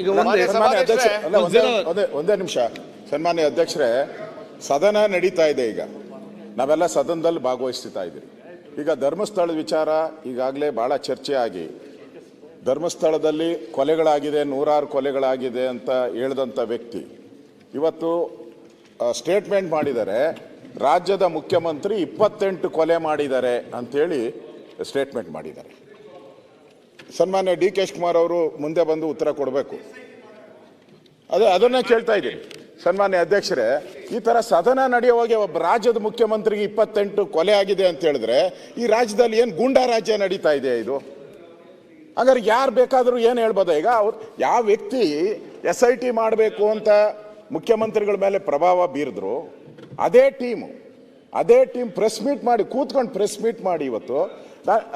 ಈಗ ಒಂದೇ ನಿಮಿಷ. ಸನ್ಮಾನ್ಯ ಅಧ್ಯಕ್ಷರೇ, ಸದನ ನಡೀತಾ ಇದೆ. ಈಗ ನಾವೆಲ್ಲ ಸದನದಲ್ಲಿ ಭಾಗವಹಿಸ್ತಾ ಇದ್ದೀವಿ. ಈಗ ಧರ್ಮಸ್ಥಳದ ವಿಚಾರ ಈಗಾಗಲೇ ಬಹಳ ಚರ್ಚೆ ಆಗಿ, ಧರ್ಮಸ್ಥಳದಲ್ಲಿ ಕೊಲೆಗಳಾಗಿದೆ, 106 ಕೊಲೆಗಳಾಗಿದೆ ಅಂತ ಹೇಳಿದಂಥ ವ್ಯಕ್ತಿ ಇವತ್ತು ಸ್ಟೇಟ್ಮೆಂಟ್ ಮಾಡಿದ್ದಾರೆ. ರಾಜ್ಯದ ಮುಖ್ಯಮಂತ್ರಿ 28 ಕೊಲೆ ಮಾಡಿದ್ದಾರೆ ಅಂತೇಳಿ ಸ್ಟೇಟ್ಮೆಂಟ್ ಮಾಡಿದ್ದಾರೆ. ಸನ್ಮಾನ್ಯ ಡಿ.ಕೆ. ಶಿವಕುಮಾರ್ ಅವರು ಮುಂದೆ ಬಂದು ಉತ್ತರ ಕೊಡಬೇಕು. ಅದನ್ನೇ ಕೇಳ್ತಾ ಇದ್ದೀನಿ. ಸನ್ಮಾನ್ಯ ಅಧ್ಯಕ್ಷರೇ, ಈ ತರ ಸದನ ನಡೆಯುವಾಗ ಒಬ್ಬ ರಾಜ್ಯದ ಮುಖ್ಯಮಂತ್ರಿಗೆ 28 ಕೊಲೆ ಆಗಿದೆ ಅಂತ ಹೇಳಿದ್ರೆ ಈ ರಾಜ್ಯದಲ್ಲಿ ಏನು ಗೂಂಡಾ ರಾಜ್ಯ ನಡೀತಾ ಇದೆ ಇದು? ಹಾಗಾದ್ರೆ ಯಾರು ಬೇಕಾದರೂ ಏನು ಹೇಳ್ಬೋದ? ಈಗ ಅವ್ರು ಯಾವ ವ್ಯಕ್ತಿ SIT ಮಾಡಬೇಕು ಅಂತ ಮುಖ್ಯಮಂತ್ರಿಗಳ ಮೇಲೆ ಪ್ರಭಾವ ಬೀರಿದ್ರು, ಅದೇ ಟೀಮ್ ಪ್ರೆಸ್ ಮೀಟ್ ಮಾಡಿ ಕೂತ್ಕೊಂಡು ಪ್ರೆಸ್ ಮೀಟ್ ಮಾಡಿ ಇವತ್ತು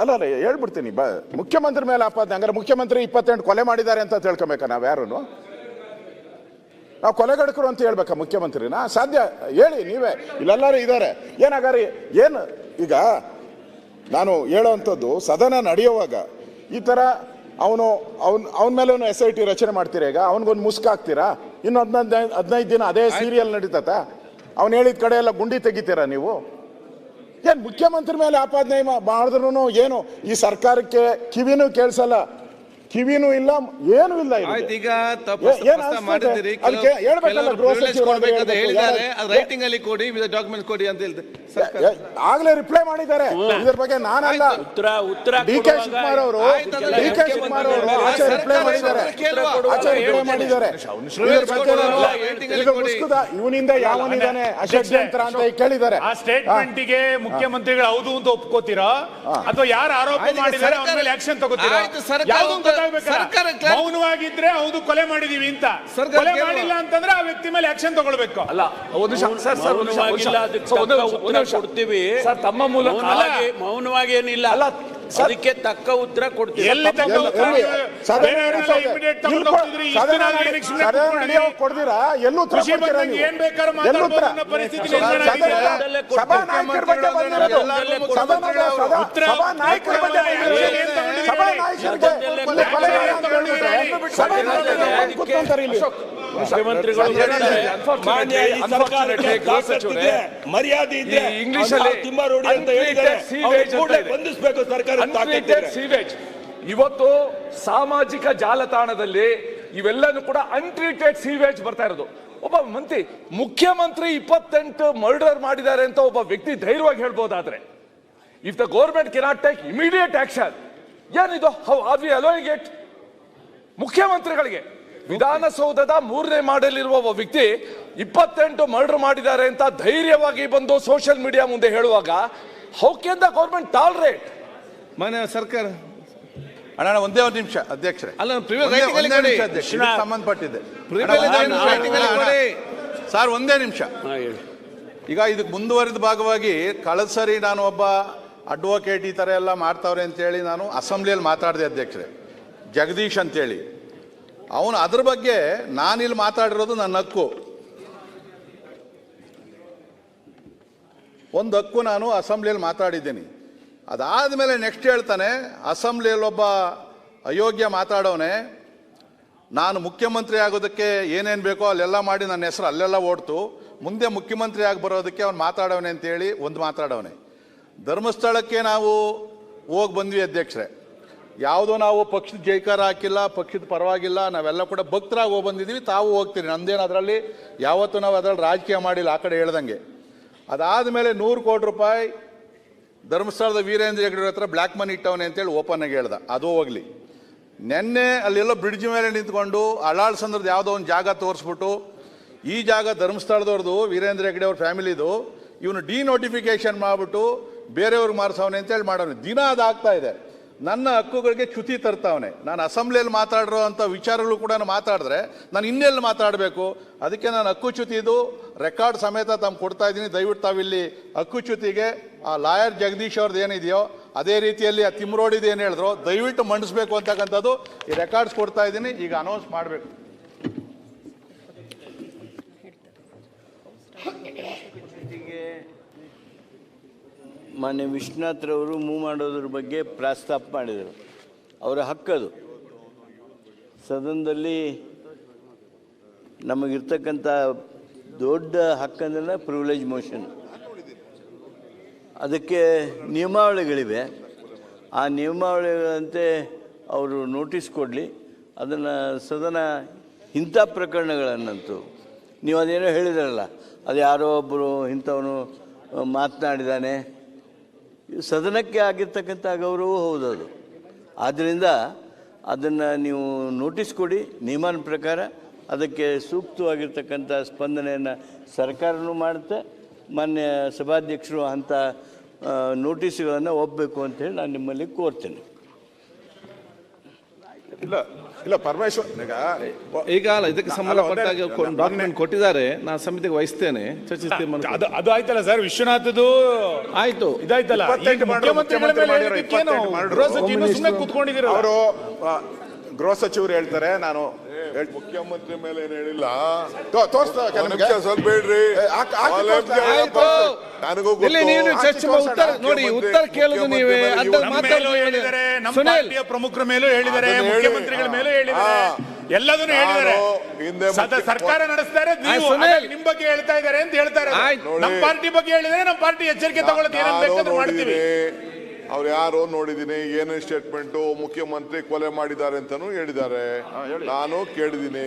ಅಲ್ಲ ಹೇಳ್ಬಿಡ್ತೀನಿ, ಮುಖ್ಯಮಂತ್ರಿ ಮೇಲೆ ಆಪಾದನೆ. ಹಂಗಾರೆ ಮುಖ್ಯಮಂತ್ರಿ 28 ಕೊಲೆ ಮಾಡಿದ್ದಾರೆ ಅಂತ ತಿಳ್ಕೊಬೇಕಾ? ನಾವು ಯಾರು ನಾವು ಕೊಲೆಗಡಕರು ಅಂತ ಹೇಳ್ಬೇಕಾ ಮುಖ್ಯಮಂತ್ರಿನ? ಸಾಧ್ಯ? ಹೇಳಿ ನೀವೇ, ಇಲ್ಲೆಲ್ಲರೂ ಇದ್ದಾರೆ. ಏನಾಗಾರೆ ಏನು ಈಗ ನಾನು ಹೇಳೋವಂಥದ್ದು, ಸದನ ನಡೆಯುವಾಗ ಈ ಥರ ಅವನ ಮೇಲೆ SIT ರಚನೆ ಮಾಡ್ತೀರಾ? ಈಗ ಅವನಿಗೊಂದು ಮುಸ್ಕಾಕ್ತೀರಾ? ಇನ್ನು 15 ದಿನ ಅದೇ ಸೀರಿಯಲ್ ನಡೀತತ? ಅವ್ನು ಹೇಳಿದ ಕಡೆ ಎಲ್ಲ ಗುಂಡಿ ತೆಗಿತೀರಾ ನೀವು? ಏನು ಮುಖ್ಯಮಂತ್ರಿ ಮೇಲೆ ಆಪಾದನೆ ಮಾಡಿದ್ರು ಏನು ಈ ಸರ್ಕಾರಕ್ಕೆ ಕಿವಿನೂ ಕೇಳಿಸಲ್ಲ, ಕಿವಿನೂ ಇಲ್ಲ, ಏನೂ ಇಲ್ಲ. ಈಗ ಆಗ್ಲೇ ರಿಪ್ಲೈ ಮಾಡಿದ್ದಾರೆ ಇದ್ರ ಬಗ್ಗೆ. ನಾನಲ್ಲ, ಡಿ.ಕೆ. ಶಿವಕುಮಾರ್ ಅವರು ರಿಪ್ಲೈ ಮಾಡಿದ್ದಾರೆ. ಇವನಿಂದ ಯಾವನಿದ್ದಾನೆ ಅಷಡ್ಯಂತ್ರ ಅಂತ ಕೇಳಿದ್ದಾರೆ. ಆ ಸ್ಟೇಟ್ಮೆಂಟ್ ಗೆ ಮುಖ್ಯಮಂತ್ರಿಗಳು ಹೌದು ಅಂತ ಒಪ್ಕೋತೀರಾ ಅಥವಾ ಯಾರು ಆರೋಪ ಮಾಡಿದ್ದಾರೆ ಅವ್ರ ಮೇಲೆ ಆಕ್ಷನ್ ತಗೋತೀರಾ? ಮೌನವಾಗಿದ್ರೆ ಹೌದು ಕೊಲೆ ಮಾಡಿದೀವಿ ಅಂತ, ಕೊಲೆ ಮಾಡಿಲ್ಲ ಅಂತಂದ್ರೆ ಆ ವ್ಯಕ್ತಿ ಮೇಲೆ ಆಕ್ಷನ್ ತಗೊಳ್ಬೇಕು. ಅಲ್ಲ, ಕೊಡ್ತೀವಿ ತಮ್ಮ ಮೂಲಕ, ಮೌನವಾಗಿ ಏನಿಲ್ಲ, ಅದಕ್ಕೆ ತಕ್ಕ ಉತ್ತರ ಕೊಡ್ತೀವಿ. ಕೊಡ್ತೀರಾ? ಎಲ್ಲೂ ಏನ್ ಬೇಕಾದ್ರೂ ಮಾತಾಡಬಹುದು ಪರಿಸ್ಥಿತಿ ಮರ್ಯಾದೆ ಇದೆ, ಇಂಗ್ಲಿಷ್ ಅಲ್ಲಿ ತಿಮ್ಮಾರೋಡಿ ಅಂತ ಹೇಳಿದ್ದಾರೆ. ಬಂಧಿಸಬೇಕು ಸರ್ಕಾರ. ಇವತ್ತು ಸಾಮಾಜಿಕ ಜಾಲತಾಣದಲ್ಲಿ ಇವೆಲ್ಲನೂ ಕೂಡ ಅನ್ಟ್ರೀಟೆಡ್ ಸೀವೇಜ್ ಬರ್ತಾ ಇರೋದು. ಒಬ್ಬ ಮುಖ್ಯಮಂತ್ರಿ 28 ಮರ್ಡರ್ ಮಾಡಿದ್ದಾರೆ ಅಂತ ಒಬ್ಬ ವ್ಯಕ್ತಿ ಧೈರ್ಯವಾಗಿ ಹೇಳ್ಬೋದಾದ್ರೆ, if the government cannot take immediate action, ಏನಿದು? How are we allowing it? ಮುಖ್ಯಮಂತ್ರಿಗಳಿಗೆ ವಿಧಾನಸೌಧದ 3ನೇ ಮಾಡಲಿರುವ ಒಬ್ಬ ವ್ಯಕ್ತಿ 28 ಮರ್ಡರ್ ಮಾಡಿದ್ದಾರೆ ಅಂತ ಧೈರ್ಯವಾಗಿ ಬಂದು ಸೋಷಿಯಲ್ ಮೀಡಿಯಾ ಮುಂದೆ ಹೇಳುವಾಗ, how can the government tolerate? ಮಾನ್ಯ ಸರ್ಕಾರ ಅಣ್ಣ ಒಂದೇ ಒಂದು ನಿಮಿಷ ಅಧ್ಯಕ್ಷರೇ. ಅಲ್ಲ, ಸಂಬಂಧಪಟ್ಟಿದೆ ಸರ್, ಒಂದೇ ನಿಮಿಷ. ಈಗ ಇದಕ್ಕೆ ಮುಂದುವರಿದ ಭಾಗವಾಗಿ ಕಳೆದ ಸರಿ ನಾನು ಒಬ್ಬ ಅಡ್ವೊಕೇಟ್ ಈ ಥರ ಎಲ್ಲ ಮಾಡ್ತಾವ್ರೆ ಅಂತೇಳಿ ನಾನು ಅಸೆಂಬ್ಲಿಯಲ್ಲಿ ಮಾತಾಡಿದೆ ಅಧ್ಯಕ್ಷರೇ, ಜಗದೀಶ್ ಅಂತೇಳಿ. ಅವನು ಅದ್ರ ಬಗ್ಗೆ ನಾನಿಲ್ಲಿ ಮಾತಾಡಿರೋದು ನನ್ನ ಹಕ್ಕು, ಒಂದು ಹಕ್ಕು, ನಾನು ಅಸೆಂಬ್ಲಿಯಲ್ಲಿ ಮಾತಾಡಿದ್ದೀನಿ. ಅದಾದಮೇಲೆ ನೆಕ್ಸ್ಟ್ ಹೇಳ್ತಾನೆ, ಅಸೆಂಬ್ಲಿಯಲ್ಲಿ ಒಬ್ಬ ಅಯೋಗ್ಯ ಮಾತಾಡೋನೆ, ನಾನು ಮುಖ್ಯಮಂತ್ರಿ ಆಗೋದಕ್ಕೆ ಏನೇನು ಬೇಕೋ ಅಲ್ಲೆಲ್ಲ ಮಾಡಿ ನನ್ನ ಹೆಸರು ಅಲ್ಲೆಲ್ಲ ಓಡ್ತು, ಮುಂದೆ ಮುಖ್ಯಮಂತ್ರಿ ಆಗಿ ಬರೋದಕ್ಕೆ ಅವ್ನು ಮಾತಾಡೋನೆ ಅಂತೇಳಿ ಒಂದು ಮಾತಾಡೋನೆ. ಧರ್ಮಸ್ಥಳಕ್ಕೆ ನಾವು ಹೋಗಿ ಬಂದ್ವಿ ಅಧ್ಯಕ್ಷರೇ, ಯಾವುದೋ ನಾವು ಪಕ್ಷದ ಜೈಕಾರ ಹಾಕಿಲ್ಲ, ಪಕ್ಷದ ಪರವಾಗಿಲ್ಲ, ನಾವೆಲ್ಲ ಕೂಡ ಭಕ್ತರಾಗಿ ಹೋಗಿ ಬಂದಿದ್ದೀವಿ. ತಾವು ಹೋಗ್ತೀರಿ, ನಮ್ದೇನು ಅದರಲ್ಲಿ ಯಾವತ್ತೂ ನಾವು ಅದರಲ್ಲಿ ರಾಜಕೀಯ ಮಾಡಿಲ್ಲ ಆ ಕಡೆ ಹೇಳ್ದಂಗೆ. ಅದಾದಮೇಲೆ 100 ಕೋಟಿ ರೂಪಾಯಿ ಧರ್ಮಸ್ಥಳದ ವೀರೇಂದ್ರ ಹೆಗ್ಗಡೆ ಹತ್ರ ಬ್ಲ್ಯಾಕ್ ಮನಿ ಇಟ್ಟವನೆ ಅಂತೇಳಿ ಓಪನ್ ಆಗಿ ಹೇಳ್ದ. ಅದು ಹೋಗ್ಲಿ, ನೆನ್ನೆ ಅಲ್ಲೆಲ್ಲೋ ಬ್ರಿಡ್ಜ್ ಮೇಲೆ ನಿಂತ್ಕೊಂಡು ಅಳಾಳ್ಸಂದ್ರದ್ದು ಯಾವುದೋ ಒಂದು ಜಾಗ ತೋರಿಸ್ಬಿಟ್ಟು, ಈ ಜಾಗ ಧರ್ಮಸ್ಥಳದವ್ರದ್ದು, ವೀರೇಂದ್ರ ಹೆಗ್ಗಡೆ ಅವ್ರ ಫ್ಯಾಮಿಲಿದು, ಇವನು ಡಿನೋಟಿಫಿಕೇಶನ್ ಮಾಡಿಬಿಟ್ಟು ಬೇರೆಯವ್ರಿಗೆ ಮಾರಿಸವನೆ ಅಂತೇಳಿ ಮಾಡೋನು. ದಿನ ಅದಾಗ್ತಾ ಇದೆ. ನನ್ನ ಹಕ್ಕುಗಳಿಗೆ ಚ್ಯುತಿ ತರ್ತಾವನೆ. ನಾನು ಅಸೆಂಬ್ಲಿಯಲ್ಲಿ ಮಾತಾಡಿರೋ ಅಂಥ ವಿಚಾರಗಳು ಕೂಡ ಮಾತಾಡಿದ್ರೆ ನಾನು ಇನ್ನೆಲ್ಲಿ ಮಾತಾಡಬೇಕು? ಅದಕ್ಕೆ ನಾನು ಹಕ್ಕುಚ್ಯುತಿದು ರೆಕಾರ್ಡ್ ಸಮೇತ ತಮ್ಮ ಕೊಡ್ತಾ ಇದ್ದೀನಿ. ದಯವಿಟ್ಟು ತಾವಿಲ್ಲಿ ಹಕ್ಕುಚ್ಯುತಿಗೆ ಆ ಲಾಯರ್ ಜಗದೀಶ್ ಅವ್ರದ್ದು ಏನಿದೆಯೋ ಅದೇ ರೀತಿಯಲ್ಲಿ ಆ ತಿಮ್ರೋಡಿದು ಏನು ಹೇಳಿದ್ರು ದಯವಿಟ್ಟು ಮಂಡಿಸ್ಬೇಕು ಅಂತಕ್ಕಂಥದ್ದು ಈ ರೆಕಾರ್ಡ್ಸ್ ಕೊಡ್ತಾ ಇದ್ದೀನಿ. ಈಗ ಅನೌನ್ಸ್ ಮಾಡಬೇಕು. ಮಾನ್ಯ ವಿಶ್ವನಾಥ್ರವರು ಮೂವ್ ಮಾಡೋದ್ರ ಬಗ್ಗೆ ಪ್ರಸ್ತಾಪ ಮಾಡಿದರು. ಅವರ ಹಕ್ಕದು. ಸದನದಲ್ಲಿ ನಮಗಿರ್ತಕ್ಕಂಥ ದೊಡ್ಡ ಹಕ್ಕಂದ್ರೆ ಪ್ರಿವಿಲೇಜ್ ಮೋಷನ್. ಅದಕ್ಕೆ ನಿಯಮಾವಳಿಗಳಿವೆ. ಆ ನಿಯಮಾವಳಿಗಳಂತೆ ಅವರು ನೋಟಿಸ್ ಕೊಡಲಿ. ಅದನ್ನು ಸದನ ಇಂಥ ಪ್ರಕರಣಗಳನ್ನಂತೂ ನೀವು ಅದೇನೋ ಹೇಳಿದ್ರಲ್ಲ, ಅದು ಯಾರೋ ಒಬ್ಬರು ಇಂಥವನು ಮಾತನಾಡಿದ್ದಾನೆ, ಸದನಕ್ಕೆ ಆಗಿರ್ತಕ್ಕಂಥ ಗೌರವ ಹೌದದು. ಆದ್ದರಿಂದ ಅದನ್ನು ನೀವು ನೋಟಿಸ್ ಕೊಡಿ ನಿಯಮನ ಪ್ರಕಾರ. ಅದಕ್ಕೆ ಸೂಕ್ತವಾಗಿರ್ತಕ್ಕಂಥ ಸ್ಪಂದನೆಯನ್ನು ಸರ್ಕಾರನೂ ಮಾಡುತ್ತೆ. ಮಾನ್ಯ ಸಭಾಧ್ಯಕ್ಷರು ಅಂಥ ನೋಟಿಸ್ಗಳನ್ನು ಒಪ್ಪಬೇಕು ಅಂತೇಳಿ ನಾನು ನಿಮ್ಮಲ್ಲಿ ಕೋರ್ತೇನೆ. ಇಲ್ಲ ಪರಮೇಶ್ವರ್ ಈಗ ಇದಕ್ಕೆ ಸಂಬಂಧಪಟ್ಟಾಗ ಡಾಕ್ಯುಮೆಂಟ್ ಕೊಟ್ಟಿದ್ದಾರೆ, ನಾನು ಸಮಿತಿಗೆ ವಹಿಸ್ತೇನೆ, ಚರ್ಚಿಸ್ತೇನೆ. ಅದು ಆಯ್ತಲ್ಲ ಸರ್, ವಿಶ್ವನಾಥ್ದು ಆಯ್ತು, ಇದಾಯ್ತಲ್ಲ. ಕೂತ್ಕೊಂಡಿದ್ದೀರ ಅವರು ಗೃಹ ಸಚಿವರು ಹೇಳ್ತಾರೆ, ನಾನು ಮುಖ್ಯಮಂತ್ರಿ ಮೇಲೆ ಏನ್ ಹೇಳಿಲ್ಲ. ಸ್ವಲ್ಪ ಹೇಳ್ರಿ, ನನಗೂ ನೀವು ಚರ್ಚೆ ನೋಡಿ ಉತ್ತರ ಕೇಳುದು ನೀವೇ. ಹೇಳಿದ್ದಾರೆ, ನಮ್ಮ ಪಾರ್ಟಿಯ ಪ್ರಮುಖರ ಮೇಲೂ ಹೇಳಿದ್ದಾರೆ, ಮುಖ್ಯಮಂತ್ರಿಗಳ ಮೇಲೂ ಹೇಳಿದ್ದಾರೆ, ಎಲ್ಲದನ್ನು ಹೇಳಿದ್ದಾರೆ. ಸರ್ಕಾರ ನಡೆಸ್ತಾರೆ, ನಿಮ್ ಬಗ್ಗೆ ಹೇಳ್ತಾ ಇದ್ದಾರೆ ಅಂತ ಹೇಳ್ತಾರೆ. ನಮ್ಮ ಪಾರ್ಟಿ ಬಗ್ಗೆ ಹೇಳಿದ್ರೆ ನಮ್ಮ ಪಾರ್ಟಿ ಎಚ್ಚರಿಕೆ ತಗೊಳ್ಳೋದು ಏನೇನು ಬೇಕಾದ್ರೂ ಮಾಡ್ತೀವಿ. ಅವ್ರು ಯಾರು ನೋಡಿದೀನಿ, ಏನೇನು ಸ್ಟೇಟ್ಮೆಂಟು ಮುಖ್ಯಮಂತ್ರಿ ಕೊಲೆ ಮಾಡಿದ್ದಾರೆ ಅಂತಾನು ಹೇಳಿದ್ದಾರೆ. ನಾನು ಕೇಳಿದ್ದೀನಿ,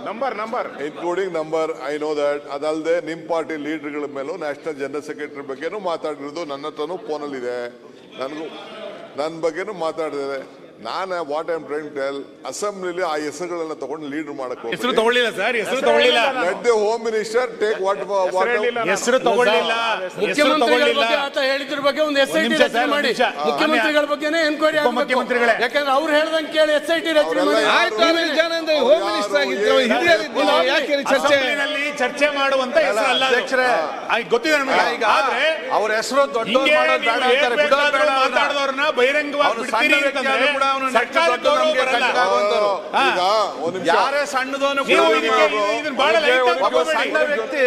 number including number. I know that. ಅದಲ್ಲದೆ ನಿಮ್ ಪಾರ್ಟಿ ಲೀಡರ್ಗಳ ಮೇಲೂ ನ್ಯಾಷನಲ್ ಜನರಲ್ ಸೆಕ್ರೆಟರಿ ಬಗ್ಗೆನೂ ಮಾತಾಡಿರೋದು ನನ್ನ ಹತ್ರನೂ ಫೋನಲ್ಲಿದೆ. ನನ್ನ ಬಗ್ಗೆನೂ ಮಾತಾಡಿದ್ದಾರೆ. ನಾನು what I am trying to tell, ಅಸೆಂಬ್ಲಿಲಿ ಆ ಹೆಸರುಗಳನ್ನ ತಗೊಂಡು ಲೀಡರ್ ಮಾಡಕ್ ಹೆಸರು ತಗೊಳ್ಳಿಲ್ಲ ಸರ್, ಹೆಸರು ತಗೊಳ್ಳಿಲ್ಲ. Let the home minister take what ಹೆಸರು ತಗೊಳ್ಳಿಲ್ಲ. ಮುಖ್ಯಮಂತ್ರಿಗಳ ಅಂತ ಹೇಳಿದ್ರ ಬಗ್ಗೆ ಒಂದು SIT ರಚನೆ ಮಾಡಿ, ಮುಖ್ಯಮಂತ್ರಿಗಳ ಬಗ್ಗೆನೇ ಎನ್ಕ್ವೈರಿ ಆಗಬೇಕು. ಯಾಕಂದ್ರೆ ಅವ್ರು ಹೇಳ್ದಂಗೆ ಕೇಳಿ SIT ರಚನೆ ಮಾಡಿ. ಹೋಮ್ ಮಿನಿಸ್ಟರ್ ಆಗಿದ್ರು, ಯಾಕೆ ಚರ್ಚೆ ಮಾಡುವಂತ ಹೆಸರು ಅಲ್ಲ ಗೊತ್ತಿದೆ ನಮಗೆ. ಆದ್ರೆ ಅವ್ರ ಹೆಸರು ದೊಡ್ಡ ಮಾತಾಡೋರ್ನ ಬಹಿರಂಗವಾಗಿ ಬಿಡ್ತೀರಿ ಅಂತಂದ್ರೆ ಯಾರೇ ಸಣ್ಣದವನು ಸಣ್ಣ ವ್ಯಕ್ತಿ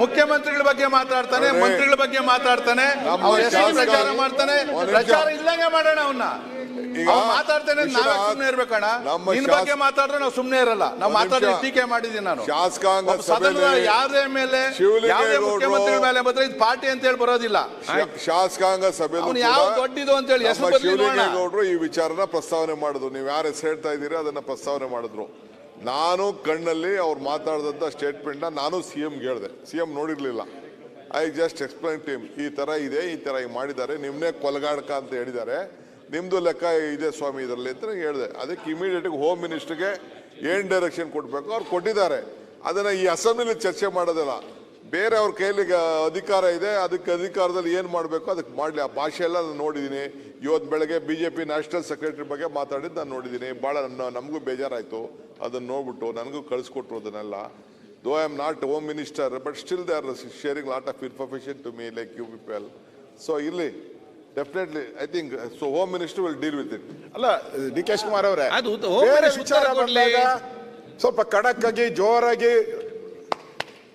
ಮುಖ್ಯಮಂತ್ರಿಗಳ ಬಗ್ಗೆ ಮಾತಾಡ್ತಾನೆ, ಮಂತ್ರಿಗಳ ಬಗ್ಗೆ ಮಾತಾಡ್ತಾನೆ, ಅವ್ರ ಹೆಸರು ಪ್ರಚಾರ ಮಾಡ್ತಾನೆ. ಪ್ರಚಾರ ಇಲ್ಲಂಗೆ ಮಾಡೋಣ ಅವನ್ನ. ಮಾತಾಡ್ತೇನೆ, ನಾವೇ ಸುಮ್ಮನೆ ಇರ್ಬೇಕಣ್ಣ. ನಿನ್ ಬಗ್ಗೆ ಮಾತಾಡಿದ್ರೆ ನಾವು ಸುಮ್ಮನೆ ಇರಲ್ಲ. ನಾವು ಮಾತಾಡಿ ಟೀಕೆ ಮಾಡಿದೀನಿ ನಾನು. ಶಾಸಕಾಂಗ ಸದನದ ಯಾರೇ ಮೇಲೆ ಯಾವುದೇ ಮುಖ್ಯಮಂತ್ರಿಗಳ ಮೇಲೆ ಬಂದ್ರೆ ಇದು ಪಾರ್ಟಿ ಅಂತ ಹೇಳಿ ಬರೋದಿಲ್ಲ. ಶಾಸಕಾಂಗ ಸಭೆ ಯಾವ ದೊಡ್ಡದು ಅಂತ ಹೇಳಿ ಹೆಸರು ಶಿವಲಿಂಗೇಗೌಡರು ಈ ವಿಚಾರನ ಪ್ರಸ್ತಾವನೆ ಮಾಡಿದ್ರು. ನೀವು ಯಾರು ಹೆಸರು ಹೇಳ್ತಾ ಇದ್ದೀರಿ ಅದನ್ನ ಪ್ರಸ್ತಾವನೆ ಮಾಡಿದ್ರು. ನಾನು ಕಣ್ಣಲ್ಲಿ ಅವ್ರು ಮಾತಾಡಿದಂತ ಸ್ಟೇಟ್ಮೆಂಟ್ ನಾನು ಸಿಎಂಗೆ ಹೇಳಿದೆ. ಸಿಎಂ ನೋಡಿರ್ಲಿಲ್ಲ. I just explain to him, ಈ ತರ ಇದೆ, ಈ ತರ ಮಾಡಿದ್ದಾರೆ, ನಿಮ್ನೆ ಕೊಲಗಾಡಕ ಅಂತ ಹೇಳಿದ್ದಾರೆ, ನಿಮ್ದು ಲೆಕ್ಕ ಇದೆ ಸ್ವಾಮಿ ಇದರಲ್ಲಿ ಅಂತ ಹೇಳಿದೆ. ಅದಕ್ಕೆ ಇಮಿಡಿಯೇಟ್ ಹೋಮ್ ಮಿನಿಸ್ಟರ್ಗೆ ಏನ್ ಡೈರೆಕ್ಷನ್ ಕೊಡ್ಬೇಕು ಅವ್ರು ಕೊಟ್ಟಿದ್ದಾರೆ. ಅದನ್ನ ಈ ಅಸೆಂಬ್ಲಿಲಿ ಚರ್ಚೆ ಮಾಡೋದಿಲ್ಲ. ಬೇರೆ ಅವ್ರ ಕೈಲಿ ಅಧಿಕಾರ ಇದೆ, ಅದಕ್ಕೆ ಅಧಿಕಾರದಲ್ಲಿ ಏನ್ ಮಾಡಬೇಕು ಅದಕ್ಕೆ ಮಾಡಲಿ. ಆ ಭಾಷೆ ಎಲ್ಲ ನಾನು ನೋಡಿದ್ದೀನಿ. ಇವತ್ತು ಬೆಳಗ್ಗೆ BJP ನ್ಯಾಷನಲ್ ಸೆಕ್ರೆಟರಿ ಬಗ್ಗೆ ಮಾತಾಡಿದ್ದು ನಾನು ನೋಡಿದ್ದೀನಿ. ಭಾಳ ನಮಗೂ ಬೇಜಾರಾಯಿತು ಅದನ್ನು ನೋಡ್ಬಿಟ್ಟು. ನನಗೂ ಕಳಿಸ್ಕೊಟ್ರು ಅದನ್ನೆಲ್ಲ. Though I am not home minister, but still they are sharing lot of information to me like you people. So ಇಲ್ಲಿ definitely I think so home minister will deal with it. ಅಲ್ಲ DK ಶಿವಕುಮಾರ್ ಅವರೇ, ಬೇರೆ ವಿಚಾರ ಬಂದಾಗ ಸ್ವಲ್ಪ ಖಡಕ್ ಆಗಿ ಜೋರಾಗಿ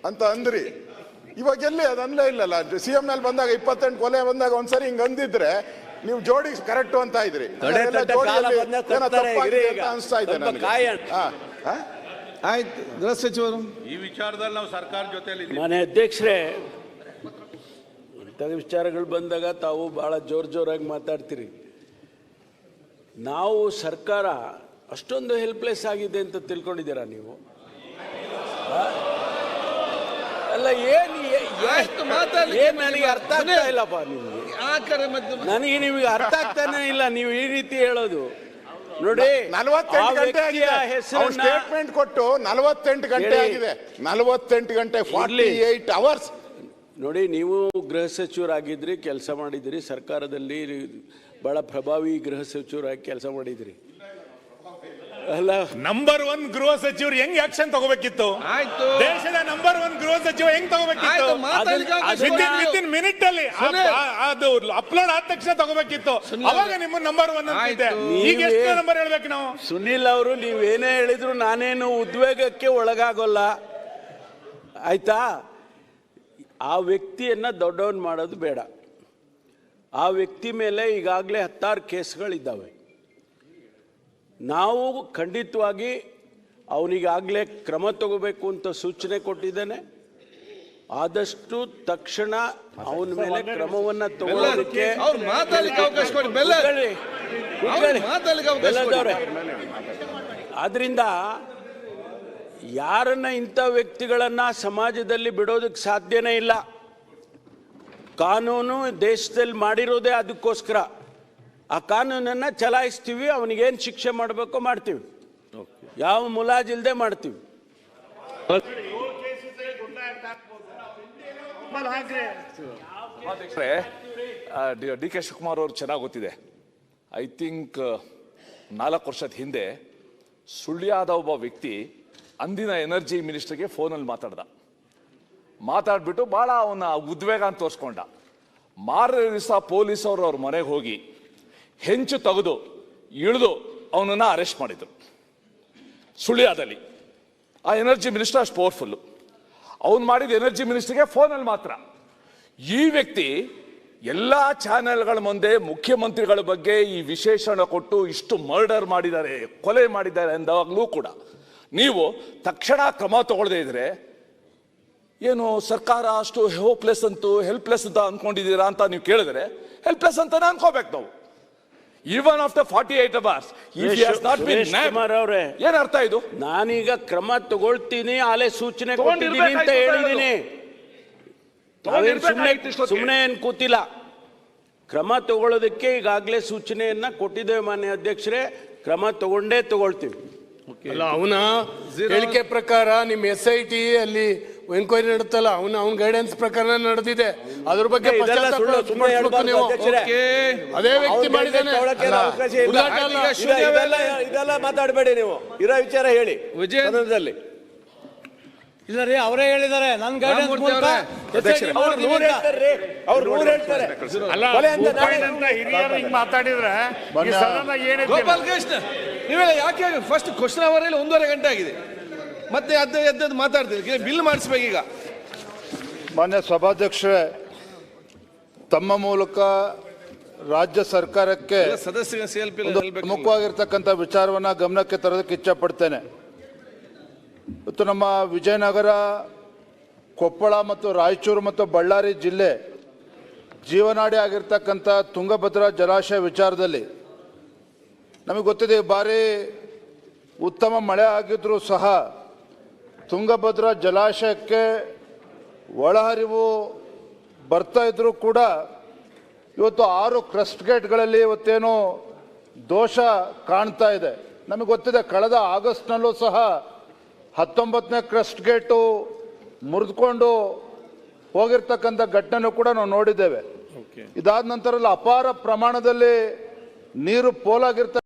ಅಂತ ಅಂದ್ರಿ. ಇವಾಗ ಎಲ್ಲಿ ಅದು ಅನ್ಲೇ ಇಲ್ಲಲ್ಲ. CM ನಲ್ಲಿ ಬಂದಾಗ 28 ಕೊಲೆ ಬಂದಾಗ ಒಂದ್ಸರಿ ಹಿಂಗ್ ಅಂದಿದ್ರೆ ನೀವು ಜೋಡಿ ಕರೆಕ್ಟ್ ಅಂತ ಇದ್ರಿ. ಅನ್ಸ್ತಾ ಇದೆ ನನಗೆ. ಆಯ್ತು, ಗೃಹ ಸಚಿವರು ಈ ವಿಚಾರದಲ್ಲಿ ನಾವು ಸರ್ಕಾರ ಜೊತೆಯಲ್ಲಿ ಮಾನ್ಯ ಅಧ್ಯಕ್ಷರೇ, ಇಂಥ ವಿಚಾರಗಳು ಬಂದಾಗ ತಾವು ಭಾಳ ಜೋರಾಗಿ ಮಾತಾಡ್ತೀರಿ. ನಾವು ಸರ್ಕಾರ ಅಷ್ಟೊಂದು ಹೆಲ್ಪ್ಲೆಸ್ ಆಗಿದೆ ಅಂತ ತಿಳ್ಕೊಂಡಿದ್ದೀರಾ ನೀವು? ಅಲ್ಲ, ನನಗೆ ಅರ್ಥ ಆಗ್ತಾ ಇಲ್ಲಪ್ಪ. ನನಗೆ ನಿಮಗೆ ಅರ್ಥ ಆಗ್ತಾನೆ ಇಲ್ಲ ನೀವು ಈ ರೀತಿ ಹೇಳೋದು. ನೋಡಿ, 48 ಗಂಟೆ ಆಗಿದೆ ಸ್ಟೇಟ್ಮೆಂಟ್ ಕೊಟ್ಟು. 48 ಗಂಟೆ ಆಗಿದೆ. 48 ಗಂಟೆ 48 ಅವರ್ಸ್. ನೋಡಿ, ನೀವು ಗೃಹ ಸಚಿವರಾಗಿದ್ರಿ, ಕೆಲಸ ಮಾಡಿದ್ರಿ, ಸರ್ಕಾರದಲ್ಲಿ ಬಹಳ ಪ್ರಭಾವಿ ಗೃಹ ಸಚಿವರಾಗಿ ಕೆಲಸ ಮಾಡಿದ್ರಿ. ಅಲ್ಲ, ನಂಬರ್ 1 ಗೃಹ ಸಚಿವರು ಹೆಂಗ್ ಆಕ್ಷನ್ ತಗೋಬೇಕಿತ್ತು? ಆಯ್ತು, ದೇಶದ ನಂಬರ್ 1 ಗೃಹ ಸಚಿವ ಹೆಂಗ್ ತಗೋಬೇಕಿತ್ತು? ವಿತಿನ್ ಮಿನಿಟ್ ಅಲ್ಲಿ ಅದು ಅಪ್ಲೋಡ್ ಆದ ತಕ್ಷಣ ತಗೋಬೇಕಿತ್ತು. ಅವಾಗ ನಿಮ್ಮ ನಂಬರ್ 1 ಅಂತಿದೆ. ಈಗ ಎಷ್ಟು ನಂಬರ್ ಹೇಳ್ಬೇಕು ನಾವು? ಸುನಿಲ್ ಅವರು, ನೀವೇನೇ ಹೇಳಿದ್ರು ನಾನೇನು ಉದ್ವೇಗಕ್ಕೆ ಒಳಗಾಗೋಲ್ಲ, ಆಯ್ತಾ? ಆ ವ್ಯಕ್ತಿಯನ್ನ ದೊಡ್ಡವನ್ ಮಾಡೋದು ಬೇಡ. ಆ ವ್ಯಕ್ತಿ ಮೇಲೆ ಈಗಾಗಲೇ 10 ಕೇಸ್ಗಳಿದ್ದಾವೆ. ನಾವು ಖಂಡಿತವಾಗಿ ಅವನಿಗಾಗಲೇ ಕ್ರಮ ತಗೋಬೇಕು ಅಂತ ಸೂಚನೆ ಕೊಟ್ಟಿದ್ದೇನೆ. ಆದಷ್ಟು ತಕ್ಷಣ ಅವನ ಮೇಲೆ ಕ್ರಮವನ್ನ ತಗೊಳ್ಳೋದಕ್ಕೆ ಅವ್ರು ಮಾತಾಡ್ಲಿಕ್ಕೆ ಅವಕಾಶ ಕೊಡಿ. ಆದ್ರಿಂದ ಯಾರನ್ನ ಇಂಥ ವ್ಯಕ್ತಿಗಳನ್ನ ಸಮಾಜದಲ್ಲಿ ಬಿಡೋದಕ್ಕೆ ಸಾಧ್ಯನೇ ಇಲ್ಲ. ಕಾನೂನು ದೇಶದಲ್ಲಿ ಮಾಡಿರೋದೇ ಅದಕ್ಕೋಸ್ಕರ. ಆ ಕಾನೂನನ್ನ ಚಲಾಯಿಸ್ತೀವಿ, ಅವನಿಗೇನು ಶಿಕ್ಷೆ ಮಾಡಬೇಕೋ ಮಾಡ್ತೀವಿ, ಯಾವ ಮುಲಾಜಿಲ್ದೆ ಮಾಡ್ತೀವಿ. ಡಿ ಕೆ ಶಿವಕುಮಾರ್ ಅವರು ಚೆನ್ನಾಗಿ ಗೊತ್ತಿದೆ. ಐ ಥಿಂಕ್ 4 ವರ್ಷದ ಹಿಂದೆ ಸುಳ್ಯದ ಒಬ್ಬ ವ್ಯಕ್ತಿ ಅಂದಿನ ಎನರ್ಜಿ ಮಿನಿಸ್ಟರ್ಗೆ ಫೋನಲ್ಲಿ ಮಾತಾಡ್ಬಿಟ್ಟು ಭಾಳ ಅವನ ಉದ್ವೇಗ ಅಂತ ತೋರಿಸ್ಕೊಂಡ. ಮಾರನೇ ದಿವಸ ಪೊಲೀಸವರು ಅವ್ರ ಮನೆಗೆ ಹೋಗಿ ಹೆಂಚು ತೆಗೆದು ಇಳಿದು ಅವನನ್ನು ಅರೆಸ್ಟ್ ಮಾಡಿದ್ರು ಸುಳ್ಯದಲ್ಲಿ. ಆ ಎನರ್ಜಿ ಮಿನಿಸ್ಟರ್ ಅಷ್ಟು ಪವರ್ಫುಲ್ಲು. ಅವನು ಮಾಡಿದ ಎನರ್ಜಿ ಮಿನಿಸ್ಟರ್ಗೆ ಫೋನಲ್ಲಿ ಮಾತ್ರ. ಈ ವ್ಯಕ್ತಿ ಎಲ್ಲ ಚಾನೆಲ್ಗಳ ಮುಂದೆ ಮುಖ್ಯಮಂತ್ರಿಗಳ ಬಗ್ಗೆ ಈ ವಿಶೇಷಣ ಕೊಟ್ಟು ಇಷ್ಟು ಮರ್ಡರ್ ಮಾಡಿದ್ದಾರೆ, ಕೊಲೆ ಮಾಡಿದ್ದಾರೆ ಅಂದಾಗಲೂ ಕೂಡ ನೀವು ತಕ್ಷಣ ಕ್ರಮ ತಗೊಳ್ಳದೇ ಇದ್ರೆ ಏನು ಸರ್ಕಾರ ಅಷ್ಟು ಹೋಪ್ಲೆಸ್ ಅಂತೂ ಹೆಲ್ಪ್ಲೆಸ್ ಅಂತ ಅನ್ಕೊಂಡಿದ್ದೀರಾ ಅಂತ ನೀವು ಕೇಳಿದ್ರೆ ಹೆಲ್ಪ್ಲೆಸ್ ಅಂತಾನೆ ಅನ್ಕೋಬೇಕು ನಾವು. ಈವನ್ ಆಫ್ಟರ್ 48 hours ಏನ್ ಅರ್ಥ ಇದು? ನಾನೀಗ ಕ್ರಮ ತಗೊಳ್ತೀನಿ, ಆಲೆ ಸೂಚನೆ ಕೊಟ್ಟಿದ್ದೀನಿ ಅಂತ ಹೇಳಿದ್ದೀನಿ. ಸುಮ್ಮನೆ ಏನ್ ಕೂತಿಲ್ಲ. ಕ್ರಮ ತಗೊಳ್ಳೋದಕ್ಕೆ ಈಗಾಗಲೇ ಸೂಚನೆಯನ್ನ ಕೊಟ್ಟಿದ್ದೇವೆ ಮಾನ್ಯ ಅಧ್ಯಕ್ಷರೇ. ಕ್ರಮ ತಗೊಂಡೇ ತಗೊಳ್ತೀವಿ. ಅಲ್ಲ, ಅವನ ಹೇಳಿಕೆ ಪ್ರಕಾರ ನಿಮ್ಮ SIT ಅಲ್ಲಿ ಎನ್ಕ್ವೈರಿ ನಡೆತಲ್ಲ, ಅವನ ಗೈಡೆನ್ಸ್ ಪ್ರಕಾರ ನಡೆದಿದೆ. ಅದ್ರ ಬಗ್ಗೆ ನೀವು ಅದೇ ವ್ಯಕ್ತಿ ಮಾಡಿದ್ದಾನೆ. ಇದೆಲ್ಲ ಮಾತಾಡಬೇಡಿ, ನೀವು ಇರೋ ವಿಚಾರ ಹೇಳಿ. ವಿಜಯದಲ್ಲಿ ಇಲ್ಲ ರೀ, ಅವರೇ ಹೇಳಿದ್ದಾರೆ. ನನ್ನ ಗೈಡೆನ್ಸ್ ಮೂಲಕ ಮಾತಾಡಿದ್ರೆ ಗೋಪಾಲ್ ಕೃಷ್ಣ ನೀವೆಲ್ಲ ಯಾಕೆ ಫಸ್ಟ್ ಕ್ವಶನ್ ಅವರಲ್ಲಿ 1.5 ಗಂಟೆ ಆಗಿದೆ, ಮತ್ತೆ ಎದ್ದು ಮಾತಾಡ್ತೀವಿ. ಬಿಲ್ ಮಾಡಿಸ್ಬೇಕೀಗ. ಮಾನ್ಯ ಸಭಾಧ್ಯಕ್ಷರೇ, ತಮ್ಮ ಮೂಲಕ ರಾಜ್ಯ ಸರ್ಕಾರಕ್ಕೆ ಸದಸ್ಯ ಪ್ರಮುಖವಾಗಿರ್ತಕ್ಕಂಥ ವಿಚಾರವನ್ನ ಗಮನಕ್ಕೆ ತರೋದಕ್ಕೆ ಇಚ್ಛೆ ಪಡ್ತೇನೆ. ಇವತ್ತು ನಮ್ಮ ವಿಜಯನಗರ, ಕೊಪ್ಪಳ ಮತ್ತು ರಾಯಚೂರು ಮತ್ತು ಬಳ್ಳಾರಿ ಜಿಲ್ಲೆ ಜೀವನಾಡಿ ಆಗಿರ್ತಕ್ಕಂಥ ತುಂಗಭದ್ರಾ ಜಲಾಶಯ ವಿಚಾರದಲ್ಲಿ ನಮಗೆ ಗೊತ್ತಿದೆ, ಬಾರಿ ಉತ್ತಮ ಮಳೆ ಆಗಿದ್ರೂ ಸಹ ತುಂಗಭದ್ರಾ ಜಲಾಶಯಕ್ಕೆ ಒಳಹರಿವು ಬರ್ತಾ ಇದ್ರೂ ಕೂಡ ಇವತ್ತು 6 ಕ್ರಸ್ಟ್ ಗೇಟ್ಗಳಲ್ಲಿ ಇವತ್ತೇನೋ ದೋಷ ಕಾಣ್ತಾ ಇದೆ. ನಮಗೆ ಗೊತ್ತಿದೆ, ಕಳೆದ ಆಗಸ್ಟ್ನಲ್ಲೂ ಸಹ 19ನೇ ಕ್ರಸ್ಟ್ ಗೇಟು ಮುರಿದುಕೊಂಡು ಹೋಗಿರ್ತಕ್ಕಂಥ ಘಟನೆನೂ ಕೂಡ ನಾವು ನೋಡಿದ್ದೇವೆ. ಇದಾದ ನಂತರ ಅಪಾರ ಪ್ರಮಾಣದಲ್ಲಿ ನೀರು ಪೋಲಾಗಿರ್ತ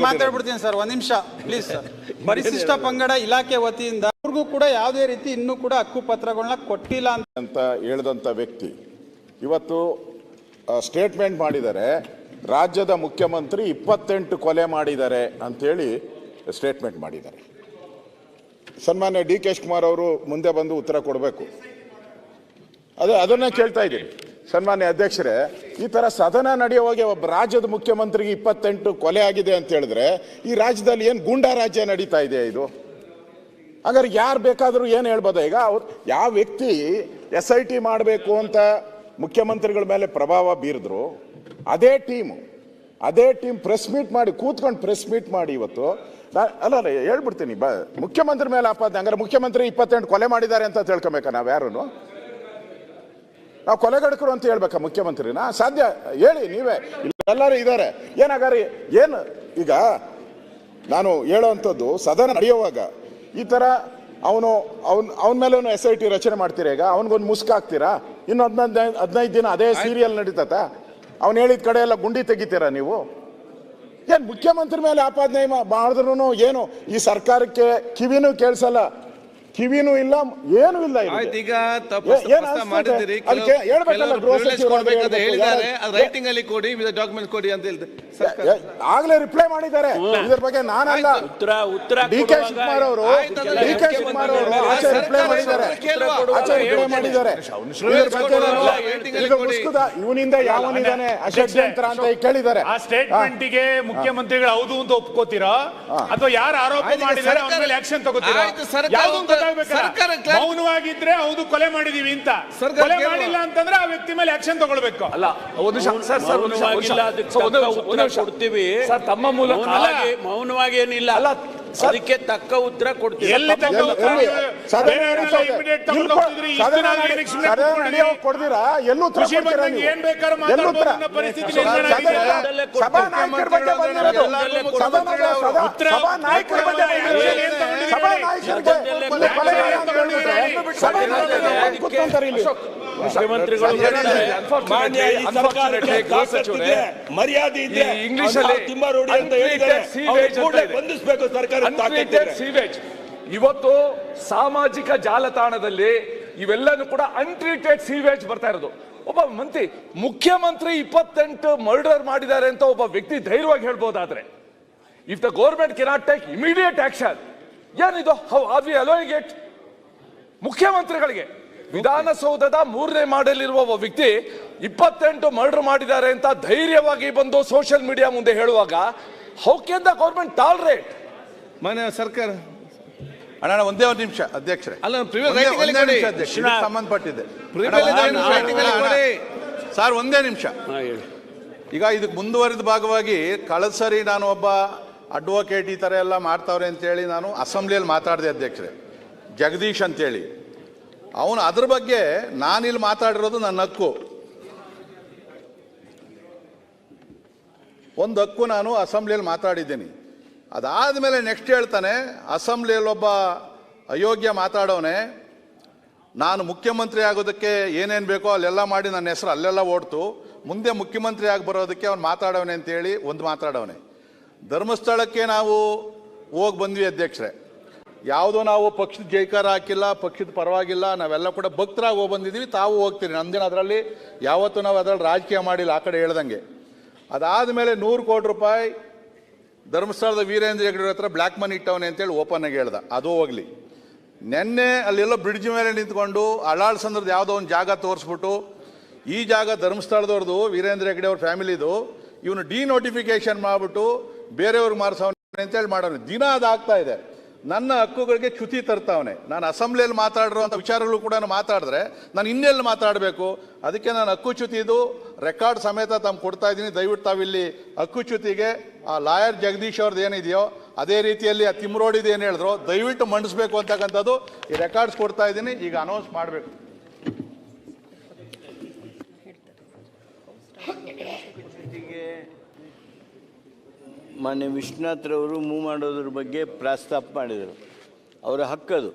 ಮಾತಾಡ್ಬಿಡ್ತೀನಿ ಸರ್, 1 ನಿಮಿಷ ಪ್ಲೀಸ್ ಸರ್. ಪರಿಶಿಷ್ಟ ಪಂಗಡ ಇಲಾಖೆ ವತಿಯಿಂದ ಅವ್ರಿಗೂ ಕೂಡ ಯಾವುದೇ ರೀತಿ ಇನ್ನೂ ಕೂಡ ಹಕ್ಕುಪತ್ರಗಳನ್ನ ಕೊಟ್ಟಿಲ್ಲ ಅಂತ ಹೇಳಿದಂಥ ವ್ಯಕ್ತಿ ಇವತ್ತು ಸ್ಟೇಟ್ಮೆಂಟ್ ಮಾಡಿದ್ದಾರೆ. ರಾಜ್ಯದ ಮುಖ್ಯಮಂತ್ರಿ 28 ಕೊಲೆ ಮಾಡಿದ್ದಾರೆ ಅಂತೇಳಿ ಸ್ಟೇಟ್ಮೆಂಟ್ ಮಾಡಿದ್ದಾರೆ. ಸನ್ಮಾನ್ಯ ಡಿ ಕೆ ಶಿವಕುಮಾರ್ ಅವರು ಮುಂದೆ ಬಂದು ಉತ್ತರ ಕೊಡಬೇಕು. ಅದನ್ನೇ ಕೇಳ್ತಾ ಇದ್ದೀನಿ. ಸನ್ಮಾನ್ಯ ಅಧ್ಯಕ್ಷರೇ, ಈ ಥರ ಸದನ ನಡೆಯುವಾಗ ಒಬ್ಬ ರಾಜ್ಯದ ಮುಖ್ಯಮಂತ್ರಿಗೆ 28 ಕೊಲೆ ಆಗಿದೆ ಅಂತ ಹೇಳಿದ್ರೆ ಈ ರಾಜ್ಯದಲ್ಲಿ ಏನು ಗೂಂಡಾ ರಾಜ್ಯ ನಡೀತಾ ಇದೆ ಇದು? ಹಾಗಾದ್ರೆ ಯಾರು ಬೇಕಾದರೂ ಏನು ಹೇಳ್ಬೋದ? ಈಗ ಅವ್ರು ಯಾವ ವ್ಯಕ್ತಿ SIT ಮಾಡಬೇಕು ಅಂತ ಮುಖ್ಯಮಂತ್ರಿಗಳ ಮೇಲೆ ಪ್ರಭಾವ ಬೀರಿದ್ರು, ಅದೇ ಟೀಮ್ ಪ್ರೆಸ್ ಮೀಟ್ ಮಾಡಿ ಕೂತ್ಕೊಂಡು ಪ್ರೆಸ್ ಮೀಟ್ ಮಾಡಿ ಇವತ್ತು ಅಲ್ಲ ಹೇಳ್ಬಿಡ್ತೀನಿ, ಮುಖ್ಯಮಂತ್ರಿ ಮೇಲೆ ಆಪಾದನೆ. ಹಂಗಾರೆ ಮುಖ್ಯಮಂತ್ರಿ 28 ಕೊಲೆ ಮಾಡಿದ್ದಾರೆ ಅಂತ ತಿಳ್ಕೊಬೇಕಾ? ನಾವು ಯಾರು ನಾವು ಕೊಲೆಗಡಕರು ಅಂತ ಹೇಳ್ಬೇಕಾ ಮುಖ್ಯಮಂತ್ರಿನ? ಸಾಧ್ಯ ಹೇಳಿ ನೀವೇ, ಎಲ್ಲರೂ ಇದ್ದಾರೆ. ಏನಾಗಾರಿ ಏನು ಈಗ ನಾನು ಹೇಳೋವಂಥದ್ದು, ಸದನ ನಡೆಯುವಾಗ ಈ ಥರ ಅವನ ಮೇಲೆ SIT ರಚನೆ ಮಾಡ್ತೀರಾ? ಈಗ ಅವನಿಗೊಂದು ಮುಸ್ಕಾಕ್ತೀರಾ? ಇನ್ನು 15 ದಿನ ಅದೇ ಸೀರಿಯಲ್ ನಡೀತತ? ಅವ್ನು ಹೇಳಿದ ಕಡೆ ಎಲ್ಲ ಗುಂಡಿ ತೆಗಿತೀರಾ ನೀವು? ಏನು ಮುಖ್ಯಮಂತ್ರಿ ಮೇಲೆ ಆಪಾದನೆ ಮಾಡಿದ್ರು ಏನು ಈ ಸರ್ಕಾರಕ್ಕೆ ಕಿವಿನೂ ಕೇಳಿಸಲ್ಲ, ಕಿವಿನೂ ಇಲ್ಲ, ಏನೂ ಇಲ್ಲ ಇವ್ರಿಗೆ. ಆಯ್ತು, ಈಗ ಏನ್ ಅನ್ಸ್ತದೆ? ಮಾಡಿದ್ದೀರಿ, ಅದಕ್ಕೆ ಹೇಳ್ಬೇಕಲ್ಲ, ಗೃಹ ಸಚಿವರು ಹೇಳಿದ್ದಾರೆ, ಅದು ರೈಟಿಂಗ್ ಅಲ್ಲಿ ಕೊಡಿ, ಡಾಕ್ಯುಮೆಂಟ್ ಕೊಡಿ ಅಂತ ಹೇಳಿದೆ. ಆಗ್ಲೇ ರಿಪ್ಲೈ ಮಾಡಿದ್ದಾರೆ ಇದ್ರ ಬಗ್ಗೆ. ನಾನಲ್ಲ, ಉತ್ತರ ಡಿ ಕೆ ಶಿವಕುಮಾರ್ ಅವರು ಆಚೆ ರಿಪ್ಲೈ ಮಾಡಿದ್ದಾರೆ. ಇವನಿಂದ ಯಾವನಿದ್ದಾನೆ ಅಷಡ್ಯಂತ್ರ ಅಂತ ಕೇಳಿದ್ದಾರೆ. ಆ ಸ್ಟೇಟ್ಮೆಂಟ್ ಗೆ ಮುಖ್ಯಮಂತ್ರಿಗಳು ಹೌದು ಅಂತ ಒಪ್ಕೋತೀರಾ ಅಥವಾ ಯಾರು ಆರೋಪ ಮಾಡಿದ್ದಾರೆ ಅವ್ರ ಮೇಲೆ ಆಕ್ಷನ್ ತಗೋತೀರಾ? ಯಾವುದು ಅಂತ ಗೊತ್ತಾಗಬೇಕಲ್ಲ. ಮೌನವಾಗಿದ್ರೆ ಹೌದು ಕೊಲೆ ಮಾಡಿದೀವಿ ಅಂತ, ಕೊಲೆ ಮಾಡಿಲ್ಲ ಅಂತಂದ್ರೆ ಆ ವ್ಯಕ್ತಿ ಮೇಲೆ ಆಕ್ಷನ್ ತಗೊಳ್ಬೇಕು. ಅಲ್ಲ, ಕೊಡ್ತೀವಿ ತಮ್ಮ ಮೂಲಕ ಮೌನವಾಗಿ ಏನಿಲ್ಲ, ಅದಕ್ಕೆ ತಕ್ಕ ಉತ್ತರ ಕೊಡ್ತೀವಿ. ಎಲ್ಲಿ ತಕ್ಕ ಉತ್ತರ? ಇಮಿಡಿಯೇಟ್ ತಗೊಂಡು ಹೋಗ್ತಿದ್ರಿ, ಇಷ್ಟು ನಾள் ಏನಕ್ಕೆ ಸುಮ್ಮನೆ ಕೂತ್ಕೊಂಡಿದ್ದೀರಿ? ಕೊಡ್ತೀರಾ? ಎಲ್ಲೂ ಉತ್ತರ ಖುಷಿ ಕೊಡ್ತೀರಾ ಬಂದಂಗೆ ನೀವು? ಏನ್ ಬೇಕಾದ್ರೂ ಮಾತಾಡ್ಬೋದು ಅನ್ನೋ ಪರಿಸ್ಥಿತಿ ನಿರ್ಮಾಣ ಆಗಿದೆ. ಸಭಾನಾಯಕರ ಬಗ್ಗೆ ಬಂದಿರೋದು. ಸಭಾನಾಯಕರ ಬಗ್ಗೆ ಬಂದಿರೋದು. ಸಭಾನಾಯಕರಿಗೆ ಕೊಲೆಗಾರ ಅಂತ ಹೇಳ್ಬಿಟ್ರೆ ಸಭಾನಾಯಕರು ಕೂತ್ಕೊಂತಾರೆ ಇಲ್ಲಿ. ಮರ್ಯಾದೆ ಇದೆ, ಇಂಗ್ಲಿಷ್ ಅಲ್ಲಿ ತಿಮ್ಮಾರೋಡಿ ಅಂತ ಹೇಳಿದ್ದಾರೆ, ಬಂಧಿಸಬೇಕು ಸರ್ಕಾರ. ಇವತ್ತು ಸಾಮಾಜಿಕ ಜಾಲತಾಣದಲ್ಲಿ ಇವೆಲ್ಲನೂ ಕೂಡ ಅನ್ಟ್ರೀಟೆಡ್ ಸೀವೇಜ್ ಬರ್ತಾ ಇರೋದು. ಒಬ್ಬ ಮುಖ್ಯಮಂತ್ರಿ 28 ಮರ್ಡರ್ ಮಾಡಿದ್ದಾರೆ ಅಂತ ಒಬ್ಬ ವ್ಯಕ್ತಿ ಧೈರ್ಯವಾಗಿ ಹೇಳ್ಬೋದಾದ್ರೆ, if the government cannot take immediate action, ಏನಿದು? How are we allowing it? ಮುಖ್ಯಮಂತ್ರಿಗಳಿಗೆ ವಿಧಾನಸೌಧದ 3ನೇ ಮಾಡಲಿರುವ ಒಬ್ಬ ವ್ಯಕ್ತಿ 28 ಮರ್ಡರ್ ಮಾಡಿದ್ದಾರೆ ಅಂತ ಧೈರ್ಯವಾಗಿ ಬಂದು ಸೋಷಿಯಲ್ ಮೀಡಿಯಾ ಮುಂದೆ ಹೇಳುವಾಗ, how can the government tolerate? ಮನೆ ಸರ್ಕಾರ ಅಣ್ಣ ಒಂದೇ ಒಂದು ನಿಮಿಷ ಅಧ್ಯಕ್ಷರೇ, ಅಲ್ಲ, ಸಂಬಂಧಪಟ್ಟಿದೆ ಸರ್, ಒಂದೇ ನಿಮಿಷ. ಈಗ ಇದಕ್ಕೆ ಮುಂದುವರಿದ ಭಾಗವಾಗಿ ಕಳೆದ ಸರಿ ನಾನು ಒಬ್ಬ ಅಡ್ವೊಕೇಟ್ ಈ ಥರ ಎಲ್ಲ ಮಾಡ್ತಾವ್ರೆ ಅಂತೇಳಿ ನಾನು ಅಸೆಂಬ್ಲಿಯಲ್ಲಿ ಮಾತಾಡಿದೆ ಅಧ್ಯಕ್ಷರೇ, ಜಗದೀಶ್ ಅಂತೇಳಿ. ಅವನು ಅದ್ರ ಬಗ್ಗೆ ನಾನಿಲ್ಲಿ ಮಾತಾಡಿರೋದು ನನ್ನ ಹಕ್ಕು, ಒಂದು ಹಕ್ಕು ನಾನು ಅಸೆಂಬ್ಲಿಯಲ್ಲಿ ಮಾತಾಡಿದ್ದೀನಿ. ಅದಾದಮೇಲೆ ನೆಕ್ಸ್ಟ್ ಹೇಳ್ತಾನೆ, ಅಸೆಂಬ್ಲಿಯಲ್ಲಿ ಒಬ್ಬ ಅಯೋಗ್ಯ ಮಾತಾಡೋನೆ, ನಾನು ಮುಖ್ಯಮಂತ್ರಿ ಆಗೋದಕ್ಕೆ ಏನೇನು ಬೇಕೋ ಅಲ್ಲೆಲ್ಲ ಮಾಡಿ ನನ್ನ ಹೆಸರು ಅಲ್ಲೆಲ್ಲ ಓಡ್ತು, ಮುಂದೆ ಮುಖ್ಯಮಂತ್ರಿ ಆಗಿ ಬರೋದಕ್ಕೆ ಅವ್ನು ಮಾತಾಡೋನೆ ಅಂತೇಳಿ ಒಂದು ಮಾತಾಡೋನೆ. ಧರ್ಮಸ್ಥಳಕ್ಕೆ ನಾವು ಹೋಗಿ ಬಂದ್ವಿ ಅಧ್ಯಕ್ಷರೇ, ಯಾವುದೋ ನಾವು ಪಕ್ಷದ ಜೈಕಾರ ಹಾಕಿಲ್ಲ, ಪಕ್ಷದ ಪರವಾಗಿಲ್ಲ, ನಾವೆಲ್ಲ ಕೂಡ ಭಕ್ತರಾಗಿ ಹೋಗಿ ಬಂದಿದ್ದೀವಿ, ತಾವು ಹೋಗ್ತೀರಿ, ನಮ್ದೇನು ಅದರಲ್ಲಿ ಯಾವತ್ತೂ ನಾವು ಅದರಲ್ಲಿ ರಾಜಕೀಯ ಮಾಡಿಲ್ಲ ಆ ಕಡೆ ಹೇಳ್ದಂಗೆ. ಅದಾದಮೇಲೆ 100 ಕೋಟಿ ರೂಪಾಯಿ ಧರ್ಮಸ್ಥಳದ ವೀರೇಂದ್ರ ಹೆಗ್ಗಡೆ ಹತ್ರ ಬ್ಲ್ಯಾಕ್ ಮನಿ ಇಟ್ಟವನೆ ಅಂತೇಳಿ ಓಪನ್ ಆಗಿ ಹೇಳ್ದ, ಅದು ಹೋಗ್ಲಿ. ನೆನ್ನೆ ಅಲ್ಲೆಲ್ಲೋ ಬ್ರಿಡ್ಜ್ ಮೇಲೆ ನಿಂತ್ಕೊಂಡು ಅಳಾಳ್ಸಂದ್ರದ ಯಾವುದೋ ಒಂದು ಜಾಗ ತೋರಿಸ್ಬಿಟ್ಟು, ಈ ಜಾಗ ಧರ್ಮಸ್ಥಳದವ್ರದ್ದು, ವೀರೇಂದ್ರ ಹೆಗ್ಗಡೆ ಅವ್ರ ಫ್ಯಾಮಿಲಿದು, ಇವನು ಡಿನೋಟಿಫಿಕೇಶನ್ ಮಾಡಿಬಿಟ್ಟು ಬೇರೆಯವ್ರಿಗೆ ಮಾರಿಸವನೆ ಅಂತೇಳಿ ಮಾಡೋನು. ದಿನ ಅದಾಗ್ತಾ ಇದೆ. ನನ್ನ ಹಕ್ಕುಗಳಿಗೆ ಚ್ಯುತಿ ತರ್ತಾವನೆ. ನಾನು ಅಸೆಂಬ್ಲಿಯಲ್ಲಿ ಮಾತಾಡಿರೋಂಥ ವಿಚಾರಗಳು ಕೂಡ ಮಾತಾಡಿದ್ರೆ ನಾನು ಇನ್ನೆಲ್ಲಿ ಮಾತಾಡಬೇಕು? ಅದಕ್ಕೆ ನಾನು ಹಕ್ಕುಚ್ಯುತಿದು ರೆಕಾರ್ಡ್ ಸಮೇತ ತಮ್ಮ ಕೊಡ್ತಾ ಇದ್ದೀನಿ. ದಯವಿಟ್ಟು ತಾವಿಲ್ಲಿ ಹಕ್ಕುಚ್ಯುತಿಗೆ ಆ ಲಾಯರ್ ಜಗದೀಶ್ ಅವ್ರದ್ದು ಏನಿದೆಯೋ ಅದೇ ರೀತಿಯಲ್ಲಿ ಆ ತಿಮ್ರೋಡಿದು ಏನು ಹೇಳಿದ್ರು ದಯವಿಟ್ಟು ಮಂಡಿಸ್ಬೇಕು ಅಂತಕ್ಕಂಥದ್ದು ಈ ರೆಕಾರ್ಡ್ಸ್ ಕೊಡ್ತಾ ಇದ್ದೀನಿ. ಈಗ ಅನೌನ್ಸ್ ಮಾಡಬೇಕು. ಮಾನ್ಯ ವಿಶ್ವನಾಥ್ರವರು ಮೂವ್ ಮಾಡೋದ್ರ ಬಗ್ಗೆ ಪ್ರಸ್ತಾಪ ಮಾಡಿದರು. ಅವರ ಹಕ್ಕದು.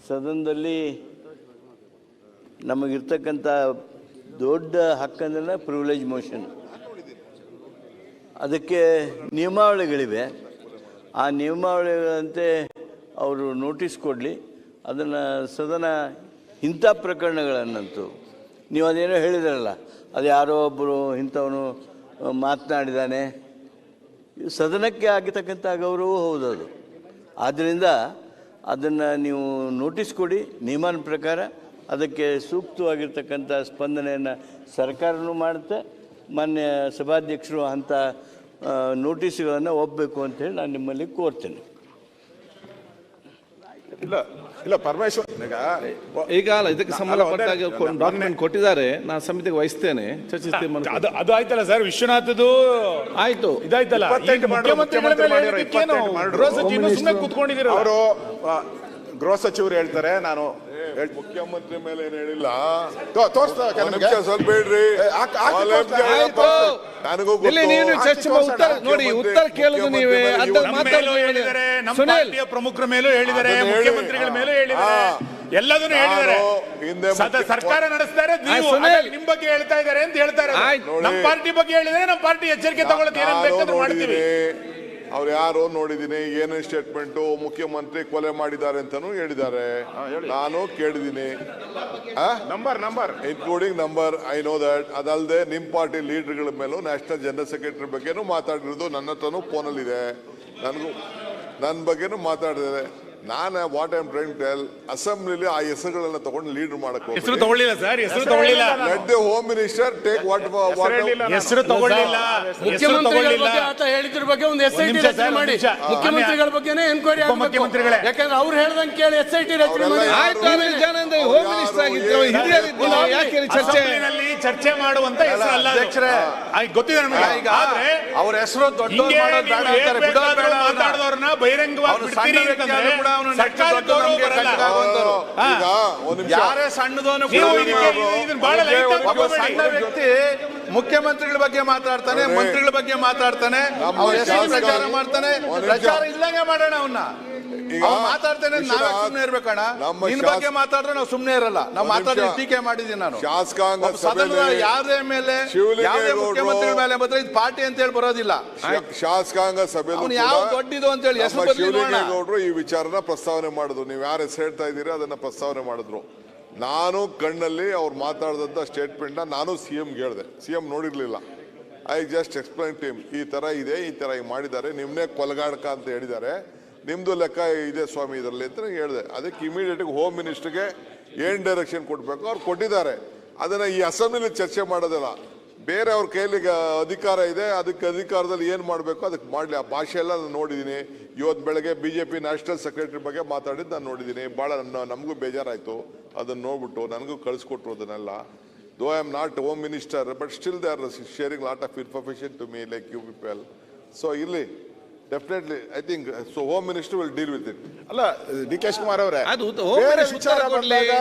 ಸದನದಲ್ಲಿ ನಮಗಿರ್ತಕ್ಕಂಥ ದೊಡ್ಡ ಹಕ್ಕಂದ್ರೆ ಪ್ರಿವಿಲೇಜ್ ಮೋಷನ್. ಅದಕ್ಕೆ ನಿಯಮಾವಳಿಗಳಿವೆ. ಆ ನಿಯಮಾವಳಿಗಳಂತೆ ಅವರು ನೋಟಿಸ್ ಕೊಡಲಿ. ಅದನ್ನು ಸದನ ಇಂಥ ಪ್ರಕರಣಗಳನ್ನಂತೂ ನೀವು ಅದೇನೋ ಹೇಳಿದ್ರಲ್ಲ, ಅದು ಯಾರೋ ಒಬ್ಬರು ಇಂಥವನು ಮಾತನಾಡಿದ್ದಾನೆ, ಸದನಕ್ಕೆ ಆಗಿರ್ತಕ್ಕಂಥ ಗೌರವ ಹೌದದು. ಆದ್ದರಿಂದ ಅದನ್ನು ನೀವು ನೋಟಿಸ್ ಕೊಡಿ, ನಿಯಮನ ಪ್ರಕಾರ ಅದಕ್ಕೆ ಸೂಕ್ತವಾಗಿರ್ತಕ್ಕಂಥ ಸ್ಪಂದನೆಯನ್ನು ಸರ್ಕಾರನೂ ಮಾಡುತ್ತೆ. ಮಾನ್ಯ ಸಭಾಧ್ಯಕ್ಷರು ಅಂಥ ನೋಟಿಸ್ಗಳನ್ನು ಒಪ್ಪಬೇಕು ಅಂತೇಳಿ ನಾನು ನಿಮ್ಮಲ್ಲಿ ಕೋರ್ತೇನೆ. ಇಲ್ಲ ಪರಮೇಶ್ವರ್ ಈಗ ಇದಕ್ಕೆ ಸಂಬಂಧಪಟ್ಟಾಗ ಡಾಕ್ಯುಮೆಂಟ್ ಕೊಟ್ಟಿದ್ದಾರೆ, ನಾನು ಸಮಿತಿಗೆ ವಹಿಸ್ತೇನೆ, ಚರ್ಚಿಸ್ತೀವಿ. ಅದು ಆಯ್ತಲ್ಲ ಸರ್, ವಿಶ್ವನಾಥದ್ದು ಆಯ್ತು, ಇದಾಯ್ತಲ್ಲ. ಕೂತ್ಕೊಂಡಿದ್ದೀರ ಅವರು ಗೃಹ ಸಚಿವರು ಹೇಳ್ತಾರೆ, ನಾನು ಮುಖ್ಯಮಂತ್ರಿ ಮೇಲೆ ಏನ್ ಹೇಳಿಲ್ಲ. ಸ್ವಲ್ಪ ಬೇಡ್ರಿ, ನನಗೂ ನೋಡಿ ಉತ್ತರ ಕೇಳುದು ನೀವೇ. ನಮ್ಮ ಪಾರ್ಟಿಯ ಪ್ರಮುಖರ ಮೇಲೂ ಹೇಳಿದ್ದಾರೆ, ಮುಖ್ಯಮಂತ್ರಿಗಳ ಮೇಲೂ ಹೇಳಿದ್ದಾರೆ, ಎಲ್ಲದನ್ನು ಹೇಳಿದ್ದಾರೆ. ಸರ್ಕಾರ ನಡೆಸ್ತಾರೆ, ನಿಮ್ ಬಗ್ಗೆ ಹೇಳ್ತಾ ಇದ್ದಾರೆ ಅಂತ ಹೇಳ್ತಾರೆ. ನಮ್ಮ ಪಾರ್ಟಿ ಬಗ್ಗೆ ಹೇಳಿದ್ರೆ ನಮ್ಮ ಪಾರ್ಟಿ ಎಚ್ಚರಿಕೆ ತಗೊಳ್ಳೋದು ಏನೇನು ಬೇಕಾದ್ರೂ ಮಾಡ್ತೀವಿ. ಅವ್ರು ಯಾರೋ ನೋಡಿದ್ದೀನಿ, ಏನೇನು ಸ್ಟೇಟ್ಮೆಂಟು ಮುಖ್ಯಮಂತ್ರಿ ಕೊಲೆ ಮಾಡಿದ್ದಾರೆ ಅಂತಾನೂ ಹೇಳಿದ್ದಾರೆ. ನಾನು ಕೇಳಿದ್ದೀನಿ, number including number. I know that. ಅದಲ್ಲದೆ ನಿಮ್ಮ ಪಾರ್ಟಿ ಲೀಡರ್ಗಳ ಮೇಲೂ ನ್ಯಾಷನಲ್ ಜನರಲ್ ಸೆಕ್ರೆಟರಿ ಬಗ್ಗೆನೂ ಮಾತಾಡಿರೋದು ನನ್ನ ಹತ್ರನೂ ಫೋನಲ್ಲಿದೆ. ನನ್ನ ಬಗ್ಗೆನೂ ಮಾತಾಡಿದ್ದಾರೆ. ನಾನು what I am trying to tell, ಅಸೆಂಬ್ಲಿಲಿ ಆ ಹೆಸರುಗಳನ್ನ ತಗೊಂಡು ಲೀಡರ್ ಮಾಡಕ್ ಹೆಸರು ತಗೊಳ್ಳಿಲ್ಲ ಸರ್, ಹೆಸರು ತಗೊಳ್ಳಿಲ್ಲ. Let the home minister take what ಹೆಸರು ತಗೊಳ್ಳಿಲ್ಲ. ಮುಖ್ಯಮಂತ್ರಿಗಳ ಬಗ್ಗೆ ಆತ ಹೇಳಿದ್ರ ಬಗ್ಗೆ ಒಂದು SIT ರಚನೆ ಮಾಡಿ. ಮುಖ್ಯಮಂತ್ರಿಗಳ ಬಗ್ಗೆನೇ ಎನ್ಕ್ವೈರಿ ಆಗಬೇಕು. ಯಾಕಂದ್ರೆ ಅವ್ರು ಹೇಳ್ದಂಗೆ ಕೇಳಿ SIT ರಚನೆ ಮಾಡಿ. ಹೋಮ್ ಮಿನಿಸ್ಟರ್ ಆಗಿದ್ರು, ಯಾಕೆ ಚರ್ಚೆ ಮಾಡುವಂತ ಹೆಸರು ಅಲ್ಲ ಅಧ್ಯಕ್ಷರೇ. ಗೊತ್ತಿದೆ ನಮಗೆ. ಆದ್ರೆ ಅವ್ರ ಹೆಸರು ದೊಡ್ಡವ್ರು ಮಾಡೋದು ಬೇಡ ಅಂತಾರೆ. ಮಾತಾಡೋರ್ನ ಬಹಿರಂಗವಾಗಿ ಬಿಡ್ತೀರಿ ಅಂತಂದ್ರೆ ಯಾರೇ ಸಣ್ಣದವನು ಸಣ್ಣ ವ್ಯಕ್ತಿ ಮುಖ್ಯಮಂತ್ರಿಗಳ ಬಗ್ಗೆ ಮಾತಾಡ್ತಾನೆ, ಮಂತ್ರಿಗಳ ಬಗ್ಗೆ ಮಾತಾಡ್ತಾನೆ, ಅವ್ರ ಹೆಸರು ಪ್ರಚಾರ ಮಾಡ್ತಾನೆ. ಪ್ರಚಾರ ಇಲ್ಲಂಗೆ ಮಾಡೋಣ ಅವನ್ನ. ಮಾತಾಡ್ತೇನೆ, ನಾವೇ ಸುಮ್ಮನೆ ಇರ್ಬೇಕಣ್ಣ. ನಿನ್ ಬಗ್ಗೆ ಮಾತಾಡಿದ್ರೆ ನಾವು ಸುಮ್ಮನೆ ಇರಲ್ಲ. ನಾವು ಮಾತಾಡಿ ಟೀಕೆ ಮಾಡಿದೀನಿ ನಾನು. ಶಾಸಕಾಂಗ ಸದನದ ಯಾವುದೇ ಮೇಲೆ ಯಾವುದೇ ಮುಖ್ಯಮಂತ್ರಿಗಳ ಮೇಲೆ ಬಂದ್ರೆ ಇದು ಪಾರ್ಟಿ ಅಂತ ಹೇಳಿ ಬರೋದಿಲ್ಲ. ಶಾಸಕಾಂಗ ಸಭೆಯಲ್ಲಿ ಯಾವ ದೊಡ್ಡದು ಅಂತ ಹೇಳಿ ಹೆಸರು ಶಿವಲಿಂಗೇಗೌಡರು ಈ ವಿಚಾರನ ಪ್ರಸ್ತಾವನೆ ಮಾಡಿದ್ರು. ನೀವು ಯಾರು ಹೆಸರು ಹೇಳ್ತಾ ಇದ್ದೀರಿ ಅದನ್ನ ಪ್ರಸ್ತಾವನೆ ಮಾಡಿದ್ರು. ನಾನು ಕಣ್ಣಲ್ಲಿ ಅವ್ರು ಮಾತಾಡಿದಂಥ ಸ್ಟೇಟ್ಮೆಂಟ್ನ ನಾನು CM ಹೇಳಿದೆ. CM ನೋಡಿರ್ಲಿಲ್ಲ. I just explain to him, ಈ ತರ ಇದೆ, ಈ ತರ ಮಾಡಿದ್ದಾರೆ, ನಿಮ್ನೆ ಕೊಲಗಾಡಕ ಅಂತ ಹೇಳಿದ್ದಾರೆ, ನಿಮ್ದು ಲೆಕ್ಕ ಇದೆ ಸ್ವಾಮಿ ಇದರಲ್ಲಿ ಅಂತ ಹೇಳಿದೆ. ಅದಕ್ಕೆ ಇಮಿಡಿಯೇಟ್ ಹೋಮ್ ಮಿನಿಸ್ಟರ್ಗೆ ಏನ್ ಡೈರೆಕ್ಷನ್ ಕೊಡ್ಬೇಕು ಅವ್ರು ಕೊಟ್ಟಿದ್ದಾರೆ. ಅದನ್ನ ಈ ಅಸೆಂಬ್ಲಿಲಿ ಚರ್ಚೆ ಮಾಡೋದಿಲ್ಲ. ಬೇರೆ ಅವ್ರ ಕೈಲಿ ಅಧಿಕಾರ ಇದೆ, ಅದಕ್ಕೆ ಅಧಿಕಾರದಲ್ಲಿ ಏನು ಮಾಡಬೇಕು ಅದಕ್ಕೆ ಮಾಡಲಿ. ಆ ಭಾಷೆ ಎಲ್ಲ ನಾನು ನೋಡಿದ್ದೀನಿ. ಇವತ್ತು ಬೆಳಗ್ಗೆ BJP ನ್ಯಾಷನಲ್ ಸೆಕ್ರೆಟರಿ ಬಗ್ಗೆ ಮಾತಾಡಿದ್ದು ನಾನು ನೋಡಿದ್ದೀನಿ. ಭಾಳ ನಮಗೂ ಬೇಜಾರಾಯಿತು ಅದನ್ನು ನೋಡ್ಬಿಟ್ಟು. ನನಗೂ ಕಳಿಸ್ಕೊಟ್ರು ಅದನ್ನೆಲ್ಲ. Though I am not home minister, but still they are sharing lot of information to me like you people. So ಇಲ್ಲಿ definitely I think so home minister will deal with it. ಅಲ್ಲ DK ಶಿವಕುಮಾರ್ ಅವರೇ, ಬೇರೆ ವಿಚಾರ ಬಂದಾಗ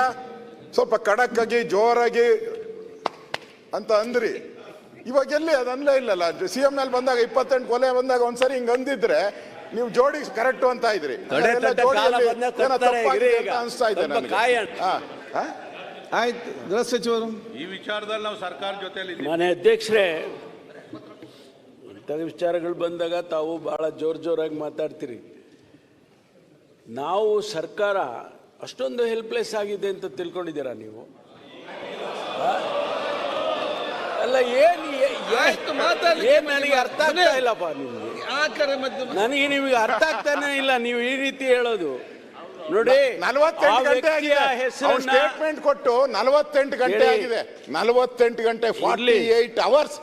ಸ್ವಲ್ಪ ಖಡಕ್ ಆಗಿ ಜೋರಾಗಿ ಅಂತ ಅಂದ್ರಿ. ಇವಾಗ ಎಲ್ಲಿ ಅದು ಅನ್ಲೇ ಇಲ್ಲಲ್ಲ. CM ಮೇಲೆ ಬಂದಾಗ 28 ಕೊಲೆ ಬಂದಾಗ ಒಂದ್ಸರಿ ಹಿಂಗ್ ಅಂದಿದ್ರೆ ನೀವು ಜೋಡಿ ಕರೆಕ್ಟ್ ಅಂತ ಇದ್ರಿ. ಅನ್ಸ್ತಾ ಇದೆ ಆಯ್ತು. ಗೃಹ ಸಚಿವರು ಈ ವಿಚಾರದಲ್ಲಿ ನಾವು ಸರ್ಕಾರ ಜೊತೆಲಿ ಮಾನ್ಯ ಅಧ್ಯಕ್ಷರೇ, ಇಂಥ ವಿಚಾರಗಳು ಬಂದಾಗ ತಾವು ಬಹಳ ಜೋರಾಗಿ ಮಾತಾಡ್ತೀರಿ. ನಾವು ಸರ್ಕಾರ ಅಷ್ಟೊಂದು ಹೆಲ್ಪ್ಲೆಸ್ ಆಗಿದೆ ಅಂತ ತಿಳ್ಕೊಂಡಿದ್ದೀರಾ ನೀವು? ಅಲ್ಲ, ನನಗೆ ಅರ್ಥ ಆಗ್ತಾ ಇಲ್ಲಪ್ಪ. ನನಗೆ ನಿಮಗೆ ಅರ್ಥ ಆಗ್ತಾನೆ ಇಲ್ಲ ನೀವು ಈ ರೀತಿ ಹೇಳೋದು. ನೋಡಿ, 48 ಗಂಟೆ ಆಗಿದೆ ಸ್ಟೇಟ್ಮೆಂಟ್ ಕೊಟ್ಟು. 48 ಗಂಟೆ ಆಗಿದೆ. 48 ಗಂಟೆ 48 ಅವರ್ಸ್.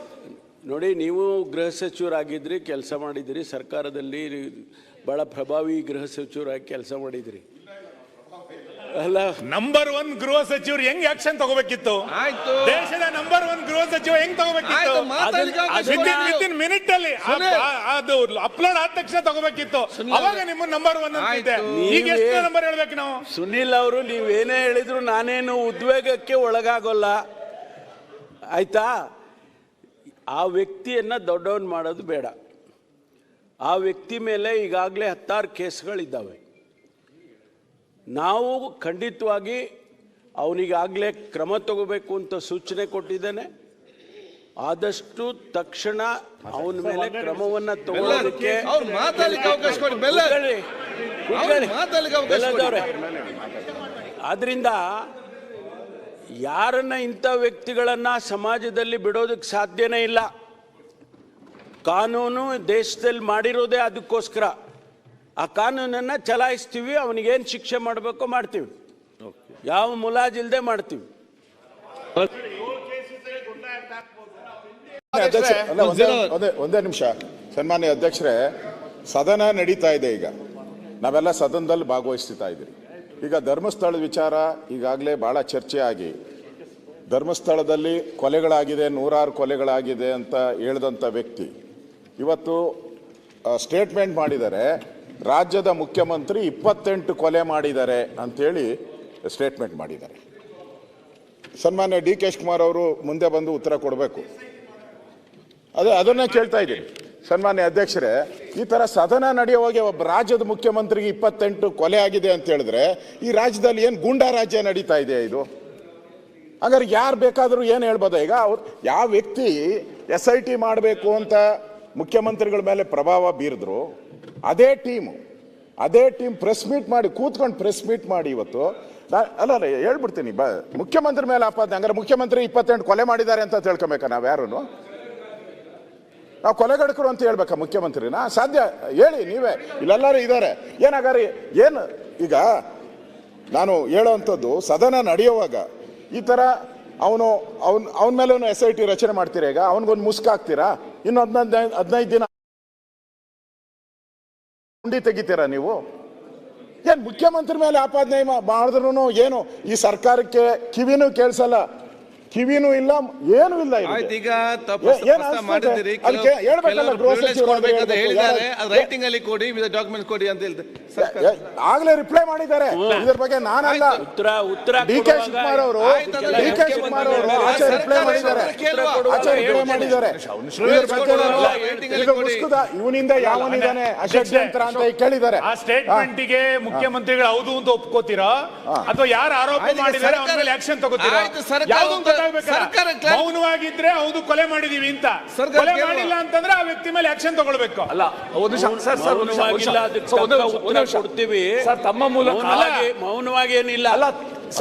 ನೋಡಿ, ನೀವು ಗೃಹ ಸಚಿವರಾಗಿದ್ರಿ, ಕೆಲಸ ಮಾಡಿದಿರಿ, ಸರ್ಕಾರದಲ್ಲಿ ಬಹಳ ಪ್ರಭಾವಿ ಗೃಹ ಸಚಿವರಾಗಿ ಕೆಲಸ ಮಾಡಿದ್ರಿ. ಅಲ್ಲ, ನಂಬರ್ 1 ಗೃಹ ಸಚಿವರು ಹೆಂಗ್ ಆಕ್ಷನ್ ತಗೋಬೇಕಿತ್ತು? ಆಯ್ತು. ದೇಶದ ನಂಬರ್ 1 ಗೃಹ ಸಚಿವ ಹೆಂಗ್ ತಗೋಬೇಕಿತ್ತು? ವಿತಿನ್ ಮಿನಿಟ್ ಅಲ್ಲಿ ಅದು ಅಪ್ಲೋಡ್ ಆದ ತಕ್ಷಣ ತಗೋಬೇಕಿತ್ತು. ಅವಾಗ ನಿಮ್ಮ ನಂಬರ್ 1 ಅಂತಿದೆ. ಈಗ ಎಷ್ಟು ನಂಬರ್ ಹೇಳ್ಬೇಕು ನಾವು? ಸುನಿಲ್ ಅವರು, ನೀವೇನೇ ಹೇಳಿದ್ರು ನಾನೇನು ಉದ್ವೇಗಕ್ಕೆ ಒಳಗಾಗೋಲ್ಲ, ಆಯ್ತಾ? ಆ ವ್ಯಕ್ತಿಯನ್ನ ದೊಡ್ಡವನ್ ಮಾಡೋದು ಬೇಡ. ಆ ವ್ಯಕ್ತಿ ಮೇಲೆ ಈಗಾಗಲೇ 16 ಕೇಸ್ಗಳಿದ್ದಾವೆ. ನಾವು ಖಂಡಿತವಾಗಿ ಅವನಿಗಾಗಲೇ ಕ್ರಮ ತಗೋಬೇಕು ಅಂತ ಸೂಚನೆ ಕೊಟ್ಟಿದ್ದೇನೆ. ಆದಷ್ಟು ತಕ್ಷಣ ಅವನ ಮೇಲೆ ಕ್ರಮವನ್ನು ತಗೊಳ್ಳೋದಕ್ಕೆ ಆದ್ರಿಂದ ಯಾರನ್ನ ಇಂಥ ವ್ಯಕ್ತಿಗಳನ್ನ ಸಮಾಜದಲ್ಲಿ ಬಿಡೋದಕ್ಕೆ ಸಾಧ್ಯನೇ ಇಲ್ಲ. ಕಾನೂನು ದೇಶದಲ್ಲಿ ಮಾಡಿರೋದೇ ಅದಕ್ಕೋಸ್ಕರ. ಆ ಕಾನೂನನ್ನು ಚಲಾಯಿಸ್ತೀವಿ, ಅವನಿಗೇನು ಶಿಕ್ಷೆ ಮಾಡಬೇಕೋ ಮಾಡ್ತೀವಿ, ಯಾವ ಮುಲಾಜಿಲ್ದೆ ಮಾಡ್ತೀವಿ. ಒಂದೇ ನಿಮಿಷ. ಸನ್ಮಾನ್ಯ ಅಧ್ಯಕ್ಷರೇ, ಸದನ ನಡೀತಾ ಇದೆ. ಈಗ ನಾವೆಲ್ಲ ಸದನದಲ್ಲಿ ಭಾಗವಹಿಸ್ತಾ ಇದ್ದೀರಿ. ಈಗ ಧರ್ಮಸ್ಥಳದ ವಿಚಾರ ಈಗಾಗಲೇ ಬಹಳ ಚರ್ಚೆ ಆಗಿ, ಧರ್ಮಸ್ಥಳದಲ್ಲಿ ಕೊಲೆಗಳಾಗಿದೆ, 106 ಕೊಲೆಗಳಾಗಿದೆ ಅಂತ ಹೇಳಿದಂಥ ವ್ಯಕ್ತಿ ಇವತ್ತು ಸ್ಟೇಟ್ಮೆಂಟ್ ಮಾಡಿದ್ದಾರೆ. ರಾಜ್ಯದ ಮುಖ್ಯಮಂತ್ರಿ 28 ಕೊಲೆ ಮಾಡಿದ್ದಾರೆ ಅಂತೇಳಿ ಸ್ಟೇಟ್ಮೆಂಟ್ ಮಾಡಿದ್ದಾರೆ. ಸನ್ಮಾನ್ಯ DK ಶಿವಕುಮಾರ್ ಅವರು ಮುಂದೆ ಬಂದು ಉತ್ತರ ಕೊಡಬೇಕು. ಅದನ್ನೇ ಕೇಳ್ತಾ ಇದ್ದೀನಿ. ಸನ್ಮಾನ್ಯ ಅಧ್ಯಕ್ಷರೇ, ಈ ತರ ಸದನ ನಡೆಯುವಾಗ ಒಬ್ಬ ರಾಜ್ಯದ ಮುಖ್ಯಮಂತ್ರಿಗೆ 28 ಕೊಲೆ ಆಗಿದೆ ಅಂತ ಹೇಳಿದ್ರೆ ಈ ರಾಜ್ಯದಲ್ಲಿ ಏನು ಗೂಂಡಾ ರಾಜ್ಯ ನಡೀತಾ ಇದೆ ಇದು? ಹಾಗಾದ್ರೆ ಯಾರು ಬೇಕಾದರೂ ಏನು ಹೇಳ್ಬೋದ? ಈಗ ಅವ್ರು ಯಾವ ವ್ಯಕ್ತಿ SIT ಮಾಡಬೇಕು ಅಂತ ಮುಖ್ಯಮಂತ್ರಿಗಳ ಮೇಲೆ ಪ್ರಭಾವ ಬೀರಿದ್ರು, ಅದೇ ಟೀಮ್ ಪ್ರೆಸ್ ಮೀಟ್ ಮಾಡಿ ಕೂತ್ಕೊಂಡು ಪ್ರೆಸ್ ಮೀಟ್ ಮಾಡಿ ಇವತ್ತು ಅಲ್ಲ ಹೇಳ್ಬಿಡ್ತೀನಿ, ಮುಖ್ಯಮಂತ್ರಿ ಮೇಲೆ ಆಪಾದನೆ. ಹಂಗಾರೆ ಮುಖ್ಯಮಂತ್ರಿ 28 ಕೊಲೆ ಮಾಡಿದ್ದಾರೆ ಅಂತ ತಿಳ್ಕೊಬೇಕಾ ನಾವ್ಯಾರು? ನಾವು ಕೊಲೆಗಡಕರು ಅಂತ ಹೇಳ್ಬೇಕಾ ಮುಖ್ಯಮಂತ್ರಿನ? ಸಾಧ್ಯ? ಹೇಳಿ ನೀವೇ, ಇಲ್ಲೆಲ್ಲರೂ ಇದ್ದಾರೆ. ಏನಾಗಾರಿ ಏನು ಈಗ ನಾನು ಹೇಳೋವಂಥದ್ದು, ಸದನ ನಡೆಯುವಾಗ ಈ ಥರ ಅವನ ಮೇಲೆ SIT ರಚನೆ ಮಾಡ್ತೀರಾ? ಈಗ ಅವನಿಗೊಂದು ಮುಸ್ಕ್ ಹಾಕ್ತೀರಾ? ಇನ್ನು 15 ದಿನ ಉಂಡಿ ತೆಗಿತೀರಾ ನೀವು? ಏನ್ ಮುಖ್ಯಮಂತ್ರಿ ಮೇಲೆ ಆಪಾದನೆ ಮಾಡಿದ್ರು ಏನು ಈ ಸರ್ಕಾರಕ್ಕೆ ಕಿವಿನೂ ಕೇಳಿಸಲ್ಲ, ಕಿವಿನೂ ಇಲ್ಲ, ಏನೂ ಇಲ್ಲ. ಈಗ ರೈಟಿಂಗ್ ಅಲ್ಲಿ ಕೊಡಿ, ಡಾಕ್ಯುಮೆಂಟ್ ಕೊಡಿ ಅಂತ ಹೇಳ್ತಾರೆ. ಆಗ್ಲೇ ರಿಪ್ಲೈ ಮಾಡಿದ್ದಾರೆ ಇದ್ರ ಬಗ್ಗೆ. ನಾನಲ್ಲ, DK ಶಿವಕುಮಾರ್ ಅವರು ಆಚೆ ರಿಪ್ಲೈ ಮಾಡಿದ್ದಾರೆ. ಇವನಿಂದ ಯಾವನಿದ್ದಾನೆ ಅಷಡ್ಯಂತ್ರ ಅಂತ ಕೇಳಿದ್ದಾರೆ. ಆ ಸ್ಟೇಟ್ಮೆಂಟ್ ಗೆ ಮುಖ್ಯಮಂತ್ರಿಗಳು ಹೌದು ಅಂತ ಒಪ್ಕೋತೀರಾ ಅಥವಾ ಯಾರು ಆರೋಪ ಮಾಡಿದ್ದಾರೆ ಅವ್ರ ಮೇಲೆ ಆಕ್ಷನ್ ತಗೋತೀರಾ? ಮೌನವಾಗಿದ್ರೆ ಹೌದು ಕೊಲೆ ಮಾಡಿದೀವಿ ಅಂತ, ಕೊಲೆ ಮಾಡಿಲ್ಲ ಅಂತಂದ್ರೆ ಆ ವ್ಯಕ್ತಿ ಮೇಲೆ ಆಕ್ಷನ್ ತಗೊಳ್ಬೇಕು. ಅಲ್ಲ, ಕೊಡ್ತೀವಿ ತಮ್ಮ ಮೂಲಕ ಮೌನವಾಗಿ ಏನಿಲ್ಲ,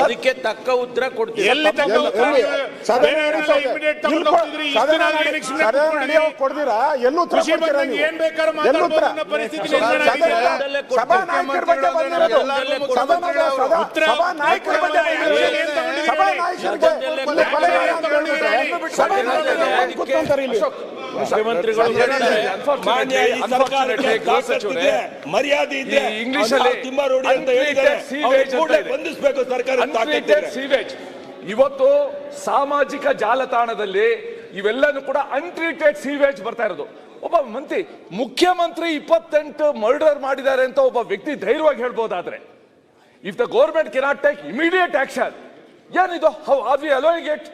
ಅದಕ್ಕೆ ತಕ್ಕ ಉತ್ತರ ಕೊಡ್ತೀವಿ. ಎಲ್ಲಿ ತಕ್ಕ ಉತ್ತರ? ಕೊಡ್ತೀರಾ? ಎಲ್ಲೂ ಏನ್ ಬೇಕಾದ್ರೂ ಮಾತಾಡಬಹುದನ್ನ ಪರಿಸ್ಥಿತಿ ಮರ್ಯಾದೆ ಇದೆ. ಇಂಗ್ಲಿಷ್ ಅಲ್ಲಿ ತಿಮ್ಮಾರೋಡಿ ಅಂತ ಹೇಳಿದ್ದಾರೆ, ಬಂಧಿಸಬೇಕು ಸರ್ಕಾರ. ಇವತ್ತು ಸಾಮಾಜಿಕ ಜಾಲತಾಣದಲ್ಲಿ ಇವೆಲ್ಲನೂ ಕೂಡ ಅನ್ಟ್ರೀಟೆಡ್ ಸೀವೇಜ್ ಬರ್ತಾ ಇರೋದು. ಒಬ್ಬ ಮುಖ್ಯಮಂತ್ರಿ 28 ಮರ್ಡರ್ ಮಾಡಿದ್ದಾರೆ ಅಂತ ಒಬ್ಬ ವ್ಯಕ್ತಿ ಧೈರ್ಯವಾಗಿ ಹೇಳ್ಬೋದಾದ್ರೆ, if the government cannot take immediate action, ಏನಿದು? How are we allowing it?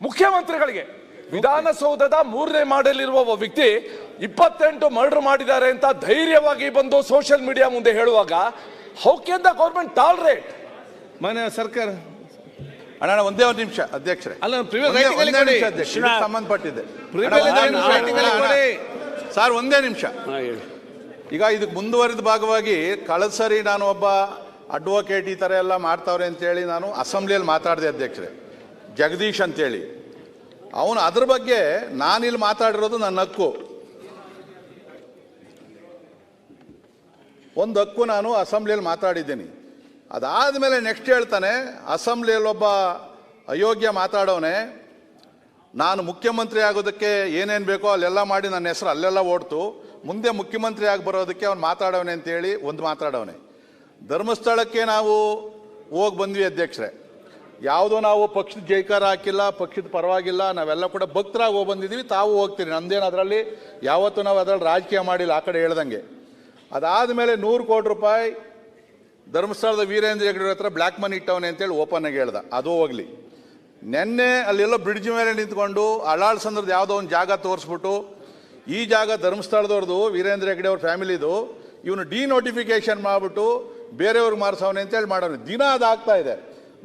ಮುಖ್ಯಮಂತ್ರಿಗಳಿಗೆ ವಿಧಾನಸೌಧದ 3ನೇ ಮಾಡಲಿರುವ ಒಬ್ಬ ವ್ಯಕ್ತಿ 28 ಮರ್ಡರ್ ಮಾಡಿದ್ದಾರೆ ಅಂತ ಧೈರ್ಯವಾಗಿ ಬಂದು ಸೋಷಿಯಲ್ ಮೀಡಿಯಾ ಮುಂದೆ ಹೇಳುವಾಗ, how can the government tolerate? ಮನೆ ಸರ್ಕಾರ ಅಣ್ಣ ಒಂದೇ ಒಂದು ನಿಮಿಷ ಅಧ್ಯಕ್ಷರೇ, ಸಂಬಂಧಪಟ್ಟಿದೆ ಸರ್, ಒಂದೇ ನಿಮಿಷ. ಈಗ ಇದಕ್ಕೆ ಮುಂದುವರಿದ ಭಾಗವಾಗಿ ಕಳೆದ ಸರಿ ನಾನು ಒಬ್ಬ ಅಡ್ವೊಕೇಟ್ ಈ ಥರ ಎಲ್ಲ ಮಾಡ್ತಾವ್ರೆ ಅಂತೇಳಿ ನಾನು ಅಸೆಂಬ್ಲಿಯಲ್ಲಿ ಮಾತಾಡಿದೆ ಅಧ್ಯಕ್ಷರೇ, ಜಗದೀಶ್ ಅಂತೇಳಿ. ಅವನು ಅದ್ರ ಬಗ್ಗೆ ನಾನಿಲ್ಲಿ ಮಾತಾಡಿರೋದು ನನ್ನ ಹಕ್ಕು, ಒಂದು ಹಕ್ಕು ನಾನು ಅಸೆಂಬ್ಲಿಯಲ್ಲಿ ಮಾತಾಡಿದ್ದೀನಿ. ಅದಾದಮೇಲೆ ನೆಕ್ಸ್ಟ್ ಹೇಳ್ತಾನೆ, ಅಸೆಂಬ್ಲಿಯಲ್ಲಿ ಒಬ್ಬ ಅಯೋಗ್ಯ ಮಾತಾಡೋನೆ, ನಾನು ಮುಖ್ಯಮಂತ್ರಿ ಆಗೋದಕ್ಕೆ ಏನೇನು ಬೇಕೋ ಅಲ್ಲೆಲ್ಲ ಮಾಡಿ ನನ್ನ ಹೆಸರು ಅಲ್ಲೆಲ್ಲ ಓಡ್ತು, ಮುಂದೆ ಮುಖ್ಯಮಂತ್ರಿ ಆಗಿ ಬರೋದಕ್ಕೆ ಅವ್ನು ಮಾತಾಡೋನೆ ಅಂತೇಳಿ ಒಂದು ಮಾತಾಡೋನೆ. ಧರ್ಮಸ್ಥಳಕ್ಕೆ ನಾವು ಹೋಗಿ ಬಂದ್ವಿ ಅಧ್ಯಕ್ಷರೇ, ಯಾವುದೋ ನಾವು ಪಕ್ಷದ ಜೈಕಾರ ಹಾಕಿಲ್ಲ, ಪಕ್ಷದ ಪರವಾಗಿಲ್ಲ, ನಾವೆಲ್ಲ ಕೂಡ ಭಕ್ತರಾಗಿ ಹೋಗಿ ಬಂದಿದ್ದೀವಿ, ತಾವು ಹೋಗ್ತೀರಿ, ನಮ್ದೇನು ಅದರಲ್ಲಿ ಯಾವತ್ತೂ ನಾವು ಅದರಲ್ಲಿ ರಾಜಕೀಯ ಮಾಡಿಲ್ಲ ಆ ಕಡೆ ಹೇಳ್ದಂಗೆ. ಅದಾದಮೇಲೆ 100 ಕೋಟಿ ರೂಪಾಯಿ ಧರ್ಮಸ್ಥಳದ ವೀರೇಂದ್ರ ಹೆಗ್ಗಡೆ ಹತ್ರ ಬ್ಲ್ಯಾಕ್ ಮನಿ ಇಟ್ಟವನೆ ಅಂತೇಳಿ ಓಪನ್ ಆಗಿ ಹೇಳ್ದ. ಅದು ಹೋಗ್ಲಿ, ನೆನ್ನೆ ಅಲ್ಲೆಲ್ಲ ಬ್ರಿಡ್ಜ್ ಮೇಲೆ ನಿಂತ್ಕೊಂಡು ಅಳಾಳ್ ಸಂದ್ರದ ಯಾವುದೋ ಒಂದು ಜಾಗ ತೋರಿಸ್ಬಿಟ್ಟು, ಈ ಜಾಗ ಧರ್ಮಸ್ಥಳದವ್ರದ್ದು ವೀರೇಂದ್ರ ಹೆಗ್ಗಡೆ ಅವ್ರ ಫ್ಯಾಮಿಲಿದು, ಇವನು ಡಿನೋಟಿಫಿಕೇಶನ್ ಮಾಡಿಬಿಟ್ಟು ಬೇರೆಯವ್ರಿಗೆ ಮಾರಿಸವನೆ ಅಂತೇಳಿ ಮಾಡೋನು. ದಿನ ಅದಾಗ್ತಾ ಇದೆ.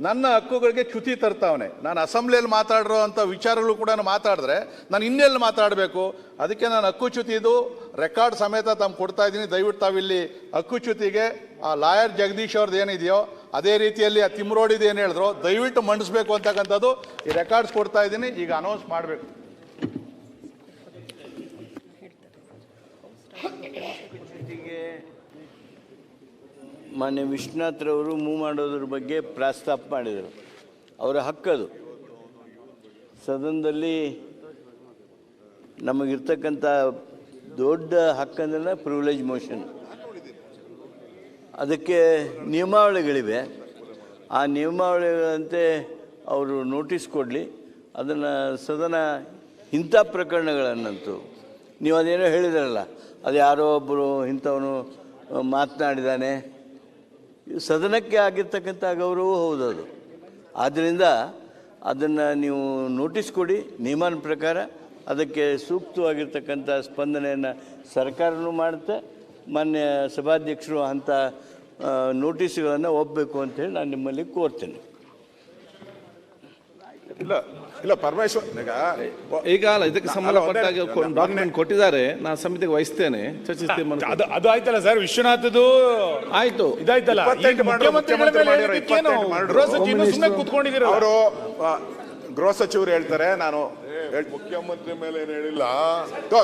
ನನ್ನ ಹಕ್ಕುಗಳಿಗೆ ಚ್ಯುತಿ ತರ್ತಾವನೆ. ನಾನು ಅಸೆಂಬ್ಲಿಯಲ್ಲಿ ಮಾತಾಡಿರೋ ಅಂಥ ವಿಚಾರಗಳು ಕೂಡ ಮಾತಾಡಿದ್ರೆ ನಾನು ಇನ್ನೆಲ್ಲಿ ಮಾತಾಡಬೇಕು? ಅದಕ್ಕೆ ನಾನು ಹಕ್ಕುಚ್ಯುತಿದು ರೆಕಾರ್ಡ್ ಸಮೇತ ತಮ್ಮ ಕೊಡ್ತಾ ಇದ್ದೀನಿ. ದಯವಿಟ್ಟು ತಾವಿಲ್ಲಿ ಹಕ್ಕುಚ್ಯುತಿಗೆ ಆ ಲಾಯರ್ ಜಗದೀಶ್ ಅವ್ರದ್ದು ಏನಿದೆಯೋ ಅದೇ ರೀತಿಯಲ್ಲಿ ಆ ತಿಮ್ರೋಡಿದು ಏನು ಹೇಳಿದ್ರು ದಯವಿಟ್ಟು ಮಂಡಿಸ್ಬೇಕು ಅಂತಕ್ಕಂಥದ್ದು ಈ ರೆಕಾರ್ಡ್ಸ್ ಕೊಡ್ತಾ ಇದ್ದೀನಿ. ಈಗ ಅನೌನ್ಸ್ ಮಾಡಬೇಕು. ಮಾನ್ಯ ವಿಶ್ವನಾಥ್ರವರು ಮೂವ್ ಮಾಡೋದ್ರ ಬಗ್ಗೆ ಪ್ರಸ್ತಾಪ ಮಾಡಿದರು. ಅವರ ಹಕ್ಕದು. ಸದನದಲ್ಲಿ ನಮಗಿರ್ತಕ್ಕಂಥ ದೊಡ್ಡ ಹಕ್ಕಂದ್ರೆ ಪ್ರಿವಿಲೇಜ್ ಮೋಷನ್. ಅದಕ್ಕೆ ನಿಯಮಾವಳಿಗಳಿವೆ. ಆ ನಿಯಮಾವಳಿಗಳಂತೆ ಅವರು ನೋಟಿಸ್ ಕೊಡಲಿ. ಅದನ್ನು ಸದನ ಇಂಥ ಪ್ರಕರಣಗಳನ್ನಂತೂ ನೀವು ಅದೇನೋ ಹೇಳಿದ್ರಲ್ಲ, ಅದು ಯಾರೋ ಒಬ್ಬರು ಇಂಥವನು ಮಾತನಾಡಿದ್ದಾನೆ, ಸದನಕ್ಕೆ ಆಗಿರ್ತಕ್ಕಂಥ ಗೌರವ ಹೌದದು. ಆದ್ದರಿಂದ ಅದನ್ನು ನೀವು ನೋಟಿಸ್ ಕೊಡಿ, ನಿಯಮನ ಪ್ರಕಾರ ಅದಕ್ಕೆ ಸೂಕ್ತವಾಗಿರ್ತಕ್ಕಂಥ ಸ್ಪಂದನೆಯನ್ನು ಸರ್ಕಾರನೂ ಮಾಡುತ್ತೆ. ಮಾನ್ಯ ಸಭಾಧ್ಯಕ್ಷರು ಅಂಥ ನೋಟಿಸ್ಗಳನ್ನು ಒಪ್ಪಬೇಕು ಅಂತೇಳಿ ನಾನು ನಿಮ್ಮಲ್ಲಿ ಕೋರ್ತೇನೆ. ಇಲ್ಲ ಪರಮೇಶ್ವರ್ ಈಗ ಅಲ್ಲ, ಇದಕ್ಕೆ ಸಂಬಂಧಪಟ್ಟಾಗ ಡಾಕ್ಯುಮೆಂಟ್ ಕೊಟ್ಟಿದ್ದಾರೆ, ನಾನು ಸಮಿತಿಗೆ ವಹಿಸ್ತೇನೆ, ಚರ್ಚಿಸ್ತೇನೆ. ಅದು ಆಯ್ತಲ್ಲ ಸರ್, ವಿಶ್ವನಾಥದ್ದು ಆಯ್ತು, ಇದಾಯ್ತಲ್ಲ. ಮುಖ್ಯಮಂತ್ರಿಗಳ ಮೇಲೆ ಸುಮ್ಮನೆ ಕೂತ್ಕೊಂಡಿದ್ದೀರ. ಅವರು ಗೃಹ ಸಚಿವರು ಹೇಳ್ತಾರೆ, ನಾನು ಮುಖ್ಯಮಂತ್ರಿ ಮೇಲೆ ಏನ್ ಹೇಳಿಲ್ಲ.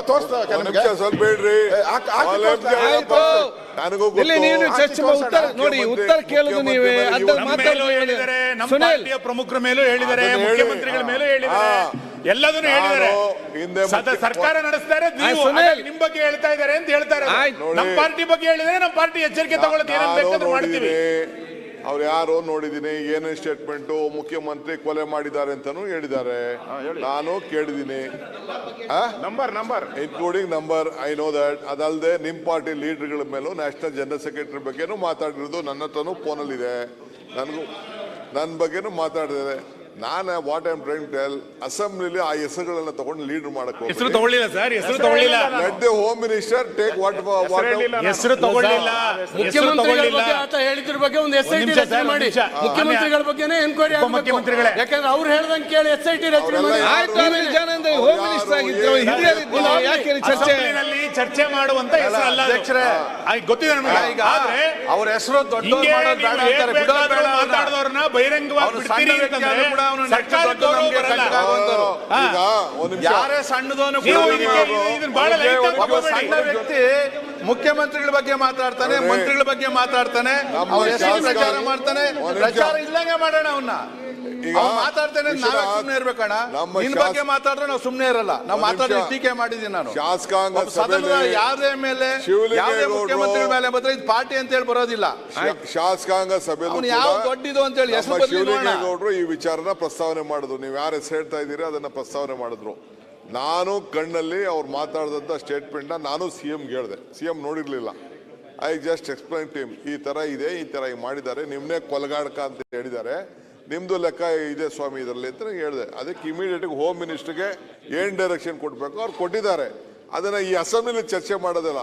ತೋರಿಸ್ತಾ ಸ್ವಲ್ಪ ಬೇಡ್ರಿ, ನನಗೂ ಉತ್ತರ ನೋಡಿ, ಉತ್ತರ ಕೇಳುದು ನೀವೇ. ನಮ್ಮ ಪಾರ್ಟಿಯ ಪ್ರಮುಖರ ಮೇಲೂ ಹೇಳಿದ್ದಾರೆ, ಮುಖ್ಯಮಂತ್ರಿಗಳ ಮೇಲೂ ಹೇಳಿದ್ದಾರೆ, ಎಲ್ಲದನ್ನು ಹೇಳಿದ್ದಾರೆ. ಸರ್ಕಾರ ನಡೆಸ್ತಾರೆ, ನೀವು ನಿಮ್ ಬಗ್ಗೆ ಹೇಳ್ತಾ ಇದ್ದಾರೆ ಅಂತ ಹೇಳ್ತಾರೆ. ನಮ್ಮ ಪಾರ್ಟಿ ಬಗ್ಗೆ ಹೇಳಿದ್ರೆ ನಮ್ಮ ಪಾರ್ಟಿ ಎಚ್ಚರಿಕೆ ತಗೊಳ್ಳೋದು ಏನೇನು ಬೇಕಾದ್ರೂ ಮಾಡ್ತೀವಿ. ಅವ್ರು ಯಾರು ನೋಡಿದೀನಿ, ಏನೇನು ಸ್ಟೇಟ್ಮೆಂಟ್ ಮುಖ್ಯಮಂತ್ರಿ ಕೊಲೆ ಮಾಡಿದ್ದಾರೆ ಅಂತಾನು ಹೇಳಿದ್ದಾರೆ, ನಾನು ಕೇಳಿದೀನಿ. Number including number, I know that. ಅದಲ್ಲದೆ ನಿಮ್ ಪಾರ್ಟಿ ಲೀಡರ್ಗಳ ಮೇಲೂ ನ್ಯಾಷನಲ್ ಜನರಲ್ ಸೆಕ್ರೆಟರಿ ಬಗ್ಗೆನೂ ಮಾತಾಡಿರೋದು ನನ್ನ ಹತ್ರನೂ ಫೋನಲ್ಲಿ ಇದೆ. ನನ್ನ ಬಗ್ಗೆನೂ ಮಾತಾಡಿದ್ದಾರೆ. ನಾನು what I am trying to tell, ಅಸೆಂಬ್ಲಿಲಿ ಆ ಹೆಸರುಗಳನ್ನ ತಗೊಂಡು ಲೀಡರ್ ಮಾಡಕ್ಕೆ ಹೆಸರು ತಗೊಳ್ಳಿಲ್ಲ ಸರ್, ಹೆಸರು ತಗೊಳ್ಳಿಲ್ಲ. Let the home minister take what ಹೆಸರು ತಗೊಳ್ಳಿಲ್ಲ. ಮುಖ್ಯಮಂತ್ರಿಗಳ ಬಗ್ಗೆ ಆತ ಹೇಳಿದ್ರ ಬಗ್ಗೆ ಒಂದು SIT ರಚನೆ ಮಾಡಿ, ಮುಖ್ಯಮಂತ್ರಿಗಳ ಬಗ್ಗೆನೇ ಎನ್ಕ್ವೈರಿ ಮುಖ್ಯಮಂತ್ರಿಗಳೇ, ಯಾಕಂದ್ರೆ ಅವ್ರು ಹೇಳ್ದಂಗೆ ಕೇಳಿ SIT ರಚನೆ ಮಾಡಿ. ಹೋಮ್ ಮಿನಿಸ್ಟರ್ ಆಗಿದ್ರು, ಚರ್ಚೆ ಮಾಡುವಂತ ಹೆಸರು ಅಲ್ಲ ಅಧ್ಯಕ್ಷರೇ, ಗೊತ್ತಿದೆ ನಮಗೆ. ಆದ್ರೆ ಅವ್ರ ಹೆಸರು ದೊಡ್ಡ ಮಾತಾಡಿದವ್ರನ್ನ ಬಹಿರಂಗವಾಗಿ ಬಿಡ್ತೀರಿ ಅಂತಂದ್ರೆ ಯಾರೇ ಸಣ್ಣದವನು ಸಣ್ಣ ವ್ಯಕ್ತಿ ಮುಖ್ಯಮಂತ್ರಿಗಳ ಬಗ್ಗೆ ಮಾತಾಡ್ತಾನೆ, ಮಂತ್ರಿಗಳ ಬಗ್ಗೆ ಮಾತಾಡ್ತಾನೆ, ಅವ್ರ ಹೆಸರು ಪ್ರಚಾರ ಮಾಡ್ತಾನೆ. ಪ್ರಚಾರ ಇಲ್ಲಂಗೆ ಮಾಡೋಣ ಅವನ್ನ. ಮಾತಾಡ್ತೇನೆ, ನಾವೇ ಸುಮ್ಮನೆ ಇರ್ಬೇಕಣ್ಣ. ನಿನ್ ಬಗ್ಗೆ ಮಾತಾಡ್ರೆ ನಾವು ಸುಮ್ಮನೆ ಇರಲ್ಲ. ನಾವು ಮಾತಾಡಿ ಟೀಕೆ ಮಾಡಿದೀನಿ ನಾನು. ಶಾಸಕಾಂಗ ಸದನದ ಯಾರೇ ಮೇಲೆ, ಯಾವುದೇ ಮುಖ್ಯಮಂತ್ರಿಗಳ ಮೇಲೆ ಬಂದ್ರೆ ಇದು ಪಾರ್ಟಿ ಅಂತ ಹೇಳಿ ಬರೋದಿಲ್ಲ. ಶಾಸಕಾಂಗ ಸಭೆಯಲ್ಲಿ ಯಾವ ದೊಡ್ಡದು ಅಂತ ಹೇಳಿ ಹೆಸರು ಶಿವಲಿಂಗೇಗೌಡರು ಈ ವಿಚಾರನ ಪ್ರಸ್ತಾವನೆ ಮಾಡಿದ್ರು. ನೀವು ಯಾರು ಹೆಸರು ಹೇಳ್ತಾ ಇದ್ದೀರಿ ಅದನ್ನ ಪ್ರಸ್ತಾವನೆ ಮಾಡಿದ್ರು. ನಾನು ಕಣ್ಣಲ್ಲಿ ಅವ್ರು ಮಾತಾಡಿದಂತ ಸ್ಟೇಟ್ಮೆಂಟ್ ನಾನು CMಗೆ ಹೇಳಿದೆ. CM ನೋಡಿರ್ಲಿಲ್ಲ. I just explain to him, ಈ ತರ ಇದೆ, ಈ ತರ ಮಾಡಿದ್ದಾರೆ, ನಿಮ್ನೆ ಕೊಲಗಾಡಕ ಅಂತ ಹೇಳಿದ್ದಾರೆ, ನಿಮ್ದು ಲೆಕ್ಕ ಇದೆ ಸ್ವಾಮಿ ಇದರಲ್ಲಿ ಅಂತ ಹೇಳಿದೆ. ಅದಕ್ಕೆ ಇಮಿಡಿಯೇಟ್ ಹೋಮ್ ಮಿನಿಸ್ಟರ್ಗೆ ಏನ್ ಡೈರೆಕ್ಷನ್ ಕೊಡ್ಬೇಕು ಅವ್ರು ಕೊಟ್ಟಿದ್ದಾರೆ. ಅದನ್ನ ಈ ಅಸೆಂಬ್ಲಿಲಿ ಚರ್ಚೆ ಮಾಡೋದಿಲ್ಲ.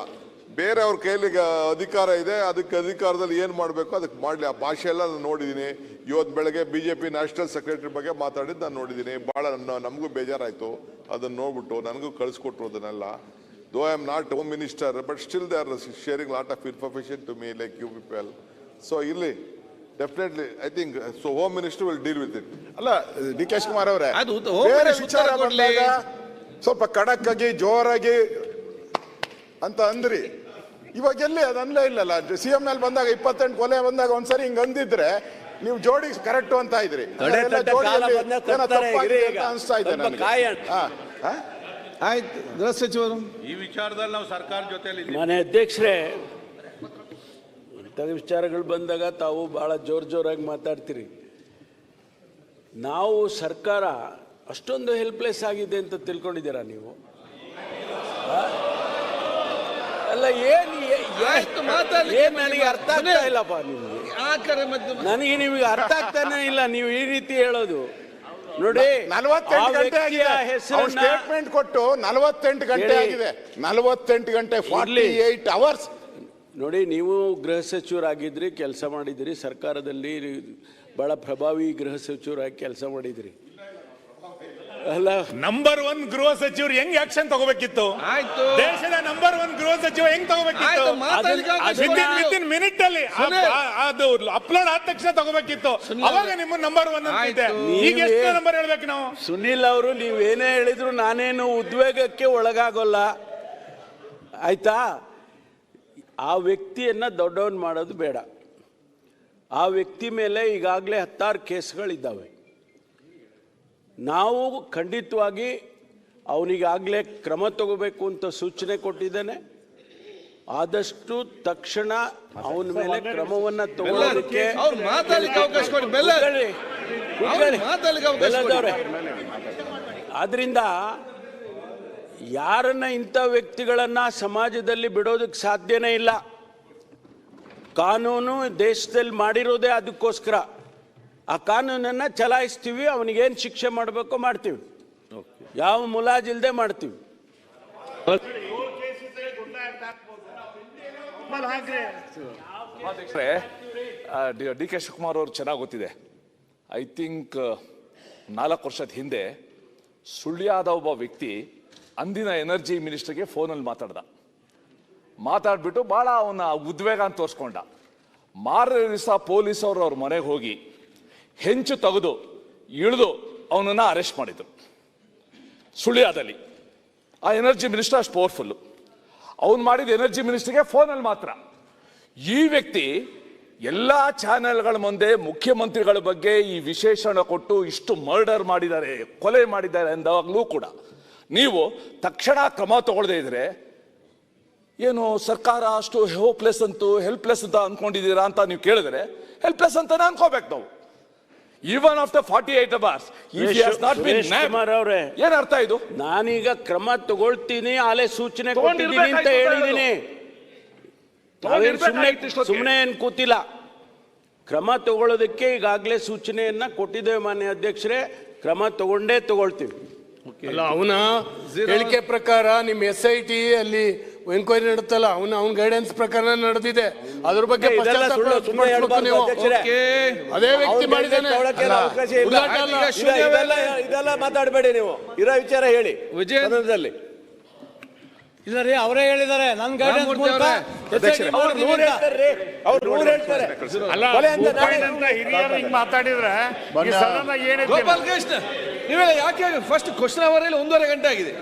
ಬೇರೆ ಅವ್ರ ಕೈಲಿ ಅಧಿಕಾರ ಇದೆ, ಅದಕ್ಕೆ ಅಧಿಕಾರದಲ್ಲಿ ಏನ್ ಮಾಡಬೇಕು ಅದಕ್ಕೆ ಮಾಡ್ಲಿ. ಆ ಭಾಷೆ ಎಲ್ಲ ನಾನು ನೋಡಿದೀನಿ. ಇವತ್ತು ಬೆಳಗ್ಗೆ BJP ನ್ಯಾಷನಲ್ ಸೆಕ್ರೆಟರಿ ಬಗ್ಗೆ ಮಾತಾಡಿದ್ದು ನಾನು ನೋಡಿದ್ದೀನಿ. ಬಹಳ ನಮಗೂ ಬೇಜಾರಾಯ್ತು ಅದನ್ನ ನೋಡ್ಬಿಟ್ಟು. ನನಗೂ ಕಳಿಸ್ಕೊಟ್ರು ಅದನ್ನೆಲ್ಲ. Though I am not home minister, but still they are sharing lot of information to me like you people. So ಇಲ್ಲಿ definitely I think so home minister will deal with it. ಅಲ್ಲ DK ಶಿವಕುಮಾರ್ ಅವರೇ, ಬೇರೆ ವಿಚಾರ ಬಂದಾಗ ಸ್ವಲ್ಪ ಖಡಕ್ ಆಗಿ ಜೋರಾಗಿ ಅಂತ ಅಂದ್ರಿ. ಇವಾಗ ಎಲ್ಲಿ ಅದು ಅನ್ಲೇ ಇಲ್ಲಲ್ಲ. CM ಮೇಲೆ ಬಂದಾಗ 28 ಕೊಲೆ ಬಂದಾಗ ಒಂದ್ಸರಿ ಹಿಂಗ್ ಅಂದಿದ್ರೆ ನೀವು ಜೋಡಿ ಕರೆಕ್ಟ್ ಅಂತ ಇದ್ರಿ. ಅನ್ಸ್ತಾ ಇದೆ ನನಗೆ. ಆಯ್ತು, ಗೃಹ ಸಚಿವರು ಈ ವಿಚಾರದಲ್ಲಿ ನಾವು ಸರ್ಕಾರ ಜೊತೆಲಿ ಮಾನ್ಯ ಅಧ್ಯಕ್ಷರೇ, ಇಂಥ ವಿಚಾರಗಳು ಬಂದಾಗ ತಾವು ಭಾಳ ಜೋರಾಗಿ ಮಾತಾಡ್ತೀರಿ. ನಾವು ಸರ್ಕಾರ ಅಷ್ಟೊಂದು ಹೆಲ್ಪ್ಲೆಸ್ ಆಗಿದೆ ಅಂತ ತಿಳ್ಕೊಂಡಿದ್ದೀರಾ ನೀವು? ಅಲ್ಲ, ನನಗೆ ಅರ್ಥ ಆಗ್ತಾ ಇಲ್ಲಪ್ಪ. ನನಗೆ ನಿಮಗೆ ಅರ್ಥ ಆಗ್ತಾನೆ ಇಲ್ಲ ನೀವು ಈ ರೀತಿ ಹೇಳೋದು. ನೋಡಿ, 48 ಗಂಟೆ ಆಗಿದೆ ಸ್ಟೇಟ್ಮೆಂಟ್ ಕೊಟ್ಟು. 48 ಗಂಟೆ ಆಗಿದೆ. 48 ಗಂಟೆ 48 ಅವರ್ಸ್. ನೋಡಿ, ನೀವು ಗೃಹ ಸಚಿವರಾಗಿದ್ರಿ, ಕೆಲಸ ಮಾಡಿದಿರಿ, ಸರ್ಕಾರದಲ್ಲಿ ಬಹಳ ಪ್ರಭಾವಿ ಗೃಹ ಸಚಿವರಾಗಿ ಕೆಲಸ ಮಾಡಿದಿರಿ. ಅಲ್ಲ, ನಂಬರ್ 1 ಗೃಹ ಸಚಿವರು ಹೆಂಗ್ ಆಕ್ಷನ್ ತಗೋಬೇಕಿತ್ತು? ಆಯ್ತು, ದೇಶದ ನಂಬರ್ 1 ಗೃಹ ಸಚಿವ ಹೆಂಗ್ ತಗೋಬೇಕಿತ್ತು? ವಿತಿನ್ ಮಿನಿಟ್ ಅಲ್ಲಿ ಅದು ಅಪ್ಲೋಡ್ ಆದ ತಕ್ಷಣ ತಗೋಬೇಕಿತ್ತು. ಅವಾಗ ನಿಮ್ಮ ನಂಬರ್ 1 ಅಂತಿದೆ. ಈಗ ಎಷ್ಟು ನಂಬರ್ ಹೇಳ್ಬೇಕು ನಾವು? ಸುನಿಲ್ ಅವರು, ನೀವೇನೇ ಹೇಳಿದ್ರು ನಾನೇನು ಉದ್ವೇಗಕ್ಕೆ ಒಳಗಾಗೋಲ್ಲ, ಆಯ್ತಾ? ಆ ವ್ಯಕ್ತಿಯನ್ನ ದೊಡ್ಡವನ್ ಮಾಡೋದು ಬೇಡ. ಆ ವ್ಯಕ್ತಿ ಮೇಲೆ ಈಗಾಗಲೇ 10 ಕೇಸ್ಗಳಿದ್ದಾವೆ. ನಾವು ಖಂಡಿತವಾಗಿ ಅವನಿಗಾಗಲೇ ಕ್ರಮ ತಗೋಬೇಕು ಅಂತ ಸೂಚನೆ ಕೊಟ್ಟಿದ್ದೇನೆ. ಆದಷ್ಟು ತಕ್ಷಣ ಅವನ ಮೇಲೆ ಕ್ರಮವನ್ನು ತಗೊಳ್ಳೋದಕ್ಕೆ ಆದ್ರಿಂದ ಯಾರನ್ನ ಇಂಥ ವ್ಯಕ್ತಿಗಳನ್ನ ಸಮಾಜದಲ್ಲಿ ಬಿಡೋದಕ್ಕೆ ಸಾಧ್ಯನೇ ಇಲ್ಲ. ಕಾನೂನು ದೇಶದಲ್ಲಿ ಮಾಡಿರೋದೇ ಅದಕ್ಕೋಸ್ಕರ. ಆ ಕಾನೂನನ್ನು ಚಲಾಯಿಸ್ತೀವಿ, ಅವನಿಗೇನು ಶಿಕ್ಷೆ ಮಾಡಬೇಕೋ ಮಾಡ್ತೀವಿ, ಯಾವ ಮುಲಾಜಿಲ್ದೆ ಮಾಡ್ತೀವಿ. DK ಶಿವಕುಮಾರ್ ಅವರು ಚೆನ್ನಾಗಿ ಗೊತ್ತಿದೆ. ಐ ಥಿಂಕ್ 4 ವರ್ಷದ ಹಿಂದೆ ಸುಳ್ಯದ ಒಬ್ಬ ವ್ಯಕ್ತಿ ಅಂದಿನ ಎನರ್ಜಿ ಮಿನಿಸ್ಟರ್ಗೆ ಫೋನಲ್ಲಿ ಮಾತಾಡ್ಬಿಟ್ಟು ಭಾಳ ಅವನ ಉದ್ವೇಗ ಅಂತ ತೋರಿಸ್ಕೊಂಡ. ಮಾರನೇ ದಿವಸ ಪೊಲೀಸವರು ಅವ್ರ ಮನೆಗೆ ಹೋಗಿ ಹೆಂಚು ತೆಗೆದು ಇಳಿದು ಅವನನ್ನು ಅರೆಸ್ಟ್ ಮಾಡಿದರು ಸುಳ್ಯದಲ್ಲಿ. ಆ ಎನರ್ಜಿ ಮಿನಿಸ್ಟರ್ ಅಷ್ಟು ಪವರ್ಫುಲ್ಲು. ಅವನು ಮಾಡಿದ ಎನರ್ಜಿ ಮಿನಿಸ್ಟರ್ಗೆ ಫೋನಲ್ಲಿ ಮಾತ್ರ. ಈ ವ್ಯಕ್ತಿ ಎಲ್ಲ ಚಾನೆಲ್ಗಳ ಮುಂದೆ ಮುಖ್ಯಮಂತ್ರಿಗಳ ಬಗ್ಗೆ ಈ ವಿಶೇಷಣ ಕೊಟ್ಟು ಇಷ್ಟು ಮರ್ಡರ್ ಮಾಡಿದ್ದಾರೆ, ಕೊಲೆ ಮಾಡಿದ್ದಾರೆ ಅಂದಾಗಲೂ ಕೂಡ ನೀವು ತಕ್ಷಣ ಕ್ರಮ ತಗೊಳ್ಳದೇ ಇದ್ರೆ ಏನು ಸರ್ಕಾರ ಅಷ್ಟು ಹೋಪ್ಲೆಸ್ ಅಂತೂ ಹೆಲ್ಪ್ಲೆಸ್ ಅಂತ ಅನ್ಕೊಂಡಿದ್ದೀರಾ ಅಂತ ನೀವು ಕೇಳಿದ್ರೆ ಹೆಲ್ಪ್ಲೆಸ್ ಅಂತಾನೆ ಅನ್ಕೋಬೇಕು ನಾವು. ಈವನ್ ಆಫ್ಟರ್ 48 hours ಏನ್ ಅರ್ಥ ಇದು? ನಾನೀಗ ಕ್ರಮ ತಗೊಳ್ತೀನಿ, ಆಲೆ ಸೂಚನೆ ಕೊಟ್ಟಿದ್ದೀನಿ ಅಂತ ಹೇಳಿದ್ದೀನಿ. ಸುಮ್ಮನೆ ಏನ್ ಕೂತಿಲ್ಲ. ಕ್ರಮ ತಗೊಳ್ಳೋದಕ್ಕೆ ಈಗಾಗಲೇ ಸೂಚನೆಯನ್ನ ಕೊಟ್ಟಿದ್ದೇವೆ ಮಾನ್ಯ ಅಧ್ಯಕ್ಷರೇ. ಕ್ರಮ ತಗೊಳ್ತೀವಿ. ಅಲ್ಲ, ಅವನ ಹೇಳಿಕೆ ಪ್ರಕಾರ ನಿಮ್ಮ SIT ಅಲ್ಲಿ ಎನ್ಕ್ವೈರಿ ನಡೆತಲ್ಲ, ಅವನ ಗೈಡೆನ್ಸ್ ಪ್ರಕಾರ ನಡೆದಿದೆ. ಅದ್ರ ಬಗ್ಗೆ ನೀವು ಅದೇ ವ್ಯಕ್ತಿ ಮಾಡಿದ್ದಾನೆ. ಇದೆಲ್ಲ ಮಾತಾಡಬೇಡಿ ನೀವು. ಇರೋ ವಿಚಾರ ಹೇಳಿ. ವಿಜಯದಲ್ಲಿ ಇಲ್ಲ ರೀ, ಅವರೇ ಹೇಳಿದ್ದಾರೆ ನನ್ನ ಗೈಡೆನ್ಸ್ ಮೂಲಕ ಮಾತಾಡಿದ್ರೆ ಗೋಪಾಲ್ ಕೃಷ್ಣ ನೀವೆಲ್ಲ ಯಾಕೆ ಫಸ್ಟ್ ಕ್ವಶನ್ ಅವರಲ್ಲಿ 1.5 ಗಂಟೆ ಆಗಿದೆ,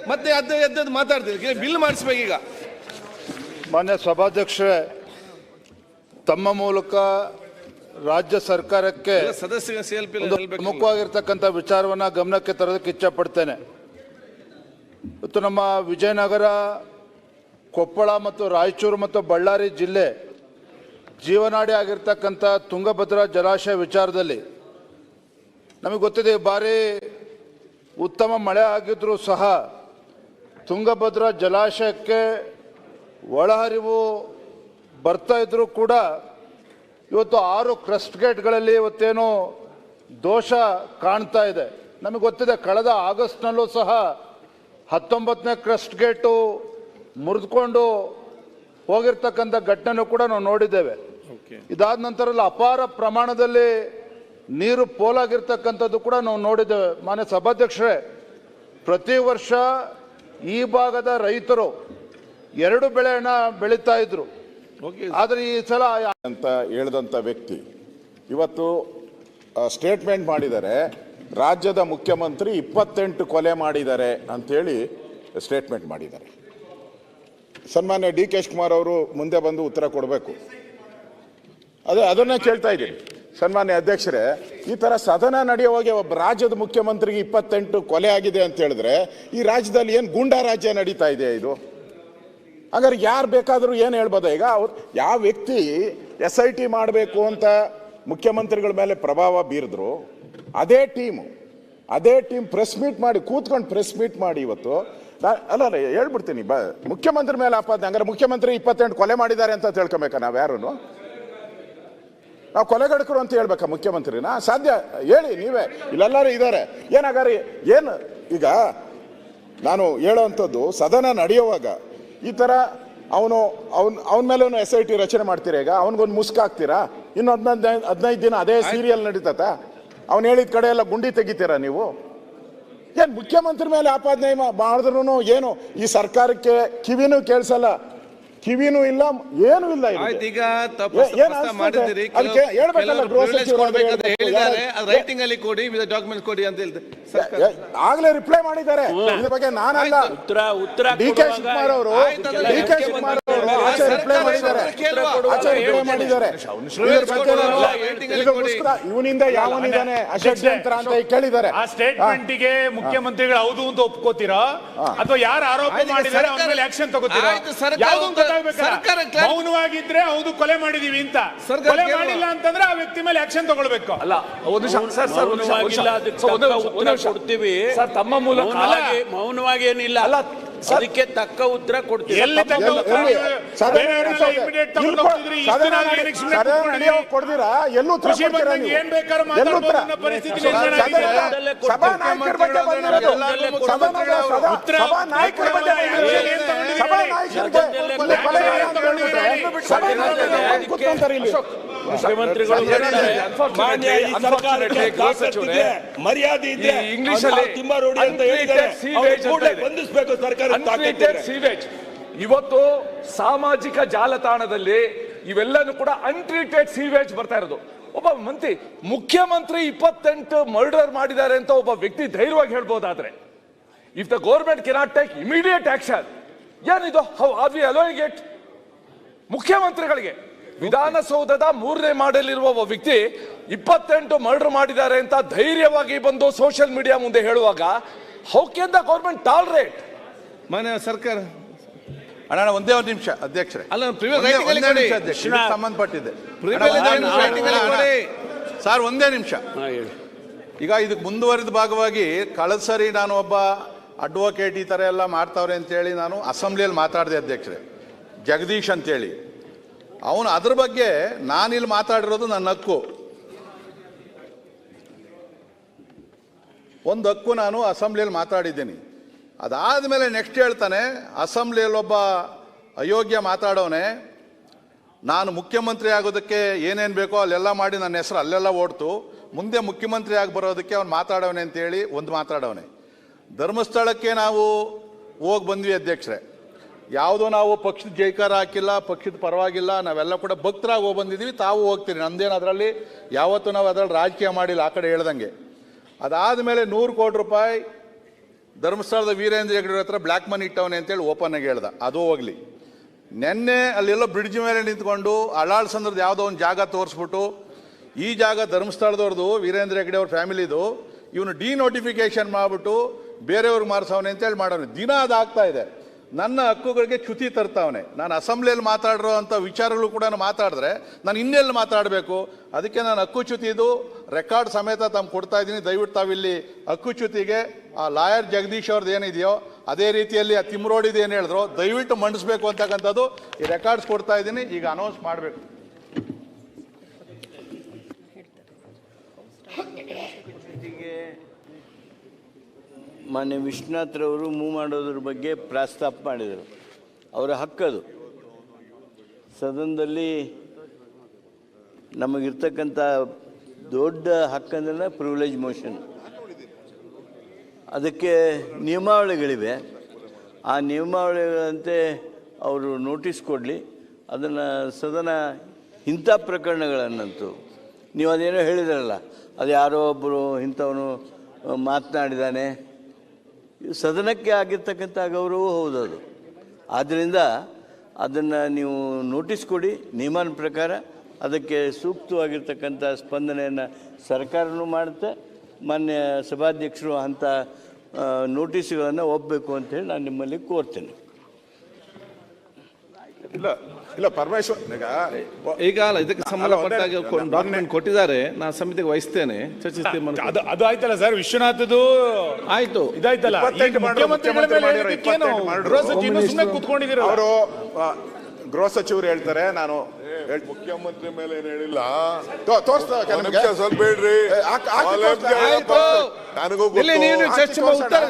ಮತ್ತೆ ಎದ್ದು ಮಾತಾಡ್ತೀರಿ. ಬಿಲ್ ಮಾಡಿಸ್ಬೇಕೀಗ. ಮಾನ್ಯ ಸಭಾಧ್ಯಕ್ಷರೇ, ತಮ್ಮ ಮೂಲಕ ರಾಜ್ಯ ಸರ್ಕಾರಕ್ಕೆ ಸದಸ್ಯ ಪ್ರಮುಖವಾಗಿರ್ತಕ್ಕಂಥ ವಿಚಾರವನ್ನ ಗಮನಕ್ಕೆ ತರೋದಕ್ಕೆ ಇಚ್ಛೆ ಪಡ್ತೇನೆ. ಇವತ್ತು ನಮ್ಮ ವಿಜಯನಗರ, ಕೊಪ್ಪಳ ಮತ್ತು ರಾಯಚೂರು ಮತ್ತು ಬಳ್ಳಾರಿ ಜಿಲ್ಲೆ ಜೀವನಾಡಿ ಆಗಿರ್ತಕ್ಕಂಥ ತುಂಗಭದ್ರಾ ಜಲಾಶಯ ವಿಚಾರದಲ್ಲಿ ನಮಗೆ ಗೊತ್ತಿದೆ, ಈ ಬಾರಿ ಉತ್ತಮ ಮಳೆ ಆಗಿದ್ರೂ ಸಹ ತುಂಗಭದ್ರಾ ಜಲಾಶಯಕ್ಕೆ ಒಳಹರಿವು ಬರ್ತಾ ಇದ್ರೂ ಕೂಡ ಇವತ್ತು 6 ಕ್ರಸ್ಟ್ ಗೇಟ್ಗಳಲ್ಲಿ ಇವತ್ತೇನು ದೋಷ ಕಾಣ್ತಾ ಇದೆ. ನಮಗೆ ಗೊತ್ತಿದೆ, ಕಳೆದ ಆಗಸ್ಟ್ನಲ್ಲೂ ಸಹ 19ನೇ ಕ್ರಸ್ಟ್ ಗೇಟು ಮುರಿದುಕೊಂಡು ಹೋಗಿರ್ತಕ್ಕಂಥ ಘಟನೆನೂ ಕೂಡ ನಾವು ನೋಡಿದ್ದೇವೆ. ಇದಾದ ನಂತರ ಅಪಾರ ಪ್ರಮಾಣದಲ್ಲಿ ನೀರು ಪೋಲಾಗಿರ್ತಕ್ಕಂಥದ್ದು ಕೂಡ ನಾವು ನೋಡಿದ್ದೇವೆ. ಮಾನ್ಯ ಸಭಾಧ್ಯಕ್ಷರೇ, ಪ್ರತಿ ವರ್ಷ ಈ ಭಾಗದ ರೈತರು 2 ಬೆಳೆಯನ್ನ ಬೆಳೀತಾ ಇದ್ರು. ಆದರೆ ಈ ಸಲ ಅಂತ ಹೇಳಿದಂಥ ವ್ಯಕ್ತಿ ಇವತ್ತು ಸ್ಟೇಟ್ಮೆಂಟ್ ಮಾಡಿದ್ದಾರೆ, ರಾಜ್ಯದ ಮುಖ್ಯಮಂತ್ರಿ 28 ಕೊಲೆ ಮಾಡಿದ್ದಾರೆ ಅಂತೇಳಿ ಸ್ಟೇಟ್ಮೆಂಟ್ ಮಾಡಿದ್ದಾರೆ. ಸನ್ಮಾನ್ಯ DK ಶಿವಕುಮಾರ್ ಅವರು ಮುಂದೆ ಬಂದು ಉತ್ತರ ಕೊಡಬೇಕು. ಅದನ್ನೇ ಕೇಳ್ತಾ ಇದ್ದೀನಿ. ಸನ್ಮಾನ್ಯ ಅಧ್ಯಕ್ಷರೇ, ಈ ತರ ಸದನ ನಡೆಯುವಾಗ ಒಬ್ಬ ರಾಜ್ಯದ ಮುಖ್ಯಮಂತ್ರಿಗೆ 28 ಕೊಲೆ ಆಗಿದೆ ಅಂತ ಹೇಳಿದ್ರೆ ಈ ರಾಜ್ಯದಲ್ಲಿ ಏನು ಗೂಂಡಾ ರಾಜ್ಯ ನಡೀತಾ ಇದೆ ಇದು? ಹಾಗಾದ್ರೆ ಯಾರು ಬೇಕಾದರೂ ಏನು ಹೇಳ್ಬೋದ? ಈಗ ಅವ್ರು ಯಾವ ವ್ಯಕ್ತಿ SIT ಮಾಡಬೇಕು ಅಂತ ಮುಖ್ಯಮಂತ್ರಿಗಳ ಮೇಲೆ ಪ್ರಭಾವ ಬೀರಿದ್ರು, ಅದೇ ಟೀಮ್ ಪ್ರೆಸ್ ಮೀಟ್ ಮಾಡಿ ಕೂತ್ಕೊಂಡು ಪ್ರೆಸ್ ಮೀಟ್ ಮಾಡಿ ಇವತ್ತು ಅಲ್ಲ ಹೇಳ್ಬಿಡ್ತೀನಿ, ಮುಖ್ಯಮಂತ್ರಿ ಮೇಲೆ ಆಪಾದನೆ. ಹಂಗಾರೆ ಮುಖ್ಯಮಂತ್ರಿ 28 ಕೊಲೆ ಮಾಡಿದ್ದಾರೆ ಅಂತ ತಿಳ್ಕೊಬೇಕಾ? ನಾವು ಯಾರು ನಾವು ಕೊಲೆಗಡಕರು ಅಂತ ಹೇಳ್ಬೇಕಾ ಮುಖ್ಯಮಂತ್ರಿನ? ಸಾಧ್ಯ? ಹೇಳಿ ನೀವೇ, ಇಲ್ಲೆಲ್ಲರೂ ಇದ್ದಾರೆ. ಏನಾಗಾರಿ ಏನು ಈಗ ನಾನು ಹೇಳೋವಂಥದ್ದು, ಸದನ ನಡೆಯುವಾಗ ಈ ಥರ ಅವನ ಮೇಲೂ SIT ರಚನೆ ಮಾಡ್ತೀರಾ? ಈಗ ಅವನಿಗೊಂದು ಮುಸ್ಕಾಕ್ತೀರಾ? ಇನ್ನು 15 ದಿನ ಅದೇ ಸೀರಿಯಲ್ ನಡೀತತ? ಅವನು ಹೇಳಿದ ಕಡೆ ಎಲ್ಲ ಗುಂಡಿ ತೆಗಿತೀರಾ ನೀವು? ಏನು ಮುಖ್ಯಮಂತ್ರಿ ಮೇಲೆ ಆಪಾದನೆ ಮಾಡಿದ್ರು ಏನು ಈ ಸರ್ಕಾರಕ್ಕೆ ಕಿವಿನೂ ಕೇಳಿಸಲ್ಲ, ಕಿವಿನೂ ಇಲ್ಲ, ಏನೂ ಇಲ್ಲ. ಆಗ್ಲೇ ರಿಪ್ಲೈ ಮಾಡಿದ್ದಾರೆ ಇದ್ರ ಬಗ್ಗೆ. ನಾನಲ್ಲ, DK ಶಿವಕುಮಾರ್ ಅವರು ರಿಪ್ಲೈ ಮಾಡಿದ್ದಾರೆ. ಇವನಿಂದ ಯಾವನಿದ್ದಾನೆ ಅಷಡ್ಯಂತ್ರ ಅಂತ ಕೇಳಿದ್ದಾರೆ. ಆ ಸ್ಟೇಟ್ಮೆಂಟ್ಗೆ ಮುಖ್ಯಮಂತ್ರಿಗಳು ಹೌದು ಅಂತ ಒಪ್ಕೋತೀರಾ ಅಥವಾ ಯಾರು ಆರೋಪ ಮಾಡಿದ್ದಾರೆ ಅವ್ರ ಮೇಲೆ ಆಕ್ಷನ್ ತಗೋತೀರಾ? ಮೌನವಾಗಿದ್ರೆ ಹೌದು ಕೊಲೆ ಮಾಡಿದೀವಿ ಅಂತ, ಕೊಲೆ ಮಾಡಿಲ್ಲ ಅಂತಂದ್ರೆ ಆ ವ್ಯಕ್ತಿ ಮೇಲೆ ಆಕ್ಷನ್ ತಗೊಳ್ಬೇಕು. ಅಲ್ಲ, ಕೊಡ್ತೀವಿ ತಮ್ಮ ಮೂಲಕ. ಮೌನವಾಗಿ ಏನಿಲ್ಲ, ಅದಕ್ಕೆ ತಕ್ಕ ಉತ್ತರ ಕೊಡ್ತೀವಿ. ಕೊಡ್ತೀರಾ? ಎಲ್ಲೂ ಏನ್ ಬೇಕಾದ್ರೂ ಮಾತಾಡೋ ಪರಿಸ್ಥಿತಿ ಸಭಾ ಮುಖ್ಯಮಂತ್ರಿಗಳು ಮಾನ್ಯ ಈ ಸರ್ಕಾರಕ್ಕೆ ಗೃಹ ಸಚಿವರೇ, ಮರ್ಯಾದೆ ಇದೆ ಇಂಗ್ಲಿಷ್ ಅಲ್ಲಿ ತಿಮ್ಮಾರೋಡಿ ಅಂತ ಹೇಳಿದ್ದಾರೆ. ಬಂಧಿಸಬೇಕು ಸರ್ಕಾರ ಸೀವೇಜ್. ಇವತ್ತು ಸಾಮಾಜಿಕ ಜಾಲತಾಣದಲ್ಲಿ ಇವೆಲ್ಲನೂ ಕೂಡ ಅನ್ಟ್ರೀಟೆಡ್ ಸೀವೇಜ್ ಬರ್ತಾ ಇರೋದು. ಒಬ್ಬ ಮುಖ್ಯಮಂತ್ರಿ 28 ಮರ್ಡರ್ ಮಾಡಿದ್ದಾರೆ ಅಂತ ಒಬ್ಬ ವ್ಯಕ್ತಿ ಧೈರ್ಯವಾಗಿ ಹೇಳ್ಬೋದಾದ್ರೆ, if the government cannot take immediate action, ಏನಿದು how are we allowing it? ಮುಖ್ಯಮಂತ್ರಿಗಳಿಗೆ ವಿಧಾನಸೌಧದ 3ನೇ ಮಾಡಲಿರುವ ಒಬ್ಬ ವ್ಯಕ್ತಿ 28 ಮರ್ಡರ್ ಮಾಡಿದ್ದಾರೆ ಅಂತ ಧೈರ್ಯವಾಗಿ ಬಂದು ಸೋಷಿಯಲ್ ಮೀಡಿಯಾ ಮುಂದೆ ಹೇಳುವಾಗ how can the government tolerate? ಮಾನ್ಯ ಸರ್ಕಾರ ಅಣ್ಣ ಒಂದೇ ಒಂದು ನಿಮಿಷ ಅಧ್ಯಕ್ಷರೇ, ಅಲ್ಲ ಸಂಬಂಧಪಟ್ಟಿದೆ ಸರ್, ಒಂದೇ ನಿಮಿಷ. ಈಗ ಇದಕ್ಕೆ ಮುಂದುವರಿದ ಭಾಗವಾಗಿ ಕಳೆದ ಸರಿ ನಾನು ಒಬ್ಬ ಅಡ್ವೊಕೇಟ್ ಈ ಥರ ಎಲ್ಲ ಮಾಡ್ತಾವ್ರೆ ಅಂತೇಳಿ ನಾನು ಅಸೆಂಬ್ಲಿಯಲ್ಲಿ ಮಾತಾಡಿದೆ ಅಧ್ಯಕ್ಷರೇ, ಜಗದೀಶ್ ಅಂತೇಳಿ. ಅವನು ಅದ್ರ ಬಗ್ಗೆ ನಾನಿಲ್ಲಿ ಮಾತಾಡಿರೋದು ನನ್ನ ಹಕ್ಕು, ಒಂದು ಹಕ್ಕು ನಾನು ಅಸೆಂಬ್ಲಿಯಲ್ಲಿ ಮಾತಾಡಿದ್ದೀನಿ. ಅದಾದಮೇಲೆ ನೆಕ್ಸ್ಟ್ ಹೇಳ್ತಾನೆ, ಅಸೆಂಬ್ಲಿಯಲ್ಲಿ ಒಬ್ಬ ಅಯೋಗ್ಯ ಮಾತಾಡೋನೆ, ನಾನು ಮುಖ್ಯಮಂತ್ರಿ ಆಗೋದಕ್ಕೆ ಏನೇನು ಬೇಕೋ ಅಲ್ಲೆಲ್ಲ ಮಾಡಿ ನನ್ನ ಹೆಸರು ಅಲ್ಲೆಲ್ಲ ಓಡ್ತು, ಮುಂದೆ ಮುಖ್ಯಮಂತ್ರಿ ಆಗಿ ಬರೋದಕ್ಕೆ ಅವ್ನು ಮಾತಾಡೋನೆ ಅಂತೇಳಿ ಒಂದು ಮಾತಾಡೋನೆ. ಧರ್ಮಸ್ಥಳಕ್ಕೆ ನಾವು ಹೋಗಿ ಬಂದ್ವಿ ಅಧ್ಯಕ್ಷರೇ, ಯಾವುದೋ ನಾವು ಪಕ್ಷದ ಜೈಕಾರ ಹಾಕಿಲ್ಲ, ಪಕ್ಷದ ಪರವಾಗಿಲ್ಲ, ನಾವೆಲ್ಲ ಕೂಡ ಭಕ್ತರಾಗಿ ಹೋಗಿ ಬಂದಿದ್ದೀವಿ, ತಾವು ಹೋಗ್ತೀರಿ, ನಮ್ದೇನು ಅದರಲ್ಲಿ ಯಾವತ್ತೂ ನಾವು ಅದರಲ್ಲಿ ರಾಜಕೀಯ ಮಾಡಿಲ್ಲ ಆ ಕಡೆ ಹೇಳ್ದಂಗೆ. ಅದಾದಮೇಲೆ 100 ಕೋಟಿ ರೂಪಾಯಿ ಧರ್ಮಸ್ಥಳದ ವೀರೇಂದ್ರ ಹೆಗ್ಗಡೆ ಹತ್ರ ಬ್ಲ್ಯಾಕ್ ಮನಿ ಇಟ್ಟವನೆ ಅಂತೇಳಿ ಓಪನ್ ಆಗಿ ಹೇಳ್ದ, ಅದು ಹೋಗ್ಲಿ. ನೆನ್ನೆ ಅಲ್ಲೆಲ್ಲೋ ಬ್ರಿಡ್ಜ್ ಮೇಲೆ ನಿಂತ್ಕೊಂಡು ಅಳಾಳ್ಸಂದ್ರದ್ದು ಯಾವುದೋ ಒಂದು ಜಾಗ ತೋರಿಸ್ಬಿಟ್ಟು, ಈ ಜಾಗ ಧರ್ಮಸ್ಥಳದವ್ರದ್ದು ವೀರೇಂದ್ರ ಹೆಗ್ಗಡೆ ಅವ್ರ ಫ್ಯಾಮಿಲಿದು, ಇವನು ಡಿನೋಟಿಫಿಕೇಶನ್ ಮಾಡಿಬಿಟ್ಟು ಬೇರೆಯವ್ರಿಗೆ ಮಾರಿಸವನೆ ಅಂತೇಳಿ ಮಾಡೋನು. ದಿನ ಅದಾಗ್ತಾ ಇದೆ. ನನ್ನ ಹಕ್ಕುಗಳಿಗೆ ಚ್ಯುತಿ ತರ್ತಾವನೆ. ನಾನು ಅಸೆಂಬ್ಲಿಯಲ್ಲಿ ಮಾತಾಡಿರೋ ಅಂಥ ವಿಚಾರಗಳು ಕೂಡ ಮಾತಾಡಿದ್ರೆ ನಾನು ಇನ್ನೆಲ್ಲಿ ಮಾತಾಡಬೇಕು? ಅದಕ್ಕೆ ನಾನು ಹಕ್ಕುಚ್ಯುತಿದು ರೆಕಾರ್ಡ್ ಸಮೇತ ತಮ್ಮ ಕೊಡ್ತಾ ಇದ್ದೀನಿ. ದಯವಿಟ್ಟು ತಾವಿಲ್ಲಿ ಹಕ್ಕುಚ್ಯುತಿಗೆ ಆ ಲಾಯರ್ ಜಗದೀಶ್ ಅವ್ರದ್ದು ಏನಿದೆಯೋ ಅದೇ ರೀತಿಯಲ್ಲಿ ಆ ತಿಮ್ರೋಡಿದು ಏನು ಹೇಳಿದ್ರು ದಯವಿಟ್ಟು ಮಂಡಿಸ್ಬೇಕು ಅಂತಕ್ಕಂಥದ್ದು ಈ ರೆಕಾರ್ಡ್ಸ್ ಕೊಡ್ತಾ ಇದ್ದೀನಿ. ಈಗ ಅನೌನ್ಸ್ ಮಾಡಬೇಕು. ಮಾನ್ಯ ವಿಶ್ವನಾಥ್ರವರು ಮೂವ್ ಮಾಡೋದ್ರ ಬಗ್ಗೆ ಪ್ರಸ್ತಾಪ ಮಾಡಿದರು. ಅವರ ಹಕ್ಕದು. ಸದನದಲ್ಲಿ ನಮಗಿರ್ತಕ್ಕಂಥ ದೊಡ್ಡ ಹಕ್ಕಂದ್ರೆ ಪ್ರಿವಿಲೇಜ್ ಮೋಷನ್. ಅದಕ್ಕೆ ನಿಯಮಾವಳಿಗಳಿವೆ. ಆ ನಿಯಮಾವಳಿಗಳಂತೆ ಅವರು ನೋಟಿಸ್ ಕೊಡಲಿ. ಅದನ್ನು ಸದನ ಇಂಥ ಪ್ರಕರಣಗಳನ್ನಂತೂ ನೀವು ಅದೇನೋ ಹೇಳಿದ್ರಲ್ಲ, ಅದು ಯಾರೋ ಒಬ್ಬರು ಇಂಥವನು ಮಾತನಾಡಿದ್ದಾನೆ, ಸದನಕ್ಕೆ ಆಗಿರ್ತಕ್ಕಂಥ ಗೌರವ ಹೌದದು. ಆದ್ದರಿಂದ ಅದನ್ನು ನೀವು ನೋಟಿಸ್ ಕೊಡಿ, ನಿಯಮನ ಪ್ರಕಾರ ಅದಕ್ಕೆ ಸೂಕ್ತವಾಗಿರ್ತಕ್ಕಂಥ ಸ್ಪಂದನೆಯನ್ನು ಸರ್ಕಾರನೂ ಮಾಡುತ್ತೆ. ಮಾನ್ಯ ಸಭಾಧ್ಯಕ್ಷರು ಅಂಥ ನೋಟಿಸ್ಗಳನ್ನು ಒಪ್ಪಬೇಕು ಅಂತೇಳಿ ನಾನು ನಿಮ್ಮಲ್ಲಿ ಕೋರ್ತೇನೆ. ಇಲ್ಲ ಪರಮೇಶ್ವರ್ ಈಗ ಅಲ್ಲ, ಇದಕ್ಕೆ ಸಂಬಂಧಪಟ್ಟಾಗ ಡಾಕ್ಯುಮೆಂಟ್ ಕೊಟ್ಟಿದ್ದಾರೆ, ನಾನು ಸಮಿತಿಗೆ ವಹಿಸ್ತೇನೆ, ಚರ್ಚಿಸ್ತೀನಿ. ಅದು ಆಯ್ತಲ್ಲ ಸರ್, ವಿಶ್ವನಾಥದ್ದು ಆಯ್ತು, ಇದಾಯ್ತಲ್ಲ. ಕೂತ್ಕೊಂಡಿದ್ದೀರ ಅವರು ಗೃಹ ಸಚಿವರು ಹೇಳ್ತಾರೆ, ನಾನು ಮುಖ್ಯಮಂತ್ರಿ ಮೇಲೆ ಏನ್ ಹೇಳಿಲ್ಲ. ಸ್ವಲ್ಪ ಹೇಳ್ರಿ, ನನಗೂ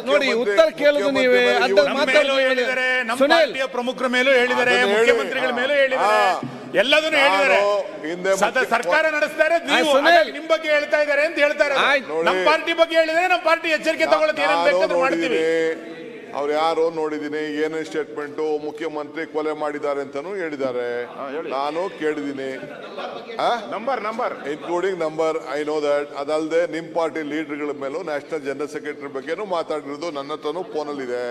ನೋಡಿ ಉತ್ತರ ಕೇಳುದು ನೀವೇ. ನಮ್ಮ ಪ್ರಮುಖರ ಮೇಲೂ ಹೇಳಿದ್ದಾರೆ, ಮುಖ್ಯಮಂತ್ರಿಗಳ ಮೇಲೂ ಹೇಳಿದ್ದಾರೆ, ಎಲ್ಲದನ್ನು ಹೇಳಿದ್ದಾರೆ. ಸರ್ಕಾರ ನಡೆಸ್ತಾರೆ, ನಿಮ್ ಬಗ್ಗೆ ಹೇಳ್ತಾ ಇದ್ದಾರೆ ಅಂತ ಹೇಳ್ತಾರೆ. ನಮ್ಮ ಪಾರ್ಟಿ ಬಗ್ಗೆ ಹೇಳಿದ್ರೆ ನಮ್ಮ ಪಾರ್ಟಿ ಎಚ್ಚರಿಕೆ ತಗೊಳ್ಳೋದು ಏನೇನು ಬೇಕಾದ್ರೂ ಮಾಡ್ತೀವಿ. ಅವ್ರು ಯಾರು ನೋಡಿದೀನಿ, ಏನೇನು ಸ್ಟೇಟ್ಮೆಂಟು ಮುಖ್ಯಮಂತ್ರಿ ಕೊಲೆ ಮಾಡಿದ್ದಾರೆ ಅಂತಾನು ಹೇಳಿದ್ದಾರೆ. ನಾನು ಕೇಳಿದ್ದೀನಿ, number including number, I know that. ಅದಲ್ಲದೆ ನಿಮ್ ಪಾರ್ಟಿ ಲೀಡರ್ಗಳ ಮೇಲೂ ನ್ಯಾಷನಲ್ ಜನರಲ್ ಸೆಕ್ರೆಟರಿ ಬಗ್ಗೆನೂ ಮಾತಾಡಿರೋದು ನನ್ನ ಹತ್ರನೂ ಫೋನಲ್ಲಿದೆ.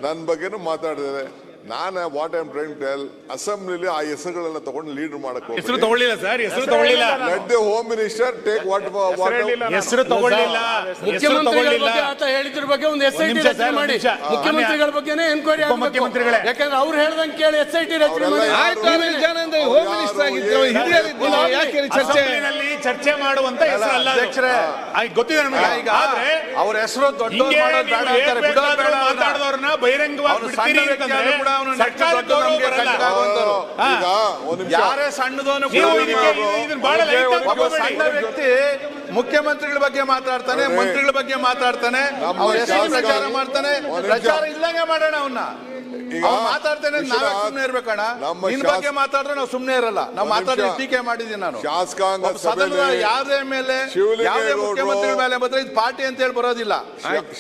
ನನ್ನ ಬಗ್ಗೆನೂ ಮಾತಾಡಿದ್ದಾರೆ. ನಾನು what I'm trying to tell, ಅಸೆಂಬ್ಲಿಲಿ ಆ ಹೆಸರುಗಳನ್ನ ತಗೊಂಡು ಲೀಡರ್ ಮಾಡಕ್ ಹೆಸರು ತಗೊಳ್ಳಿಲ್ಲ ಸರ್, ಹೆಸರು ತಗೊಳ್ಳಿಲ್ಲ. Let the home minister take what ಹೆಸರು ತಗೊಳ್ಳಿಲ್ಲ. ಮುಖ್ಯಮಂತ್ರಿಗಳ ಅಂತ ಹೇಳಿದ್ರ ಬಗ್ಗೆ ಒಂದು SIT ರಚನೆ ಮಾಡಿ, ಮುಖ್ಯಮಂತ್ರಿಗಳ ಬಗ್ಗೆನೇ ಎನ್ಕ್ವೈರಿ ಮುಖ್ಯಮಂತ್ರಿಗಳೇ, ಯಾಕಂದ್ರೆ ಅವ್ರು ಹೇಳ್ದಂಗೆ ಕೇಳಿ SIT ರಚನೆ ಮಾಡಿ. ಹೋಮ್ ಮಿನಿಸ್ಟರ್ ಆಗಿದ್ರು, ಯಾಕೆ ಚರ್ಚೆ ಮಾಡುವಂತ ಹೆಸರು ಅಲ್ಲ ಅಧ್ಯಕ್ಷರೇ, ಗೊತ್ತಿದೆ ನಮಗೆ. ಆದ್ರೆ ಅವ್ರ ಹೆಸರು ಮಾತಾಡಿದವ್ರನ್ನ ಬಹಿರಂಗವಾಗಿ ಬಿಡ್ತೀರಿ ಅಂತಂದ್ರೆ ಸರ್ಕಾರ ಯಾರೇ ಸಣ್ಣದವನು ಸಣ್ಣ ವ್ಯಕ್ತಿ ಮುಖ್ಯಮಂತ್ರಿಗಳ ಬಗ್ಗೆ ಮಾತಾಡ್ತಾನೆ, ಮಂತ್ರಿಗಳ ಬಗ್ಗೆ ಮಾತಾಡ್ತಾನೆ, ಅವ್ರ ಹೆಸರು ಪ್ರಚಾರ ಮಾಡ್ತಾನೆ. ಪ್ರಚಾರ ಇಲ್ಲಂಗೆ ಮಾಡೋಣ ಅವನ್ನ. ಈಗ ಅವ್ನು ಮಾತಾಡ್ತೇನೆ ನಾವೇ ಸುಮ್ಮನೆ ಇರ್ಬೇಕಣ್ಣ. ನಮ್ಮ ನಿನ್ ಬಗ್ಗೆ ಮಾತಾಡಿದ್ರೆ ನಾವು ಸುಮ್ಮನೆ ಇರಲ್ಲ. ನಾವು ಮಾತಾಡಿ ಟೀಕೆ ಮಾಡಿದೀನಿ ನಾನು. ಶಾಸಕಾಂಗ ಸದನದ ಯಾರೇ ಮೇಲೆ ಯಾವುದೇ ಮುಖ್ಯಮಂತ್ರಿ ಮೇಲೆ ಬಂದ್ರೆ ಇದು ಪಾರ್ಟಿ ಅಂತ ಹೇಳಿ ಬರೋದಿಲ್ಲ.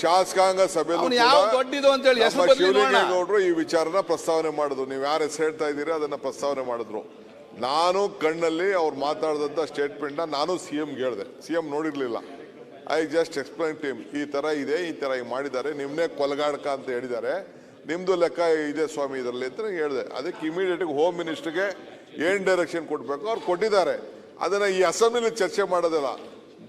ಶಾಸಕಾಂಗ ಸಭೆ ಯಾವ ದೊಡ್ಡಿದು ಅಂತ ಹೇಳಿ ಶಿವಲಿಂಗೇಗೌಡರು ಈ ವಿಚಾರನ ಪ್ರಸ್ತಾವನೆ ಮಾಡಿದ್ರು. ನೀವು ಯಾರು ಹೆಸರು ಹೇಳ್ತಾ ಇದ್ದೀರಿ ಅದನ್ನ ಪ್ರಸ್ತಾವನೆ ಮಾಡಿದ್ರು. ನಾನು ಕಣ್ಣಲ್ಲಿ ಅವ್ರು ಮಾತಾಡಿದಂತ ಸ್ಟೇಟ್ಮೆಂಟ್ ನಾನು ಸಿಎಂ ಹೇಳಿದೆ. ಸಿಎಂ ನೋಡಿರ್ಲಿಲ್ಲ. ಐ ಜಸ್ಟ್ ಎಕ್ಸ್ಪ್ಲೈನ್ ಟೀಮ್ ಈ ತರ ಇದೆ, ಈ ತರ ಮಾಡಿದ್ದಾರೆ, ನಿಮ್ನೆ ಕೊಲಗಾಡಕ ಅಂತ ಹೇಳಿದ್ದಾರೆ, ನಿಮ್ದು ಲೆಕ್ಕ ಇದೆ ಸ್ವಾಮಿ ಇದರಲ್ಲಿ ಅಂತ ಹೇಳಿದೆ. ಅದಕ್ಕೆ ಇಮಿಡಿಯೇಟ್ ಹೋಮ್ ಮಿನಿಸ್ಟರ್ಗೆ ಏನ್ ಡೈರೆಕ್ಷನ್ ಕೊಡ್ಬೇಕು ಅವ್ರು ಕೊಟ್ಟಿದ್ದಾರೆ. ಅದನ್ನ ಈ ಅಸೆಂಬ್ಲಿಲಿ ಚರ್ಚೆ ಮಾಡೋದಿಲ್ಲ.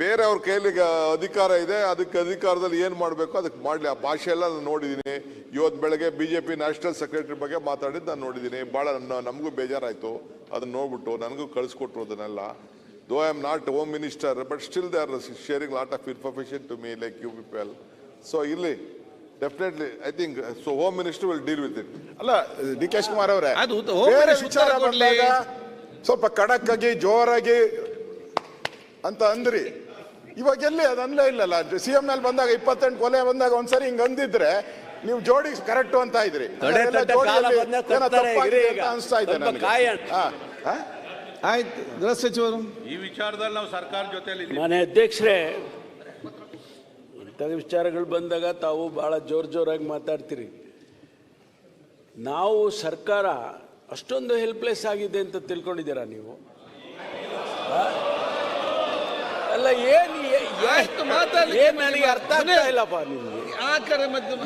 ಬೇರೆ ಅವ್ರ ಕೈಲಿ ಅಧಿಕಾರ ಇದೆ, ಅದಕ್ಕೆ ಅಧಿಕಾರದಲ್ಲಿ ಏನ್ ಮಾಡಬೇಕು ಅದಕ್ಕೆ ಮಾಡ್ಲಿ. ಆ ಭಾಷೆ ಎಲ್ಲ ನಾನು ನೋಡಿದ್ದೀನಿ. ಇವತ್ತು ಬೆಳಗ್ಗೆ ಬಿಜೆಪಿ ನ್ಯಾಷನಲ್ ಸೆಕ್ರೆಟರಿ ಬಗ್ಗೆ ಮಾತಾಡಿದ್ದು ನಾನು ನೋಡಿದ್ದೀನಿ. ಬಹಳ ನಮಗೂ ಬೇಜಾರಾಯ್ತು ಅದನ್ನ ನೋಡ್ಬಿಟ್ಟು. ನನಗೂ ಕಳಿಸ್ಕೊಟ್ರು ಅದನ್ನೆಲ್ಲ. Though I am not home minister, but still they are sharing lot of information to me like you people. So ಇಲ್ಲಿ definitely I think so home minister will deal with it. ಅಲ್ಲ ಡಿ ಕೆ ಶಿವಕುಮಾರ್ ಅವರೇ, ಬೇರೆ ವಿಚಾರ ಬಂದಾಗ ಸ್ವಲ್ಪ ಖಡಕ್ ಆಗಿ ಜೋರಾಗಿ ಅಂತ ಅಂದ್ರಿ. ಇವಾಗ ಎಲ್ಲಿ ಅದು ಅನ್ಲೇ ಇಲ್ಲಲ್ಲ. ಸಿಎಂ ಮೇಲೆ ಬಂದಾಗ 28 ಕೊಲೆ ಬಂದಾಗ ಒಂದ್ಸರಿ ಹಿಂಗ್ ಅಂದಿದ್ರೆ ನೀವು ಜೋಡಿ ಕರೆಕ್ಟ್ ಅಂತ ಇದ್ರಿ. ಅನಿಸ್ತಾ ಇದೆ ನನಗೆ. ಆಯ್ತು, ಗೃಹ ಸಚಿವರು ಈ ವಿಚಾರದಲ್ಲಿ ನಾವು ಸರ್ಕಾರ ಜೊತೆಲಿ ಮಾನ್ಯ ಅಧ್ಯಕ್ಷರೇ, ಇಂಥ ವಿಚಾರಗಳು ಬಂದಾಗ ತಾವು ಭಾಳ ಜೋರಾಗಿ ಮಾತಾಡ್ತೀರಿ. ನಾವು ಸರ್ಕಾರ ಅಷ್ಟೊಂದು ಹೆಲ್ಪ್ಲೆಸ್ ಆಗಿದೆ ಅಂತ ತಿಳ್ಕೊಂಡಿದ್ದೀರಾ ನೀವು? ಅಲ್ಲ ಏನು ನನಗೆ ಅರ್ಥ ಆಗ್ತಾ ಇಲ್ಲಪ್ಪ. ನಿಮಗೆ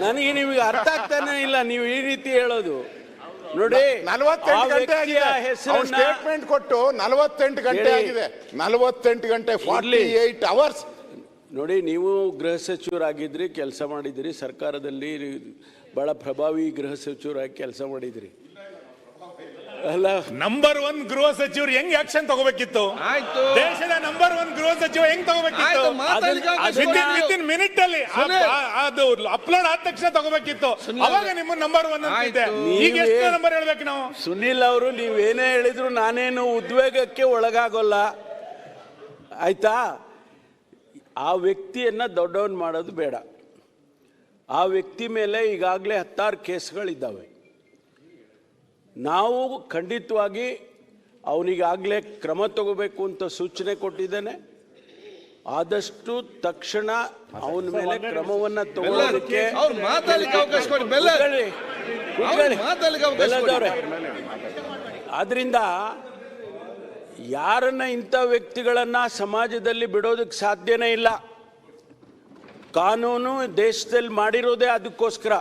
ನನಗೆ ನಿಮಗೆ ಅರ್ಥ ಆಗ್ತಾನೆ ಇಲ್ಲ ನೀವು ಈ ರೀತಿ ಹೇಳೋದು. ನೋಡಿ 48 ಗಂಟೆ ಆಗಿದೆ ಸ್ಟೇಟ್ಮೆಂಟ್ ಕೊಟ್ಟು. 48 ಗಂಟೆ ಆಗಿದೆ. 48 ಗಂಟೆ 48 ಅವರ್ಸ್. ನೋಡಿ, ನೀವು ಗೃಹ ಸಚಿವರಾಗಿದ್ರಿ, ಕೆಲಸ ಮಾಡಿದಿರಿ, ಸರ್ಕಾರದಲ್ಲಿ ಬಹಳ ಪ್ರಭಾವಿ ಗೃಹ ಸಚಿವರಾಗಿ ಕೆಲಸ ಮಾಡಿದಿರಿ. ಅಲ್ಲ, ನಂಬರ್ 1 ಗೃಹ ಸಚಿವರು ಹೆಂಗ್ ಆಕ್ಷನ್ ತಗೋಬೇಕಿತ್ತು? ಆಯ್ತು, ದೇಶದ ನಂಬರ್ 1 ಗೃಹ ಸಚಿವ ಹೆಂಗ್ ತಗೋಬೇಕಿತ್ತು? ವಿತಿನ್ ಮಿನಿಟ್ ಅಲ್ಲಿ ಅದು ಅಪ್ಲೋಡ್ ಆದ ತಕ್ಷಣ ತಗೋಬೇಕಿತ್ತು. ಅವಾಗ ನಿಮ್ಮ ನಂಬರ್ 1 ಅಂತಿದೆ. ಈಗ ಎಷ್ಟು ನಂಬರ್ ಹೇಳ್ಬೇಕು ನಾವು? ಸುನಿಲ್ ಅವರು, ನೀವೇನೇ ಹೇಳಿದ್ರು ನಾನೇನು ಉದ್ವೇಗಕ್ಕೆ ಒಳಗಾಗೋಲ್ಲ, ಆಯ್ತಾ? ಆ ವ್ಯಕ್ತಿಯನ್ನ ದೊಡ್ಡವನ್ ಮಾಡೋದು ಬೇಡ. ಆ ವ್ಯಕ್ತಿ ಮೇಲೆ ಈಗಾಗಲೇ 10 ಕೇಸ್ಗಳಿದ್ದಾವೆ. ನಾವು ಖಂಡಿತವಾಗಿ ಅವನಿಗಾಗಲೇ ಕ್ರಮ ತಗೋಬೇಕು ಅಂತ ಸೂಚನೆ ಕೊಟ್ಟಿದ್ದೇನೆ. ಆದಷ್ಟು ತಕ್ಷಣ ಅವನ ಮೇಲೆ ಕ್ರಮವನ್ನು ತಗೊಳ್ಳೋದಕ್ಕೆ ಆದ್ರಿಂದ ಯಾರನ್ನ ಇಂಥ ವ್ಯಕ್ತಿಗಳನ್ನ ಸಮಾಜದಲ್ಲಿ ಬಿಡೋದಕ್ಕೆ ಸಾಧ್ಯನೇ ಇಲ್ಲ. ಕಾನೂನು ದೇಶದಲ್ಲಿ ಮಾಡಿರೋದೇ ಅದಕ್ಕೋಸ್ಕರ.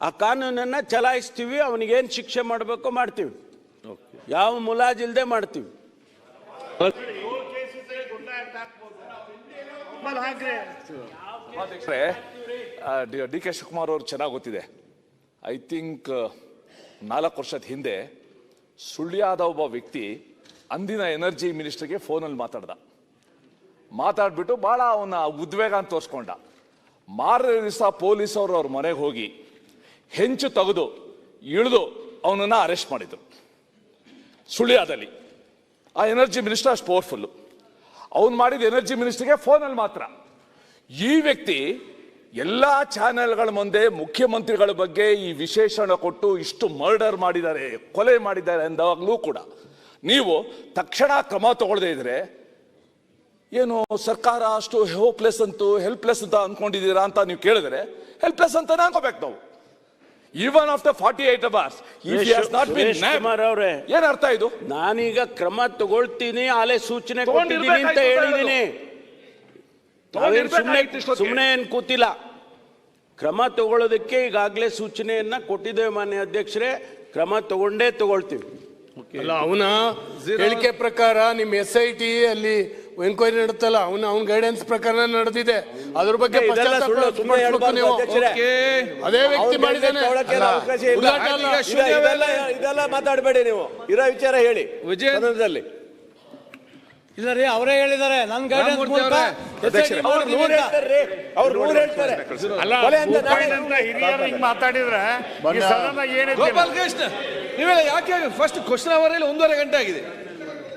ಆ ಕಾನೂನನ್ನು ಚಲಾಯಿಸ್ತೀವಿ, ಅವನಿಗೇನು ಶಿಕ್ಷೆ ಮಾಡಬೇಕೋ ಮಾಡ್ತೀವಿ, ಯಾವ ಮುಲಾಜಿಲ್ದೆ ಮಾಡ್ತೀವಿ. ಡಿ ಕೆ ಶಿವಕುಮಾರ್ ಅವರು ಚೆನ್ನಾಗಿ ಗೊತ್ತಿದೆ. ಐ ಥಿಂಕ್ 4 ವರ್ಷದ ಹಿಂದೆ ಸುಳ್ಯದ ಒಬ್ಬ ವ್ಯಕ್ತಿ ಅಂದಿನ ಎನರ್ಜಿ ಮಿನಿಸ್ಟರ್ಗೆ ಫೋನಲ್ಲಿ ಮಾತಾಡ್ಬಿಟ್ಟು ಭಾಳ ಅವನ ಉದ್ವೇಗ ಅಂತ ತೋರಿಸ್ಕೊಂಡ. ಮಾರನೇ ದಿವಸ ಪೊಲೀಸ್ ಅವರು ಅವ್ರ ಮನೆಗೆ ಹೋಗಿ ಹೆಂಚು ತೆಗೆದು ಇಳಿದು ಅವನನ್ನು ಅರೆಸ್ಟ್ ಮಾಡಿದ್ರು ಸುಳ್ಯದಲ್ಲಿ. ಆ ಎನರ್ಜಿ ಮಿನಿಸ್ಟರ್ ಅಷ್ಟು ಪವರ್ಫುಲ್ಲು. ಅವನು ಮಾಡಿದ ಎನರ್ಜಿ ಮಿನಿಸ್ಟರ್ಗೆ ಫೋನಲ್ಲಿ ಮಾತ್ರ. ಈ ವ್ಯಕ್ತಿ ಎಲ್ಲ ಚಾನೆಲ್ಗಳ ಮುಂದೆ ಮುಖ್ಯಮಂತ್ರಿಗಳ ಬಗ್ಗೆ ಈ ವಿಶೇಷಣ ಕೊಟ್ಟು ಇಷ್ಟು ಮರ್ಡರ್ ಮಾಡಿದ್ದಾರೆ, ಕೊಲೆ ಮಾಡಿದ್ದಾರೆ ಅಂದಾಗಲೂ ಕೂಡ ನೀವು ತಕ್ಷಣ ಕ್ರಮ ತಗೊಳ್ಳದೇ ಇದ್ರೆ ಏನು ಸರ್ಕಾರ ಅಷ್ಟು ಹೋಪ್ಲೆಸ್ ಅಂತೂ ಹೆಲ್ಪ್ಲೆಸ್ ಅಂತ ಅಂದ್ಕೊಂಡಿದ್ದೀರಾ ಅಂತ ನೀವು ಕೇಳಿದ್ರೆ ಹೆಲ್ಪ್ಲೆಸ್ ಅಂತಾನೆ ಅನ್ಕೋಬೇಕು ನಾವು. ಈವನ್ ಆಫ್ಟರ್ 48 hours ಏನ್ ಅರ್ಥ ಇದು? ನಾನೀಗ ಕ್ರಮ ತಗೊಳ್ತೀನಿ, ಆಲೆ ಸೂಚನೆ ಕೊಟ್ಟಿದ್ದೀನಿ ಅಂತ ಹೇಳಿದ್ದೀನಿ. ಸುಮ್ಮನೆ ಏನ್ ಕೂತಿಲ್ಲ. ಕ್ರಮ ತಗೊಳ್ಳೋದಕ್ಕೆ ಈಗಾಗಲೇ ಸೂಚನೆಯನ್ನ ಕೊಟ್ಟಿದ್ದೇವೆ ಮಾನ್ಯ ಅಧ್ಯಕ್ಷರೇ. ಕ್ರಮ ತಗೊಳ್ತೀವಿ. ಅಲ್ಲ, ಅವನ ಹೇಳಿಕೆ ಪ್ರಕಾರ ನಿಮ್ಮ SIT ಅಲ್ಲಿ ಎನ್ಕ್ವೈರಿ ನಡೆತಲ್ಲ, ಅವನ ಗೈಡೆನ್ಸ್ ಪ್ರಕಾರ ನಡೆದಿದೆ. ಅದ್ರ ಬಗ್ಗೆ ಅದೇ ವ್ಯಕ್ತಿ ಮಾಡಿದ್ದಾನೆ. ಇದೆಲ್ಲ ಮಾತಾಡಬೇಡಿ ನೀವು. ಇರೋ ವಿಚಾರ ಹೇಳಿ. ವಿಜಯದಲ್ಲಿ ಇಲ್ಲ ರೀ, ಅವರೇ ಹೇಳಿದ್ದಾರೆ. ನನ್ನ ಗೈಡೆನ್ಸ್ ಮಾತಾಡಿದ್ರೆ ಗೋಪಾಲ್ ಕೃಷ್ಣ, ನೀವೆಲ್ಲ ಯಾಕೆ ಫಸ್ಟ್ ಕ್ವಶನ್ ಅವರಲ್ಲಿ 1.5 ಗಂಟೆ ಆಗಿದೆ,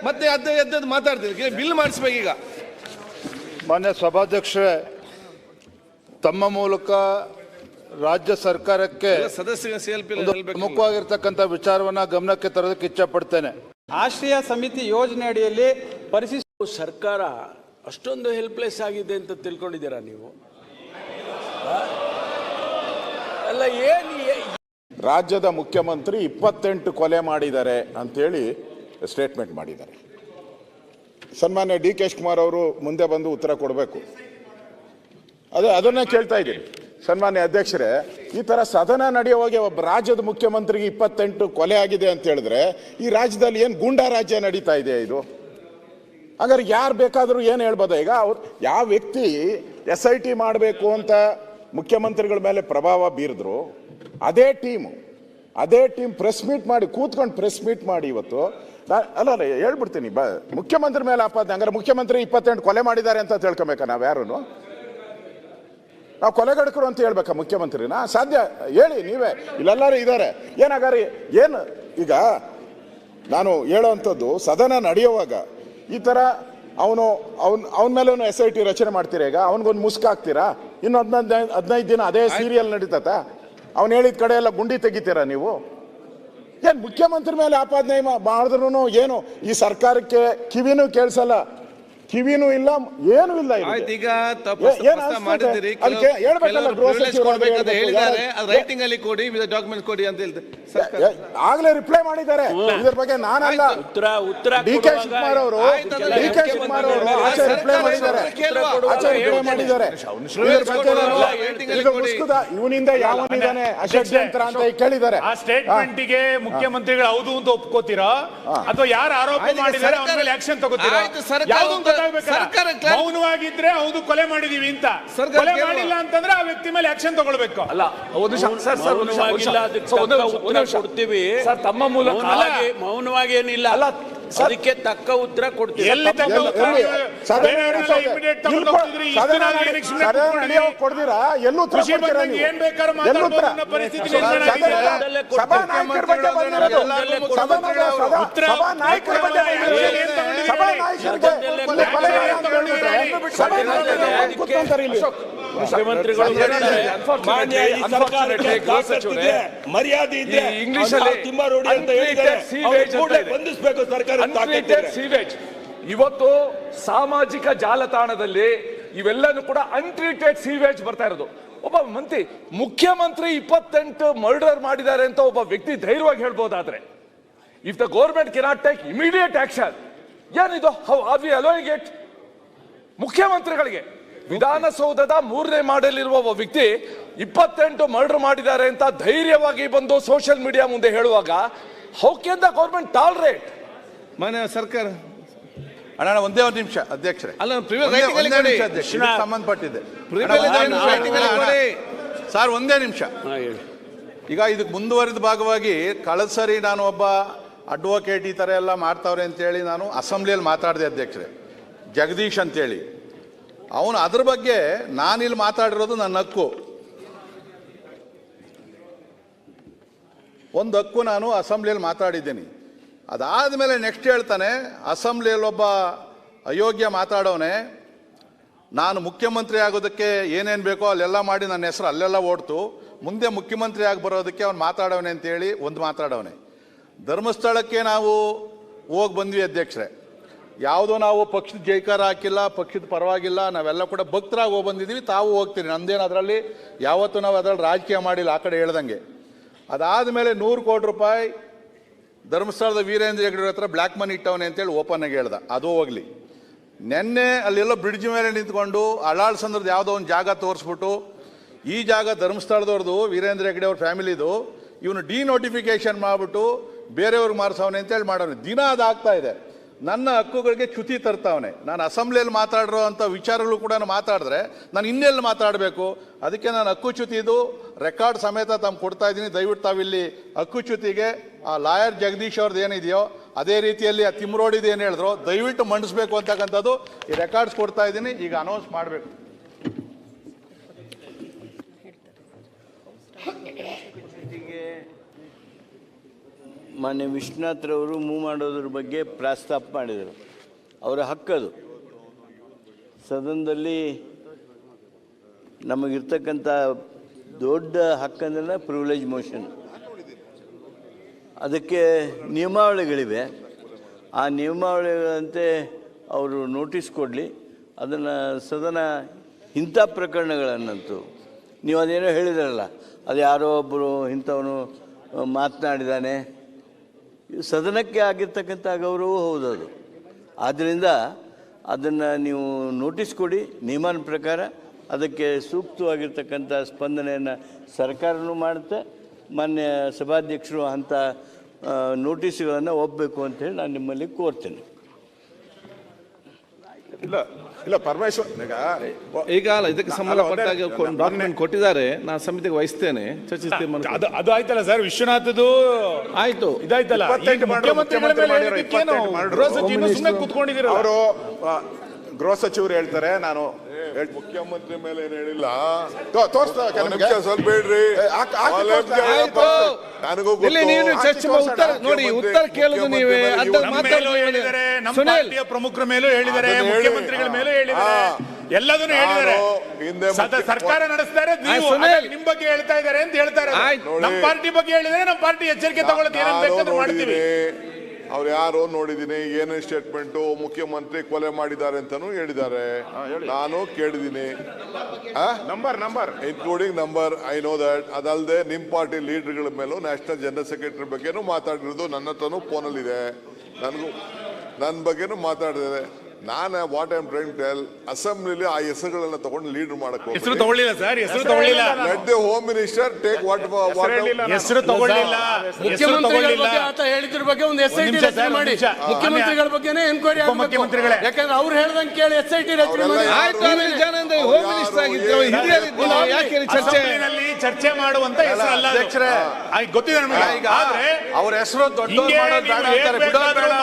ಮತ್ತೆ ಎದ್ದು ಮಾತಾಡ್ತೀವಿ. ಬಿಲ್ ಮಾಡಿಸ್ಬೇಕೀಗ. ಮಾನ್ಯ ಸಭಾಧ್ಯಕ್ಷರೇ, ತಮ್ಮ ಮೂಲಕ ರಾಜ್ಯ ಸರ್ಕಾರಕ್ಕೆ ಸದಸ್ಯ CLP ಪ್ರಮುಖವಾಗಿರ್ತಕ್ಕಂಥ ವಿಚಾರವನ್ನ ಗಮನಕ್ಕೆ ತರೋದಕ್ಕೆ ಇಚ್ಛೆ ಪಡ್ತೇನೆ. ಆಶ್ರಯ ಸಮಿತಿ ಯೋಜನೆ ಅಡಿಯಲ್ಲಿ ಪರಿಶಿಷ್ಟ ಸರ್ಕಾರ ಅಷ್ಟೊಂದು ಹೆಲ್ಪ್ಲೆಸ್ ಆಗಿದೆ ಅಂತ ತಿಳ್ಕೊಂಡಿದ್ದೀರಾ ನೀವು? ಅಲ್ಲ, ರಾಜ್ಯದ ಮುಖ್ಯಮಂತ್ರಿ 28 ಕೊಲೆ ಮಾಡಿದ್ದಾರೆ ಅಂತೇಳಿ ಸ್ಟೇಟ್ಮೆಂಟ್ ಮಾಡಿದ್ದಾರೆ. ಸನ್ಮಾನ್ಯ DK ಶಿವಕುಮಾರ್ ಅವರು ಮುಂದೆ ಬಂದು ಉತ್ತರ ಕೊಡಬೇಕು. ಅದನ್ನೇ ಕೇಳ್ತಾ ಇದ್ದೀನಿ. ಸನ್ಮಾನ್ಯ ಅಧ್ಯಕ್ಷರೇ, ಈ ತರ ಸದನ ನಡೆಯುವಾಗ ಒಬ್ಬ ರಾಜ್ಯದ ಮುಖ್ಯಮಂತ್ರಿಗೆ 28 ಕೊಲೆ ಆಗಿದೆ ಅಂತ ಹೇಳಿದ್ರೆ ಈ ರಾಜ್ಯದಲ್ಲಿ ಏನು ಗೂಂಡಾ ರಾಜ್ಯ ನಡೀತಾ ಇದೆ ಇದು? ಹಾಗಾದ್ರೆ ಯಾರು ಬೇಕಾದರೂ ಏನು ಹೇಳ್ಬೋದ? ಈಗ ಅವ್ರು ಯಾವ ವ್ಯಕ್ತಿ SIT ಮಾಡಬೇಕು ಅಂತ ಮುಖ್ಯಮಂತ್ರಿಗಳ ಮೇಲೆ ಪ್ರಭಾವ ಬೀರಿದ್ರು, ಅದೇ ಟೀಮ್ ಪ್ರೆಸ್ ಮೀಟ್ ಮಾಡಿ ಕೂತ್ಕೊಂಡು ಪ್ರೆಸ್ ಮೀಟ್ ಮಾಡಿ ಇವತ್ತು ಅಲ್ಲ ಹೇಳ್ಬಿಡ್ತೀನಿ, ಮುಖ್ಯಮಂತ್ರಿ ಮೇಲೆ ಆಪಾದನೆ. ಹಂಗಾರೆ ಮುಖ್ಯಮಂತ್ರಿ 28 ಕೊಲೆ ಮಾಡಿದ್ದಾರೆ ಅಂತ ತಿಳ್ಕೊಬೇಕಾ? ನಾವು ಯಾರು ನಾವು ಕೊಲೆಗಡಕರು ಅಂತ ಹೇಳ್ಬೇಕಾ ಮುಖ್ಯಮಂತ್ರಿನ? ಸಾಧ್ಯ ಹೇಳಿ ನೀವೇ, ಇಲ್ಲೆಲ್ಲರೂ ಇದ್ದಾರೆ. ಏನಾಗಾರಿ ಏನು ಈಗ ನಾನು ಹೇಳೋವಂಥದ್ದು, ಸದನ ನಡೆಯುವಾಗ ಈ ಥರ ಅವನ ಮೇಲೂ SIT ರಚನೆ ಮಾಡ್ತೀರಾ? ಈಗ ಅವನಿಗೊಂದು ಮುಸ್ಕ್ ಹಾಕ್ತೀರಾ? ಇನ್ನು 15 ದಿನ ಅದೇ ಸೀರಿಯಲ್ ನಡೀತತ? ಅವ್ನು ಹೇಳಿದ ಕಡೆ ಎಲ್ಲ ಗುಂಡಿ ತೆಗಿತೀರಾ ನೀವು? ಏನು ಮುಖ್ಯಮಂತ್ರಿ ಮೇಲೆ ಆಪಾದನೆ ಮಾಡಿದ್ರು ಏನು ಈ ಸರ್ಕಾರಕ್ಕೆ ಕಿವಿನೂ ಕೇಳಿಸಲ್ಲ, ಕಿವಿನೂ ಇಲ್ಲ, ಏನೂ ಇಲ್ಲ. ಈಗ ಮಾಡಿದ್ದೀರಿ, ರೈಟಿಂಗ್ ಅಲ್ಲಿ ಕೊಡಿ, ಡಾಕ್ಯುಮೆಂಟ್ ಕೊಡಿ ಅಂತ ಹೇಳ್ತಾರೆ. ಆಗ್ಲೇ ರಿಪ್ಲೈ ಮಾಡಿದ್ದಾರೆ ಇದ್ರ ಬಗ್ಗೆ. ನಾನಲ್ಲ, DK ಶಿವಕುಮಾರ್ ಅವರು ಆಚೆ ರಿಪ್ಲೈ ಮಾಡಿದ್ದಾರೆ. ಇವನಿಂದ ಯಾವನಿದ್ದಾನೆ ಅಷಡ್ಯಂತ್ರ ಅಂತ ಕೇಳಿದ್ದಾರೆ. ಆ ಸ್ಟೇಟ್ಮೆಂಟ್ಗೆ ಮುಖ್ಯಮಂತ್ರಿಗಳು ಹೌದು ಅಂತ ಒಪ್ಕೋತೀರಾ ಅಥವಾ ಯಾರು ಆರೋಪ ಮಾಡಿದ್ದಾರೆ ಅವ್ರ ಮೇಲೆ ಆಕ್ಷನ್ ತಗೋತೀರಾ? ಮೌನವಾಗಿದ್ರೆ ಹೌದು ಕೊಲೆ ಮಾಡಿದೀವಿ ಅಂತ, ಕೊಲೆ ಮಾಡಿಲ್ಲ ಅಂತಂದ್ರೆ ಆ ವ್ಯಕ್ತಿ ಮೇಲೆ ಆಕ್ಷನ್ ತಗೊಳ್ಬೇಕು. ಅಲ್ಲ, ಕೊಡ್ತೀವಿ ತಮ್ಮ ಮೂಲಕ. ಮೌನವಾಗಿ ಏನಿಲ್ಲ, ಅದಕ್ಕೆ ತಕ್ಕ ಉತ್ತರ ಕೊಡ್ತೀವಿ. ಕೊಡ್ತೀರಾ? ಎಲ್ಲೂ ಏನ್ ಬೇಕಾದ್ರೂ ಮಾತಾಡೋ ಪರಿಸ್ಥಿತಿ ಮರ್ಯಾದೆ ಇದೆ. ಇಂಗ್ಲಿಷ್ ಇವತ್ತು ಸಾಮಾಜಿಕ ಜಾಲತಾಣದಲ್ಲಿ ಇವೆಲ್ಲನೂ ಕೂಡ ಅನ್ಟ್ರೀಟೆಡ್ ಸೀವೇಜ್ ಬರ್ತಾ ಇರೋದು. ಒಬ್ಬ ಮುಖ್ಯಮಂತ್ರಿ 28 ಮರ್ಡರ್ ಮಾಡಿದ್ದಾರೆ ಅಂತ ಒಬ್ಬ ವ್ಯಕ್ತಿ ಧೈರ್ಯವಾಗಿ ಹೇಳ್ಬೋದಾದ್ರೆ, if the government cannot take immediate action, ಏನಿದು? How are we allowing it? ಮುಖ್ಯಮಂತ್ರಿಗಳಿಗೆ ವಿಧಾನಸೌಧದ 3ನೇ ಮಾಡಲಿರುವ ಒಬ್ಬ ವ್ಯಕ್ತಿ 28 ಮರ್ಡರ್ ಮಾಡಿದ್ದಾರೆ ಅಂತ ಧೈರ್ಯವಾಗಿ ಬಂದು ಸೋಷಿಯಲ್ ಮೀಡಿಯಾ ಮುಂದೆ ಹೇಳುವಾಗ, how can the government tolerate? ಮನೆ ಸರ್ಕಾರ ಅಣ್ಣ ಒಂದೇ ಒಂದು ನಿಮಿಷ ಅಧ್ಯಕ್ಷರೇ, ಸಂಬಂಧಪಟ್ಟಿದೆ ಸರ್, ಒಂದೇ ನಿಮಿಷ. ಈಗ ಇದಕ್ಕೆ ಮುಂದುವರಿದ ಭಾಗವಾಗಿ ಕಳೆದ ಸರಿ ನಾನು ಒಬ್ಬ ಅಡ್ವೊಕೇಟ್ ಈ ಥರ ಎಲ್ಲ ಮಾಡ್ತಾವ್ರೆ ಅಂತೇಳಿ ನಾನು ಅಸೆಂಬ್ಲಿಯಲ್ಲಿ ಮಾತಾಡಿದೆ ಅಧ್ಯಕ್ಷರೇ, ಜಗದೀಶ್ ಅಂತೇಳಿ. ಅವನು ಅದ್ರ ಬಗ್ಗೆ ನಾನಿಲ್ಲಿ ಮಾತಾಡಿರೋದು ನನ್ನ ಹಕ್ಕು, ಒಂದು ಹಕ್ಕು ನಾನು ಅಸೆಂಬ್ಲಿಯಲ್ಲಿ ಮಾತಾಡಿದ್ದೀನಿ. ಅದಾದಮೇಲೆ ನೆಕ್ಸ್ಟ್ ಹೇಳ್ತಾನೆ, ಅಸೆಂಬ್ಲಿಯಲ್ಲಿ ಒಬ್ಬ ಅಯೋಗ್ಯ ಮಾತಾಡೋನೆ, ನಾನು ಮುಖ್ಯಮಂತ್ರಿ ಆಗೋದಕ್ಕೆ ಏನೇನು ಬೇಕೋ ಅಲ್ಲೆಲ್ಲ ಮಾಡಿ ನನ್ನ ಹೆಸರು ಅಲ್ಲೆಲ್ಲ ಓಡ್ತು, ಮುಂದೆ ಮುಖ್ಯಮಂತ್ರಿ ಆಗಿ ಬರೋದಕ್ಕೆ ಅವ್ನು ಮಾತಾಡೋನೆ ಅಂತೇಳಿ ಒಂದು ಮಾತಾಡೋನೆ. ಧರ್ಮಸ್ಥಳಕ್ಕೆ ನಾವು ಹೋಗಿ ಬಂದ್ವಿ ಅಧ್ಯಕ್ಷರೇ, ಯಾವುದೋ ನಾವು ಪಕ್ಷದ ಜೈಕಾರ ಹಾಕಿಲ್ಲ, ಪಕ್ಷದ ಪರವಾಗಿಲ್ಲ, ನಾವೆಲ್ಲ ಕೂಡ ಭಕ್ತರಾಗಿ ಹೋಗಿ ಬಂದಿದ್ದೀವಿ, ತಾವು ಹೋಗ್ತೀರಿ, ನಮ್ದೇನು ಅದರಲ್ಲಿ ಯಾವತ್ತೂ ನಾವು ಅದರಲ್ಲಿ ರಾಜಕೀಯ ಮಾಡಿಲ್ಲ ಆ ಕಡೆ ಹೇಳ್ದಂಗೆ. ಅದಾದಮೇಲೆ 100 ಕೋಟಿ ರೂಪಾಯಿ ಧರ್ಮಸ್ಥಳದ ವೀರೇಂದ್ರ ಹೆಗ್ಗಡೆ ಹತ್ರ ಬ್ಲ್ಯಾಕ್ ಮನಿ ಇಟ್ಟವನೆ ಅಂತೇಳಿ ಓಪನ್ ಆಗಿ ಹೇಳ್ದ, ಅದು ಹೋಗ್ಲಿ. ನೆನ್ನೆ ಅಲ್ಲೆಲ್ಲೋ ಬ್ರಿಡ್ಜ್ ಮೇಲೆ ನಿಂತ್ಕೊಂಡು ಅಳಾಳ್ಸಂದ್ರದ್ದು ಯಾವುದೋ ಒಂದು ಜಾಗ ತೋರಿಸ್ಬಿಟ್ಟು, ಈ ಜಾಗ ಧರ್ಮಸ್ಥಳದವ್ರದ್ದು ವೀರೇಂದ್ರ ಹೆಗ್ಗಡೆ ಅವ್ರ ಫ್ಯಾಮಿಲಿದು, ಇವನು ಡಿನೋಟಿಫಿಕೇಶನ್ ಮಾಡಿಬಿಟ್ಟು ಬೇರೆಯವ್ರಿಗೆ ಮಾರಿಸವನೆ ಅಂತೇಳಿ ಮಾಡೋನು. ದಿನ ಅದಾಗ್ತಾ ಇದೆ. ನನ್ನ ಹಕ್ಕುಗಳಿಗೆ ಚ್ಯುತಿ ತರ್ತಾವನೆ. ನಾನು ಅಸೆಂಬ್ಲಿಯಲ್ಲಿ ಮಾತಾಡಿರೋ ಅಂಥ ವಿಚಾರಗಳು ಕೂಡ ಮಾತಾಡಿದ್ರೆ ನಾನು ಇನ್ನೆಲ್ಲಿ ಮಾತಾಡಬೇಕು? ಅದಕ್ಕೆ ನಾನು ಹಕ್ಕುಚ್ಯುತಿದು ರೆಕಾರ್ಡ್ ಸಮೇತ ತಮ್ಮ ಕೊಡ್ತಾ ಇದ್ದೀನಿ. ದಯವಿಟ್ಟು ತಾವಿಲ್ಲಿ ಹಕ್ಕುಚ್ಯುತಿಗೆ ಆ ಲಾಯರ್ ಜಗದೀಶ್ ಅವ್ರದ್ದು ಏನಿದೆಯೋ ಅದೇ ರೀತಿಯಲ್ಲಿ ಆ ತಿಮ್ರೋಡಿದು ಏನು ಹೇಳಿದ್ರು ದಯವಿಟ್ಟು ಮಂಡಿಸ್ಬೇಕು ಅಂತಕ್ಕಂಥದ್ದು ಈ ರೆಕಾರ್ಡ್ಸ್ ಕೊಡ್ತಾ ಇದ್ದೀನಿ. ಈಗ ಅನೌನ್ಸ್ ಮಾಡಬೇಕು. ಮಾನ್ಯ ವಿಶ್ವನಾಥ್ರವರು ಮೂವ್ ಮಾಡೋದ್ರ ಬಗ್ಗೆ ಪ್ರಸ್ತಾಪ ಮಾಡಿದರು. ಅವರ ಹಕ್ಕದು. ಸದನದಲ್ಲಿ ನಮಗಿರ್ತಕ್ಕಂಥ ದೊಡ್ಡ ಹಕ್ಕಂದ್ರೆ ಪ್ರಿವಿಲೇಜ್ ಮೋಷನ್. ಅದಕ್ಕೆ ನಿಯಮಾವಳಿಗಳಿವೆ. ಆ ನಿಯಮಾವಳಿಗಳಂತೆ ಅವರು ನೋಟಿಸ್ ಕೊಡಲಿ. ಅದನ್ನು ಸದನ ಇಂಥ ಪ್ರಕರಣಗಳನ್ನಂತೂ ನೀವು ಅದೇನೋ ಹೇಳಿದ್ರಲ್ಲ, ಅದು ಯಾರೋ ಒಬ್ಬರು ಇಂಥವನು ಮಾತನಾಡಿದ್ದಾನೆ, ಸದನಕ್ಕೆ ಆಗಿರ್ತಕ್ಕಂಥ ಗೌರವ ಹೌದದು. ಆದ್ದರಿಂದ ಅದನ್ನು ನೀವು ನೋಟಿಸ್ ಕೊಡಿ ನಿಯಮನ ಪ್ರಕಾರ. ಅದಕ್ಕೆ ಸೂಕ್ತವಾಗಿರ್ತಕ್ಕಂಥ ಸ್ಪಂದನೆಯನ್ನು ಸರ್ಕಾರನೂ ಮಾಡುತ್ತೆ. ಮಾನ್ಯ ಸಭಾಧ್ಯಕ್ಷರು ಅಂಥ ನೋಟಿಸ್ಗಳನ್ನು ಒಪ್ಪಬೇಕು ಅಂತೇಳಿ ನಾನು ನಿಮ್ಮಲ್ಲಿ ಕೋರ್ತೇನೆ. ಇಲ್ಲ ಪರಮೇಶ್ವರ್ ಈಗ ಇದಕ್ಕೆ ಸಂಬಂಧಪಟ್ಟಾಗ ಡಾಕ್ಯುಮೆಂಟ್ ಕೊಟ್ಟಿದ್ದಾರೆ, ನಾನು ಸಮಿತಿಗೆ ವಹಿಸ್ತೇನೆ, ಚರ್ಚಿಸ್ತೇನೆ. ಅದು ಆಯ್ತಲ್ಲ ಸರ್, ವಿಶ್ವನಾಥದ್ದು ಆಯ್ತು, ಇದಾಯ್ತಲ್ಲ. ಕೂತ್ಕೊಂಡಿದ್ದೀರ ಅವರು ಗೃಹ ಸಚಿವರು ಹೇಳ್ತಾರೆ, ನಾನು ಮುಖ್ಯಮಂತ್ರಿ ಮೇಲೆ ಏನ್ ಹೇಳಿಲ್ಲ. ಸ್ವಲ್ಪ ಹೇಳ್ರಿ, ಉತ್ತರ ಕೇಳುದು ನೀವೇ. ನಮ್ಮ ಪಾರ್ಟಿಯ ಪ್ರಮುಖರ ಮೇಲೂ ಹೇಳಿದ್ದಾರೆ, ಮುಖ್ಯಮಂತ್ರಿಗಳ ಮೇಲೂ ಹೇಳಿದ್ದಾರೆ, ಎಲ್ಲದನ್ನು ಹೇಳಿದ್ದಾರೆ. ಸರ್ಕಾರ ನಡೆಸ್ತಾರೆ, ನಿಮ್ ಬಗ್ಗೆ ಹೇಳ್ತಾ ಇದ್ದಾರೆ ಅಂತ ಹೇಳ್ತಾರೆ. ನಮ್ಮ ಪಾರ್ಟಿ ಬಗ್ಗೆ ಹೇಳಿದರೆ ನಮ್ಮ ಪಾರ್ಟಿ ಎಚ್ಚರಿಕೆ ತಗೊಳ್ಳೋದು ಏನೇನು ಬೇಕಾದ್ರೂ ಮಾಡ್ತೀವಿ. ಅವ್ರು ಯಾರು ನೋಡಿದೀನಿ, ಏನೇನು ಸ್ಟೇಟ್ಮೆಂಟು, ಮುಖ್ಯಮಂತ್ರಿ ಕೊಲೆ ಮಾಡಿದ್ದಾರೆ ಅಂತಾನು ಹೇಳಿದ್ದಾರೆ. ನಾನು ಕೇಳಿದೀನಿ, number including number, I know that. ಅದಲ್ಲದೆ ನಿಮ್ ಪಾರ್ಟಿ ಲೀಡರ್ಗಳ ಮೇಲೂ, ನ್ಯಾಷನಲ್ ಜನರಲ್ ಸೆಕ್ರೆಟರಿ ಬಗ್ಗೆನೂ ಮಾತಾಡಿರೋದು ನನ್ನ ಹತ್ರನೂ ಫೋನಲ್ಲಿ ಇದೆ. ನನ್ನ ಬಗ್ಗೆನೂ ಮಾತಾಡಿದೆ. ನಾನು what I am trying to tell, ಅಸೆಂಬ್ಲಿಲಿ ಆ ಹೆಸರುಗಳನ್ನ ತಗೊಂಡು ಲೀಡರ್ ಮಾಡಕ್ಕೆ ಹೆಸರು ತಗೊಳ್ಳಿಲ್ಲ ಸರ್, ಹೆಸರು ತಗೊಳ್ಳಿಲ್ಲ. Let the home minister take what ಹೆಸರು ತಗೊಳ್ಳಿಲ್ಲ. ಮುಖ್ಯಮಂತ್ರಿಗಳ ಬಗ್ಗೆ ಆತ ಹೇಳಿದ್ರ ಬಗ್ಗೆ ಒಂದು SIT ರಚನೆ ಮಾಡಿ, ಮುಖ್ಯಮಂತ್ರಿಗಳ ಬಗ್ಗೆನೇ ಎನ್ಕ್ವೈರಿ ಆಗಬೇಕು. ಯಾಕಂದ್ರೆ ಅವ್ರು ಹೇಳ್ದಂಗೆ ಕೇಳಿ SIT ರಚನೆ ಮಾಡಿ. ಹೋಮ್ ಮಿನಿಸ್ಟರ್ ಆಗಿದ್ರು, ಯಾಕೆ ಚರ್ಚೆ ಮಾಡುವಂತ ಹೆಸರಲ್ಲ ಗೊತ್ತಿದೆ ನಮಗೆ. ಆದ್ರೆ ಅವ್ರ ಹೆಸರು ದೊಡ್ಡ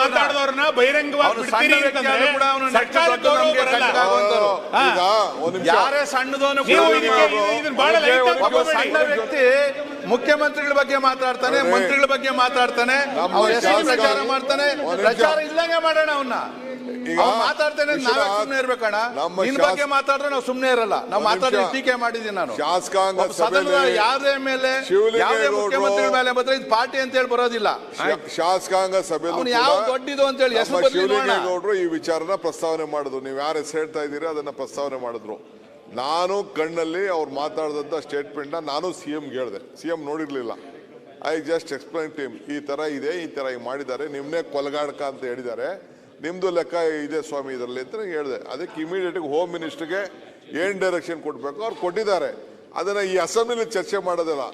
ಮಾತಾಡಿದವ್ರನ್ನ ಬಹಿರಂಗವಾಗಿ ಯಾರೇ ಸಣ್ಣದವನು ಸಣ್ಣ ವ್ಯಕ್ತಿ ಮುಖ್ಯಮಂತ್ರಿಗಳ ಬಗ್ಗೆ ಮಾತಾಡ್ತಾನೆ, ಮಂತ್ರಿಗಳ ಬಗ್ಗೆ ಮಾತಾಡ್ತಾನೆ, ಅವ್ರ ಹೆಸರು ಪ್ರಚಾರ ಮಾಡ್ತಾನೆ. ಪ್ರಚಾರ ಇಲ್ಲಂಗೆ ಮಾಡೋಣ ಅವನ್ನ. ಮಾತಾಡ್ತೇನೆ, ನಾವೇ ಸುಮ್ಮನೆ ಇರ್ಬೇಕಣ್ಣ. ನಿನ್ ಬಗ್ಗೆ ಮಾತಾಡಿದ್ರೆ ನಾವು ಸುಮ್ಮನೆ ಇರಲ್ಲ. ನಾವು ಮಾತಾಡಿ ಟೀಕೆ ಮಾಡಿದೀನಿ ನಾನು. ಶಾಸಕಾಂಗ ಸದನದ ಯಾರೇ ಮೇಲೆ, ಯಾವುದೇ ಮುಖ್ಯಮಂತ್ರಿಗಳ ಮೇಲೆ ಬಂದ್ರೆ ಇದು ಪಾರ್ಟಿ ಅಂತ ಹೇಳಿ ಬರೋದಿಲ್ಲ. ಶಾಸಕಾಂಗ ಸಭೆ ಯಾವ ದೊಡ್ಡದು ಅಂತ ಹೇಳಿ ಹೆಸರು ಶಿವಲಿಂಗೇಗೌಡರು ಈ ವಿಚಾರನ ಪ್ರಸ್ತಾವನೆ ಮಾಡಿದ್ರು. ನೀವು ಯಾರು ಹೆಸರು ಹೇಳ್ತಾ ಇದ್ದೀರಿ ಅದನ್ನ ಪ್ರಸ್ತಾವನೆ ಮಾಡಿದ್ರು. ನಾನು ಕಣ್ಣಲ್ಲಿ ಅವ್ರು ಮಾತಾಡಿದಂಥ ಸ್ಟೇಟ್ಮೆಂಟ್ನ ನಾನು CMಗೆ ಹೇಳಿದೆ. CM ನೋಡಿರ್ಲಿಲ್ಲ. I just explain to him, ಈ ತರ ಇದೆ, ಈ ತರ ಮಾಡಿದ್ದಾರೆ, ನಿಮ್ನೆ ಕೊಲಗಾಡಕ ಅಂತ ಹೇಳಿದ್ದಾರೆ, ನಿಮ್ದು ಲೆಕ್ಕ ಇದೆ ಸ್ವಾಮಿ ಇದರಲ್ಲಿ ಅಂತ ಹೇಳಿದೆ. ಅದಕ್ಕೆ ಇಮಿಡಿಯೇಟ್ ಹೋಮ್ ಮಿನಿಸ್ಟರ್ಗೆ ಏನ್ ಡೈರೆಕ್ಷನ್ ಕೊಡ್ಬೇಕು ಅವ್ರು ಕೊಟ್ಟಿದ್ದಾರೆ. ಅದನ್ನ ಈ ಅಸೆಂಬ್ಲಿಲಿ ಚರ್ಚೆ ಮಾಡೋದಿಲ್ಲ.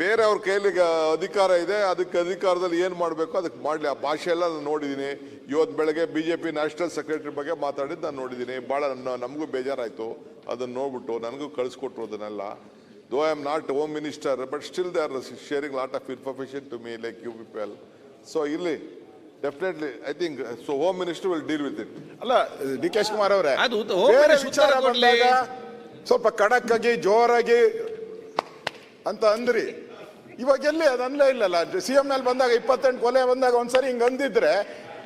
ಬೇರೆ ಅವ್ರ ಕೈಲಿ ಅಧಿಕಾರ ಇದೆ, ಅದಕ್ಕೆ ಅಧಿಕಾರದಲ್ಲಿ ಏನು ಮಾಡಬೇಕು ಅದಕ್ಕೆ ಮಾಡಲಿ. ಆ ಭಾಷೆ ಎಲ್ಲ ನಾನು ನೋಡಿದ್ದೀನಿ. ಇವತ್ತು ಬೆಳಗ್ಗೆ BJP ನ್ಯಾಷನಲ್ ಸೆಕ್ರೆಟರಿ ಬಗ್ಗೆ ಮಾತಾಡಿದ್ದು ನಾನು ನೋಡಿದ್ದೀನಿ. ಭಾಳ ನಮಗೂ ಬೇಜಾರಾಯಿತು ಅದನ್ನು ನೋಡ್ಬಿಟ್ಟು. ನನಗೂ ಕಳಿಸ್ಕೊಟ್ರು ಅದನ್ನೆಲ್ಲ. Though I am not home minister, but still they are sharing lot of information to me like you people. So ಇಲ್ಲಿ definitely I think so home minister will deal with it. ಅಲ್ಲ DK ಶಿವಕುಮಾರ್ ಅವರೇ, ಬೇರೆ ವಿಚಾರ ಬಂದಾಗ ಸ್ವಲ್ಪ ಖಡಕ್ ಆಗಿ ಜೋರಾಗಿ ಅಂತ ಅಂದ್ರಿ. ಇವಾಗ ಎಲ್ಲಿ ಅದು ಅನ್ಲೇ ಇಲ್ಲಲ್ಲ. CM ಮೇಲೆ ಬಂದಾಗ 28 ಕೊಲೆ ಬಂದಾಗ ಒಂದ್ಸರಿ ಹಿಂಗ್ ಅಂದಿದ್ರೆ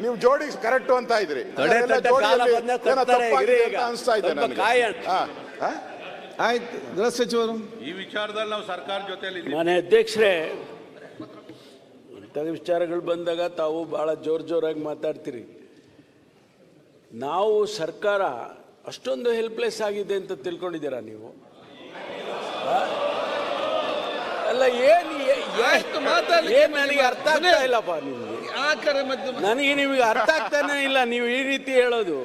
ನೀವು ಜೋಡಿ ಕರೆಕ್ಟ್ ಅಂತ ಇದ್ರಿ. ಅನಿಸ್ತಾ ಇದೆ ನನಗೆ. ಆಯ್ತು, ಗೃಹ ಸಚಿವರು ಈ ವಿಚಾರದಲ್ಲಿ ನಾವು ಸರ್ಕಾರ ಜೊತೆಲಿ. ಮಾನ್ಯ ಅಧ್ಯಕ್ಷರೇ, ಇಂಥ ವಿಚಾರಗಳು ಬಂದಾಗ ತಾವು ಭಾಳ ಜೋರಾಗಿ ಮಾತಾಡ್ತೀರಿ. ನಾವು ಸರ್ಕಾರ ಅಷ್ಟೊಂದು ಹೆಲ್ಪ್ಲೆಸ್ ಆಗಿದೆ ಅಂತ ತಿಳ್ಕೊಂಡಿದ್ದೀರಾ ನೀವು? ಅಲ್ಲ, ನನಗೆ ಅರ್ಥ ಆಗ್ತಾ ಇಲ್ಲಪ್ಪ. ನನಗೆ ನಿಮಗೆ ಅರ್ಥ ಆಗ್ತಾನೆ ಇಲ್ಲ ನೀವು ಈ ರೀತಿ ಹೇಳೋದು.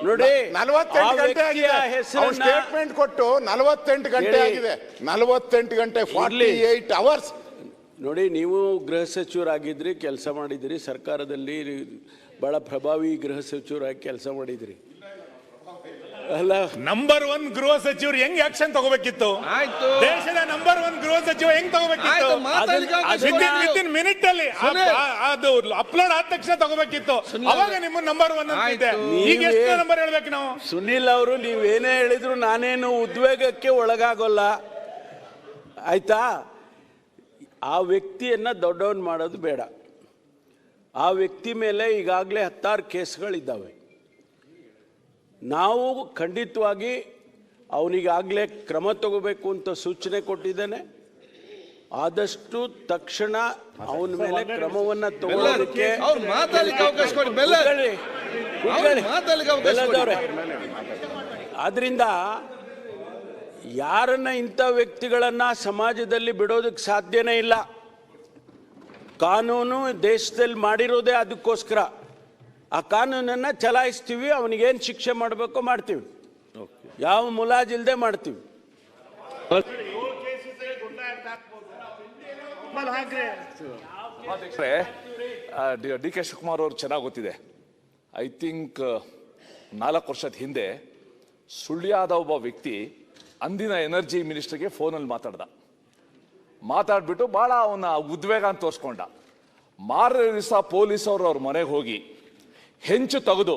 ನೋಡಿ, 48 ಗಂಟೆ ಆಗಿದೆ ಸ್ಟೇಟ್ಮೆಂಟ್ ಕೊಟ್ಟು. 48 ಗಂಟೆ ಆಗಿದೆ. 48 ಗಂಟೆ 48 ಅವರ್ಸ್. ನೋಡಿ, ನೀವು ಗೃಹ ಸಚಿವರಾಗಿದ್ರಿ, ಕೆಲಸ ಮಾಡಿದಿರಿ, ಸರ್ಕಾರದಲ್ಲಿ ಬಹಳ ಪ್ರಭಾವಿ ಗೃಹ ಸಚಿವರಾಗಿ ಕೆಲಸ ಮಾಡಿದಿರಿ. ಅಲ್ಲ, ನಂಬರ್ 1 ಗೃಹ ಸಚಿವರು ಹೆಂಗ್ ಆಕ್ಷನ್ ತಗೋಬೇಕಿತ್ತು? ಆಯ್ತು, ದೇಶದ ನಂಬರ್ 1 ಗೃಹ ಸಚಿವ ಹೆಂಗ್ ತಗೋಬೇಕಿತ್ತು? ವಿತಿನ್ ಮಿನಿಟ್ ಅಲ್ಲಿ ಅದು ಅಪ್ಲೋಡ್ ಆದ ತಕ್ಷಣ ತಗೋಬೇಕಿತ್ತು. ಅವಾಗ ನಿಮ್ಮ ನಂಬರ್ 1 ಅಂತಿದೆ. ಈಗ ಎಷ್ಟು ನಂಬರ್ ಹೇಳ್ಬೇಕು ನಾವು? ಸುನಿಲ್ ಅವರು, ನೀವೇನೇ ಹೇಳಿದ್ರು ನಾನೇನು ಉದ್ವೇಗಕ್ಕೆ ಒಳಗಾಗೋಲ್ಲ, ಆಯ್ತಾ? ಆ ವ್ಯಕ್ತಿಯನ್ನ ದೊಡ್ಡವನ್ ಮಾಡೋದು ಬೇಡ. ಆ ವ್ಯಕ್ತಿ ಮೇಲೆ ಈಗಾಗಲೇ 16 ಕೇಸ್ಗಳಿದ್ದಾವೆ. ನಾವು ಖಂಡಿತವಾಗಿ ಅವನಿಗಾಗಲೇ ಕ್ರಮ ತಗೋಬೇಕು ಅಂತ ಸೂಚನೆ ಕೊಟ್ಟಿದ್ದೇನೆ. ಆದಷ್ಟು ತಕ್ಷಣ ಅವನ ಮೇಲೆ ಕ್ರಮವನ್ನು ತಗೊಳ್ಳೋದಕ್ಕೆ ಅವ್ರು ಮಾತಾಡಲಿಕ್ಕೆ ಅವಕಾಶ ಕೊಡಿ. ಆದ್ರಿಂದ ಯಾರನ್ನ ಇಂಥ ವ್ಯಕ್ತಿಗಳನ್ನ ಸಮಾಜದಲ್ಲಿ ಬಿಡೋದಕ್ಕೆ ಸಾಧ್ಯನೇ ಇಲ್ಲ. ಕಾನೂನು ದೇಶದಲ್ಲಿ ಮಾಡಿರೋದೇ ಅದಕ್ಕೋಸ್ಕರ. ಆ ಕಾನೂನನ್ನು ಚಲಾಯಿಸ್ತೀವಿ, ಅವನಿಗೇನು ಶಿಕ್ಷೆ ಮಾಡಬೇಕೋ ಮಾಡ್ತೀವಿ, ಯಾವ ಮುಲಾಜಿಲ್ದೆ ಮಾಡ್ತೀವಿ. ಡಿ ಕೆ ಶಿವಕುಮಾರ್ ಅವ್ರು ಚೆನ್ನಾಗಿ ಗೊತ್ತಿದೆ. ಐ ಥಿಂಕ್ 4 ವರ್ಷದ ಹಿಂದೆ ಸುಳ್ಯದ ಒಬ್ಬ ವ್ಯಕ್ತಿ ಅಂದಿನ ಎನರ್ಜಿ ಮಿನಿಸ್ಟರ್ಗೆ ಫೋನಲ್ಲಿ ಮಾತಾಡ್ಬಿಟ್ಟು ಭಾಳ ಅವನ ಉದ್ವೇಗ ಅಂತ ತೋರಿಸ್ಕೊಂಡ. ಮಾರನೇ ದಿವಸ ಪೊಲೀಸ್ ಅವರು ಅವ್ರ ಮನೆಗೆ ಹೋಗಿ ಹೆಂಚು ತೆಗೆದು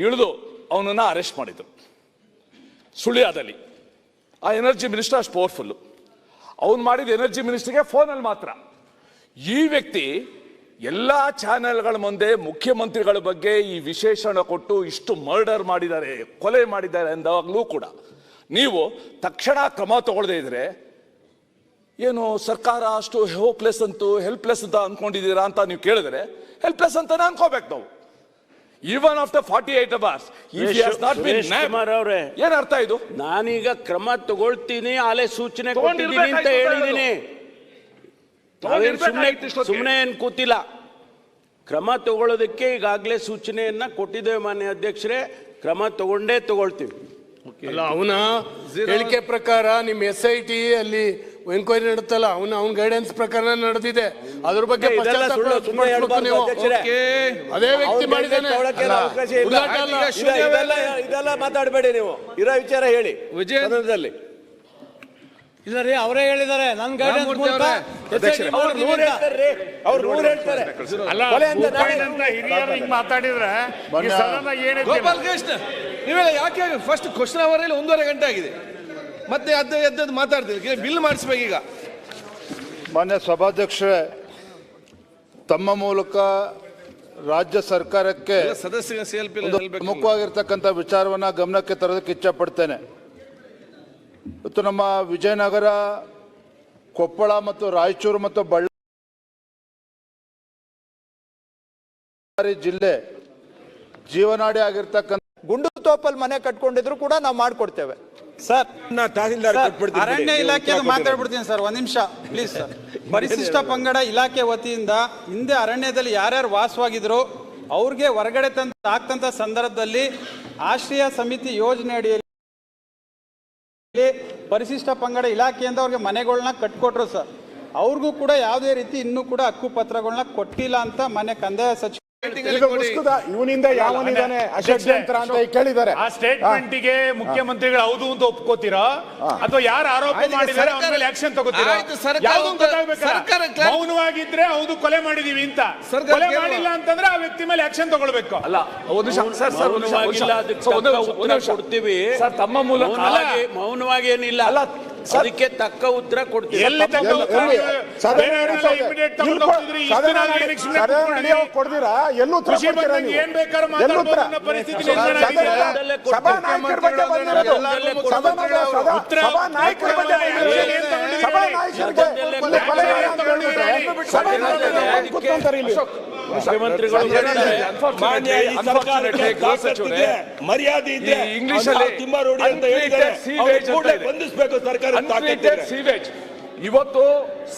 ಇಳಿದು ಅವನನ್ನು ಅರೆಸ್ಟ್ ಮಾಡಿದ್ರು ಸುಳ್ಯದಲ್ಲಿ. ಆ ಎನರ್ಜಿ ಮಿನಿಸ್ಟರ್ ಅಷ್ಟು ಪವರ್ಫುಲ್ಲು. ಅವನು ಮಾಡಿದ ಎನರ್ಜಿ ಮಿನಿಸ್ಟರ್ಗೆ ಫೋನಲ್ಲಿ ಮಾತ್ರ. ಈ ವ್ಯಕ್ತಿ ಎಲ್ಲ ಚಾನೆಲ್ಗಳ ಮುಂದೆ ಮುಖ್ಯಮಂತ್ರಿಗಳ ಬಗ್ಗೆ ಈ ವಿಶೇಷಣ ಕೊಟ್ಟು ಇಷ್ಟು ಮರ್ಡರ್ ಮಾಡಿದ್ದಾರೆ, ಕೊಲೆ ಮಾಡಿದ್ದಾರೆ ಅಂದಾಗಲೂ ಕೂಡ ನೀವು ತಕ್ಷಣ ಕ್ರಮ ತಗೊಳ್ಳದೇ ಇದ್ರೆ ಏನು ಸರ್ಕಾರ ಅಷ್ಟು ಹೋಪ್ಲೆಸ್ ಅಂತೂ ಹೆಲ್ಪ್ಲೆಸ್ ಅಂತ ಅನ್ಕೊಂಡಿದ್ದೀರಾ ಅಂತ ನೀವು ಕೇಳಿದ್ರೆ ಹೆಲ್ಪ್ಲೆಸ್ ಅಂತಾನೆ ಅನ್ಕೋಬೇಕು ನಾವು. ಈವನ್ ಆಫ್ಟರ್ 48 hours ಅವರೇ, ಏನ್ ಅರ್ಥ ಇದು? ನಾನೀಗ ಕ್ರಮ ತಗೊಳ್ತೀನಿ, ಆಲೆ ಸೂಚನೆ ಕೊಟ್ಟಿದ್ದೀನಿ ಅಂತ ಹೇಳಿದ್ದೀನಿ. ಸುಮ್ಮನೆ ಏನ್ ಕೂತಿಲ್ಲ. ಕ್ರಮ ತಗೊಳ್ಳೋದಕ್ಕೆ ಈಗಾಗಲೇ ಸೂಚನೆಯನ್ನ ಕೊಟ್ಟಿದ್ದೇವೆ ಮಾನ್ಯ ಅಧ್ಯಕ್ಷರೇ. ಕ್ರಮ ತಗೊಳ್ತೀವಿ. ಅಲ್ಲ, ಅವನ ಹೇಳಿಕೆ ಪ್ರಕಾರ ನಿಮ್ಮ SIT ಅಲ್ಲಿ ಎನ್ಕ್ವೈರಿ ನಡೆಯುತ್ತಲ್ಲ, ಅವನ ಗೈಡೆನ್ಸ್ ಪ್ರಕಾರ ನಡೆದಿದೆ. ಅದ್ರ ಬಗ್ಗೆ ಅದೇ ವ್ಯಕ್ತಿ ಮಾಡಿದ್ದಾನೆ. ಇದೆಲ್ಲ ಮಾತಾಡಬೇಡಿ ನೀವು. ಇರೋ ವಿಚಾರ ಹೇಳಿ ವಿಜಯದಲ್ಲಿ. ಇಲ್ಲ ರೀ, ಅವರೇ ಹೇಳಿದ್ದಾರೆ ನನ್ನ ಗೈಡೆನ್ಸ್ ಮೂಲಕ ಮಾತಾಡಿದ್ರೆ ಗೋಪಾಲ್ ಕೃಷ್ಣ ನೀವೆಲ್ಲ ಯಾಕೆ ಫಸ್ಟ್ ಕ್ವಶನ್ ಅವರಲ್ಲಿ 1.5 ಗಂಟೆ ಆಗಿದೆ, ಮತ್ತೆ ಎದ್ದು ಮಾತಾಡ್ತೀವಿ. ಬಿಲ್ ಮಾಡಿಸ್ಬೇಕೀಗ. ಮಾನ್ಯ ಸಭಾಧ್ಯಕ್ಷರೇ, ತಮ್ಮ ಮೂಲಕ ರಾಜ್ಯ ಸರ್ಕಾರಕ್ಕೆ ಸದಸ್ಯ ಪ್ರಮುಖವಾಗಿರ್ತಕ್ಕಂಥ ವಿಚಾರವನ್ನ ಗಮನಕ್ಕೆ ತರೋದಕ್ಕೆ ಇಚ್ಛೆ ಪಡ್ತೇನೆ. ಇವತ್ತು ನಮ್ಮ ವಿಜಯನಗರ, ಕೊಪ್ಪಳ ಮತ್ತು ರಾಯಚೂರು ಮತ್ತು ಬಳ್ಳಾರಿ ಜಿಲ್ಲೆ ಜೀವನಾಡಿ ಆಗಿರ್ತಕ್ಕಂಥ ಗುಂಡು ತೋಪಲ್ ಮನೆ ಕಟ್ಕೊಂಡಿದ್ರು ಕೂಡ ನಾವು ಮಾಡ್ಕೊಡ್ತೇವೆ ಸರ್. ಅರಣ್ಯ ಇಲಾಖೆ ಮಾತಾಡ್ಬಿಡ್ತೀನಿ ಸರ್, 1 ನಿಮಿಷ ಪ್ಲೀಸ್ ಸರ್. ಪರಿಶಿಷ್ಟ ಪಂಗಡ ಇಲಾಖೆ ವತಿಯಿಂದ ಹಿಂದೆ ಅರಣ್ಯದಲ್ಲಿ ಯಾರ್ಯಾರು ವಾಸವಾಗಿದ್ರು ಅವ್ರಿಗೆ ಹೊರಗಡೆ ಆಗ್ತಂತ ಸಂದರ್ಭದಲ್ಲಿ ಆಶ್ರಯ ಸಮಿತಿ ಯೋಜನೆ ಅಡಿಯಲ್ಲಿ ಪರಿಶಿಷ್ಟ ಪಂಗಡ ಇಲಾಖೆಯಿಂದ ಅವ್ರಿಗೆ ಮನೆಗಳನ್ನ ಕಟ್ಕೊಟ್ರು ಸರ್. ಅವ್ರಿಗೂ ಕೂಡ ಯಾವುದೇ ರೀತಿ ಇನ್ನೂ ಕೂಡ ಹಕ್ಕು ಪತ್ರಗಳನ್ನ ಕೊಟ್ಟಿಲ್ಲ ಅಂತ ಮಾನ್ಯ ಕಂದಾಯ ಸಚಿವ ಇವನಿಂದ ಯಾವನಿದಾನೆ ಅಷಡ್ಯಂತ್ರ ಅಂತ ಕೇಳಿದ್ದಾರೆ. ಆ ಸ್ಟೇಟ್ಮೆಂಟ್ ಗೆ ಮುಖ್ಯಮಂತ್ರಿಗಳು ಹೌದು ಅಂತ ಒಪ್ಕೋತೀರಾ ಅಥವಾ ಯಾರು ಆರೋಪ ಮಾಡಿದ್ದಾರೆ ಅವ್ರ ಮೇಲೆ ಆಕ್ಷನ್ ತಗೋತೀರಾ? ಮೌನವಾಗಿದ್ರೆ ಹೌದು ಕೊಲೆ ಮಾಡಿದೀವಿ ಅಂತ, ಕೊಲೆ ಮಾಡಿಲ್ಲ ಅಂತಂದ್ರೆ ಆ ವ್ಯಕ್ತಿ ಮೇಲೆ ಆಕ್ಷನ್ ತಗೊಳ್ಬೇಕು. ಅಲ್ಲ, ಕೊಡ್ತೀವಿ ತಮ್ಮ ಮೂಲಕ. ಮೌನವಾಗಿ ಏನಿಲ್ಲ, ಅದಕ್ಕೆ ತಕ್ಕ ಉತ್ತರ ಕೊಡ್ತೀವಿ. ಕೊಡ್ತೀರಾ? ಎಲ್ಲೂ ಏನ್ ಬೇಕಾದ್ರೂ ಮಾತಾಡಬಹುದು ಪರಿಸ್ಥಿತಿ ಮರ್ಯಾದೆ ಇದೆ. ಇಂಗ್ಲಿಷ್ ತಿಮ್ಮಾರೋಡಿ ಅಂತ ಹೇಳಿದ್ದಾರೆ, ಬಂಧಿಸಬೇಕು ಸರ್ಕಾರ. ಇವತ್ತು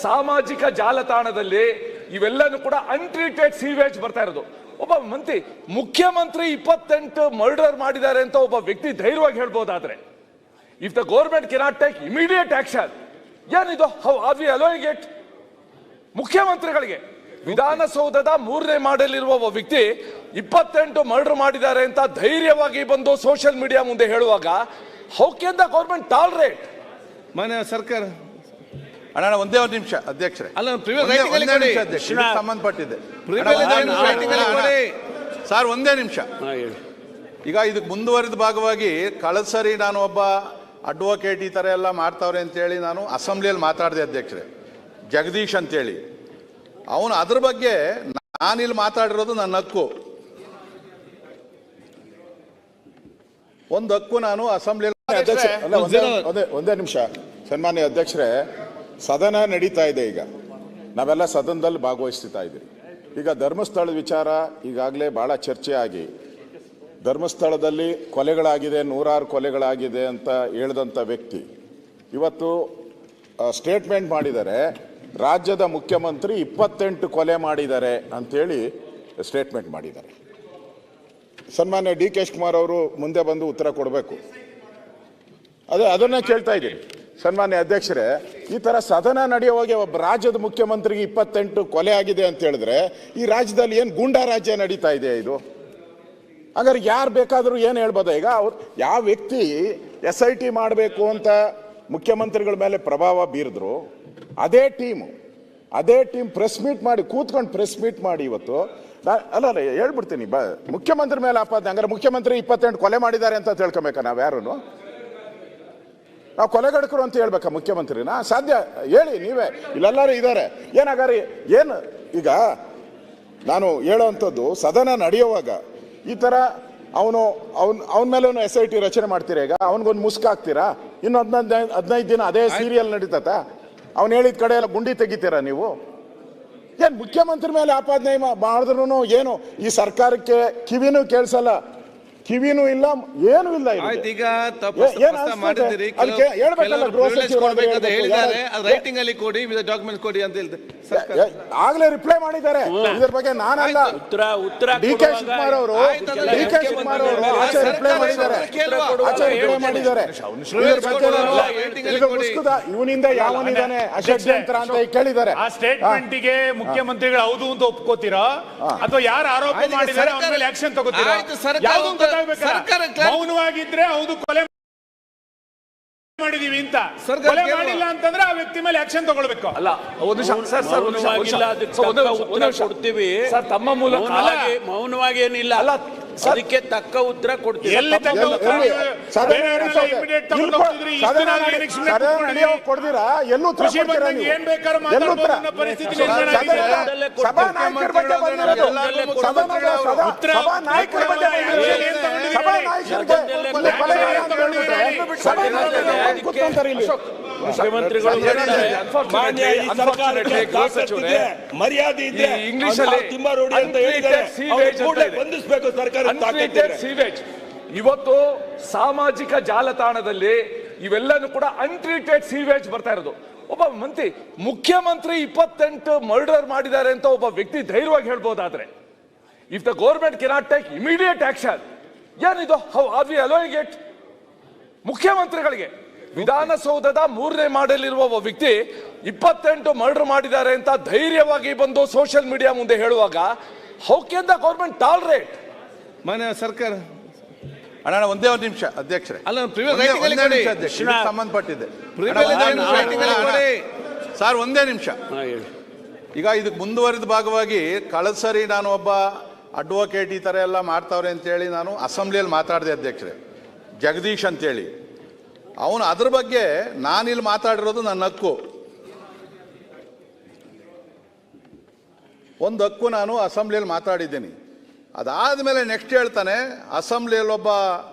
ಸಾಮಾಜಿಕ ಜಾಲತಾಣದಲ್ಲಿ ಇವೆಲ್ಲನೂ ಕೂಡ ಅನ್ಟ್ರೀಟೆಡ್ ಸೀವೇಜ್ ಬರ್ತಾ ಇರೋದು. ಒಬ್ಬ ಮುಖ್ಯಮಂತ್ರಿ 28 ಮರ್ಡರ್ ಮಾಡಿದ್ದಾರೆ ಅಂತ ಒಬ್ಬ ವ್ಯಕ್ತಿ ಧೈರ್ಯವಾಗಿ ಹೇಳ್ಬೋದಾದ್ರೆ, if the government cannot take immediate action, ಏನಿದು? How are we allowing it? ಮುಖ್ಯಮಂತ್ರಿಗಳಿಗೆ ವಿಧಾನಸೌಧದ 3ನೇ ಮಾಡಲಿರುವ ಒಬ್ಬ ವ್ಯಕ್ತಿ 28 ಮರ್ಡರ್ ಮಾಡಿದ್ದಾರೆ ಅಂತ ಧೈರ್ಯವಾಗಿ ಬಂದು ಸೋಷಿಯಲ್ ಮೀಡಿಯಾ ಮುಂದೆ ಹೇಳುವಾಗ, how can the government tolerate? ಮಾನ್ಯ ಸರ್ಕಾರ ಅಣ್ಣ ಒಂದೇ 1 ನಿಮಿಷ ಅಧ್ಯಕ್ಷರೇ. ಅಲ್ಲ, ಸಂಬಂಧಪಟ್ಟಿದೆ ಸರ್, ಒಂದೇ ನಿಮಿಷ. ಈಗ ಇದಕ್ಕೆ ಮುಂದುವರಿದ ಭಾಗವಾಗಿ ಕಳೆದ ಸರಿ ನಾನು ಒಬ್ಬ ಅಡ್ವೊಕೇಟ್ ಈ ಥರ ಎಲ್ಲ ಮಾಡ್ತಾವ್ರೆ ಅಂತೇಳಿ ನಾನು ಅಸೆಂಬ್ಲಿಯಲ್ಲಿ ಮಾತಾಡಿದೆ ಅಧ್ಯಕ್ಷರೇ, ಜಗದೀಶ್ ಅಂತೇಳಿ. ಅವನು ಅದ್ರ ಬಗ್ಗೆ ನಾನಿಲ್ಲಿ ಮಾತಾಡಿರೋದು ನನ್ನ ಹಕ್ಕು. ಒಂದು ಹಕ್ಕು ನಾನು ಅಸೆಂಬ್ಲಿಯಲ್ಲಿ ಅಧ್ಯಕ್ಷ ಅಲ್ಲ, ಒಂದೇ ನಿಮಿಷ. ಸನ್ಮಾನ್ಯ ಅಧ್ಯಕ್ಷರೇ, ಸದನ ನಡೀತಾ ಇದೆ ಈಗ, ನಾವೆಲ್ಲ ಸದನದಲ್ಲಿ ಭಾಗವಹಿಸ್ತಾ ಇದ್ದೀರಿ. ಈಗ ಧರ್ಮಸ್ಥಳದ ವಿಚಾರ ಈಗಾಗಲೇ ಬಹಳ ಚರ್ಚೆ ಆಗಿ, ಧರ್ಮಸ್ಥಳದಲ್ಲಿ ಕೊಲೆಗಳಾಗಿದೆ, 100 ಕೊಲೆಗಳಾಗಿದೆ ಅಂತ ಹೇಳಿದಂಥ ವ್ಯಕ್ತಿ ಇವತ್ತು ಸ್ಟೇಟ್ಮೆಂಟ್ ಮಾಡಿದ್ದಾರೆ, ರಾಜ್ಯದ ಮುಖ್ಯಮಂತ್ರಿ 28 ಕೊಲೆ ಮಾಡಿದ್ದಾರೆ ಅಂತೇಳಿ ಸ್ಟೇಟ್ಮೆಂಟ್ ಮಾಡಿದ್ದಾರೆ. ಸನ್ಮಾನ್ಯ ಡಿ.ಕೆ. ಶಿವಕುಮಾರ್ ಅವರು ಮುಂದೆ ಬಂದು ಉತ್ತರ ಕೊಡಬೇಕು. ಅದನ್ನೇ ಕೇಳ್ತಾ ಇದ್ದೀನಿ. ಸನ್ಮಾನ್ಯ ಅಧ್ಯಕ್ಷರೇ, ಈ ತರ ಸದನ ನಡೆಯುವಾಗ ಒಬ್ಬ ರಾಜ್ಯದ ಮುಖ್ಯಮಂತ್ರಿಗೆ 28 ಕೊಲೆ ಆಗಿದೆ ಅಂತ ಹೇಳಿದ್ರೆ ಈ ರಾಜ್ಯದಲ್ಲಿ ಏನು ಗೂಂಡಾ ರಾಜ್ಯ ನಡೀತಾ ಇದೆ ಇದು? ಹಾಗಾದ್ರೆ ಯಾರು ಬೇಕಾದರೂ ಏನು ಹೇಳ್ಬೋದ? ಈಗ ಅವ್ರು ಯಾವ ವ್ಯಕ್ತಿ SIT ಮಾಡಬೇಕು ಅಂತ ಮುಖ್ಯಮಂತ್ರಿಗಳ ಮೇಲೆ ಪ್ರಭಾವ ಬೀರಿದ್ರು, ಅದೇ ಟೀಮ್ ಪ್ರೆಸ್ ಮೀಟ್ ಮಾಡಿ ಕೂತ್ಕೊಂಡು ಪ್ರೆಸ್ ಮೀಟ್ ಮಾಡಿ ಇವತ್ತು ಅಲ್ಲ ಹೇಳ್ಬಿಡ್ತೀನಿ, ಮುಖ್ಯಮಂತ್ರಿ ಮೇಲೆ ಆಪಾದನೆ. ಹಂಗಾರೆ ಮುಖ್ಯಮಂತ್ರಿ 28 ಕೊಲೆ ಮಾಡಿದ್ದಾರೆ ಅಂತ ತಿಳ್ಕೊಬೇಕಾ? ನಾವು ಯಾರು ನಾವು ಕೊಲೆಗಡಕರು ಅಂತ ಹೇಳ್ಬೇಕಾ ಮುಖ್ಯಮಂತ್ರಿನ? ಸಾಧ್ಯ? ಹೇಳಿ ನೀವೇ, ಇಲ್ಲೆಲ್ಲರೂ ಇದ್ದಾರೆ. ಏನಾಗಾರಿ ಏನು ಈಗ ನಾನು ಹೇಳೋವಂಥದ್ದು, ಸದನ ನಡೆಯುವಾಗ ಈ ಥರ ಅವನ ಮೇಲೂ SIT ರಚನೆ ಮಾಡ್ತೀರಾ? ಈಗ ಅವನಿಗೊಂದು ಮುಸ್ಕಾಕ್ತೀರಾ? ಇನ್ನು 15 ದಿನ ಅದೇ ಸೀರಿಯಲ್ ನಡೀತತ? ಅವ್ನು ಹೇಳಿದ ಕಡೆ ಎಲ್ಲ ಗುಂಡಿ ತೆಗಿತೀರಾ ನೀವು? ಏನು ಮುಖ್ಯಮಂತ್ರಿ ಮೇಲೆ ಆಪಾದನೆ ಮಾಡಿದ್ರು ಏನು ಈ ಸರ್ಕಾರಕ್ಕೆ ಕಿವಿನೂ ಕೇಳಿಸಲ್ಲ, ಕಿವಿನೂ ಇಲ್ಲ, ಏನೂ ಇಲ್ಲ. ಈಗ ಡಾಕ್ಯುಮೆಂಟ್ ಕೊಡಿ ಅಂತ ಹೇಳ್ತಾರೆ, ಆಗ್ಲೇ ರಿಪ್ಲೈ ಮಾಡಿದ್ದಾರೆ. ಇದ್ರ ಬಗ್ಗೆ ನಾನಲ್ಲ, ಡಿ.ಕೆ. ಶಿವಕುಮಾರ್ ಅವರು ರಿಪ್ಲೈ ಮಾಡಿದ್ದಾರೆ. ಇವನಿಂದ ಯಾವನಿದ್ದಾನೆ ಅಷಡ್ಯಂತ್ರ ಅಂತ ಕೇಳಿದ್ದಾರೆ. ಆ ಸ್ಟೇಟ್ಮೆಂಟ್ಗೆ ಮುಖ್ಯಮಂತ್ರಿಗಳು ಹೌದು ಅಂತ ಒಪ್ಕೋತೀರಾ ಅಥವಾ ಯಾರು ಆರೋಪ ಮಾಡಿದ್ದಾರೆ ಅವ್ರ ಮೇಲೆ ಆಕ್ಷನ್ ತಗೋತೀರಾ? ಮೌನವಾಗಿದ್ರೆ ಹೌದು ಕೊಲೆ ಮಾಡಿದೀವಿ ಅಂತ, ಕೊಲೆ ಮಾಡಿಲ್ಲ ಅಂತಂದ್ರೆ ಆ ವ್ಯಕ್ತಿ ಮೇಲೆ ಆಕ್ಷನ್ ತಗೊಳ್ಬೇಕು. ಅಲ್ಲ, ಒಂದು ಕೊಡ್ತೀವಿ ತಮ್ಮ ಮೂಲಕ, ಮೌನವಾಗಿ ಏನಿಲ್ಲ, ಅದಕ್ಕೆ ತಕ್ಕ ಉತ್ತರ ಕೊಡ್ತೀವಿ. ಎಲ್ಲಿ ತಕ್ಕ ಉತ್ತರ ಕೊಡ್ತೀರಾ? ಎಲ್ಲೂ ಏನ್ ಬೇಕಾದ್ರೂ ಮಾತಾಡಬಹುದು ಪರಿಸ್ಥಿತಿ ಮರ್ಯಾದೆ ಇದೆ, ಇಂಗ್ಲಿಷ್ ಅಲ್ಲಿ ತಿಮ್ಮಾರೋಡಿ ಅಂತ ಹೇಳಿದ್ದಾರೆ, ಬಂಧಿಸಬೇಕು ಸರ್ಕಾರ. ಇವತ್ತು ಸಾಮಾಜಿಕ ಜಾಲತಾಣದಲ್ಲಿ ಇವೆಲ್ಲನೂ ಕೂಡ ಅನ್ಟ್ರೀಟೆಡ್ ಸೀವೇಜ್ ಬರ್ತಾ ಇರೋದು. ಒಬ್ಬ ಮುಖ್ಯಮಂತ್ರಿ 28 ಮರ್ಡರ್ ಮಾಡಿದ್ದಾರೆ ಅಂತ ಒಬ್ಬ ವ್ಯಕ್ತಿ ಧೈರ್ಯವಾಗಿ ಹೇಳ್ಬೋದಾದ್ರೆ, if the government cannot take immediate action, ಏನಿದು? How are we allowing it? ಮುಖ್ಯಮಂತ್ರಿಗಳಿಗೆ ವಿಧಾನಸೌಧದ 3ನೇ ಮಾಡಲಿರುವ ಒಬ್ಬ ವ್ಯಕ್ತಿ 28 ಮರ್ಡರ್ ಮಾಡಿದ್ದಾರೆ ಅಂತ ಧೈರ್ಯವಾಗಿ ಬಂದು ಸೋಷಿಯಲ್ ಮೀಡಿಯಾ ಮುಂದೆ ಹೇಳುವಾಗ, how can the government tolerate? ಮಾನ್ಯ ಸರ್ಕಾರ ಅಣ್ಣ ಒಂದೇ ಒಂದು ನಿಮಿಷ ಅಧ್ಯಕ್ಷರೇ, ಸಂಬಂಧಪಟ್ಟಿದೆ ಸರ್, ಒಂದೇ ನಿಮಿಷ. ಈಗ ಇದಕ್ಕೆ ಮುಂದುವರಿದ ಭಾಗವಾಗಿ ಕಳೆದ ಸರಿ ನಾನು ಒಬ್ಬ ಅಡ್ವೊಕೇಟ್ ಈ ಥರ ಎಲ್ಲ ಮಾಡ್ತಾವ್ರೆ ಅಂತೇಳಿ ನಾನು ಅಸೆಂಬ್ಲಿಯಲ್ಲಿ ಮಾತಾಡಿದೆ ಅಧ್ಯಕ್ಷರೇ, ಜಗದೀಶ್ ಅಂತೇಳಿ. ಅವನು ಅದ್ರ ಬಗ್ಗೆ ನಾನಿಲ್ಲಿ ಮಾತಾಡಿರೋದು ನನ್ನ ಹಕ್ಕು, ಒಂದು ಹಕ್ಕು ನಾನು ಅಸೆಂಬ್ಲಿಯಲ್ಲಿ ಮಾತಾಡಿದ್ದೀನಿ. ಅದಾದಮೇಲೆ ನೆಕ್ಸ್ಟ್ ಹೇಳ್ತಾನೆ, ಅಸೆಂಬ್ಲಿಯಲ್ಲಿ ಒಬ್ಬ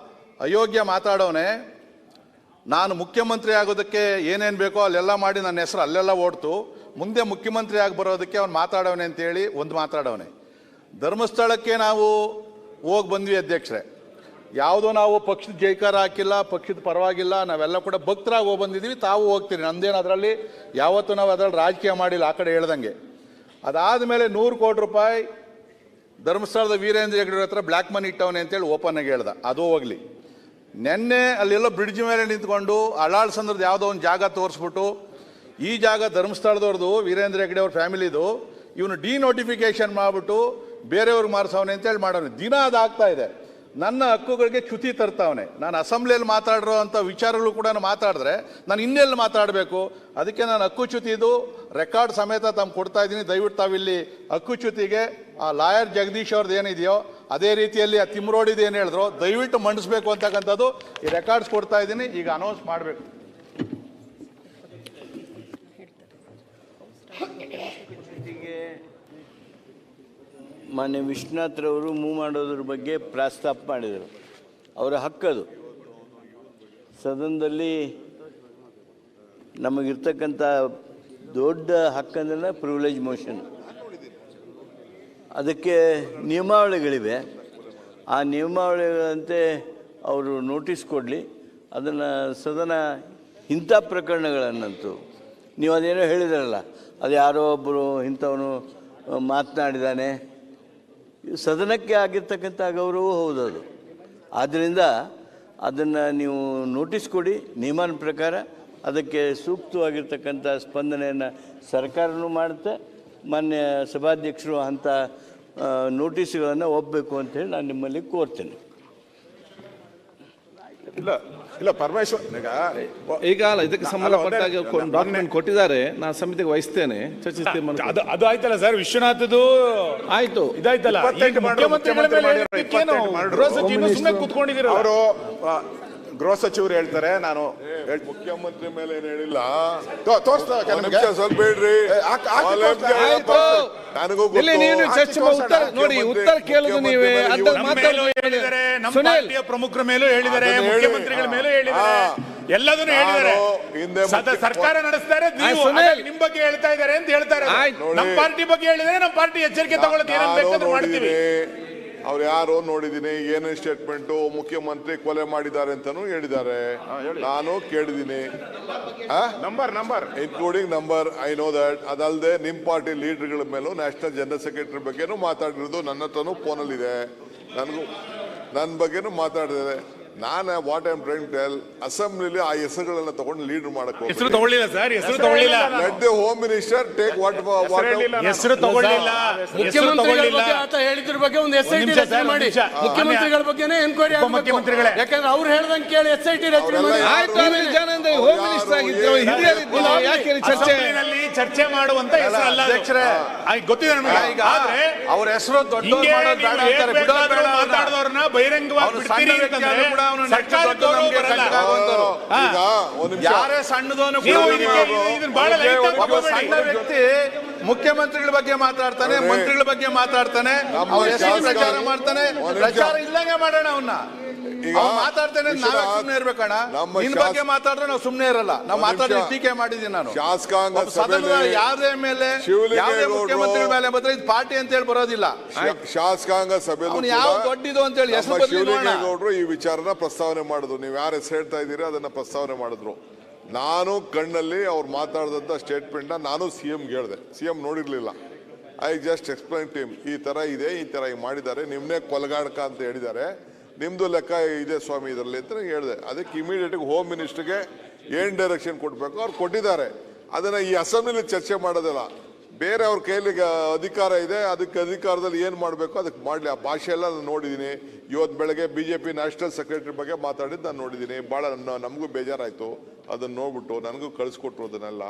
ಅಯೋಗ್ಯ ಮಾತಾಡೋನೆ, ನಾನು ಮುಖ್ಯಮಂತ್ರಿ ಆಗೋದಕ್ಕೆ ಏನೇನು ಬೇಕೋ ಅಲ್ಲೆಲ್ಲ ಮಾಡಿ ನನ್ನ ಹೆಸರು ಅಲ್ಲೆಲ್ಲ ಓಡ್ತು, ಮುಂದೆ ಮುಖ್ಯಮಂತ್ರಿ ಆಗಿ ಬರೋದಕ್ಕೆ ಅವ್ನು ಮಾತಾಡೋನೆ ಅಂತೇಳಿ ಒಂದು ಮಾತಾಡೋನೆ. ಧರ್ಮಸ್ಥಳಕ್ಕೆ ನಾವು ಹೋಗಿ ಬಂದ್ವಿ ಅಧ್ಯಕ್ಷರೇ, ಯಾವುದೋ ನಾವು ಪಕ್ಷದ ಜೈಕಾರ ಹಾಕಿಲ್ಲ, ಪಕ್ಷದ ಪರವಾಗಿಲ್ಲ, ನಾವೆಲ್ಲ ಕೂಡ ಭಕ್ತರಾಗಿ ಹೋಗಿ ಬಂದಿದ್ದೀವಿ, ತಾವು ಹೋಗ್ತೀರಿ, ನಮ್ದೇನು ಅದರಲ್ಲಿ ಯಾವತ್ತೂ ನಾವು ಅದರಲ್ಲಿ ರಾಜಕೀಯ ಮಾಡಿಲ್ಲ ಆ ಕಡೆ ಹೇಳ್ದಂಗೆ. ಅದಾದಮೇಲೆ 100 ಕೋಟಿ ರೂಪಾಯಿ ಧರ್ಮಸ್ಥಳದ ವೀರೇಂದ್ರ ಹೆಗ್ಗಡೆ ಹತ್ರ ಬ್ಲ್ಯಾಕ್ ಮನಿ ಇಟ್ಟವನೆ ಅಂತೇಳಿ ಓಪನ್ ಆಗಿ ಹೇಳ್ದ, ಅದು ಹೋಗ್ಲಿ. ನೆನ್ನೆ ಅಲ್ಲೆಲ್ಲೋ ಬ್ರಿಡ್ಜ್ ಮೇಲೆ ನಿಂತ್ಕೊಂಡು ಅಳಾಳ್ಸಂದ್ರದ ಯಾವುದೋ ಒಂದು ಜಾಗ ತೋರಿಸ್ಬಿಟ್ಟು, ಈ ಜಾಗ ಧರ್ಮಸ್ಥಳದವ್ರದ್ದು, ವೀರೇಂದ್ರ ಹೆಗ್ಗಡೆ ಅವ್ರ ಫ್ಯಾಮಿಲಿದು, ಇವನು ಡಿನೋಟಿಫಿಕೇಶನ್ ಮಾಡಿಬಿಟ್ಟು ಬೇರೆಯವ್ರಿಗೆ ಮಾರಿಸವನೆ ಅಂತೇಳಿ ಮಾಡೋನು. ದಿನ ಅದಾಗ್ತಾ ಇದೆ. ನನ್ನ ಹಕ್ಕುಗಳಿಗೆ ಚ್ಯುತಿ ತರ್ತಾವನೆ. ನಾನು ಅಸೆಂಬ್ಲಿಯಲ್ಲಿ ಮಾತಾಡಿರೋ ಅಂಥ ವಿಚಾರಗಳು ಕೂಡ ಮಾತಾಡಿದ್ರೆ ನಾನು ಇನ್ನೆಲ್ಲಿ ಮಾತಾಡಬೇಕು? ಅದಕ್ಕೆ ನಾನು ಹಕ್ಕುಚ್ಯುತಿದು ರೆಕಾರ್ಡ್ ಸಮೇತ ತಮ್ಮ ಕೊಡ್ತಾ ಇದ್ದೀನಿ. ದಯವಿಟ್ಟು ತಾವಿಲ್ಲಿ ಹಕ್ಕುಚ್ಯುತಿಗೆ ಆ ಲಾಯರ್ ಜಗದೀಶ್ ಅವ್ರದ್ದು ಏನಿದೆಯೋ ಅದೇ ರೀತಿಯಲ್ಲಿ ಆ ತಿಮ್ರೋಡಿದು ಏನು ಹೇಳಿದ್ರು ದಯವಿಟ್ಟು ಮಂಡಿಸ್ಬೇಕು ಅಂತಕ್ಕಂಥದ್ದು ಈ ರೆಕಾರ್ಡ್ಸ್ ಕೊಡ್ತಾ ಇದ್ದೀನಿ. ಈಗ ಅನೌನ್ಸ್ ಮಾಡಬೇಕು. ಮಾನ್ಯ ವಿಶ್ವನಾಥ್ರವರು ಮೂವ್ ಮಾಡೋದ್ರ ಬಗ್ಗೆ ಪ್ರಸ್ತಾಪ ಮಾಡಿದರು, ಅವರ ಹಕ್ಕದು. ಸದನದಲ್ಲಿ ನಮಗಿರ್ತಕ್ಕಂಥ ದೊಡ್ಡ ಹಕ್ಕಂದ್ರೆ ಪ್ರಿವಿಲೇಜ್ ಮೋಷನ್. ಅದಕ್ಕೆ ನಿಯಮಾವಳಿಗಳಿವೆ. ಆ ನಿಯಮಾವಳಿಗಳಂತೆ ಅವರು ನೋಟಿಸ್ ಕೊಡಲಿ. ಅದನ್ನು ಸದನ ಇಂಥ ಪ್ರಕರಣಗಳನ್ನಂತೂ ನೀವು ಅದೇನೋ ಹೇಳಿದ್ರಲ್ಲ, ಅದು ಯಾರೋ ಒಬ್ಬರು ಇಂಥವನು ಮಾತನಾಡಿದ್ದಾನೆ, ಸದನಕ್ಕೆ ಆಗಿರ್ತಕ್ಕಂಥ ಗೌರವ ಹೌದದು. ಆದ್ದರಿಂದ ಅದನ್ನು ನೀವು ನೋಟಿಸ್ ಕೊಡಿ ನಿಯಮನ ಪ್ರಕಾರ. ಅದಕ್ಕೆ ಸೂಕ್ತವಾಗಿರ್ತಕ್ಕಂಥ ಸ್ಪಂದನೆಯನ್ನು ಸರ್ಕಾರನೂ ಮಾಡುತ್ತೆ. ಮಾನ್ಯ ಸಭಾಧ್ಯಕ್ಷರು ಅಂಥ ನೋಟಿಸ್ಗಳನ್ನು ಒಪ್ಪಬೇಕು ಅಂತೇಳಿ ನಾನು ನಿಮ್ಮಲ್ಲಿ ಕೋರ್ತೇನೆ. ಇಲ್ಲ ಪರಮೇಶ್ವರ್ ಈಗ ಇದಕ್ಕೆ ಸಂಬಂಧಪಟ್ಟಾಗ ಡಾಕ್ಯುಮೆಂಟ್ ಕೊಟ್ಟಿದ್ದಾರೆ, ನಾನು ಸಮಿತಿಗೆ ವಹಿಸ್ತೇನೆ, ಚರ್ಚಿಸ್ತೇನೆ. ಅದು ಆಯ್ತಲ್ಲ ಸರ್, ವಿಶ್ವನಾಥದ್ದು ಆಯ್ತು, ಇದಾಯ್ತಲ್ಲ. ಕೂತ್ಕೊಂಡಿದ್ದೀರ ಅವರು ಗೃಹ ಸಚಿವರು ಹೇಳ್ತಾರೆ, ನಾನು ಮುಖ್ಯಮಂತ್ರಿ ಮೇಲೆ ಏನ್ ಹೇಳಿಲ್ಲ. ಸ್ವಲ್ಪ ಹೇಳ್ರಿ, ನನಗೂ ನೋಡಿ ಉತ್ತರ ಕೇಳೋದು ನೀವೇ. ನಮ್ಮ ಪಾರ್ಟಿಯ ಪ್ರಮುಖರ ಮೇಲೂ ಹೇಳಿದ್ದಾರೆ, ಮುಖ್ಯಮಂತ್ರಿಗಳ ಮೇಲೂ ಹೇಳಿದ್ದಾರೆ, ಎಲ್ಲದನ್ನು ಹೇಳಿದ್ದಾರೆ. ಸರ್ಕಾರ ನಡೆಸ್ತಾರೆ, ನಿಮ್ ಬಗ್ಗೆ ಹೇಳ್ತಾ ಇದ್ದಾರೆ ಅಂತ ಹೇಳ್ತಾರೆ. ನಮ್ಮ ಪಾರ್ಟಿ ಬಗ್ಗೆ ಹೇಳಿದ್ರೆ ನಮ್ಮ ಪಾರ್ಟಿ ಎಚ್ಚರಿಕೆ ತಗೊಳ್ಳೋದು ಏನೇನು ಬೇಕಾದ್ರೂ ಮಾಡ್ತೀವಿ. ಅವ್ರು ಯಾರು ನೋಡಿದೀನಿ, ಏನೇನು ಸ್ಟೇಟ್ಮೆಂಟು, ಮುಖ್ಯಮಂತ್ರಿ ಕೊಲೆ ಮಾಡಿದ್ದಾರೆ ಅಂತಾನು ಹೇಳಿದ್ದಾರೆ. ನಾನು ಕೇಳಿದ್ದೀನಿ, number including number. I know that. ಅದಲ್ಲದೆ ನಿಮ್ ಪಾರ್ಟಿ ಲೀಡರ್ಗಳ ಮೇಲೂ, ನ್ಯಾಷನಲ್ ಜನರಲ್ ಸೆಕ್ರೆಟರಿ ಬಗ್ಗೆನೂ ಮಾತಾಡಿರೋದು ನನ್ನ ಹತ್ರನೂ ಫೋನಲ್ಲಿದೆ. ನನ್ನ ಬಗ್ಗೆನೂ ಮಾತಾಡಿದ್ದಾರೆ. ನಾನು what I'm trying to tell, ಅಸೆಂಬ್ಲಿಲಿ ಆ ಹೆಸರುಗಳನ್ನ ತಗೊಂಡು ಲೀಡರ್ ಮಾಡಕ್ ಹೆಸರು ತಗೊಳ್ಳಿಲ್ಲ ಸರ್, ಹೆಸರು ತಗೊಳ್ಳಿಲ್ಲ. Let the home minister take what ಹೆಸರು ತಗೊಳ್ಳಿಲ್ಲ. ಮುಖ್ಯಮಂತ್ರಿಗಳ ಬಗ್ಗೆ ಆತ ಹೇಳಿದ್ರ ಬಗ್ಗೆ ಒಂದು SIT ರಚನೆ ಮಾಡಿ. ಮುಖ್ಯಮಂತ್ರಿಗಳ ಬಗ್ಗೆನೇ ಎನ್ಕ್ವೈರಿ ಆಗಬೇಕು. ಯಾಕಂದ್ರೆ ಅವ್ರು ಹೇಳ್ದಂಗೆ ಕೇಳಿ SIT ರಚನೆ ಮಾಡಿ. ಹೋಮ್ ಮಿನಿಸ್ಟರ್ ಆಗಿದ್ರು, ಯಾಕೆ ಚರ್ಚೆ ಮಾಡುವಂತ ಹೆಸರು ಅಲ್ಲ ಅಧ್ಯಕ್ಷರೇ, ಗೊತ್ತಿದೆ ನಮಗೆ. ಆದ್ರೆ ಅವ್ರ ಹೆಸರು ದೊಡ್ಡವ್ರು ಮಾಡೋದು ಬೇಡ ಅಂತಾರೆ. ಮಾತಾಡೋರ್ನ ಬಹಿರಂಗವಾಗಿ ಬಿಡ್ತೀರಿ ಅಂತಂದ್ರೆ ಯಾರೇ ಸಣ್ಣದವನು ಸಣ್ಣ ವ್ಯಕ್ತಿ ಮುಖ್ಯಮಂತ್ರಿಗಳ ಬಗ್ಗೆ ಮಾತಾಡ್ತಾನೆ, ಮಂತ್ರಿಗಳ ಬಗ್ಗೆ ಮಾತಾಡ್ತಾನೆ, ಅವ್ರ ಹೆಸರು ಪ್ರಚಾರ ಮಾಡ್ತಾನೆ. ಪ್ರಚಾರ ಇಲ್ಲಂಗೆ ಮಾಡೋಣ ಅವನ್ನ. ಮಾತಾಡ್ತೇನೆ, ನಾವೇ ಸುಮ್ಮನೆ ಇರ್ಬೇಕಣ್ಣ. ನಿನ್ ಬಗ್ಗೆ ಮಾತಾಡಿದ್ರೆ ನಾವು ಸುಮ್ಮನೆ ಇರಲ್ಲ. ನಾವು ಮಾತಾಡಿ ಟೀಕೆ ಮಾಡಿದ್ದೀನಿ ನಾನು. ಶಾಸಕಾಂಗ ಸದನದ ಯಾವುದೇ ಮೇಲೆ ಯಾವುದೇ ಮುಖ್ಯಮಂತ್ರಿಗಳ ಮೇಲೆ ಬಂದ್ರೆ ಇದು ಪಾರ್ಟಿ ಅಂತ ಹೇಳಿ ಬರೋದಿಲ್ಲ. ಶಾಸಕಾಂಗ ಸಭೆ ಯಾವ ದೊಡ್ಡದು ಅಂತ ಹೇಳಿ ಹೆಸರು ಶಿವಲಿಂಗೇಗೌಡರು ಈ ವಿಚಾರನ ಪ್ರಸ್ತಾವನೆ ಮಾಡಿದ್ರು. ನೀವು ಯಾರು ಹೆಸರು ಹೇಳ್ತಾ ಇದ್ದೀರಿ ಅದನ್ನ ಪ್ರಸ್ತಾವನೆ ಮಾಡಿದ್ರು. ನಾನು ಕಣ್ಣಲ್ಲಿ ಅವ್ರು ಮಾತಾಡಿದಂತ ಸ್ಟೇಟ್ಮೆಂಟ್ ನಾನು CMಗೆ ಹೇಳಿದೆ. CM ನೋಡಿರ್ಲಿಲ್ಲ. I just explain to him, ಈ ತರ ಇದೆ, ಈ ತರ ಮಾಡಿದ್ದಾರೆ, ನಿಮ್ನೆ ಕೊಲಗಾಡಕ ಅಂತ ಹೇಳಿದ್ದಾರೆ, ನಿಮ್ದು ಲೆಕ್ಕ ಇದೆ ಸ್ವಾಮಿ ಇದರಲ್ಲಿ ಅಂತ ಹೇಳಿದೆ. ಅದಕ್ಕೆ ಇಮಿಡಿಯೇಟ್ ಹೋಮ್ ಮಿನಿಸ್ಟರ್ಗೆ ಏನ್ ಡೈರೆಕ್ಷನ್ ಕೊಡ್ಬೇಕು ಅವ್ರು ಕೊಟ್ಟಿದ್ದಾರೆ. ಅದನ್ನ ಈ ಅಸೆಂಬ್ಲಿಲಿ ಚರ್ಚೆ ಮಾಡೋದಿಲ್ಲ. ಬೇರೆ ಅವ್ರ ಕೈಲಿ ಅಧಿಕಾರ ಇದೆ, ಅದಕ್ಕೆ ಅಧಿಕಾರದಲ್ಲಿ ಏನ್ ಮಾಡಬೇಕು ಅದಕ್ಕೆ ಮಾಡ್ಲಿ. ಆ ಭಾಷೆ ಎಲ್ಲ ನಾನು ನೋಡಿದ್ದೀನಿ. ಇವತ್ತು ಬೆಳಗ್ಗೆ BJP ನ್ಯಾಷನಲ್ ಸೆಕ್ರೆಟರಿ ಬಗ್ಗೆ ಮಾತಾಡಿದ್ದು ನಾನು ನೋಡಿದ್ದೀನಿ. ಭಾಳ ನಮಗೂ ಬೇಜಾರಾಯ್ತು ಅದನ್ನ ನೋಡ್ಬಿಟ್ಟು. ನನಗೂ ಕಳಿಸ್ಕೊಟ್ರು ಅದನ್ನೆಲ್ಲ.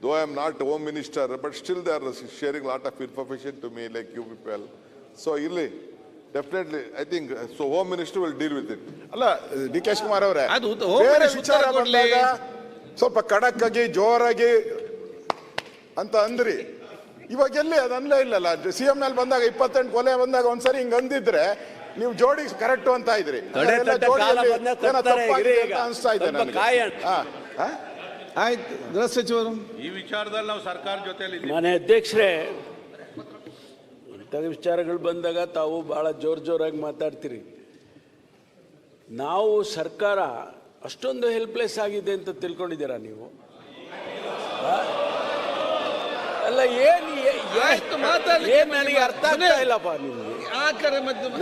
Though I am not home minister, but still they are sharing lot of information to me like you people. So ಇಲ್ಲಿ definitely I think so home minister will deal with it. ಅಲ್ಲ DK ಶಿವಕುಮಾರ್ ಅವರೇ, ಬೇರೆ ವಿಚಾರ ಬಂದಾಗ ಸ್ವಲ್ಪ ಖಡಕ್ ಆಗಿ ಜೋರಾಗಿ ಅಂತ ಅಂದ್ರಿ. ಇವಾಗ ಎಲ್ಲಿ ಅದು ಅನ್ಲೇ ಇಲ್ಲಲ್ಲ. CM ನಲ್ಲಿ ಬಂದಾಗ 28 ಕೊಲೆ ಬಂದಾಗ ಒಂದ್ಸರಿ ಹಿಂಗ್ ಅಂದಿದ್ರೆ ನೀವು ಜೋಡಿ ಕರೆಕ್ಟ್ ಅಂತ ಇದ್ರಿ. ಅನ್ಸ್ತಾ ಇದೆ ನನಗೆ. ಆಯ್ತು, ಗೃಹ ಸಚಿವರು ಈ ವಿಚಾರದಲ್ಲಿ ನಾವು ಸರ್ಕಾರ ಜೊತೆಲಿ ಮಾನ್ಯ ಅಧ್ಯಕ್ಷರೇ, ಇಂಥ ವಿಚಾರಗಳು ಬಂದಾಗ ತಾವು ಭಾಳ ಜೋರಾಗಿ ಮಾತಾಡ್ತೀರಿ. ನಾವು ಸರ್ಕಾರ ಅಷ್ಟೊಂದು ಹೆಲ್ಪ್ಲೆಸ್ ಆಗಿದೆ ಅಂತ ತಿಳ್ಕೊಂಡಿದ್ದೀರಾ ನೀವು? ಅಲ್ಲ, ಏನು ನನಗೆ ಅರ್ಥ ಆಗ್ತಾ ಇಲ್ಲಪ್ಪ.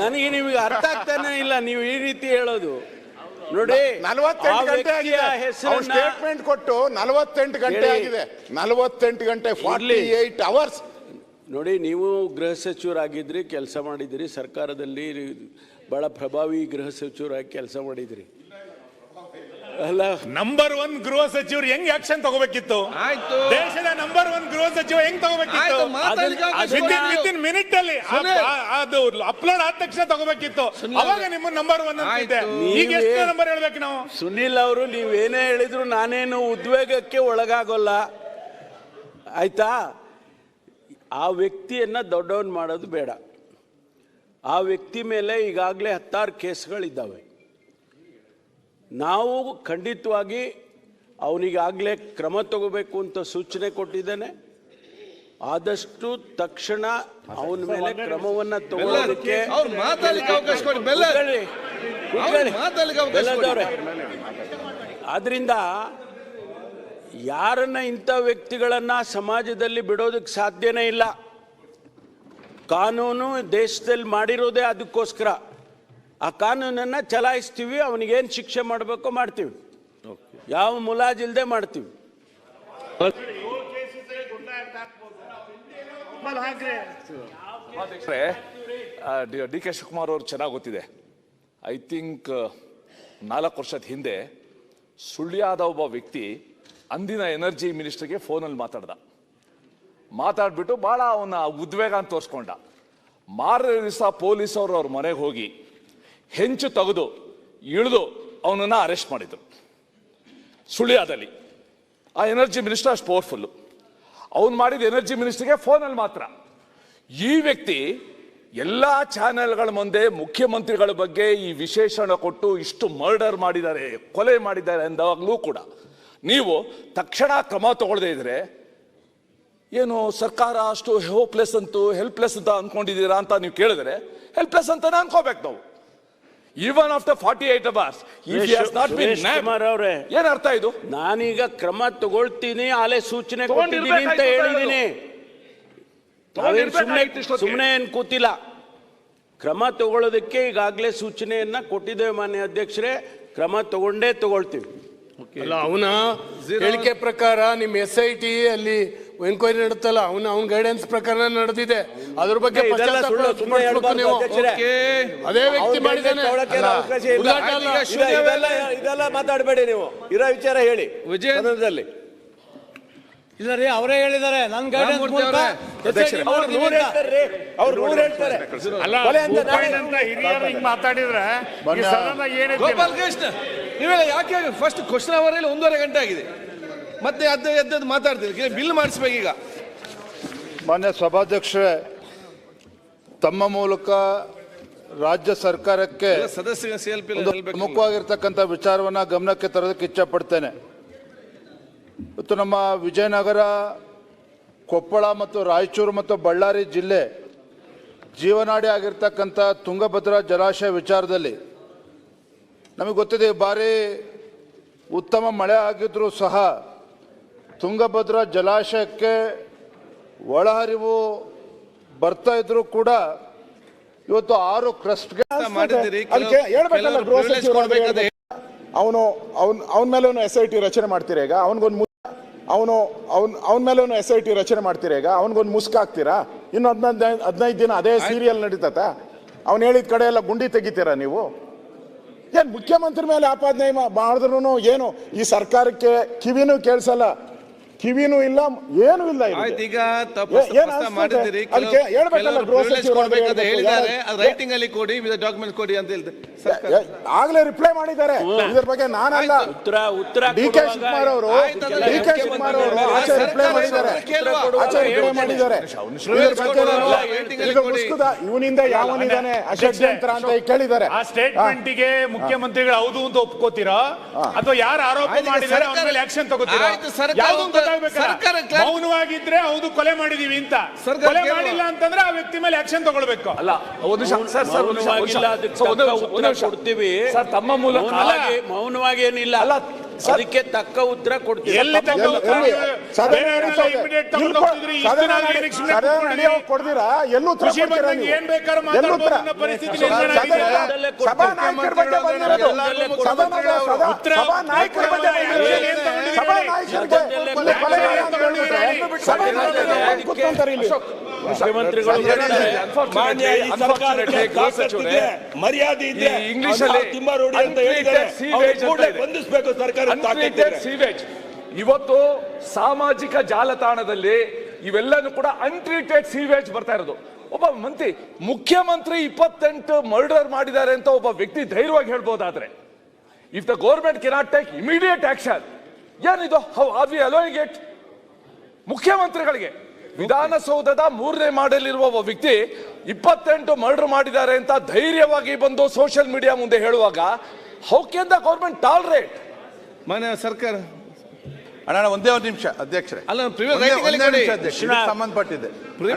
ನನಗೆ ನಿಮಗೆ ಅರ್ಥ ಆಗ್ತಾನೆ ಇಲ್ಲ ನೀವು ಈ ರೀತಿ ಹೇಳೋದು. ನೋಡಿ, 48 ಗಂಟೆ ಆಗಿದೆ ಸ್ಟೇಟ್ಮೆಂಟ್ ಕೊಟ್ಟು. 48 ಗಂಟೆ ಆಗಿದೆ. 48 ಗಂಟೆ 48 ಅವರ್ಸ್. ನೋಡಿ, ನೀವು ಗೃಹ ಸಚಿವರಾಗಿದ್ರಿ, ಕೆಲಸ ಮಾಡಿದಿರಿ, ಸರ್ಕಾರದಲ್ಲಿ ಬಹಳ ಪ್ರಭಾವಿ ಗೃಹ ಸಚಿವರಾಗಿ ಕೆಲಸ ಮಾಡಿದಿರಿ. ಅಲ್ಲ, ನಂಬರ್ 1 ಗೃಹ ಸಚಿವರು ಹೆಂಗ್ ಆಕ್ಷನ್ ತಗೋಬೇಕಿತ್ತು? ಆಯ್ತು, ದೇಶದ ನಂಬರ್ 1 ಗೃಹ ಸಚಿವ ಹೆಂಗ್ ತಗೋಬೇಕಿತ್ತು? ವಿತಿನ್ ಮಿನಿಟ್ ಅಲ್ಲಿ ಅದು ಅಪ್ಲೋಡ್ ಆದ ತಕ್ಷಣ ತಗೋಬೇಕಿತ್ತು. ಅವಾಗ ನಿಮ್ಮ ನಂಬರ್ 1 ಅಂತಿದೆ. ಈಗ ಎಷ್ಟು ನಂಬರ್ ಹೇಳ್ಬೇಕು ನಾವು? ಸುನಿಲ್ ಅವರು, ನೀವೇನೇ ಹೇಳಿದ್ರು ನಾನೇನು ಉದ್ವೇಗಕ್ಕೆ ಒಳಗಾಗೋಲ್ಲ, ಆಯ್ತಾ? ಆ ವ್ಯಕ್ತಿಯನ್ನ ದೊಡ್ಡವನ್ ಮಾಡೋದು ಬೇಡ. ಆ ವ್ಯಕ್ತಿ ಮೇಲೆ ಈಗಾಗಲೇ 16 ಕೇಸ್ಗಳಿದ್ದಾವೆ. ನಾವು ಖಂಡಿತವಾಗಿ ಅವನಿಗಾಗಲೇ ಕ್ರಮ ತಗೋಬೇಕು ಅಂತ ಸೂಚನೆ ಕೊಟ್ಟಿದ್ದೇನೆ. ಆದಷ್ಟು ತಕ್ಷಣ ಅವನ ಮೇಲೆ ಕ್ರಮವನ್ನು ತಗೊಳ್ಳೋದಕ್ಕೆ ಆದ್ರಿಂದ ಯಾರನ್ನ ಇಂಥ ವ್ಯಕ್ತಿಗಳನ್ನ ಸಮಾಜದಲ್ಲಿ ಬಿಡೋದಕ್ಕೆ ಸಾಧ್ಯನೇ ಇಲ್ಲ. ಕಾನೂನು ದೇಶದಲ್ಲಿ ಮಾಡಿರೋದೇ ಅದಕ್ಕೋಸ್ಕರ. ಆ ಕಾನೂನನ್ನು ಚಲಾಯಿಸ್ತೀವಿ, ಅವನಿಗೇನು ಶಿಕ್ಷೆ ಮಾಡಬೇಕೋ ಮಾಡ್ತೀವಿ, ಯಾವ ಮುಲಾಜಿಲ್ದೆ ಮಾಡ್ತೀವಿ. ಡಿ ಕೆ ಶಿವಕುಮಾರ್ ಅವರು ಚೆನ್ನಾಗಿ ಗೊತ್ತಿದೆ. ಐ ಥಿಂಕ್ 4 ವರ್ಷದ ಹಿಂದೆ ಸುಳ್ಯದ ಒಬ್ಬ ವ್ಯಕ್ತಿ ಅಂದಿನ ಎನರ್ಜಿ ಮಿನಿಸ್ಟರ್ಗೆ ಫೋನಲ್ಲಿ ಮಾತಾಡ್ಬಿಟ್ಟು ಭಾಳ ಅವನ ಉದ್ವೇಗ ಅಂತ ತೋರಿಸ್ಕೊಂಡ. ಮಾರನೇ ದಿವಸ ಪೊಲೀಸವರು ಅವ್ರ ಮನೆಗೆ ಹೋಗಿ ಹೆಂಚು ತೆಗೆದು ಇಳಿದು ಅವನನ್ನು ಅರೆಸ್ಟ್ ಮಾಡಿದ್ರು ಸುಳ್ಯದಲ್ಲಿ. ಆ ಎನರ್ಜಿ ಮಿನಿಸ್ಟರ್ ಅಷ್ಟು ಪವರ್ಫುಲ್ಲು. ಅವನು ಮಾಡಿದ ಎನರ್ಜಿ ಮಿನಿಸ್ಟರ್ಗೆ ಫೋನಲ್ಲಿ ಮಾತ್ರ. ಈ ವ್ಯಕ್ತಿ ಎಲ್ಲ ಚಾನೆಲ್ಗಳ ಮುಂದೆ ಮುಖ್ಯಮಂತ್ರಿಗಳ ಬಗ್ಗೆ ಈ ವಿಶೇಷಣ ಕೊಟ್ಟು ಇಷ್ಟು ಮರ್ಡರ್ ಮಾಡಿದ್ದಾರೆ, ಕೊಲೆ ಮಾಡಿದ್ದಾರೆ ಅಂದಾಗಲೂ ಕೂಡ ನೀವು ತಕ್ಷಣ ಕ್ರಮ ತಗೊಳ್ಳದೇ ಇದ್ರೆ ಏನು ಸರ್ಕಾರ ಅಷ್ಟು ಹೋಪ್ಲೆಸ್ ಅಂತೂ ಹೆಲ್ಪ್ಲೆಸ್ ಅಂತ ಅಂದ್ಕೊಂಡಿದ್ದೀರಾ ಅಂತ ನೀವು ಕೇಳಿದ್ರೆ ಹೆಲ್ಪ್ಲೆಸ್ ಅಂತಾನೆ ಅನ್ಕೋಬೇಕು ನಾವು. ಈವನ್ ಆಫ್ಟರ್ 48 hours ಏನ್ ಅರ್ಥ ಇದು? ನಾನೀಗ ಕ್ರಮ ತಗೊಳ್ತೀನಿ, ಆಲೆ ಸೂಚನೆ ಕೊಟ್ಟಿದ್ದೀನಿ ಅಂತ ಹೇಳಿದ್ದೀನಿ. ಸುಮ್ಮನೆ ಏನ್ ಕೂತಿಲ್ಲ. ಕ್ರಮ ತಗೊಳ್ಳೋದಕ್ಕೆ ಈಗಾಗಲೇ ಸೂಚನೆಯನ್ನ ಕೊಟ್ಟಿದ್ದೇವೆ ಮಾನ್ಯ ಅಧ್ಯಕ್ಷರೇ. ಕ್ರಮ ತಗೊಳ್ತೀವಿ. ಅಲ್ಲ, ಅವನ ಹೇಳಿಕೆ ಪ್ರಕಾರ ನಿಮ್ಮ SIT ಅಲ್ಲಿ ಎನ್ಕ್ವೈರಿ ನಡೆತಲ್ಲ, ಅವನ ಗೈಡೆನ್ಸ್ ಪ್ರಕಾರ ನಡೆದಿದೆ. ಅದ್ರ ಬಗ್ಗೆ ಅದೇ ವ್ಯಕ್ತಿ ಮಾಡಿದ್ದಾನೆ. ಇದೆಲ್ಲ ಮಾತಾಡಬೇಡಿ ನೀವು. ಇರೋ ವಿಚಾರ ಹೇಳಿ. ವಿಜಯದಲ್ಲಿ ಇಲ್ಲ ರೀ, ಅವರೇ ಹೇಳಿದ್ದಾರೆ. ನನ್ ಗೈಡೆನ್ಸ್ ಮಾತಾಡಿದ್ರೆ ಗೋಪಾಲ್ ಕೃಷ್ಣ ನೀವೆಲ್ಲ ಯಾಕೆ ಫಸ್ಟ್ ಕ್ವಶನ್ ಅವರಲ್ಲಿ 1.5 ಗಂಟೆ ಆಗಿದೆ, ಮತ್ತೆ ಎದ್ದು ಮಾತಾಡ್ತೀರಿ. ಬಿಲ್ ಮಾಡಿಸ್ಬೇಕು ಈಗ. ಮಾನ್ಯ ಸಭಾಧ್ಯಕ್ಷರೇ, ತಮ್ಮ ಮೂಲಕ ರಾಜ್ಯ ಸರ್ಕಾರಕ್ಕೆ ಸದಸ್ಯ ಪ್ರಮುಖವಾಗಿರ್ತಕ್ಕಂಥ ವಿಚಾರವನ್ನ ಗಮನಕ್ಕೆ ತರೋದಕ್ಕೆ ಇಚ್ಛೆ ಪಡ್ತೇನೆ. ಇವತ್ತು ನಮ್ಮ ವಿಜಯನಗರ, ಕೊಪ್ಪಳ ಮತ್ತು ರಾಯಚೂರು ಮತ್ತು ಬಳ್ಳಾರಿ ಜಿಲ್ಲೆ ಜೀವನಾಡಿ ಆಗಿರ್ತಕ್ಕಂಥ ತುಂಗಭದ್ರಾ ಜಲಾಶಯ ವಿಚಾರದಲ್ಲಿ ನಮಗೆ ಗೊತ್ತಿದೆ, ಬಾರಿ ಉತ್ತಮ ಮಳೆ ಆಗಿದ್ರೂ ಸಹ ತುಂಗಭದ್ರಾ ಜಲಾಶಯಕ್ಕೆ ಒಳಹರಿವು ಬರ್ತಾ ಇದ್ರೂ ಕೂಡ ಇವತ್ತು 6 ಕ್ರಸ್ಟ್ಗೆ ಅವನ ಮೇಲೆ SIT ರಚನೆ ಮಾಡ್ತೀರಾ ಈಗ? ಅವನ ಮೇಲೆ SIT ರಚನೆ ಮಾಡ್ತೀರಾ ಈಗ? ಅವನಿಗೊಂದು ಮುಸ್ಕ್ ಹಾಕ್ತೀರಾ? ಇನ್ನು 15 ದಿನ ಅದೇ ಸೀರಿಯಲ್ ನಡೀತತ? ಅವ್ನು ಹೇಳಿದ ಕಡೆ ಎಲ್ಲ ಗುಂಡಿ ತೆಗಿತೀರಾ ನೀವು? ಏನ್ ಮುಖ್ಯಮಂತ್ರಿ ಮೇಲೆ ಆಪಾದನೆ ಮಾಡಿದ್ರು ಏನು ಈ ಸರ್ಕಾರಕ್ಕೆ ಕಿವಿನೂ ಕೇಳಿಸಲ್ಲ, ಕಿವಿನೂ ಇಲ್ಲ, ಏನೂ ಇಲ್ಲ. ಈಗ ಹೇಳಿದ್ದಾರೆ, ರೈಟಿಂಗ್ ಅಲ್ಲಿ ಕೊಡಿ, ಡಾಕ್ಯುಮೆಂಟ್ ಕೊಡಿ ಅಂತ ಹೇಳ್ತಾರೆ. ಆಗ್ಲೇ ರಿಪ್ಲೈ ಮಾಡಿದ್ದಾರೆ ಇದ್ರ ಬಗ್ಗೆ. ನಾನಲ್ಲ, ಡಿ ಕೆ ಶಿವಕುಮಾರ್ ಅವರು ಆಚೆ ರಿಪ್ಲೈ ಮಾಡಿದ್ದಾರೆ. ಇವನಿಂದ ಯಾವನಿದ್ದಾನೆ ಅಷಡ್ಯಂತ್ರ ಅಂತ ಕೇಳಿದ್ದಾರೆ. ಆ ಸ್ಟೇಟ್ಮೆಂಟ್ಗೆ ಮುಖ್ಯಮಂತ್ರಿಗಳು ಹೌದು ಅಂತ ಒಪ್ಕೋತೀರಾ ಅಥವಾ ಯಾರು ಆರೋಪ ಮಾಡಿದ್ದಾರೆ ಅವ್ರ ಮೇಲೆ ಆಕ್ಷನ್ ತಗೋತೀರಾ? ಮೌನವಾಗಿದ್ರೆ ಹೌದು ಕೊಲೆ ಮಾಡಿದೀವಿ ಅಂತ, ಕೊಲೆ ಮಾಡಿಲ್ಲ ಅಂತಂದ್ರೆ ಆ ವ್ಯಕ್ತಿ ಮೇಲೆ ಆಕ್ಷನ್ ತಗೊಳ್ಬೇಕು. ಅಲ್ಲ, ಕೊಡ್ತೀವಿ ತಮ್ಮ ಮೂಲಕ. ಮೌನವಾಗಿ ಏನಿಲ್ಲ, ಅದಕ್ಕೆ ತಕ್ಕ ಉತ್ತರ ಕೊಡ್ತೀವಿ. ಕೊಡ್ತೀರಾ? ಎಲ್ಲೂ ಏನ್ ಬೇಕಾದ್ರೂ ಮಾತಾಡೋ ಪರಿಸ್ಥಿತಿ ಮರ್ಯಾದೆ ಇದೆ. ಇಂಗ್ಲಿಷ್ ಅಲ್ಲಿ ತಿಮ್ಮಾರೋಡಿ ಅಂತ ಹೇಳಿದ್ದಾರೆ, ಬಂಧಿಸಬೇಕು ಸರ್ಕಾರ. ಇವತ್ತು ಸಾಮಾಜಿಕ ಜಾಲತಾಣದಲ್ಲಿ ಇವೆಲ್ಲನೂ ಕೂಡ ಅನ್ಟ್ರೀಟೆಡ್ ಸೀವೇಜ್ ಬರ್ತಾ ಇರೋದು. ಒಬ್ಬ ಮುಖ್ಯಮಂತ್ರಿ 28 ಮರ್ಡರ್ ಮಾಡಿದ್ದಾರೆ ಅಂತ ಒಬ್ಬ ವ್ಯಕ್ತಿ ಧೈರ್ಯವಾಗಿ ಹೇಳ್ಬೋದಾದ್ರೆ, if the government cannot take immediate action, ಏನಿದು? How are we allowing it? ಮುಖ್ಯಮಂತ್ರಿಗಳಿಗೆ ವಿಧಾನಸೌಧದ 3ನೇ ಮಾಡಲಿರುವ ಒಬ್ಬ ವ್ಯಕ್ತಿ 28 ಮರ್ಡರ್ ಮಾಡಿದ್ದಾರೆ ಅಂತ ಧೈರ್ಯವಾಗಿ ಬಂದು ಸೋಷಿಯಲ್ ಮೀಡಿಯಾ ಮುಂದೆ ಹೇಳುವಾಗ how can the government tolerate? ಮಾನ್ಯ ಸರ್ಕಾರ ಅಣ್ಣ ಒಂದೇ ಒಂದು ನಿಮಿಷ ಅಧ್ಯಕ್ಷರೇ, ಅಲ್ಲ ಸಂಬಂಧಪಟ್ಟಿದೆ ಕೊಡಿ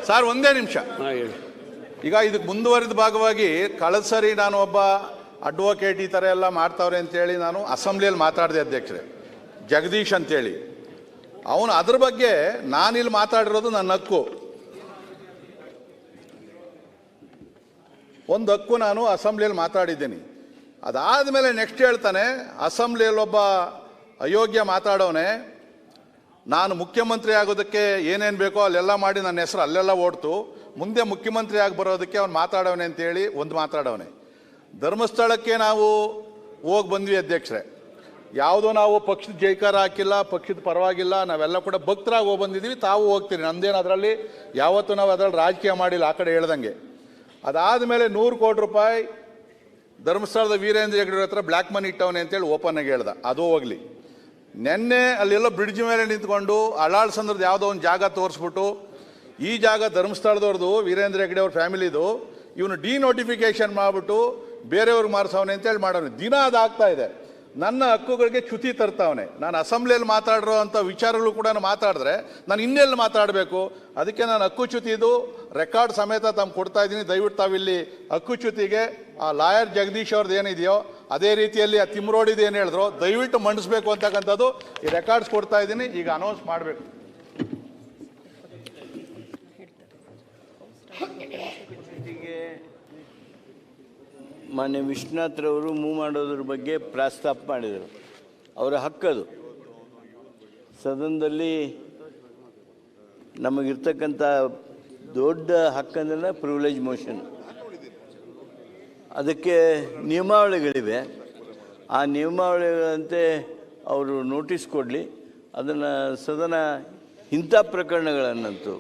ಸರ್, ಒಂದೇ ನಿಮಿಷ. ಈಗ ಇದಕ್ಕೆ ಮುಂದುವರಿದ ಭಾಗವಾಗಿ ಕಳೆದ ಸರಿ ನಾನು ಒಬ್ಬ ಅಡ್ವೊಕೇಟ್ ಈ ಥರ ಎಲ್ಲ ಮಾಡ್ತಾವ್ರೆ ಅಂತೇಳಿ ನಾನು ಅಸೆಂಬ್ಲಿಯಲ್ಲಿ ಮಾತಾಡಿದೆ ಅಧ್ಯಕ್ಷರೇ, ಜಗದೀಶ್ ಅಂತೇಳಿ. ಅವನು ಅದ್ರ ಬಗ್ಗೆ ನಾನಿಲ್ಲಿ ಮಾತಾಡಿರೋದು ನನ್ನ ಹಕ್ಕು, ಒಂದು ಹಕ್ಕು ನಾನು ಅಸೆಂಬ್ಲಿಯಲ್ಲಿ ಮಾತಾಡಿದ್ದೀನಿ. ಅದಾದಮೇಲೆ ನೆಕ್ಸ್ಟ್ ಹೇಳ್ತಾನೆ, ಅಸೆಂಬ್ಲಿಯಲ್ಲಿ ಒಬ್ಬ ಅಯೋಗ್ಯ ಮಾತಾಡೋನೆ, ನಾನು ಮುಖ್ಯಮಂತ್ರಿ ಆಗೋದಕ್ಕೆ ಏನೇನು ಬೇಕೋ ಅಲ್ಲೆಲ್ಲ ಮಾಡಿ ನನ್ನ ಹೆಸರು ಅಲ್ಲೆಲ್ಲ ಓಡ್ತು, ಮುಂದೆ ಮುಖ್ಯಮಂತ್ರಿ ಆಗಿ ಬರೋದಕ್ಕೆ ಅವ್ನು ಮಾತಾಡೋನೆ ಅಂತೇಳಿ ಒಂದು ಮಾತಾಡೋನೆ. ಧರ್ಮಸ್ಥಳಕ್ಕೆ ನಾವು ಹೋಗಿ ಬಂದ್ವಿ ಅಧ್ಯಕ್ಷರೇ, ಯಾವುದೋ ನಾವು ಪಕ್ಷದ ಜೈಕಾರ ಹಾಕಿಲ್ಲ, ಪಕ್ಷದ ಪರವಾಗಿಲ್ಲ, ನಾವೆಲ್ಲ ಕೂಡ ಭಕ್ತರಾಗಿ ಹೋಗಿ ಬಂದಿದ್ದೀವಿ, ತಾವು ಹೋಗ್ತೀರಿ, ನಮ್ದೇನು ಅದರಲ್ಲಿ ಯಾವತ್ತೂ ನಾವು ಅದರಲ್ಲಿ ರಾಜಕೀಯ ಮಾಡಿಲ್ಲ ಆ ಕಡೆ ಹೇಳ್ದಂಗೆ. ಅದಾದಮೇಲೆ 100 ಕೋಟಿ ರೂಪಾಯಿ ಧರ್ಮಸ್ಥಳದ ವೀರೇಂದ್ರ ಹೆಗ್ಗಡೆ ಹತ್ರ ಬ್ಲ್ಯಾಕ್ ಮನಿ ಇಟ್ಟವನೆ ಅಂತೇಳಿ ಓಪನ್ ಆಗಿ ಹೇಳ್ದ, ಅದು ಹೋಗ್ಲಿ. ನೆನ್ನೆ ಅಲ್ಲೆಲ್ಲೋ ಬ್ರಿಡ್ಜ್ ಮೇಲೆ ನಿಂತ್ಕೊಂಡು ಅಳಾಳ್ಸಂದ್ರದ್ದು ಯಾವುದೋ ಒಂದು ಜಾಗ ತೋರಿಸ್ಬಿಟ್ಟು, ಈ ಜಾಗ ಧರ್ಮಸ್ಥಳದವ್ರದ್ದು ವೀರೇಂದ್ರ ಹೆಗ್ಗಡೆ ಅವ್ರ ಫ್ಯಾಮಿಲಿದು, ಇವನು ಡಿನೋಟಿಫಿಕೇಶನ್ ಮಾಡಿಬಿಟ್ಟು ಬೇರೆಯವ್ರಿಗೆ ಮಾರಿಸವನೆ ಅಂತೇಳಿ ಮಾಡೋನು. ದಿನ ಅದಾಗ್ತಾ ಇದೆ. ನನ್ನ ಹಕ್ಕುಗಳಿಗೆ ಚ್ಯುತಿ ತರ್ತಾವನೆ. ನಾನು ಅಸೆಂಬ್ಲಿಯಲ್ಲಿ ಮಾತಾಡಿರೋ ಅಂಥ ವಿಚಾರಗಳು ಕೂಡ ಮಾತಾಡಿದ್ರೆ ನಾನು ಇನ್ನೆಲ್ಲಿ ಮಾತಾಡಬೇಕು? ಅದಕ್ಕೆ ನಾನು ಹಕ್ಕುಚ್ಯುತಿದು ರೆಕಾರ್ಡ್ ಸಮೇತ ತಮ್ಮ ಕೊಡ್ತಾ ಇದ್ದೀನಿ. ದಯವಿಟ್ಟು ತಾವಿಲ್ಲಿ ಹಕ್ಕುಚ್ಯುತಿಗೆ ಆ ಲಾಯರ್ ಜಗದೀಶ್ ಅವ್ರದ್ದು ಏನಿದೆಯೋ ಅದೇ ರೀತಿಯಲ್ಲಿ ಆ ತಿಮ್ರೋಡಿದು ಏನು ಹೇಳಿದ್ರು ದಯವಿಟ್ಟು ಮಂಡಿಸ್ಬೇಕು ಅಂತಕ್ಕಂಥದ್ದು ಈ ರೆಕಾರ್ಡ್ಸ್ ಕೊಡ್ತಾ ಇದ್ದೀನಿ, ಈಗ ಅನೌನ್ಸ್ ಮಾಡಬೇಕು. ಮಾನ್ಯ ವಿಶ್ವನಾಥ್ರವರು ಮೂವ್ ಮಾಡೋದ್ರ ಬಗ್ಗೆ ಪ್ರಸ್ತಾಪ ಮಾಡಿದರು, ಅವರ ಹಕ್ಕದು. ಸದನದಲ್ಲಿ ನಮಗಿರ್ತಕ್ಕಂಥ ದೊಡ್ಡ ಹಕ್ಕಂದ್ರೆ ಪ್ರಿವಿಲೇಜ್ ಮೋಷನ್. ಅದಕ್ಕೆ ನಿಯಮಾವಳಿಗಳಿವೆ, ಆ ನಿಯಮಾವಳಿಗಳಂತೆ ಅವರು ನೋಟಿಸ್ ಕೊಡಲಿ. ಅದನ್ನು ಸದನ ಇಂಥ ಪ್ರಕರಣಗಳನ್ನಂತೂ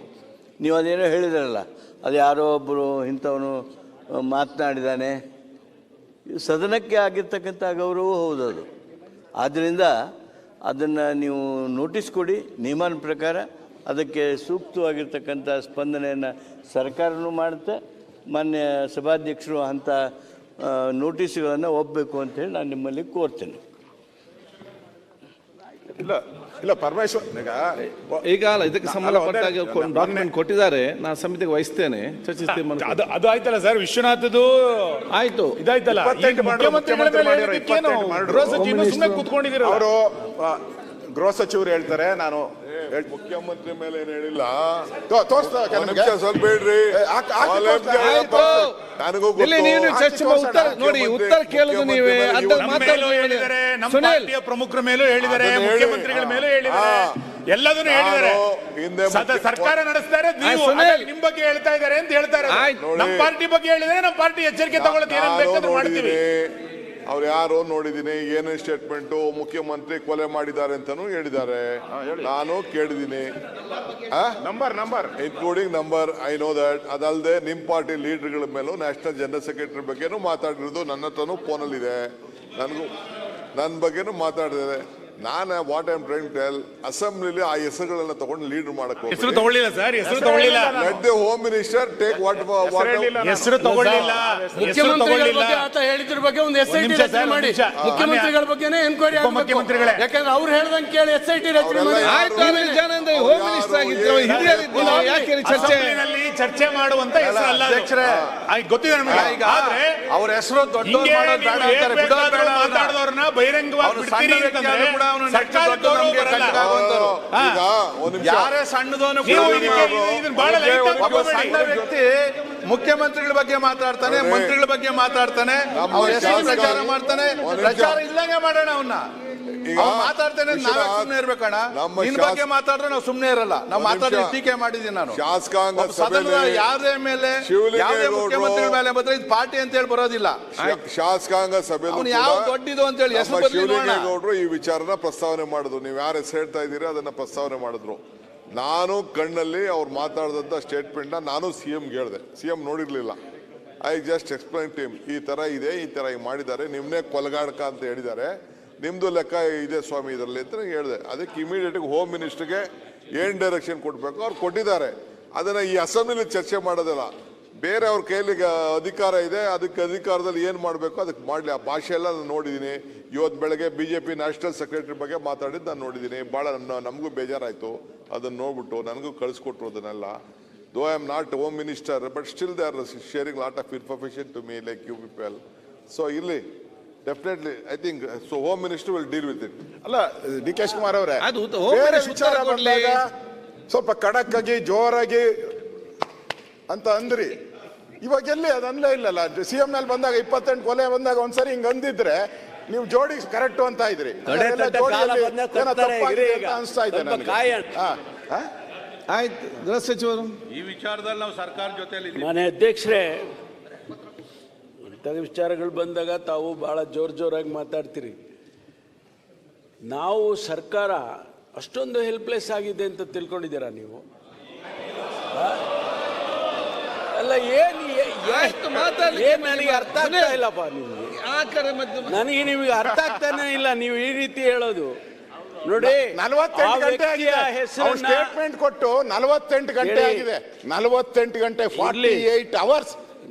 ನೀವು ಅದೇನೋ ಹೇಳಿದ್ರಲ್ಲ, ಅದು ಯಾರೋ ಒಬ್ಬರು ಇಂಥವನು ಮಾತನಾಡಿದ್ದಾನೆ, ಸದನಕ್ಕೆ ಆಗಿರ್ತಕ್ಕಂಥ ಗೌರವ ಹೌದದು. ಆದ್ದರಿಂದ ಅದನ್ನು ನೀವು ನೋಟಿಸ್ ಕೊಡಿ, ನಿಯಮನ ಪ್ರಕಾರ ಅದಕ್ಕೆ ಸೂಕ್ತವಾಗಿರ್ತಕ್ಕಂಥ ಸ್ಪಂದನೆಯನ್ನು ಸರ್ಕಾರನೂ ಮಾಡುತ್ತೆ. ಮಾನ್ಯ ಸಭಾಧ್ಯಕ್ಷರು ಅಂಥ ನೋಟಿಸ್ಗಳನ್ನು ಒಪ್ಪಬೇಕು ಅಂತೇಳಿ ನಾನು ನಿಮ್ಮಲ್ಲಿ ಕೋರ್ತೇನೆ. ಇಲ್ಲ ಪರಮೇಶ್ವರ್ ಈಗ ಅಲ್ಲ, ಇದಕ್ಕೆ ಸಂಬಂಧಪಟ್ಟಾಗಿ ಡಾಕ್ಯುಮೆಂಟ್ ಕೊಟ್ಟಿದ್ದಾರೆ, ನಾನು ಸಮಿತಿಗೆ ವಹಿಸ್ತೇನೆ, ಚರ್ಚಿಸ್ತೀನಿ. ಅದು ಆಯ್ತಲ್ಲ ಸರ್, ವಿಶ್ವನಾಥದ್ದು ಆಯ್ತು, ಇದಾಯ್ತಲ್ಲ. ಕೂತ್ಕೊಂಡಿದ್ದೀರ ಅವರು ಗೃಹ ಸಚಿವರು ಹೇಳ್ತಾರೆ, ನಾನು ಮುಖ್ಯಮಂತ್ರಿ ಮೇಲೆ ಏನ್ ಹೇಳಿಲ್ಲ, ಸ್ವಲ್ಪ ಹೇಳ್ರಿ. ನೋಡಿ ಉತ್ತರ ಕೇಳೋದು ನೀವೇ. ನಮ್ಮ ಪಾರ್ಟಿಯ ಪ್ರಮುಖರ ಮೇಲೂ ಹೇಳಿದ್ದಾರೆ, ಮುಖ್ಯಮಂತ್ರಿಗಳ ಮೇಲೂ ಹೇಳಿದ್ದಾರೆ, ಎಲ್ಲದನ್ನು ಹೇಳಿದ್ದಾರೆ. ಸರ್ಕಾರ ನಡೆಸ್ತಾರೆ, ನಿಮ್ ಬಗ್ಗೆ ಹೇಳ್ತಾ ಇದ್ದಾರೆ ಅಂತ ಹೇಳ್ತಾರೆ. ನಮ್ಮ ಪಾರ್ಟಿ ಬಗ್ಗೆ ಹೇಳಿದ್ರೆ ನಮ್ಮ ಪಾರ್ಟಿ ಎಚ್ಚರಿಕೆ ತಗೊಳ್ಳೋದು ಏನೇನು ಬೇಕಾದ್ರೂ ಮಾಡ್ತೀವಿ. ಅವ್ರು ಯಾರೋ ನೋಡಿದೀನಿ, ಏನೇನು ಸ್ಟೇಟ್ಮೆಂಟು ಮುಖ್ಯಮಂತ್ರಿ ಕೊಲೆ ಮಾಡಿದ್ದಾರೆ ಅಂತಾನು ಹೇಳಿದ್ದಾರೆ, ನಾನು ಕೇಳಿದ್ದೀನಿ. Number including number, I know that. ಅದಲ್ಲದೆ ನಿಮ್ ಪಾರ್ಟಿ ಲೀಡರ್ಗಳ ಮೇಲೂ ನ್ಯಾಷನಲ್ ಜನರಲ್ ಸೆಕ್ರೆಟರಿ ಬಗ್ಗೆನೂ ಮಾತಾಡಿರೋದು ನನ್ನ ಹತ್ರನೂ ಫೋನಲ್ಲಿದೆ, ನನ್ನ ಬಗ್ಗೆನೂ ಮಾತಾಡಿದ್ದಾರೆ. ನಾನು ವಾಟ್ ಐಮ್ ಟ್ರೈಂಗ್ ಟೆಲ್, ಅಸೆಂಬ್ಲಿಲಿ ಆ ಹೆಸರುಗಳನ್ನ ತಗೊಂಡು ಲೀಡರ್ ಮಾಡಕ್ ಹೆಸರು ತಗೊಳ್ಳಿಲ್ಲ ಸರ್, ಹೆಸರು ತಗೊಳ್ಳಿಲ್ಲ. Let the home minister take what ಹೆಸರು ತಗೊಳ್ಳಿಲ್ಲ. ಮುಖ್ಯಮಂತ್ರಿಗಳ ಬಗ್ಗೆ ಆತ ಹೇಳಿದ್ರ ಬಗ್ಗೆ ಒಂದು SIT ರಚನೆ ಮಾಡಿ, ಮುಖ್ಯಮಂತ್ರಿಗಳ ಬಗ್ಗೆನೇ ಎನ್ಕ್ವೈರಿ ಆಗಬೇಕು. ಯಾಕಂದ್ರೆ ಅವ್ರು ಹೇಳ್ದಂಗೆ ಕೇಳಿ SIT ರಚನೆ ಮಾಡಿ. ಹೋಮ್ ಮಿನಿಸ್ಟರ್ ಆಗಿದ್ರು ಚರ್ಚೆ ಮಾಡುವಂತ ಹೆಸರು ಅಲ್ಲ ಅಧ್ಯಕ್ಷರೇ, ಗೊತ್ತಿದೆ ನಮಗೆ. ಆದ್ರೆ ಅವ್ರ ಹೆಸರು ಮಾತಾಡಿದವ್ರನ್ನ ಬಹಿರಂಗವಾಗಿ ಬಿಡ್ತೀರಿ ಅಂತಂದ್ರೆ ಸರ್ಕಾರ ಗೌರವ ಬರಲ್ಲ. ಯಾರೇ ಸಣ್ಣದವನು ವ್ಯಕ್ತಿ ಮುಖ್ಯಮಂತ್ರಿಗಳ ಬಗ್ಗೆ ಮಾತಾಡ್ತಾನೆ, ಮಂತ್ರಿಗಳ ಬಗ್ಗೆ ಮಾತಾಡ್ತಾನೆ, ಅವ್ರ ಹೆಸರು ಪ್ರಚಾರ ಮಾಡ್ತಾನೆ. ಪ್ರಚಾರ ಇಲ್ಲಂಗೆ ಮಾಡೋಣ ಅವನ್ನ. ಮಾತಾಡ್ತೇನೆ, ನಾವೇ ಸುಮ್ಮನೆ ಇರ್ಬೇಕಣ್ಣ. ನಿನ್ ಬಗ್ಗೆ ಮಾತಾಡಿದ್ರೆ ನಾವು ಸುಮ್ಮನೆ ಇರಲ್ಲ. ನಾವು ಮಾತಾಡಿ ಟೀಕೆ ಮಾಡಿದ್ದೀನಿ ನಾನು. ಶಾಸಕಾಂಗ ಸದನದ ಯಾರೇ ಮೇಲೆ ಯಾವುದೇ ಮುಖ್ಯಮಂತ್ರಿಗಳ ಮೇಲೆ ಬಂದ್ರೆ ಇದು ಪಾರ್ಟಿ ಅಂತ ಹೇಳಿ ಬರೋದಿಲ್ಲ. ಶಾಸಕಾಂಗ ಸಭೆ ಯಾವ ದೊಡ್ಡದು ಅಂತ ಹೇಳಿ ಶಿವಲಿಂಗೇಗೌಡರು ಈ ವಿಚಾರನ ಪ್ರಸ್ತಾವನೆ ಮಾಡಿದ್ರು. ನೀವು ಯಾರು ಹೆಸರು ಹೇಳ್ತಾ ಇದ್ದೀರಿ ಅದನ್ನ ಪ್ರಸ್ತಾವನೆ ಮಾಡಿದ್ರು. ನಾನು ಕಣ್ಣಲ್ಲಿ ಅವ್ರು ಮಾತಾಡಿದಂಥ ಸ್ಟೇಟ್ಮೆಂಟ್ನ ನಾನು CMಗೆ ಹೇಳಿದೆ. CM ನೋಡಿರ್ಲಿಲ್ಲ. ಐ ಜಸ್ಟ್ ಎಕ್ಸ್ಪ್ಲೈನ್ ಟೀಮ್, ಈ ತರ ಇದೆ, ಈ ತರ ಮಾಡಿದ್ದಾರೆ, ನಿಮ್ನೆ ಕೊಲಗಾಡಕ ಅಂತ ಹೇಳಿದ್ದಾರೆ, ನಿಮ್ದು ಲೆಕ್ಕ ಇದೆ ಸ್ವಾಮಿ ಇದರಲ್ಲಿ ಅಂತ ಹೇಳಿದೆ. ಅದಕ್ಕೆ ಇಮಿಡಿಯೇಟ್ ಹೋಮ್ ಮಿನಿಸ್ಟರ್ಗೆ ಏನ್ ಡೈರೆಕ್ಷನ್ ಕೊಡ್ಬೇಕು ಅವ್ರು ಕೊಟ್ಟಿದ್ದಾರೆ. ಅದನ್ನ ಈ ಅಸೆಂಬ್ಲಿಲಿ ಚರ್ಚೆ ಮಾಡೋದಿಲ್ಲ. ಬೇರೆ ಅವ್ರ ಕೈಯಲ್ಲಿ ಅಧಿಕಾರ ಇದೆ, ಅದಕ್ಕೆ ಅಧಿಕಾರದಲ್ಲಿ ಏನು ಮಾಡಬೇಕು ಅದಕ್ಕೆ ಮಾಡಲಿ. ಆ ಭಾಷೆ ಎಲ್ಲ ನಾನು ನೋಡಿದ್ದೀನಿ. ಇವತ್ತು ಬೆಳಗ್ಗೆ BJP ನ್ಯಾಷನಲ್ ಸೆಕ್ರೆಟರಿ ಬಗ್ಗೆ ಮಾತಾಡಿದ್ದು ನಾನು ನೋಡಿದ್ದೀನಿ. ಭಾಳ ನಮಗೂ ಬೇಜಾರಾಯಿತು ಅದನ್ನು ನೋಡ್ಬಿಟ್ಟು. ನನಗೂ ಕಳಿಸ್ಕೊಟ್ರು ಅದನ್ನೆಲ್ಲ. Though I am not Home Minister, but still they are sharing a lot of information to me like you people. So ಇಲ್ಲಿ definitely I think so home minister will deal with it. ಅಲ್ಲ DK Shivakumar ಅವರೇ, ಅದು ಬೇರೆ ವಿಚಾರ ಬಂದಾಗ ಸ್ವಲ್ಪ ಖಡಕ್ ಆಗಿ ಜೋರಾಗಿ ಅಂತ ಅಂದ್ರಿ. ಇವಾಗ ಎಲ್ಲಿ ಅದು ಅನ್ಲೇ ಇಲ್ಲಲ್ಲ. CM ನಲ್ಲಿ ಬಂದಾಗ 28 ಕೊಲೆ ಬಂದಾಗ ಒಂದ್ಸರಿ ಹಿಂಗ್ ಅಂದಿದ್ರೆ ನೀವು ಜೋಡಿ ಕರೆಕ್ಟ್ ಅಂತ ಇದ್ರಿ. ಅನಿಸ್ತಾ ಇದೆ ನನಗೆ. ಆಯ್ತು ಗೃಹ ಸಚಿವರು, ಈ ವಿಚಾರದಲ್ಲಿ ನಾವು ಸರ್ಕಾರ ಜೊತೆಯಲ್ಲಿ ಮಾನ್ಯ ಅಧ್ಯಕ್ಷರೇ, ಇಂಥ ವಿಚಾರಗಳು ಬಂದಾಗ ತಾವು ಭಾಳ ಜೋರಾಗಿ ಮಾತಾಡ್ತೀರಿ. ನಾವು ಸರ್ಕಾರ ಅಷ್ಟೊಂದು ಹೆಲ್ಪ್ಲೆಸ್ ಆಗಿದೆ ಅಂತ ತಿಳ್ಕೊಂಡಿದ್ದೀರಾ ನೀವು? ಅಲ್ಲ ಏನು ನನಗೆ ಅರ್ಥ ಆಗ್ತಾ ಇಲ್ಲಪ್ಪ. ನಿಮಗೆ ನನಗೆ ನಿಮಗೆ ಅರ್ಥ ಆಗ್ತಾನೆ ಇಲ್ಲ ನೀವು ಈ ರೀತಿ ಹೇಳೋದು. ನೋಡಿ 48 ಗಂಟೆ ಆಗಿದೆ. ಸ್ಟೇಟ್ಮೆಂಟ್ ಕೊಟ್ಟು 48 ಗಂಟೆ ಆಗಿದೆ. 48 ಗಂಟೆ 48 ಅವರ್ಸ್.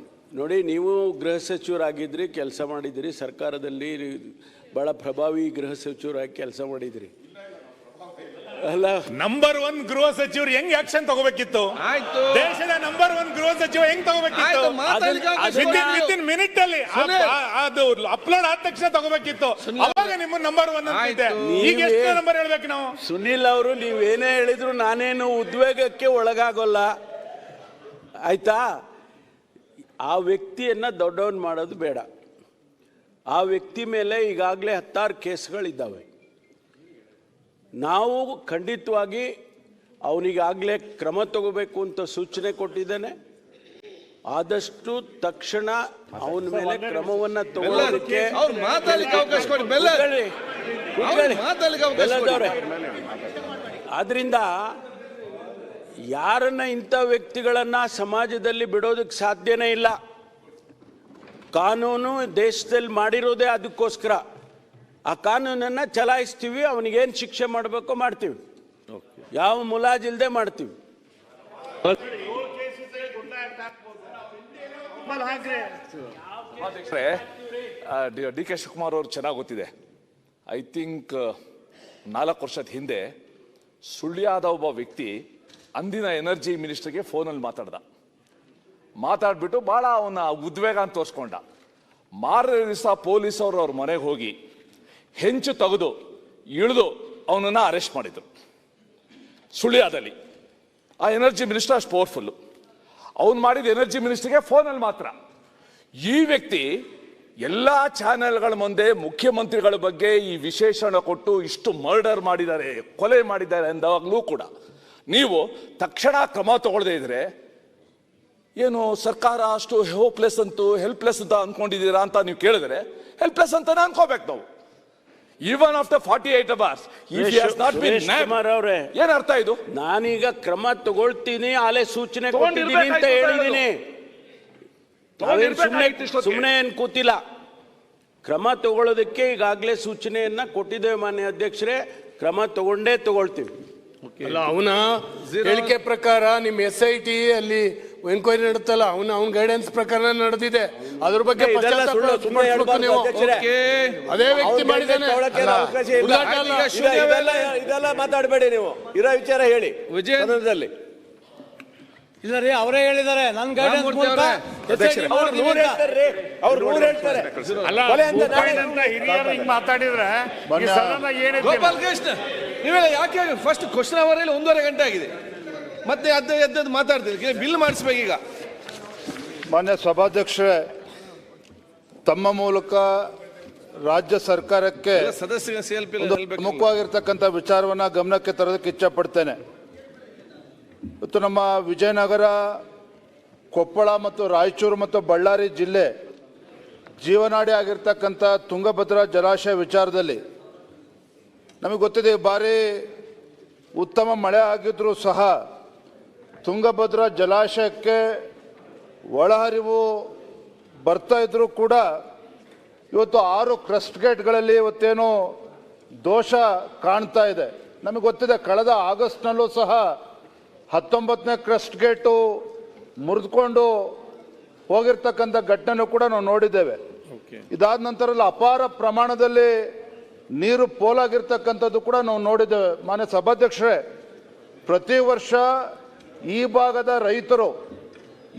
ನೋಡಿ, ನೀವು ಗೃಹ ಸಚಿವರಾಗಿದ್ರಿ, ಕೆಲಸ ಮಾಡಿದಿರಿ, ಸರ್ಕಾರದಲ್ಲಿ ಬಹಳ ಪ್ರಭಾವಿ ಗೃಹ ಸಚಿವರಾಗಿ ಕೆಲಸ ಮಾಡಿದಿರಿ. ಅಲ್ಲ, ನಂಬರ್ 1 ಗೃಹ ಸಚಿವರು ಹೆಂಗ್ ಆಕ್ಷನ್ ತಗೋಬೇಕಿತ್ತು? ಆಯ್ತು, ದೇಶದ ನಂಬರ್ 1 ಗೃಹ ಸಚಿವ ಹೆಂಗ್ ತಗೋಬೇಕಿತ್ತು? ವಿತಿನ್ ಮಿನಿಟ್ ಅಲ್ಲಿ ಅದು ಅಪ್ಲೋಡ್ ಆದ ತಕ್ಷಣ ತಗೋಬೇಕಿತ್ತು. ಅವಾಗ ನಿಮ್ಮ ನಂಬರ್ 1 ಅಂತಿದೆ. ಈಗ ಎಷ್ಟು ನಂಬರ್ ಹೇಳ್ಬೇಕು ನಾವು? ಸುನಿಲ್ ಅವರು, ನೀವೇನೇ ಹೇಳಿದ್ರು ನಾನೇನು ಉದ್ವೇಗಕ್ಕೆ ಒಳಗಾಗೋಲ್ಲ, ಆಯ್ತಾ? ಆ ವ್ಯಕ್ತಿಯನ್ನ ದೊಡ್ಡವನ್ ಮಾಡೋದು ಬೇಡ. ಆ ವ್ಯಕ್ತಿ ಮೇಲೆ ಈಗಾಗಲೇ 16 ಕೇಸ್ಗಳಿದ್ದಾವೆ. ನಾವು ಖಂಡಿತವಾಗಿ ಅವನಿಗಾಗಲೇ ಕ್ರಮ ತಗೋಬೇಕು ಅಂತ ಸೂಚನೆ ಕೊಟ್ಟಿದ್ದೇನೆ. ಆದಷ್ಟು ತಕ್ಷಣ ಅವನ ಮೇಲೆ ಕ್ರಮವನ್ನು ತಗೊಳ್ಳೋದಕ್ಕೆ ಆದ್ರಿಂದ ಯಾರನ್ನ ಇಂಥ ವ್ಯಕ್ತಿಗಳನ್ನ ಸಮಾಜದಲ್ಲಿ ಬಿಡೋದಕ್ಕೆ ಸಾಧ್ಯನೇ ಇಲ್ಲ. ಕಾನೂನು ದೇಶದಲ್ಲಿ ಮಾಡಿರೋದೇ ಅದಕ್ಕೋಸ್ಕರ. ಆ ಕಾನೂನನ್ನು ಚಲಾಯಿಸ್ತೀವಿ, ಅವನಿಗೇನು ಶಿಕ್ಷೆ ಮಾಡಬೇಕೋ ಮಾಡ್ತೀವಿ, ಯಾವ ಮುಲಾಜಿಲ್ದೆ ಮಾಡ್ತೀವಿ. DK ಶಿವಕುಮಾರ್ ಅವರು ಚೆನ್ನಾಗಿ ಗೊತ್ತಿದೆ. ಐ ಥಿಂಕ್ 4 ವರ್ಷದ ಹಿಂದೆ ಸುಳ್ಯದ ಒಬ್ಬ ವ್ಯಕ್ತಿ ಅಂದಿನ ಎನರ್ಜಿ ಮಿನಿಸ್ಟರ್ಗೆ ಫೋನಲ್ಲಿ ಮಾತಾಡ್ಬಿಟ್ಟು ಭಾಳ ಅವನ ಉದ್ವೇಗ ಅಂತ ತೋರಿಸ್ಕೊಂಡ. ಮಾರನೇ ದಿವಸ ಪೊಲೀಸ್ ಅವರು ಅವ್ರ ಮನೆಗೆ ಹೋಗಿ ಹೆಂಚು ತೆಗೆದು ಇಳಿದು ಅವನನ್ನು ಅರೆಸ್ಟ್ ಮಾಡಿದ್ರು ಸುಳ್ಯದಲ್ಲಿ. ಆ ಎನರ್ಜಿ ಮಿನಿಸ್ಟರ್ ಅಷ್ಟು ಪವರ್ಫುಲ್ಲು. ಅವನು ಮಾಡಿದ ಎನರ್ಜಿ ಮಿನಿಸ್ಟರ್ಗೆ ಫೋನಲ್ಲಿ ಮಾತ್ರ. ಈ ವ್ಯಕ್ತಿ ಎಲ್ಲ ಚಾನೆಲ್ಗಳ ಮುಂದೆ ಮುಖ್ಯಮಂತ್ರಿಗಳ ಬಗ್ಗೆ ಈ ವಿಶೇಷಣ ಕೊಟ್ಟು ಇಷ್ಟು ಮರ್ಡರ್ ಮಾಡಿದ್ದಾರೆ, ಕೊಲೆ ಮಾಡಿದ್ದಾರೆ ಅಂದಾಗಲೂ ಕೂಡ ನೀವು ತಕ್ಷಣ ಕ್ರಮ ತಗೊಳ್ಳದೇ ಇದ್ರೆ ಏನು ಸರ್ಕಾರ ಅಷ್ಟು ಹೋಪ್ಲೆಸ್ ಅಂತೂ ಹೆಲ್ಪ್ಲೆಸ್ ಅಂತ ಅನ್ಕೊಂಡಿದ್ದೀರಾ ಅಂತ ನೀವು ಕೇಳಿದ್ರೆ ಹೆಲ್ಪ್ಲೆಸ್ ಅಂತಾನೆ ಅನ್ಕೋಬೇಕು ನಾವು. ಈವನ್ ಆಫ್ಟರ್ 48 hours ಏನ್ ಅರ್ಥ ಇದು? ನಾನೀಗ ಕ್ರಮ ತಗೊಳ್ತೀನಿ, ಆಲೆ ಸೂಚನೆ ಕೊಟ್ಟಿದ್ದೀನಿ ಅಂತ ಹೇಳಿದ್ದೀನಿ. ಸುಮ್ಮನೆ ಏನ್ ಕೂತಿಲ್ಲ. ಕ್ರಮ ತಗೊಳ್ಳೋದಕ್ಕೆ ಈಗಾಗಲೇ ಸೂಚನೆಯನ್ನ ಕೊಟ್ಟಿದ್ದೇವೆ ಮಾನ್ಯ ಅಧ್ಯಕ್ಷರೇ. ಕ್ರಮ ತಗೊಳ್ತೀವಿ. ಅಲ್ಲ, ಅವನ ಹೇಳಿಕೆ ಪ್ರಕಾರ ನಿಮ್ಮ SIT ಅಲ್ಲಿ ಎನ್ಕ್ವೈರಿ ನಡೆತಲ್ಲ, ಅವನ ಗೈಡೆನ್ಸ್ ಪ್ರಕಾರ ನಡೆದಿದೆ. ಅದ್ರ ಬಗ್ಗೆ ಅದೇ ವ್ಯಕ್ತಿ ಮಾಡಿದ್ದಾನೆ. ಇದೆಲ್ಲ ಮಾತಾಡಬೇಡಿ ನೀವು. ಇರೋ ವಿಚಾರ ಹೇಳಿ. ವಿಜಯದಲ್ಲಿ ಇಲ್ಲ ರೀ, ಅವರೇ ಹೇಳಿದ್ದಾರೆ. ನನ್ನ ಗೈಡೆನ್ಸ್ ಮಾತಾಡಿದ್ರೆ ಗೋಪಾಲ್ ಕೃಷ್ಣ, ನೀವೆಲ್ಲ ಯಾಕೆ ಫಸ್ಟ್ ಕ್ವಶನ್ ಅವರಲ್ಲಿ 1.5 ಗಂಟೆ ಆಗಿದೆ, ಮತ್ತೆ ಎದ್ದು ಮಾತಾಡ್ತೀವಿ. ಬಿಲ್ ಮಾಡಿಸ್ಬೇಕು ಈಗ. ಮಾನ್ಯ ಸಭಾಧ್ಯಕ್ಷರೇ, ತಮ್ಮ ಮೂಲಕ ರಾಜ್ಯ ಸರ್ಕಾರಕ್ಕೆ ಸದಸ್ಯ ಪ್ರಮುಖವಾಗಿರ್ತಕ್ಕಂಥ ವಿಚಾರವನ್ನ ಗಮನಕ್ಕೆ ತರೋದಕ್ಕೆ ಇಚ್ಛೆ ಪಡ್ತೇನೆ. ಇವತ್ತು ನಮ್ಮ ವಿಜಯನಗರ, ಕೊಪ್ಪಳ ಮತ್ತು ರಾಯಚೂರು ಮತ್ತು ಬಳ್ಳಾರಿ ಜಿಲ್ಲೆ ಜೀವನಾಡಿ ಆಗಿರ್ತಕ್ಕಂಥ ತುಂಗಭದ್ರಾ ಜಲಾಶಯ ವಿಚಾರದಲ್ಲಿ ನಮಗೆ ಗೊತ್ತಿದೆ, ಈ ಬಾರಿ ಉತ್ತಮ ಮಳೆ ಆಗಿದ್ರೂ ಸಹ ತುಂಗಭದ್ರಾ ಜಲಾಶಯಕ್ಕೆ ಒಳಹರಿವು ಬರ್ತಾ ಇದ್ರೂ ಕೂಡ ಇವತ್ತು 6 ಕ್ರಸ್ಟ್ ಗೇಟ್ಗಳಲ್ಲಿ ಇವತ್ತೇನು ದೋಷ ಕಾಣ್ತಾ ಇದೆ. ನಮಗೆ ಗೊತ್ತಿದೆ, ಕಳೆದ ಆಗಸ್ಟ್ನಲ್ಲೂ ಸಹ 19ನೇ ಕ್ರಸ್ಟ್ ಗೇಟು ಮುರಿದುಕೊಂಡು ಹೋಗಿರ್ತಕ್ಕಂಥ ಘಟನೆ ಕೂಡ ನಾವು ನೋಡಿದ್ದೇವೆ. ಇದಾದ ನಂತರ ಅಪಾರ ಪ್ರಮಾಣದಲ್ಲಿ ನೀರು ಪೋಲಾಗಿರ್ತಕ್ಕಂಥದ್ದು ಕೂಡ ನಾವು ನೋಡಿದ್ದೇವೆ. ಮಾನ್ಯ ಸಭಾಧ್ಯಕ್ಷರೇ, ಪ್ರತಿ ವರ್ಷ ಈ ಭಾಗದ ರೈತರು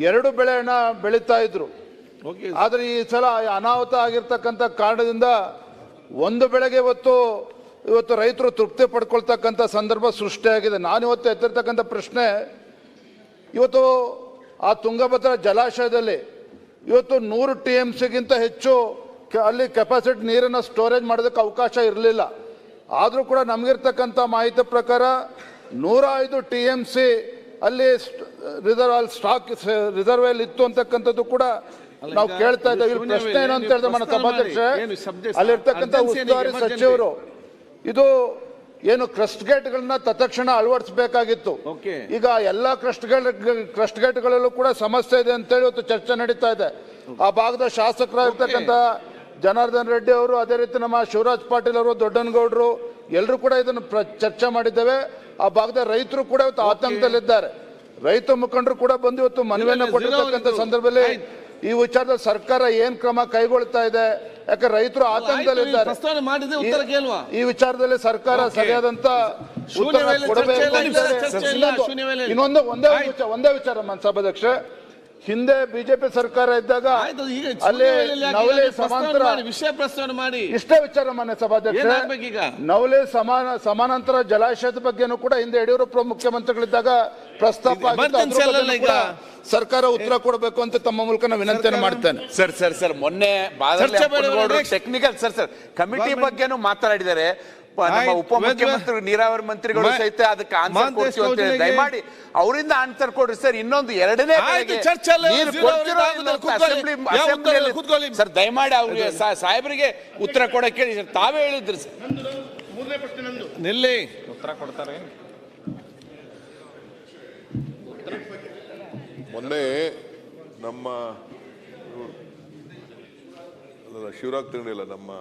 2 ಬೆಳೆಯನ್ನ ಬೆಳೀತಾ ಇದ್ರು. ಆದರೆ ಈ ಸಲ ಅನಾಹುತ ಆಗಿರ್ತಕ್ಕಂಥ ಕಾರಣದಿಂದ 1 ಬೆಳೆಗೆ ಇವತ್ತು ರೈತರು ತೃಪ್ತಿ ಪಡ್ಕೊಳ್ತಕ್ಕಂಥ ಸಂದರ್ಭ ಸೃಷ್ಟಿಯಾಗಿದೆ. ನಾನಿವತ್ತು ಎತ್ತಿರ್ತಕ್ಕಂಥ ಪ್ರಶ್ನೆ, ಇವತ್ತು ಆ ತುಂಗಭದ್ರಾ ಜಲಾಶಯದಲ್ಲಿ ಇವತ್ತು 100 TMCಗಿಂತ ಹೆಚ್ಚು ಅಲ್ಲಿ ಕೆಪಾಸಿಟಿ ನೀರನ್ನು ಸ್ಟೋರೇಜ್ ಮಾಡೋದಕ್ಕೆ ಅವಕಾಶ ಇರಲಿಲ್ಲ. ಆದರೂ ಕೂಡ ನಮಗಿರ್ತಕ್ಕಂಥ ಮಾಹಿತಿ ಪ್ರಕಾರ 105 TMC ಅಲ್ಲಿ ಸ್ಟಾಕ್ ರಿಸರ್ವೇಲ್ ಇತ್ತು ಅಂತಕ್ಕಂಥದ್ದು ಕೂಡ ನಾವು ಕೇಳ್ತಾ ಇದ್ದೇವೆ. ಇಲ್ಲಿ ಪ್ರಶ್ನೆ ಏನು ಅಂತ ಹೇಳಿದ್ರೆ, మన ಸಭಾಧ್ಯಕ್ಷ, ಅಲ್ಲಿರ್ತಕ್ಕಂಥ ಉಸ್ತುವಾರಿ ಸಚಿವರು ಇದು ಏನು ಕ್ರಸ್ಟ್ ಗೇಟ್ಗಳನ್ನ ತತ್ಕ್ಷಣ ಅಳವಡಿಸಬೇಕಾಗಿತ್ತು. ಈಗ ಎಲ್ಲಾ ಕ್ರಸ್ಟ್ ಗೇಟ್ಗಳಲ್ಲೂ ಕೂಡ ಸಮಸ್ಯೆ ಇದೆ ಅಂತೇಳಿ ಇವತ್ತು ಚರ್ಚೆ ನಡೀತಾ ಇದೆ. ಆ ಭಾಗದ ಶಾಸಕರಾಗಿರ್ತಕ್ಕಂಥ ಜನಾರ್ದನ್ ರೆಡ್ಡಿ ಅವರು, ಅದೇ ರೀತಿ ನಮ್ಮ ಶಿವರಾಜ್ ಪಾಟೀಲ್ ಅವರು, ದೊಡ್ಡನಗೌಡರು ಎಲ್ಲರೂ ಕೂಡ ಇದನ್ನು ಚರ್ಚೆ ಮಾಡಿದ್ದೇವೆ. ಆ ಭಾಗದ ರೈತರು ಕೂಡ ಇವತ್ತು ಆತಂಕದಲ್ಲಿದ್ದಾರೆ. ರೈತ ಮುಖಂಡರು ಕೂಡ ಬಂದು ಇವತ್ತು ಮನವಿಯನ್ನು ಕೊಟ್ಟಿರ್ತಕ್ಕಂಥ ಸಂದರ್ಭದಲ್ಲಿ ಈ ವಿಚಾರದಲ್ಲಿ ಸರ್ಕಾರ ಏನ್ ಕ್ರಮ ಕೈಗೊಳ್ತಾ ಇದೆ, ಯಾಕಂದ್ರೆ ರೈತರು ಆತಂಕದಲ್ಲಿದ್ದಾರೆ. ಈ ವಿಚಾರದಲ್ಲಿ ಸರ್ಕಾರ ಸರಿಯಾದಂತ ಉತ್ತರ ಕೊಡಬೇಕು. ಇನ್ನೊಂದು ಒಂದೇ ವಿಚಾರ ನನ್ನ ಸಭಾಧ್ಯಕ್ಷ, ಹಿಂದೆ ಬಿಜೆಪಿ ಸರ್ಕಾರ ಇದ್ದಾಗ ಅಲ್ಲಿ ನವಲೆ ಸಮಾಂತರ ವಿಷಯ ಪ್ರಸ್ತಾವನೆ ಮಾಡಿ ಇಷ್ಟೇ ವಿಚಾರ ಮಾನ್ಯ ಸಭಾಧ್ಯಕ್ಷ, ನವಲೆ ಸಮಾನಾಂತರ ಜಲಾಶಯದ ಬಗ್ಗೆನೂ ಕೂಡ ಹಿಂದೆ ಯಡಿಯೂರಪ್ಪ ಮುಖ್ಯಮಂತ್ರಿಗಳಿದ್ದಾಗ ಪ್ರಸ್ತಾಪ ಆಗಿತ್ತು. ಸರ್ಕಾರ ಉತ್ತರ ಕೊಡಬೇಕು ಅಂತ ತಮ್ಮ ಮೂಲಕ ನಾನು ವಿನಂತಿಯನ್ನು ಮಾಡ್ತೇನೆ. ಸರ್ ಮೊನ್ನೆ ಟೆಕ್ನಿಕಲ್ ಸರ್ ಕಮಿಟಿ ಬಗ್ಗೆನೂ ಮಾತಾಡಿದ್ದಾರೆ. ನಮ್ಮ ಉಪಮುಖ್ಯಮಂತ್ರಿ ನೀರಾವರಿ ಮಂತ್ರಿಗಳು ಸಹಿತ ಅದಕ್ಕೆ ಆನ್ಸರ್ ಕೊಡ್ತೀವಿ ಅಂತ ಹೇಳಿ ದಯಮಾಡಿ ಅವರಿಂದ ಆನ್ಸರ್ ಕೊಡ್ರಿ ಸರ್. ಇನ್ನೊಂದು 2ನೇ ಸರ್ ದಯಮಾಡಿ ಅವ್ರಿಗೆ ಸಾಹೇಬರಿಗೆ ಉತ್ತರ ಕೊಡಕ್ಕೆ ಹೇಳಿ ಸರ್. ತಾವೇ ಹೇಳಿದ್ರಿ ಸರ್. ನಿಲ್ಲಿ ಉತ್ತರ ಕೊಡ್ತಾರೆ. ಮೊನ್ನೆ ನಮ್ಮ ಶಿವರಾಜ್ ತಿಂಗಳಿಲ್ಲ, ನಮ್ಮ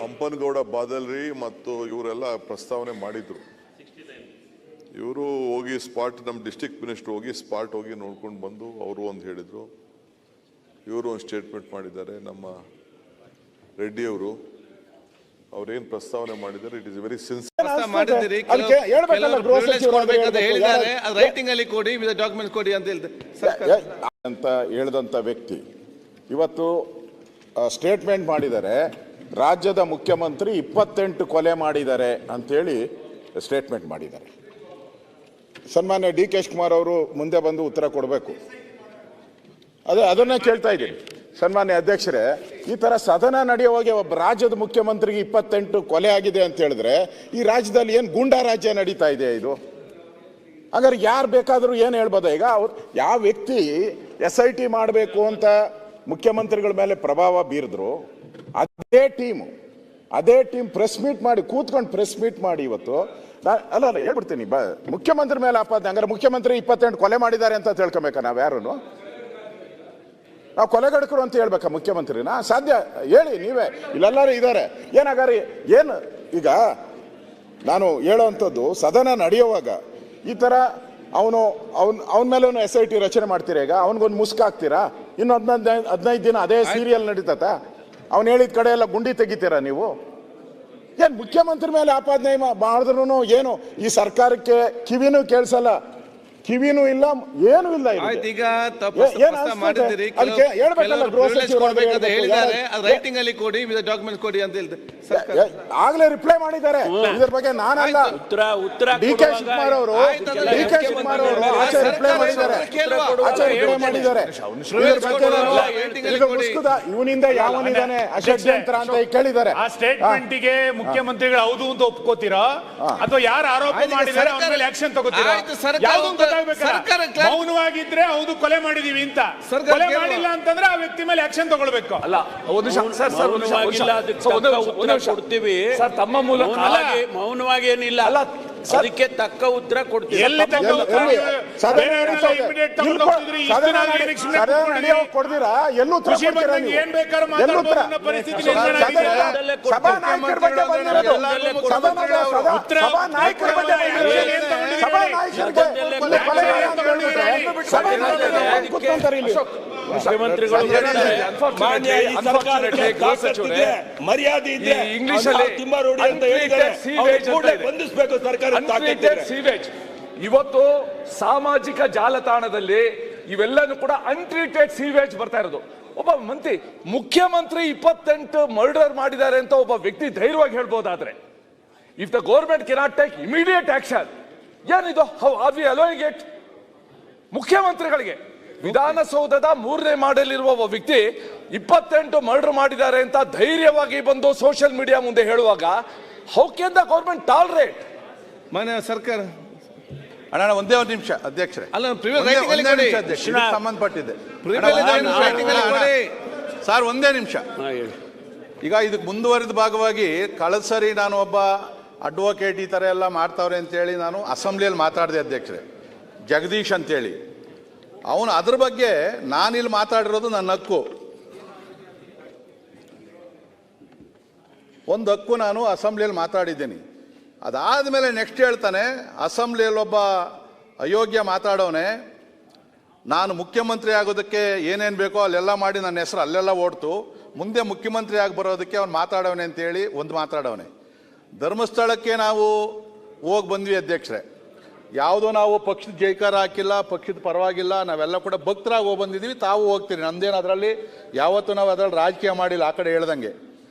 ಹಂಪನಗೌಡ ಬಾದಲ್ರಿ ಮತ್ತು ಇವರೆಲ್ಲ ಪ್ರಸ್ತಾವನೆ ಮಾಡಿದ್ರು. ಇವರು ಹೋಗಿ ಸ್ಪಾಟ್, ನಮ್ಮ ಡಿಸ್ಟ್ರಿಕ್ಟ್ ಮಿನಿಸ್ಟರ್ ಹೋಗಿ ಸ್ಪಾಟ್ ಹೋಗಿ ನೋಡ್ಕೊಂಡು ಬಂದು ಅವರು ಒಂದು ಹೇಳಿದ್ರು, ಇವರು ಒಂದು ಸ್ಟೇಟ್ಮೆಂಟ್ ಮಾಡಿದ್ದಾರೆ. ನಮ್ಮ ರೆಡ್ಡಿ ಅವರು ಅವ್ರೇನ್ ಪ್ರಸ್ತಾವನೆ ಮಾಡಿದ್ದಾರೆ, it is very sincere. Writing ಅಲ್ಲಿ ಕೊಡಿ, ಡಾಕ್ಯುಮೆಂಟ್ ಕೊಡಿ ಅಂತ ಹೇಳಿದಂತ ವ್ಯಕ್ತಿ ಇವತ್ತು ಸ್ಟೇಟ್ಮೆಂಟ್ ಮಾಡಿದ್ದಾರೆ. ರಾಜ್ಯದ ಮುಖ್ಯಮಂತ್ರಿ 28 ಕೊಲೆ ಮಾಡಿದ್ದಾರೆ ಅಂತೇಳಿ ಸ್ಟೇಟ್ಮೆಂಟ್ ಮಾಡಿದ್ದಾರೆ. ಸನ್ಮಾನ್ಯ ಡಿ ಕೆ ಶಿವಕುಮಾರ್ ಅವರು ಮುಂದೆ ಬಂದು ಉತ್ತರ ಕೊಡಬೇಕು. ಅದನ್ನೇ ಕೇಳ್ತಾ ಇದ್ದೀನಿ. ಸನ್ಮಾನ್ಯ ಅಧ್ಯಕ್ಷರೇ, ಈ ತರ ಸದನ ನಡೆಯುವಾಗ ಒಬ್ಬ ರಾಜ್ಯದ ಮುಖ್ಯಮಂತ್ರಿಗೆ 28 ಕೊಲೆ ಆಗಿದೆ ಅಂತ ಹೇಳಿದ್ರೆ ಈ ರಾಜ್ಯದಲ್ಲಿ ಏನು ಗೂಂಡಾ ರಾಜ್ಯ ನಡೀತಾ ಇದೆ ಇದು? ಹಾಗಾದ್ರೆ ಯಾರು ಬೇಕಾದರೂ ಏನು ಹೇಳ್ಬೋದು? ಈಗ ಅವ್ರು ಯಾವ ವ್ಯಕ್ತಿ SIT ಮಾಡಬೇಕು ಅಂತ ಮುಖ್ಯಮಂತ್ರಿಗಳ ಮೇಲೆ ಪ್ರಭಾವ ಬೀರಿದ್ರು, ಅದೇ ಟೀಮ್ ಪ್ರೆಸ್ ಮೀಟ್ ಮಾಡಿ ಕೂತ್ಕೊಂಡು ಪ್ರೆಸ್ ಮೀಟ್ ಮಾಡಿ ಇವತ್ತು ಅಲ್ಲ ಹೇಳ್ಬಿಡ್ತೀನಿ, ಮುಖ್ಯಮಂತ್ರಿ ಮೇಲೆ ಆಪಾದನೆ. ಹಂಗಾರೆ ಮುಖ್ಯಮಂತ್ರಿ 28 ಕೊಲೆ ಮಾಡಿದ್ದಾರೆ ಅಂತ ತಿಳ್ಕೊಬೇಕಾ? ನಾವು ಯಾರು ನಾವು ಕೊಲೆಗಡಕರು ಅಂತ ಹೇಳ್ಬೇಕಾ ಮುಖ್ಯಮಂತ್ರಿನ? ಸಾಧ್ಯ ಹೇಳಿ ನೀವೇ, ಇಲ್ಲೆಲ್ಲರೂ ಇದ್ದಾರೆ. ಏನಾಗಾರಿ ಏನು ಈಗ ನಾನು ಹೇಳೋವಂಥದ್ದು, ಸದನ ನಡೆಯುವಾಗ ಈ ಥರ ಅವನ ಮೇಲೆ SIT ರಚನೆ ಮಾಡ್ತೀರಾ? ಈಗ ಅವನಿಗೊಂದು ಮುಸ್ಕ್ ಹಾಕ್ತೀರಾ? ಇನ್ನು 15 ದಿನ ಅದೇ ಸೀರಿಯಲ್ ನಡೀತತ? ಅವ್ನು ಹೇಳಿದ ಕಡೆ ಎಲ್ಲ ಗುಂಡಿ ತೆಗಿತೀರಾ ನೀವು? ಏನು ಮುಖ್ಯಮಂತ್ರಿ ಮೇಲೆ ಆಪಾದನೆ ಮಾಡಿದ್ರು ಏನು ಈ ಸರ್ಕಾರಕ್ಕೆ ಕಿವಿನೂ ಕೇಳಿಸಲ್ಲ, ಕಿವಿನೂ ಇಲ್ಲ, ಏನೂ ಇಲ್ಲ. ಈಗ ರೈಟಿಂಗ್ ಅಲ್ಲಿ ಕೊಡಿ, ಡಾಕ್ಯುಮೆಂಟ್ ಕೊಡಿ ಅಂತ ಹೇಳ್ತಾರೆ. ಆಗ್ಲೇ ರಿಪ್ಲೈ ಮಾಡಿದ್ದಾರೆ ಇದ್ರ ಬಗ್ಗೆ. ನಾನಲ್ಲ, ಡಿ ಕೆ ಶಿವಕುಮಾರ್ ಅವರು ರಿಪ್ಲೈ ಮಾಡಿದ್ದಾರೆ. ಇವನಿಂದ ಯಾವನಿದ್ದಾನೆ ಅಷಡ್ಯಂತ್ರ ಅಂತ ಕೇಳಿದ್ದಾರೆ. ಆ ಸ್ಟೇಟ್ಮೆಂಟ್ಗೆ ಮುಖ್ಯಮಂತ್ರಿಗಳು ಹೌದು ಅಂತ ಒಪ್ಕೋತೀರಾ ಅಥವಾ ಯಾರು ಆರೋಪ ಮಾಡಿದ್ದಾರೆ ಅವ್ರ ಮೇಲೆ ಆಕ್ಷನ್ ತಗೋತೀರಾ? ಮೌನವಾಗಿದ್ರೆ ಹೌದು ಕೊಲೆ ಮಾಡಿದೀವಿ ಅಂತ, ಕೊಲೆ ಮಾಡಿಲ್ಲ ಅಂತಂದ್ರೆ ಆ ವ್ಯಕ್ತಿ ಮೇಲೆ ಆಕ್ಷನ್ ತಗೊಳ್ಬೇಕು. ಅಲ್ಲ, ಕೊಡ್ತೀವಿ ತಮ್ಮ ಮೂಲಕ. ಮೌನವಾಗಿ ಏನಿಲ್ಲ, ಅದಕ್ಕೆ ತಕ್ಕ ಉತ್ತರ ಕೊಡ್ತೀವಿ. ಕೊಡ್ತೀರಾ? ಎಲ್ಲೂ ಏನ್ ಬೇಕಾದ್ರೂ ಮಾತಾಡೋ ಪರಿಸ್ಥಿತಿ ಮರ್ಯಾದೆ ಇಂಗ್ಲಿಷ್ ಸೀವೇಜ್ ಇವತ್ತು ಸಾಮಾಜಿಕ ಜಾಲತಾಣದಲ್ಲಿ ಇವೆಲ್ಲನೂ ಕೂಡ ಅನ್ಟ್ರೀಟೆಡ್ ಸೀವೇಜ್ ಬರ್ತಾ ಇರೋದು. ಒಬ್ಬ ಮಂತ್ರಿ ಮುಖ್ಯಮಂತ್ರಿ 28 ಮರ್ಡರ್ ಮಾಡಿದ್ದಾರೆ ಅಂತ ಒಬ್ಬ ವ್ಯಕ್ತಿ ಧೈರ್ಯವಾಗಿ ಹೇಳ್ಬೋದಾದ್ರೆ, if the government cannot take immediate action, ಏನಿದು how are we allowing it? ಮುಖ್ಯಮಂತ್ರಿಗಳಿಗೆ ವಿಧಾನಸೌಧದ 3ನೇ ಮಾಡಲಿರುವ ಒಬ್ಬ ವ್ಯಕ್ತಿ 28 ಮರ್ಡರ್ ಮಾಡಿದ್ದಾರೆ ಅಂತ ಧೈರ್ಯವಾಗಿ ಬಂದು ಸೋಷಿಯಲ್ ಮೀಡಿಯಾ ಮುಂದೆ ಹೇಳುವಾಗ how can the government tolerate? ಮಾನ್ಯ ಸರ್ಕಾರ ಅಣ್ಣ ಒಂದೇ ಒಂದು ನಿಮಿಷ ಅಧ್ಯಕ್ಷರೇ, ಅಲ್ಲ ಸಂಬಂಧಪಟ್ಟಿದೆ ಸರ್, ಒಂದೇ ನಿಮಿಷ. ಈಗ ಇದಕ್ಕೆ ಮುಂದುವರಿದ ಭಾಗವಾಗಿ ಕಳೆದ ಸರಿ ನಾನು ಒಬ್ಬ ಅಡ್ವೊಕೇಟ್ ಈ ಥರ ಎಲ್ಲ ಮಾಡ್ತಾವ್ರೆ ಅಂತೇಳಿ ನಾನು ಅಸೆಂಬ್ಲಿಯಲ್ಲಿ ಮಾತಾಡಿದೆ ಅಧ್ಯಕ್ಷರೇ, ಜಗದೀಶ್ ಅಂತೇಳಿ. ಅವನು ಅದ್ರ ಬಗ್ಗೆ ನಾನಿಲ್ಲಿ ಮಾತಾಡಿರೋದು ನನ್ನ ಹಕ್ಕು, ಒಂದು ಹಕ್ಕು ನಾನು ಅಸೆಂಬ್ಲಿಯಲ್ಲಿ ಮಾತಾಡಿದ್ದೀನಿ. ಅದಾದಮೇಲೆ ನೆಕ್ಸ್ಟ್ ಹೇಳ್ತಾನೆ, ಅಸೆಂಬ್ಲಿಯಲ್ಲಿ ಒಬ್ಬ ಅಯೋಗ್ಯ ಮಾತಾಡೋನೆ, ನಾನು ಮುಖ್ಯಮಂತ್ರಿ ಆಗೋದಕ್ಕೆ ಏನೇನು ಬೇಕೋ ಅಲ್ಲೆಲ್ಲ ಮಾಡಿ ನನ್ನ ಹೆಸರು ಅಲ್ಲೆಲ್ಲ ಓಡ್ತು, ಮುಂದೆ ಮುಖ್ಯಮಂತ್ರಿ ಆಗಿ ಬರೋದಕ್ಕೆ ಅವ್ನು ಮಾತಾಡೋನೆ ಅಂತೇಳಿ ಒಂದು ಮಾತಾಡೋನೆ. ಧರ್ಮಸ್ಥಳಕ್ಕೆ ನಾವು ಹೋಗಿ ಬಂದ್ವಿ ಅಧ್ಯಕ್ಷರೇ, ಯಾವುದೋ ನಾವು ಪಕ್ಷದ ಜೈಕಾರ ಹಾಕಿಲ್ಲ, ಪಕ್ಷದ ಪರವಾಗಿಲ್ಲ, ನಾವೆಲ್ಲ ಕೂಡ ಭಕ್ತರಾಗಿ ಹೋಗಿ ಬಂದಿದ್ದೀವಿ, ತಾವು ಹೋಗ್ತೀರಿ, ನಮ್ದೇನು ಅದರಲ್ಲಿ ಯಾವತ್ತೂ ನಾವು ಅದರಲ್ಲಿ ರಾಜಕೀಯ ಮಾಡಿಲ್ಲ ಆ ಕಡೆ ಹೇಳ್ದಂಗೆ.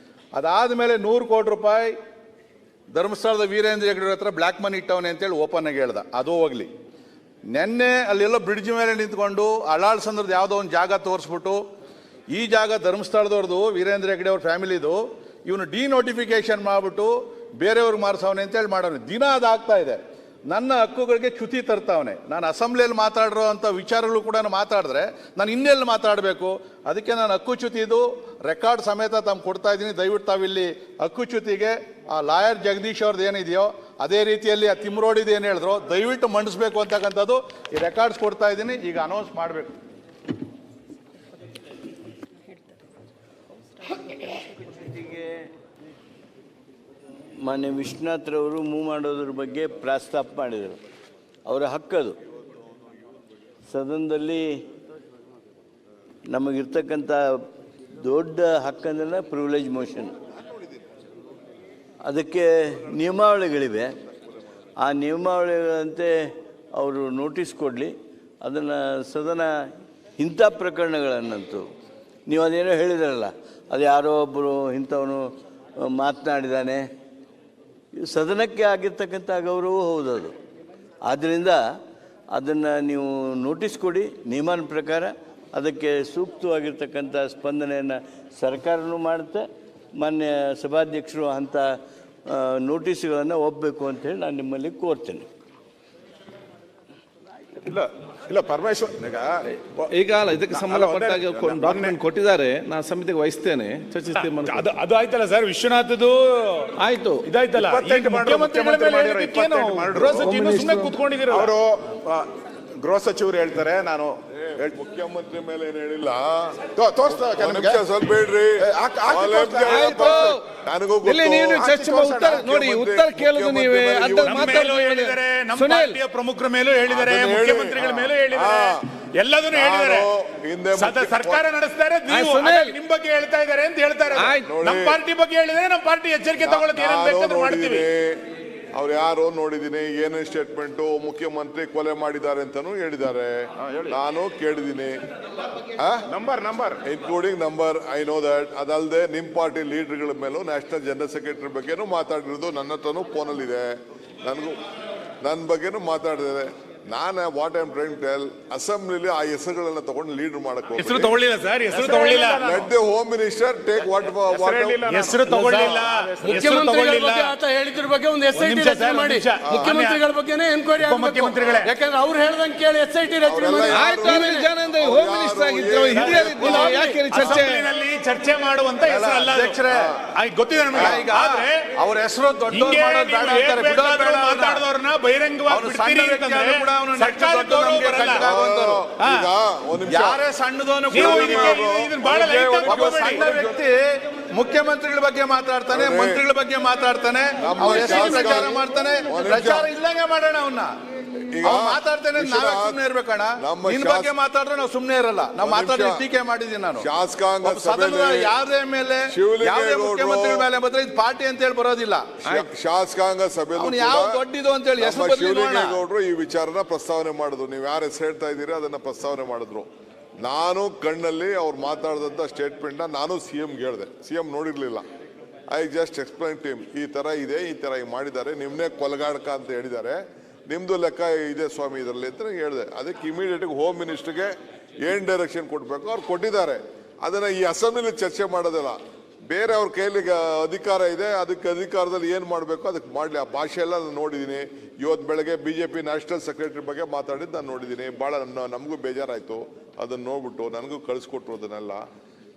ಅದಾದಮೇಲೆ 100 ಕೋಟಿ ರೂಪಾಯಿ ಧರ್ಮಸ್ಥಳದ ವೀರೇಂದ್ರ ಹೆಗ್ಗಡೆ ಹತ್ರ ಬ್ಲ್ಯಾಕ್ ಮನಿ ಇಟ್ಟವನೆ ಅಂತೇಳಿ ಓಪನ್ ಆಗಿ ಹೇಳ್ದ, ಅದು ಹೋಗ್ಲಿ. ನೆನ್ನೆ ಅಲ್ಲೆಲ್ಲೋ ಬ್ರಿಡ್ಜ್ ಮೇಲೆ ನಿಂತ್ಕೊಂಡು ಅಳಾಳ್ಸಂದ್ರದ್ದು ಯಾವುದೋ ಒಂದು ಜಾಗ ತೋರಿಸ್ಬಿಟ್ಟು, ಈ ಜಾಗ ಧರ್ಮಸ್ಥಳದವ್ರದ್ದು ವೀರೇಂದ್ರ ಹೆಗ್ಗಡೆ ಅವ್ರ ಫ್ಯಾಮಿಲಿದು, ಇವನು ಡಿನೋಟಿಫಿಕೇಶನ್ ಮಾಡಿಬಿಟ್ಟು ಬೇರೆಯವ್ರಿಗೆ ಮಾರಿಸವನೆ ಅಂತೇಳಿ ಮಾಡೋನು. ದಿನ ಅದಾಗ್ತಾ ಇದೆ. ನನ್ನ ಹಕ್ಕುಗಳಿಗೆ ಚ್ಯುತಿ ತರ್ತಾವನೆ. ನಾನು ಅಸೆಂಬ್ಲಿಯಲ್ಲಿ ಮಾತಾಡಿರೋ ಅಂಥ ವಿಚಾರಗಳು ಕೂಡ ಮಾತಾಡಿದ್ರೆ ನಾನು ಇನ್ನೆಲ್ಲಿ ಮಾತಾಡಬೇಕು? ಅದಕ್ಕೆ ನಾನು ಹಕ್ಕುಚ್ಯುತಿದು ರೆಕಾರ್ಡ್ ಸಮೇತ ತಮ್ಮ ಕೊಡ್ತಾ ಇದ್ದೀನಿ. ದಯವಿಟ್ಟು ತಾವಿಲ್ಲಿ ಹಕ್ಕುಚ್ಯುತಿಗೆ ಆ ಲಾಯರ್ ಜಗದೀಶ್ ಅವ್ರದ್ದು ಏನಿದೆಯೋ ಅದೇ ರೀತಿಯಲ್ಲಿ ಆ ತಿಮ್ರೋಡಿದು ಏನು ಹೇಳಿದ್ರು ದಯವಿಟ್ಟು ಮಂಡಿಸ್ಬೇಕು ಅಂತಕ್ಕಂಥದ್ದು ಈ ರೆಕಾರ್ಡ್ಸ್ ಕೊಡ್ತಾ ಇದ್ದೀನಿ. ಈಗ ಅನೌನ್ಸ್ ಮಾಡಬೇಕು. ಮಾನ್ಯ ವಿಶ್ವನಾಥ್ರವರು ಮೂವ್ ಮಾಡೋದ್ರ ಬಗ್ಗೆ ಪ್ರಸ್ತಾಪ ಮಾಡಿದರು. ಅವರ ಹಕ್ಕದು. ಸದನದಲ್ಲಿ ನಮಗಿರ್ತಕ್ಕಂಥ ದೊಡ್ಡ ಹಕ್ಕಂದ್ರೆ ಪ್ರಿವಿಲೇಜ್ ಮೋಷನ್. ಅದಕ್ಕೆ ನಿಯಮಾವಳಿಗಳಿವೆ. ಆ ನಿಯಮಾವಳಿಗಳಂತೆ ಅವರು ನೋಟಿಸ್ ಕೊಡಲಿ. ಅದನ್ನು ಸದನ ಇಂಥ ಪ್ರಕರಣಗಳನ್ನಂತೂ ನೀವು ಅದೇನೋ ಹೇಳಿದ್ರಲ್ಲ, ಅದು ಯಾರೋ ಒಬ್ಬರು ಇಂಥವನು ಮಾತನಾಡಿದ್ದಾನೆ, ಸದನಕ್ಕೆ ಆಗಿರ್ತಕ್ಕಂಥ ಗೌರವ ಹೌದದು. ಆದ್ದರಿಂದ ಅದನ್ನು ನೀವು ನೋಟಿಸ್ ಕೊಡಿ ನಿಯಮನ ಪ್ರಕಾರ. ಅದಕ್ಕೆ ಸೂಕ್ತವಾಗಿರ್ತಕ್ಕಂಥ ಸ್ಪಂದನೆಯನ್ನು ಸರ್ಕಾರನೂ ಮಾಡುತ್ತೆ. ಮಾನ್ಯ ಸಭಾಧ್ಯಕ್ಷರು ಅಂಥ ನೋಟಿಸ್ಗಳನ್ನು ಒಪ್ಪಬೇಕು ಅಂತೇಳಿ ನಾನು ನಿಮ್ಮಲ್ಲಿ ಕೋರ್ತೇನೆ. ಇಲ್ಲ ಪರಮೇಶ್ವರ್ ಈಗ ಅಲ್ಲ, ಇದಕ್ಕೆ ಸಂಬಂಧಪಟ್ಟಾಗ ಡಾಕ್ಯುಮೆಂಟ್ ಕೊಟ್ಟಿದ್ದಾರೆ, ನಾನು ಸಮಿತಿಗೆ ವಹಿಸ್ತೇನೆ, ಚರ್ಚಿಸ್ತೇನೆ. ಅದು ಆಯ್ತಲ್ಲ ಸರ್, ವಿಶ್ವನಾಥದ್ದು ಆಯ್ತು, ಇದಾಯ್ತಲ್ಲ. ಕೂತ್ಕೊಂಡಿದ್ದೀರ ಅವರು ಗೃಹ ಸಚಿವರು ಹೇಳ್ತಾರೆ, ನಾನು ಮುಖ್ಯಮಂತ್ರಿ ಮೇಲೆ ಏನು ಹೇಳಿಲ್ಲ. ಸ್ವಲ್ಪ ಹೇಳ್ರಿ, ಉತ್ತರ ಕೇಳುದು ನೀವೇ. ಪ್ರಮುಖರ ಮೇಲೂ ಹೇಳಿದ್ದಾರೆ, ಮುಖ್ಯಮಂತ್ರಿಗಳ ಮೇಲೂ ಹೇಳಿದ್ದಾರೆ, ಎಲ್ಲದನ್ನು ಹೇಳಿದ್ದಾರೆ. ಸರ್ಕಾರ ನಡೆಸ್ತಾರೆ, ನಿಮ್ ಬಗ್ಗೆ ಹೇಳ್ತಾ ಇದ್ದಾರೆ ಅಂತ ಹೇಳ್ತಾರೆ. ನಮ್ಮ ಪಾರ್ಟಿ ಬಗ್ಗೆ ಹೇಳಿದ್ರೆ ನಮ್ಮ ಪಾರ್ಟಿ ಎಚ್ಚರಿಕೆ ತಗೊಳ್ಳೋದು ಏನೇನು ಬೇಕಾದ್ರೂ ಮಾಡ್ತೀವಿ. ಅವ್ರು ಯಾರು ನೋಡಿದೀನಿ, ಏನೇನು ಸ್ಟೇಟ್ಮೆಂಟು ಮುಖ್ಯಮಂತ್ರಿ ಕೊಲೆ ಮಾಡಿದ್ದಾರೆ ಅಂತಾನು ಹೇಳಿದ್ದಾರೆ. ನಾನು ಕೇಳಿದೀನಿ, number including number, I know that. ಅದಲ್ಲದೆ ನಿಮ್ ಪಾರ್ಟಿ ಲೀಡರ್ಗಳ ಮೇಲೂ ನ್ಯಾಷನಲ್ ಜನರಲ್ ಸೆಕ್ರೆಟರಿ ಬಗ್ಗೆನೂ ಮಾತಾಡಿರೋದು ನನ್ನ ಹತ್ರನೂ ಫೋನಲ್ಲಿದೆ. ನನ್ನ ಬಗ್ಗೆನೂ ಮಾತಾಡಿದೆ. ನಾನು what I am trying to tell, ಅಸೆಂಬ್ಲಿಲಿ ಆ ಹೆಸರುಗಳನ್ನ ತಗೊಂಡು ಲೀಡರ್ ಮಾಡಕ್ಕೆ ಹೆಸರು ತಗೊಳ್ಳಿಲ್ಲ ಸರ್, ಹೆಸರು ತಗೊಳ್ಳಿಲ್ಲ. Let the home minister take what ಹೆಸರು ತಗೊಳ್ಳಿಲ್ಲ. ಮುಖ್ಯಮಂತ್ರಿಗಳ ಬಗ್ಗೆ ಆತ ಹೇಳಿದ್ರ ಬಗ್ಗೆ ಒಂದು SIT ರಚನೆ ಮಾಡಿ, ಮುಖ್ಯಮಂತ್ರಿಗಳ ಬಗ್ಗೆನೇ ಎನ್ಕ್ವೈರಿ ಆಗಬೇಕು. ಯಾಕಂದ್ರೆ ಅವ್ರು ಹೇಳ್ದಂಗೆ ಕೇಳಿ SIT ರಚನೆ ಮಾಡಿ. ಹೋಮ್ ಮಿನಿಸ್ಟರ್ ಆಗಿದ್ರು, ಯಾಕೆ ಚರ್ಚೆ ಮಾಡುವಂತ ಹೆಸರಲ್ಲ ಗೊತ್ತಿದೆ ನಮಗೆ. ಆದ್ರೆ ಅವ್ರ ಹೆಸರು ದೊಡ್ಡ ಮಾತಾಡಿದವ್ರನ್ನ ಬಹಿರಂಗವಾಗಿ ಯಾರೇ ಸಣ್ಣದವನು ಸಣ್ಣ ವ್ಯಕ್ತಿ ಮುಖ್ಯಮಂತ್ರಿಗಳ ಬಗ್ಗೆ ಮಾತಾಡ್ತಾನೆ, ಮಂತ್ರಿಗಳ ಬಗ್ಗೆ ಮಾತಾಡ್ತಾನೆ, ಪ್ರಚಾರ ಮಾಡ್ತಾನೆ. ಪ್ರಚಾರ ಇಲ್ಲಂಗೆ ಮಾಡೋಣ ಅವನ್ನ. ಈಗ ಅವ್ನು ಮಾತಾಡ್ತೇನೆ ನಾವೇ ಸುಮ್ನೆ ಇರ್ಬೇಕಣ್ಣ. ನಿನ್ ಬಗ್ಗೆ ಮಾತಾಡಿದ್ರೆ ನಾವು ಸುಮ್ನೆ ಇರಲ್ಲ. ನಾವು ಮಾತಾಡಿ ಟೀಕೆ ಮಾಡಿದೀನಿ ನಾನು. ಶಾಸಕಾಂಗ ಸದನದ ಯಾರೇ ಮೇಲೆ ಯಾವುದೇ ಮುಖ್ಯಮಂತ್ರಿಗಳ ಮೇಲೆ ಬಂದ್ರೆ ಇದು ಪಾರ್ಟಿ ಅಂತ ಹೇಳಿ ಬರೋದಿಲ್ಲ. ಶಾಸಕಾಂಗ ಸಭೆಯಲ್ಲಿ ಯಾವ ದೊಡ್ಡದು ಅಂತ ಹೇಳಿ ಹೆಸರು ಶಿವಲಿಂಗೇಗೌಡರು ಈ ವಿಚಾರನ ಪ್ರಸ್ತಾವನೆ ಮಾಡಿದ್ರು. ನೀವು ಯಾರು ಹೆಸರು ಹೇಳ್ತಾ ಇದ್ದೀರಿ ಅದನ್ನ ಪ್ರಸ್ತಾವನೆ ಮಾಡಿದ್ರು. ನಾನು ಕಣ್ಣಲ್ಲಿ ಅವ್ರು ಮಾತಾಡಿದಂಥ ಸ್ಟೇಟ್ಮೆಂಟ್ನ ನಾನು ಸಿಎಂಗೆ ಹೇಳಿದೆ. ಸಿಎಂ ನೋಡಿರ್ಲಿಲ್ಲ. I just explain to him, ಈ ತರ ಇದೆ, ಈ ತರ ಮಾಡಿದ್ದಾರೆ, ನಿಮ್ನೆ ಕೊಲಗಾಡಕ ಅಂತ ಹೇಳಿದ್ದಾರೆ, ನಿಮ್ದು ಲೆಕ್ಕ ಇದೆ ಸ್ವಾಮಿ ಇದರಲ್ಲಿ ಅಂತ ಹೇಳಿದೆ. ಅದಕ್ಕೆ ಇಮಿಡಿಯೇಟ್ ಹೋಮ್ ಮಿನಿಸ್ಟರ್ಗೆ ಏನ್ ಡೈರೆಕ್ಷನ್ ಕೊಡ್ಬೇಕು ಅವ್ರು ಕೊಟ್ಟಿದ್ದಾರೆ. ಅದನ್ನ ಈ ಅಸೆಂಬ್ಲಿಲಿ ಚರ್ಚೆ ಮಾಡೋದಿಲ್ಲ. ಬೇರೆ ಅವ್ರ ಕೈಲಿ ಅಧಿಕಾರ ಇದೆ, ಅದಕ್ಕೆ ಅಧಿಕಾರದಲ್ಲಿ ಏನ್ ಮಾಡಬೇಕು ಅದಕ್ಕೆ ಮಾಡ್ಲಿ. ಆ ಭಾಷೆ ಎಲ್ಲ ನಾನು ನೋಡಿದ್ದೀನಿ. ಇವತ್ತು ಬೆಳಗ್ಗೆ ಬಿಜೆಪಿ ನ್ಯಾಷನಲ್ ಸೆಕ್ರೆಟರಿ ಬಗ್ಗೆ ಮಾತಾಡಿದ್ದು ನಾನು ನೋಡಿದ್ದೀನಿ. ಭಾಳ ನಮಗೂ ಬೇಜಾರಾಯಿತು ಅದನ್ನು ನೋಡ್ಬಿಟ್ಟು. ನನಗೂ ಕಳಿಸ್ಕೊಟ್ರು ಅದನ್ನೆಲ್ಲ.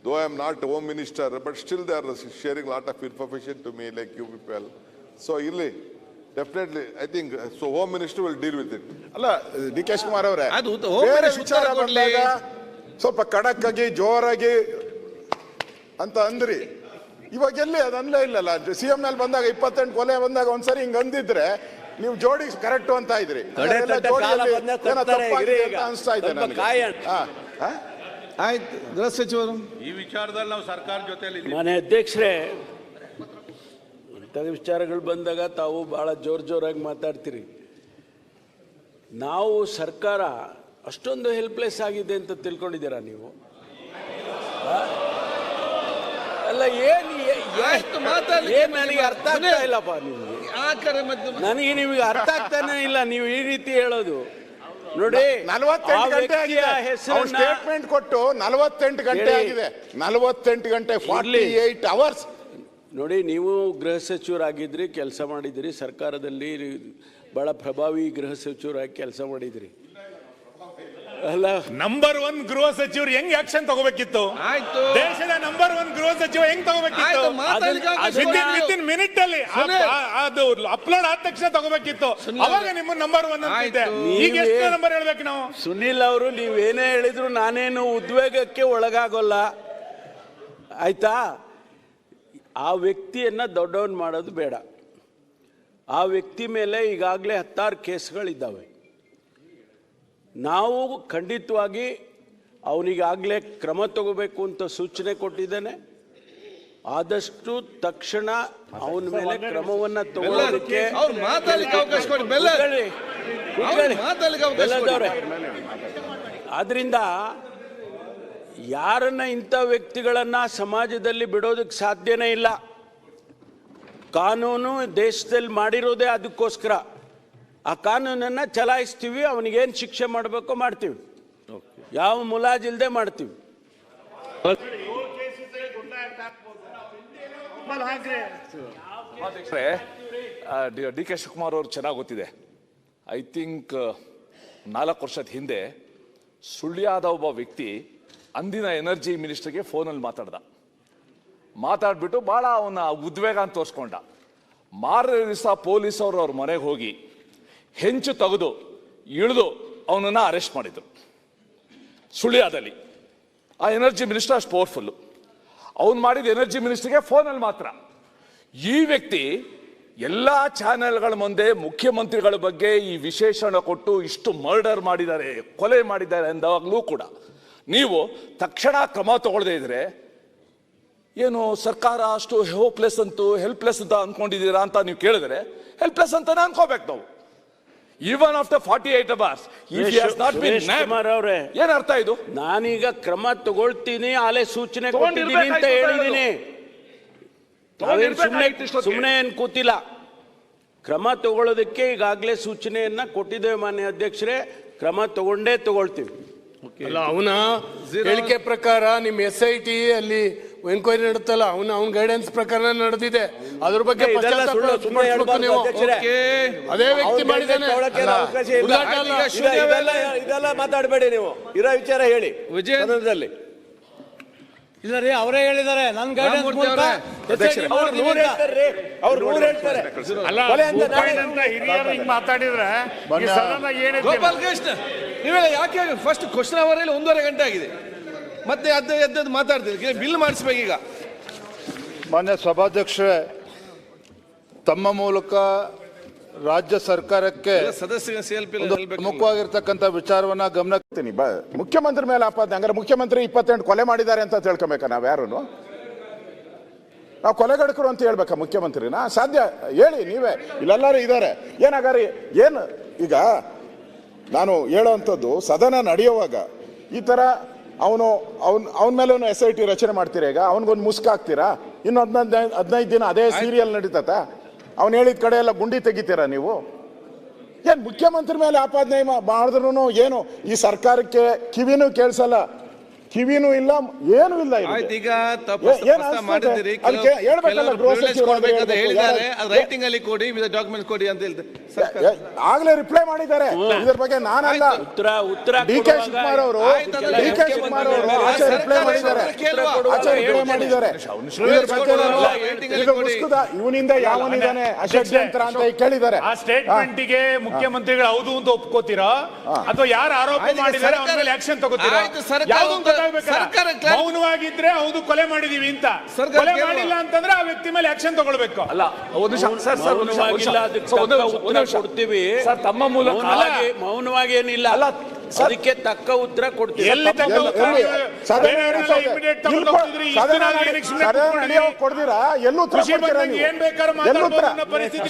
Though I am not home minister, but still they are sharing lot of information to me like you people. So ಇಲ್ಲಿ definitely I think so home minister will deal with it. ಅಲ್ಲ ಡಿ ಕೆ ಶಿವಕುಮಾರ್ ಅವರೇ, ಬೇರೆ ವಿಚಾರ ಬಂದಾಗ ಸ್ವಲ್ಪ ಖಡಕ್ ಆಗಿ ಜೋರಾಗಿ ಅಂತ ಅಂದ್ರಿ. ಇವಾಗ ಎಲ್ಲಿ ಅದು ಅನ್ಲೇ ಇಲ್ಲಲ್ಲ. ಸಿಎಂ ಮೇಲೆ ಬಂದಾಗ 28 ಕೊಲೆ ಬಂದಾಗ ಒಂದ್ಸರಿ ಹಿಂಗ್ ಅಂದಿದ್ರೆ ನೀವು ಜೋಡಿ ಕರೆಕ್ಟ್ ಅಂತ ಇದ್ರಿ. ಅನಿಸ್ತಾ ಇದೆ ನನಗೆ. ಆಯ್ತು, ಗೃಹ ಸಚಿವರು ಈ ವಿಚಾರದಲ್ಲಿ ನಾವು ಸರ್ಕಾರ ಜೊತೆಲಿ ಮಾನ್ಯ ಅಧ್ಯಕ್ಷರೇ, ಇಂಥ ವಿಚಾರಗಳು ಬಂದಾಗ ತಾವು ಭಾಳ ಜೋರಾಗಿ ಮಾತಾಡ್ತೀರಿ. ನಾವು ಸರ್ಕಾರ ಅಷ್ಟೊಂದು ಹೆಲ್ಪ್ಲೆಸ್ ಆಗಿದೆ ಅಂತ ತಿಳ್ಕೊಂಡಿದ್ದೀರಾ ನೀವು? ಅಲ್ಲ ಏನು ನನಗೆ ಅರ್ಥ ಆಗ್ತಾ ಇಲ್ಲಪ್ಪ. ನನಗೆ ನಿಮಗೆ ಅರ್ಥ ಆಗ್ತಾನೆ ಇಲ್ಲ ನೀವು ಈ ರೀತಿ ಹೇಳೋದು. ನೋಡಿ, 48 ಗಂಟೆ ಆಗಿದೆ ಸ್ಟೇಟ್ಮೆಂಟ್ ಕೊಟ್ಟು. 48 ಗಂಟೆ ಆಗಿದೆ. 48 ಗಂಟೆ 48 ಅವರ್ಸ್. ನೋಡಿ, ನೀವು ಗೃಹ ಸಚಿವರಾಗಿದ್ರಿ, ಕೆಲಸ ಮಾಡಿದ್ರಿ, ಸರ್ಕಾರದಲ್ಲಿ ಬಹಳ ಪ್ರಭಾವಿ ಗೃಹ ಸಚಿವರಾಗಿ ಕೆಲಸ ಮಾಡಿದ್ರಿ. ಅಲ್ಲ, ನಂಬರ್ 1 ಗೃಹ ಸಚಿವರು ಹೆಂಗ್ ಆಕ್ಷನ್ ತಗೋಬೇಕಿತ್ತು? ಆಯ್ತು, ದೇಶದ ನಂಬರ್ 1 ಗೃಹ ಸಚಿವ ಹೆಂಗ್ ತಗೋಬೇಕಿತ್ತು? ವಿತಿನ್ ಮಿನಿಟ್ ಅಲ್ಲಿ ಅದು ಅಪ್ಲೋಡ್ ಆದ ತಕ್ಷಣ ತಗೋಬೇಕಿತ್ತು. ಅವಾಗ ನಿಮ್ಮ ನಂಬರ್ 1 ಅಂತಿದೆ. ಈಗ ಎಷ್ಟು ನಂಬರ್ ಹೇಳ್ಬೇಕು ನಾವು? ಸುನಿಲ್ ಅವರು, ನೀವೇನೇ ಹೇಳಿದ್ರು ನಾನೇನು ಉದ್ವೇಗಕ್ಕೆ ಒಳಗಾಗೋಲ್ಲ, ಆಯ್ತಾ? ಆ ವ್ಯಕ್ತಿಯನ್ನ ದೊಡ್ಡವನ್ ಮಾಡೋದು ಬೇಡ. ಆ ವ್ಯಕ್ತಿ ಮೇಲೆ ಈಗಾಗಲೇ 16 ಕೇಸ್ಗಳಿದ್ದಾವೆ. ನಾವು ಖಂಡಿತವಾಗಿ ಅವನಿಗಾಗಲೇ ಕ್ರಮ ತಗೋಬೇಕು ಅಂತ ಸೂಚನೆ ಕೊಟ್ಟಿದ್ದೇನೆ. ಆದಷ್ಟು ತಕ್ಷಣ ಅವನ ಮೇಲೆ ಕ್ರಮವನ್ನು ತಗೊಳ್ಳೋದಕ್ಕೆ ಆದ್ರಿಂದ ಯಾರನ್ನ ಇಂಥ ವ್ಯಕ್ತಿಗಳನ್ನ ಸಮಾಜದಲ್ಲಿ ಬಿಡೋದಕ್ಕೆ ಸಾಧ್ಯನೇ ಇಲ್ಲ. ಕಾನೂನು ದೇಶದಲ್ಲಿ ಮಾಡಿರೋದೇ ಅದಕ್ಕೋಸ್ಕರ. ಆ ಕಾನೂನನ್ನು ಚಲಾಯಿಸ್ತೀವಿ, ಅವನಿಗೇನು ಶಿಕ್ಷೆ ಮಾಡಬೇಕೋ ಮಾಡ್ತೀವಿ, ಯಾವ ಮುಲಾಜಿಲ್ದೆ ಮಾಡ್ತೀವಿ. ಡಿ ಕೆ ಶಿವಕುಮಾರ್ ಅವರು ಚೆನ್ನಾಗಿ ಗೊತ್ತಿದೆ. ಐ ಥಿಂಕ್ 4 ವರ್ಷದ ಹಿಂದೆ ಸುಳ್ಯದ ಒಬ್ಬ ವ್ಯಕ್ತಿ ಅಂದಿನ ಎನರ್ಜಿ ಮಿನಿಸ್ಟರ್ಗೆ ಫೋನಲ್ಲಿ ಮಾತಾಡ್ಬಿಟ್ಟು ಭಾಳ ಅವನ ಉದ್ವೇಗ ಅಂತ ತೋರಿಸ್ಕೊಂಡ. ಮಾರನೇ ದಿವಸ ಪೊಲೀಸ್ ಅವರು ಅವ್ರ ಮನೆಗೆ ಹೋಗಿ ಹೆಂಚು ತೆಗೆದು ಇಳಿದು ಅವನನ್ನು ಅರೆಸ್ಟ್ ಮಾಡಿದ್ರು ಸುಳ್ಯದಲ್ಲಿ. ಆ ಎನರ್ಜಿ ಮಿನಿಸ್ಟರ್ ಅಷ್ಟು ಪವರ್ಫುಲ್ಲು. ಅವನು ಮಾಡಿದ ಎನರ್ಜಿ ಮಿನಿಸ್ಟರ್ಗೆ ಫೋನಲ್ಲಿ ಮಾತ್ರ. ಈ ವ್ಯಕ್ತಿ ಎಲ್ಲ ಚಾನೆಲ್ಗಳ ಮುಂದೆ ಮುಖ್ಯಮಂತ್ರಿಗಳ ಬಗ್ಗೆ ಈ ವಿಶೇಷಣ ಕೊಟ್ಟು ಇಷ್ಟು ಮರ್ಡರ್ ಮಾಡಿದ್ದಾರೆ, ಕೊಲೆ ಮಾಡಿದ್ದಾರೆ ಅಂದಾಗಲೂ ಕೂಡ ನೀವು ತಕ್ಷಣ ಕ್ರಮ ತಗೊಳ್ಳದೇ ಇದ್ರೆ ಏನು ಸರ್ಕಾರ ಅಷ್ಟು ಹೋಪ್ಲೆಸ್ ಅಂತೂ ಹೆಲ್ಪ್ಲೆಸ್ ಅಂತ ಅಂದ್ಕೊಂಡಿದ್ದೀರಾ ಅಂತ ನೀವು ಕೇಳಿದ್ರೆ ಹೆಲ್ಪ್ಲೆಸ್ ಅಂತಾನೆ ಅನ್ಕೋಬೇಕು ನಾವು. ಈವನ್ ಆಫ್ಟರ್ 48 hours ಅವರೇ, ಏನ್ ಅರ್ಥ ಇದು? ನಾನೀಗ ಕ್ರಮ ತಗೊಳ್ತೀನಿ, ಆಲೆ ಸೂಚನೆ ಕೊಟ್ಟಿದ್ದೀನಿ ಅಂತ ಹೇಳಿದ್ದೀನಿ. ಸುಮ್ಮನೆ ಏನ್ ಕೂತಿಲ್ಲ. ಕ್ರಮ ತಗೊಳ್ಳೋದಕ್ಕೆ ಈಗಾಗಲೇ ಸೂಚನೆಯನ್ನ ಕೊಟ್ಟಿದ್ದೇವೆ ಮಾನ್ಯ ಅಧ್ಯಕ್ಷರೇ. ಕ್ರಮ ತಗೊಳ್ತೀವಿ. ಅಲ್ಲ, ಅವನ ಹೇಳಿಕೆ ಪ್ರಕಾರ ನಿಮ್ಮ SIT ಅಲ್ಲಿ ಎನ್ಕ್ವೈರಿ ನಡೆಯುತ್ತಲ್ಲ, ಅವನ ಗೈಡೆನ್ಸ್ ಪ್ರಕಾರ ನಡೆದಿದೆ. ಅದ್ರ ಬಗ್ಗೆ ಅದೇ ವ್ಯಕ್ತಿ ಮಾಡಿದ್ದಾನೆ. ಇದೆಲ್ಲ ಮಾತಾಡಬೇಡಿ ನೀವು, ಇರೋ ವಿಚಾರ ಹೇಳಿ. ವಿಜಯನಗರದಲ್ಲಿ ಇಲ್ಲ ರೀ, ಅವರೇ ಹೇಳಿದ್ದಾರೆ. ನನ್ನ ಗೈಡೆನ್ಸ್ ಮಾತಾಡಿದ್ರೆ ಗೋಪಾಲ್ ಕೃಷ್ಣ, ನೀವೆಲ್ಲ ಯಾಕೆ ಫಸ್ಟ್ ಕ್ವಶನ್ ಅವರಲ್ಲಿ 1.5 ಗಂಟೆ ಆಗಿದೆ, ಮತ್ತೆ ಎದ್ದು ಮಾತಾಡ್ತೀವಿ. ಬಿಲ್ ಮಾಡಿಸ್ಬೇಕೀಗ. ಮಾನ್ಯ ಸಭಾಧ್ಯಕ್ಷರೇ, ತಮ್ಮ ಮೂಲಕ ರಾಜ್ಯ ಸರ್ಕಾರಕ್ಕೆ ಸದಸ್ಯ CLP ಪ್ರಮುಖವಾಗಿರ್ತಕ್ಕಂಥ ವಿಚಾರವನ್ನ ಗಮನಕ್ಕೆ ಮುಖ್ಯಮಂತ್ರಿ ಮೇಲೆ ಆಪಾದನೆ. ಹಂಗಾರೆ ಮುಖ್ಯಮಂತ್ರಿ 28 ಕೊಲೆ ಮಾಡಿದ್ದಾರೆ ಅಂತ ತಿಳ್ಕೊಬೇಕಾ ನಾವ್ ಯಾರು? ನಾವು ಕೊಲೆಗಡಕರು ಅಂತ ಹೇಳ್ಬೇಕಾ ಮುಖ್ಯಮಂತ್ರಿನ? ಸಾಧ್ಯ ಹೇಳಿ ನೀವೇ, ಇಲ್ಲೆಲ್ಲರೂ ಇದ್ದಾರೆ. ಏನಾಗಾರಿ ಏನು ಈಗ ನಾನು ಹೇಳೋವಂಥದ್ದು, ಸದನ ನಡೆಯುವಾಗ ಈ ತರ ಅವನ ಮೇಲೂ SIT ರಚನೆ ಮಾಡ್ತೀರಾ? ಈಗ ಅವನಿಗೊಂದು ಮುಸ್ಕಾಕ್ತೀರಾ? ಇನ್ನು 15 ದಿನ ಅದೇ ಸೀರಿಯಲ್ ನಡೀತತ? ಅವ್ನು ಹೇಳಿದ ಕಡೆ ಎಲ್ಲ ಗುಂಡಿ ತೆಗಿತೀರಾ ನೀವು? ಏನ್ ಮುಖ್ಯಮಂತ್ರಿ ಮೇಲೆ ಆಪಾದನೆ ಮಾಡಿದ್ರು ಏನು ಈ ಸರ್ಕಾರಕ್ಕೆ ಕಿವಿನೂ ಕೇಳಿಸಲ್ಲ, ಕಿವಿನೂ ಇಲ್ಲ, ಏನೂ ಇಲ್ಲ. ಈಗ ಮಾಡಿದ್ದೀರಿ, ರೈಟಿಂಗ್ ಅಲ್ಲಿ ಕೊಡಿ, ಡಾಕ್ಯುಮೆಂಟ್ ಕೊಡಿ ಅಂತ ಹೇಳ್ತಾರೆ. ಆಗ್ಲೇ ರಿಪ್ಲೈ ಮಾಡಿದ್ದಾರೆ ಇದ್ರ ಬಗ್ಗೆ. ನಾನಲ್ಲ, DK ಶಿವಕುಮಾರ್ ಅವರು ಆಚೆ ರಿಪ್ಲೈ ಮಾಡಿದ್ದಾರೆ. ಇವನಿಂದ ಯಾವನಿದ್ದಾನೆ ಅಷಡ್ಯಂತ್ರ ಅಂತ ಕೇಳಿದ್ದಾರೆ. ಆ ಸ್ಟೇಟ್ಮೆಂಟ್ ಗೆ ಮುಖ್ಯಮಂತ್ರಿಗಳು ಹೌದು ಅಂತ ಒಪ್ಕೋತೀರಾ ಅಥವಾ ಯಾರು ಆರೋಪ ಮಾಡಿದ್ದಾರೆ ಅವ್ರ ಮೇಲೆ ಆಕ್ಷನ್ ತಗೋತೀರಾ? ಮೌನವಾಗಿದ್ರೆ ಹೌದು ಕೊಲೆ ಮಾಡಿದೀವಿ ಅಂತ, ಕೊಲೆ ಮಾಡಿಲ್ಲ ಅಂತಂದ್ರೆ ಆ ವ್ಯಕ್ತಿ ಮೇಲೆ ಆಕ್ಷನ್ ತಗೊಳ್ಬೇಕು. ಅಲ್ಲ, ಒಂದು ಕೊಡ್ತೀವಿ ತಮ್ಮ ಮೂಲಕ. ಮೌನವಾಗಿ ಏನಿಲ್ಲ, ಅದಕ್ಕೆ ತಕ್ಕ ಉತ್ತರ ಕೊಡ್ತೀವಿ. ಎಲ್ಲಿ ತಕ್ಕ ಉತ್ತರ ಕೊಡ್ದಿರಾ? ಎಲ್ಲೂ ಏನ್ ಬೇಕಾದ್ರೂ ಮಾತಾಡೋ ಪರಿಸ್ಥಿತಿ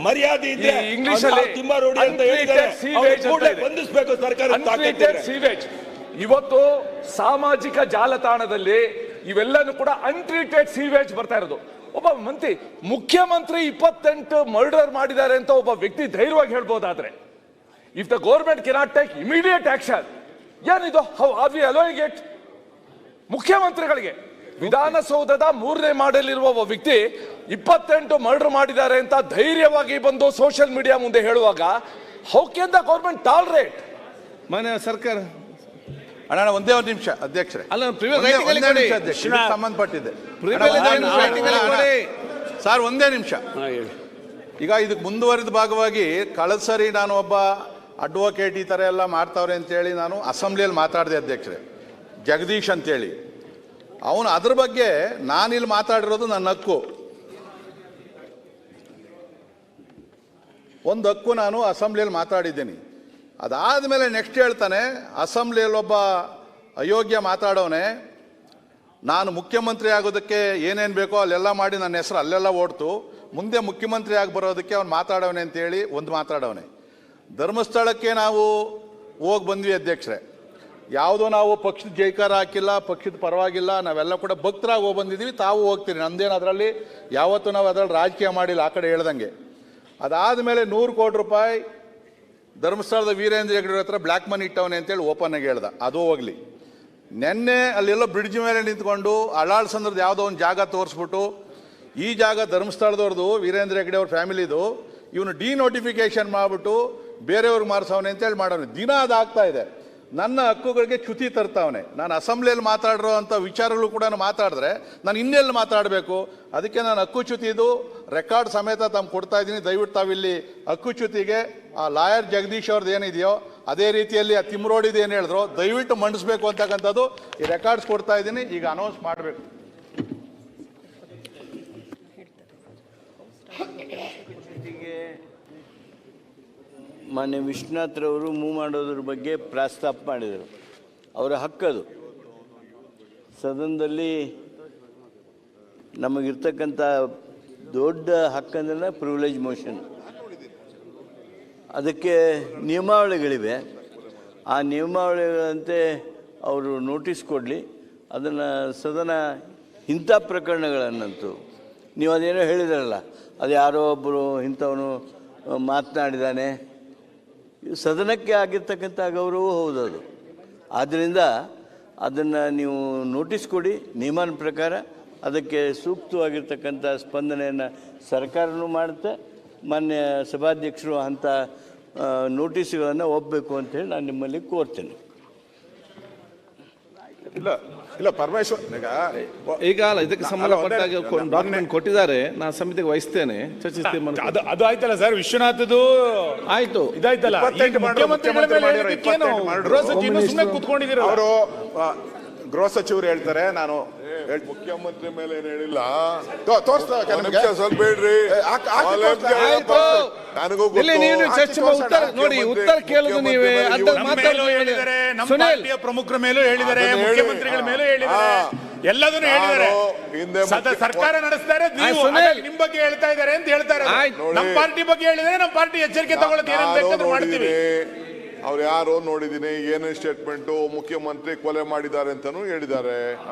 ಮರ್ಯಾದೆ ಇಂಗ್ಲಿಷ್ ಇವತ್ತು ಸಾಮಾಜಿಕ ಜಾಲತಾಣದಲ್ಲಿ ಇವೆಲ್ಲನೂ ಕೂಡ ಅನ್ಟ್ರೀಟೆಡ್ ಸೀವೇಜ್ ಬರ್ತಾ ಇರೋದು. ಒಬ್ಬ ಮುಖ್ಯಮಂತ್ರಿ 28 ಮರ್ಡರ್ ಮಾಡಿದ್ದಾರೆ ಅಂತ ಒಬ್ಬ ವ್ಯಕ್ತಿ ಧೈರ್ಯವಾಗಿ ಹೇಳ್ಬೋದಾದ್ರೆ, if the government cannot take immediate action, ಏನಿದು? How are we allowing it? ಮುಖ್ಯಮಂತ್ರಿಗಳಿಗೆ ವಿಧಾನಸೌಧದ 3ನೇ ಮಾಡಲಿರುವ ಒಬ್ಬ ವ್ಯಕ್ತಿ 28 ಮರ್ಡರ್ ಮಾಡಿದ್ದಾರೆ ಅಂತ ಧೈರ್ಯವಾಗಿ ಬಂದು ಸೋಷಿಯಲ್ ಮೀಡಿಯಾ ಮುಂದೆ ಹೇಳುವಾಗ, how can the government tolerate? ಮಾನ್ಯ ಸರ್ಕಾರ ಅಣ್ಣ ಒಂದೇ ಒಂದು ನಿಮಿಷ ಅಧ್ಯಕ್ಷರೇ, ಸಂಬಂಧಪಟ್ಟಿದೆ ಸರ್, ಒಂದೇ ನಿಮಿಷ. ಈಗ ಇದಕ್ಕೆ ಮುಂದುವರಿದ ಭಾಗವಾಗಿ ಕಳೆದ ಸರಿ ನಾನು ಒಬ್ಬ ಅಡ್ವೊಕೇಟ್ ಈ ಥರ ಎಲ್ಲ ಮಾಡ್ತಾವ್ರೆ ಅಂತೇಳಿ ನಾನು ಅಸೆಂಬ್ಲಿಯಲ್ಲಿ ಮಾತಾಡಿದೆ ಅಧ್ಯಕ್ಷರೇ, ಜಗದೀಶ್ ಅಂತೇಳಿ. ಅವನು ಅದ್ರ ಬಗ್ಗೆ ನಾನಿಲ್ಲಿ ಮಾತಾಡಿರೋದು ನನ್ನ ಹಕ್ಕು, ಒಂದು ಹಕ್ಕು ನಾನು ಅಸೆಂಬ್ಲಿಯಲ್ಲಿ ಮಾತಾಡಿದ್ದೀನಿ. ಅದಾದಮೇಲೆ ನೆಕ್ಸ್ಟ್ ಹೇಳ್ತಾನೆ, ಅಸೆಂಬ್ಲಿಯಲ್ಲಿ ಒಬ್ಬ ಅಯೋಗ್ಯ ಮಾತಾಡೋನೆ, ನಾನು ಮುಖ್ಯಮಂತ್ರಿ ಆಗೋದಕ್ಕೆ ಏನೇನು ಬೇಕೋ ಅಲ್ಲೆಲ್ಲ ಮಾಡಿ ನನ್ನ ಹೆಸರು ಅಲ್ಲೆಲ್ಲ ಓಡ್ತು, ಮುಂದೆ ಮುಖ್ಯಮಂತ್ರಿ ಆಗಿ ಬರೋದಕ್ಕೆ ಅವ್ನು ಮಾತಾಡೋನೆ ಅಂತೇಳಿ ಒಂದು ಮಾತಾಡೋನೆ. ಧರ್ಮಸ್ಥಳಕ್ಕೆ ನಾವು ಹೋಗಿ ಬಂದ್ವಿ ಅಧ್ಯಕ್ಷರೇ, ಯಾವುದೋ ನಾವು ಪಕ್ಷದ ಜೈಕಾರ ಹಾಕಿಲ್ಲ, ಪಕ್ಷದ ಪರವಾಗಿಲ್ಲ, ನಾವೆಲ್ಲ ಕೂಡ ಭಕ್ತರಾಗಿ ಹೋಗಿ ಬಂದಿದ್ದೀವಿ, ತಾವು ಹೋಗ್ತೀರಿ, ನಮ್ದೇನು ಅದರಲ್ಲಿ ಯಾವತ್ತೂ ನಾವು ಅದರಲ್ಲಿ ರಾಜಕೀಯ ಮಾಡಿಲ್ಲ ಆ ಕಡೆ ಹೇಳ್ದಂಗೆ. ಅದಾದಮೇಲೆ 100 ಕೋಟಿ ರೂಪಾಯಿ ಧರ್ಮಸ್ಥಳದ ವೀರೇಂದ್ರ ಹೆಗ್ಗಡೆ ಹತ್ರ ಬ್ಲ್ಯಾಕ್ ಮನಿ ಇಟ್ಟವನೆ ಅಂತೇಳಿ ಓಪನ್ ಆಗಿ ಹೇಳ್ದ, ಅದು ಹೋಗ್ಲಿ. ನೆನ್ನೆ ಅಲ್ಲೆಲ್ಲೋ ಬ್ರಿಡ್ಜ್ ಮೇಲೆ ನಿಂತ್ಕೊಂಡು ಅಳಾಳ್ಸಂದ್ರದ್ದು ಯಾವುದೋ ಒಂದು ಜಾಗ ತೋರಿಸ್ಬಿಟ್ಟು, ಈ ಜಾಗ ಧರ್ಮಸ್ಥಳದವ್ರದ್ದು ವೀರೇಂದ್ರ ಹೆಗ್ಗಡೆ ಅವ್ರ ಫ್ಯಾಮಿಲಿದು, ಇವನು ಡಿನೋಟಿಫಿಕೇಶನ್ ಮಾಡಿಬಿಟ್ಟು ಬೇರೆಯವ್ರಿಗೆ ಮಾರಿಸವನೆ ಅಂತೇಳಿ ಮಾಡೋನು. ದಿನ ಅದಾಗ್ತಾ ಇದೆ. ನನ್ನ ಹಕ್ಕುಗಳಿಗೆ ಚ್ಯುತಿ ತರ್ತಾವನೆ. ನಾನು ಅಸೆಂಬ್ಲಿಯಲ್ಲಿ ಮಾತಾಡಿರೋ ಅಂಥ ವಿಚಾರಗಳು ಕೂಡ ಮಾತಾಡಿದ್ರೆ ನಾನು ಇನ್ನೆಲ್ಲಿ ಮಾತಾಡಬೇಕು? ಅದಕ್ಕೆ ನಾನು ಹಕ್ಕುಚ್ಯುತಿದು ರೆಕಾರ್ಡ್ ಸಮೇತ ತಮ್ಮ ಕೊಡ್ತಾ ಇದ್ದೀನಿ. ದಯವಿಟ್ಟು ತಾವಿಲ್ಲಿ ಹಕ್ಕುಚ್ಯುತಿಗೆ ಆ ಲಾಯರ್ ಜಗದೀಶ್ ಅವ್ರದ್ದು ಏನಿದೆಯೋ ಅದೇ ರೀತಿಯಲ್ಲಿ ಆ ತಿಮ್ರೋಡಿದು ಏನು ಹೇಳಿದ್ರು ದಯವಿಟ್ಟು ಮಂಡಿಸ್ಬೇಕು ಅಂತಕ್ಕಂಥದ್ದು ಈ ರೆಕಾರ್ಡ್ಸ್ ಕೊಡ್ತಾ ಇದ್ದೀನಿ. ಈಗ ಅನೌನ್ಸ್ ಮಾಡಬೇಕು. ಮಾನ್ಯ ವಿಶ್ವನಾಥ್ರವರು ಮೂವ್ ಮಾಡೋದ್ರ ಬಗ್ಗೆ ಪ್ರಸ್ತಾಪ ಮಾಡಿದರು. ಅವರ ಹಕ್ಕದು. ಸದನದಲ್ಲಿ ನಮಗಿರ್ತಕ್ಕಂಥ ದೊಡ್ಡ ಹಕ್ಕಂದ್ರೆ ಪ್ರಿವಿಲೇಜ್ ಮೋಷನ್. ಅದಕ್ಕೆ ನಿಯಮಾವಳಿಗಳಿವೆ. ಆ ನಿಯಮಾವಳಿಗಳಂತೆ ಅವರು ನೋಟಿಸ್ ಕೊಡಲಿ. ಅದನ್ನು ಸದನ ಇಂಥ ಪ್ರಕರಣಗಳನ್ನಂತೂ ನೀವು ಅದೇನೋ ಹೇಳಿದ್ರಲ್ಲ, ಅದು ಯಾರೋ ಒಬ್ಬರು ಇಂಥವನು ಮಾತನಾಡಿದ್ದಾನೆ, ಸದನಕ್ಕೆ ಆಗಿರ್ತಕ್ಕಂಥ ಗೌರವ ಹೌದದು. ಆದ್ದರಿಂದ ಅದನ್ನು ನೀವು ನೋಟಿಸ್ ಕೊಡಿ, ನಿಯಮನ ಪ್ರಕಾರ ಅದಕ್ಕೆ ಸೂಕ್ತವಾಗಿರ್ತಕ್ಕಂಥ ಸ್ಪಂದನೆಯನ್ನು ಸರ್ಕಾರನೂ ಮಾಡುತ್ತೆ. ಮಾನ್ಯ ಸಭಾಧ್ಯಕ್ಷರು ಅಂಥ ನೋಟಿಸ್ಗಳನ್ನು ಒಪ್ಪಬೇಕು ಅಂತೇಳಿ ನಾನು ನಿಮ್ಮಲ್ಲಿ ಕೋರ್ತೇನೆ. ಇಲ್ಲ ಇಲ್ಲ ಪರಮೇಶ್ವರ್ ಈಗ ಅಲ್ಲ, ಇದಕ್ಕೆ ಸಂಬಂಧಪಟ್ಟಾಗ ಡಾಕ್ಯುಮೆಂಟ್ ಕೊಟ್ಟಿದ್ದಾರೆ, ನಾನು ಸಮಿತಿಗೆ ವಹಿಸ್ತೇನೆ, ಚರ್ಚಿಸ್ತೀನಿ. ಅದು ಆಯ್ತಲ್ಲ ಸರ್, ವಿಶ್ವನಾಥದ್ದು ಆಯ್ತು, ಇದಾಯ್ತಲ್ಲ. ಕೂತ್ಕೊಂಡಿದ್ದೀರ ಅವರು ಗೃಹ ಸಚಿವರು ಹೇಳ್ತಾರೆ, ನಾನು ಮುಖ್ಯಮಂತ್ರಿ ಮೇಲೆ ಏನ್ ಹೇಳಿಲ್ಲ. ಸ್ವಲ್ಪ ಹೇಳ್ರಿ, ನನಗೂ ನೋಡಿ ಉತ್ತರ ಕೇಳುದು ನೀವೇ. ನಮ್ಮ ಪಾರ್ಟಿಯ ಪ್ರಮುಖರ ಮೇಲೂ ಹೇಳಿದ್ದಾರೆ, ಮುಖ್ಯಮಂತ್ರಿಗಳ ಮೇಲೂ ಹೇಳಿದ್ದಾರೆ, ಎಲ್ಲದನ್ನು ಹೇಳಿದ್ದಾರೆ. ಸರ್ಕಾರ ನಡೆಸ್ತಾರೆ, ನಿಮ್ ಬಗ್ಗೆ ಹೇಳ್ತಾ ಇದ್ದಾರೆ ಅಂತ ಹೇಳ್ತಾರೆ. ನಮ್ಮ ಪಾರ್ಟಿ ಬಗ್ಗೆ ಹೇಳಿದ್ರೆ ನಮ್ಮ ಪಾರ್ಟಿ ಎಚ್ಚರಿಕೆ ತಗೊಳ್ಳೋದು ಏನೇನು ಬೇಕಾದ್ರೂ ಮಾಡ್ತೀವಿ. ಅವ್ರು ಯಾರು ನೋಡಿದೀನಿ, ಏನೇನು ಸ್ಟೇಟ್ಮೆಂಟು ಮುಖ್ಯಮಂತ್ರಿ ಕೊಲೆ ಮಾಡಿದ್ದಾರೆ ಅಂತಾನು ಹೇಳಿದ್ದಾರೆ,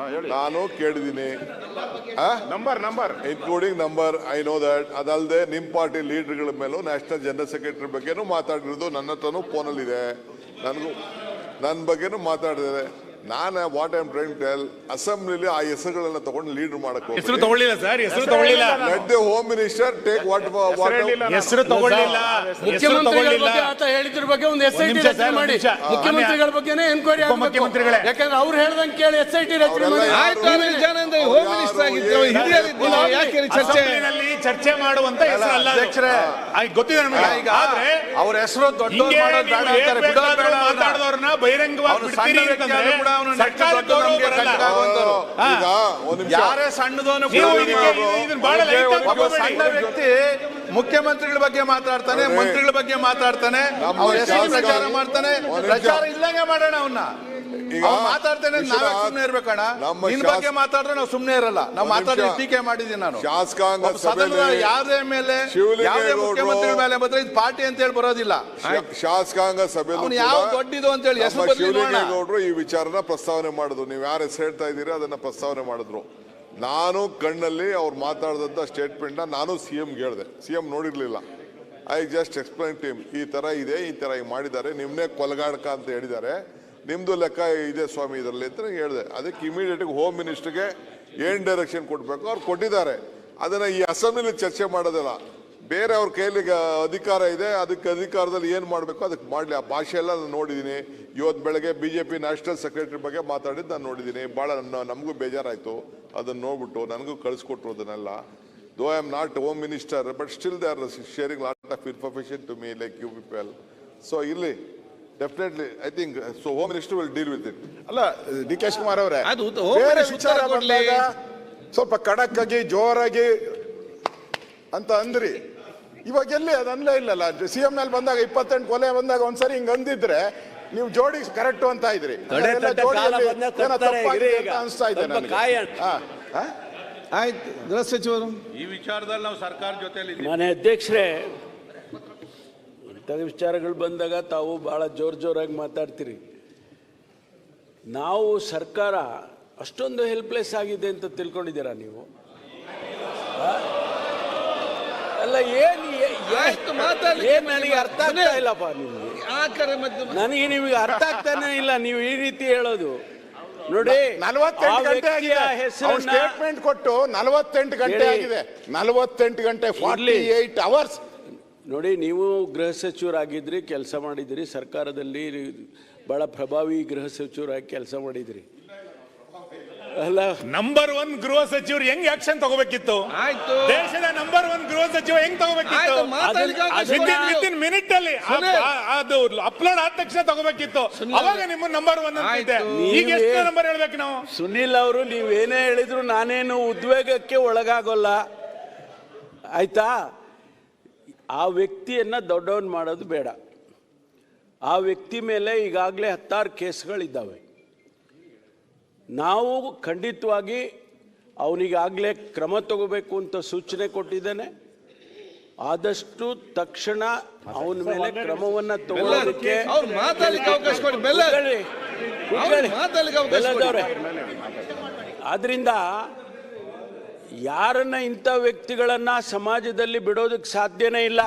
ನಾನು ಕೇಳಿದ್ದೀನಿ. Number including number, I know that. ಅದಲ್ಲದೆ ನಿಮ್ ಪಾರ್ಟಿ ಲೀಡರ್ಗಳ ಮೇಲೂ ನ್ಯಾಷನಲ್ ಜನರಲ್ ಸೆಕ್ರೆಟರಿ ಬಗ್ಗೆನೂ ಮಾತಾಡಿರೋದು ನನ್ನ ಹತ್ರನೂ ಫೋನಲ್ಲಿದೆ. ನನ್ನ ಬಗ್ಗೆನೂ ಮಾತಾಡಿದ್ದಾರೆ. ನಾನು what I am trying to tell, ಅಸೆಂಬ್ಲಿಲಿ ಆ ಹೆಸರುಗಳನ್ನ ತಗೊಂಡು ಲೀಡರ್ ಮಾಡಕ್ ಹೆಸರು ತಗೊಳ್ಳಿಲ್ಲ ಸರ್, ಹೆಸರು ತಗೊಳ್ಳಿಲ್ಲ. Let the home minister take what ಹೆಸರು ತಗೊಳ್ಳಿಲ್ಲ. ಮುಖ್ಯಮಂತ್ರಿಗಳ ಬಗ್ಗೆ ಆತ ಹೇಳಿದ್ರ ಬಗ್ಗೆ ಒಂದು SIT ರಚನೆ ಮಾಡಿ, ಮುಖ್ಯಮಂತ್ರಿಗಳ ಬಗ್ಗೆನೇ ಎನ್ಕ್ವೈರಿ ಆಗಬೇಕು. ಯಾಕಂದ್ರೆ ಅವ್ರು ಹೇಳ್ದಂಗೆ ಕೇಳಿ SIT ರಚನೆ ಮಾಡಿ. ಹೋಮ್ ಮಿನಿಸ್ಟರ್ ಆಗಿದ್ರು, ಯಾಕೆ ಚರ್ಚೆ ಮಾಡುವಂತ ಹೆಸರು ಅಲ್ಲ ಅಧ್ಯಕ್ಷರೇ, ಗೊತ್ತಿದೆ ನಮಗೆ. ಆದ್ರೆ ಅವ್ರ ಹೆಸರು ದೊಡ್ಡ ಮಾತಾಡೋರ್ನ ಬಹಿರಂಗವಾಗಿ ಬಿಡ್ತೀರಿ ಅಂತಂದ್ರೆ ಯಾರೇ ಸಣ್ಣದವನು ಸಣ್ಣ ವ್ಯಕ್ತಿ ಮುಖ್ಯಮಂತ್ರಿಗಳ ಬಗ್ಗೆ ಮಾತಾಡ್ತಾನೆ, ಮಂತ್ರಿಗಳ ಬಗ್ಗೆ ಮಾತಾಡ್ತಾನೆ, ಅವ್ರ ಹೆಸರು ಪ್ರಚಾರ ಮಾಡ್ತಾನೆ. ಪ್ರಚಾರ ಇಲ್ಲಂಗೆ ಮಾಡೋಣ ಅವನ್ನ. ಮಾತಾಡ್ತೇನೆ, ನಾವೇ ಸುಮ್ಮನೆ ಇರ್ಬೇಕಣ್ಣ. ನಿನ್ ಬಗ್ಗೆ ಮಾತಾಡಿದ್ರೆ ನಾವು ಸುಮ್ಮನೆ ಇರಲ್ಲ. ನಾವು ಮಾತಾಡಿ ಟೀಕೆ ಮಾಡಿದೀನಿ ನಾನು. ಶಾಸಕಾಂಗ ಸದನದ ಯಾವುದೇ ಮೇಲೆ ಯಾವುದೇ ಮುಖ್ಯಮಂತ್ರಿಗಳ ಮೇಲೆ ಬಂದ್ರೆ ಇದು ಪಾರ್ಟಿ ಅಂತ ಹೇಳಿ ಬರೋದಿಲ್ಲ. ಶಾಸಕಾಂಗ ಸಭೆಯಲ್ಲಿ ಯಾವ ದೊಡ್ಡದು ಅಂತ ಹೇಳಿ ಶಿವಲಿಂಗೇಗೌಡರು ಈ ವಿಚಾರನ ಪ್ರಸ್ತಾವನೆ ಮಾಡಿದ್ರು. ನೀವು ಯಾರು ಹೆಸರು ಹೇಳ್ತಾ ಇದ್ದೀರಿ ಅದನ್ನ ಪ್ರಸ್ತಾವನೆ ಮಾಡಿದ್ರು. ನಾನು ಕಣ್ಣಲ್ಲಿ ಅವ್ರು ಮಾತಾಡಿದಂತ ಸ್ಟೇಟ್ಮೆಂಟ್ ನಾನು CM ಹೇಳಿದೆ. CM ನೋಡಿರ್ಲಿಲ್ಲ. I just explain to him, ಈ ತರ ಇದೆ, ಈ ತರ ಮಾಡಿದ್ದಾರೆ, ನಿಮ್ನೆ ಕೊಲಗಾಡಕ ಅಂತ ಹೇಳಿದ್ದಾರೆ, ನಿಮ್ದು ಲೆಕ್ಕ ಇದೆ ಸ್ವಾಮಿ ಇದರಲ್ಲಿ ಅಂತ ಹೇಳಿದೆ. ಅದಕ್ಕೆ ಇಮಿಡಿಯೇಟ್ ಹೋಮ್ ಮಿನಿಸ್ಟರ್ಗೆ ಏನ್ ಡೈರೆಕ್ಷನ್ ಕೊಡ್ಬೇಕು ಅವ್ರು ಕೊಟ್ಟಿದ್ದಾರೆ. ಅದನ್ನ ಈ ಅಸೆಂಬ್ಲಿಲಿ ಚರ್ಚೆ ಮಾಡೋದಿಲ್ಲ. ಬೇರೆ ಅವ್ರ ಕೈಲಿ ಅಧಿಕಾರ ಇದೆ, ಅದಕ್ಕೆ ಅಧಿಕಾರದಲ್ಲಿ ಏನ್ ಮಾಡ್ಬೇಕು ಅದಕ್ಕೆ ಮಾಡ್ಲಿ. ಆ ಭಾಷೆ ಎಲ್ಲ ನಾನು ನೋಡಿದೀನಿ. ಇವತ್ತು ಬೆಳಗ್ಗೆ BJP ನ್ಯಾಷನಲ್ ಸೆಕ್ರೆಟರಿ ಬಗ್ಗೆ ಮಾತಾಡಿದ್ದು ನಾನು ನೋಡಿದ್ದೀನಿ. ಬಹಳ ನಮಗೂ ಬೇಜಾರಾಯ್ತು ಅದನ್ನ ನೋಡ್ಬಿಟ್ಟು. ನನಗೂ ಕಳಿಸ್ಕೊಟ್ರು ಅದನ್ನೆಲ್ಲ. Though I am not home minister, but still they are sharing lot of information to me like you people. So ಇಲ್ಲಿ definitely I think so home minister will deal with it. ಅಲ್ಲ DK ಶಿವಕುಮಾರ್ ಅವರೇ, ಬೇರೆ ವಿಚಾರ ಬಂದಾಗ ಸ್ವಲ್ಪ ಖಡಕ್ ಆಗಿ ಜೋರಾಗಿ ಅಂತ ಅಂದ್ರಿ. ಇವಾಗ ಎಲ್ಲಿ ಅದು ಅನ್ಲೇ ಇಲ್ಲಲ್ಲ. CM ನಲ್ಲಿ ಬಂದಾಗ 28 ಕೊಲೆ ಬಂದಾಗ ಒಂದ್ಸರಿ ಹಿಂಗ್ ಅಂದಿದ್ರೆ ನೀವು ಜೋಡಿ ಕರೆಕ್ಟ್ ಅಂತ ಇದ್ರಿ. ಅನಿಸ್ತಾ ಇದೆ ನನಗೆ. ಆಯ್ತು, ಗೃಹ ಸಚಿವರು ಈ ವಿಚಾರದಲ್ಲಿ ನಾವು ಸರ್ಕಾರ ಜೊತೆಲಿ ಮನೆ ಅಧ್ಯಕ್ಷರೇ, ಇಂಥ ವಿಚಾರಗಳು ಬಂದಾಗ ತಾವು ಬಹಳ ಜೋರಾಗಿ ಮಾತಾಡ್ತೀರಿ. ನಾವು ಸರ್ಕಾರ ಅಷ್ಟೊಂದು ಹೆಲ್ಪ್ಲೆಸ್ ಆಗಿದೆ ಅಂತ ತಿಳ್ಕೊಂಡಿದ್ದೀರಾ ನೀವು? ಅಲ್ಲ, ಏನ್ ನನಗೆ ಅರ್ಥ ಆಗ್ತಾ ಇಲ್ಲಪ್ಪ. ನನಗೆ ನಿಮಗೆ ಅರ್ಥ ಆಗ್ತಾನೆ ಇಲ್ಲ ನೀವು ಈ ರೀತಿ ಹೇಳೋದು. ನೋಡಿ, 48 ಗಂಟೆ ಆಗಿದೆ ಸ್ಟೇಟ್ಮೆಂಟ್ ಕೊಟ್ಟು. 48 ಗಂಟೆ ಆಗಿದೆ. 48 ಗಂಟೆ 48 ಅವರ್ಸ್. ನೋಡಿ, ನೀವು ಗೃಹ ಸಚಿವರಾಗಿದ್ರಿ, ಕೆಲಸ ಮಾಡಿದಿರಿ, ಸರ್ಕಾರದಲ್ಲಿ ಬಹಳ ಪ್ರಭಾವಿ ಗೃಹ ಸಚಿವರಾಗಿ ಕೆಲಸ ಮಾಡಿದಿರಿ. ಅಲ್ಲ, ನಂಬರ್ 1 ಗೃಹ ಸಚಿವರು ಹೆಂಗ್ ಆಕ್ಷನ್ ತಗೋಬೇಕಿತ್ತು? ಆಯ್ತು, ದೇಶದ ನಂಬರ್ 1 ಗೃಹ ಸಚಿವ ಹೆಂಗ್ ತಗೋಬೇಕಿತ್ತು? ವಿತಿನ್ ಮಿನಿಟ್ ಅಲ್ಲಿ ಅದು ಅಪ್ಲೋಡ್ ಆದ ತಕ್ಷಣ ತಗೋಬೇಕಿತ್ತು. ಅವಾಗ ನಿಮ್ಮ ನಂಬರ್ 1 ಅಂತಿದೆ. ಈಗ ಎಷ್ಟು ನಂಬರ್ ಹೇಳ್ಬೇಕು ನಾವು? ಸುನಿಲ್ ಅವರು, ನೀವೇನೇ ಹೇಳಿದ್ರು ನಾನೇನು ಉದ್ವೇಗಕ್ಕೆ ಒಳಗಾಗೋಲ್ಲ, ಆಯ್ತಾ? ಆ ವ್ಯಕ್ತಿಯನ್ನ ದೊಡ್ಡವನ್ ಮಾಡೋದು ಬೇಡ. ಆ ವ್ಯಕ್ತಿ ಮೇಲೆ ಈಗಾಗಲೇ 10 ಕೇಸ್ಗಳಿದ್ದಾವೆ. ನಾವು ಖಂಡಿತವಾಗಿ ಅವನಿಗಾಗಲೇ ಕ್ರಮ ತಗೋಬೇಕು ಅಂತ ಸೂಚನೆ ಕೊಟ್ಟಿದ್ದೇನೆ. ಆದಷ್ಟು ತಕ್ಷಣ ಅವನ ಮೇಲೆ ಕ್ರಮವನ್ನು ತಗೊಳ್ಳೋದಕ್ಕೆ ಆದ್ರಿಂದ ಯಾರನ್ನ ಇಂಥ ವ್ಯಕ್ತಿಗಳನ್ನ ಸಮಾಜದಲ್ಲಿ ಬಿಡೋದಕ್ಕೆ ಸಾಧ್ಯನೇ ಇಲ್ಲ.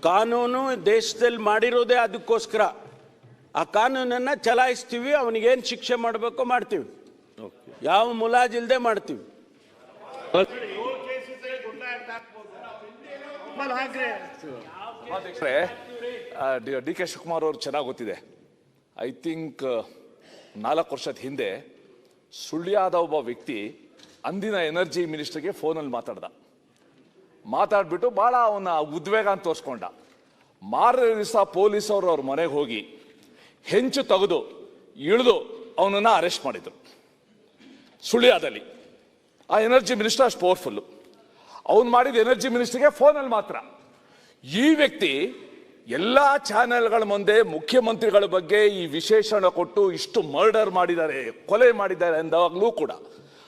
ಕಾನೂನು ದೇಶದಲ್ಲಿ ಮಾಡಿರೋದೇ ಅದಕ್ಕೋಸ್ಕರ. ಆ ಕಾನೂನನ್ನು ಚಲಾಯಿಸ್ತೀವಿ, ಅವನಿಗೇನು ಶಿಕ್ಷೆ ಮಾಡಬೇಕೋ ಮಾಡ್ತೀವಿ, ಯಾವ ಮುಲಾಜಿಲ್ದೆ ಮಾಡ್ತೀವಿ. DK ಶಿವಕುಮಾರ್ ಅವ್ರು ಚೆನ್ನಾಗಿ ಗೊತ್ತಿದೆ. ಐ ಥಿಂಕ್ 4 ವರ್ಷದ ಹಿಂದೆ ಸುಳ್ಯಾದ ಒಬ್ಬ ವ್ಯಕ್ತಿ ಅಂದಿನ ಎನರ್ಜಿ ಮಿನಿಸ್ಟರ್ಗೆ ಫೋನಲ್ಲಿ ಮಾತಾಡ್ಬಿಟ್ಟು ಬಹಳ ಅವನ ಉದ್ವೇಗ ಅಂತ ತೋರಿಸ್ಕೊಂಡ. ಮಾರನೇ ದಿವಸ ಪೊಲೀಸವರು ಅವ್ರ ಮನೆಗೆ ಹೋಗಿ ಹೆಂಚು ತೆಗೆದು ಇಳಿದು ಅವನನ್ನ ಅರೆಸ್ಟ್ ಮಾಡಿದ್ರು ಸುಳ್ಯಾದಲ್ಲಿ. ಆ ಎನರ್ಜಿ ಮಿನಿಸ್ಟರ್ ಅಷ್ಟು ಪವರ್ಫುಲ್ಲು. ಅವನು ಮಾಡಿದ ಎನರ್ಜಿ ಮಿನಿಸ್ಟರ್ಗೆ ಫೋನಲ್ಲಿ ಮಾತ್ರ. ಈ ವ್ಯಕ್ತಿ ಎಲ್ಲ ಚಾನೆಲ್ಗಳ ಮುಂದೆ ಮುಖ್ಯಮಂತ್ರಿಗಳ ಬಗ್ಗೆ ಈ ವಿಶೇಷಣ ಕೊಟ್ಟು ಇಷ್ಟು ಮರ್ಡರ್ ಮಾಡಿದ್ದಾರೆ, ಕೊಲೆ ಮಾಡಿದ್ದಾರೆ ಅಂದಾಗಲೂ ಕೂಡ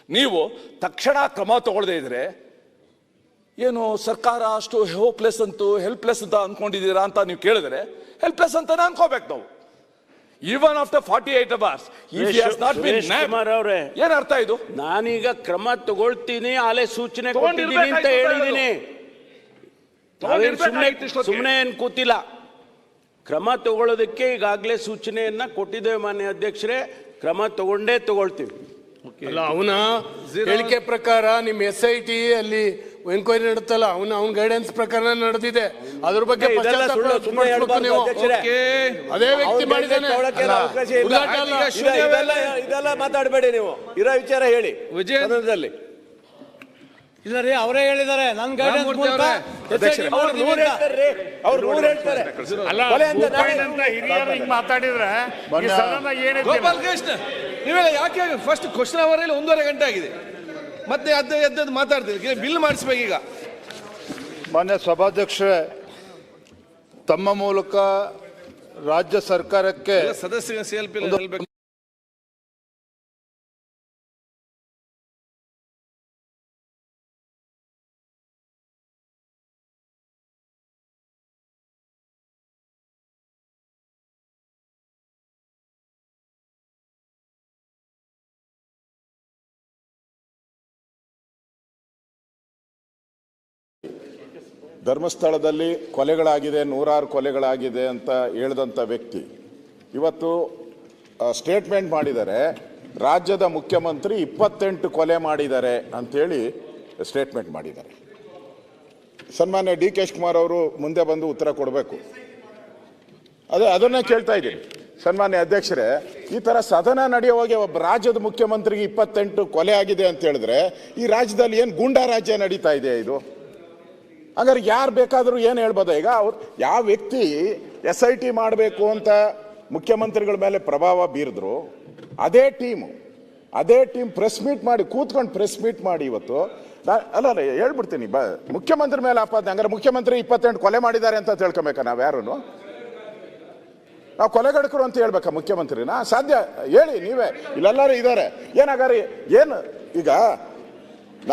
ನೀವು ತಕ್ಷಣ ಕ್ರಮ ತಗೊಳ್ಳದೇ ಇದ್ರೆ ಏನು ಸರ್ಕಾರ ಅಷ್ಟು ಹೋಪ್ಲೆಸ್ ಅಂತೂ ಹೆಲ್ಪ್ಲೆಸ್ ಅಂತ ಅನ್ಕೊಂಡಿದ್ದೀರಾ ಅಂತ ನೀವು ಕೇಳಿದ್ರೆ ಹೆಲ್ಪ್ಲೆಸ್ ಅಂತಾನೆ ಅನ್ಕೋಬೇಕು ನಾವು. ಈವನ್ ಆಫ್ಟರ್ 48 hours ಏನ್ ಅರ್ಥ ಇದು? ನಾನೀಗ ಕ್ರಮ ತಗೊಳ್ತೀನಿ, ಆಲೆ ಸೂಚನೆ ಕೊಟ್ಟಿದ್ದೀನಿ ಅಂತ ಹೇಳಿದ್ದೀನಿ. ಸುಮ್ಮನೆ ಏನ್ ಕೂತಿಲ್ಲ. ಕ್ರಮ ತಗೊಳ್ಳೋದಕ್ಕೆ ಈಗಾಗಲೇ ಸೂಚನೆಯನ್ನ ಕೊಟ್ಟಿದ್ದೇವೆ ಮಾನ್ಯ ಅಧ್ಯಕ್ಷರೇ. ಕ್ರಮ ತಗೊಳ್ತೀವಿ. ಅಲ್ಲ, ಅವನ ಹೇಳಿಕೆ ಪ್ರಕಾರ ನಿಮ್ಮ SIT ಅಲ್ಲಿ ಎನ್ಕ್ವೈರಿ ನಡೆತಲ್ಲ, ಅವನ ಗೈಡೆನ್ಸ್ ಪ್ರಕಾರ ನಡೆದಿದೆ. ಅದ್ರ ಬಗ್ಗೆ ಅದೇ ವ್ಯಕ್ತಿ ಮಾಡಿದ್ದಾನೆ. ಇದೆಲ್ಲ ಮಾತಾಡಬೇಡಿ ನೀವು, ಇರೋ ವಿಚಾರ ಹೇಳಿ. ವಿಜಯದಲ್ಲಿ ಇಲ್ಲ ರೀ, ಅವರೇ ಹೇಳಿದ್ದಾರೆ ನನ್ನ ಗೈಡೆನ್ಸ್ ಮೂಲಕ. ಮಾತಾಡಿದ್ರೆ ಗೋಪಾಲ್ ಕೃಷ್ಣ ನೀವೆಲ್ಲ ಯಾಕೆ ಫಸ್ಟ್ ಕ್ವಶನ್ ಅವರಲ್ಲಿ 1.5 ಗಂಟೆ ಆಗಿದೆ, ಮತ್ತೆ ಎದ್ದು ಮಾತಾಡ್ತೀವಿ. ಬಿಲ್ ಮಾಡಿಸ್ಬೇಕು ಈಗ. ಮಾನ್ಯ ಸಭಾಧ್ಯಕ್ಷರೇ, ತಮ್ಮ ಮೂಲಕ ರಾಜ್ಯ ಸರ್ಕಾರಕ್ಕೆ ಸದಸ್ಯ CLP ಧರ್ಮಸ್ಥಳದಲ್ಲಿ ಕೊಲೆಗಳಾಗಿದೆ, 100 ಕೊಲೆಗಳಾಗಿದೆ ಅಂತ ಹೇಳಿದಂಥ ವ್ಯಕ್ತಿ ಇವತ್ತು ಸ್ಟೇಟ್ಮೆಂಟ್ ಮಾಡಿದ್ದಾರೆ. ರಾಜ್ಯದ ಮುಖ್ಯಮಂತ್ರಿ 28 ಕೊಲೆ ಮಾಡಿದ್ದಾರೆ ಅಂತೇಳಿ ಸ್ಟೇಟ್ಮೆಂಟ್ ಮಾಡಿದ್ದಾರೆ. ಸನ್ಮಾನ್ಯ DK ಶಿವಕುಮಾರ್ ಅವರು ಮುಂದೆ ಬಂದು ಉತ್ತರ ಕೊಡಬೇಕು. ಅದನ್ನೇ ಕೇಳ್ತಾ ಇದ್ದೀನಿ. ಸನ್ಮಾನ್ಯ ಅಧ್ಯಕ್ಷರೇ, ಈ ಥರ ಸದನ ನಡೆಯುವಾಗ ಒಬ್ಬ ರಾಜ್ಯದ ಮುಖ್ಯಮಂತ್ರಿಗೆ 28 ಕೊಲೆ ಆಗಿದೆ ಅಂತ ಹೇಳಿದ್ರೆ ಈ ರಾಜ್ಯದಲ್ಲಿ ಏನು ಗೂಂಡಾ ರಾಜ್ಯ ನಡೀತಾ ಇದೆ ಇದು? ಹಾಗಾದ್ರೆ ಯಾರು ಬೇಕಾದರೂ ಏನು ಹೇಳ್ಬೋದ? ಈಗ ಅವ್ರು ಯಾವ ವ್ಯಕ್ತಿ SIT ಮಾಡಬೇಕು ಅಂತ ಮುಖ್ಯಮಂತ್ರಿಗಳ ಮೇಲೆ ಪ್ರಭಾವ ಬೀರಿದ್ರು, ಅದೇ ಟೀಮ್ ಪ್ರೆಸ್ ಮೀಟ್ ಮಾಡಿ ಕೂತ್ಕೊಂಡು ಪ್ರೆಸ್ ಮೀಟ್ ಮಾಡಿ ಇವತ್ತು ಅಲ್ಲ ಹೇಳ್ಬಿಡ್ತೀನಿ, ಮುಖ್ಯಮಂತ್ರಿ ಮೇಲೆ ಆಪಾದನೆ. ಹಂಗಾರೆ ಮುಖ್ಯಮಂತ್ರಿ 28 ಕೊಲೆ ಮಾಡಿದ್ದಾರೆ ಅಂತ ತಿಳ್ಕೊಬೇಕಾ? ನಾವು ಯಾರು ನಾವು ಕೊಲೆಗಡಕರು ಅಂತ ಹೇಳ್ಬೇಕಾ ಮುಖ್ಯಮಂತ್ರಿನ? ಸಾಧ್ಯ ಹೇಳಿ ನೀವೇ, ಇಲ್ಲೆಲ್ಲರೂ ಇದ್ದಾರೆ. ಏನಾಗಾರಿ ಏನು ಈಗ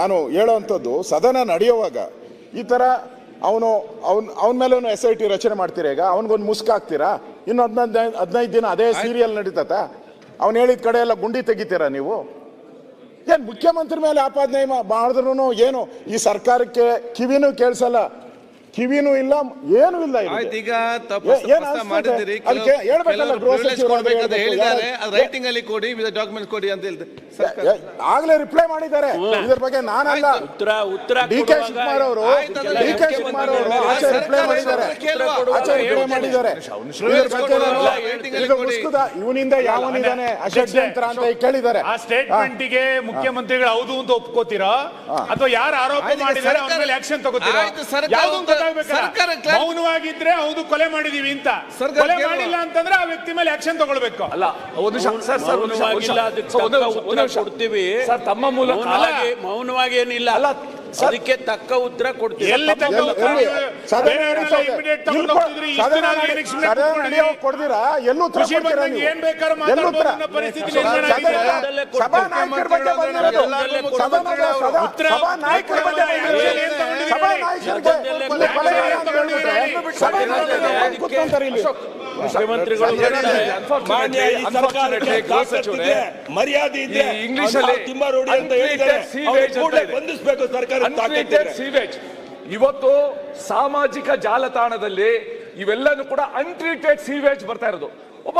ನಾನು ಹೇಳೋವಂಥದ್ದು, ಸದನ ನಡೆಯುವಾಗ ಈ ಥರ ಅವನ ಮೇಲೂ SIT ರಚನೆ ಮಾಡ್ತೀರಾ? ಈಗ ಅವನಿಗೊಂದು ಮುಸ್ಕಾಕ್ತೀರಾ? ಇನ್ನು 15 ದಿನ ಅದೇ ಸೀರಿಯಲ್ ನಡೀತತ? ಅವ್ನು ಹೇಳಿದ ಕಡೆ ಎಲ್ಲ ಗುಂಡಿ ತೆಗಿತೀರಾ ನೀವು? ಏನು ಮುಖ್ಯಮಂತ್ರಿ ಮೇಲೆ ಆಪಾದನೆ ಮಾಡಿದ್ರು ಏನು ಈ ಸರ್ಕಾರಕ್ಕೆ ಕಿವಿನೂ ಕೇಳಿಸಲ್ಲ, ಕಿವಿನೂ ಇಲ್ಲ, ಏನೂ ಇಲ್ಲ. ಈಗ ರೈಟಿಂಗ್ ಅಲ್ಲಿ ಕೊಡಿ, ಡಾಕ್ಯುಮೆಂಟ್ ಕೊಡಿ ಅಂತ ಹೇಳ್ತಾರೆ. ಆಗ್ಲೇ ರಿಪ್ಲೈ ಮಾಡಿದ್ದಾರೆ ಇದ್ರ ಬಗ್ಗೆ. ನಾನಲ್ಲ, DK ಶಿವಕುಮಾರ್ ಅವರು ರಿಪ್ಲೈ ಮಾಡಿದ್ದಾರೆ. ಇವನಿಂದ ಯಾವನಿದ್ದಾನೆ ಅಷಡ್ಯಂತ್ರ ಅಂತ ಕೇಳಿದ್ದಾರೆ. ಆ ಸ್ಟೇಟ್ಮೆಂಟ್ಗೆ ಮುಖ್ಯಮಂತ್ರಿಗಳು ಹೌದು ಅಂತ ಒಪ್ಕೋತೀರಾ ಅಥವಾ ಯಾರು ಆರೋಪ ಮಾಡಿದ್ದಾರೆ ಅವ್ರ ಮೇಲೆ ಆಕ್ಷನ್ ತಗೋತೀರಾ? ಮೌನವಾಗಿದ್ರೆ ಹೌದು ಕೊಲೆ ಮಾಡಿದೀವಿ ಅಂತ, ಕೊಲೆ ಮಾಡಿಲ್ಲ ಅಂತಂದ್ರೆ ಆ ವ್ಯಕ್ತಿ ಮೇಲೆ ಆಕ್ಷನ್ ತಗೊಳ್ಬೇಕು. ಅಲ್ಲ, ಕೊಡ್ತೀವಿ ತಮ್ಮ ಮೂಲಕ. ಮೌನವಾಗಿ ಏನಿಲ್ಲ, ಅದಕ್ಕೆ ತಕ್ಕ ಉತ್ತರ ಕೊಡ್ತೀವಿ. ಕೊಡ್ತೀರಾ? ಎಲ್ಲೂ ಏನ್ ಬೇಕಾದ್ರೂ ಮಾತಾಡೋ ಪರಿಸ್ಥಿತಿ ಮರ್ಯಾದೆ ಇಂಗ್ಲಿಷ್ ಇವತ್ತು ಸಾಮಾಜಿಕ ಜಾಲತಾಣದಲ್ಲಿ ಇವೆಲ್ಲನೂ ಕೂಡ ಅನ್ಟ್ರೀಟೆಡ್ ಸೀವೇಜ್ ಬರ್ತಾ ಇರೋದು. ಒಬ್ಬ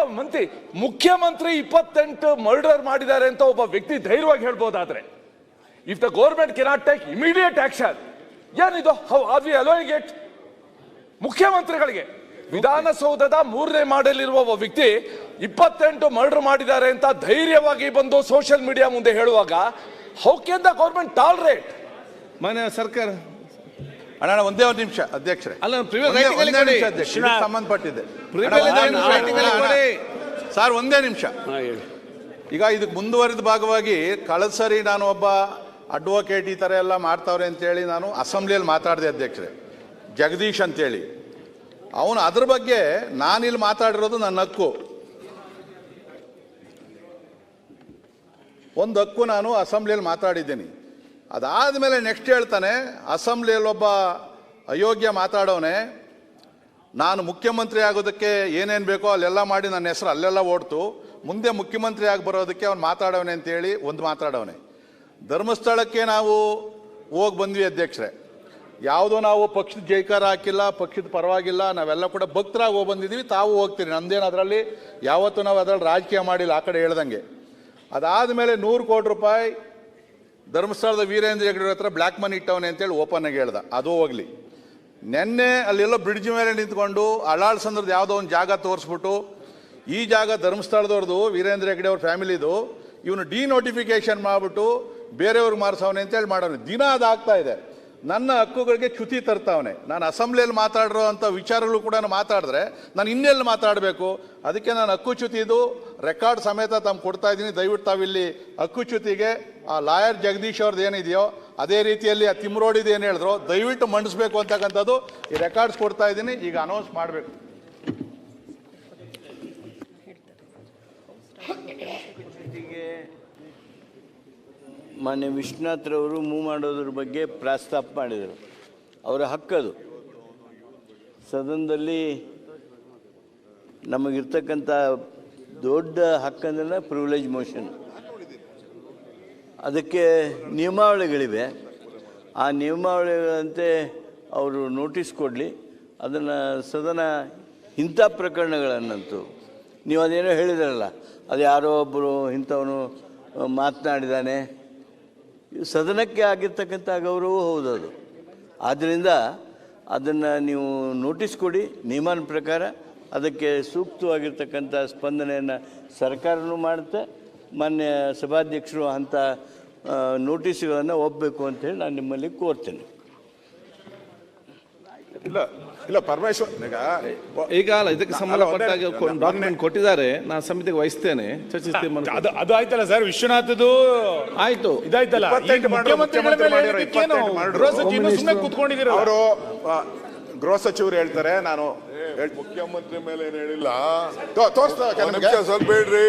ಮುಖ್ಯಮಂತ್ರಿ 28 ಮರ್ಡರ್ ಮಾಡಿದ್ದಾರೆ ಅಂತ ಒಬ್ಬ ವ್ಯಕ್ತಿ ಧೈರ್ಯವಾಗಿ ಹೇಳ್ಬೋದಾದ್ರೆ, if the government cannot take immediate action, ಏನಿದು? How are we allowing it? ಮುಖ್ಯಮಂತ್ರಿಗಳಿಗೆ ವಿಧಾನಸೌಧದ 3ನೇ ಮಾಡಲಿರುವ ಒಬ್ಬ ವ್ಯಕ್ತಿ 28 ಮರ್ಡರ್ ಮಾಡಿದ್ದಾರೆ ಅಂತ ಧೈರ್ಯವಾಗಿ ಬಂದು ಸೋಷಿಯಲ್ ಮೀಡಿಯಾ ಮುಂದೆ ಹೇಳುವಾಗ how can the government tolerate? ಮಾನ್ಯ ಸರ್ಕಾರ ಅಣ್ಣ ಒಂದೇ ಒಂದು ನಿಮಿಷ ಅಧ್ಯಕ್ಷರೇ, ಅಲ್ಲ ಸಂಬಂಧಪಟ್ಟಿದೆ ಸರ್, ಸರ್ ಒಂದೇ ನಿಮಿಷ. ಈಗ ಇದಕ್ಕೆ ಮುಂದುವರಿದ ಭಾಗವಾಗಿ ಕಳೆದ ಸರಿ ನಾನು ಒಬ್ಬ ಅಡ್ವೊಕೇಟ್ ಈ ಥರ ಎಲ್ಲ ಮಾಡ್ತಾವ್ರೆ ಅಂತೇಳಿ ನಾನು ಅಸೆಂಬ್ಲಿಯಲ್ಲಿ ಮಾತಾಡಿದೆ ಅಧ್ಯಕ್ಷರೇ, ಜಗದೀಶ್ ಅಂತೇಳಿ. ಅವನು ಅದ್ರ ಬಗ್ಗೆ ನಾನಿಲ್ಲಿ ಮಾತಾಡಿರೋದು ನನ್ನ ಹಕ್ಕು, ಒಂದು ಹಕ್ಕು ನಾನು ಅಸೆಂಬ್ಲಿಯಲ್ಲಿ ಮಾತಾಡಿದ್ದೀನಿ. ಅದಾದಮೇಲೆ ನೆಕ್ಸ್ಟ್ ಹೇಳ್ತಾನೆ, ಅಸೆಂಬ್ಲಿಯಲ್ಲಿ ಒಬ್ಬ ಅಯೋಗ್ಯ ಮಾತಾಡೋನೆ, ನಾನು ಮುಖ್ಯಮಂತ್ರಿ ಆಗೋದಕ್ಕೆ ಏನೇನು ಬೇಕೋ ಅಲ್ಲೆಲ್ಲ ಮಾಡಿ ನನ್ನ ಹೆಸರು ಅಲ್ಲೆಲ್ಲ ಓಡ್ತು, ಮುಂದೆ ಮುಖ್ಯಮಂತ್ರಿ ಆಗಿ ಬರೋದಕ್ಕೆ ಅವ್ನು ಮಾತಾಡೋನೆ ಅಂತೇಳಿ ಒಂದು ಮಾತಾಡೋನೆ. ಧರ್ಮಸ್ಥಳಕ್ಕೆ ನಾವು ಹೋಗಿ ಬಂದ್ವಿ ಅಧ್ಯಕ್ಷರೇ, ಯಾವುದೋ ನಾವು ಪಕ್ಷದ ಜೈಕಾರ ಹಾಕಿಲ್ಲ, ಪಕ್ಷದ ಪರವಾಗಿಲ್ಲ, ನಾವೆಲ್ಲ ಕೂಡ ಭಕ್ತರಾಗಿ ಹೋಗಿ ಬಂದಿದ್ದೀವಿ, ತಾವು ಹೋಗ್ತೀರಿ, ನಮ್ದೇನು ಅದರಲ್ಲಿ ಯಾವತ್ತೂ ನಾವು ಅದರಲ್ಲಿ ರಾಜಕೀಯ ಮಾಡಿಲ್ಲ ಆ ಕಡೆ ಹೇಳ್ದಂಗೆ. ಅದಾದಮೇಲೆ 100 ಕೋಟಿ ರೂಪಾಯಿ ಧರ್ಮಸ್ಥಳದ ವೀರೇಂದ್ರ ಹೆಗ್ಗಡೆ ಹತ್ರ ಬ್ಲ್ಯಾಕ್ ಮನಿ ಇಟ್ಟವನೆ ಅಂತೇಳಿ ಓಪನ್ ಆಗಿ ಹೇಳ್ದ, ಅದು ಹೋಗ್ಲಿ. ನೆನ್ನೆ ಅಲ್ಲೆಲ್ಲೋ ಬ್ರಿಡ್ಜ್ ಮೇಲೆ ನಿಂತ್ಕೊಂಡು ಅಳಾಳ್ಸಂದ್ರದ್ದು ಯಾವುದೋ ಒಂದು ಜಾಗ ತೋರಿಸ್ಬಿಟ್ಟು, ಈ ಜಾಗ ಧರ್ಮಸ್ಥಳದವ್ರದ್ದು ವೀರೇಂದ್ರ ಹೆಗ್ಗಡೆ ಅವ್ರ ಫ್ಯಾಮಿಲಿದು, ಇವನು ಡಿನೋಟಿಫಿಕೇಶನ್ ಮಾಡಿಬಿಟ್ಟು ಬೇರೆಯವ್ರಿಗೆ ಮಾರಿಸವನೆ ಅಂತೇಳಿ ಮಾಡೋನು. ದಿನ ಅದಾಗ್ತಾ ಇದೆ. ನನ್ನ ಹಕ್ಕುಗಳಿಗೆ ಚ್ಯುತಿ ತರ್ತಾವನೆ. ನಾನು ಅಸೆಂಬ್ಲಿಯಲ್ಲಿ ಮಾತಾಡಿರೋ ಅಂಥ ವಿಚಾರಗಳು ಕೂಡ ಮಾತಾಡಿದ್ರೆ ನಾನು ಇನ್ನೆಲ್ಲಿ ಮಾತಾಡಬೇಕು? ಅದಕ್ಕೆ ನಾನು ಹಕ್ಕುಚ್ಯುತಿದು ರೆಕಾರ್ಡ್ ಸಮೇತ ತಮ್ಮ ಕೊಡ್ತಾ ಇದ್ದೀನಿ. ದಯವಿಟ್ಟು ತಾವಿಲ್ಲಿ ಹಕ್ಕುಚ್ಯುತಿಗೆ ಆ ಲಾಯರ್ ಜಗದೀಶ್ ಅವ್ರದ್ದು ಏನಿದೆಯೋ ಅದೇ ರೀತಿಯಲ್ಲಿ ಆ ತಿಮ್ರೋಡಿದು ಏನು ಹೇಳಿದ್ರು ದಯವಿಟ್ಟು ಮಂಡಿಸ್ಬೇಕು ಅಂತಕ್ಕಂಥದ್ದು ಈ ರೆಕಾರ್ಡ್ಸ್ ಕೊಡ್ತಾ ಇದ್ದೀನಿ, ಈಗ ಅನೌನ್ಸ್ ಮಾಡಬೇಕು. ಮಾನ್ಯ ವಿಶ್ವನಾಥ್ರವರು ಮೂವ್ ಮಾಡೋದ್ರ ಬಗ್ಗೆ ಪ್ರಸ್ತಾಪ ಮಾಡಿದರು, ಅವರ ಹಕ್ಕದು. ಸದನದಲ್ಲಿ ನಮಗಿರ್ತಕ್ಕಂಥ ದೊಡ್ಡ ಹಕ್ಕಂದ್ರೆ ಪ್ರಿವಿಲೇಜ್ ಮೋಷನ್, ಅದಕ್ಕೆ ನಿಯಮಾವಳಿಗಳಿವೆ. ಆ ನಿಯಮಾವಳಿಗಳಂತೆ ಅವರು ನೋಟಿಸ್ ಕೊಡಲಿ. ಅದನ್ನು ಸದನ ಇಂಥ ಪ್ರಕರಣಗಳನ್ನಂತೂ ನೀವು ಅದೇನೋ ಹೇಳಿದ್ರಲ್ಲ, ಅದು ಯಾರೋ ಒಬ್ಬರು ಇಂಥವನು ಮಾತನಾಡಿದ್ದಾನೆ, ಸದನಕ್ಕೆ ಆಗಿರ್ತಕ್ಕಂಥ ಗೌರವ ಹೌದು ಅದು. ಆದ್ದರಿಂದ ಅದನ್ನು ನೀವು ನೋಟಿಸ್ ಕೊಡಿ, ನಿಯಮನ ಪ್ರಕಾರ ಅದಕ್ಕೆ ಸೂಕ್ತವಾಗಿರ್ತಕ್ಕಂಥ ಸ್ಪಂದನೆಯನ್ನು ಸರ್ಕಾರನೂ ಮಾಡುತ್ತೆ. ಮಾನ್ಯ ಸಭಾಧ್ಯಕ್ಷರು ಅಂಥ ನೋಟಿಸ್ಗಳನ್ನು ಒಪ್ಪಬೇಕು ಅಂತೇಳಿ ನಾನು ನಿಮ್ಮಲ್ಲಿ ಕೋರ್ತೇನೆ. ಇಲ್ಲ ಪರಮೇಶ್ವರ್ ಈಗ ಅಲ್ಲ, ಇದಕ್ಕೆ ಸಂಬಂಧಪಟ್ಟಾಗ ಡಾಕ್ಯುಮೆಂಟ್ ಕೊಟ್ಟಿದ್ದಾರೆ, ನಾನು ಸಮಿತಿಗೆ ವಹಿಸ್ತೇನೆ, ಚರ್ಚಿಸ್ತೇನೆ. ಅದು ಆಯ್ತಲ್ಲ ಸರ್, ವಿಶ್ವನಾಥದ್ದು ಆಯ್ತು, ಇದಾಯ್ತಲ್ಲ. ಕೂತ್ಕೊಂಡಿದ್ದೀರ ಅವರು ಗೃಹ ಸಚಿವರು ಹೇಳ್ತಾರೆ, ನಾನು ಮುಖ್ಯಮಂತ್ರಿ ಮೇಲೆ ಏನು ಹೇಳಿಲ್ಲ. ಸ್ವಲ್ಪ ಹೇಳ್ರಿ,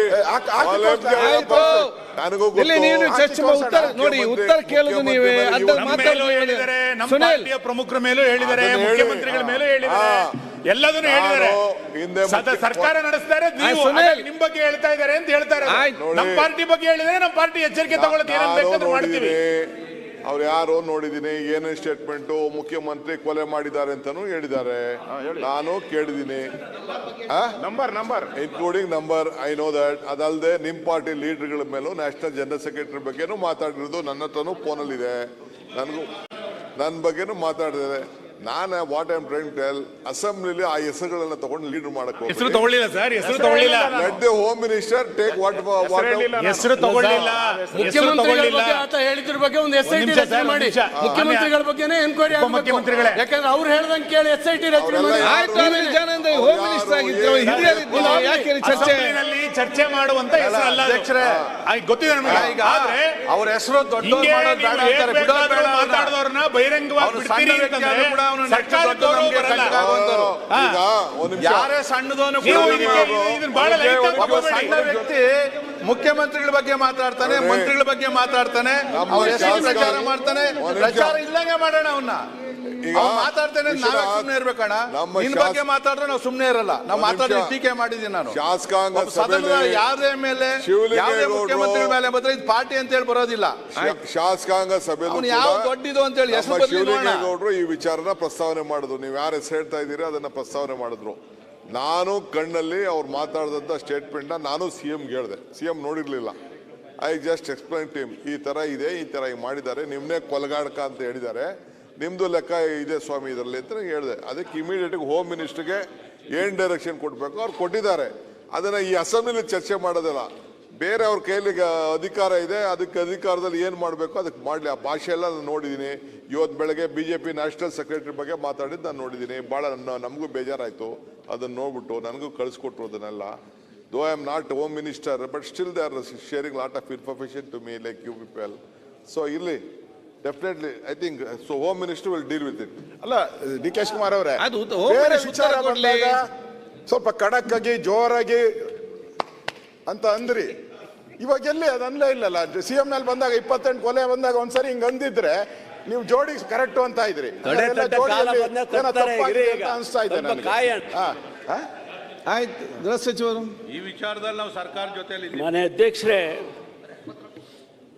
ನೋಡಿ ಉತ್ತರ ಕೇಳುದು ನೀವೇ. ಪ್ರಮುಖರ ಮೇಲೂ ಹೇಳಿದ್ದಾರೆ, ಮುಖ್ಯಮಂತ್ರಿಗಳ ಮೇಲೂ ಹೇಳಿದ್ದಾರೆ, ಎಲ್ಲದನ್ನು ಹೇಳಿದ್ದಾರೆ. ಸರ್ಕಾರ ನಡೆಸ್ತಾರೆ, ನಿಮ್ ಬಗ್ಗೆ ಹೇಳ್ತಾ ಇದ್ದಾರೆ ಅಂತ ಹೇಳ್ತಾರೆ. ನಮ್ಮ ಪಾರ್ಟಿ ಬಗ್ಗೆ ಹೇಳಿದ್ರೆ ನಮ್ಮ ಪಾರ್ಟಿ ಎಚ್ಚರಿಕೆ ತಗೊಳ್ಳೋದು ಏನೇನು ಬೇಕಾದ್ರೂ ಮಾಡ್ತೀವಿ. ಅವ್ರು ಯಾರು ನೋಡಿದೀನಿ, ಏನೇನು ಸ್ಟೇಟ್ಮೆಂಟು ಮುಖ್ಯಮಂತ್ರಿ ಕೊಲೆ ಮಾಡಿದ್ದಾರೆ ಅಂತಾನು ಹೇಳಿದ್ದಾರೆ, ನಾನು ಕೇಳಿದ್ದೀನಿ. Number including number, I know that. ಅದಲ್ಲದೆ ನಿಮ್ ಪಾರ್ಟಿ ಲೀಡರ್ಗಳ ಮೇಲೂ ನ್ಯಾಷನಲ್ ಜನರಲ್ ಸೆಕ್ರೆಟರಿ ಬಗ್ಗೆನೂ ಮಾತಾಡಿರೋದು ನನ್ನ ಹತ್ರನೂ ಫೋನಲ್ಲಿದೆ. ನನ್ನ ಬಗ್ಗೆನೂ ಮಾತಾಡಿದ್ದಾರೆ. ನಾನು what I'm trying to tell, ಅಸೆಂಬ್ಲಿಲಿ ಆ ಹೆಸರುಗಳನ್ನ ತಗೊಂಡು ಲೀಡರ್ ಮಾಡಕ್ಕೆ ಹೆಸರು ತಗೊಳ್ಳಿಲ್ಲ ಸರ್, ಹೆಸರು ತಗೊಳ್ಳಿಲ್ಲ. Let the home minister take what ಹೆಸರು ತಗೊಳ್ಳಿಲ್ಲ. ಮುಖ್ಯಮಂತ್ರಿಗಳ ಬಗ್ಗೆ ಆತ ಹೇಳಿದ್ರ ಬಗ್ಗೆ ಒಂದು SIT ರಚನೆ ಮಾಡಿ, ಮುಖ್ಯಮಂತ್ರಿಗಳ ಬಗ್ಗೆನೇ ಎನ್ಕ್ವೈರಿ ಆಗಬೇಕು. ಯಾಕಂದ್ರೆ ಅವ್ರು ಹೇಳ್ದಂಗೆ ಕೇಳಿ SIT ರಚನೆ ಮಾಡಿ. ಹೋಮ್ ಮಿನಿಸ್ಟರ್ ಆಗಿದ್ರು, ಯಾಕೆ ಚರ್ಚೆ ಮಾಡುವಂತ ಹೆಸರು ಅಲ್ಲ ಅಧ್ಯಕ್ಷರೇ, ಗೊತ್ತಿದೆ ನಮಗೆ. ಆದ್ರೆ ಅವ್ರ ಹೆಸರು ದೊಡ್ಡವ್ರು ಮಾತಾಡೋರ್ನ ಬಹಿರಂಗವಾಗಿ ಬಿಡ್ತೀರಿ ಅಂತಂದ್ರೆ ಯಾರೇ ಸಣ್ಣದವನು ಸಣ್ಣ ವ್ಯಕ್ತಿ ಮುಖ್ಯಮಂತ್ರಿಗಳ ಬಗ್ಗೆ ಮಾತಾಡ್ತಾನೆ, ಮಂತ್ರಿಗಳ ಬಗ್ಗೆ ಮಾತಾಡ್ತಾನೆ, ಅವ್ರ ಹೆಸರು ಪ್ರಚಾರ ಮಾಡ್ತಾನೆ. ಪ್ರಚಾರ ಇಲ್ಲಂಗೆ ಮಾಡೋಣ, ಅವನ್ನ ಮಾತಾಡ್ತಾನೆ, ನಾವೇ ಸುಮ್ಮನೆ ಇರ್ಬೇಕಣ್ಣ. ನಿನ್ ಬಗ್ಗೆ ಮಾತಾಡ್ರೆ ನಾವು ಸುಮ್ಮನೆ ಇರಲ್ಲ. ನಾವು ಮಾತಾಡಿ ಟೀಕೆ ಮಾಡಿದೀನಿ ನಾನು. ಶಾಸಕಾಂಗ ಸದನದ ಯಾರೇ ಮೇಲೆ, ಯಾವುದೇ ಮುಖ್ಯಮಂತ್ರಿಗಳ ಮೇಲೆ ಬಂದ್ರೆ ಇದು ಪಾರ್ಟಿ ಅಂತ ಹೇಳಿ ಬರೋದಿಲ್ಲ. ಶಾಸಕಾಂಗ ಸಭೆ ಯಾವ ದೊಡ್ಡದು ಅಂತ ಹೇಳಿ ಹೆಸರು ಶಿವಲಿಂಗೇಗೌಡರು ಈ ವಿಚಾರನ ಪ್ರಸ್ತಾವನೆ ಮಾಡಿದ್ರು. ನೀವು ಯಾರು ಹೆಸರು ಹೇಳ್ತಾ ಇದ್ದೀರಿ ಅದನ್ನ ಪ್ರಸ್ತಾವನೆ ಮಾಡಿದ್ರು. ನಾನು ಕಣ್ಣಲ್ಲಿ ಅವ್ರು ಮಾತಾಡಿದಂಥ ಸ್ಟೇಟ್ಮೆಂಟ್ನ ನಾನು CMಗೆ ಹೇಳಿದೆ. CM ನೋಡಿರ್ಲಿಲ್ಲ. I just explain to him, ಈ ತರ ಇದೆ, ಈ ತರ ಮಾಡಿದ್ದಾರೆ, ನಿಮ್ನೆ ಕೊಲಗಾಡಕ ಅಂತ ಹೇಳಿದ್ದಾರೆ, ನಿಮ್ದು ಲೆಕ್ಕ ಇದೆ ಸ್ವಾಮಿ ಇದರಲ್ಲಿ ಅಂತ ಹೇಳಿದೆ. ಅದಕ್ಕೆ ಇಮಿಡಿಯೇಟ್ ಹೋಮ್ ಮಿನಿಸ್ಟರ್ಗೆ ಏನ್ ಡೈರೆಕ್ಷನ್ ಕೊಡ್ಬೇಕು ಅವ್ರು ಕೊಟ್ಟಿದ್ದಾರೆ. ಅದನ್ನ ಈ ಅಸೆಂಬ್ಲಿಲಿ ಚರ್ಚೆ ಮಾಡೋದಿಲ್ಲ. ಬೇರೆ ಅವ್ರ ಕೈಯಲ್ಲಿ ಅಧಿಕಾರ ಇದೆ, ಅದಕ್ಕೆ ಅಧಿಕಾರದಲ್ಲಿ ಏನು ಮಾಡಬೇಕು ಅದಕ್ಕೆ ಮಾಡಲಿ. ಆ ಭಾಷೆ ಎಲ್ಲ ನಾನು ನೋಡಿದ್ದೀನಿ. ಇವತ್ತು ಬೆಳಗ್ಗೆ ಬಿಜೆಪಿ ನ್ಯಾಷನಲ್ ಸೆಕ್ರೆಟರಿ ಬಗ್ಗೆ ಮಾತಾಡಿದ್ದು ನಾನು ನೋಡಿದ್ದೀನಿ. ಭಾಳ ನಮಗೂ ಬೇಜಾರಾಯಿತು ಅದನ್ನು ನೋಡ್ಬಿಟ್ಟು. ನನಗೂ ಕಳಿಸ್ಕೊಟ್ರು ಅದನ್ನೆಲ್ಲ. Though I am not home minister, but still they are sharing lot of information to me like you people. So ಇಲ್ಲಿ definitely I think so home minister will deal with it. ಅಲ್ಲ ಡಿ ಕೆ ಶಿವಕುಮಾರ್ ಅವರೇ, ಅದು ಬೇರೆ ವಿಚಾರ ಬಂದಾಗ ಸ್ವಲ್ಪ ಖಡಕ್ ಆಗಿ ಜೋರಾಗಿ ಅಂತ ಅಂದ್ರಿ. ಇವಾಗ ಎಲ್ಲಿ ಅದು ಅನ್ಲೇ ಇಲ್ಲಲ್ಲ. ಸಿಎಂ ನಲ್ಲಿ ಬಂದಾಗ 28 ಕೊಲೆ ಬಂದಾಗ ಒಂದ್ಸರಿ ಹಿಂಗ್ ಅಂದಿದ್ರೆ ನೀವು ಜೋಡಿ ಕರೆಕ್ಟ್ ಅಂತ ಇದ್ರಿ. ಅನಿಸ್ತಾ ಇದೆ ನನಗೆ. ಆಯ್ತು ಗೃಹ ಸಚಿವರು, ಈ ವಿಚಾರದಲ್ಲಿ ನಾವು ಸರ್ಕಾರ ಜೊತೆಯಲ್ಲಿ ಮಾನ್ಯ ಅಧ್ಯಕ್ಷರೇ,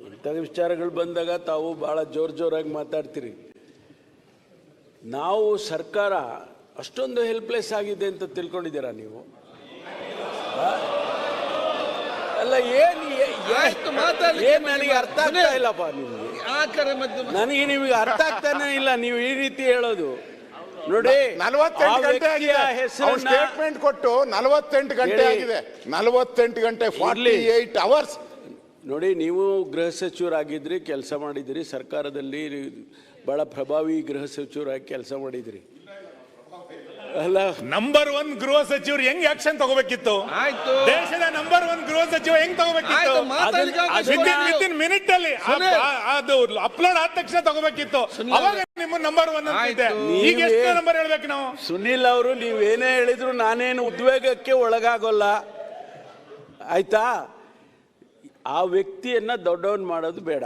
ಇಂಥ ವಿಚಾರಗಳು ಬಂದಾಗ ತಾವು ಭಾಳ ಜೋರಾಗಿ ಮಾತಾಡ್ತೀರಿ. ನಾವು ಸರ್ಕಾರ ಅಷ್ಟೊಂದು ಹೆಲ್ಪ್ಲೆಸ್ ಆಗಿದೆ ಅಂತ ತಿಳ್ಕೊಂಡಿದ್ದೀರಾ ನೀವು? ಅಲ್ಲ, ಏನ್ ನನಗೆ ಅರ್ಥ ಆಗ್ತಾ ಇಲ್ಲಪ್ಪ. ನಿಮ್ಗೆ ನನಗೆ ನಿಮಗೆ ಅರ್ಥ ಆಗ್ತಾನೆ ಇಲ್ಲ ನೀವು ಈ ರೀತಿ ಹೇಳೋದು. ನೋಡಿ, 48 ಗಂಟೆ ಆಗಿದೆ ಸ್ಟೇಟ್ಮೆಂಟ್ ಕೊಟ್ಟು. 48 ಗಂಟೆ ಆಗಿದೆ. 48 ಗಂಟೆ 48 ಅವರ್ಸ್. ನೋಡಿ, ನೀವು ಗೃಹ ಸಚಿವರಾಗಿದ್ರಿ, ಕೆಲಸ ಮಾಡಿದಿರಿ, ಸರ್ಕಾರದಲ್ಲಿ ಬಹಳ ಪ್ರಭಾವಿ ಗೃಹ ಸಚಿವರಾಗಿ ಕೆಲಸ ಮಾಡಿದಿರಿ. ಅಲ್ಲ, ನಂಬರ್ 1 ಗೃಹ ಸಚಿವರು ಹೆಂಗ್ ಆಕ್ಷನ್ ತಗೋಬೇಕಿತ್ತು? ಆಯ್ತು, ದೇಶದ ನಂಬರ್ 1 ಗೃಹ ಸಚಿವ ಹೆಂಗ್ ತಗೋಬೇಕಿತ್ತು? ವಿತಿನ್ ಮಿನಿಟ್ ಅಲ್ಲಿ ಅದು ಅಪ್ಲೋಡ್ ಆದ ತಕ್ಷಣ ತಗೋಬೇಕಿತ್ತು. ಅವಾಗ ನಿಮ್ಮ ನಂಬರ್ 1 ಅಂತಿದೆ. ಈಗ ಎಷ್ಟು ನಂಬರ್ ಹೇಳ್ಬೇಕು ನಾವು? ಸುನಿಲ್ ಅವರು, ನೀವೇನೇ ಹೇಳಿದ್ರು ನಾನೇನು ಉದ್ವೇಗಕ್ಕೆ ಒಳಗಾಗೋಲ್ಲ, ಆಯ್ತಾ? ಆ ವ್ಯಕ್ತಿಯನ್ನ ದೊಡ್ಡವನ್ ಮಾಡೋದು ಬೇಡ.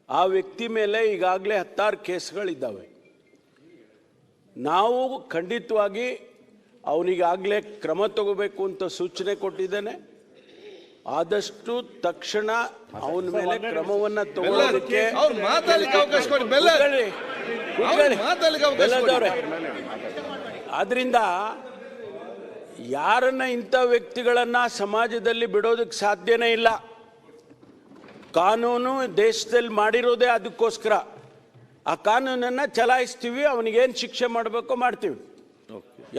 ಆ ವ್ಯಕ್ತಿ ಮೇಲೆ ಈಗಾಗಲೇ 16 ಕೇಸ್ಗಳಿದ್ದಾವೆ. ನಾವು ಖಂಡಿತವಾಗಿ ಅವನಿಗಾಗಲೇ ಕ್ರಮ ತಗೋಬೇಕು ಅಂತ ಸೂಚನೆ ಕೊಟ್ಟಿದ್ದೇನೆ. ಆದಷ್ಟು ತಕ್ಷಣ ಅವನ ಮೇಲೆ ಕ್ರಮವನ್ನು ತಗೊಳ್ಳೋದಕ್ಕೆ ಆದ್ರಿಂದ ಯಾರನ್ನ ಇಂಥ ವ್ಯಕ್ತಿಗಳನ್ನ ಸಮಾಜದಲ್ಲಿ ಬಿಡೋದಕ್ಕೆ ಸಾಧ್ಯನೇ ಇಲ್ಲ. ಕಾನೂನು ದೇಶದಲ್ಲಿ ಮಾಡಿರೋದೇ ಅದಕ್ಕೋಸ್ಕರ. ಆ ಕಾನೂನನ್ನು ಚಲಾಯಿಸ್ತೀವಿ, ಅವನಿಗೇನು ಶಿಕ್ಷೆ ಮಾಡಬೇಕೋ ಮಾಡ್ತೀವಿ,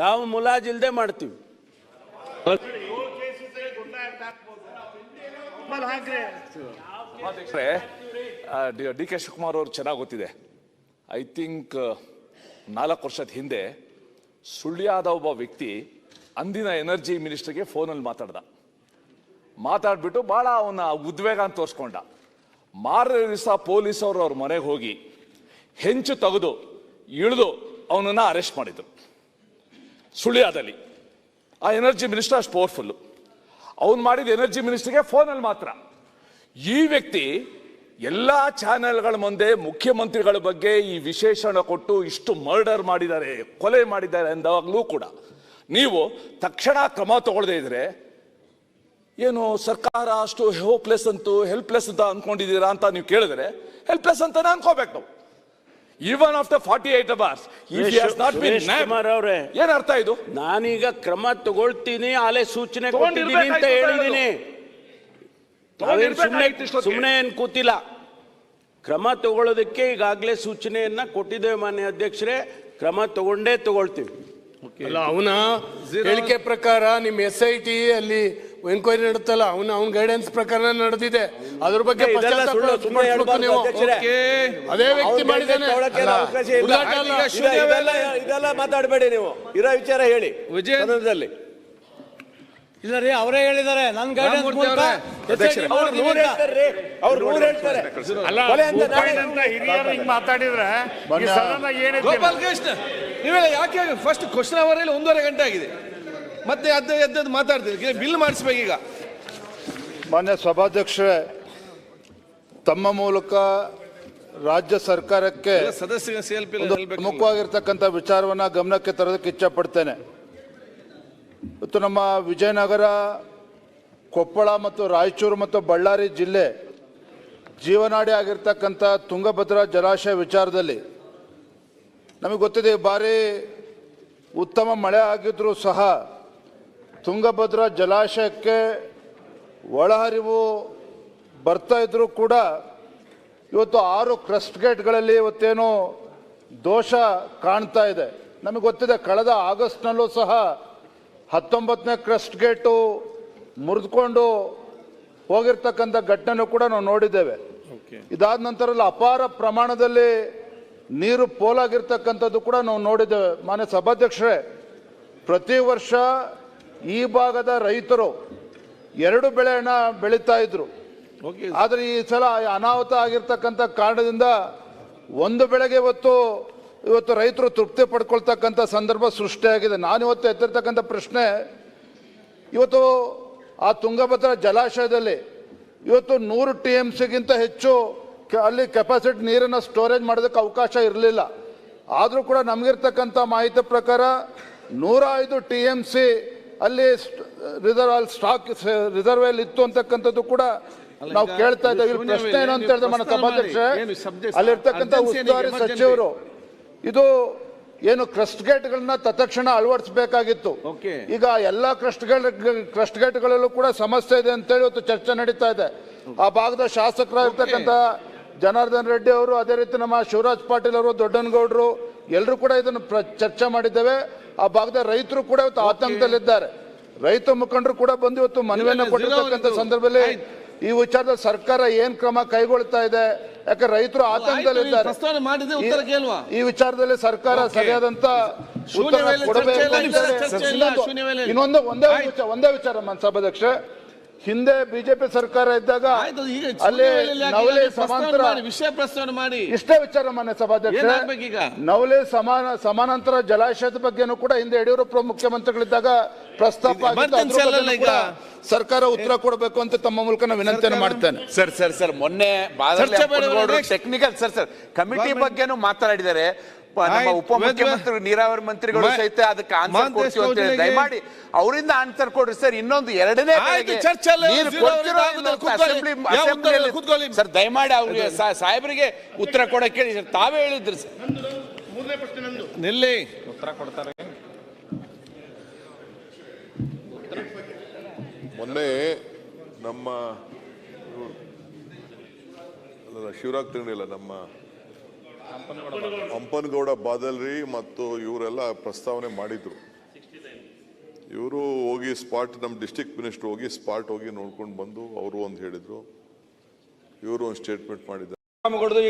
ಯಾವ ಮುಲಾಜಿಲ್ದೆ ಮಾಡ್ತೀವಿ. ಡಿ ಕೆ ಶಿವಕುಮಾರ್ ಅವರು ಚೆನ್ನಾಗಿ ಗೊತ್ತಿದೆ. ಐ ಥಿಂಕ್ 4 ವರ್ಷದ ಹಿಂದೆ ಸುಳ್ಯದ ಒಬ್ಬ ವ್ಯಕ್ತಿ ಅಂದಿನ ಎನರ್ಜಿ ಮಿನಿಸ್ಟರ್ಗೆ ಫೋನಲ್ಲಿ ಮಾತಾಡ್ಬಿಟ್ಟು ಭಾಳ ಅವನ ಉದ್ವೇಗ ಅಂತ ತೋರಿಸ್ಕೊಂಡ. ಮಾರನೇ ದಿವಸ ಪೊಲೀಸ್ ಅವರು ಅವ್ರ ಮನೆಗೆ ಹೋಗಿ ಹೆಂಚು ತೆಗೆದು ಇಳಿದು ಅವನನ್ನು ಅರೆಸ್ಟ್ ಮಾಡಿದ್ರು ಸುಳ್ಯದಲ್ಲಿ. ಆ ಎನರ್ಜಿ ಮಿನಿಸ್ಟರ್ ಅಷ್ಟು ಪವರ್ಫುಲ್ಲು. ಅವನು ಮಾಡಿದ ಎನರ್ಜಿ ಮಿನಿಸ್ಟರ್ಗೆ ಫೋನಲ್ಲಿ ಮಾತ್ರ. ಈ ವ್ಯಕ್ತಿ ಎಲ್ಲ ಚಾನೆಲ್ಗಳ ಮುಂದೆ ಮುಖ್ಯಮಂತ್ರಿಗಳ ಬಗ್ಗೆ ಈ ವಿಶೇಷಣ ಕೊಟ್ಟು ಇಷ್ಟು ಮರ್ಡರ್ ಮಾಡಿದ್ದಾರೆ, ಕೊಲೆ ಮಾಡಿದ್ದಾರೆ ಅಂದಾಗಲೂ ಕೂಡ ನೀವು ತಕ್ಷಣ ಕ್ರಮ ತಗೊಳ್ಳದೇ ಇದ್ರೆ ಏನು ಸರ್ಕಾರ ಅಷ್ಟು ಹೆಲ್ಪ್ಲೆಸ್ ಅಂತ ಅನ್ಕೊಂಡಿದ್ದೀರಾ ಅಂತ ನೀವು ಕೇಳಿದ್ರೆ ಹೆಲ್ಪ್ಲೆಸ್ ಅಂತಾನೆ ಅನ್ಕೋಬೇಕು ನಾವು. ಈವನ್ ಆಫ್ಟರ್ 48 hours ಏನ್ ಅರ್ಥ ಇದು? ನಾನೀಗ ಕ್ರಮ ತಗೊಳ್ತೀನಿ, ಆಲೆ ಸೂಚನೆ ಕೊಟ್ಟಿದ್ದೀನಿ ಅಂತ ಹೇಳಿದ್ದೀನಿ. ಸುಮ್ಮನೆ ಏನ್ ಕೂತಿಲ್ಲ. ಕ್ರಮ ತಗೊಳ್ಳೋದಕ್ಕೆ ಈಗಾಗಲೇ ಸೂಚನೆಯನ್ನ ಕೊಟ್ಟಿದ್ದೇವೆ ಮಾನ್ಯ ಅಧ್ಯಕ್ಷರೇ. ಕ್ರಮ ತಗೊಳ್ತೀವಿ. ಅಲ್ಲ, ಅವನ ಹೇಳಿಕೆ ಪ್ರಕಾರ ನಿಮ್ಮ SIT ಅಲ್ಲಿ ಎನ್ಕ್ವೈರಿ ನಡೆಯುತ್ತಲ್ಲ, ಅವನ ಗೈಡೆನ್ಸ್ ಪ್ರಕಾರ ನಡೆದಿದೆ. ಅದ್ರ ಬಗ್ಗೆ ಅದೇ ವ್ಯಕ್ತಿ ಮಾಡಿದ್ದಾನೆ. ಇದೆಲ್ಲ ಮಾತಾಡಬೇಡಿ ನೀವು. ಇರೋ ವಿಚಾರ ಹೇಳಿ. ವಿಜಯದಲ್ಲಿ ಇಲ್ಲ ರೀ, ಅವರೇ ಹೇಳಿದ್ದಾರೆ. ನನ್ನ ಗೈಡೆನ್ಸ್ ಮಾತಾಡಿದ್ರೆ ಗೋಪಾಲ್ ಕೃಷ್ಣ, ನೀವೆಲ್ಲ ಯಾಕೆ ಫಸ್ಟ್ ಕ್ವಶನ್ ಅವರಲ್ಲಿ 1.5 ಗಂಟೆ ಆಗಿದೆ, ಮತ್ತೆ ಎದ್ದು ಮಾತಾಡ್ತೀವಿ. ಬಿಲ್ ಮಾಡಿಸ್ಬೇಕೀಗ. ಮಾನ್ಯ ಸಭಾಧ್ಯಕ್ಷರೇ, ತಮ್ಮ ಮೂಲಕ ರಾಜ್ಯ ಸರ್ಕಾರಕ್ಕೆ ಪ್ರಮುಖವಾಗಿರ್ತಕ್ಕಂಥ ವಿಚಾರವನ್ನ ಗಮನಕ್ಕೆ ತರೋದಕ್ಕೆ ಇಚ್ಛೆ ಪಡ್ತೇನೆ. ಇವತ್ತು ನಮ್ಮ ವಿಜಯನಗರ, ಕೊಪ್ಪಳ ಮತ್ತು ರಾಯಚೂರು ಮತ್ತು ಬಳ್ಳಾರಿ ಜಿಲ್ಲೆ ಜೀವನಾಡಿ ಆಗಿರ್ತಕ್ಕಂಥ ತುಂಗಭದ್ರಾ ಜಲಾಶಯ ವಿಚಾರದಲ್ಲಿ ನಮಗೆ ಗೊತ್ತಿದೆ, ಈ ಬಾರಿ ಉತ್ತಮ ಮಳೆ ಆಗಿದ್ರೂ ಸಹ ತುಂಗಭದ್ರಾ ಜಲಾಶಯಕ್ಕೆ ಒಳಹರಿವು ಬರ್ತಾ ಇದ್ರೂ ಕೂಡ ಇವತ್ತು 6 ಕ್ರಸ್ಟ್ ಗೇಟ್ಗಳಲ್ಲಿ ಇವತ್ತೇನು ದೋಷ ಕಾಣ್ತಾ ಇದೆ. ನಮಗೆ ಗೊತ್ತಿದೆ, ಕಳೆದ ಆಗಸ್ಟ್ನಲ್ಲೂ ಸಹ 19ನೇ ಕ್ರಸ್ಟ್ ಗೇಟು ಮುರಿದುಕೊಂಡು ಹೋಗಿರ್ತಕ್ಕಂಥ ಘಟನೆನೂ ಕೂಡ ನಾವು ನೋಡಿದ್ದೇವೆ. ಇದಾದ ನಂತರ ಅಪಾರ ಪ್ರಮಾಣದಲ್ಲಿ ನೀರು ಪೋಲಾಗಿರ್ತಕ್ಕಂಥದ್ದು ಕೂಡ ನಾವು ನೋಡಿದ್ದೇವೆ. ಮಾನ್ಯ ಸಭಾಧ್ಯಕ್ಷರೇ, ಪ್ರತಿ ವರ್ಷ ಈ ಭಾಗದ ರೈತರು 2 ಬೆಳೆಯನ್ನ ಬೆಳೀತಾ ಇದ್ರು. ಆದರೆ ಈ ಸಲ ಅನಾಹುತ ಆಗಿರ್ತಕ್ಕಂಥ ಕಾರಣದಿಂದ 1 ಬೆಳೆಗೆ ಇವತ್ತು ರೈತರು ತೃಪ್ತಿ ಪಡ್ಕೊಳ್ತಕ್ಕಂಥ ಸಂದರ್ಭ ಸೃಷ್ಟಿಯಾಗಿದೆ. ನಾನು ಇವತ್ತು ಎತ್ತಿರ್ತಕ್ಕಂಥ ಪ್ರಶ್ನೆ, ಇವತ್ತು ಆ ತುಂಗಭದ್ರಾ ಜಲಾಶಯದಲ್ಲಿ ಇವತ್ತು 100 TMCಗಿಂತ ಹೆಚ್ಚು ಅಲ್ಲಿ ಕೆಪಾಸಿಟಿ ನೀರನ್ನು ಸ್ಟೋರೇಜ್ ಮಾಡೋದಕ್ಕೆ ಅವಕಾಶ ಇರಲಿಲ್ಲ. ಆದರೂ ಕೂಡ ನಮಗಿರ್ತಕ್ಕಂಥ ಮಾಹಿತಿ ಪ್ರಕಾರ 105 TMC ಅಲ್ಲಿ ರಿಸರ್ವ್ ಇತ್ತು ಅಂತಕ್ಕಂಥದ್ದು ಕೂಡ ನಾವು ಕೇಳ್ತಾ ಇದ್ದೇವೆ. ಪ್ರಶ್ನೆ ಏನು ಅಂತ ಹೇಳಿದ್ರೆ మన ಸಭಾಧ್ಯಕ್ಷ, ಅಲ್ಲಿರ್ತಕ್ಕಂಥ ಉಸ್ತುವಾರಿ ಸಚಿವರು ಇದು ಏನು ಕ್ರಸ್ಟ್ ಗೇಟ್ಗಳನ್ನ ತತ್ಕ್ಷಣ ಅಳವಡಿಸಬೇಕಾಗಿತ್ತು. ಈಗ ಎಲ್ಲ ಕ್ರಸ್ಟ್ ಗೇಟ್ಗಳಲ್ಲೂ ಕೂಡ ಸಮಸ್ಯೆ ಇದೆ ಅಂತೇಳಿ ಇವತ್ತು ಚರ್ಚೆ ನಡೀತಾ ಇದೆ. ಆ ಭಾಗದ ಶಾಸಕರಾಗಿರ್ತಕ್ಕಂಥ ಜನಾರ್ದನ್ ರೆಡ್ಡಿ ಅವರು, ಅದೇ ರೀತಿ ನಮ್ಮ ಶಿವರಾಜ್ ಪಾಟೀಲ್ ಅವರು, ದೊಡ್ಡನಗೌಡರು ಎಲ್ಲರೂ ಕೂಡ ಇದನ್ನು ಚರ್ಚೆ ಮಾಡಿದ್ದೇವೆ. ಆ ಭಾಗದ ರೈತರು ಕೂಡ ಇವತ್ತು ಆತಂಕದಲ್ಲಿದ್ದಾರೆ. ರೈತ ಮುಖಂಡರು ಕೂಡ ಬಂದು ಇವತ್ತು ಮನವಿಯನ್ನು ಕೊಟ್ಟಿರ್ತಕ್ಕಂಥ ಸಂದರ್ಭದಲ್ಲಿ ಈ ವಿಚಾರದಲ್ಲಿ ಸರ್ಕಾರ ಏನ್ ಕ್ರಮ ಕೈಗೊಳ್ತಾ ಇದೆ, ಯಾಕೆ ರೈತರು ಆತಂಕದಲ್ಲಿದ್ದಾರೆ, ಈ ವಿಚಾರದಲ್ಲಿ ಸರ್ಕಾರ ಸರಿಯಾದಂತ ಉತ್ತರ ಕೊಡಬೇಕು. ಇನ್ನೊಂದು ಒಂದೇ ವಿಚಾರ ನನ್ನ ಸಭಾಧ್ಯಕ್ಷ, ಹಿಂದೆ ಬಿಜೆಪಿ ಸರ್ಕಾರ ಇದ್ದಾಗ ಅಲ್ಲಿ ನವಲೆ ಸಮಾಂತರ ವಿಷಯ ಪ್ರಸ್ತಾವನೆ ಮಾಡಿ ಇಷ್ಟೇ ವಿಚಾರ ಮಾನ್ಯ ಸಭಾಧ್ಯಕ್ಷ, ನವಲೆ ಸಮಾನಾಂತರ ಜಲಾಶಯದ ಬಗ್ಗೆನೂ ಕೂಡ ಹಿಂದೆ ಯಡಿಯೂರಪ್ಪ ಮುಖ್ಯಮಂತ್ರಿಗಳಿದ್ದಾಗ ಪ್ರಸ್ತಾಪ ಸರ್ಕಾರ ಉತ್ತರ ಕೊಡಬೇಕು ಅಂತ ತಮ್ಮ ಮೂಲಕ ನಾನು ವಿನಂತಿಯನ್ನು ಮಾಡ್ತೇನೆ. ಸರ್ ಮೊನ್ನೆ ಟೆಕ್ನಿಕಲ್ ಸರ್ ಕಮಿಟಿ ಬಗ್ಗೆನೂ ಮಾತನಾಡಿದ್ದಾರೆ. ನಮ್ಮ ಉಪಮುಖ್ಯಮಂತ್ರಿ ನೀರಾವರಿ ಮಂತ್ರಿಗಳು ಸಹಿತ ಅದಕ್ಕೆ ಆನ್ಸರ್ ಕೊಡ್ತೀವಿ ಅಂತ ಹೇಳಿ ದಯಮಾಡಿ ಅವರಿಂದ ಆನ್ಸರ್ ಕೊಡ್ರಿ ಸರ್. ಇನ್ನೊಂದು 2ನೇ ಸರ್ ದಯಮಾಡಿ ಅವ್ರಿಗೆ ಸಾಹೇಬರಿಗೆ ಉತ್ತರ ಕೊಡಕ್ಕೆ ಹೇಳಿ ಸರ್. ತಾವೇ ಹೇಳಿದ್ರಿ ಸರ್. ನಿಲ್ಲಿ ಉತ್ತರ ಕೊಡ್ತಾರೆ. ಮೊನ್ನೆ ನಮ್ಮ ಶಿವರಾಜ್ ತಿಂಗಳಿಲ್ಲ, ನಮ್ಮ ಹಂಪನಗೌಡ ಬಾದಲ್ರಿ ಮತ್ತು ಇವರೆಲ್ಲ ಪ್ರಸ್ತಾವನೆ ಮಾಡಿದ್ರು. ಇವರು ಹೋಗಿ ಸ್ಪಾಟ್, ನಮ್ಮ ಡಿಸ್ಟ್ರಿಕ್ಟ್ ಮಿನಿಸ್ಟರ್ ಹೋಗಿ ಸ್ಪಾಟ್ ಹೋಗಿ ನೋಡ್ಕೊಂಡು ಬಂದು ಅವರು ಒಂದು ಹೇಳಿದ್ರು, ಇವರು ಒಂದು ಸ್ಟೇಟ್ಮೆಂಟ್ ಮಾಡಿದ್ದಾರೆ.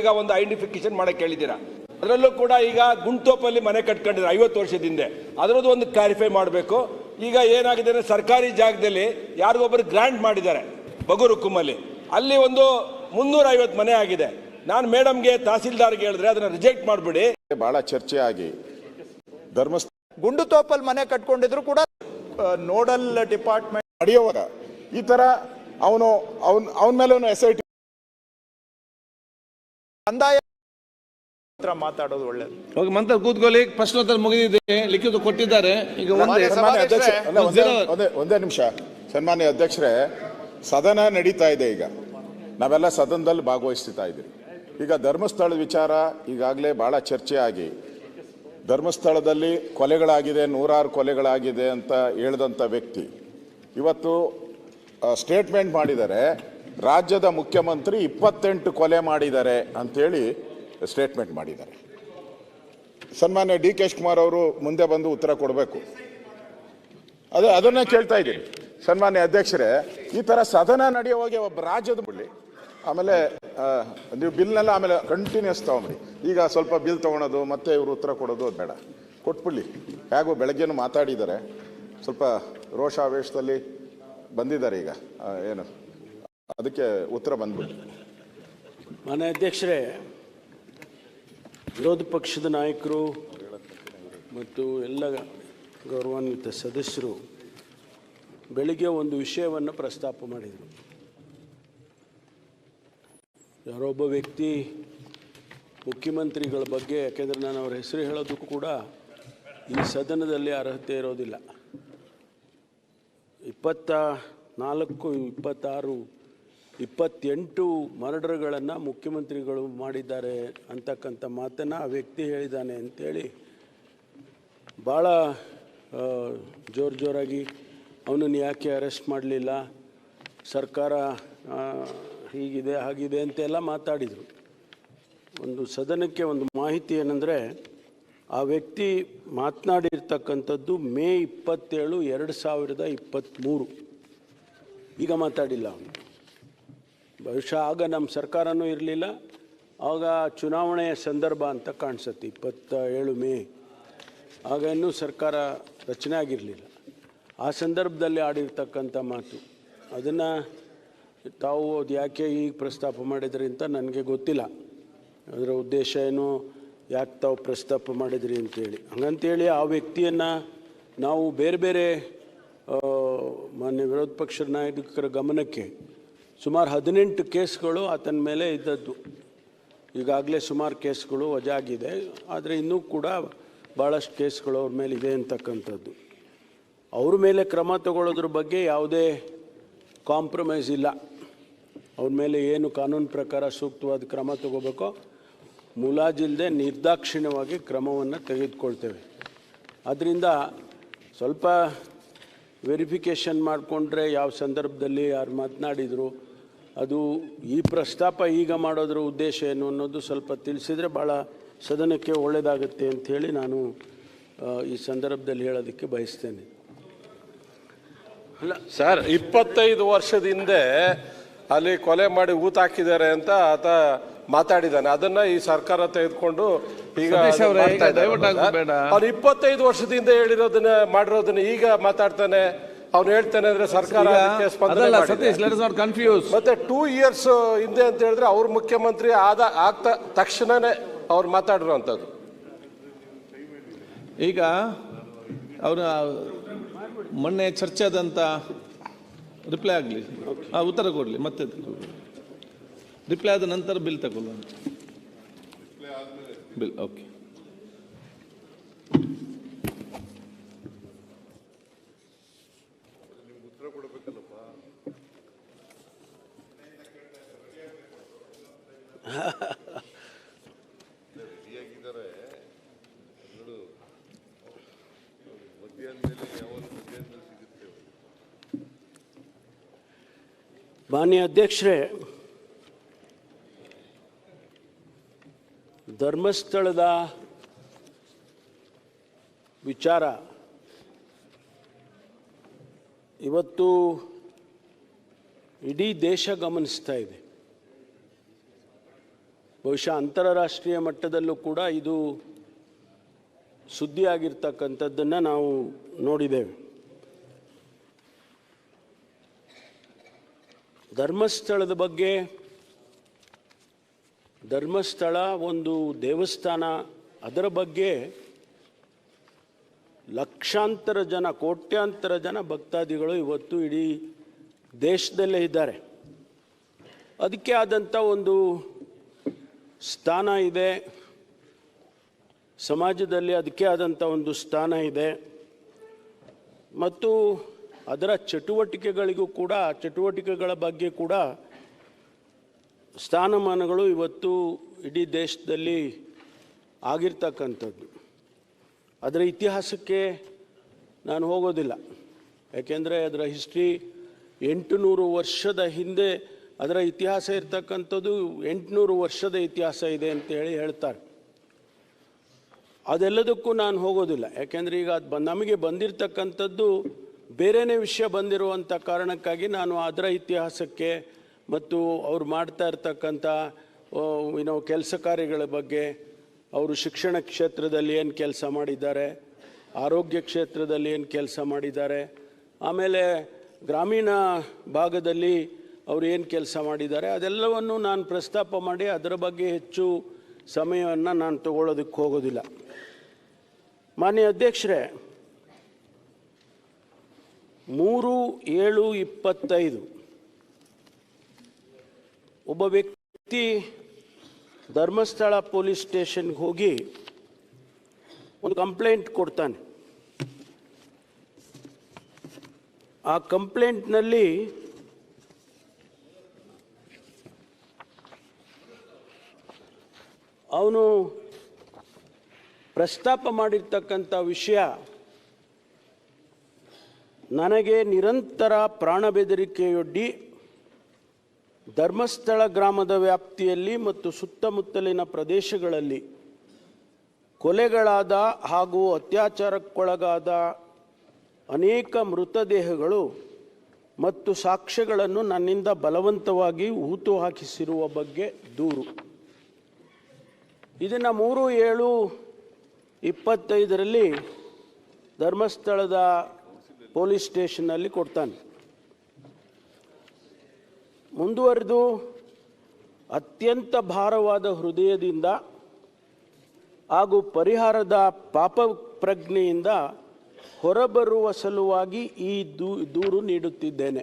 ಈಗ ಒಂದು ಐಡೆಂಟಿಫಿಕೇಶನ್ ಮಾಡಕ್ಕೆ ಹೇಳಿದ್ದೀರಾ, ಅದರಲ್ಲೂ ಕೂಡ ಈಗ ಗುಂಟೋಪಲ್ಲಿ ಮನೆ ಕಟ್ಕೊಂಡಿದ್ದಾರೆ 50 ವರ್ಷದಿಂದ, ಅದರದ್ದು ಒಂದು ಕ್ಲಾರಿಫೈ ಮಾಡಬೇಕು. ಈಗ ಏನಾಗಿದೆ ಅಂದ್ರೆ ಸರ್ಕಾರಿ ಜಾಗದಲ್ಲಿ ಯಾರಿಗೊಬ್ಬರು ಗ್ರಾಂಟ್ ಮಾಡಿದ್ದಾರೆ ಬಗೂರುಕುಮ್ಮಲ್ಲಿ, ಅಲ್ಲಿ ಒಂದು 350 ಮನೆ ಆಗಿದೆ. ನಾನು ಮೇಡಮ್ಗೆ ತಹಸೀಲ್ದಾರ್ಗೆ ಹೇಳಿದ್ರೆ ಅದನ್ನ ರಿಜೆಕ್ಟ್ ಮಾಡ್ಬಿಡಿ. ಬಹಳ ಚರ್ಚೆ ಆಗಿ ಗುಂಡುತೋಪಲ್ಲಿ ಮನೆ ಕಟ್ಕೊಂಡಿದ್ರು ಕೂಡ ನೋಡಲ್ ಡಿಪಾರ್ಟ್ಮೆಂಟ್ ನಡೆಯುವಾಗ ಈ ತರ ಅವನ ಮೇಲೆ SIT ಕಂದಾಯ ಮಾತಾಡೋದು ಒಳ್ಳೇದು. ಹೋಗಿ ಮಂತ್ರ ಕೂತ್ಕೊಳ್ಳಿ. ಪ್ರಶ್ನೋತ್ತರ ಮುಗಿದಿದೆ, ಲಿಖಿತ ಕೊಟ್ಟಿದ್ದಾರೆ. ಈಗ ಒಂದೇ ನಿಮಿಷ. ಸನ್ಮಾನ್ಯ ಅಧ್ಯಕ್ಷರೇ, ಸದನ ನಡೀತಾ ಇದೆ. ಈಗ ನಾವೆಲ್ಲ ಸದನದಲ್ಲಿ ಭಾಗವಹಿಸ್ತಾ ಇದ್ದೀವಿ. ಈಗ ಧರ್ಮಸ್ಥಳದ ವಿಚಾರ ಈಗಾಗಲೇ ಬಹಳ ಚರ್ಚೆ ಆಗಿ, ಧರ್ಮಸ್ಥಳದಲ್ಲಿ ಕೊಲೆಗಳಾಗಿದೆ, 106 ಕೊಲೆಗಳಾಗಿದೆ ಅಂತ ಹೇಳಿದಂಥ ವ್ಯಕ್ತಿ ಇವತ್ತು ಸ್ಟೇಟ್ಮೆಂಟ್ ಮಾಡಿದ್ದಾರೆ, ರಾಜ್ಯದ ಮುಖ್ಯಮಂತ್ರಿ 28 ಕೊಲೆ ಮಾಡಿದ್ದಾರೆ ಅಂತೇಳಿ ಸ್ಟೇಟ್ಮೆಂಟ್ ಮಾಡಿದ್ದಾರೆ. ಸನ್ಮಾನ್ಯ DK ಶಿವಕುಮಾರ್ ಅವರು ಮುಂದೆ ಬಂದು ಉತ್ತರ ಕೊಡಬೇಕು. ಅದನ್ನೇ ಕೇಳ್ತಾ ಇದ್ದೀನಿ. ಸನ್ಮಾನ್ಯ ಅಧ್ಯಕ್ಷರೇ, ಈ ಥರ ಸದನ ನಡೆಯುವಾಗ ಒಬ್ಬ ರಾಜ್ಯದ ಬಿಡಿ, ಆಮೇಲೆ ನೀವು ಬಿಲ್ನೆಲ್ಲ ಆಮೇಲೆ ಕಂಟಿನ್ಯೂಸ್ ತಗೊಂಬಿಡಿ. ಈಗ ಸ್ವಲ್ಪ ಬಿಲ್ ತೊಗೊಳೋದು ಮತ್ತೆ ಇವರು ಉತ್ತರ ಕೊಡೋದು ಬೇಡ, ಕೊಟ್ಬಿಡ್ಲಿ. ಹೇಗೂ ಬೆಳಗ್ಗೆನೂ ಮಾತಾಡಿದ್ದಾರೆ, ಸ್ವಲ್ಪ ರೋಷಾವೇಶದಲ್ಲಿ ಬಂದಿದ್ದಾರೆ. ಈಗ ಏನು ಅದಕ್ಕೆ ಉತ್ತರ ಬಂದ್ಬಿಡಿ. ಮಾನ್ಯ ಅಧ್ಯಕ್ಷರೇ, ವಿರೋಧ ಪಕ್ಷದ ನಾಯಕರು ಮತ್ತು ಎಲ್ಲ ಗೌರವಾನ್ವಿತ ಸದಸ್ಯರು ಬೆಳಿಗ್ಗೆ ಒಂದು ವಿಷಯವನ್ನು ಪ್ರಸ್ತಾಪ ಮಾಡಿದರು. ಯಾರೊಬ್ಬ ವ್ಯಕ್ತಿ ಮುಖ್ಯಮಂತ್ರಿಗಳ ಬಗ್ಗೆ, ಯಾಕೆಂದರೆ ನಾನು ಅವರ ಹೆಸರು ಹೇಳೋದಕ್ಕೂ ಕೂಡ ಈ ಸದನದಲ್ಲಿ ಅರ್ಹತೆ ಇರೋದಿಲ್ಲ. 24, 26, 28 ಮರ್ಡರ್ಗಳನ್ನು ಮುಖ್ಯಮಂತ್ರಿಗಳು ಮಾಡಿದ್ದಾರೆ ಅಂತಕ್ಕಂಥ ಮಾತನ್ನು ಆ ವ್ಯಕ್ತಿ ಹೇಳಿದ್ದಾನೆ ಅಂಥೇಳಿ ಭಾಳ ಜೋರಾಗಿ ಅವನನ್ನು ಯಾಕೆ ಅರೆಸ್ಟ್ ಮಾಡಲಿಲ್ಲ, ಸರ್ಕಾರ ಹೀಗಿದೆ ಹಾಗಿದೆ ಅಂತೆಲ್ಲ ಮಾತಾಡಿದರು. ಒಂದು ಸದನಕ್ಕೆ ಒಂದು ಮಾಹಿತಿ ಏನಂದರೆ, ಆ ವ್ಯಕ್ತಿ ಮಾತನಾಡಿರ್ತಕ್ಕಂಥದ್ದು ಮೇ 27, 2023. ಈಗ ಮಾತಾಡಿಲ್ಲ ಅವನು. ಬಹುಶಃ ಆಗ ನಮ್ಮ ಸರ್ಕಾರನೂ ಇರಲಿಲ್ಲ, ಆಗ ಚುನಾವಣೆಯ ಸಂದರ್ಭ ಅಂತ ಕಾಣಿಸುತ್ತೆ. 27 ಮೇ, ಆಗ ಇನ್ನೂ ಸರ್ಕಾರ ರಚನೆ ಆಗಿರಲಿಲ್ಲ. ಆ ಸಂದರ್ಭದಲ್ಲಿ ಆಡಿರ್ತಕ್ಕಂಥ ಮಾತು, ಅದನ್ನು ತಾವು ಅದು ಯಾಕೆ ಈಗ ಪ್ರಸ್ತಾಪ ಮಾಡಿದ್ರಿ ಅಂತ ನನಗೆ ಗೊತ್ತಿಲ್ಲ. ಅದರ ಉದ್ದೇಶ ಏನು, ಯಾಕೆ ತಾವು ಪ್ರಸ್ತಾಪ ಮಾಡಿದ್ರಿ ಅಂತೇಳಿ. ಹಂಗಂತೇಳಿ ಆ ವ್ಯಕ್ತಿಯನ್ನು ನಾವು ಬೇರೆ ಬೇರೆ ಮಾನ್ಯ ವಿರೋಧ ಪಕ್ಷದ ನಾಯಕರ ಗಮನಕ್ಕೆ ಸುಮಾರು 18 ಕೇಸ್ಗಳು ಆತನ ಮೇಲೆ ಇದ್ದದ್ದು. ಈಗಾಗಲೇ ಸುಮಾರು ಕೇಸ್ಗಳು ವಜಾ ಆಗಿದೆ, ಆದರೆ ಇನ್ನೂ ಕೂಡ ಭಾಳಷ್ಟು ಕೇಸ್ಗಳು ಅವ್ರ ಮೇಲೆ ಇದೆ ಅಂತಕ್ಕಂಥದ್ದು. ಅವ್ರ ಮೇಲೆ ಕ್ರಮ ತಗೊಳ್ಳೋದ್ರ ಬಗ್ಗೆ ಯಾವುದೇ ಕಾಂಪ್ರಮೈಸ್ ಇಲ್ಲ. ಅವ್ರ ಮೇಲೆ ಏನು ಕಾನೂನು ಪ್ರಕಾರ ಸೂಕ್ತವಾದ ಕ್ರಮ ತಗೋಬೇಕೋ ಮುಲಾಜಿಲ್ಲದೆ ನಿರ್ದಾಕ್ಷಿಣ್ಯವಾಗಿ ಕ್ರಮವನ್ನು ತೆಗೆದುಕೊಳ್ತೇವೆ. ಆದ್ದರಿಂದ ಸ್ವಲ್ಪ ವೆರಿಫಿಕೇಷನ್ ಮಾಡಿಕೊಂಡ್ರೆ ಯಾವ ಸಂದರ್ಭದಲ್ಲಿ ಯಾರು ಮಾತನಾಡಿದರು, ಅದು ಈ ಪ್ರಸ್ತಾಪ ಈಗ ಮಾಡೋದ್ರ ಉದ್ದೇಶ ಏನು ಅನ್ನೋದು ಸ್ವಲ್ಪ ತಿಳಿಸಿದರೆ ಭಾಳ ಸದನಕ್ಕೆ ಒಳ್ಳೆಯದಾಗುತ್ತೆ ಅಂಥೇಳಿ ನಾನು ಈ ಸಂದರ್ಭದಲ್ಲಿ ಹೇಳೋದಕ್ಕೆ ಬಯಸ್ತೇನೆ. ಅಲ್ಲ ಸರ್, 25 ವರ್ಷದ ಹಿಂದೆ ಅಲ್ಲಿ ಕೊಲೆ ಮಾಡಿ ಊತ ಹಾಕಿದ್ದಾರೆ ಅಂತ ಆತ ಮಾತಾಡಿದ್ದಾನೆ. ಅದನ್ನ ಈ ಸರ್ಕಾರ ತೆಗೆದುಕೊಂಡು ಈಗ 25 ವರ್ಷದಿಂದ ಹೇಳಿರೋದನ್ನ ಮಾಡಿರೋದನ್ನ ಈಗ ಮಾತಾಡ್ತಾನೆ. ಅವ್ನು ಹೇಳ್ತಾನೆ ಅಂದ್ರೆ ಸರ್ಕಾರ ಮತ್ತೆ 2 years ಹಿಂದೆ ಅಂತ ಹೇಳಿದ್ರೆ ಅವ್ರ ಮುಖ್ಯಮಂತ್ರಿ ಆಗ್ತಾ ತಕ್ಷಣನೇ ಅವ್ರು ಮಾತಾಡಿರುವಂಥದ್ದು. ಈಗ ಅವರ ಮೊನ್ನೆ ಚರ್ಚೆ ಆದಂಥ ರಿಪ್ಲೈ ಆಗಲಿ, ಉತ್ತರ ಕೊಡಲಿ, ಮತ್ತೆ ರಿಪ್ಲೈ ಆದ ನಂತರ ಬಿಲ್ ತಗೊಳ್ಳುವ. Bill okay. ಮಾನ್ಯ ಅಧ್ಯಕ್ಷರೇ, ಧರ್ಮಸ್ಥಳದ ವಿಚಾರ ಇವತ್ತು ಇಡೀ ದೇಶ ಗಮನಿಸ್ತಾ ಇದೆ. ಬಹುಶಃ ಅಂತಾರಾಷ್ಟ್ರೀಯ ಮಟ್ಟದಲ್ಲೂ ಕೂಡ ಇದು ಸುದ್ದಿಯಾಗಿರ್ತಕ್ಕಂಥದ್ದನ್ನು ನಾವು ನೋಡಿದ್ದೇವೆ. ಧರ್ಮಸ್ಥಳದ ಬಗ್ಗೆ, ಧರ್ಮಸ್ಥಳ ಒಂದು ದೇವಸ್ಥಾನ, ಅದರ ಬಗ್ಗೆ ಲಕ್ಷಾಂತರ ಜನ, ಕೋಟ್ಯಾಂತರ ಜನ ಭಕ್ತಾದಿಗಳು ಇವತ್ತು ಇಡೀ ದೇಶದಲ್ಲೇ ಇದ್ದಾರೆ. ಅದಕ್ಕೆ ಆದಂಥ ಒಂದು ಸ್ಥಾನ ಇದೆ, ಸಮಾಜದಲ್ಲಿ ಅದಕ್ಕೆ ಆದಂಥ ಒಂದು ಸ್ಥಾನ ಇದೆ. ಮತ್ತು ಅದರ ಚಟುವಟಿಕೆಗಳಿಗೂ ಕೂಡ, ಚಟುವಟಿಕೆಗಳ ಬಗ್ಗೆ ಕೂಡ ಸ್ಥಾನಮಾನಗಳು ಇವತ್ತು ಇಡೀ ದೇಶದಲ್ಲಿ ಆಗಿರ್ತಕ್ಕಂಥದ್ದು. ಅದರ ಇತಿಹಾಸಕ್ಕೆ ನಾನು ಹೋಗೋದಿಲ್ಲ, ಯಾಕೆಂದರೆ ಅದರ ಹಿಸ್ಟ್ರಿ 800 ವರ್ಷದ ಹಿಂದೆ ಅದರ ಇತಿಹಾಸ ಇರ್ತಕ್ಕಂಥದ್ದು. 800 ವರ್ಷದ ಇತಿಹಾಸ ಇದೆ ಅಂತೇಳಿ ಹೇಳ್ತಾರೆ. ಅದೆಲ್ಲದಕ್ಕೂ ನಾನು ಹೋಗೋದಿಲ್ಲ, ಯಾಕೆಂದರೆ ಈಗ ಅದು ನಮಗೆ ಬಂದಿರತಕ್ಕಂಥದ್ದು ಬೇರೆಯೇ ವಿಷಯ ಬಂದಿರುವಂಥ ಕಾರಣಕ್ಕಾಗಿ ನಾನು ಅದರ ಇತಿಹಾಸಕ್ಕೆ ಮತ್ತು ಅವ್ರು ಮಾಡ್ತಾ ಇರ್ತಕ್ಕಂಥ ಕೆಲಸ ಕಾರ್ಯಗಳ ಬಗ್ಗೆ, ಅವರು ಶಿಕ್ಷಣ ಕ್ಷೇತ್ರದಲ್ಲಿ ಏನು ಕೆಲಸ ಮಾಡಿದ್ದಾರೆ, ಆರೋಗ್ಯ ಕ್ಷೇತ್ರದಲ್ಲಿ ಏನು ಕೆಲಸ ಮಾಡಿದ್ದಾರೆ, ಆಮೇಲೆ ಗ್ರಾಮೀಣ ಭಾಗದಲ್ಲಿ ಅವರು ಏನು ಕೆಲಸ ಮಾಡಿದ್ದಾರೆ, ಅದೆಲ್ಲವನ್ನು ನಾನು ಪ್ರಸ್ತಾಪ ಮಾಡಿ ಅದರ ಬಗ್ಗೆ ಹೆಚ್ಚು ಸಮಯವನ್ನು ನಾನು ತಗೊಳ್ಳೋದಕ್ಕೆ ಹೋಗೋದಿಲ್ಲ. ಮಾನ್ಯ ಅಧ್ಯಕ್ಷರೇ, 3/7/25 ಒಬ್ಬ ವ್ಯಕ್ತಿ ಧರ್ಮಸ್ಥಳ ಪೊಲೀಸ್ ಸ್ಟೇಷನ್ಗೆ ಹೋಗಿ ಒಂದು ಕಂಪ್ಲೇಂಟ್ ಕೊಡ್ತಾನೆ. ಆ ಕಂಪ್ಲೇಂಟ್ನಲ್ಲಿ ಅವನು ಪ್ರಸ್ತಾಪ ಮಾಡಿರ್ತಕ್ಕಂಥ ವಿಷಯ, ನನಗೆ ನಿರಂತರ ಪ್ರಾಣ ಬೆದರಿಕೆಯೊಡ್ಡಿ ಧರ್ಮಸ್ಥಳ ಗ್ರಾಮದ ವ್ಯಾಪ್ತಿಯಲ್ಲಿ ಮತ್ತು ಸುತ್ತಮುತ್ತಲಿನ ಪ್ರದೇಶಗಳಲ್ಲಿ ಕೊಲೆಗಳಾದ ಹಾಗೂ ಅತ್ಯಾಚಾರಕ್ಕೊಳಗಾದ ಅನೇಕ ಮೃತದೇಹಗಳು ಮತ್ತು ಸಾಕ್ಷ್ಯಗಳನ್ನು ನನ್ನಿಂದ ಬಲವಂತವಾಗಿ ಹೂತು ಹಾಕಿಸಿರುವ ಬಗ್ಗೆ ದೂರು. ಇದನ್ನು 3/7/25 ಧರ್ಮಸ್ಥಳದ ಪೊಲೀಸ್ ಸ್ಟೇಷನ್ನಲ್ಲಿ ಕೊಡ್ತಾನೆ. ಮುಂದುವರೆದು ಅತ್ಯಂತ ಭಾರವಾದ ಹೃದಯದಿಂದ ಹಾಗೂ ಪರಿಹಾರದ ಪಾಪ ಪ್ರಜ್ಞೆಯಿಂದ ಹೊರಬರುವ ಸಲುವಾಗಿ ಈ ದೂರು ನೀಡುತ್ತಿದ್ದೇನೆ.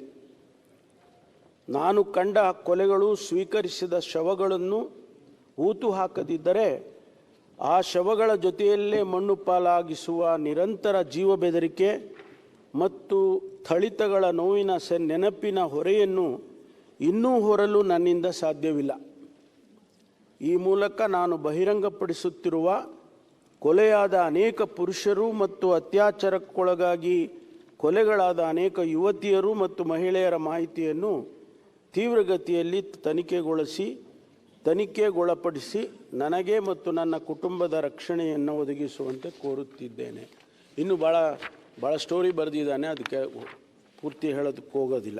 ನಾನು ಕಂಡ ಕೊಲೆಗಳು ಸ್ವೀಕರಿಸಿದ ಶವಗಳನ್ನು ಹೂತು ಹಾಕದಿದ್ದರೆ ಆ ಶವಗಳ ಜೊತೆಯಲ್ಲೇ ಮಣ್ಣು ಪಾಲಾಗಿಸುವ ನಿರಂತರ ಜೀವ ಬೆದರಿಕೆ ಮತ್ತು ಥಳಿತಗಳ ನೋವಿನ ನೆನಪಿನ ಹೊರೆಯನ್ನು ಇನ್ನೂ ಹೊರಲು ನನ್ನಿಂದ ಸಾಧ್ಯವಿಲ್ಲ. ಈ ಮೂಲಕ ನಾನು ಬಹಿರಂಗಪಡಿಸುತ್ತಿರುವ ಕೊಲೆಯಾದ ಅನೇಕ ಪುರುಷರು ಮತ್ತು ಅತ್ಯಾಚಾರಕ್ಕೊಳಗಾಗಿ ಕೊಲೆಗಳಾದ ಅನೇಕ ಯುವತಿಯರು ಮತ್ತು ಮಹಿಳೆಯರ ಮಾಹಿತಿಯನ್ನು ತೀವ್ರಗತಿಯಲ್ಲಿ ತನಿಖೆಗೊಳಪಡಿಸಿ ನನಗೆ ಮತ್ತು ನನ್ನ ಕುಟುಂಬದ ರಕ್ಷಣೆಯನ್ನು ಒದಗಿಸುವಂತೆ ಕೋರುತ್ತಿದ್ದೇನೆ. ಇನ್ನು ಭಾಳ ಸ್ಟೋರಿ ಬರೆದಿದ್ದಾನೆ, ಅದಕ್ಕೆ ಪೂರ್ತಿ ಹೇಳೋದಕ್ಕೆ ಹೋಗೋದಿಲ್ಲ.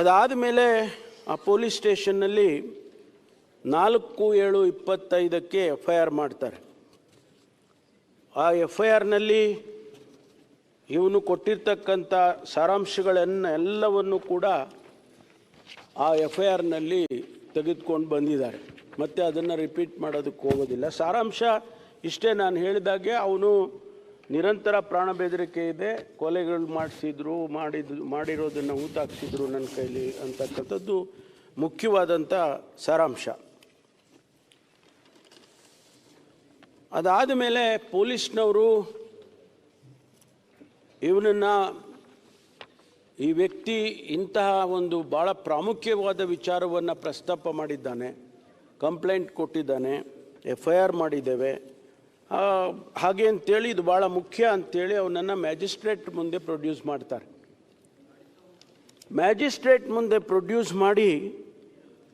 ಅದಾದ ಮೇಲೆ ಆ ಪೊಲೀಸ್ ಸ್ಟೇಷನ್ನಲ್ಲಿ 4/7/25 FIR ಮಾಡ್ತಾರೆ. ಆ FIRನಲ್ಲಿ ಇವನು ಕೊಟ್ಟಿರ್ತಕ್ಕಂಥ ಸಾರಾಂಶಗಳನ್ನೆಲ್ಲವನ್ನು ಕೂಡ ಆ FIRನಲ್ಲಿ ತೆಗೆದುಕೊಂಡು ಬಂದಿದ್ದಾರೆ. ಮತ್ತು ಅದನ್ನು ರಿಪೀಟ್ ಮಾಡೋದಕ್ಕೆ ಹೋಗೋದಿಲ್ಲ. ಸಾರಾಂಶ ಇಷ್ಟೇ, ನಾನು ಹೇಳಿದಾಗೆ ಅವನು ನಿರಂತರ ಪ್ರಾಣ ಬೆದರಿಕೆ ಇದೆ, ಕೊಲೆಗಳು ಮಾಡಿರೋದನ್ನು ಹೂತಾಕ್ಸಿದ್ರು ನನ್ನ ಕೈಲಿ ಅಂತಕ್ಕಂಥದ್ದು ಮುಖ್ಯವಾದಂಥ ಸಾರಾಂಶ. ಅದಾದ ಮೇಲೆ ಪೊಲೀಸ್ನವರು ಇವನನ್ನು, ಈ ವ್ಯಕ್ತಿ ಇಂತಹ ಒಂದು ಭಾಳ ಪ್ರಾಮುಖ್ಯವಾದ ವಿಚಾರವನ್ನು ಪ್ರಸ್ತಾಪ ಮಾಡಿದ್ದಾನೆ, ಕಂಪ್ಲೇಂಟ್ ಕೊಟ್ಟಿದ್ದಾನೆ, FIR ಮಾಡಿದ್ದೇವೆ ಹಾಗೆ ಅಂತೇಳಿ, ಇದು ಭಾಳ ಮುಖ್ಯ ಅಂಥೇಳಿ ಅವನನ್ನು ಮ್ಯಾಜಿಸ್ಟ್ರೇಟ್ ಮುಂದೆ ಪ್ರೊಡ್ಯೂಸ್ ಮಾಡ್ತಾರೆ. ಮ್ಯಾಜಿಸ್ಟ್ರೇಟ್ ಮುಂದೆ ಪ್ರೊಡ್ಯೂಸ್ ಮಾಡಿ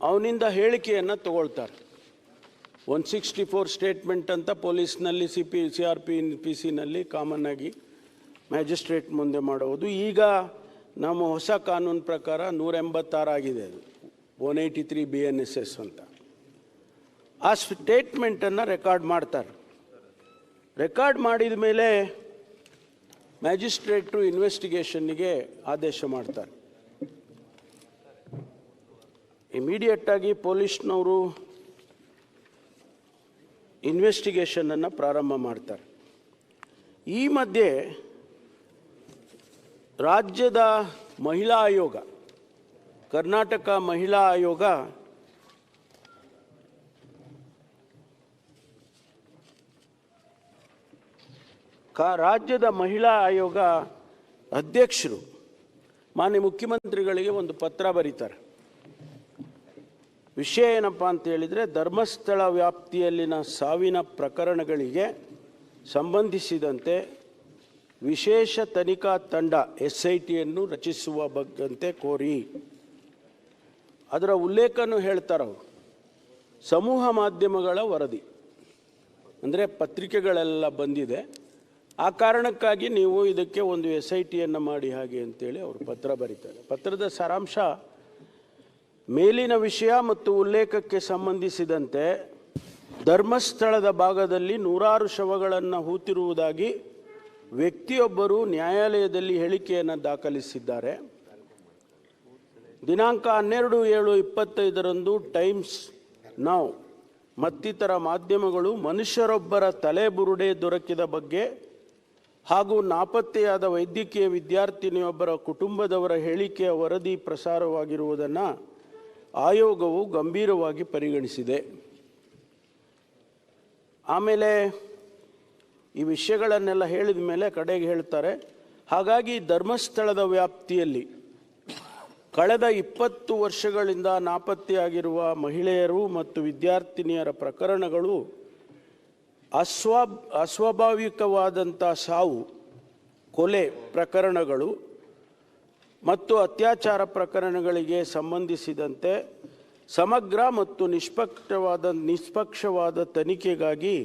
ಅವನಿಂದ ಹೇಳಿಕೆಯನ್ನು ತಗೊಳ್ತಾರೆ. 164 ಸ್ಟೇಟ್ಮೆಂಟ್ ಅಂತ ಪೊಲೀಸ್ನಲ್ಲಿ CRPC ಕಾಮನ್ ಆಗಿ ಮ್ಯಾಜಿಸ್ಟ್ರೇಟ್ ಮುಂದೆ ಮಾಡುವುದು. ಈಗ ನಮ್ಮ ಹೊಸ ಕಾನೂನು ಪ್ರಕಾರ 186 ಆಗಿದೆ, ಅದು 183 BNSS ಅಂತ. ಆ ಸ್ಟೇಟ್ಮೆಂಟನ್ನು ರೆಕಾರ್ಡ್ ಮಾಡ್ತಾರೆ. ರೆಕಾರ್ಡ್ ಮಾಡಿದ ಮೇಲೆ ಮ್ಯಾಜಿಸ್ಟ್ರೇಟು ಇನ್ವೆಸ್ಟಿಗೇಷನ್ನಿಗೆ ಆದೇಶ ಮಾಡ್ತಾರೆ. ಇಮಿಡಿಯೇಟಾಗಿ ಪೊಲೀಸ್ನವರು ಇನ್ವೆಸ್ಟಿಗೇಷನನ್ನು ಪ್ರಾರಂಭ ಮಾಡ್ತಾರೆ. ಈ ಮಧ್ಯೆ ರಾಜ್ಯದ ಮಹಿಳಾ ಆಯೋಗ, ಕರ್ನಾಟಕ ಮಹಿಳಾ ಆಯೋಗ ರಾಜ್ಯದ ಮಹಿಳಾ ಆಯೋಗ ಅಧ್ಯಕ್ಷರು ಮಾನ್ಯ ಮುಖ್ಯಮಂತ್ರಿಗಳಿಗೆ ಒಂದು ಪತ್ರ ಬರೀತಾರೆ. ವಿಷಯ ಏನಪ್ಪ ಅಂತ ಹೇಳಿದರೆ, ಧರ್ಮಸ್ಥಳ ವ್ಯಾಪ್ತಿಯಲ್ಲಿನ ಸಾವಿನ ಪ್ರಕರಣಗಳಿಗೆ ಸಂಬಂಧಿಸಿದಂತೆ ವಿಶೇಷ ತನಿಖಾ ತಂಡ SITಯನ್ನು ರಚಿಸುವ ಬಗ್ಗಂತೆ ಕೋರಿ. ಅದರ ಉಲ್ಲೇಖನೂ ಹೇಳ್ತಾರೆ ಅವರು. ಸಮೂಹ ಮಾಧ್ಯಮಗಳ ವರದಿ ಅಂದರೆ ಪತ್ರಿಕೆಗಳೆಲ್ಲ ಬಂದಿದೆ, ಆ ಕಾರಣಕ್ಕಾಗಿ ನೀವು ಇದಕ್ಕೆ ಒಂದು SITಯನ್ನು ಮಾಡಿ ಹಾಗೆ ಅಂತೇಳಿ ಅವರು ಪತ್ರ ಬರೀತಾರೆ. ಪತ್ರದ ಸಾರಾಂಶ, ಮೇಲಿನ ವಿಷಯ ಮತ್ತು ಉಲ್ಲೇಖಕ್ಕೆ ಸಂಬಂಧಿಸಿದಂತೆ ಧರ್ಮಸ್ಥಳದ ಭಾಗದಲ್ಲಿ 100 ಶವಗಳನ್ನು ಹೂತಿರುವುದಾಗಿ ವ್ಯಕ್ತಿಯೊಬ್ಬರು ನ್ಯಾಯಾಲಯದಲ್ಲಿ ಹೇಳಿಕೆಯನ್ನು ದಾಖಲಿಸಿದ್ದಾರೆ. ದಿನಾಂಕ 12/7/25 ಟೈಮ್ಸ್ ನೌ ಮತ್ತಿತರ ಮಾಧ್ಯಮಗಳು ಮನುಷ್ಯರೊಬ್ಬರ ತಲೆಬುರುಡೆ ದೊರಕಿದ ಬಗ್ಗೆ ಹಾಗೂ ನಾಪತ್ತೆಯಾದ ವೈದ್ಯಕೀಯ ವಿದ್ಯಾರ್ಥಿನಿಯೊಬ್ಬರ ಕುಟುಂಬದವರ ಹೇಳಿಕೆಯ ವರದಿ ಪ್ರಸಾರವಾಗಿರುವುದನ್ನು ಆಯೋಗವು ಗಂಭೀರವಾಗಿ ಪರಿಗಣಿಸಿದೆ. ಆಮೇಲೆ ಈ ವಿಷಯಗಳನ್ನೆಲ್ಲ ಹೇಳಿದ ಮೇಲೆ ಕಡೆಗೆ ಹೇಳ್ತಾರೆ, ಹಾಗಾಗಿ ಧರ್ಮಸ್ಥಳದ ವ್ಯಾಪ್ತಿಯಲ್ಲಿ ಕಳೆದ 20 ವರ್ಷಗಳಿಂದ ನಾಪತ್ತೆಯಾಗಿರುವ ಮಹಿಳೆಯರು ಮತ್ತು ವಿದ್ಯಾರ್ಥಿನಿಯರ ಪ್ರಕರಣಗಳು ಅಸ್ವಾಭಾವಿಕವಾದಂಥ ಸಾವು, ಕೊಲೆ ಪ್ರಕರಣಗಳು ಮತ್ತು ಅತ್ಯಾಚಾರ ಪ್ರಕರಣಗಳಿಗೆ ಸಂಬಂಧಿಸಿದಂತೆ ಸಮಗ್ರ ಮತ್ತು ನಿಷ್ಪಕ್ಷವಾದ ತನಿಖೆಗಾಗಿ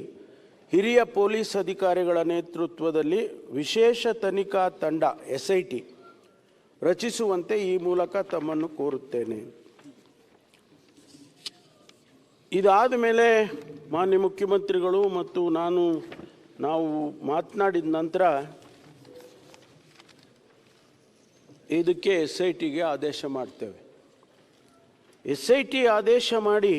ಹಿರಿಯ ಪೊಲೀಸ್ ಅಧಿಕಾರಿಗಳ ನೇತೃತ್ವದಲ್ಲಿ ವಿಶೇಷ ತನಿಖಾ ತಂಡ SIT ರಚಿಸುವಂತೆ ಈ ಮೂಲಕ ತಮ್ಮನ್ನು ಕೋರುತ್ತೇನೆ. ಇದಾದ ಮೇಲೆ ಮಾನ್ಯ ಮುಖ್ಯಮಂತ್ರಿಗಳು ಮತ್ತು ನಾವು ಮಾತನಾಡಿದ ನಂತರ ಇದಕ್ಕೆ SITಗೆ ಆದೇಶ ಮಾಡ್ತೇವೆ. SIT ಆದೇಶ ಮಾಡಿ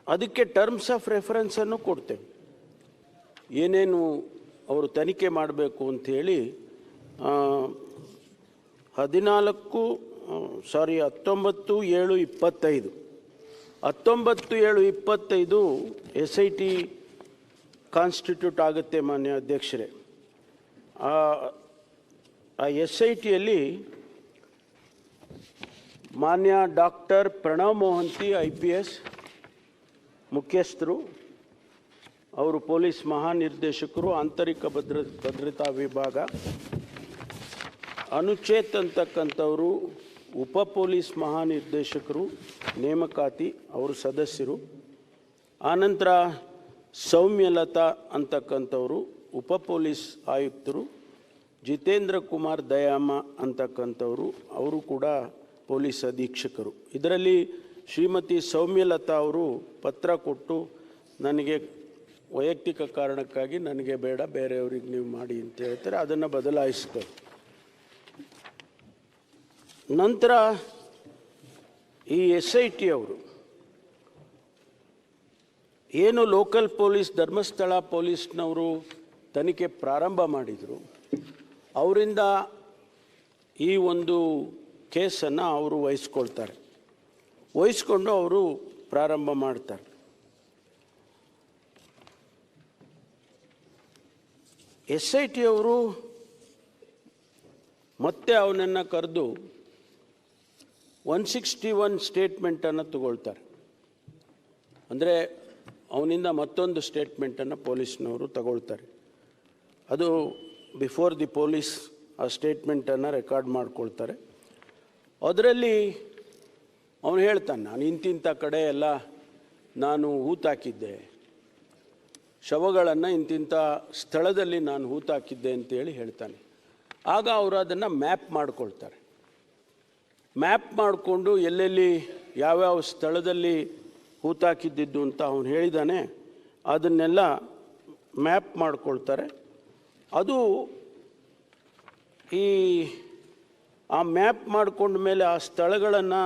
ಅದಕ್ಕೆ ಟರ್ಮ್ಸ್ ಆಫ್ ರೆಫರೆನ್ಸನ್ನು ಕೊಡ್ತೇವೆ. ಏನೇನು ಅವರು ತನಿಖೆ ಮಾಡಬೇಕು ಅಂಥೇಳಿ 19/7/25 SIT ಕಾನ್ಸ್ಟಿಟ್ಯೂಟ್ ಆಗುತ್ತೆ ಮಾನ್ಯ ಅಧ್ಯಕ್ಷರೇ. ಆ SITಯಲ್ಲಿ ಮಾನ್ಯ ಡಾಕ್ಟರ್ ಪ್ರಣವ್ ಮೊಹಂತಿ IPS ಮುಖ್ಯಸ್ಥರು, ಅವರು ಪೊಲೀಸ್ ಮಹಾನಿರ್ದೇಶಕರು, ಆಂತರಿಕ ಭದ್ರತಾ ವಿಭಾಗ. ಅನುಚೇತ್ ಅಂತಕ್ಕಂಥವರು ಉಪ ಪೊಲೀಸ್ ಮಹಾನಿರ್ದೇಶಕರು, ನೇಮಕಾತಿ, ಅವರು ಸದಸ್ಯರು. ಆನಂತರ ಸೌಮ್ಯಲತಾ ಅಂತಕ್ಕಂಥವರು ಉಪ ಪೊಲೀಸ್ ಆಯುಕ್ತರು. ಜಿತೇಂದ್ರ ಕುಮಾರ್ ದಯಾಮ ಅಂತಕ್ಕಂಥವರು, ಅವರು ಕೂಡ ಪೊಲೀಸ್ ಅಧೀಕ್ಷಕರು. ಇದರಲ್ಲಿ ಶ್ರೀಮತಿ ಸೌಮ್ಯಲತಾ ಅವರು ಪತ್ರ ಕೊಟ್ಟು ನನಗೆ ವೈಯಕ್ತಿಕ ಕಾರಣಕ್ಕಾಗಿ ನನಗೆ ಬೇಡ, ಬೇರೆಯವ್ರಿಗೆ ನೀವು ಮಾಡಿ ಅಂತ ಹೇಳ್ತಾರೆ. ಅದನ್ನು ಬದಲಾಯಿಸ್ತಾರೆ. ನಂತರ ಈ SIT ಅವರು ಏನು ಲೋಕಲ್ ಪೊಲೀಸ್ ಧರ್ಮಸ್ಥಳ ಪೊಲೀಸ್ನವರು ತನಿಖೆ ಪ್ರಾರಂಭ ಮಾಡಿದರು, ಅವರಿಂದ ಈ ಒಂದು ಕೇಸನ್ನು ಅವರು ವಹಿಸ್ಕೊಂಡು ಅವರು ಪ್ರಾರಂಭ ಮಾಡ್ತಾರೆ. SIT ಅವರು ಮತ್ತೆ ಅವನನ್ನು ಕರೆದು 161 ಸ್ಟೇಟ್ಮೆಂಟನ್ನು ತಗೊಳ್ತಾರೆ. ಅಂದರೆ ಅವನಿಂದ ಮತ್ತೊಂದು ಸ್ಟೇಟ್ಮೆಂಟನ್ನು ಪೊಲೀಸ್ನವರು ತಗೊಳ್ತಾರೆ. ಅದು ಬಿಫೋರ್ ದಿ ಪೊಲೀಸ್ ಆ ಸ್ಟೇಟ್ಮೆಂಟನ್ನು ರೆಕಾರ್ಡ್ ಮಾಡ್ಕೊಳ್ತಾರೆ. ಅದರಲ್ಲಿ ಅವನು ಹೇಳ್ತಾನೆ, ನಾನು ಇಂತಿಂಥ ಕಡೆ ಎಲ್ಲ ನಾನು ಹೂತಾಕಿದ್ದೆ, ಶವಗಳನ್ನು ಇಂತಿಂಥ ಸ್ಥಳದಲ್ಲಿ ನಾನು ಹೂತಾಕಿದ್ದೆ ಅಂತೇಳಿ ಹೇಳ್ತಾನೆ. ಆಗ ಅವರು ಅದನ್ನು ಮ್ಯಾಪ್ ಮಾಡ್ಕೊಳ್ತಾರೆ. ಮ್ಯಾಪ್ ಮಾಡಿಕೊಂಡು ಎಲ್ಲೆಲ್ಲಿ ಯಾವ್ಯಾವ ಸ್ಥಳದಲ್ಲಿ ಹೂತಾಕಿದ್ದಿದ್ದು ಅಂತ ಅವನು ಹೇಳಿದ್ದಾನೆ, ಅದನ್ನೆಲ್ಲ ಮ್ಯಾಪ್ ಮಾಡ್ಕೊಳ್ತಾರೆ. ಅದು ಆ ಮ್ಯಾಪ್ ಮಾಡಿಕೊಂಡ ಮೇಲೆ ಆ ಸ್ಥಳಗಳನ್ನು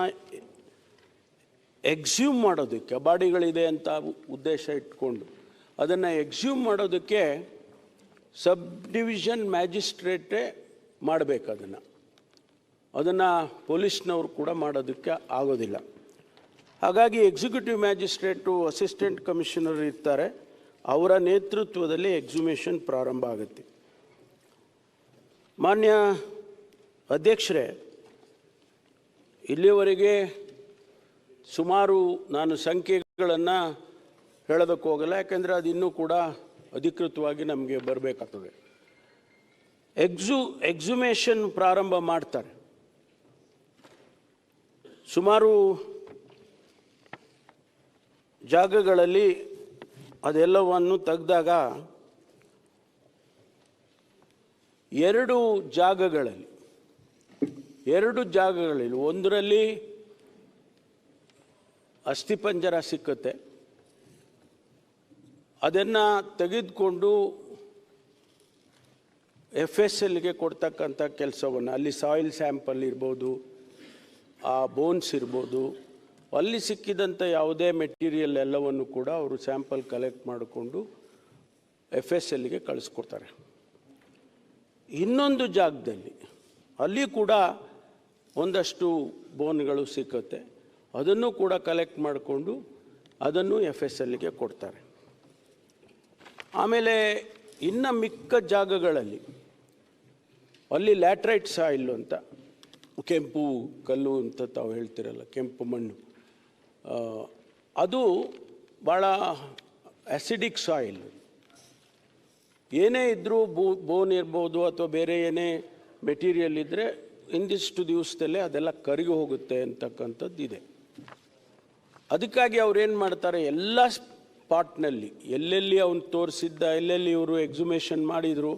ಎಕ್ಸ್ಯೂಮ್ ಮಾಡೋದಕ್ಕೆ, ಬಾಡಿಗಳಿದೆ ಅಂತ ಉದ್ದೇಶ ಇಟ್ಕೊಂಡು ಅದನ್ನು ಎಕ್ಸ್ಯೂಮ್ ಮಾಡೋದಕ್ಕೆ ಸಬ್ ಡಿವಿಷನ್ ಮ್ಯಾಜಿಸ್ಟ್ರೇಟೇ ಮಾಡಬೇಕು. ಅದನ್ನು ಪೊಲೀಸ್ನವರು ಕೂಡ ಮಾಡೋದಕ್ಕೆ ಆಗೋದಿಲ್ಲ. ಹಾಗಾಗಿ ಎಕ್ಸಿಕ್ಯೂಟಿವ್ ಮ್ಯಾಜಿಸ್ಟ್ರೇಟು, ಅಸಿಸ್ಟೆಂಟ್ ಕಮಿಷನರ್ ಇರ್ತಾರೆ, ಅವರ ನೇತೃತ್ವದಲ್ಲಿ ಎಕ್ಸಿಮೇಷನ್ ಪ್ರಾರಂಭ ಆಗುತ್ತೆ. ಮಾನ್ಯ ಅಧ್ಯಕ್ಷರೇ, ಇಲ್ಲಿಯವರೆಗೆ ಸುಮಾರು ನಾನು ಸಂಖ್ಯೆಗಳನ್ನು ಹೇಳೋದಕ್ಕೆ ಹೋಗಲ್ಲ, ಯಾಕೆಂದರೆ ಅದು ಇನ್ನೂ ಕೂಡ ಅಧಿಕೃತವಾಗಿ ನಮಗೆ ಬರಬೇಕಾಗ್ತದೆ. ಎಕ್ಸುಮೇಷನ್ ಪ್ರಾರಂಭ ಮಾಡ್ತಾರೆ. ಸುಮಾರು ಜಾಗಗಳಲ್ಲಿ ಅದೆಲ್ಲವನ್ನು ತೆಗೆದಾಗ 2 ಜಾಗಗಳಲ್ಲಿ ಒಂದರಲ್ಲಿ ಅಸ್ಥಿಪಂಜರ ಸಿಕ್ಕುತ್ತೆ. ಅದನ್ನು ತೆಗೆದುಕೊಂಡು FSLಗೆ ಕೊಡ್ತಕ್ಕಂಥ ಕೆಲಸವನ್ನು, ಅಲ್ಲಿ ಸಾಯಿಲ್ ಸ್ಯಾಂಪಲ್ ಇರ್ಬೋದು, ಆ ಬೋನ್ಸ್ ಇರ್ಬೋದು, ಅಲ್ಲಿ ಸಿಕ್ಕಿದಂಥ ಯಾವುದೇ ಮೆಟೀರಿಯಲ್ ಎಲ್ಲವನ್ನು ಕೂಡ ಅವರು ಸ್ಯಾಂಪಲ್ ಕಲೆಕ್ಟ್ ಮಾಡಿಕೊಂಡು FSLಗೆ ಕಳಿಸ್ಕೊಡ್ತಾರೆ. ಇನ್ನೊಂದು ಜಾಗದಲ್ಲಿ ಅಲ್ಲಿ ಕೂಡ ಒಂದಷ್ಟು ಬೋನ್ಗಳು ಸಿಕ್ಕುತ್ತೆ, ಅದನ್ನು ಕೂಡ ಕಲೆಕ್ಟ್ ಮಾಡಿಕೊಂಡು ಅದನ್ನು FSLಗೆ ಕೊಡ್ತಾರೆ. ಆಮೇಲೆ ಇನ್ನು ಮಿಕ್ಕ ಜಾಗಗಳಲ್ಲಿ ಅಲ್ಲಿ ಲ್ಯಾಟ್ರೈಟ್ ಸಾಯಿಲ್ ಅಂತ, ಕೆಂಪು ಕಲ್ಲು ಅಂತ ತಾವು ಹೇಳ್ತಿರಲ್ಲ, ಕೆಂಪು ಮಣ್ಣು, ಅದು ಭಾಳ ಆ್ಯಸಿಡಿಕ್ ಸಾಯಿಲ್. ಏನೇ ಇದ್ದರೂ ಬೋನ್ ಇರ್ಬೋದು ಅಥವಾ ಬೇರೆ ಏನೇ ಮೆಟೀರಿಯಲ್ ಇದ್ದರೆ ಇಂದಿಷ್ಟು ದಿವಸದಲ್ಲೇ ಅದೆಲ್ಲ ಕರಗಿ ಹೋಗುತ್ತೆ ಅಂತಕ್ಕಂಥದ್ದು ಇದೆ. ಅದಕ್ಕಾಗಿ ಅವ್ರೇನು ಮಾಡ್ತಾರೆ, ಎಲ್ಲ ಸ್ಪಾಟ್ನಲ್ಲಿ ಎಲ್ಲೆಲ್ಲಿ ಅವನು ತೋರಿಸಿದ್ದ, ಎಲ್ಲೆಲ್ಲಿ ಇವರು ಎಕ್ಸುಮೇಷನ್ ಮಾಡಿದರು,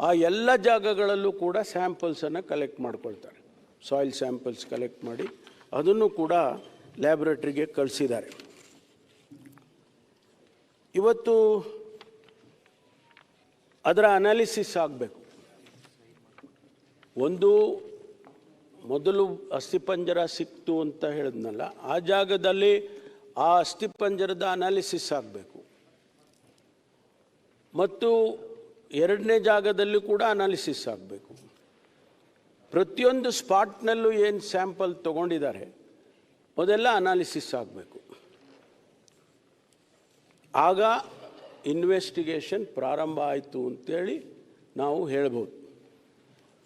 ಆ ಎಲ್ಲ ಜಾಗಗಳಲ್ಲೂ ಕೂಡ ಸ್ಯಾಂಪಲ್ಸನ್ನು ಕಲೆಕ್ಟ್ ಮಾಡ್ಕೊಳ್ತಾರೆ. ಸಾಯಿಲ್ ಸ್ಯಾಂಪಲ್ಸ್ ಕಲೆಕ್ಟ್ ಮಾಡಿ ಅದನ್ನು ಕೂಡ ಲ್ಯಾಬ್ರೇಟ್ರಿಗೆ ಕಳಿಸಿದ್ದಾರೆ. ಇವತ್ತು ಅದರ ಅನಾಲಿಸಿಸ್ ಆಗಬೇಕು. ಒಂದು ಮೊದಲು ಅಸ್ಥಿಪಂಜರ ಸಿಕ್ತು ಅಂತ ಹೇಳಿದ್ನಲ್ಲ, ಆ ಜಾಗದಲ್ಲಿ ಆ ಅಸ್ಥಿಪಂಜರದ ಅನಾಲಿಸಿಸ್ ಆಗಬೇಕು. ಮತ್ತು ಎರಡನೇ ಜಾಗದಲ್ಲಿ ಕೂಡ ಅನಾಲಿಸಿಸ್ ಆಗಬೇಕು. ಪ್ರತಿಯೊಂದು ಸ್ಪಾಟ್ನಲ್ಲೂ ಏನು ಸ್ಯಾಂಪಲ್ ತೊಗೊಂಡಿದ್ದಾರೆ ಅದೆಲ್ಲ ಅನಾಲಿಸಿಸ್ ಆಗಬೇಕು. ಆಗ ಇನ್ವೆಸ್ಟಿಗೇಷನ್ ಪ್ರಾರಂಭ ಆಯಿತು ಅಂತೇಳಿ ನಾವು ಹೇಳ್ಬೋದು.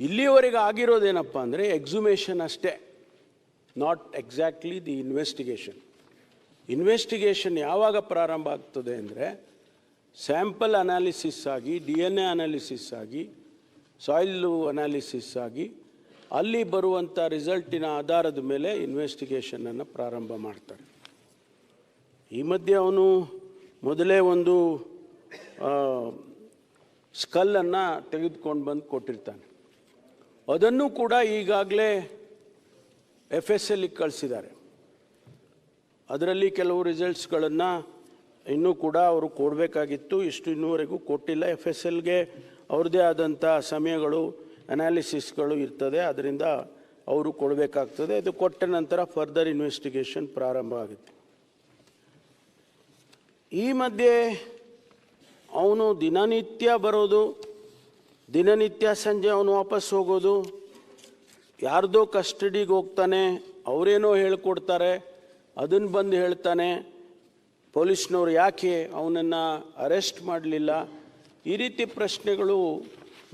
ಇಲ್ಲಿಯವರೆಗೆ ಆಗಿರೋದೇನಪ್ಪ ಅಂದರೆ ಎಕ್ಸುಮೇಷನ್ ಅಷ್ಟೇ, not exactly the investigation. Investigation ಯಾವಾಗ ಪ್ರಾರಂಭ ಆಗ್ತದೆ ಅಂದರೆ ಸ್ಯಾಂಪಲ್ ಅನಾಲಿಸಿಸ್ ಆಗಿ, DNA ಅನಾಲಿಸಿಸ್ ಆಗಿ, ಸಾಯಿಲು ಅನಾಲಿಸಿಸ್ ಆಗಿ, ಅಲ್ಲಿ ಬರುವಂಥ ರಿಸಲ್ಟಿನ ಆಧಾರದ ಮೇಲೆ ಇನ್ವೆಸ್ಟಿಗೇಷನನ್ನು ಪ್ರಾರಂಭ ಮಾಡ್ತಾರೆ. ಈ ಮಧ್ಯೆ ಅವನು ಮೊದಲೇ ಒಂದು ಸ್ಕಲ್ಲನ್ನು ತೆಗೆದುಕೊಂಡು ಬಂದು ಕೊಟ್ಟಿರ್ತಾನೆ. ಅದನ್ನು ಕೂಡ ಈಗಾಗಲೇ FSLಗೆ ಕಳಿಸಿದ್ದಾರೆ. ಅದರಲ್ಲಿ ಕೆಲವು ರಿಸಲ್ಟ್ಸ್ಗಳನ್ನು ಇನ್ನೂ ಕೂಡ ಅವರು ಕೊಡಬೇಕಾಗಿತ್ತು, ಇನ್ನೂವರೆಗೂ ಕೊಟ್ಟಿಲ್ಲ. FSLಗೆ ಅವ್ರದ್ದೇ ಆದಂಥ ಸಮಯಗಳು, ಅನಾಲಿಸಿಸ್ಗಳು ಇರ್ತದೆ, ಅದರಿಂದ ಅವರು ಕೊಡಬೇಕಾಗ್ತದೆ. ಅದು ಕೊಟ್ಟ ನಂತರ ಫರ್ದರ್ ಇನ್ವೆಸ್ಟಿಗೇಷನ್ ಪ್ರಾರಂಭ ಆಗುತ್ತೆ. ಈ ಮಧ್ಯೆ ಅವನು ದಿನನಿತ್ಯ ಬರೋದು, ದಿನನಿತ್ಯ ಸಂಜೆ ಅವನು ವಾಪಸ್ ಹೋಗೋದು, ಯಾರ್ದೋ ಕಸ್ಟಡಿಗೆ ಹೋಗ್ತಾನೆ, ಅವರೇನೋ ಹೇಳ್ಕೊಡ್ತಾರೆ, ಅದನ್ನು ಬಂದು ಹೇಳ್ತಾನೆ, ಪೊಲೀಸ್ನವ್ರು ಯಾಕೆ ಅವನನ್ನು ಅರೆಸ್ಟ್ ಮಾಡಲಿಲ್ಲ, ಈ ರೀತಿ ಪ್ರಶ್ನೆಗಳು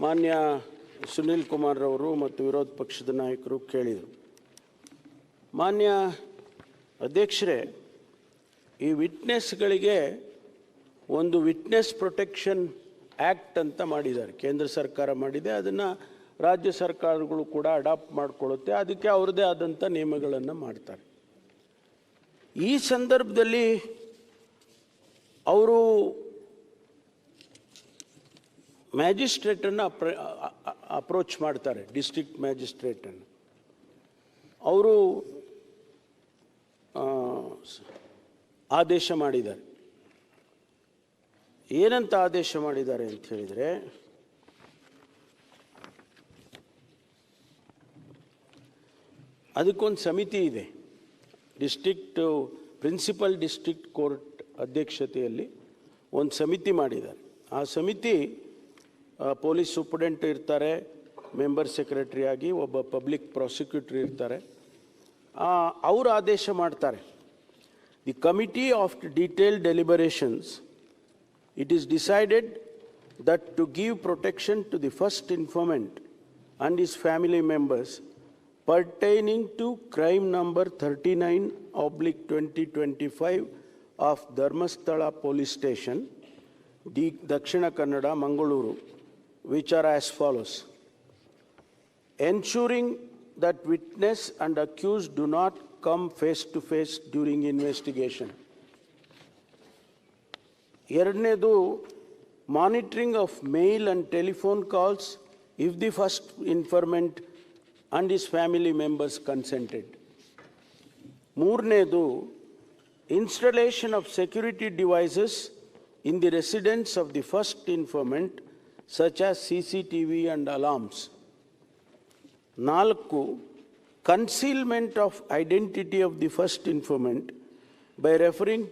ಮಾನ್ಯ ಸುನೀಲ್ ಕುಮಾರ್ ಅವರು ಮತ್ತು ವಿರೋಧ ಪಕ್ಷದ ನಾಯಕರು ಕೇಳಿದರು. ಮಾನ್ಯ ಅಧ್ಯಕ್ಷರೇ, ಈ ವಿಟ್ನೆಸ್ಗಳಿಗೆ ಒಂದು ವಿಟ್ನೆಸ್ ಪ್ರೊಟೆಕ್ಷನ್ ಆ್ಯಕ್ಟ್ ಅಂತ ಮಾಡಿದ್ದಾರೆ, ಕೇಂದ್ರ ಸರ್ಕಾರ ಮಾಡಿದೆ. ಅದನ್ನು ರಾಜ್ಯ ಸರ್ಕಾರಗಳು ಕೂಡ ಅಡಾಪ್ಟ್ ಮಾಡಿಕೊಳ್ಳುತ್ತೆ, ಅದಕ್ಕೆ ಅವ್ರದ್ದೇ ಆದಂಥ ನಿಯಮಗಳನ್ನು ಮಾಡ್ತಾರೆ. ಈ ಸಂದರ್ಭದಲ್ಲಿ ಅವರು ಮ್ಯಾಜಿಸ್ಟ್ರೇಟನ್ನು ಅಪ್ರೋಚ್ ಮಾಡ್ತಾರೆ, ಡಿಸ್ಟ್ರಿಕ್ಟ್ ಮ್ಯಾಜಿಸ್ಟ್ರೇಟನ್ನು. ಅವರು ಆದೇಶ ಮಾಡಿದ್ದಾರೆ. ಏನಂತ ಆದೇಶ ಮಾಡಿದ್ದಾರೆ ಅಂತ ಹೇಳಿದರೆ, ಅದಕ್ಕೊಂದು ಸಮಿತಿ ಇದೆ, ಪ್ರಿನ್ಸಿಪಲ್ ಡಿಸ್ಟ್ರಿಕ್ಟ್ ಕೋರ್ಟ್ ಅಧ್ಯಕ್ಷತೆಯಲ್ಲಿ ಒಂದು ಸಮಿತಿ ಮಾಡಿದ್ದಾರೆ. ಆ ಸಮಿತಿ ಪೊಲೀಸ್ ಸೂಪರಿಂಟೆಂಡೆಂಟ್ ಇರ್ತಾರೆ, ಮೆಂಬರ್ ಸೆಕ್ರೆಟರಿ ಆಗಿ ಒಬ್ಬ ಪಬ್ಲಿಕ್ ಪ್ರಾಸಿಕ್ಯೂಟರ್ ಇರ್ತಾರೆ. ಅವರು ಆದೇಶ ಮಾಡ್ತಾರೆ, the committee of detailed deliberations, it is decided that to give protection to the first informant and his family members pertaining to crime number 39/2025 of Dharmasthala Police Station, Dakshina Kannada, Mangaluru, which are as follows: ensuring that witness and accused do not come face to face during investigation. ಎರಡನೇದು, monitoring of mail and telephone calls if the first informant and his family members consented. ಮೂರನೇದು, installation of security devices in the residence of the first informant such as CCTV and alarms. 4, concealment of identity of the first informant by referring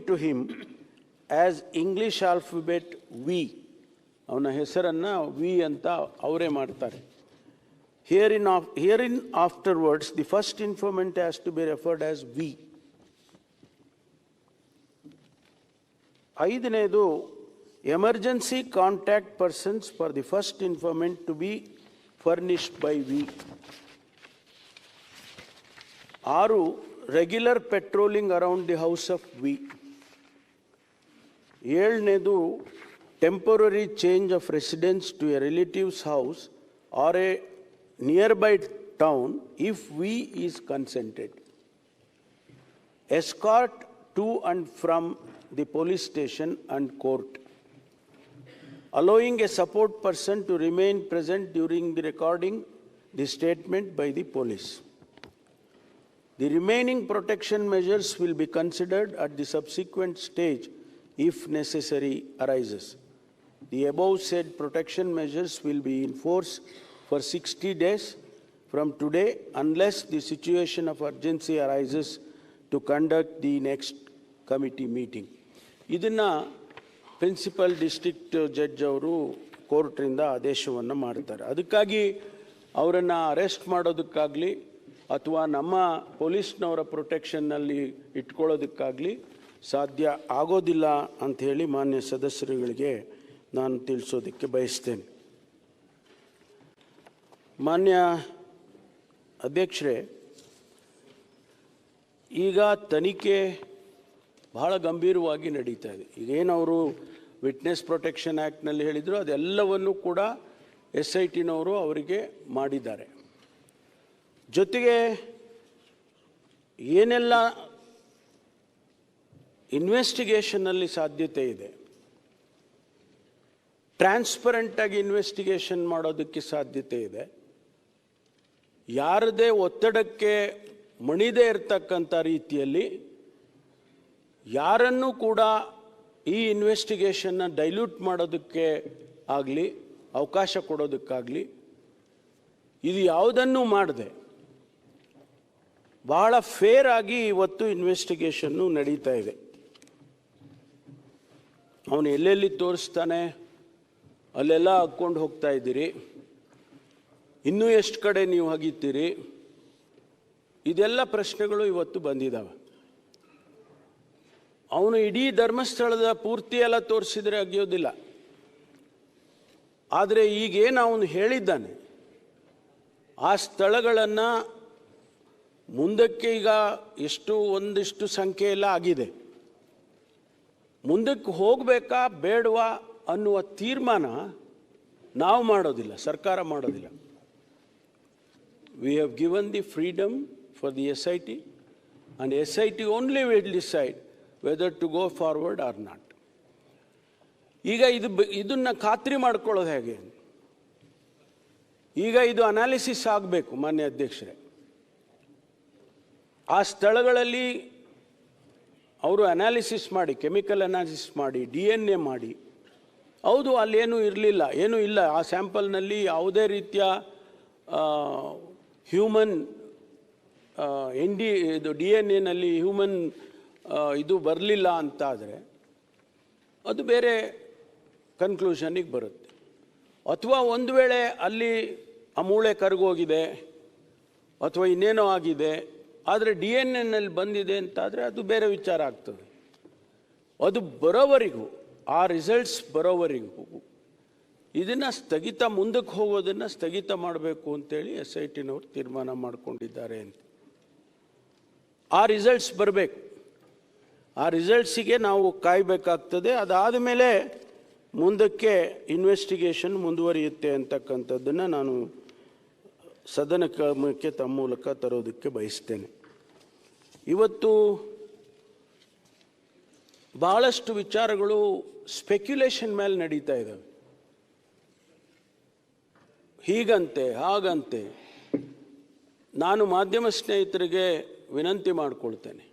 to him as English alphabet V. ಅವನ ಹೆಸರನ್ನು V ಅಂತ ಅವರೇ ಮಾಡ್ತಾರೆ. Herein afterwards, the first informant has to be referred as V. 5ನೇದು, emergency contact persons for the first informant to be furnished by V. 6, regular patrolling around the house of V. 7ನೇದು, temporary change of residence to a relative's house or a nearby town if we is consented. Escort to and from the police station and court. Allowing a support person to remain present during the recording the statement by the police. The remaining protection measures will be considered at the subsequent stage if necessary arises. The above said protection measures will be in force for 60 days from today unless the situation of urgency arises to conduct the next committee meeting. ಇದನ್ನು principal district judge ಅವರು ಕೋರ್ಟ್ರಿಂದ ಆದೇಶವನ್ನು ಮಾಡ್ತಾರೆ. ಅದಕ್ಕಾಗಿ ಅವರನ್ನು arrest ಮಾಡೋದಕ್ಕಾಗಲಿ ಅಥವಾ ನಮ್ಮ ಪೊಲೀಸ್ನವರ ಪ್ರೊಟೆಕ್ಷನ್ನಲ್ಲಿ ಇಟ್ಕೊಳ್ಳೋದಕ್ಕಾಗಲಿ ಸಾಧ್ಯ ಆಗೋದಿಲ್ಲ ಅಂಥೇಳಿ ಮಾನ್ಯ ಸದಸ್ಯರುಗಳಿಗೆ ನಾನು ತಿಳಿಸೋದಕ್ಕೆ ಬಯಸ್ತೇನೆ. ಮಾನ್ಯ ಅಧ್ಯಕ್ಷರೇ, ಈಗ ತನಿಖೆ ಬಹಳ ಗಂಭೀರವಾಗಿ ನಡೀತಾ ಇದೆ. ಈಗೇನವರು ವಿಟ್ನೆಸ್ ಪ್ರೊಟೆಕ್ಷನ್ ಆ್ಯಕ್ಟ್ನಲ್ಲಿ ಹೇಳಿದರು ಅದೆಲ್ಲವನ್ನು ಕೂಡ SITನವರು ಅವರಿಗೆ ಮಾಡಿದ್ದಾರೆ. ಜೊತೆಗೆ ಏನೆಲ್ಲ ಇನ್ವೆಸ್ಟಿಗೇಷನ್ನಲ್ಲಿ ಸಾಧ್ಯತೆ ಇದೆ, ಟ್ರಾನ್ಸ್ಪರೆಂಟಾಗಿ ಇನ್ವೆಸ್ಟಿಗೇಷನ್ ಮಾಡೋದಕ್ಕೆ ಸಾಧ್ಯತೆ ಇದೆ, ಯಾರದೇ ಒತ್ತಡಕ್ಕೆ ಮಣಿದೇ ಇರತಕ್ಕಂಥ ರೀತಿಯಲ್ಲಿ ಯಾರನ್ನೂ ಕೂಡ ಈ ಇನ್ವೆಸ್ಟಿಗೇಷನ್ನ ಡೈಲ್ಯೂಟ್ ಮಾಡೋದಕ್ಕೆ ಆಗಲಿ ಅವಕಾಶ ಕೊಡೋದಕ್ಕಾಗಲಿ ಇದು ಯಾವುದನ್ನೂ ಮಾಡದೆ ಬಹಳ ಫೇರ್ ಆಗಿ ಇವತ್ತು ಇನ್ವೆಸ್ಟಿಗೇಷನ್ನು ನಡೀತಾ ಇದೆ. ಅವನು ಎಲ್ಲೆಲ್ಲಿ ತೋರಿಸ್ತಾನೆ ಅಲ್ಲೆಲ್ಲ ಹಾಕ್ಕೊಂಡು ಹೋಗ್ತಾ ಇದ್ದೀರಿ, ಇನ್ನೂ ಎಷ್ಟು ಕಡೆ ನೀವು ಹಗಿತೀರಿ, ಇದೆಲ್ಲ ಪ್ರಶ್ನೆಗಳು ಇವತ್ತು ಬಂದಿದ್ದಾವೆ. ಅವನು ಇಡೀ ಧರ್ಮಸ್ಥಳದ ಪೂರ್ತಿ ಎಲ್ಲ ತೋರಿಸಿದರೆ ಅಗಿಯೋದಿಲ್ಲ. ಆದರೆ ಈಗೇನು ಅವನು ಹೇಳಿದ್ದಾನೆ ಆ ಸ್ಥಳಗಳನ್ನು ಮುಂದಕ್ಕೆ ಈಗ ಒಂದಿಷ್ಟು ಸಂಖ್ಯೆ ಎಲ್ಲ ಆಗಿದೆ, ಮುಂದಕ್ಕೆ ಹೋಗಬೇಕಾ ಬೇಡವಾ ಅನ್ನುವ ತೀರ್ಮಾನ ನಾವು ಮಾಡೋದಿಲ್ಲ, ಸರ್ಕಾರ ಮಾಡೋದಿಲ್ಲ. We have given the freedom for the SIT and SIT only will decide whether to go forward or not. ಈಗ ಇದನ್ನು ಖಾತ್ರಿ ಮಾಡ್ಕೊಳ್ಳೋದು ಹೇಗೆ? ಈಗ ಇದು ಅನಾಲಿಸಿಸ್ ಆಗಬೇಕು ಮಾನ್ಯ ಅಧ್ಯಕ್ಷರೇ. ಆ ಸ್ಥಳಗಳಲ್ಲಿ ಅವರು ಅನಾಲಿಸಿಸ್ ಮಾಡಿ, ಕೆಮಿಕಲ್ ಅನಾಲಿಸಿಸ್ ಮಾಡಿ, DNA ಮಾಡಿ, ಹೌದು ಅಲ್ಲೇನೂ ಇರಲಿಲ್ಲ, ಏನೂ ಇಲ್ಲ, ಆ ಸ್ಯಾಂಪಲ್ನಲ್ಲಿ ಯಾವುದೇ ರೀತಿಯ ಹ್ಯೂಮನ್ ಇದು DNA ಹ್ಯೂಮನ್ ಇದು ಬರಲಿಲ್ಲ ಅಂತಾದರೆ ಅದು ಬೇರೆ ಕನ್ಕ್ಲೂಷನಿಗೆ ಬರುತ್ತೆ. ಅಥವಾ ಒಂದು ವೇಳೆ ಅಲ್ಲಿ ಆ ಮೂಳೆ ಕರಗೋಗಿದೆ ಅಥವಾ ಇನ್ನೇನೋ ಆಗಿದೆ, ಆದರೆ DNA ಬಂದಿದೆ ಅಂತಾದರೆ ಅದು ಬೇರೆ ವಿಚಾರ ಆಗ್ತದೆ. ಅದು ಬರೋವರೆಗೂ, ಆ ರಿಸಲ್ಟ್ಸ್ ಬರೋವರೆಗೂ ಇದನ್ನು ಮುಂದಕ್ಕೆ ಹೋಗೋದನ್ನು ಸ್ಥಗಿತ ಮಾಡಬೇಕು ಅಂತೇಳಿ SITನವರು ತೀರ್ಮಾನ ಮಾಡಿಕೊಂಡಿದ್ದಾರೆ ಅಂತ. ಆ ರಿಸಲ್ಟ್ಸ್ ಬರಬೇಕು, ಆ ರಿಸಲ್ಟ್ಸಿಗೆ ನಾವು ಕಾಯಬೇಕಾಗ್ತದೆ. ಅದಾದ ಮೇಲೆ ಮುಂದಕ್ಕೆ ಇನ್ವೆಸ್ಟಿಗೇಷನ್ ಮುಂದುವರಿಯುತ್ತೆ ಅಂತಕ್ಕಂಥದ್ದನ್ನು ನಾನು ಸದನಕ್ಕೆ ತಮ್ಮ ಮೂಲಕ ತರೋದಕ್ಕೆ ಬಯಸ್ತೇನೆ. ಇವತ್ತು ಭಾಳಷ್ಟು ವಿಚಾರಗಳು ಸ್ಪೆಕ್ಯುಲೇಷನ್ ಮೇಲೆ ನಡೀತಾ ಇದ್ದಾವೆ. ಹೀಗಂತೆ ಹಾಗಂತೆ. ನಾನು ಮಾಧ್ಯಮ ಸ್ನೇಹಿತರಿಗೆ ವಿನಂತಿ ಮಾಡಿಕೊಳ್ತೇನೆ,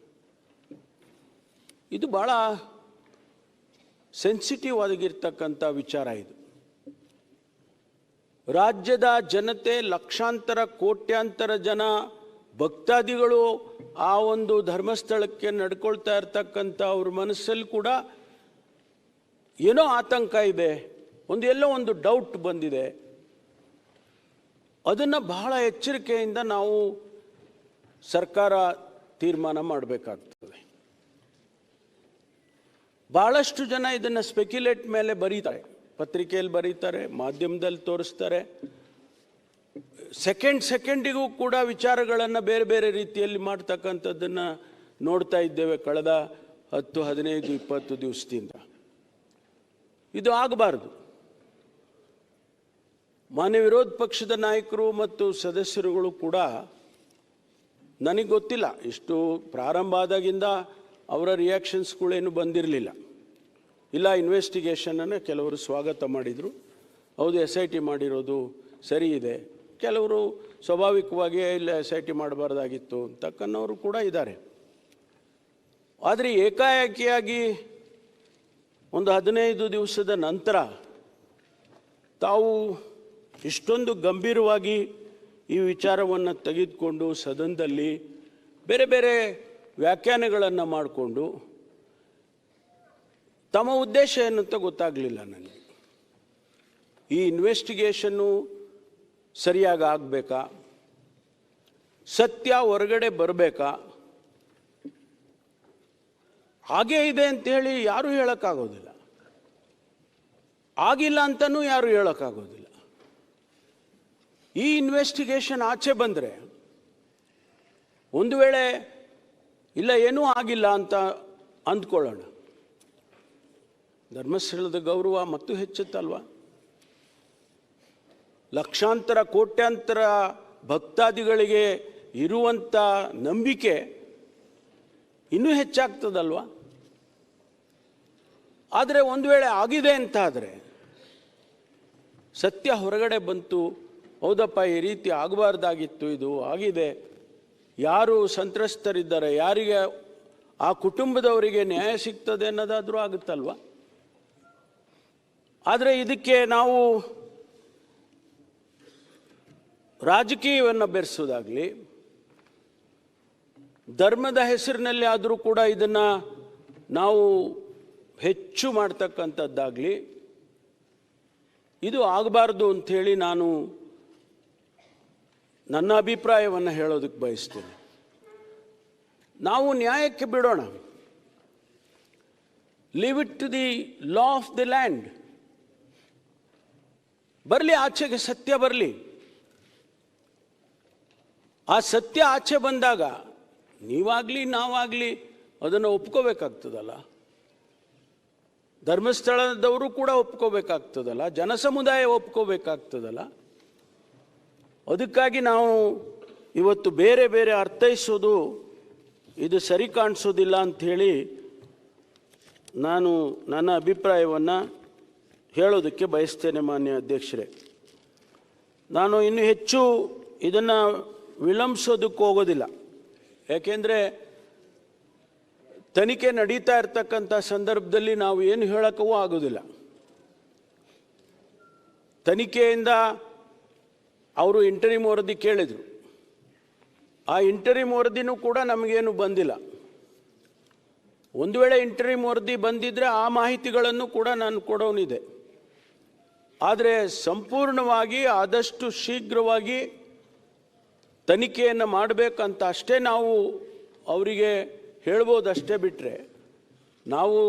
ಇದು ಭಾಳ ಸೆನ್ಸಿಟಿವ್ ಆಗಿರ್ತಕ್ಕಂಥ ವಿಚಾರ. ಇದು ರಾಜ್ಯದ ಜನತೆ, ಲಕ್ಷಾಂತರ ಕೋಟ್ಯಾಂತರ ಜನ ಭಕ್ತಾದಿಗಳು ಆ ಒಂದು ಧರ್ಮಸ್ಥಳಕ್ಕೆ ನಡ್ಕೊಳ್ತಾ ಇರ್ತಕ್ಕಂಥ ಅವ್ರ ಮನಸ್ಸಲ್ಲಿ ಕೂಡ ಏನೋ ಆತಂಕ ಇದೆ, ಎಲ್ಲೋ ಒಂದು ಡೌಟ್ ಬಂದಿದೆ. ಅದನ್ನು ಬಹಳ ಎಚ್ಚರಿಕೆಯಿಂದ ನಾವು ಸರ್ಕಾರ ತೀರ್ಮಾನ ಮಾಡಬೇಕಾಗ್ತದೆ. ಭಾಳಷ್ಟು ಜನ ಇದನ್ನು ಸ್ಪೆಕ್ಯುಲೇಟ್ ಮೇಲೆ ಬರೀತಾರೆ, ಪತ್ರಿಕೆಯಲ್ಲಿ ಬರೀತಾರೆ, ಮಾಧ್ಯಮದಲ್ಲಿ ತೋರಿಸ್ತಾರೆ. ಸೆಕೆಂಡಿಗೂ ಕೂಡ ವಿಚಾರಗಳನ್ನು ಬೇರೆ ಬೇರೆ ರೀತಿಯಲ್ಲಿ ಮಾಡ್ತಕ್ಕಂಥದ್ದನ್ನು ನೋಡ್ತಾ ಇದ್ದೇವೆ ಕಳೆದ 10, 15, 20 ದಿವಸದಿಂದ. ಇದು ಆಗಬಾರ್ದು. ಮಾನ್ಯ ವಿರೋಧ ಪಕ್ಷದ ನಾಯಕರು ಮತ್ತು ಸದಸ್ಯರುಗಳು ಕೂಡ ನನಗೆ ಗೊತ್ತಿಲ್ಲ, ಇಷ್ಟು ಪ್ರಾರಂಭ ಆದಾಗಿಂದ ಅವರ ರಿಯಾಕ್ಷನ್ಸ್ಗಳೇನು ಬಂದಿರಲಿಲ್ಲ. ಇಲ್ಲ, ಇನ್ವೆಸ್ಟಿಗೇಷನನ್ನು ಕೆಲವರು ಸ್ವಾಗತ ಮಾಡಿದರು. ಹೌದು, SIT ಮಾಡಿರೋದು ಸರಿ ಇದೆ. ಕೆಲವರು ಸ್ವಾಭಾವಿಕವಾಗಿ ಇಲ್ಲ SIT ಮಾಡಬಾರ್ದಾಗಿತ್ತು ಅಂತಕ್ಕನ್ನವರು ಕೂಡ ಇದ್ದಾರೆ. ಆದರೆ ಏಕಾಏಕಿಯಾಗಿ ಒಂದು 15 ದಿವಸದ ನಂತರ ತಾವು ಇಷ್ಟೊಂದು ಗಂಭೀರವಾಗಿ ಈ ವಿಚಾರವನ್ನು ತೆಗೆದುಕೊಂಡು ಸದನದಲ್ಲಿ ಬೇರೆ ಬೇರೆ ವ್ಯಾಖ್ಯಾನಗಳನ್ನು ಮಾಡಿಕೊಂಡು ತಮ್ಮ ಉದ್ದೇಶ ಏನು ಅಂತ ಗೊತ್ತಾಗಲಿಲ್ಲ ನನಗೆ. ಈ ಇನ್ವೆಸ್ಟಿಗೇಷನ್ನು ಸರಿಯಾಗಿ ಆಗಬೇಕಾ, ಸತ್ಯ ಹೊರಗಡೆ ಬರಬೇಕಾ, ಹಾಗೇ ಇದೆ ಅಂಥೇಳಿ ಯಾರೂ ಹೇಳೋಕ್ಕಾಗೋದಿಲ್ಲ, ಆಗಿಲ್ಲ ಅಂತಲೂ ಯಾರೂ ಹೇಳೋಕ್ಕಾಗೋದಿಲ್ಲ. ಈ ಇನ್ವೆಸ್ಟಿಗೇಷನ್ ಆಚೆ ಬಂದರೆ ಒಂದು ವೇಳೆ ಇಲ್ಲ ಏನೂ ಆಗಿಲ್ಲ ಅಂತ ಅಂದ್ಕೊಳ್ಳೋಣ, ಧರ್ಮಸ್ಥಳದ ಗೌರವ ಮತ್ತು ಹೆಚ್ಚುತ್ತಲ್ವ? ಲಕ್ಷಾಂತರ ಕೋಟ್ಯಾಂತರ ಭಕ್ತಾದಿಗಳಿಗೆ ಇರುವಂಥ ನಂಬಿಕೆ ಇನ್ನೂ ಹೆಚ್ಚಾಗ್ತದಲ್ವ? ಆದರೆ ಒಂದು ವೇಳೆ ಆಗಿದೆ ಅಂತ ಆದರೆ, ಸತ್ಯ ಹೊರಗಡೆ ಬಂತು, ಹೌದಪ್ಪ ಈ ರೀತಿ ಆಗಬಾರ್ದಾಗಿತ್ತು, ಇದು ಆಗಿದೆ, ಯಾರು ಸಂತ್ರಸ್ತರಿದ್ದಾರೆ, ಯಾರಿಗೆ ಆ ಕುಟುಂಬದವರಿಗೆ ನ್ಯಾಯ ಸಿಗ್ತದೆ ಅನ್ನೋದಾದರೂ ಆಗುತ್ತಲ್ವ? ಆದರೆ ಇದಕ್ಕೆ ನಾವು ರಾಜಕೀಯವನ್ನು ಬೆರೆಸೋದಾಗಲಿ, ಧರ್ಮದ ಹೆಸರಿನಲ್ಲಿ ಆದರೂ ಕೂಡ ಇದನ್ನು ನಾವು ಹೆಚ್ಚು ಮಾಡ್ತಕ್ಕಂಥದ್ದಾಗಲಿ, ಇದು ಆಗಬಾರ್ದು ಅಂಥೇಳಿ ನಾನು ನನ್ನ ಅಭಿಪ್ರಾಯವನ್ನು ಹೇಳೋದಕ್ಕೆ ಬಯಸ್ತೇನೆ. ನಾವು ನ್ಯಾಯಕ್ಕೆ ಬಿಡೋಣ, leave it to the law of the land. ಬರಲಿ, ಆಚೆಗೆ ಸತ್ಯ ಬರಲಿ. ಆ ಸತ್ಯ ಆಚೆ ಬಂದಾಗ ನೀವಾಗಲಿ ನಾವಾಗಲಿ ಅದನ್ನು ಒಪ್ಕೋಬೇಕಾಗ್ತದಲ್ಲ, ಧರ್ಮಸ್ಥಳದವರು ಕೂಡ ಒಪ್ಕೋಬೇಕಾಗ್ತದಲ್ಲ, ಜನಸಮುದಾಯ ಒಪ್ಕೋಬೇಕಾಗ್ತದಲ್ಲ. ಅದಕ್ಕಾಗಿ ನಾವು ಇವತ್ತು ಬೇರೆ ಬೇರೆ ಅರ್ಥೈಸೋದು ಇದು ಸರಿ ಕಾಣಿಸೋದಿಲ್ಲ ಅಂಥೇಳಿ ನಾನು ನನ್ನ ಅಭಿಪ್ರಾಯವನ್ನು ಹೇಳೋದಕ್ಕೆ ಬಯಸ್ತೇನೆ. ಮಾನ್ಯ ಅಧ್ಯಕ್ಷರೇ, ನಾನು ಇನ್ನೂ ಹೆಚ್ಚು ಇದನ್ನು ವಿಳಂಬಿಸೋದಕ್ಕೆ ಹೋಗೋದಿಲ್ಲ. ಯಾಕೆಂದರೆ ತನಿಖೆ ನಡೀತಾ ಇರ್ತಕ್ಕಂಥ ಸಂದರ್ಭದಲ್ಲಿ ನಾವು ಏನು ಹೇಳೋಕ್ಕೂ ಆಗೋದಿಲ್ಲ. ತನಿಖೆಯಿಂದ ಅವರು ಇಂಟರಿಮ್ ವರದಿ ಕೇಳಿದರು, ಆ ಇಂಟರಿಮ್ ವರದಿನೂ ಕೂಡ ನಮಗೇನು ಬಂದಿಲ್ಲ. ಒಂದು ವೇಳೆ ಇಂಟರಿಮ್ ವರದಿ ಬಂದಿದ್ದರೆ ಆ ಮಾಹಿತಿಗಳನ್ನು ಕೂಡ ನಾನು ಕೊಡೋನಿದೆ. ಆದರೆ ಸಂಪೂರ್ಣವಾಗಿ ಆದಷ್ಟು ಶೀಘ್ರವಾಗಿ ತನಿಖೆಯನ್ನು ಮಾಡಬೇಕಂತ ಅಷ್ಟೇ ನಾವು ಅವರಿಗೆ ಹೇಳ್ಬೋದಷ್ಟೇ. ಬಿಟ್ಟರೆ ನಾವು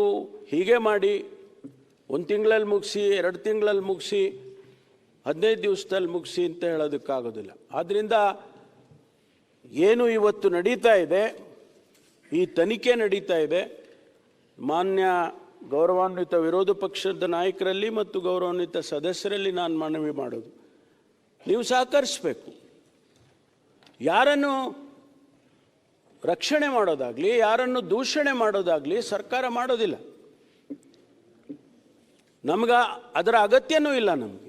ಹೀಗೆ ಮಾಡಿ 1 ತಿಂಗಳಲ್ಲಿ ಮುಗಿಸಿ, 2 ತಿಂಗಳಲ್ಲಿ ಮುಗಿಸಿ, 15 ದಿವಸದಲ್ಲಿ ಮುಗಿಸಿ ಅಂತ ಹೇಳೋದಕ್ಕಾಗೋದಿಲ್ಲ. ಆದ್ದರಿಂದ ಏನು ಇವತ್ತು ನಡೀತಾ ಇದೆ, ಈ ತನಿಖೆ ನಡೀತಾ ಇದೆ, ಮಾನ್ಯ ಗೌರವಾನ್ವಿತ ವಿರೋಧ ಪಕ್ಷದ ನಾಯಕರಲ್ಲಿ ಮತ್ತು ಗೌರವಾನ್ವಿತ ಸದಸ್ಯರಲ್ಲಿ ನಾನು ಮನವಿ ಮಾಡೋದು, ನೀವು ಸಹಕರಿಸಬೇಕು. ಯಾರನ್ನು ರಕ್ಷಣೆ ಮಾಡೋದಾಗಲಿ, ಯಾರನ್ನು ದೂಷಣೆ ಮಾಡೋದಾಗಲಿ ಸರ್ಕಾರ ಮಾಡೋದಿಲ್ಲ. ನಮ್ಗೆ ಅದರ ಅಗತ್ಯನೂ ಇಲ್ಲ. ನಮಗೆ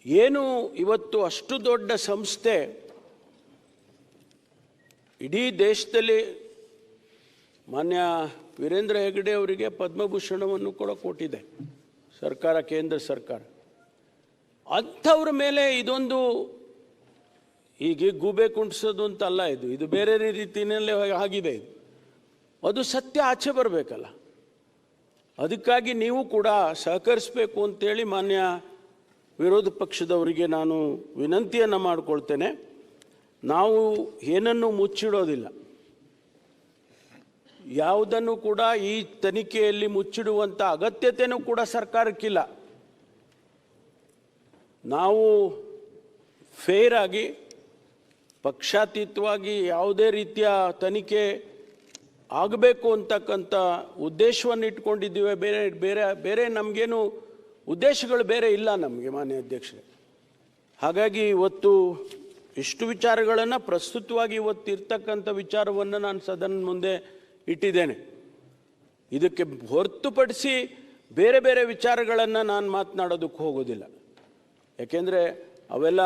ಏನು ಇವತ್ತು ಅಷ್ಟು ದೊಡ್ಡ ಸಂಸ್ಥೆ ಇಡೀ ದೇಶದಲ್ಲಿ ಮಾನ್ಯ ವೀರೇಂದ್ರ ಹೆಗಡೆ ಅವರಿಗೆ ಪದ್ಮಭೂಷಣವನ್ನು ಕೂಡ ಕೊಟ್ಟಿದೆ ಸರ್ಕಾರ, ಕೇಂದ್ರ ಸರ್ಕಾರ. ಅಂಥವ್ರ ಮೇಲೆ ಇದೊಂದು ಹೀಗೆ ಗೂಬೆ ಕುಂಟಿಸೋದು ಅಂತಲ್ಲ, ಇದು ಬೇರೆ ರೀತಿಯಲ್ಲೇ ಆಗಿದೆ. ಇದು ಅದು ಸತ್ಯ ಆಚೆ ಬರಬೇಕಲ್ಲ. ಅದಕ್ಕಾಗಿ ನೀವು ಕೂಡ ಸಹಕರಿಸಬೇಕು ಅಂತೇಳಿ ಮಾನ್ಯ ವಿರೋಧ ಪಕ್ಷದವರಿಗೆ ನಾನು ವಿನಂತಿಯನ್ನು ಮಾಡಿಕೊಳ್ತೇನೆ. ನಾವು ಏನನ್ನೂ ಮುಚ್ಚಿಡೋದಿಲ್ಲ, ಯಾವುದನ್ನು ಕೂಡ ಈ ತನಿಖೆಯಲ್ಲಿ ಮುಚ್ಚಿಡುವಂಥ ಅಗತ್ಯತೆಯೂ ಕೂಡ ಸರ್ಕಾರಕ್ಕಿಲ್ಲ. ನಾವು ಫೇರ್ ಆಗಿ, ಪಕ್ಷಾತೀತವಾಗಿ ಯಾವುದೇ ರೀತಿಯ ತನಿಖೆ ಆಗಬೇಕು ಅಂತಕ್ಕಂಥ ಉದ್ದೇಶವನ್ನು ಇಟ್ಕೊಂಡಿದ್ದೀವಿ. ಬೇರೆ ಬೇರೆ ಬೇರೆ ನಮಗೇನು ಉದ್ದೇಶಗಳು ಬೇರೆ ಇಲ್ಲ ನಮಗೆ ಮಾನ್ಯ ಅಧ್ಯಕ್ಷರೇ. ಹಾಗಾಗಿ ಇವತ್ತು ಇಷ್ಟು ವಿಚಾರಗಳನ್ನು ಪ್ರಸ್ತುತವಾಗಿ ಇವತ್ತು ಇರ್ತಕ್ಕಂಥ ವಿಚಾರವನ್ನು ನಾನು ಸದನದ ಮುಂದೆ ಇಟ್ಟಿದ್ದೇನೆ. ಇದಕ್ಕೆ ಹೊರತುಪಡಿಸಿ ಬೇರೆ ಬೇರೆ ವಿಚಾರಗಳನ್ನು ನಾನು ಮಾತನಾಡೋದಕ್ಕೆ ಹೋಗೋದಿಲ್ಲ. ಯಾಕೆಂದರೆ ಅವೆಲ್ಲ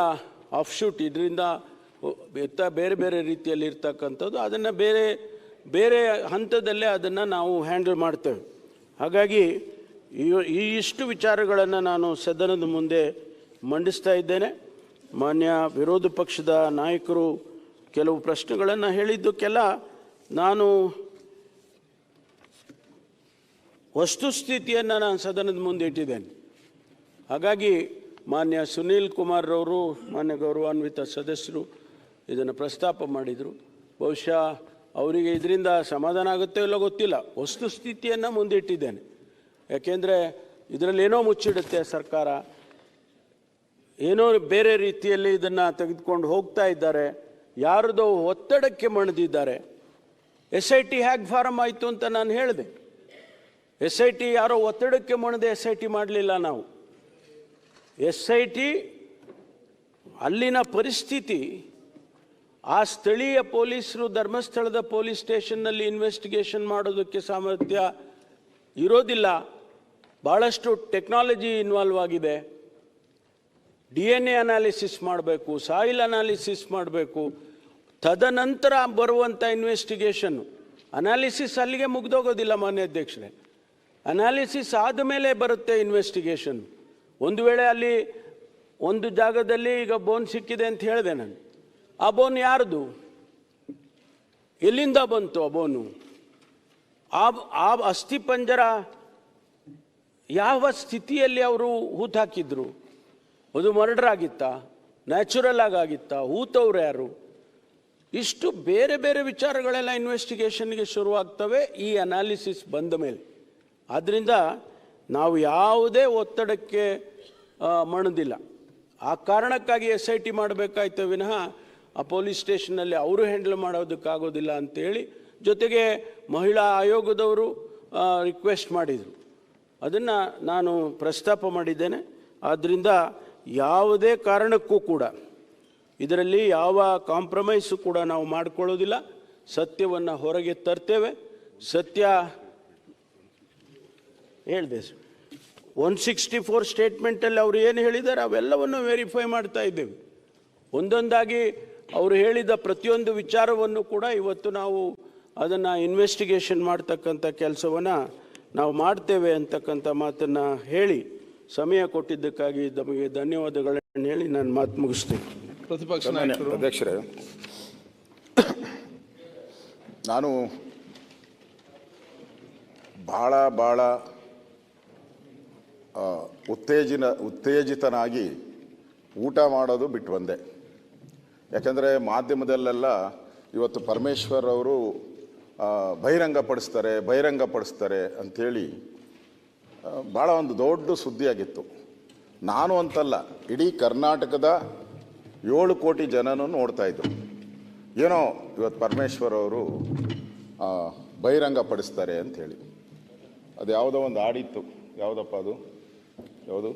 ಆಫ್ಶೂಟ್, ಇದರಿಂದ ಬೇರೆ ಬೇರೆ ರೀತಿಯಲ್ಲಿ ಇರ್ತಕ್ಕಂಥದ್ದು, ಅದನ್ನು ಬೇರೆ ಬೇರೆ ಹಂತದಲ್ಲೇ ಅದನ್ನು ನಾವು ಹ್ಯಾಂಡಲ್ ಮಾಡ್ತೇವೆ. ಹಾಗಾಗಿ ಈ ಇಷ್ಟು ವಿಚಾರಗಳನ್ನು ನಾನು ಸದನದ ಮುಂದೆ ಮಂಡಿಸ್ತಾ ಇದ್ದೇನೆ. ಮಾನ್ಯ ವಿರೋಧ ಪಕ್ಷದ ನಾಯಕರು ಕೆಲವು ಪ್ರಶ್ನೆಗಳನ್ನು ಹೇಳಿದ್ದಕ್ಕೆಲ್ಲ ನಾನು ವಸ್ತುಸ್ಥಿತಿಯನ್ನು ನಾನು ಸದನದ ಮುಂದೆ ಇಟ್ಟಿದ್ದೇನೆ. ಹಾಗಾಗಿ ಮಾನ್ಯ ಸುನೀಲ್ ಕುಮಾರ್ ಅವರು, ಮಾನ್ಯ ಗೌರವಾನ್ವಿತ ಸದಸ್ಯರು ಇದನ್ನು ಪ್ರಸ್ತಾಪ ಮಾಡಿದರು. ಬಹುಶಃ ಅವರಿಗೆ ಇದರಿಂದ ಸಮಾಧಾನ ಆಗುತ್ತೋ ಇಲ್ಲೋ ಗೊತ್ತಿಲ್ಲ. ವಸ್ತುಸ್ಥಿತಿಯನ್ನು ಮುಂದಿಟ್ಟಿದ್ದೇನೆ. ಯಾಕೆಂದರೆ ಇದರಲ್ಲೇನೋ ಮುಚ್ಚಿಡುತ್ತೆ ಸರ್ಕಾರ, ಏನೋ ಬೇರೆ ರೀತಿಯಲ್ಲಿ ಇದನ್ನು ತೆಗೆದುಕೊಂಡು ಹೋಗ್ತಾ ಇದ್ದಾರೆ, ಯಾರದೋ ಒತ್ತಡಕ್ಕೆ ಮಣಿದಿದ್ದಾರೆ. SIT ಹೇಗೆ ಫಾರಮ್ ಆಯಿತು ಅಂತ ನಾನು ಹೇಳಿದೆ. SIT ಯಾರೋ ಒತ್ತಡಕ್ಕೆ ಮಣಿದೆ SIT ಮಾಡಲಿಲ್ಲ ನಾವು. SIT ಅಲ್ಲಿನ ಪರಿಸ್ಥಿತಿ, ಆ ಸ್ಥಳೀಯ ಪೊಲೀಸರು ಧರ್ಮಸ್ಥಳದ ಪೊಲೀಸ್ ಸ್ಟೇಷನ್ನಲ್ಲಿ ಇನ್ವೆಸ್ಟಿಗೇಷನ್ ಮಾಡೋದಕ್ಕೆ ಸಾಮರ್ಥ್ಯ ಇರೋದಿಲ್ಲ. ಭಾಳಷ್ಟು ಟೆಕ್ನಾಲಜಿ ಇನ್ವಾಲ್ವ್ ಆಗಿದೆ. DNA ಅನಾಲಿಸಿಸ್ ಮಾಡಬೇಕು, ಸಾಯಿಲ್ ಅನಾಲಿಸಿಸ್ ಮಾಡಬೇಕು, ತದನಂತರ ಬರುವಂಥ ಇನ್ವೆಸ್ಟಿಗೇಷನ್ನು. ಅನಾಲಿಸಿಸ್ ಅಲ್ಲಿಗೆ ಮುಗ್ದೋಗೋದಿಲ್ಲ ಮಾನ್ಯ ಅಧ್ಯಕ್ಷರೇ. ಅನಾಲಿಸಿಸ್ ಆದಮೇಲೆ ಬರುತ್ತೆ ಇನ್ವೆಸ್ಟಿಗೇಷನ್. ಒಂದು ವೇಳೆ ಅಲ್ಲಿ ಒಂದು ಜಾಗದಲ್ಲಿ ಈಗ ಬೋನ್ ಸಿಕ್ಕಿದೆ ಅಂತ ಹೇಳಿದೆ ನಾನು. ಆ ಬೋನ್ ಯಾರ್ದು, ಎಲ್ಲಿಂದ ಬಂತು ಆ ಬೋನು, ಆ ಅಸ್ಥಿಪಂಜರ ಯಾವ ಸ್ಥಿತಿಯಲ್ಲಿ ಅವರು ಹೂತಾಕಿದ್ರು, ಅದು ಮರ್ಡರ್ ಆಗಿತ್ತಾ, ನ್ಯಾಚುರಲ್ ಆಗಿತ್ತಾ, ಹೂತವ್ರು ಯಾರು, ಇಷ್ಟು ಬೇರೆ ಬೇರೆ ವಿಚಾರಗಳೆಲ್ಲ ಇನ್ವೆಸ್ಟಿಗೇಷನ್ಗೆ ಶುರುವಾಗ್ತವೆ ಈ ಅನಾಲಿಸಿಸ್ ಬಂದ ಮೇಲೆ. ಆದ್ದರಿಂದ ನಾವು ಯಾವುದೇ ಒತ್ತಡಕ್ಕೆ ಮಣಿದಿಲ್ಲ. ಆ ಕಾರಣಕ್ಕಾಗಿ SIT ಮಾಡಬೇಕಾಯ್ತು ವಿನಃ ಆ ಪೊಲೀಸ್ ಸ್ಟೇಷನ್ನಲ್ಲಿ ಅವರು ಹ್ಯಾಂಡಲ್ ಮಾಡೋದಕ್ಕಾಗೋದಿಲ್ಲ ಅಂತೇಳಿ, ಜೊತೆಗೆ ಮಹಿಳಾ ಆಯೋಗದವರು ರಿಕ್ವೆಸ್ಟ್ ಮಾಡಿದರು. ಅದನ್ನು ನಾನು ಪ್ರಸ್ತಾಪ ಮಾಡಿದ್ದೇನೆ. ಆದ್ದರಿಂದ ಯಾವುದೇ ಕಾರಣಕ್ಕೂ ಕೂಡ ಇದರಲ್ಲಿ ಯಾವ ಕಾಂಪ್ರಮೈಸು ಕೂಡ ನಾವು ಮಾಡಿಕೊಳ್ಳೋದಿಲ್ಲ. ಸತ್ಯವನ್ನು ಹೊರಗೆ ತರ್ತೇವೆ. ಸತ್ಯ ಹೇಳಿದೆ 164 ಸ್ಟೇಟ್ಮೆಂಟಲ್ಲಿ ಅವರು ಏನು ಹೇಳಿದ್ದಾರೆ ಅವೆಲ್ಲವನ್ನು ವೆರಿಫೈ ಮಾಡ್ತಾ ಇದ್ದೇವೆ. ಒಂದೊಂದಾಗಿ ಅವರು ಹೇಳಿದ ಪ್ರತಿಯೊಂದು ವಿಚಾರವನ್ನು ಕೂಡ ಇವತ್ತು ನಾವು ಅದನ್ನು ಇನ್ವೆಸ್ಟಿಗೇಷನ್ ಮಾಡ್ತಕ್ಕಂಥ ಕೆಲಸವನ್ನು ನಾವು ಮಾಡ್ತೇವೆ ಅಂತಕ್ಕಂಥ ಮಾತನ್ನು ಹೇಳಿ ಸಮಯ ಕೊಟ್ಟಿದ್ದಕ್ಕಾಗಿ ನಮಗೆ ಧನ್ಯವಾದಗಳನ್ನು ಹೇಳಿ ನಾನು ಮಾತು ಮುಗಿಸ್ತೀನಿ. ಪ್ರತಿಪಕ್ಷ ನಾಯಕರು. ಅಧ್ಯಕ್ಷರೇ, ನಾನು ಭಾಳ ಉತ್ತೇಜಿತನಾಗಿ ಊಟ ಮಾಡೋದು ಬಿಟ್ಟು ಬಂದೆ. ಯಾಕಂದರೆ ಮಾಧ್ಯಮದಲ್ಲೆಲ್ಲ ಇವತ್ತು ಪರಮೇಶ್ವರ್ ಅವರು ಬಹಿರಂಗಪಡಿಸ್ತಾರೆ ಅಂಥೇಳಿ ಭಾಳ ಒಂದು ದೊಡ್ಡ ಸುದ್ದಿಯಾಗಿತ್ತು. ನಾನು ಅಂತಲ್ಲ, ಇಡೀ ಕರ್ನಾಟಕದ 7 ಕೋಟಿ ಜನನೂ ನೋಡ್ತಾ ಇದ್ರು. ಏನೋ ಇವತ್ತು ಪರಮೇಶ್ವರ್ ಅವರು ಬಹಿರಂಗಪಡಿಸ್ತಾರೆ ಅಂಥೇಳಿ. ಅದು ಯಾವುದೋ ಒಂದು ಹಾಡಿತ್ತು, ಯಾವುದಪ್ಪ ಅದು, ಯಾವುದು,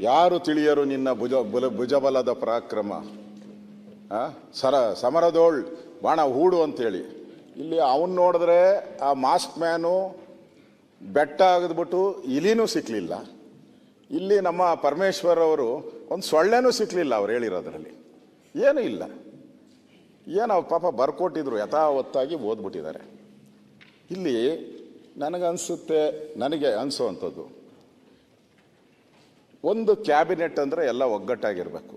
ಯಾರು ತಿಳಿಯರು ನಿನ್ನ ಭುಜಬಲದ ಪರಾಕ್ರಮ, ಸಮರದೋಳ್ ಬಾಣ ಹೂಡು ಅಂಥೇಳಿ. ಇಲ್ಲಿ ಅವನು ನೋಡಿದ್ರೆ ಆ ಮಾಸ್ಕ್ ಮ್ಯಾನು ಬೆಟ್ಟ ಆಗಿದ್ಬಿಟ್ಟು ಇಲಿನೂ ಸಿಕ್ಕಲಿಲ್ಲ. ಇಲ್ಲಿ ನಮ್ಮ ಪರಮೇಶ್ವರ್ ಅವರು ಒಂದು ಸೊಳ್ಳೆನೂ ಸಿಕ್ಕಲಿಲ್ಲ ಅವ್ರು ಹೇಳಿರೋದ್ರಲ್ಲಿ. ಏನೂ ಇಲ್ಲ. ಏನೋ ಪಾಪ ಬರ್ಕೊಟ್ಟಿದ್ರು, ಯಥಾವತ್ತಾಗಿ ಓದ್ಬಿಟ್ಟಿದ್ದಾರೆ. ಇಲ್ಲಿ ನನಗೆ ಅನಿಸೋವಂಥದ್ದು, ಒಂದು ಕ್ಯಾಬಿನೆಟ್ ಅಂದರೆ ಎಲ್ಲ ಒಗ್ಗಟ್ಟಾಗಿರಬೇಕು.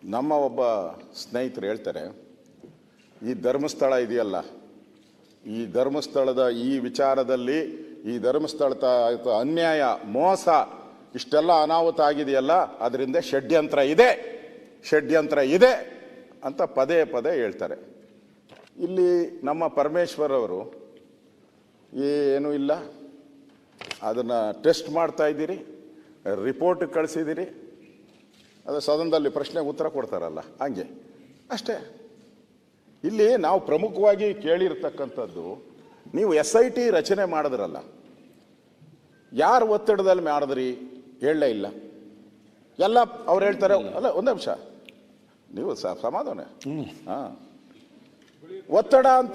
ನಮ್ಮ ಒಬ್ಬ ಸ್ನೇಹಿತರು ಹೇಳ್ತಾರೆ, ಈ ಧರ್ಮಸ್ಥಳ ಇದೆಯಲ್ಲ, ಈ ಧರ್ಮಸ್ಥಳದ ಈ ವಿಚಾರದಲ್ಲಿ, ಈ ಧರ್ಮಸ್ಥಳದ ಅನ್ಯಾಯ, ಮೋಸ, ಇಷ್ಟೆಲ್ಲ ಅನಾಹುತ ಆಗಿದೆಯಲ್ಲ, ಅದರಿಂದ ಷಡ್ಯಂತ್ರ ಇದೆ ಅಂತ ಪದೇ ಹೇಳ್ತಾರೆ. ಇಲ್ಲಿ ನಮ್ಮ ಪರಮೇಶ್ವರ್ ಅವರು ಏನೂ ಇಲ್ಲ, ಅದನ್ನು ಟೆಸ್ಟ್ ಮಾಡ್ತಾ ಇದ್ದೀರಿ, ರಿಪೋರ್ಟ್ ಕಳಿಸಿದ್ದೀರಿ, ಅದು ಸದನದಲ್ಲಿ ಪ್ರಶ್ನೆಗೆ ಉತ್ತರ ಕೊಡ್ತಾರಲ್ಲ ಹಂಗೆ ಅಷ್ಟೇ. ಇಲ್ಲಿ ನಾವು ಪ್ರಮುಖವಾಗಿ ಕೇಳಿರ್ತಕ್ಕಂಥದ್ದು, ನೀವು SIT ರಚನೆ ಮಾಡಿದ್ರಲ್ಲ, ಯಾರು ಒತ್ತಡದಲ್ಲಿ ಮಾಡಿದ್ರಿ ಹೇಳಲೇ ಇಲ್ಲ. ಎಲ್ಲ ಅವ್ರು ಹೇಳ್ತಾರೆ. ಅಲ್ಲ, ಒಂದು ನಿಮಿಷ, ನೀವು ಸಮಾಧಾನ. ಒತ್ತಡ ಅಂತ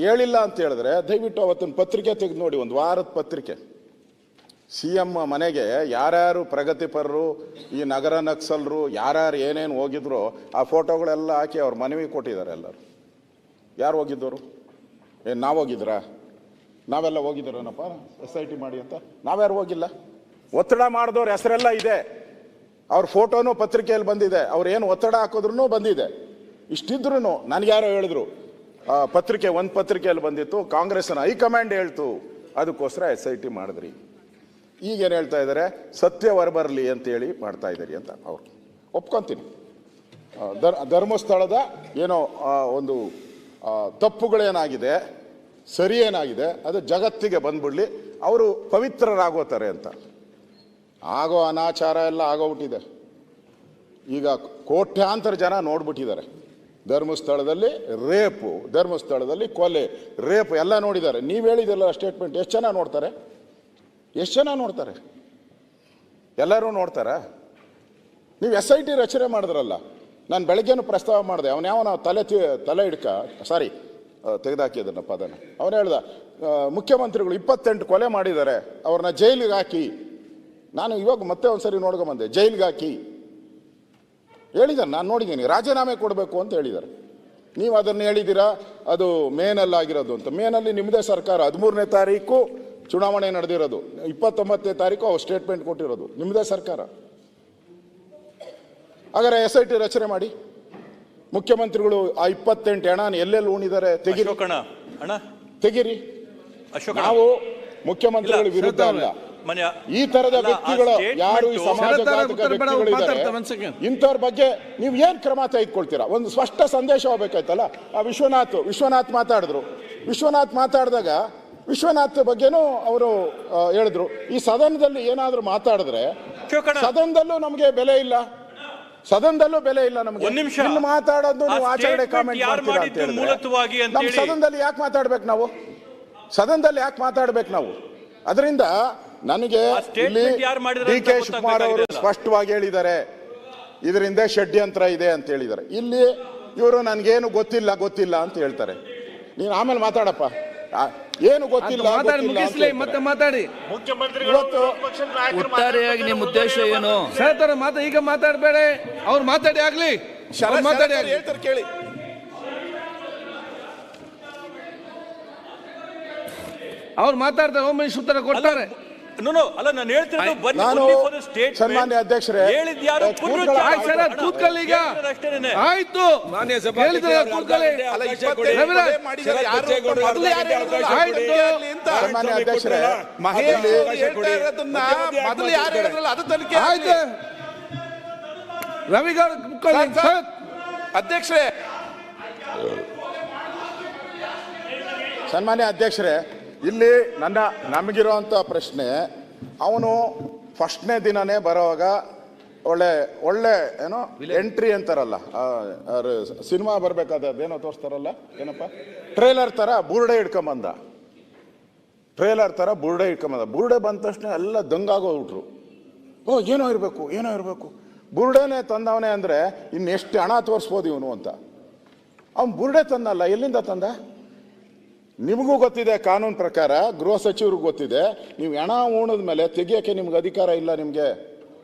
ಹೇಳಿಲ್ಲ ಅಂತ ಹೇಳಿದ್ರೆ ದಯವಿಟ್ಟು ಅವತ್ತಿನ ಪತ್ರಿಕೆ ತೆಗೆದು ನೋಡಿ, ಒಂದು ವಾರದ ಪತ್ರಿಕೆ. CM ಮನೆಗೆ ಯಾರ್ಯಾರು ಪ್ರಗತಿಪರರು, ಈ ನಗರ ನಕ್ಸಲರು, ಯಾರ್ಯಾರು ಏನೇನು ಹೋಗಿದ್ರು ಆ ಫೋಟೋಗಳೆಲ್ಲ ಹಾಕಿ ಅವ್ರ ಮನವಿ ಕೊಟ್ಟಿದ್ದಾರೆ ಎಲ್ಲರೂ. ಯಾರು ಹೋಗಿದ್ದವರು? ಏನು ನಾವು ಹೋಗಿದ್ರಾ? ನಾವೆಲ್ಲ ಹೋಗಿದ್ದೀರನಪ್ಪ SIT ಮಾಡಿ ಅಂತ? ನಾವ್ಯಾರು ಹೋಗಿಲ್ಲ. ಒತ್ತಡ ಮಾಡಿದವ್ರ ಹೆಸರೆಲ್ಲ ಇದೆ, ಅವ್ರ ಫೋಟೋನು ಪತ್ರಿಕೆಯಲ್ಲಿ ಬಂದಿದೆ, ಅವ್ರು ಏನು ಒತ್ತಡ ಹಾಕಿದ್ರು ಬಂದಿದೆ. ಇಷ್ಟಿದ್ರು ನನಗೆ ಯಾರೋ ಹೇಳಿದ್ರು, ಪತ್ರಿಕೆ ಒಂದು ಪತ್ರಿಕೆಯಲ್ಲಿ ಬಂದಿತ್ತು, ಕಾಂಗ್ರೆಸ್ನ ಹೈಕಮಾಂಡ್ ಹೇಳ್ತು, ಅದಕ್ಕೋಸ್ಕರ SIT ಮಾಡಿದ್ರಿ. ಈಗೇನು ಹೇಳ್ತಾ ಇದ್ದಾರೆ, ಸತ್ಯ ಹೊರಬರಲಿ ಅಂತೇಳಿ ಮಾಡ್ತಾ ಇದ್ದೀರಿ ಅಂತ. ಅವ್ರು ಒಪ್ಕೊಂತೀನಿ. ಧರ್ಮಸ್ಥಳದ ಏನೋ ಒಂದು ತಪ್ಪುಗಳೇನಾಗಿದೆ, ಸರಿ ಏನಾಗಿದೆ, ಅದು ಜಗತ್ತಿಗೆ ಬಂದ್ಬಿಡ್ಲಿ, ಅವರು ಪವಿತ್ರರಾಗೋತಾರೆ ಅಂತ. ಆಗೋ ಅನಾಚಾರ ಎಲ್ಲ ಆಗೋಗ್ಬಿಟ್ಟಿದೆ. ಈಗ ಕೋಟ್ಯಾಂತರ ಜನ ನೋಡ್ಬಿಟ್ಟಿದ್ದಾರೆ. ಧರ್ಮಸ್ಥಳದಲ್ಲಿ ರೇಪು, ಧರ್ಮಸ್ಥಳದಲ್ಲಿ ಕೊಲೆ, ರೇಪು ಎಲ್ಲ ನೋಡಿದ್ದಾರೆ. ನೀವು ಹೇಳಿದೆಲ್ಲ ಸ್ಟೇಟ್ಮೆಂಟ್ ಎಷ್ಟು ಜನ ನೋಡ್ತಾರೆ? ಎಷ್ಟು ಜನ ನೋಡ್ತಾರೆ? ಎಲ್ಲರೂ ನೋಡ್ತಾರ? ನೀವು SIT ರಚನೆ ಮಾಡಿದ್ರಲ್ಲ, ನಾನು ಬೆಳಗ್ಗೆನೂ ಪ್ರಸ್ತಾವ ಮಾಡಿದೆ. ಅವನ ತಲೆ ಹಿಡ್ಕ ತೆಗೆದಾಕಿದ್ದನ್ನ ಪದನ. ಅವನು ಹೇಳ್ದ, ಮುಖ್ಯಮಂತ್ರಿಗಳು 28 ಕೊಲೆ ಮಾಡಿದ್ದಾರೆ, ಅವ್ರನ್ನ ಜೈಲಿಗೆ ಹಾಕಿ. ನಾನು ಇವಾಗ ಮತ್ತೆ ಒಂದ್ಸರಿ ನೋಡ್ಕೊಂಬಂದೆ, ಜೈಲಿಗೆ ಹಾಕಿ ಹೇಳಿದ್ದಾರೆ. ನಾನು ನೋಡಿದ್ದೀನಿ, ರಾಜೀನಾಮೆ ಕೊಡಬೇಕು ಅಂತ ಹೇಳಿದ್ದಾರೆ. ನೀವು ಅದನ್ನು ಹೇಳಿದ್ದೀರಾ, ಅದು ಮೇನಲ್ಲಾಗಿರೋದು ಅಂತ. ಮೇನಲ್ಲಿ ನಿಮ್ಮದೇ ಸರ್ಕಾರ 13ನೇ ತಾರೀಕು ಚುನಾವಣೆ ನಡೆದಿರೋದು, 29ನೇ ತಾರೀಕು ಅವ್ರು ಸ್ಟೇಟ್ಮೆಂಟ್ ಕೊಟ್ಟಿರೋದು, ನಿಮ್ಮದೇ ಸರ್ಕಾರ. ಹಾಗಾದ್ರೆ SIT ರಚನೆ ಮಾಡಿ. ಮುಖ್ಯಮಂತ್ರಿಗಳು ಆ 28 ಹಣ ಎಲ್ಲೆಲ್ಲಿ ಉಣಿದ್ದಾರೆ ತೆಗಿರಿ, ತೆಗಿರಿ. ನಾವು ಮುಖ್ಯಮಂತ್ರಿಗಳ ವಿರುದ್ಧ ಅಲ್ಲ. ಈ ತರದ ವ್ಯಕ್ತಿಗಳು ಯಾರು ಈ ಸಮಾಜಘಾತಕ ವ್ಯಕ್ತಿಗಳಿದ್ದಾರೆ, ಇಂಥವ್ರ ಬಗ್ಗೆ ನೀವು ಏನ್ ಕ್ರಮ ತೆಗೆದುಕೊಳ್ತೀರಾ? ಒಂದು ಸ್ಪಷ್ಟ ಸಂದೇಶ ಹೋಗ್ಬೇಕಾಯ್ತಲ್ಲ. ಆ ವಿಶ್ವನಾಥ್ ಮಾತಾಡಿದ್ರು. ವಿಶ್ವನಾಥ್ ಮಾತಾಡಿದಾಗ ವಿಶ್ವನಾಥ್ ಬಗ್ಗೆನೂ ಅವರು ಹೇಳಿದ್ರು, ಈ ಸದನದಲ್ಲಿ ಏನಾದ್ರೂ ಮಾತಾಡಿದ್ರೆ ಸದನದಲ್ಲೂ ನಮಗೆ ಬೆಲೆ ಇಲ್ಲ, ಸದನದಲ್ಲೂ ಬೆಲೆ ಇಲ್ಲ ನಮಗೆ. ಇಲ್ಲಿ ಮಾತಾಡೋದು ನೀವು ಆಚರಣೆ ಕಾಮೆಂಟ್ ಮಾಡ್ತೀರಾ ಅಂತ ಹೇಳಿದ್ರೆ ನಮ್ಮ ಸದನದಲ್ಲಿ ಯಾಕೆ ಮಾತಾಡ್ಬೇಕು ನಾವು? ಸದನದಲ್ಲಿ ಯಾಕೆ ಮಾತಾಡ್ಬೇಕು ನಾವು? ಅದರಿಂದ ನನಗೆ ಇಲ್ಲಿ DK ಶಿವಕುಮಾರ್ ಅವರು ಸ್ಪಷ್ಟವಾಗಿ ಹೇಳಿದ್ದಾರೆ, ಇದರಿಂದ ಷಡ್ಯಂತ್ರ ಇದೆ ಅಂತ ಹೇಳಿದ್ದಾರೆ. ಇಲ್ಲಿ ಇವರು ನನ್ಗೇನು ಗೊತ್ತಿಲ್ಲ ಅಂತ ಹೇಳ್ತಾರೆ. ನೀನು ಆಮೇಲೆ ಮಾತಾಡಪ್ಪ, ಏನು ಗೊತ್ತಿಲ್ಲ ಮತ್ತೆ ಮಾತಾಡಿ. ಒಟ್ಟಾರೆಯಾಗಿ ನಿಮ್ಮ ಉದ್ದೇಶ ಏನು? ಈಗ ಮಾತಾಡಬೇಡ, ಅವ್ರು ಮಾತಾಡಿ ಆಗ್ಲಿ, ಮಾತಾಡಿ ಹೇಳ್ತಾರೆ ಕೇಳಿ. ಅವ್ರು ಮಾತಾಡ್ತಾರೆ, ಒಮ್ಮೆ ಉತ್ತರ ಕೊಡ್ತಾರೆ. ಅಲ್ಲ, ನಾನು ಹೇಳ್ತಿರೋದು ಬನ್ನಿ, ಸನ್ಮಾನ್ಯ ಅಧ್ಯಕ್ಷರೇ, ಕೂತ್ಕೊಳ್ಳಿ ಈಗ. ಆಯ್ತು, ಸನ್ಮಾನ್ಯ ಅಧ್ಯಕ್ಷರೇ, ರವಿಗೌಡ ಅಧ್ಯಕ್ಷರೇ, ಸನ್ಮಾನ್ಯ ಅಧ್ಯಕ್ಷರೇ, ಇಲ್ಲಿ ನಮಗಿರುವಂಥ ಪ್ರಶ್ನೆ, ಅವನು ಫಸ್ಟ್ನೇ ದಿನನೇ ಬರೋವಾಗ ಒಳ್ಳೆ ಏನೋ ಎಂಟ್ರಿ ಅಂತಾರಲ್ಲ, ಸಿನಿಮಾ ಬರ್ಬೇಕಾದೇನೋ ತೋರಿಸ್ತಾರಲ್ಲ, ಏನಪ್ಪ ಟ್ರೇಲರ್ ತರ ಬುರುಡೆ ಹಿಡ್ಕೊಂಬಂದ. ಬುರುಡೆ ಬಂದ ತಕ್ಷಣ ಎಲ್ಲ ದಂಗಾಗೋಗ್ಬಿಟ್ರು. ಏನೋ ಇರಬೇಕು ಬುರುಡೆನೆ ತಂದವನೇ ಅಂದ್ರೆ ಇನ್ನೆಷ್ಟು ಹಣ ತೋರಿಸ್ಬೋದು ಇವನು ಅಂತ. ಅವ್ನು ಬುರುಡೆ ತಂದಲ್ಲ, ಎಲ್ಲಿಂದ ತಂದ? ನಿಮಗೂ ಗೊತ್ತಿದೆ, ಕಾನೂನು ಪ್ರಕಾರ ಗೃಹ ಸಚಿವರಿಗೂ ಗೊತ್ತಿದೆ, ನೀವು ಹಣ ಉಣಿದ ಮೇಲೆ ತೆಗಿಯೋಕೆ ನಿಮ್ಗೆ ಅಧಿಕಾರ ಇಲ್ಲ. ನಿಮಗೆ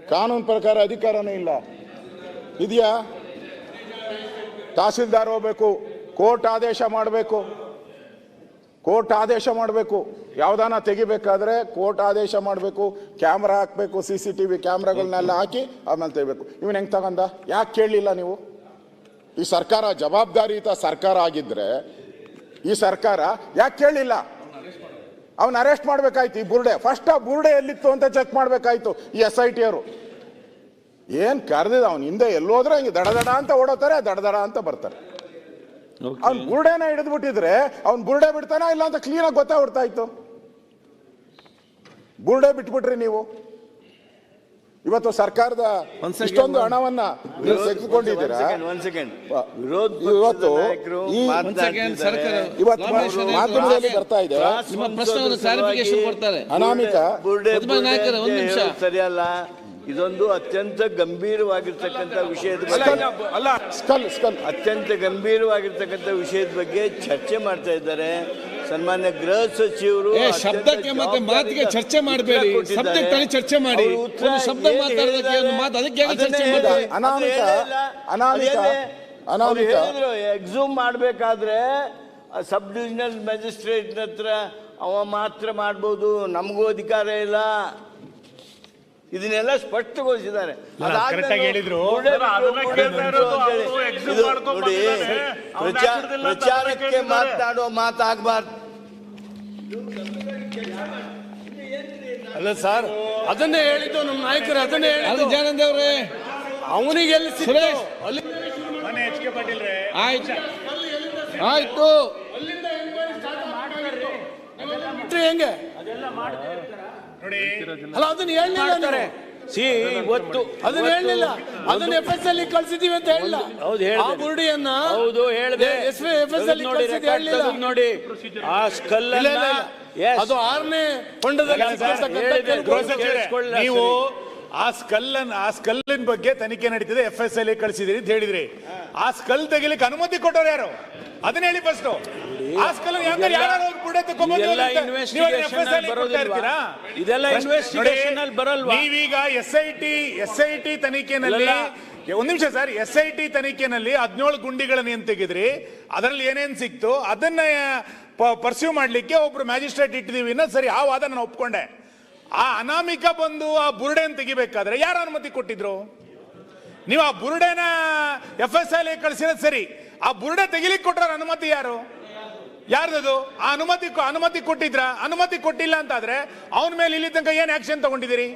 ಕಾನೂನು ಪ್ರಕಾರ ಅಧಿಕಾರನೇ ಇಲ್ಲ. ಇದೆಯಾ? ತಹಸೀಲ್ದಾರ್ ಹೋಗ್ಬೇಕು, ಕೋರ್ಟ್ ಆದೇಶ ಮಾಡಬೇಕು. ಯಾವ್ದಾನ ತೆಗಿಬೇಕಾದ್ರೆ ಕೋರ್ಟ್ ಆದೇಶ ಮಾಡಬೇಕು, ಕ್ಯಾಮ್ರಾ ಹಾಕಬೇಕು, CCTV ಕ್ಯಾಮ್ರಾಗಳನ್ನೆಲ್ಲ ಹಾಕಿ ಆಮೇಲೆ ತೆಗಿಬೇಕು. ಇವನ್ ಹೆಂಗ್ ತಗೊಂಡ? ಯಾಕೆ ಕೇಳಲಿಲ್ಲ ನೀವು? ಈ ಸರ್ಕಾರ ಜವಾಬ್ದಾರಿಯುತ ಸರ್ಕಾರ ಆಗಿದ್ರೆ ಈ ಸರ್ಕಾರ ಯಾಕೆ ಕೇಳಲಿಲ್ಲ? ಅವನ್ ಅರೆಸ್ಟ್ ಮಾಡ್ಬೇಕಾಯ್ತು. ಈ ಬುರುಡೆ ಫಸ್ಟ್ ಆ ಬುರುಡೆ ಎಲ್ಲಿತ್ತು ಅಂತ ಚೆಕ್ ಮಾಡ್ಬೇಕಾಯ್ತು ಈ SIT ಅವರು. ಏನ್ ಕರೆದಿದ ಅವನ್ ಹಿಂದೆ ಎಲ್ಲೋದ್ರೆ ಹಂಗೆ ದಡದಡ ಅಂತ ಓಡೋತಾರೆ, ದಡದಡ ಅಂತ ಬರ್ತಾರೆ. ಅವ್ನ್ ಬುರುಡೆನ ಹಿಡಿದ್ಬಿಟ್ಟಿದ್ರೆ ಅವ್ನ್ ಬುರುಡೆ ಬಿಡ್ತಾನ ಇಲ್ಲ ಅಂತ ಕ್ಲೀನಾಗಿ ಗೊತ್ತಾಗ್ಬಿಡ್ತಾ ಇತ್ತು. ಬುರುಡೆ ಬಿಟ್ಬಿಟ್ರಿ ನೀವು. ಇವತ್ತು ಸರ್ಕಾರದ ಇಷ್ಟೊಂದು ಹಣವನ್ನ ನೀವು ತೆಗೆದುಕೊಂಡಿದ್ದೀರಾ. ಇವತ್ತು ಇವತ್ತು ಮಾಧ್ಯಮದಲ್ಲಿ ಬರ್ತಾ ಇದೆ ಅನಾಮಿಕ ಸರಿಯಲ್ಲ. ಇದೊಂದು ಅತ್ಯಂತ ಗಂಭೀರವಾಗಿರ್ತಕ್ಕಂಥ ವಿಷಯದ ಅತ್ಯಂತ ಗಂಭೀರವಾಗಿರ್ತಕ್ಕಂಥ ವಿಷಯದ ಬಗ್ಗೆ ಚರ್ಚೆ ಮಾಡ್ತಾ ಇದ್ದಾರೆ. ಸನ್ಮಾನ್ಯ ಗೃಹ ಸಚಿವರು ಶಬ್ದಕ್ಕೆ ಮತ್ತೆ ಮಾತಿಗೆ ಚರ್ಚೆ ಮಾಡಬೇಡಿ, ಸಬ್ಜೆಕ್ಟ್ ಅಲ್ಲಿ ಚರ್ಚೆ ಮಾಡಿ. ಶಬ್ದ ಮಾತಾಡೋದಕ್ಕೆ ಒಂದು ಮಾತು, ಅದಕ್ಕೆ ಚರ್ಚೆ ಮಾಡಿ. ಎಕ್ಸೂಮ್ ಮಾಡಬೇಕಾದ್ರೆ ಸಬ್ ಡಿವಿಷನಲ್ ಮ್ಯಾಜಿಸ್ಟ್ರೇಟ್ ಹತ್ರ ಅವ ಮಾತ್ರ ಮಾಡ್ಬೋದು, ನಮಗೂ ಅಧಿಕಾರ ಇಲ್ಲ. ಇದನ್ನೆಲ್ಲ ಸ್ಪಷ್ಟಗೊಳಿಸಿದ್ದಾರೆ. ಪ್ರಚಾರಕ್ಕೆ ಮಾತನಾಡುವ ಮಾತಾಗಬಾರ್ದು. ಅಲ್ಲ ಸರ್, ಅದನ್ನೇ ಹೇಳಿದ್ದು ನಮ್ಮ ನಾಯಕರು, ಅದನ್ನೇ ಹೇಳಿದ್ದು ಜಾನಂದ್ ಅವರೇ. ಅವನಿಗೆ ಎಲ್ಲಿ ಆಯ್ತು ಹೆಂಗೆ ಅಲ್ಲ ಅದನ್ನ ಹೇಳಲಿಲ್ಲ. ಇವತ್ತು ಅದನ್ನ ಹೇಳಲಿಲ್ಲ, ಅದನ್ನ FS ಅಲ್ಲಿ ಕಳ್ಸಿದೀವಿ ಅಂತ ಹೇಳಿಲ್ಲ. ಆ ಬುರುಡಿಯನ್ನ ಹೌದು ಹೇಳಿದೆ. FS ಅಲ್ಲಿ ನೋಡಿ ಆ ಸ್ಕಲ್ ಅದು 6ನೇ ಹೊಂಡದಲ್ಲಿ ನೀವು ಆ ಸ್ಕಲ್ಲಿನ ಬಗ್ಗೆ ತನಿಖೆ ನಡೀತಿದೆ, FSL ಕಳಿಸಿದಿರಿ ಅಂತ ಹೇಳಿದ್ರಿ. ಆ ಸ್ಕಲ್ ತೆಗಿಲಿಕ್ಕೆ ಅನುಮತಿ ಕೊಟ್ಟವ್ರು ಯಾರು? ಅದನ್ನ ಹೇಳಿ ಫಸ್ಟ್. ಆ ಸ್ಕಲ್ ನೀವೀಗ SIT ತನಿಖೆನಲ್ಲಿ ಒಂದ್ ನಿಮಿಷ ಸರ್, SIT ತನಿಖೆನಲ್ಲಿ 17 ಗುಂಡಿಗಳನ್ನ ಏನ್ ತೆಗೆದ್ರಿ, ಅದರಲ್ಲಿ ಏನೇನ್ ಸಿಕ್ತು ಅದನ್ನ ಪರ್ಸ್ಯೂ ಮಾಡ್ಲಿಕ್ಕೆ ಒಬ್ರು ಮ್ಯಾಜಿಸ್ಟ್ರೇಟ್ ಇಟ್ಟಿದೀವಿ. ಸರಿ, ಆ ವಾದ ನಾನು ಒಪ್ಕೊಂಡೆ. ಆ ಅನಾಮಿಕ ಬಂದು ಆ ಬುರುಡೆನ್ ತೆಗಿಬೇಕಾದ್ರೆ ಯಾರು ಅನುಮತಿ ಕೊಟ್ಟಿದ್ರು? ನೀವು ಆ ಬುರುಡೆನ FSL ಕಳಿಸಿರೋದು ಸರಿ, ಆ ಬುರುಡೆ ತೆಗಿಲಿಕ್ಕೆ ಕೊಟ್ಟರ ಅನುಮತಿ ಯಾರು? ಯಾರ್ದದು? ಆ ಅನುಮತಿ ಕೊಟ್ಟಿದ್ರ? ಅನುಮತಿ ಕೊಟ್ಟಿಲ್ಲ ಅಂತಾದ್ರೆ ಅವನ ಮೇಲೆ ಇಲ್ಲಿ ತನಕ ಏನ್ ಆಕ್ಷನ್ ತಗೊಂಡಿದ್ದೀರಿ?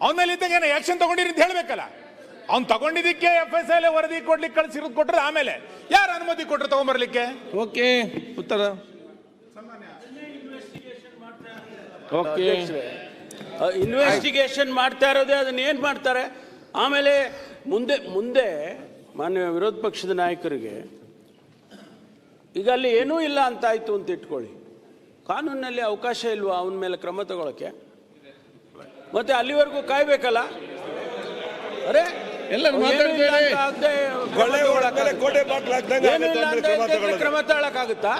ಅವನ ಮೇಲೆ ಇಲ್ಲಿ ತನಕ ಏನ್ ಆಕ್ಷನ್ ತಗೊಂಡಿರಿ ಅಂತ ಹೇಳ್ಬೇಕಲ್ಲ. ಅವ್ನು ತಗೊಂಡಿದ್ದಕ್ಕೆ FSL ವರದಿ ಕೊಡ್ಲಿಕ್ಕೆ ಕಳಿಸಿರೋದು ಕೊಟ್ರೆ ಆಮೇಲೆ ಯಾರು ಅನುಮತಿ ಕೊಟ್ರು ತಗೊಂಡ್ಬರ್ಲಿಕ್ಕೆ? ಓಕೆ, ಉತ್ತರ. ಇನ್ವೆಸ್ಟಿಗೇಷನ್ ಮಾಡ್ತಾ ಇರೋದೇ ಅದನ್ನ ಏನ್ ಮಾಡ್ತಾರೆ. ಆಮೇಲೆ ಮುಂದೆ ಮಾನ್ಯ ವಿರೋಧ ಪಕ್ಷದ ನಾಯಕರಿಗೆ ಈಗ ಅಲ್ಲಿ ಏನೂ ಇಲ್ಲ ಅಂತ ಆಯ್ತು ಅಂತ ಇಟ್ಕೊಳ್ಳಿ, ಕಾನೂನಿನಲ್ಲಿ ಅವಕಾಶ ಇಲ್ವಾ ಅವನ ಮೇಲೆ ಕ್ರಮ ತಗೊಳಕ್ಕೆ? ಮತ್ತೆ ಅಲ್ಲಿವರೆಗೂ ಕಾಯ್ಬೇಕಲ್ಲ. ಅರೆ ಕ್ರಮ ತಗೊಳಕ್ಕಾಗುತ್ತಾ?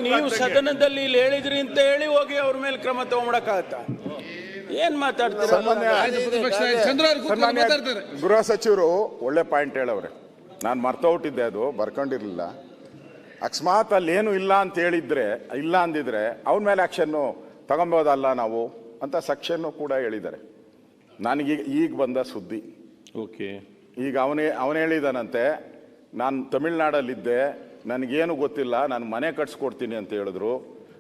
ನೀವು ಸದನದಲ್ಲಿ ಇಲ್ಲಿ ಹೇಳಿದ್ರಿ ಅಂತ ಹೇಳಿ ಹೋಗಿ ಅವ್ರ ಮೇಲೆ ಕ್ರಮ ತಗೊಂಡಕ್ಕಾಗತ್ತಾ? ಏನ್ ಮಾತಾಡ್ತಾರೆ? ಗೃಹ ಸಚಿವರು ಒಳ್ಳೆ ಪಾಯಿಂಟ್ ಹೇಳವ್ರೆ. ನಾನು ಮರ್ತೋಗ್ಬಿಟ್ಟಿದ್ದೆ, ಅದು ಬರ್ಕೊಂಡಿರ್ಲಿಲ್ಲ. ಅಕಸ್ಮಾತ್ ಅಲ್ಲಿ ಏನು ಇಲ್ಲ ಅಂತ ಹೇಳಿದ್ರೆ, ಇಲ್ಲ ಅಂದಿದ್ರೆ ಅವನ ಮೇಲೆ ಆಕ್ಷನ್ನು ತಗೊಬೋದಲ್ಲ ನಾವು ಅಂತ ಸೆಕ್ಷನ್ನು ಕೂಡ ಹೇಳಿದ್ದಾರೆ. ನನಗೆ ಈಗ ಬಂದ ಸುದ್ದಿ. ಓಕೆ, ಈಗ ಅವನು ಹೇಳಿದಾನಂತೆ, ನಾನು ತಮಿಳ್ನಾಡಲ್ಲಿದ್ದೆ, ನನಗೇನು ಗೊತ್ತಿಲ್ಲ, ನಾನು ಮನೆ ಕಟ್ಸ್ಕೊಡ್ತೀನಿ ಅಂತ ಹೇಳಿದ್ರು,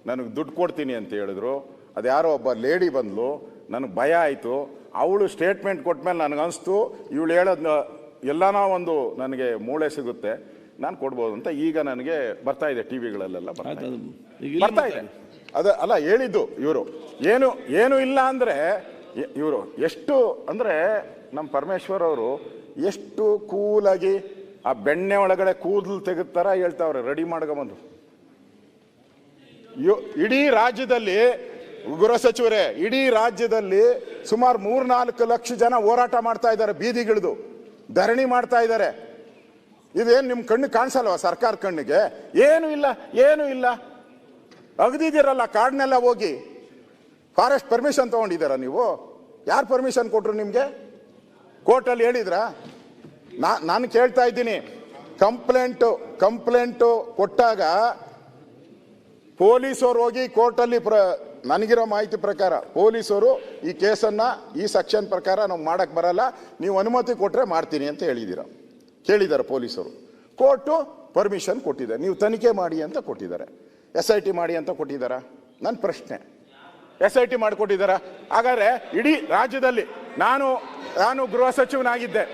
ನನಗೆ ದುಡ್ಡು ಕೊಡ್ತೀನಿ ಅಂತ ಹೇಳಿದ್ರು. ಅದು ಯಾರೋ ಒಬ್ಬ ಲೇಡಿ ಬಂದ್ಲು, ನನಗೆ ಭಯ ಆಯಿತು. ಅವಳು ಸ್ಟೇಟ್ಮೆಂಟ್ ಕೊಟ್ಮೇಲೆ ನನಗನ್ನಿಸ್ತು ಇವಳು ಹೇಳೋದು ಎಲ್ಲನೋ ಒಂದು ನನಗೆ ಮೂಳೆ ಸಿಗುತ್ತೆ, ನಾನು ಕೊಡ್ಬೋದು ಅಂತ. ಈಗ ನನಗೆ ಬರ್ತಾ ಇದೆ, ಟಿವಿಗಳಲ್ಲೆಲ್ಲ ಬರ್ತಾ ಇದೆ. ಅಲ್ಲ ಹೇಳಿದ್ದು ಇವರು ಏನು ಇಲ್ಲ ಅಂದರೆ ಇವರು ಎಷ್ಟು ಅಂದರೆ ನಮ್ಮ ಪರಮೇಶ್ವರ್ ಅವರು ಎಷ್ಟು ಕೂಲಾಗಿ ಆ ಬೆಣ್ಣೆ ಒಳಗಡೆ ಕೂದಲು ತೆಗೆದುತ್ತರ ಹೇಳ್ತಾವ್ರೆ, ರೆಡಿ ಮಾಡ್ಕೊಂಬಂದು. ಇಡೀ ರಾಜ್ಯದಲ್ಲಿ ಗೃಹ ಸಚಿವರೇ, ಇಡೀ ರಾಜ್ಯದಲ್ಲಿ ಸುಮಾರು 3-4 ಲಕ್ಷ ಜನ ಹೋರಾಟ ಮಾಡ್ತಾ ಇದ್ದಾರೆ, ಬೀದಿಗಿಳಿದು ಧರಣಿ ಮಾಡ್ತಾ ಇದ್ದಾರೆ. ಇದೇನು ನಿಮ್ಮ ಕಣ್ಣು ಕಾಣಿಸಲ್ವಾ? ಸರ್ಕಾರ ಕಣ್ಣಿಗೆ ಏನು ಇಲ್ಲ. ಅಗದಿದ್ದೀರಲ್ಲ ಕಾಡ್ನೆಲ್ಲ ಹೋಗಿ. ಫಾರೆಸ್ಟ್ ಪರ್ಮಿಷನ್ ತಗೊಂಡಿದ್ದೀರಾ ನೀವು? ಯಾರು ಪರ್ಮಿಷನ್ ಕೊಟ್ರು ನಿಮಗೆ? ಕೋರ್ಟಲ್ಲಿ ಹೇಳಿದ್ರಾ? ನಾನು ಕೇಳ್ತಾ ಇದ್ದೀನಿ. ಕಂಪ್ಲೇಂಟು ಕೊಟ್ಟಾಗ ಪೊಲೀಸರು ಹೋಗಿ ಕೋರ್ಟಲ್ಲಿ ನನಗಿರೋ ಮಾಹಿತಿ ಪ್ರಕಾರ ಪೊಲೀಸರು ಈ ಕೇಸನ್ನು ಈ ಸೆಕ್ಷನ್ ಪ್ರಕಾರ ನಾವು ಮಾಡಕ್ಕೆ ಬರಲ್ಲ, ನೀವು ಅನುಮತಿ ಕೊಟ್ಟರೆ ಮಾಡ್ತೀನಿ ಅಂತ ಕೇಳಿದ್ದಾರೆ ಪೊಲೀಸರು. ಕೋರ್ಟು ಪರ್ಮಿಷನ್ ಕೊಟ್ಟಿದೆ, ನೀವು ತನಿಖೆ ಮಾಡಿ ಅಂತ ಕೊಟ್ಟಿದ್ದಾರೆ. SIT ಮಾಡಿ ಅಂತ ಕೊಟ್ಟಿದ್ದಾರಾ? ನನ್ನ ಪ್ರಶ್ನೆ, SIT ಮಾಡಿಕೊಟ್ಟಿದ್ದಾರಾ? ಹಾಗಾದರೆ ಇಡೀ ರಾಜ್ಯದಲ್ಲಿ ನಾನು ಗೃಹ ಸಚಿವನಾಗಿದ್ದೆ,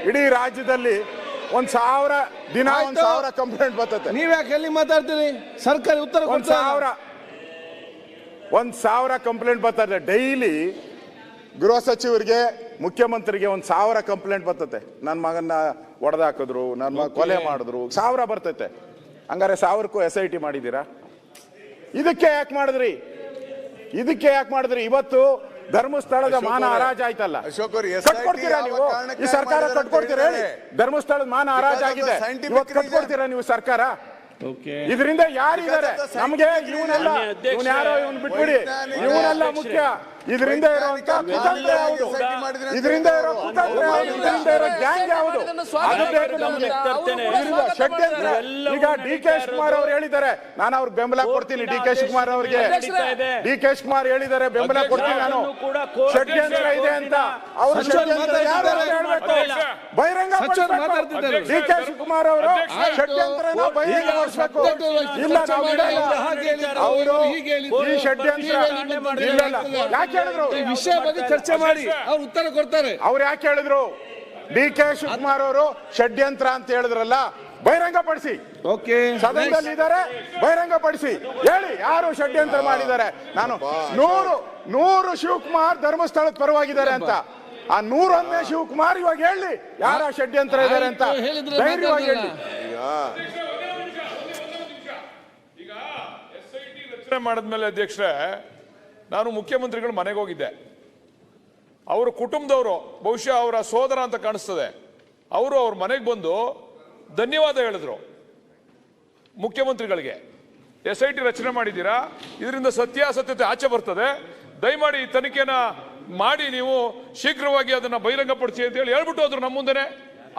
ಇಡೀ ರಾಜ್ಯದಲ್ಲಿ 1,000 ದಿನ 1,000 ಕಂಪ್ಲೇಂಟ್ ಬರ್ತದೆ. ನೀವ್ಯಾಕೆ ಎಲ್ಲಿ ಮಾತಾಡ್ತೀರಿ? ಸರ್ಕಾರಿ ಉತ್ತರ 1,000 ಕಂಪ್ಲೇಂಟ್ ಬರ್ತದೆ ಡೈಲಿ. ಗೃಹ ಸಚಿವರಿಗೆ ಮುಖ್ಯಮಂತ್ರಿಗೆ 1,000 ಕಂಪ್ಲೇಂಟ್ ಬರ್ತತೆ. ನನ್ನ ಮಗನ್ನ ಹೊಡೆದಾಕಿದ್ರು, ನನ್ನ ಮಗ ಕೊಲೆ ಮಾಡಿದ್ರು, 1000 ಬರ್ತೈತೆ. ಹಂಗಾರೆ 1000ಕ್ಕೂ SIT ಮಾಡಿದ್ದೀರಾ? ಇದಕ್ಕೆ ಯಾಕೆ ಮಾಡಿದ್ರಿ? ಇವತ್ತು ಧರ್ಮಸ್ಥಳದ ಮಾನ ಹರಾಜ್ ಆಯ್ತಲ್ಲ, ಕಟ್ಕೊಡ್ತೀರಾ ನೀವು? ಈ ಸರ್ಕಾರ ಕಟ್ಕೊಡ್ತೀರಾ ಹೇಳಿ? ಧರ್ಮಸ್ಥಳದ ಮಾನ ಹರಾಜ್ ಆಗಿದೆ, ಇವತ್ತು ಕಟ್ಕೊಡ್ತೀರಾ ನೀವು ಸರ್ಕಾರ? ಇದರಿಂದ ಯಾರಿದ್ದಾರೆ? ನಮ್ಗೆ ಇವನೆಲ್ಲ ಯಾರೋ ಇವನ್ ಬಿಟ್ಬಿಡಿ, ಇವನೆಲ್ಲ ಮುಖ್ಯ. ಇದರಿಂದ ಇರುವಂತ ಕುತಂತ್ರ ಯಾವುದು? ಇದರಿಂದ ಇರೋ ಕುತಂತ್ರ ಯಾವುದು? ಇದರಿಂದ ಇರೋ ಗ್ಯಾಂಗ್ ಯಾವುದು? ಅದು ಬೇಕು ನಮ್ಗೆ. ಷಡ್ಯಂತ್ರ. ಈಗ DK ಶಿವಕುಮಾರ್ ಅವ್ರು ಹೇಳಿದ್ದಾರೆ, ನಾನು ಅವ್ರಿಗೆ ಬೆಂಬಲ ಕೊಡ್ತೀನಿ. DK ಶಿವಕುಮಾರ್ ಅವ್ರಿಗೆ ಹೇಳಿದ್ದಾರೆ ಬೆಂಬಲ ಕೊಡ್ತೀನಿ ನಾನು. ಷಡ್ಯಂತ್ರ ಇದೆ ಅಂತ ಅವರು ಷಡ್ಯಂತ್ರ ಯಾರು ಹೇಳ್ಬೇಕು? ಬಹಿರಂಗ DK ಶಿವಕುಮಾರ್ ಅವರು ಷಡ್ಯಂತ್ರನ ಬಹಿರಂಗಪಡಿಸಬೇಕು. ಇಲ್ಲ ಅವರು ಈ ಷಡ್ಯಂತ್ರ ಯಾಕೆ ಹೇಳಿದ್ರು? ಈ ವಿಷಯ ಬಗ್ಗೆ ಚರ್ಚೆ ಮಾಡಿ ಅವ್ರು ಉತ್ತರ ಕೊಡ್ತಾರೆ. ಅವ್ರು ಯಾಕೆ ಹೇಳಿದ್ರು? DK ಶಿವಕುಮಾರ್ ಅವರು ಷಡ್ಯಂತ್ರ ಅಂತ ಹೇಳಿದ್ರಲ್ಲ, ಬಹಿರಂಗಪಡಿಸಿ. ಸದನದಲ್ಲಿ ಇದ್ದಾರೆ, ಬಹಿರಂಗಪಡಿಸಿ ಹೇಳಿ ಯಾರು ಷಡ್ಯಂತ್ರ ಮಾಡಿದ್ದಾರೆ. ನಾನು 100 ಶಿವಕುಮಾರ್ ಧರ್ಮಸ್ಥಳದ ಪರವಾಗಿದ್ದಾರೆ ಅಂತ, ಆ 101ನೇ ಶಿವಕುಮಾರ್ ಇವಾಗ ಹೇಳಿ ಯಾರ ಷಡ್ಯಂತ್ರ ಇದ್ದಾರೆ ಅಂತ ಧೈರ್ಯವಾಗಿ ಹೇಳಿ. ಈಗ SIT ರಚನೆ ಮಾಡಿದ್ಮೇಲೆ ಅಧ್ಯಕ್ಷರೇ, ನಾನು ಮುಖ್ಯಮಂತ್ರಿಗಳು ಮನೆಗೆ ಹೋಗಿದ್ದೆ. ಅವರ ಕುಟುಂಬದವರು, ಬಹುಶಃ ಅವರ ಸೋದರ ಅಂತ ಕಾಣಿಸ್ತದೆ, ಅವರು ಅವ್ರ ಮನೆಗೆ ಬಂದು ಧನ್ಯವಾದ ಹೇಳಿದ್ರು ಮುಖ್ಯಮಂತ್ರಿಗಳಿಗೆ. SIT ರಚನೆ ಮಾಡಿದ್ದೀರಾ, ಇದರಿಂದ ಸತ್ಯಾಸತ್ಯತೆ ಆಚೆ ಬರ್ತದೆ, ದಯಮಾಡಿ ಈ ತನಿಖೆನ ಮಾಡಿ ನೀವು ಶೀಘ್ರವಾಗಿ ಅದನ್ನ ಬಹಿರಂಗಪಡಿಸಿ ಅಂತ ಹೇಳಿ ಹೇಳ್ಬಿಟ್ಟು ಹೋದ್ರು ನಮ್ಮ ಮುಂದೆನೆ.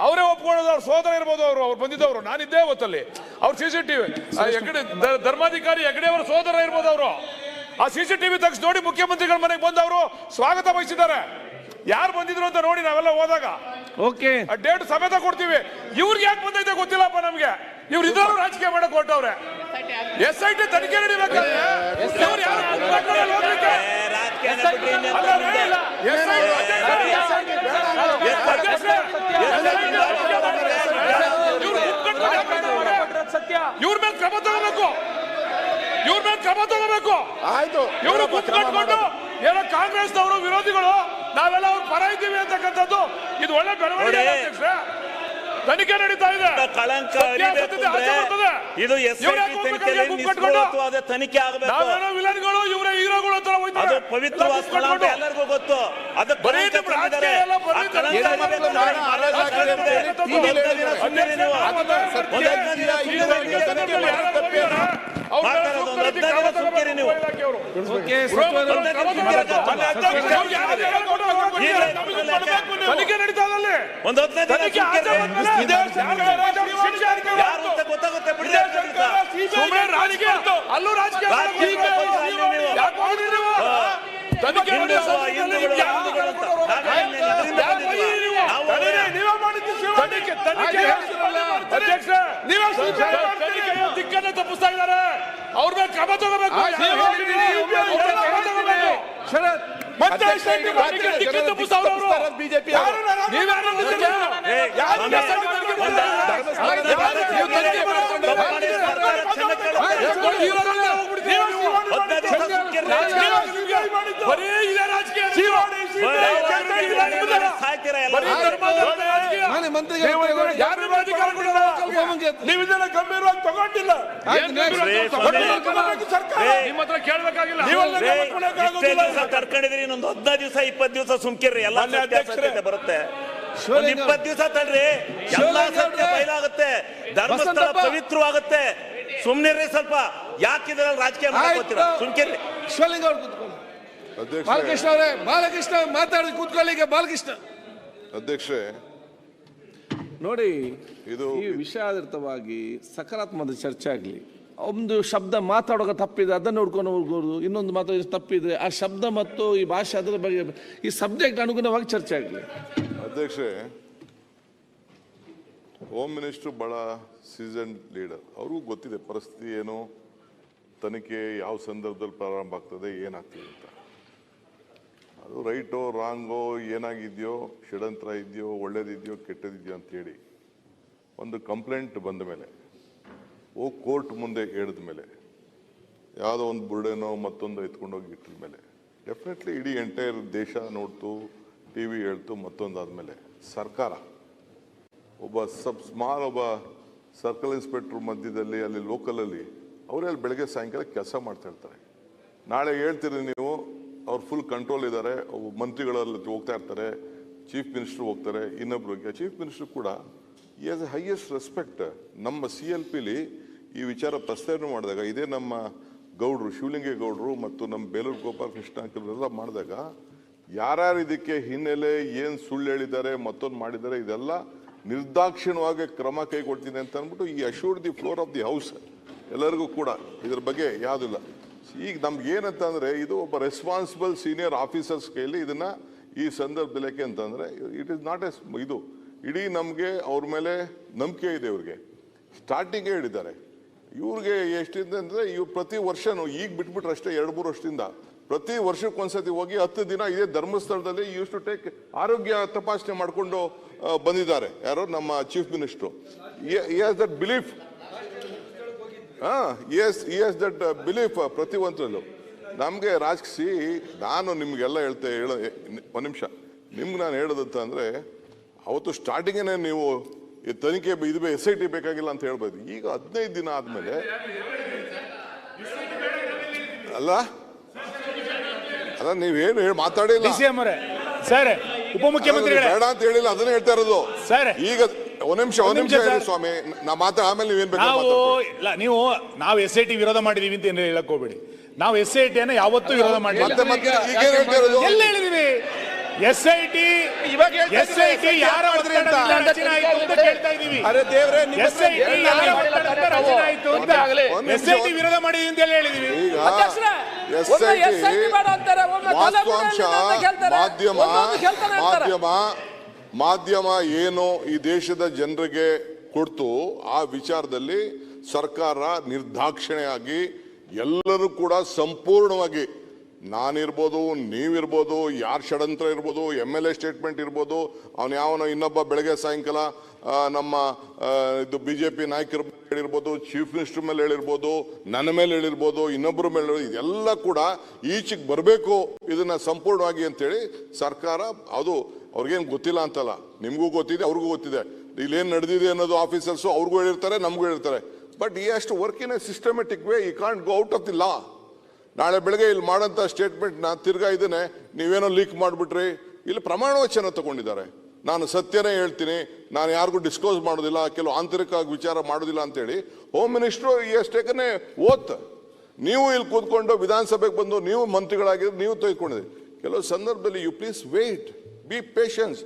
ಅವರೇ ಒಪ್ಕೊಳ್ಳೋದು, ಅವ್ರ ಸೋದರ ಇರ್ಬೋದು, ಅವ್ರು ಬಂದಿದ್ದವರು, ನಾನಿದ್ದೆ ಅವತ್ತಲ್ಲಿ. ಅವ್ರ CCTV ಧರ್ಮಾಧಿಕಾರಿ ಹೆಗಡೆ ಅವರ ಸೋದರ ಇರ್ಬೋದು, ಅವರು ಆ CCTV ತೆಗೆದು ನೋಡಿ ಮುಖ್ಯಮಂತ್ರಿಗಳ ಮನೆಗೆ ಬಂದವರು ಸ್ವಾಗತ ಬಯಸಿದ್ದಾರೆ. ಯಾರು ಬಂದಿದ್ರು ಅಂತ ನೋಡಿ ನಾವೆಲ್ಲ ಹೋದಾಗ ಡೇಟ್ ಸಮೇತ ಕೊಡ್ತೀವಿ. ಇವ್ರಿಗೆ ಯಾಕೆ ಬಂದೈತೆ ಗೊತ್ತಿಲ್ಲಪ್ಪ ನಮ್ಗೆ. ಇವ್ರು ಇದ್ರೂ ರಾಜಕೀಯ ಮಾಡಕ್ ಹೊರಟವ್ರೆ. SIT ತನಿಖೆ ನಡಿಬೇಕಾದ್ರೆ ಇವ್ರ ಮೇಲೆ ಕ್ರಮ ತಗೋಬೇಕು. ಆಯ್ತು, ಇವರು ಕಟ್ಕೊಂಡು ಏನೋ ಕಾಂಗ್ರೆಸ್ನವರು ವಿರೋಧಿಗಳು ನಾವೆಲ್ಲ ಅವ್ರ ಪರ ಇದ್ದೀವಿ ಅಂತಕ್ಕಂಥದ್ದು ಇದು ಒಳ್ಳೆ ಬೆಳವಣಿಗೆ. ತನಿಖೆ ನಡೀತಾ ಇದೆ, ಕಳಂಕ ಇದು ತನಿಖೆ ಆಗಬೇಕು. ನಾವೇನೋ ವಿಲನ್ಗಳು, ಇವರೇ ಹೀರೋಗಳು ಅಂತ ಅದು ಪವಿತ್ರವಾದ ಸ್ಥಳ ಅಂತ ಎಲ್ಲರಿಗೂ ಗೊತ್ತು. ಅದಕ್ಕೆ ತನಿಖೆ ನಡೀತಾ ಗೊತ್ತಾಗುತ್ತೆ. ಅಲ್ಲೂ ರಾಜಕೀಯ ದಿಕ್ಕನ್ನು ತಪ್ಪಿಸ್ತಾ ಇದ್ದಾರೆ. ಅವ್ರ ಮೇಲೆ ಕ್ರಮ ತಗೋಬೇಕು. ಮತ್ತೆ ಬಿಜೆಪಿ ನೀವಿದೆಲ್ಲ ಗಂಭೀರವಾಗಿ ತಗೊಂಡಿಲ್ಲ. ನಿಮ್ಮ ಹತ್ರ ಕೇಳಬೇಕಾಗಿಲ್ಲ. ಕರ್ಕೊಂಡಿದ್ರಿ ಇನ್ನೊಂದು 15 ದಿವಸ 20 ದಿವಸ ಸುಮ್ಕಿರ್ರಿ. ಎಲ್ಲ ಬರುತ್ತೆ. 20 ದಿವಸ ತಡ್ರಿ, ಎಲ್ಲ ಸತ್ಯ ಬಯಲಾಗುತ್ತೆ, ಧರ್ಮಸ್ಥಳ ಪವಿತ್ರವಾಗುತ್ತೆ. ಸುಮ್ನಿರ್ರಿ ಸ್ವಲ್ಪ. ಯಾಕಿದ್ರಲ್ಲಿ ರಾಜಕೀಯ ಮಾಡ್ಕೋತೀರಾ? ಸುಮ್ಕಿರ್ರಿ. ಶಿವಲಿಂಗ ಅವ್ರು ಕೂತ್ಕೊಳ್ಳಿ. ಬಾಲಕೃಷ್ಣ ಅವರೇ, ಬಾಲಕೃಷ್ಣ ಮಾತಾಡಿ ಕೂತ್ಕೊಳ್ಳಿ. ಈಗ ಬಾಲಕೃಷ್ಣ ಅಧ್ಯಕ್ಷರೇ ನೋಡಿ, ಈ ವಿಷಯಾಧಾರಿತವಾಗಿ ಸಕಾರಾತ್ಮಕ ಚರ್ಚೆ ಆಗಲಿ. ಒಂದು ಶಬ್ದ ಮಾತಾಡುವಾಗ ತಪ್ಪಿದೆ, ಅದನ್ನು ನೋಡ್ಕೊಂಡು ಹೋಗ್ಬೋದು. ಇನ್ನೊಂದು ಮಾತಾಡಿದ್ರೆ ತಪ್ಪಿದ್ರೆ ಆ ಶಬ್ದ ಮತ್ತು ಈ ಭಾಷೆ ಅದರ ಬಗ್ಗೆ ಈ ಸಬ್ಜೆಕ್ಟ್ ಅನುಗುಣವಾಗಿ ಚರ್ಚೆ ಆಗಲಿ. ಅಧ್ಯಕ್ಷರೇ, ಹೋಮ್ ಮಿನಿಸ್ಟರ್ ಬಹಳ ಸೀಸನ್ ಲೀಡರ್. ಅವ್ರಿಗೂ ಗೊತ್ತಿದೆ ಪರಿಸ್ಥಿತಿ ಏನು, ತನಿಖೆ ಯಾವ ಸಂದರ್ಭದಲ್ಲಿ ಪ್ರಾರಂಭ ಆಗ್ತದೆ, ಏನಾಗ್ತದೆ ಅಂತ. ಅದು ರೈಟೋ ರಾಂಗೋ, ಏನಾಗಿದೆಯೋ, ಷಡ್ಯಂತ್ರ ಇದೆಯೋ, ಒಳ್ಳೇದಿದೆಯೋ, ಕೆಟ್ಟದಿದೆಯೋ ಅಂತೇಳಿ ಒಂದು ಕಂಪ್ಲೇಂಟ್ ಬಂದ ಮೇಲೆ ಕೋರ್ಟ್ ಮುಂದೆ ಹೇಳಿದ ಮೇಲೆ, ಯಾವುದೋ ಒಂದು ಬುರ್ಡೆನೋ ಮತ್ತೊಂದು ಎತ್ಕೊಂಡೋಗಿ ಇಟ್ಟಿದ ಮೇಲೆ ಡೆಫಿನೆಟ್ಲಿ ಇಡೀ ಎಂಟೈರ್ ದೇಶ ನೋಡ್ತು, ಟಿವಿ ಹೇಳ್ತು, ಮತ್ತೊಂದಾದ್ಮೇಲೆ ಸರ್ಕಾರ ಒಬ್ಬ ಒಬ್ಬ ಸರ್ಕಲ್ ಇನ್ಸ್ಪೆಕ್ಟರ್ ಮಧ್ಯದಲ್ಲಿ ಅಲ್ಲಿ ಲೋಕಲಲ್ಲಿ ಅವರೇ ಅಲ್ಲಿ ಬೆಳಗ್ಗೆ ಸಾಯಂಕಾಲ ಕೆಲಸ ಮಾಡ್ತಾ ಇರ್ತಾರೆ. ನಾಳೆ ಹೇಳ್ತೀರಿ ನೀವು ಅವ್ರು ಫುಲ್ ಕಂಟ್ರೋಲ್ ಇದ್ದಾರೆ, ಮಂತ್ರಿಗಳಲ್ಲಿ ಹೋಗ್ತಾ ಇರ್ತಾರೆ, ಚೀಫ್ ಮಿನಿಸ್ಟರ್ ಹೋಗ್ತಾರೆ, ಇನ್ನೊಬ್ರಿಗೆ ಚೀಫ್ ಮಿನಿಸ್ಟರ್ ಕೂಡ ಈ ಆಸ್ ಎ ಹೈಯೆಸ್ಟ್ ರೆಸ್ಪೆಕ್ಟ್. ನಮ್ಮ CLPಲಿ ಈ ವಿಚಾರ ಪ್ರಸ್ತಾವನೆ ಮಾಡಿದಾಗ ಇದೇ ನಮ್ಮ ಗೌಡ್ರು ಶಿವಲಿಂಗೇಗೌಡರು ಮತ್ತು ನಮ್ಮ ಬೇಲೂರು ಗೋಪಾಲ ಕೃಷ್ಣ ಎಲ್ಲ ಮಾಡಿದಾಗ ಯಾರ್ಯಾರು ಇದಕ್ಕೆ ಹಿನ್ನೆಲೆ ಏನು ಸುಳ್ಳು ಹೇಳಿದ್ದಾರೆ ಮತ್ತೊಂದು ಮಾಡಿದ್ದಾರೆ ಇದೆಲ್ಲ ನಿರ್ದಾಕ್ಷಿಣ್ಯವಾಗಿ ಕ್ರಮ ಕೈಗೊಳ್ತೀನಿ ಅಂತ ಅಂದ್ಬಿಟ್ಟು ಈ assured the floor of the house ಎಲ್ಲರಿಗೂ ಕೂಡ ಇದ್ರ ಬಗ್ಗೆ ಯಾವುದಿಲ್ಲ. ಈಗ ನಮ್ಗೆ ಏನಂತ ಅಂದ್ರೆ ಇದು ಒಬ್ಬ ರೆಸ್ಪಾನ್ಸಿಬಲ್ ಸೀನಿಯರ್ ಆಫೀಸರ್ಸ್ ಕೈಯಲ್ಲಿ ಇದನ್ನ ಈ ಸಂದರ್ಭದಲ್ಲಿ ಯಾಕೆ ಅಂತಂದ್ರೆ ಇಟ್ ಇಸ್ ನಾಟ್ ಇದು ಇಡೀ ನಮಗೆ ಅವ್ರ ಮೇಲೆ ನಂಬಿಕೆ ಇದೆ. ಇವ್ರಿಗೆ ಸ್ಟಾರ್ಟಿಂಗೇ ಹೇಳಿದ್ದಾರೆ. ಇವ್ರಿಗೆ ಎಷ್ಟಿದೆ ಅಂದ್ರೆ ಇವ್ರು ಪ್ರತಿ ವರ್ಷನೂ ಈಗ ಬಿಟ್ಬಿಟ್ರೆ ಅಷ್ಟೇ 2-3 ವರ್ಷದಿಂದ ಪ್ರತಿ ವರ್ಷಕ್ಕೊಂದ್ಸತಿ ಹೋಗಿ 10 ದಿನ ಇದೇ ಧರ್ಮಸ್ಥಳದಲ್ಲಿ ಯೂಸ್ ಟು ಟೇಕ್ ಆರೋಗ್ಯ ತಪಾಸಣೆ ಮಾಡಿಕೊಂಡು ಬಂದಿದ್ದಾರೆ. ಯಾರೋ ನಮ್ಮ chief minister. he has that belief. he has that belief ಪ್ರತಿ ಒಂದರಲ್ಲೂ. ನಮಗೆ ರಾಜಕೀಯ ನಾನು ನಿಮ್ಗೆಲ್ಲ ಒಂದು ನಿಮಿಷ ನಿಮ್ಗೆ ನಾನು ಹೇಳೋದಂತ ಅಂದ್ರೆ ಅವತ್ತು ಸ್ಟಾರ್ಟಿಂಗೇನೆ ನೀವು ತನಿಖೆ ಇದು SIT ಬೇಕಾಗಿಲ್ಲ ಅಂತ ಹೇಳ್ಬೋದು. ಈಗ 15 ದಿನ ಆದ್ಮೇಲೆ ಅಲ್ಲ ನೀವೇನು ಹೇಳಿ ಮಾತಾಡಿಲ್ಲ ಸರ್. ಉಪಮುಖ್ಯಮಂತ್ರಿಗಳೇ ಬೇಡ ಅಂತ ಹೇಳಿಲ್ಲ, ಅದನ್ನ ಹೇಳ್ತಾ ಇರೋದು ಸರ್. ಈಗ ಒಂದ್ ನಿಮಿಷ ಹೇಳಿ ಸ್ವಾಮಿ, ನಾ ಆಮೇಲೆ ನೀವೇನ್ ನೀವು ನಾವು SIT ವಿರೋಧ ಮಾಡಿದೀವಿ ಅಂತ ಹೇಳಕ್ ಹೋಗ್ಬೇಡಿ. ನಾವು SIT ಅನ್ನ ಯಾವತ್ತೂ ವಿರೋಧ ಮಾಡಿಲ್ಲ. ಎಲ್ಲ ಹೇಳಿದೀವಿ. SIT ಯಾರ ಒತ್ತಡದಿಂದ ರಚನೆ ಆಯಿತು ಅಂತ ಕೇಳ್ತಾ ಇದೀವಿ. SIT ಯಾರ ಒತ್ತಡದಿಂದ ರಚನೆ ಆಯಿತು ಅಂತ SIT ವಿರೋಧ ಮಾಡಿದೀವಿ ಅಂತ ಹೇಳಿದೀವಿ. ಮಾಧ್ಯಮ ಏನು ಈ ದೇಶದ ಜನರಿಗೆ ಕೊಡ್ತು ಆ ವಿಚಾರದಲ್ಲಿ ಸರ್ಕಾರ ನಿರ್ದಾಕ್ಷಿಣ್ಯವಾಗಿ ಎಲ್ಲರೂ ಕೂಡ ಸಂಪೂರ್ಣವಾಗಿ ನಾನಿರ್ಬೋದು, ನೀವಿರ್ಬೋದು, ಯಾರ ಷಡ್ಯಂತ್ರ ಇರ್ಬೋದು, MLA ಸ್ಟೇಟ್ಮೆಂಟ್ ಇರ್ಬೋದು, ಅವನು ಯಾವನೋ ಇನ್ನೊಬ್ಬ ಬೆಳಗ್ಗೆ ಸಾಯಂಕಾಲ ನಮ್ಮ ಇದು BJP ನಾಯಕರ ಹೇಳಿರ್ಬೋದು, ಚೀಫ್ ಮಿನಿಸ್ಟರ್ ಮೇಲೆ ಹೇಳಿರ್ಬೋದು, ನನ್ನ ಮೇಲೆ ಹೇಳಿರ್ಬೋದು, ಇನ್ನೊಬ್ಬರ ಮೇಲೆ ಇದೆಲ್ಲ ಕೂಡ ಈಚೆಗೆ ಬರಬೇಕು ಇದನ್ನ ಸಂಪೂರ್ಣವಾಗಿ ಅಂತೇಳಿ ಸರ್ಕಾರ. ಅದು ಅವ್ರಿಗೇನು ಗೊತ್ತಿಲ್ಲ ಅಂತಲ್ಲ, ನಿಮಗೂ ಗೊತ್ತಿದೆ, ಅವ್ರಿಗೂ ಗೊತ್ತಿದೆ ಇಲ್ಲೇನು ನಡೆದಿದೆ ಅನ್ನೋದು. ಆಫೀಸರ್ಸು ಅವ್ರಿಗೂ ಹೇಳಿರ್ತಾರೆ, ನಮಗೂ ಹೇಳಿರ್ತಾರೆ. ಬಟ್ ಈ ಅಷ್ಟು work in a systematic way, ಈ can't go out of the law. ನಾಳೆ ಬೆಳಗ್ಗೆ ಇಲ್ಲಿ ಮಾಡೋಂಥ ಸ್ಟೇಟ್ಮೆಂಟ್ನ ತಿರ್ಗಾ ಇದನ್ನೇ ನೀವೇನೋ ಲೀಕ್ ಮಾಡಿಬಿಟ್ರಿ. ಇಲ್ಲಿ ಪ್ರಮಾಣ ವಚನ ತಗೊಂಡಿದ್ದಾರೆ, ನಾನು ಸತ್ಯನೇ ಹೇಳ್ತೀನಿ, ನಾನು ಯಾರಿಗೂ ಡಿಸ್ಕ್ಲೋಸ್ ಮಾಡೋದಿಲ್ಲ, ಕೆಲವು ಆಂತರಿಕ ವಿಚಾರ ಮಾಡೋದಿಲ್ಲ ಅಂತೇಳಿ ಹೋಮ್ ಮಿನಿಸ್ಟ್ರು ಎಷ್ಟೇಕನೇ ಓತ್. ನೀವು ಇಲ್ಲಿ ಕೂತ್ಕೊಂಡು ವಿಧಾನಸಭೆಗೆ ಬಂದು ನೀವು ಮಂತ್ರಿಗಳಾಗಿದ್ದು ನೀವು ತೆಗೆದುಕೊಂಡಿದ್ದೀರಿ. ಕೆಲವು ಸಂದರ್ಭದಲ್ಲಿ you please wait, be patience.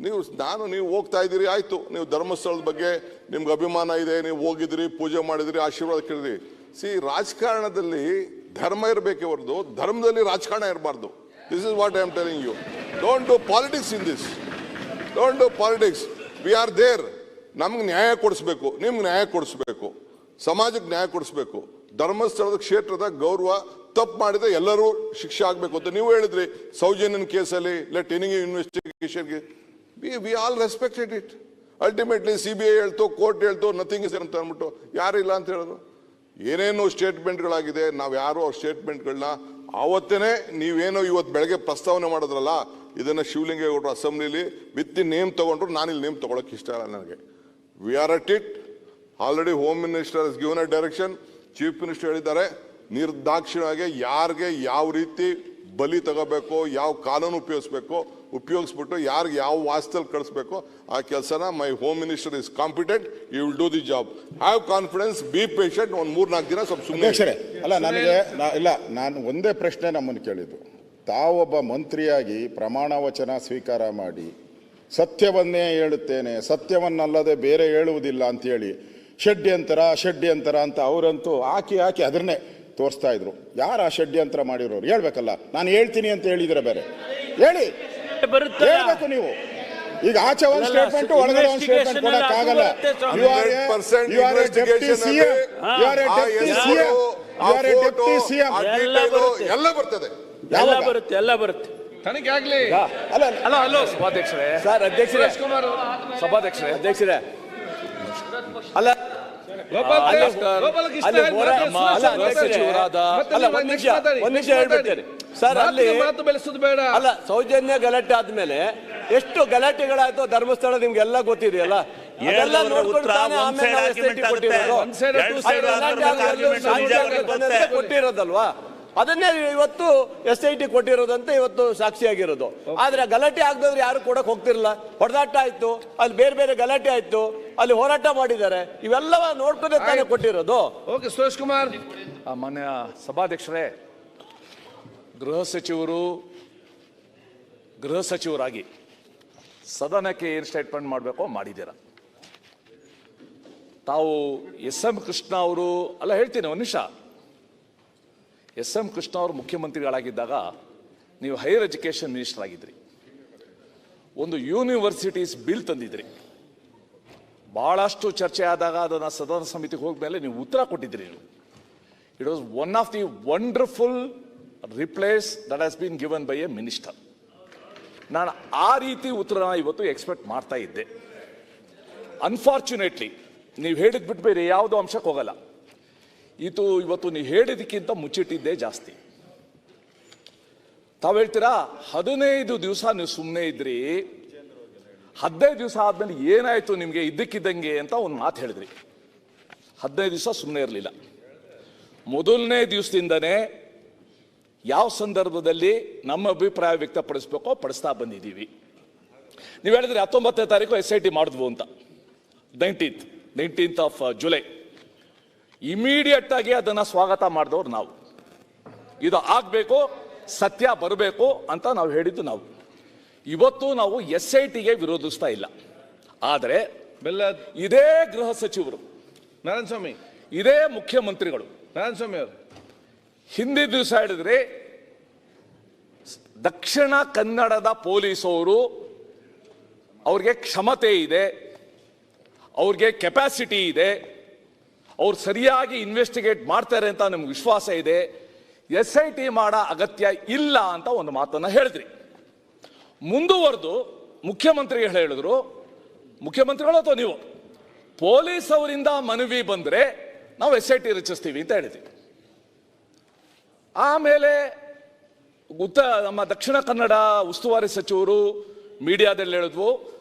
ನೀವು ಹೋಗ್ತಾ ಇದ್ದೀರಿ, ಆಯ್ತು, ನೀವು ಧರ್ಮಸ್ಥಳದ ಬಗ್ಗೆ ನಿಮ್ಗೆ ಅಭಿಮಾನ ಇದೆ, ನೀವು ಹೋಗಿದ್ರಿ, ಪೂಜೆ ಮಾಡಿದ್ರಿ, ಆಶೀರ್ವಾದ ಕೇಳಿದ್ರಿ. ರಾಜಕಾರಣದಲ್ಲಿ ಧರ್ಮ ಇರಬೇಕೆ ಹೊರತು ಧರ್ಮದಲ್ಲಿ ರಾಜಕಾರಣ ಇರಬಾರ್ದು. This is what I am telling you. Don't do politics in this. Don't do politics. We are there. ನಮ್ಗೆ ನ್ಯಾಯ ಕೊಡಿಸ್ಬೇಕು, ನಿಮ್ಗೆ ನ್ಯಾಯ ಕೊಡಿಸ್ಬೇಕು, ಸಮಾಜಕ್ಕೆ ನ್ಯಾಯ ಕೊಡಿಸ್ಬೇಕು. ಧರ್ಮಸ್ಥಳದ ಕ್ಷೇತ್ರದ ಗೌರವ ತಪ್ಪು ಮಾಡಿದ್ರೆ ಎಲ್ಲರೂ ಶಿಕ್ಷೆ ಆಗಬೇಕು ಅಂತ ನೀವು ಹೇಳಿದ್ರಿ. ಸೌಜನ್ಯನ್ ಕೇಸಲ್ಲಿ ಲೆಟ್ ಎನಿ ಇನ್ವೆಸ್ಟಿಗೇಷನ್ಗೆ we all respected it. Ultimately CBI ಹೇಳ್ತು, ಕೋರ್ಟ್ ಹೇಳ್ತು, ನಥಿಂಗ್ ಇಸ್ ಅಂತ ಅಂದ್ಬಿಟ್ಟು ಯಾರು ಇಲ್ಲ ಅಂತ ಹೇಳೋದು. ಏನೇನು ಸ್ಟೇಟ್ಮೆಂಟ್ಗಳಾಗಿದೆ, ನಾವು ಯಾರು ಆ ಸ್ಟೇಟ್ಮೆಂಟ್ಗಳನ್ನ ಆವತ್ತೇ ನೀವೇನೋ ಇವತ್ತು ಬೆಳಗ್ಗೆ ಪ್ರಸ್ತಾವನೆ ಮಾಡೋದ್ರಲ್ಲ, ಇದನ್ನ ಶಿವಲಿಂಗೇಗೌಡರು ಅಸೆಂಬ್ಲಿಲಿ ವಿತ್ ನೇಮ್ ತಗೊಂಡ್ರು. ನಾನಿಲ್ಲಿ ನೇಮ್ ತಗೊಳಕ್ ಇಷ್ಟ ಇಲ್ಲ ನನಗೆ. We are at it. Already home minister ಹಸ್ given a direction. Chief minister ಹೇಳಿದ್ದಾರೆ ನಿರ್ದಾಕ್ಷಿಣ್ಯವಾಗಿ ಯಾರಿಗೆ ಯಾವ ರೀತಿ ಬಲಿ ತಗೋಬೇಕು, ಯಾವ ಕಾನೂನು ಉಪಯೋಗಿಸ್ಬಿಟ್ಟು ಯಾರಿಗೆ ಯಾವ ವಾಸ್ತಲ್ಲಿ ಕಳಿಸ್ಬೇಕು ಆ ಕೆಲಸನ my home minister is competent. You will do the job. Have confidence, be patient. ಒಂದು 3-4 ದಿನ ಸ್ವಲ್ಪ ಸುಮ್ಮನೆ ಅಲ್ಲ. ನಾನು ಒಂದೇ ಪ್ರಶ್ನೆ ನಮ್ಮನ್ನು ಕೇಳಿದ್ದು, ತಾವೊಬ್ಬ ಮಂತ್ರಿಯಾಗಿ ಪ್ರಮಾಣ ವಚನ ಸ್ವೀಕಾರ ಮಾಡಿ ಸತ್ಯವನ್ನೇ ಹೇಳುತ್ತೇನೆ, ಸತ್ಯವನ್ನಲ್ಲದೆ ಬೇರೆ ಹೇಳುವುದಿಲ್ಲ ಅಂತೇಳಿ ಷಡ್ಯಂತರ ಅಂತ ಅವರಂತೂ ಹಾಕಿ ಅದನ್ನೇ ತೋರಿಸ್ತಾ ಇದ್ರು. ಯಾರು ಆ ಷಡ್ಯಂತ್ರ ಮಾಡಿರೋರು ಹೇಳ್ಬೇಕಲ್ಲ. ನಾನು ಹೇಳ್ತೀನಿ ಅಂತ ಹೇಳಿದ್ರೆ ಬೇರೆ ಹೇಳ್ಬೇಕು ನೀವು. ಈಗ ಆಚೆ ಒಂದು ಸ್ಟೇಟ್ಮೆಂಟ್, ಒಳಗಡೆ ಒಂದು ಸ್ಟೇಟ್ಮೆಂಟ್ ಕೊಡಕ್ಕಾಗಲ್ಲ. You are a deputy CM. ಎಲ್ಲ ಬರ್ತದೆ, ಎಲ್ಲ ಬರುತ್ತೆ. ತನಿಖೆ ಆಗ್ಲಿ. ಸಭಾಧ್ಯಕ್ಷರೇ, ಸಭಾಧ್ಯಕ್ಷರೇ ಅಲ್ಲ ಒಂದ್ ನಿಮಿಷ ಹೇಳ್ಬಿಡ್ತೇನೆ. ಸರ್ ಅಲ್ಲಿ ಮಾತು ಬೆಳೆಸೋದು ಬೇಡ. ಅಲ್ಲ, ಸೌಜನ್ಯ ಗಲಾಟೆ ಆದ್ಮೇಲೆ ಎಷ್ಟು ಗಲಾಟೆಗಳಾಯ್ತು ಧರ್ಮಸ್ಥಳ ನಿಮ್ಗೆಲ್ಲ ಗೊತ್ತಿದೆಯಲ್ಲ. ಅದೆಲ್ಲ ನೋಡ್ಕೊಂಡು ತಾನೇ ಆಮೇಲೆ ನಾವು SIT ಕೊಟ್ಟಿರೋದಲ್ವಾ. ಅದನ್ನೇ ಇವತ್ತು SIT ಕೊಟ್ಟಿರೋದಂತ ಇವತ್ತು ಸಾಕ್ಷಿಯಾಗಿರೋದು. ಆದ್ರೆ ಗಲಾಟೆ ಆಗದವ್ರು ಯಾರು ಕೊಡಕ್ ಹೋಗ್ತಿರಲ್ಲ. ಹೊಡೆದಾಟ ಆಯ್ತು, ಅಲ್ಲಿ ಬೇರೆ ಬೇರೆ ಗಲಾಟೆ ಆಯ್ತು, ಅಲ್ಲಿ ಹೋರಾಟ ಮಾಡಿದ್ದಾರೆ. ಇವೆಲ್ಲವ ನೋಡ್ಕೊಂಡೆ ತಾನೇ ಕೊಟ್ಟಿರೋದು. ಓಕೆ, ಸುರೇಶ್ ಕುಮಾರ್. ಮಾನ್ಯ ಸಭಾಧ್ಯಕ್ಷರೇ, ಗೃಹ ಸಚಿವರಾಗಿ ಸದನಕ್ಕೆ ಏನು ಸ್ಟೇಟ್ಮೆಂಟ್ ಮಾಡಬೇಕೋ ಮಾಡಿದ್ದೀರ. ತಾವು SM ಕೃಷ್ಣ ಅವರು ಅಲ್ಲ, ಹೇಳ್ತೀನಿ ಒಂದು ನಿಮಿಷ. SM ಕೃಷ್ಣ ಅವರು ಮುಖ್ಯಮಂತ್ರಿಗಳಾಗಿದ್ದಾಗ ನೀವು ಹೈಯರ್ ಎಜುಕೇಷನ್ ಮಿನಿಸ್ಟರ್ ಆಗಿದ್ರಿ. ಒಂದು ಯೂನಿವರ್ಸಿಟೀಸ್ ಬಿಲ್ ತಂದಿದ್ರಿ. ಭಾಳಷ್ಟು ಚರ್ಚೆ ಆದಾಗ ಅದನ್ನು ಸದನ ಸಮಿತಿಗೆ ಹೋದ್ಮೇಲೆ ನೀವು ಉತ್ತರ ಕೊಟ್ಟಿದ್ರಿ. It was one of the wonderful replies that has been given by a minister. ನಾನು ಆ ರೀತಿ ಉತ್ತರನ ಇವತ್ತು ಎಕ್ಸ್ಪೆಕ್ಟ್ ಮಾಡ್ತಾ ಇದ್ದೆ. ಅನ್ಫಾರ್ಚುನೇಟ್ಲಿ ನೀವು ಹೇಳಿದ್ ಬಿಟ್ಟು ಬೇರೆ ಯಾವುದೋ ಅಂಶಕ್ಕೆ ಹೋಗಲ್ಲ. ಇವತ್ತು ನೀವು ಹೇಳಿದಕ್ಕಿಂತ ಮುಚ್ಚಿಟ್ಟಿದ್ದೇ ಜಾಸ್ತಿ. ತಾವು ಹೇಳ್ತೀರಾ 15 ದಿವಸ ನೀವು ಸುಮ್ಮನೆ ಇದ್ರಿ, 15 ದಿವಸ ಆದ್ಮೇಲೆ ಏನಾಯ್ತು ನಿಮಗೆ ಇದ್ದಕ್ಕಿದ್ದಂಗೆ ಅಂತ ಒಂದು ಮಾತು ಹೇಳಿದ್ರಿ. 15 ದಿವಸ ಸುಮ್ಮನೆ ಇರಲಿಲ್ಲ. ಮೊದಲನೇ ದಿವಸದಿಂದನೇ ಯಾವ ಸಂದರ್ಭದಲ್ಲಿ ನಮ್ಮ ಅಭಿಪ್ರಾಯ ವ್ಯಕ್ತಪಡಿಸ್ಬೇಕೋ ಪಡಿಸ್ತಾ ಬಂದಿದ್ದೀವಿ. ನೀವು ಹೇಳಿದ್ರಿ 19ನೇ ತಾರೀಕು SIT ಮಾಡಿದ್ವು ಅಂತ, 19th ಆಫ್ ಜುಲೈ. ಇಮಿಡಿಯೇಟ್ ಆಗಿ ಅದನ್ನು ಸ್ವಾಗತ ಮಾಡಿದವ್ರು ನಾವು. ಇದು ಆಗಬೇಕು, ಸತ್ಯ ಬರಬೇಕು ಅಂತ ನಾವು ಹೇಳಿದ್ದು ನಾವು. ಇವತ್ತು ನಾವು SITಗೆ ವಿರೋಧಿಸ್ತಾ ಇಲ್ಲ. ಆದರೆ ಇದೇ ಗೃಹ ಸಚಿವರು, ನಾರಾಯಣಸ್ವಾಮಿ, ಇದೇ ಮುಖ್ಯಮಂತ್ರಿಗಳು ನಾರಾಯಣಸ್ವಾಮಿ ಅವರು ಹಿಂದಿನ ದಿವಸ ಹೇಳಿದ್ರೆ ದಕ್ಷಿಣ ಕನ್ನಡದ ಪೊಲೀಸವರು ಅವ್ರಿಗೆ ಕ್ಷಮತೆ ಇದೆ, ಅವ್ರಿಗೆ ಕೆಪಾಸಿಟಿ ಇದೆ, ಅವ್ರು ಸರಿಯಾಗಿ ಇನ್ವೆಸ್ಟಿಗೇಟ್ ಮಾಡ್ತಾರೆ ಅಂತ ನಮ್ಗೆ ವಿಶ್ವಾಸ ಇದೆ, SIT ಮಾಡೋ ಅಗತ್ಯ ಇಲ್ಲ ಅಂತ ಒಂದು ಮಾತನ್ನು ಹೇಳಿದ್ರಿ. ಮುಂದುವರೆದು ಮುಖ್ಯಮಂತ್ರಿಗಳು ಹೇಳಿದ್ರು, ಮುಖ್ಯಮಂತ್ರಿಗಳು ಅಥವಾ ನೀವು, ಪೊಲೀಸ್ ಅವರಿಂದ ಮನವಿ ಬಂದರೆ ನಾವು SIT ರಚಿಸ್ತೀವಿ ಅಂತ ಹೇಳಿದ್ವಿ. ಆಮೇಲೆ ನಮ್ಮ ದಕ್ಷಿಣ ಕನ್ನಡ ಉಸ್ತುವಾರಿ ಸಚಿವರು ಮೀಡಿಯಾದಲ್ಲಿ ಹೇಳಿದ್ವು,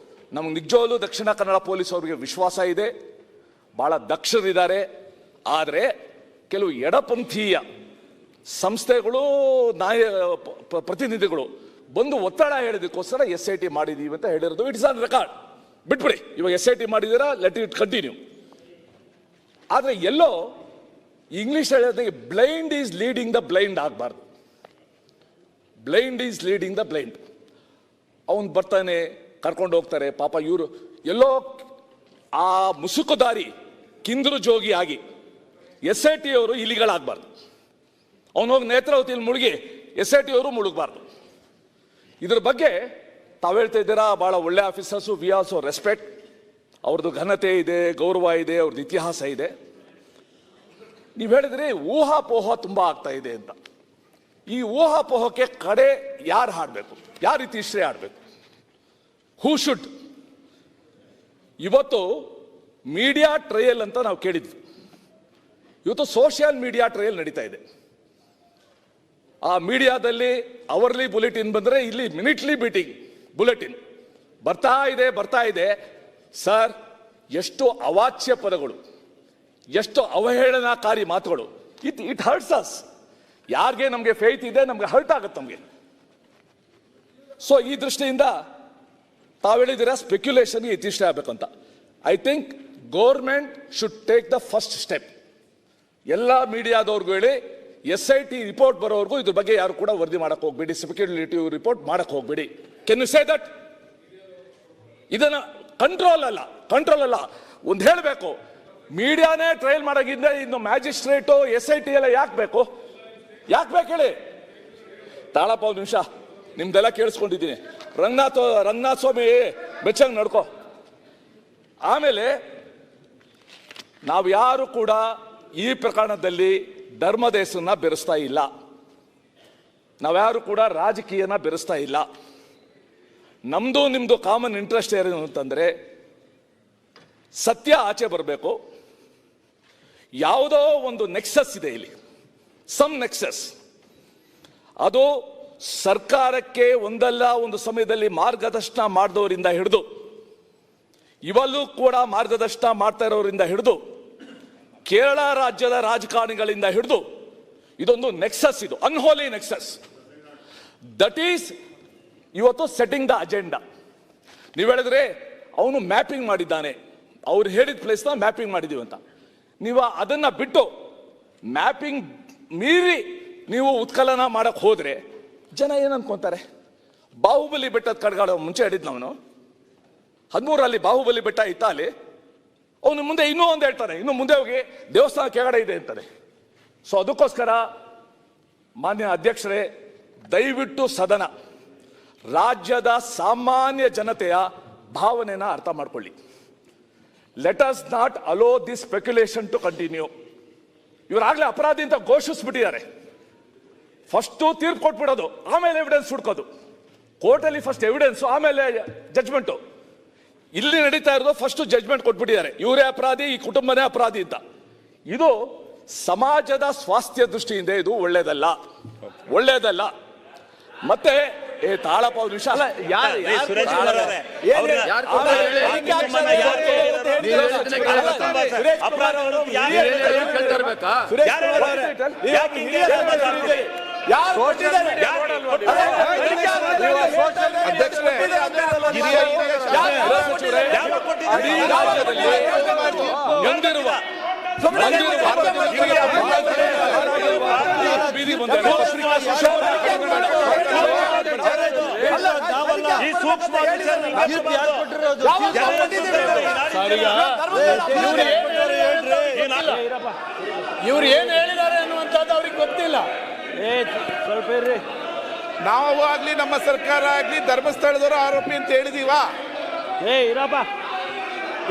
ನಮ್ಗೆ ನಿಜವಾಗ್ಲೂ ದಕ್ಷಿಣ ಕನ್ನಡ ಪೊಲೀಸ್ ಅವರಿಗೆ ವಿಶ್ವಾಸ ಇದೆ, ಭಾಳ ದಕ್ಷರಿದ್ದಾರೆ. ಆದರೆ ಕೆಲವು ಎಡಪಂಥೀಯ ಸಂಸ್ಥೆಗಳು, ಪ್ರತಿನಿಧಿಗಳು ಬಂದು ಒತ್ತಡ ಹೇಳಿದಕ್ಕೋಸ್ಕರ SIT ಮಾಡಿದೀವಿ ಅಂತ ಹೇಳಿರೋದು. It's on record. ಬಿಟ್ಬಿಡಿ, ಇವಾಗ SIT ಮಾಡಿದ್ದೀರಾ, ಲೆಟ್ ಇಟ್ ಕಂಟಿನ್ಯೂ. ಆದರೆ ಎಲ್ಲೋ ಇಂಗ್ಲಿಷ್ ಹೇಳೋದಕ್ಕೆ blind is leading the blind ಆಗಬಾರ್ದು. Blind is leading the blind. ಅವನು ಬರ್ತಾನೆ, ಕರ್ಕೊಂಡು ಹೋಗ್ತಾರೆ. ಪಾಪ ಇವರು ಎಲ್ಲೋ ಆ ಮುಸುಕುದಾರಿ ಕಿಂದ್ರು ಜೋಗಿ ಆಗಿ SIT ಅವರು ಇಲಿಗಳಾಗಬಾರ್ದು. ಅವನೋಗಿ ನೇತ್ರಾವತಿಯಲ್ಲಿ ಮುಳುಗಿ SIT ಅವರು ಮುಳುಗಬಾರ್ದು. ಇದ್ರ ಬಗ್ಗೆ ತಾವು ಹೇಳ್ತಾ ಇದ್ದೀರಾ, ಭಾಳ ಒಳ್ಳೆ ಆಫೀಸರ್ಸು, ವಿ ಆಲ್ಸೋ ರೆಸ್ಪೆಕ್ಟ್. ಅವ್ರದ್ದು ಘನತೆ ಇದೆ, ಗೌರವ ಇದೆ, ಅವ್ರದ್ದು ಇತಿಹಾಸ ಇದೆ. ನೀವು ಹೇಳಿದ್ರಿ ಊಹಾಪೋಹ ತುಂಬ ಆಗ್ತಾ ಇದೆ ಅಂತ. ಈ ಊಹಾಪೋಹಕ್ಕೆ ಕಡೆ ಯಾರು ಹಾಡಬೇಕು, ಯಾವ ರೀತಿ ಹಿಸ್ಟ್ರಿ ಆಡಬೇಕು, ಹೂ ಶುಡ್? ಇವತ್ತು ಮೀಡಿಯಾ ಟ್ರಯಲ್ ಅಂತ ನಾವು ಕೇಳಿದ್ವಿ. ಇವತ್ತು ಸೋಷಿಯಲ್ ಮೀಡಿಯಾ ಟ್ರಯಲ್ ನಡೀತಾ ಇದೆ. ಆ ಮೀಡಿಯಾದಲ್ಲಿ ಅವರ್ಲಿ ಬುಲೆಟಿನ್ ಬಂದರೆ ಇಲ್ಲಿ ಮಿನಿಟ್ಲಿ ಬೀಟಿಂಗ್ ಬುಲೆಟಿನ್ ಬರ್ತಾ ಇದೆ. ಸರ್, ಎಷ್ಟು ಅವಾಚ್ಯ ಪದಗಳು, ಎಷ್ಟು ಅವಹೇಳನಕಾರಿ ಮಾತುಗಳು. It hertz us. ಯಾರಿಗೆ ನಮಗೆ ಫೇತ್ ಇದೆ, ನಮಗೆ ಹರ್ಟ್ ಆಗುತ್ತೆ ನಮಗೆ. ಸೊ ಈ ದೃಷ್ಟಿಯಿಂದ ತಾವು ಹೇಳಿದಿರ ಸ್ಪೆಕ್ಯುಲೇಷನ್ಗೆ ಇತಿಷ್ಠ ಆಗಬೇಕಂತ. I think government should take the first step. ಎಲ್ಲ ಮೀಡಿಯಾದವ್ರಿಗೂ ಹೇಳಿ, SIT ರಿಪೋರ್ಟ್ ಬರೋವರೆಗೂ ಇದ್ರ ಬಗ್ಗೆ ಯಾರು ಕೂಡ ವರದಿ ಮಾಡಕ್ ಹೋಗ್ಬೇಡಿ, ಸ್ಪೆಕ್ಯುಲೇಟಿವ್ ರಿಪೋರ್ಟ್ ಮಾಡಕ್ ಹೋಗ್ಬೇಡಿ. Can you say that? ಇದನ್ನ ಕಂಟ್ರೋಲ್ ಅಲ್ಲ ಒಂದು ಹೇಳಬೇಕು. ಮೀಡಿಯಾನೇ ಟ್ರಯಲ್ ಮಾಡೋಗಿದ್ರೆ ಇನ್ನು ಮ್ಯಾಜಿಸ್ಟ್ರೇಟು SIT ಎಲ್ಲ ಯಾಕೆ ಬೇಕು ಹೇಳಿ? ತಾಳಪ್ಪ ಒಂದು ನಿಮಿಷ, ನಿಮ್ದೆಲ್ಲ ಕೇಳಿಸ್ಕೊಂಡಿದ್ದೀನಿ. ರಂಗನಾಥ್ ಸ್ವಾಮಿ ಬೆಚ್ಚಂಗ್ ನಡ್ಕೋ. ಆಮೇಲೆ ನಾವು ಯಾರು ಕೂಡ ಈ ಪ್ರಕರಣದಲ್ಲಿ ಧರ್ಮದೇಶನ ಬೆರೆಸ್ತಾ ಇಲ್ಲ, ನಾವ್ಯಾರು ಕೂಡ ರಾಜಕೀಯನ ಬೆರೆಸ್ತಾ ಇಲ್ಲ. ನಮ್ದು ನಿಮ್ದು ಕಾಮನ್ ಇಂಟ್ರೆಸ್ಟ್ ಏನು ಅಂತಂದ್ರೆ ಸತ್ಯ ಆಚೆ ಬರಬೇಕು. ಯಾವುದೋ ಒಂದು ನೆಕ್ಸಸ್ ಇದೆ ಇಲ್ಲಿ, ಸಮ್ ನೆಕ್ಸಸ್. ಅದು ಸರ್ಕಾರಕ್ಕೆ ಒಂದಲ್ಲ ಒಂದು ಸಮಯದಲ್ಲಿ ಮಾರ್ಗದರ್ಶನ ಮಾಡಿದವರಿಂದ ಹಿಡಿದು ಇವಲ್ಲೂ ಕೂಡ ಮಾರ್ಗದರ್ಶನ ಮಾಡ್ತಾ ಇರೋರಿಂದ ಹಿಡಿದು ಕೇರಳ ರಾಜ್ಯದ ರಾಜಕಾರಣಿಗಳಿಂದ ಹಿಡಿದು ಇದೊಂದು ನೆಕ್ಸಸ್, ಇದು ಅನ್ಹೋಲಿ ನೆಕ್ಸಸ್. ದಟ್ ಈಸ್ ಇವತ್ತು ಸೆಟ್ಟಿಂಗ್ ದ ಅಜೆಂಡಾ. ನೀವು ಹೇಳಿದ್ರೆ ಅವನು ಮ್ಯಾಪಿಂಗ್ ಮಾಡಿದ್ದಾನೆ, ಅವ್ರು ಹೇಳಿದ ಪ್ಲೇಸ್ನ ಮ್ಯಾಪಿಂಗ್ ಮಾಡಿದೀವಿ ಅಂತ. ನೀವು ಅದನ್ನ ಬಿಟ್ಟು ಮ್ಯಾಪಿಂಗ್ ಮೀರಿ ನೀವು ಉತ್ಕಲನ ಮಾಡಕ್ ಹೋದ್ರೆ ಜನ ಏನ್ ಅನ್ಕೊಂತಾರೆ? ಬಾಹುಬಲಿ ಬೆಟ್ಟದ ಕಡ್ಗಾಡ ಮುಂಚೆ ಹೇಳಿದ್ ಅವನು 13ರಲ್ಲಿ ಬಾಹುಬಲಿ ಬೆಟ್ಟ ಇತ್ತ ಅಲ್ಲಿ, ಅವನು ಮುಂದೆ ಇನ್ನೂ ಒಂದು ಹೇಳ್ತಾನೆ, ಇನ್ನು ಮುಂದೆ ಹೋಗಿ ದೇವಸ್ಥಾನ ಕೆಳಗಡೆ ಇದೆ ಅಂತಾನೆ. ಸೊ ಅದಕ್ಕೋಸ್ಕರ ಮಾನ್ಯ ಅಧ್ಯಕ್ಷರೇ, ದಯವಿಟ್ಟು ಸದನ ರಾಜ್ಯದ ಸಾಮಾನ್ಯ ಜನತೆಯ ಭಾವನೆನ ಅರ್ಥ ಮಾಡ್ಕೊಳ್ಳಿ. Let us not allow this speculation to continue. ಇವರಾಗ್ಲೇ ಅಪರಾಧಿ ಅಂತ ಘೋಷಿಸ್ಬಿಟ್ಟಿದ್ದಾರೆ. ಫಸ್ಟು ತೀರ್ಪು ಕೊಟ್ಬಿಡೋದು, ಆಮೇಲೆ ಎವಿಡೆನ್ಸ್ ಹುಡ್ಕೋದು. ಕೋರ್ಟಲ್ಲಿ ಫಸ್ಟ್ ಎವಿಡೆನ್ಸ್, ಆಮೇಲೆ ಜಡ್ಜ್ಮೆಂಟು. ಇಲ್ಲಿ ನಡೀತಾ ಇರೋದು ಫಸ್ಟ್ ಜಡ್ಜ್ಮೆಂಟ್ ಕೊಟ್ಬಿಟ್ಟಿದ್ದಾರೆ, ಇವರೇ ಅಪರಾಧಿ, ಈ ಕುಟುಂಬನೇ ಅಪರಾಧಿ ಅಂತ. ಇದು ಸಮಾಜದ ಸ್ವಾಸ್ಥ್ಯ ದೃಷ್ಟಿಯಿಂದ ಇದು ಒಳ್ಳೇದಲ್ಲ, ಒಳ್ಳೇದಲ್ಲ. ಮತ್ತೆ ತಾಳಪ್ಪ ಅವ್ರ ವಿಷಯ ಇವ್ರು ಏನ್ ಹೇಳಿದ್ದಾರೆ ಅನ್ನುವಂಥದ್ದು ಅವ್ರಿಗೆ ಗೊತ್ತಿಲ್ಲ. ಸ್ವಲ್ಪ ಇರ್ರಿ. ನಾವು ಆಗ್ಲಿ ನಮ್ಮ ಸರ್ಕಾರ ಆಗ್ಲಿ ಧರ್ಮಸ್ಥಳದವರು ಆರೋಪಿ ಅಂತ ಹೇಳಿದೀವಾ?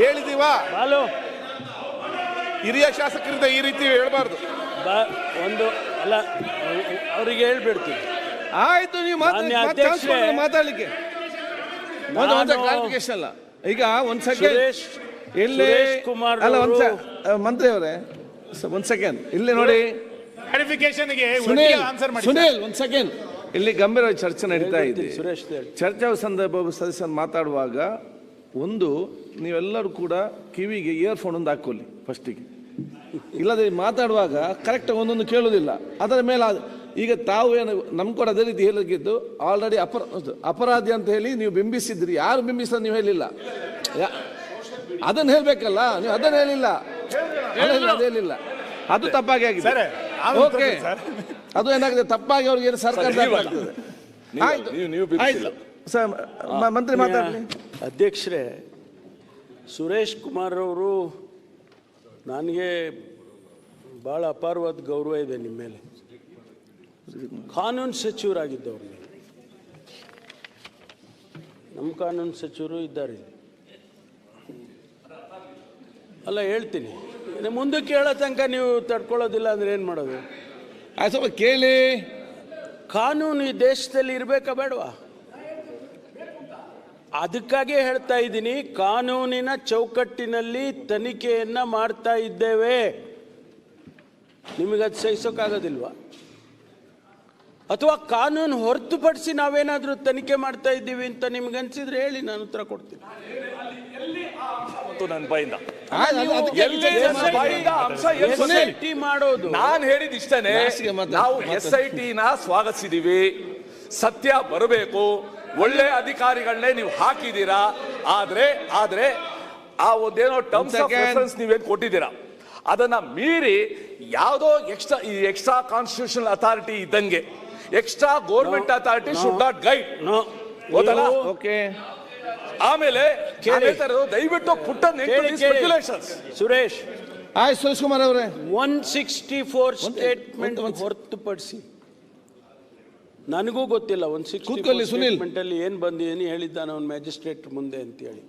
ಹೇಳಿದೀವಾ? ಹಿರಿಯ ಶಾಸಕರಿಂದ ಈ ರೀತಿ ಹೇಳ್ಬಾರ್ದು. ಒಂದು ಅಲ್ಲ, ಅವರಿಗೆ ಹೇಳ್ಬಿಡ್ತೀವಿ. ಆಯ್ತು, ನೀವು ಮಾತಾಡ್ಲಿಕ್ಕೆ ಕ್ಲಾರಿಫಿಕೇಶನ್ ಅಲ್ಲ. ಈಗ ಒಂದ್ ಸೆಕೆಂಡ್ ಇಲ್ಲಿ ಅಲ್ಲ, ಮಂತ್ರಿ ಅವರೇ ಒಂದ್ ಸೆಕೆಂಡ್ ಇಲ್ಲಿ ನೋಡಿ. ಸುನೀಲ್ ಒಂದ್ ಸೆಕೆಂಡ್, ಇಲ್ಲಿ ಗಂಭೀರ ಚರ್ಚೆ ನಡೀತಾ ಇದೆ. ಚರ್ಚಾ ಸಂದರ್ಭ ಸದಸ್ಯರು ಮಾತಾಡುವಾಗ ಒಂದು ನೀವೆಲ್ಲರೂ ಕೂಡ ಕಿವಿಗೆ ಇಯರ್ಫೋನ್ ಒಂದು ಹಾಕೊಳ್ಳಿ ಫಸ್ಟಿಗೆ. ಇಲ್ಲದೆ ಮಾತಾಡುವಾಗ ಕರೆಕ್ಟ್ ಒಂದೊಂದು ಕೇಳೋದಿಲ್ಲ. ಅದರ ಮೇಲೆ ಈಗ ತಾವು ಏನು ನಮ್ ಕೂಡ ಅದೇ ರೀತಿ ಹೇಳಿದ್ದು, ಆಲ್ರೆಡಿ ಅಪರಾಧಿ ಅಂತ ಹೇಳಿ ನೀವು ಬಿಂಬಿಸಿದ್ರಿ. ಯಾರು ಬಿಂಬಿಸ ನೀವು ಹೇಳಿಲ್ಲ, ಅದನ್ನ ಹೇಳ್ಬೇಕಲ್ಲ, ನೀವು ಅದನ್ನ ಹೇಳಿಲ್ಲ, ಹೇಳಿಲ್ಲ. ಅದು ತಪ್ಪಾಗಿ ಆಗಿದೆ. ಓಕೆ, ಅದು ಏನಾಗಿದೆ ತಪ್ಪಾಗಿ ಅವ್ರಿಗೆ ಏನು ಸರ್ಕಾರ ಮಂತ್ರಿ ಮಾತಾಡಲಿ. ಅಧ್ಯಕ್ಷರೇ, ಸುರೇಶ್ ಕುಮಾರ್ ಅವರು ನನಗೆ ಭಾಳ ಅಪಾರವಾದ ಗೌರವ ಇದೆ ನಿಮ್ಮ ಮೇಲೆ. ಕಾನೂನು ಸಚಿವರಾಗಿದ್ದವ್ರು, ನಮ್ಮ ಕಾನೂನು ಸಚಿವರು ಇದ್ದಾರೆ. ಅಲ್ಲ ಹೇಳ್ತೀನಿ, ಮುಂದಕ್ಕೆ ಹೇಳೋ ತನಕ ನೀವು ತಡ್ಕೊಳ್ಳೋದಿಲ್ಲ ಅಂದ್ರೆ ಏನು ಮಾಡೋದು? ಸ್ವಲ್ಪ ಕೇಳಿ. ಕಾನೂನು ಈ ದೇಶದಲ್ಲಿ ಇರಬೇಕಾ ಬೇಡವಾ? ಅದಕ್ಕಾಗಿ ಹೇಳ್ತಾ ಇದ್ದೀನಿ, ಕಾನೂನಿನ ಚೌಕಟ್ಟಿನಲ್ಲಿ ತನಿಖೆಯನ್ನ ಮಾಡ್ತಾ ಇದ್ದೇವೆ. ನಿಮಗದು ಸಹಿಸೋಕ್ಕಾಗೋದಿಲ್ವಾ? ಅಥವಾ ಕಾನೂನು ಹೊರತುಪಡಿಸಿ ನಾವೇನಾದ್ರೂ ತನಿಖೆ ಮಾಡ್ತಾ ಇದ್ದೀವಿ ಅಂತ ನಿಮ್ಗೆ ಅನ್ಸಿದ್ರೆ ಹೇಳಿ, ನಾನು ಉತ್ತರ ಕೊಡ್ತೀನಿ. ನನ್ನ ಬಾಯಿಂದ ಮಾಡೋದು ನಾನು ಹೇಳಿದ ಇಷ್ಟನೇ. ನಾವು SIT ನ ಸ್ವಾಗತಿಸಿದೀವಿ. ಸತ್ಯ ಬರಬೇಕು, ಒಳ್ಳೆ ಅಧಿಕಾರಿಗಳನ್ನೇ ನೀವು ಹಾಕಿದ್ದೀರಾ. ಆದ್ರೆ ಆ ಒಂದೇನೋ ಟರ್ಮ್ಸ್ ಆಫ್ ರೆಫರೆನ್ಸ್ ನೀವೇನು ಕೊಟ್ಟಿದ್ದೀರಾ, ಅದನ್ನ ಮೀರಿ ಯಾವುದೋ ಎಕ್ಸ್ಟ್ರಾ ಕಾನ್ಸ್ಟಿಟ್ಯೂಷನಲ್ ಅಥಾರಿಟಿ ಇದ್ದಂಗೆ extra government authority should not guide. Okay, ಆಮೇಲೆ ದಯವಿಟ್ಟು ಪುಟ್ಟ ಸ್ಪೆಕ್ಯುಲೇಷನ್ಸ್. ಸುರೇಶ್ ಸುರೇಶ್ ಕುಮಾರ್ ಅವರೇ, 164 ಸ್ಟೇಟ್ಮೆಂಟ್ ಹೊರತುಪಡಿಸಿ ನನಗೂ ಗೊತ್ತಿಲ್ಲ 164 ಸ್ಟೇಟ್ಮೆಂಟ್ ಅಲ್ಲಿ ಏನ್ ಬಂದಿದೆ ಹೇಳಿದ್ದಾನೆ ಅವನು ಮ್ಯಾಜಿಸ್ಟ್ರೇಟ್ ಮುಂದೆ ಅಂತ ಹೇಳಿ.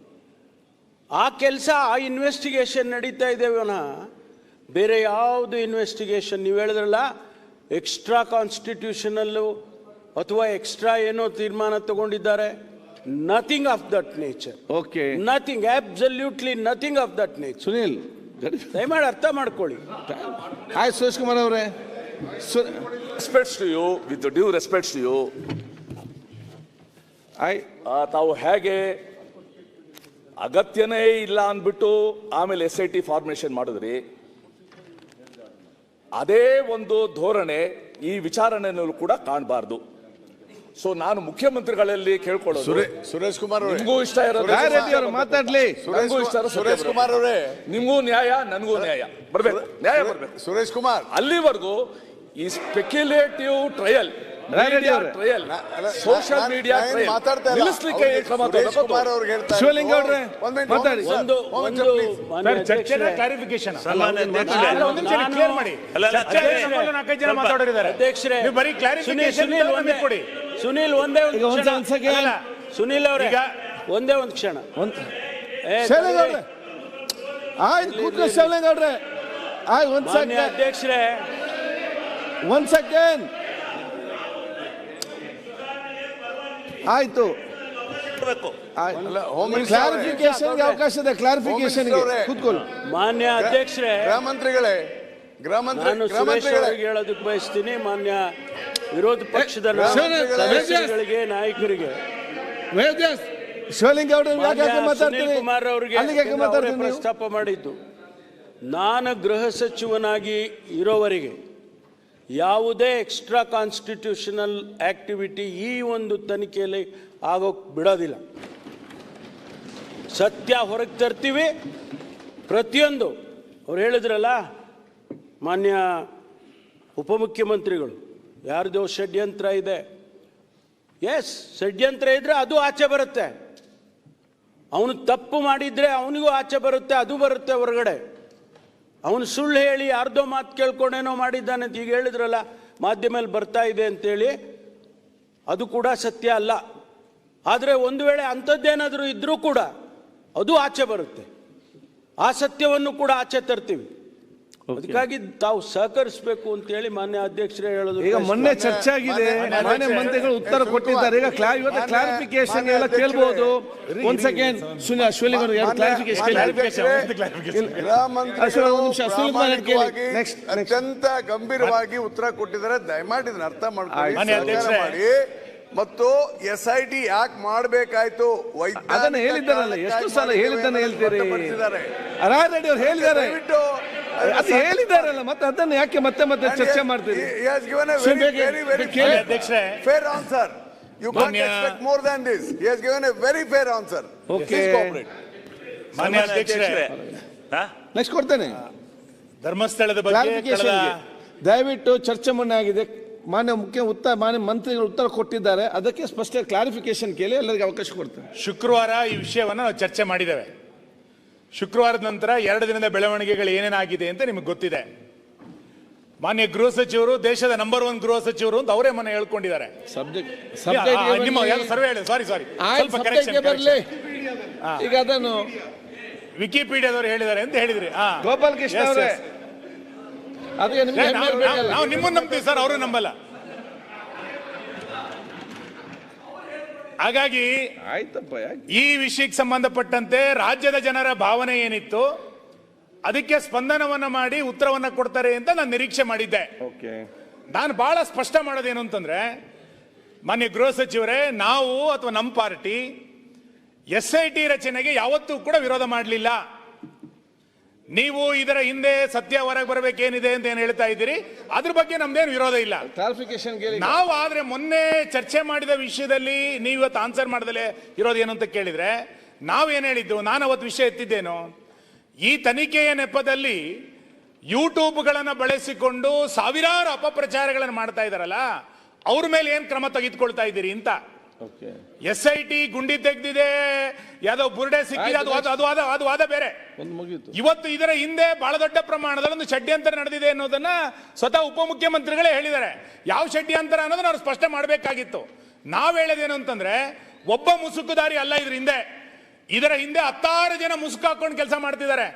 ಆ ಕೆಲಸ, ಆ ಇನ್ವೆಸ್ಟಿಗೇಷನ್ ನಡೀತಾ ಇದ್ದೇವನ, ಬೇರೆ ಯಾವುದು ಇನ್ವೆಸ್ಟಿಗೇಷನ್ ನೀವು ಹೇಳಿದ್ರಲ್ಲ, ಎಕ್ಸ್ಟ್ರಾ ಕಾನ್ಸ್ಟಿಟ್ಯೂಷನಲ್ಲು ಅಥವಾ ಎಕ್ಸ್ಟ್ರಾ ಏನೋ ತೀರ್ಮಾನ ತಗೊಂಡಿದ್ದಾರೆ, nothing of that nature. Okay, nothing, absolutely nothing of that nature. Sunil ದಯಮಾಡಿ ಅರ್ಥ ಮಾಡ್ಕೊಳ್ಳಿ. ಸುರೇಶ್ ಕುಮಾರ್ ಅವರೇ, respects to you, with due respects to you, ತಾವು ಹೇಗೆ ಅಗತ್ಯನೇ ಇಲ್ಲ ಅಂದ್ಬಿಟ್ಟು ಆಮೇಲೆ SIT ಫಾರ್ಮೇಶನ್ ಮಾಡಿದ್ರಿ, ಅದೇ ಒಂದು ಧೋರಣೆ ಈ ವಿಚಾರಣೆಯಲ್ಲೂ ಕೂಡ ಕಾಣಬಾರ್ದು. ಸೊ ನಾನು ಮುಖ್ಯಮಂತ್ರಿಗಳಲ್ಲಿ ಕೇಳ್ಕೊಳ್ಳೋದು, ಸುರೇಶ್ ಕುಮಾರ್ ನಿಮಗೂ ಇಷ್ಟ ಇರೋದು ಮಾತಾಡ್ಲಿ, ಸುರೇಶ್ ಕುಮಾರ್ ಅವರೇ, ನಿಮಗೂ ನ್ಯಾಯ ನನಗೂ ನ್ಯಾಯ ಬರ್ಬೇಕು, ನ್ಯಾಯ ಬರ್ಬೇಕು. ಸುರೇಶ್ ಕುಮಾರ್, ಅಲ್ಲಿವರೆಗೂ ಈ ಸ್ಪೆಕ್ಯುಲೇಟಿವ್ ಟ್ರಯಲ್, ಸೋಷಿಯಲ್ ಮೀಡಿಯಾ ನಿಲ್ಲಿಸಲಿಕ್ಕೆ ಶಿವಲಿಂಗ ಅವ್ರೆ ಮಾತಾಡಿ. ಕ್ಲಾರಿಫಿಕೇಶನ್ ಕ್ಲಿಯರ್ ಮಾಡಿ. ಅಧ್ಯಕ್ಷರೇ ಬರೀ ಕ್ಲಾರಿಫಿಕೇಶನ್ ಕೊಡಿ. ಸುನೀಲ್ ಒಂದೇ ಒಂದು ಸುನೀಲ್ ಅವರೇ ಒಂದೇ ಒಂದು ಕ್ಷಣ. ಶಿವಲಿಂಗ ಅವ್ರೆ ಆಯ್ತು ಕೂತ್ಕೊ. ಶಿವಲಿಂಗ ಅವ್ರೆ ಆಯ್ತು ಒಂದ್ ಸೆಕೆಂಡ್ ಅಧ್ಯಕ್ಷರೇ, ಒಂದ್ ಸೆಕೆಂಡ್ ಆಯ್ತು. ಕ್ಲಾರಿಫಿಕೇಶನ್ ಅವಕಾಶ ಇದೆ, ಕ್ಲಾರಿಫಿಕೇಶನ್ ಕೂತ್ಕೊಳ್ಳಿ. ಮಾನ್ಯ ಅಧ್ಯಕ್ಷರೇ, ಗೃಹಮಂತ್ರಿಗಳೇ, ನಾನು ಸುರೇಶ್ ಅವರಿಗೆ ಹೇಳೋದಕ್ಕೆ ಬಯಸ್ತೀನಿ, ಮಾನ್ಯ ವಿರೋಧ ಪಕ್ಷದ ಸದಸ್ಯರಿಗೆ, ನಾಯಕರಿಗೆ, ಶಿವಲಿಂಗ ಸುನೀಲ್ ಕುಮಾರ್ ಅವರಿಗೆ ಪ್ರಸ್ತಾಪ ಮಾಡಿದ್ದು, ನಾನು ಗೃಹ ಸಚಿವನಾಗಿ ಇರೋವರೆಗೆ ಯಾವುದೇ ಎಕ್ಸ್ಟ್ರಾ ಕಾನ್ಸ್ಟಿಟ್ಯೂಷನಲ್ ಆಕ್ಟಿವಿಟಿ ಈ ಒಂದು ತನಿಖೆಯಲ್ಲಿ ಆಗೋಕ್ಕೆ ಬಿಡೋದಿಲ್ಲ. ಸತ್ಯ ಹೊರಗೆ ತರ್ತೀವಿ. ಪ್ರತಿಯೊಂದು ಅವ್ರು ಹೇಳಿದ್ರಲ್ಲ ಮಾನ್ಯ ಉಪಮುಖ್ಯಮಂತ್ರಿಗಳು, ಯಾರ್ದೋ ಷಡ್ಯಂತ್ರ ಇದೆ. ಎಸ್, ಷಡ್ಯಂತ್ರ ಇದ್ರೆ ಅದು ಆಚೆ ಬರುತ್ತೆ. ಅವನು ತಪ್ಪು ಮಾಡಿದ್ರೆ ಅವನಿಗೂ ಆಚೆ ಬರುತ್ತೆ, ಅದು ಬರುತ್ತೆ ಹೊರಗಡೆ. ಅವನು ಸುಳ್ಳು ಹೇಳಿ ಯಾರ್ದೋ ಮಾತು ಕೇಳ್ಕೊಂಡೇನೋ ಮಾಡಿದ್ದಾನೆ ಅಂತ ಈಗ ಹೇಳಿದ್ರಲ್ಲ, ಮಾಧ್ಯಮದಲ್ಲಿ ಬರ್ತಾ ಇದೆ ಅಂತೇಳಿ, ಅದು ಕೂಡ ಸತ್ಯ ಅಲ್ಲ. ಆದರೆ ಒಂದು ವೇಳೆ ಅಂಥದ್ದೇನಾದರೂ ಇದ್ರೂ ಕೂಡ ಅದು ಆಚೆ ಬರುತ್ತೆ. ಆ ಸತ್ಯವನ್ನು ಕೂಡ ಆಚೆ ತರ್ತೀವಿ. ಅದಕ್ಕಾಗಿ ತಾವು ಸಹಕರಿಸಬೇಕು ಅಂತೇಳಿ ಮಾನ್ಯ ಅಧ್ಯಕ್ಷರೇ ಹೇಳೋದು. ಈಗ ಮೊನ್ನೆ ಚರ್ಚೆ ಆಗಿದೆ, ಮಾನ್ಯ ಮಂತ್ರಿಗಳು ಉತ್ತರ ಕೊಟ್ಟಿದ್ದಾರೆ. ಈಗ ಇವತ್ತು ಕ್ಲಾರಿಫಿಕೇಶನ್ ಎಲ್ಲ ಕೇಳಬಹುದು. ಒಂದ್ ಸೆಕೆಂಡ್ ಶಿವಲಿಂಗ ಅತ್ಯಂತ ಗಂಭೀರವಾಗಿ ಉತ್ತರ ಕೊಟ್ಟಿದ್ದಾರೆ. ದಯಮಾಡಿ ಇದನ್ನ ಅರ್ಥ ಮಾಡ್ಕೊಳ್ಳಿ. ಮತ್ತು SIT ಯಾಕೆ ಮಾಡಬೇಕಾಯ್ತು ಅದನ್ನ ಹೇಳಿದ್ದಾರಲ್ಲ, ಎಷ್ಟು ಸಲ ಹೇಳಿದ್ದಾನೆ ಹೇಳ್ತೀರಿ. ರೆಡ್ಡಿ ಅವ್ರು ಹೇಳಿದ್ದಾರೆ, ಅದು ಹೇಳಿದಾರಲ್ಲ, ಮತ್ತೆ ಅದನ್ನ ಯಾಕೆ ಮತ್ತೆ ಮತ್ತೆ ಚರ್ಚೆ ಮಾಡ್ತೀರಿ? Fair answer. You can't expect more than this. He has given a very fair answer. Okay. ಮಾನ್ಯ ಅಧ್ಯಕ್ಷರೇ, ನೆಕ್ಸ್ಟ್ ಕೊಡ್ತೇನೆ. ಧರ್ಮಸ್ಥಳದ ಬಗ್ಗೆ ದಯವಿಟ್ಟು ಚರ್ಚೆ ಮೊನ್ನೆ ಆಗಿದೆ. ಮಾನ್ಯ ಮಂತ್ರಿಗಳು ಉತ್ತರ ಕೊಟ್ಟಿದ್ದಾರೆ, ಅದಕ್ಕೆ ಸ್ಪಷ್ಟ ಕ್ಲಾರಿಫಿಕೇಶನ್ ಕೇಳಿ ಎಲ್ಲರಿಗೂ ಅವಕಾಶ ಕೊಡ್ತೇನೆ. ಶುಕ್ರವಾರ ಈ ವಿಷಯವನ್ನು ನಾವು ಚರ್ಚೆ ಮಾಡಿದ್ದೇವೆ. ಶುಕ್ರವಾರದ ನಂತರ 2 ದಿನದ ಬೆಳವಣಿಗೆಗಳು ಏನೇನಾಗಿದೆ ಅಂತ ನಿಮಗೆ ಗೊತ್ತಿದೆ. ಮಾನ್ಯ ಗೃಹ ಸಚಿವರು ದೇಶದ ನಂಬರ್ 1 ಗೃಹ ಸಚಿವರು ಅಂತ ಅವರೇ ಮನೆ ಹೇಳ್ಕೊಂಡಿದ್ದಾರೆ. ಈಗ ಅದನ್ನು ವಿಕಿಪೀಡಿಯಾದವರು ಹೇಳಿದ್ದಾರೆ ಅಂತ ಹೇಳಿದ್ರಿ. ಗೋಪಾಲ್ ಕೃಷ್ಣ ಅವರೇ, ನಾವು ನಿಮ್ಮನ್ನು ನಂಬ್ತೀವಿ ಸರ್, ಅವರು ನಂಬಲ್ಲ. ಹಾಗಾಗಿ ಈ ವಿಷಯಕ್ಕೆ ಸಂಬಂಧಪಟ್ಟಂತೆ ರಾಜ್ಯದ ಜನರ ಭಾವನೆ ಏನಿತ್ತು ಅದಕ್ಕೆ ಸ್ಪಂದನವನ್ನ ಮಾಡಿ ಉತ್ತರವನ್ನ ಕೊಡ್ತಾರೆ ಅಂತ ನಾನು ನಿರೀಕ್ಷೆ ಮಾಡಿದ್ದೆ. ನಾನು ಬಹಳ ಸ್ಪಷ್ಟ ಮಾಡೋದೇನು ಅಂತಂದ್ರೆ, ಮಾನ್ಯ ಗೃಹ ಸಚಿವರೇ, ನಾವು ಅಥವಾ ನಮ್ಮ ಪಾರ್ಟಿ SIT ರಚನೆಗೆ ಯಾವತ್ತೂ ಕೂಡ ವಿರೋಧ ಮಾಡಲಿಲ್ಲ. ನೀವು ಇದರ ಹಿಂದೆ ಸತ್ಯ ಹೊರಗೆ ಬರಬೇಕೇನಿದೆ ಅಂತ ಏನು ಹೇಳ್ತಾ ಇದ್ದೀರಿ, ಅದ್ರ ಬಗ್ಗೆ ನಮ್ದೇನು ವಿರೋಧ ಇಲ್ಲ. ನಾವು ಆದ್ರೆ ಮೊನ್ನೆ ಚರ್ಚೆ ಮಾಡಿದ ವಿಷಯದಲ್ಲಿ ನೀವು ಇವತ್ತು ಆನ್ಸರ್ ಮಾಡದಲ್ಲೇ ಇರೋದು ಏನು ಅಂತ ಕೇಳಿದ್ರೆ, ನಾವೇನು ಹೇಳಿದ್ದು, ನಾನು ಅವತ್ತು ವಿಷಯ ಎತ್ತಿದ್ದೇನು, ಈ ತನಿಖೆಯ ನೆಪದಲ್ಲಿ ಯೂಟ್ಯೂಬ್ಗಳನ್ನು ಬಳಸಿಕೊಂಡು ಸಾವಿರಾರು ಅಪಪ್ರಚಾರಗಳನ್ನು ಮಾಡ್ತಾ ಇದ್ದಾರಲ್ಲ, ಅವ್ರ ಮೇಲೆ ಏನ್ ಕ್ರಮ ತೆಗೆದುಕೊಳ್ತಾ ಇದ್ದೀರಿ ಅಂತ. SIT ಗುಂಡಿ ತೆಗೆದಿದೆ, ಯಾವ್ದೋ ಬುರ್ಡೆ ಸಿಕ್ಕಿದೆ, ಅದು ವಾದ ಬೇರೆ. ಇವತ್ತು ಇದರ ಹಿಂದೆ ಬಹಳ ದೊಡ್ಡ ಪ್ರಮಾಣದಲ್ಲಿ ಒಂದು ಷಡ್ಯಂತರ ನಡೆದಿದೆ ಅನ್ನೋದನ್ನ ಸ್ವತಃ ಉಪಮುಖ್ಯಮಂತ್ರಿಗಳೇ ಹೇಳಿದ್ದಾರೆ. ಯಾವ ಷಡ್ಯಂತರ ಅನ್ನೋದನ್ನ ಅವ್ರು ಸ್ಪಷ್ಟ ಮಾಡಬೇಕಾಗಿತ್ತು. ನಾವ್ ಹೇಳೋದೇನು ಅಂತಂದ್ರೆ, ಒಬ್ಬ ಮುಸುಕುದಾರಿ ಅಲ್ಲ ಇದರ ಹಿಂದೆ 16 ಜನ ಮುಸುಕು ಹಾಕೊಂಡು ಕೆಲಸ ಮಾಡ್ತಿದ್ದಾರೆ.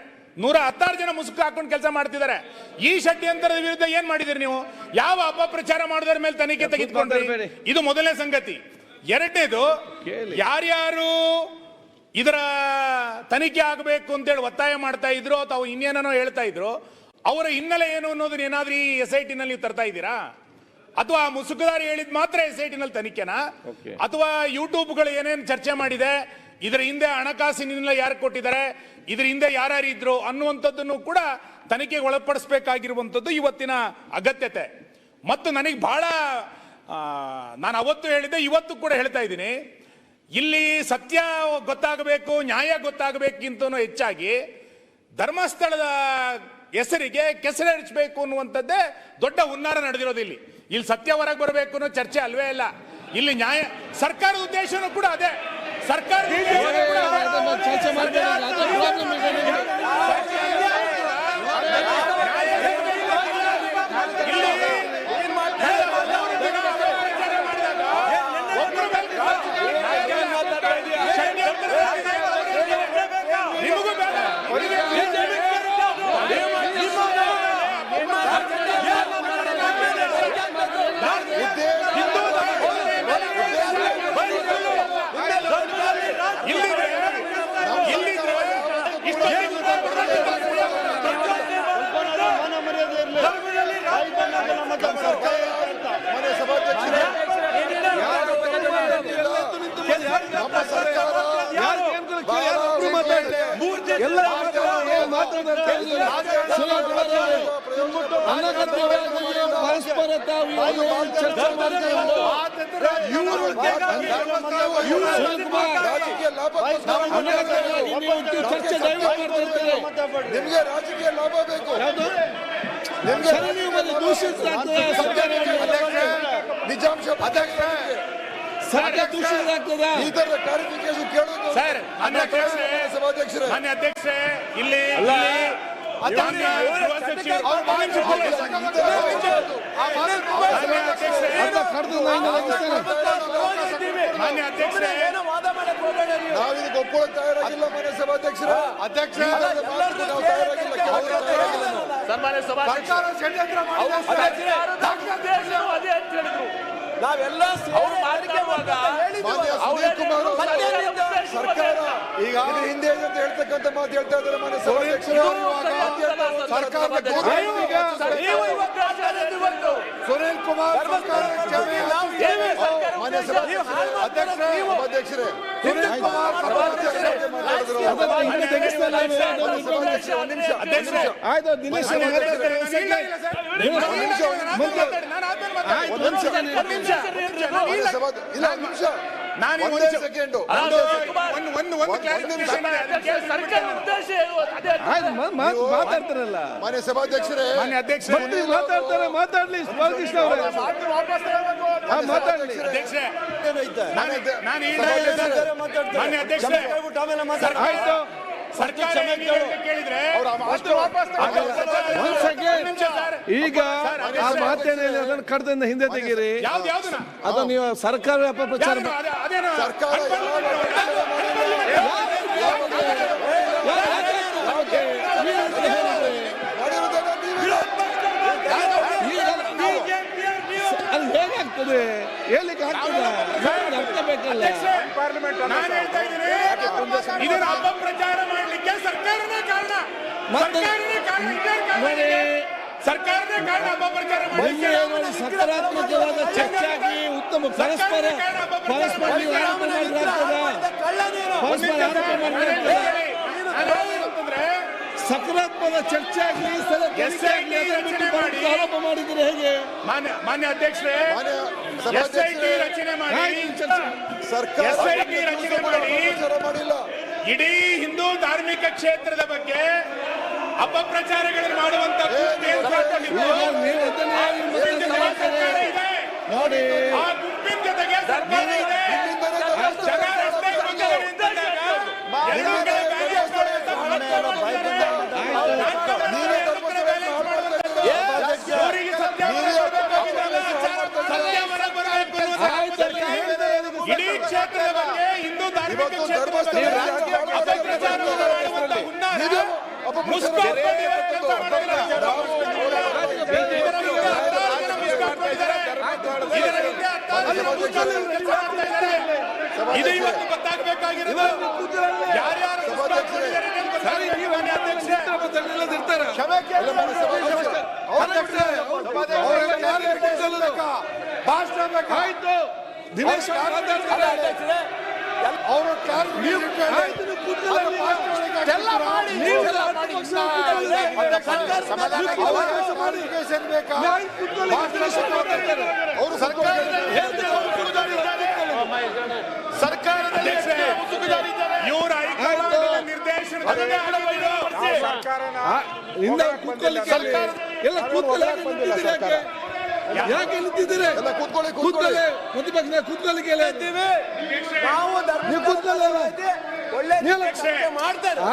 116 ಜನ ಮುಸುಕು ಹಾಕೊಂಡು ಕೆಲಸ ಮಾಡ್ತಿದ್ದಾರೆ. ಈ ಷಡ್ಯಂತರದ ವಿರುದ್ಧ ಏನ್ ಮಾಡಿದಿರಿ ನೀವು? ಯಾವ ಅಪಪ್ರಚಾರ ಮಾಡೋದ್ರ ಮೇಲೆ ತನಿಖೆ ತೆಗೆದುಕೊಂಡ್ರಿ? ಇದು ಮೊದಲನೇ ಸಂಗತಿ. ಎರಡನೇದು, ಯಾರ್ಯಾರು ಇದರ ತನಿಖೆ ಆಗಬೇಕು ಅಂತೇಳಿ ಒತ್ತಾಯ ಮಾಡ್ತಾ ಇದ್ರು ಅಥವಾ ಇನ್ನೇನೋ ಹೇಳ್ತಾ ಇದ್ರು, ಅವರ ಹಿನ್ನೆಲೆ ಏನು ಅನ್ನೋದನ್ನ ಏನಾದ್ರೂ ಈ SIT ನಲ್ಲಿ ನೀವು ತರ್ತಾ ಇದ್ದೀರಾ? ಅಥವಾ ಮುಸುಕುದಾರಿ ಹೇಳಿದ್ ಮಾತ್ರ SIT ನಲ್ಲಿ ತನಿಖೆನಾ? ಅಥವಾ ಯೂಟ್ಯೂಬ್ಗಳು ಏನೇನು ಚರ್ಚೆ ಮಾಡಿದೆ, ಇದರ ಹಿಂದೆ ಹಣಕಾಸಿನ ಯಾರು ಕೊಟ್ಟಿದ್ದಾರೆ, ಇದ್ರ ಹಿಂದೆ ಯಾರ್ಯಾರು ಇದ್ರು ಅನ್ನುವಂಥದ್ದನ್ನು ಕೂಡ ತನಿಖೆಗೆ ಒಳಪಡಿಸಬೇಕಾಗಿರುವಂಥದ್ದು ಇವತ್ತಿನ ಅಗತ್ಯತೆ. ಮತ್ತು ನನಗೆ ಬಹಳ ನಾನು ಅವತ್ತು ಹೇಳಿದ್ದೆ, ಇವತ್ತು ಕೂಡ ಹೇಳ್ತಾ ಇದ್ದೀನಿ, ಇಲ್ಲಿ ಸತ್ಯ ಗೊತ್ತಾಗಬೇಕು, ನ್ಯಾಯ ಗೊತ್ತಾಗಬೇಕಿಂತ ಹೆಚ್ಚಾಗಿ ಧರ್ಮಸ್ಥಳದ ಹೆಸರಿಗೆ ಕೆಸರೆರಚಬೇಕು ಅನ್ನುವಂಥದ್ದೇ ದೊಡ್ಡ ಹುನ್ನಾರ ನಡೆದಿರೋದು. ಇಲ್ಲಿ ಸತ್ಯ ಹೊರಗೆ ಬರಬೇಕು ಅನ್ನೋ ಚರ್ಚೆ ಅಲ್ವೇ ಇಲ್ಲ. ಇಲ್ಲಿ ನ್ಯಾಯ, ಸರ್ಕಾರದ ಉದ್ದೇಶನೂ ಕೂಡ ಅದೇ. ಸರ್ಕಾರದ ಚರ್ಚೆ ಮಾಡ್ತಾರೆ. ಪರಸ್ಪರ ನಿಮಗೆ ರಾಜಕೀಯ ಲಾಭ ಬೇಕು. ನಿಜಾಂಶ ಸಭಾಧ್ಯಕ್ಷರೇ, ಮಾನ್ಯ ಅಧ್ಯಕ್ಷರೇ, ಇಲ್ಲಿ ಮಾನ್ಯ ಅಧ್ಯಕ್ಷರೇ, ನಾವಿದಕ್ಕೆ ಒಪ್ಕೊಳ್ಳೋಕೆ ತಯಾರಾಗಿಲ್ಲ. ಮಾನ್ಯ ಸಭಾಧ್ಯಕ್ಷರೇ, ನಾವೆಲ್ಲ ಸರ್ಕಾರ ಈಗ ಹಿಂದೆ ಅಂತ ಹೇಳ್ತಕ್ಕಂಥ ಮಾತು ಹೇಳ್ತಾ ಇದ್ದಾರೆ. ಮಾನ್ಯ ಸಭಾಧ್ಯಕ್ಷರು, ಸುನೀಲ್ ಕುಮಾರ್ ಮಾನ್ಯ ಸಭಾಧ್ಯಕ್ಷರೇ, ಸುನೀಲ್ ಕುಮಾರ್ ಮಾತಾಡ್ತಾರಲ್ಲ ಮಾನ್ಯ ಸಭಾಧ್ಯಕ್ಷರೇ, ಮಾತಾಡ್ತಾರೆ, ಮಾತಾಡ್ಲಿ. ಬಾಲಕೃಷ್ಣ ಅವರೇ ಮಾತಾಡ್ಲಿ. ಆಯ್ತು, ಸರ್ಕಾರ ಕೇಳಿದ್ರೆ ಈಗ ಆ ಮಾತೇನೆ ಅದನ್ನು ಕಡ್ದಿಂದ ಹಿಂದೆ ತೆಗೀರಿ. ಅದು ನೀವು ಸರ್ಕಾರ ಅಪಪ್ರಚಾರ ಅದು ಹೇಗಾಗ್ತದೆ, ಹೇಳಿಕ್ಕೆ ಆಗ್ತದೆ, ಅರ್ಥ ಬೇಕಲ್ಲ. ನಾನು ಹೇಳ್ತಾ ಇದ್ದೀನಿ, ಇದನ್ನ ಅಪಪ್ರಚಾರ ಮಾಡಲಿಕ್ಕೆ ಸರ್ಕಾರನೇ ಕಾರಣ. ಸರ್ಕಾರನೇ ಕಾರಣ ಅಪಪ್ರಚಾರ ಮಾಡಲಿಕ್ಕೆ. ಸಕಾರಾತ್ಮಕವಾದ ಚರ್ಚೆ ಆಗಿ ಉತ್ತಮ ಪರಸ್ಪರ ನೀವು ಆರೋಪ ಸಕಾರಾತ್ಮಕ ಚರ್ಚೆ ಆಗಲಿ, ಆರೋಪ ಮಾಡಿದ್ರೆ ಹೇಗೆ? ಮಾನ್ಯ ಅಧ್ಯಕ್ಷರೇ, SIT ರಚನೆ ಮಾಡಿ ಇಡೀ ಹಿಂದೂ ಧಾರ್ಮಿಕ ಕ್ಷೇತ್ರದ ಬಗ್ಗೆ ಅಪಪ್ರಚಾರಗಳನ್ನು ಮಾಡುವಂತ ನೋಡಿ, ಆ ಗುಂಪಿನ ಜೊತೆಗೆ ಸರ್ಕಾರ ಇದೆ. ಜನ ರಸ್ತೆಗೆ ಬಂದವರು ನಿಂತಾಗ ಇಡೀ ಕ್ಷೇತ್ರದ ಬಗ್ಗೆ ಹಿಂದೂ ಧಾರ್ಮಿಕ ಕ್ಷೇತ್ರದ ಇದು ಇವತ್ತು ಗೊತ್ತಾಗಬೇಕಾಗಿರೋದು. ಯಾರ್ಯಾರು ಮುಸ್ತಾಕೊಂಡಿದ್ದಾರೆ ಅನ್ನೋದು ಗೊತ್ತಾಗಬೇಕು ಮಾನ್ಯ ಅಧ್ಯಕ್ಷರೇ. ಆಯ್ತು ದಿನೇಶ್ ಅವರು ಸರ್ಕಾರದಲ್ಲಿ ಇವರು ಹೈಕಮಾಂಡ್ ನಿರ್ದೇಶನದಲ್ಲಿ ಯಾಕೆ ನಿಂತಿದ್ದೀರಿ? ಕೂತ್ಕೊಳ್ಳಿ, ಪ್ರತಿಪಕ್ಷ ಕೂತ್ಕೊಳ್ಳಿಕ್ಕೆ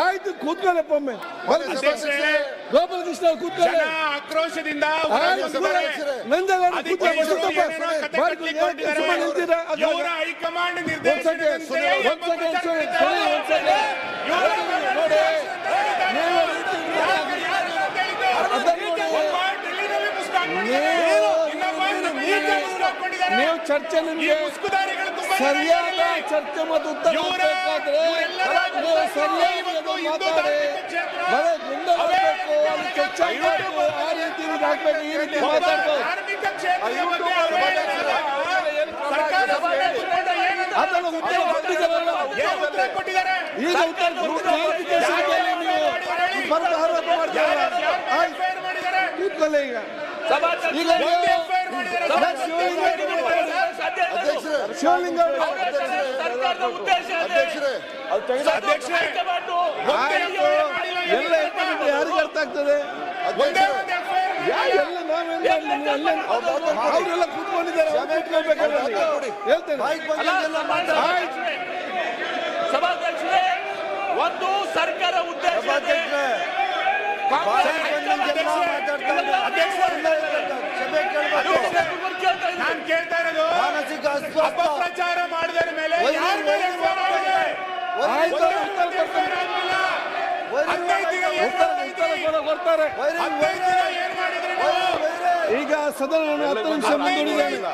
ಆಯ್ತು, ಕೂತ್ಕೊಳ್ಳಪ್ಪ ಒಮ್ಮೆ. ಗೋಪಾಲ ಕೃಷ್ಣ ಕೂತ್ಕೊಳ್ಳಿ. ಆಕ್ರೋಶದಿಂದ ಇವರ ಹೈಕಮಾಂಡ್ ನೀವು ಚರ್ಚೆ ಸರಿಯಾದ ಚರ್ಚೆ ಮತ್ತು ಉತ್ತರ ಬೇಕಾದ್ರೆ ಚರ್ಚೆ ಆ ರೀತಿ ಹಾಕ್ಬೇಕು, ಈ ರೀತಿ ಮಾತಾಡ್ಬೋದು. ಅದನ್ನು ಉತ್ತರ ಕೊಟ್ಟಿದ್ದಾರಲ್ಲ, ಈಗ ಉತ್ತರ ಕೂತ್ಕೊಳ್ಳಿ. ಈಗ ಶಿವಲಿಂಗ ಎಲ್ಲ ಯಾರಿಗೆ ಅರ್ಥ ಆಗ್ತದೆ? ಅವರೆಲ್ಲ ಕೂತ್ಕೊಂಡಿದ್ದಾರೆ, ಹೇಳ್ತೇನೆ. ಸಭಾಧ್ಯಕ್ಷರೇ, ಒಂದು ಸರ್ಕಾರ ಉದ್ದೇಶ ನಾನು ಕೇಳ್ತಾ ಇರೋದು, ಅಪಪ್ರಚಾರ ಮಾಡಿದ ಮೇಲೆ ಯಾರ ಮೇಲೆ ಈಗ ಸದನ 10 ನಿಮಿಷ ಮುಂದೂಡಿದ್ದೇನೆ.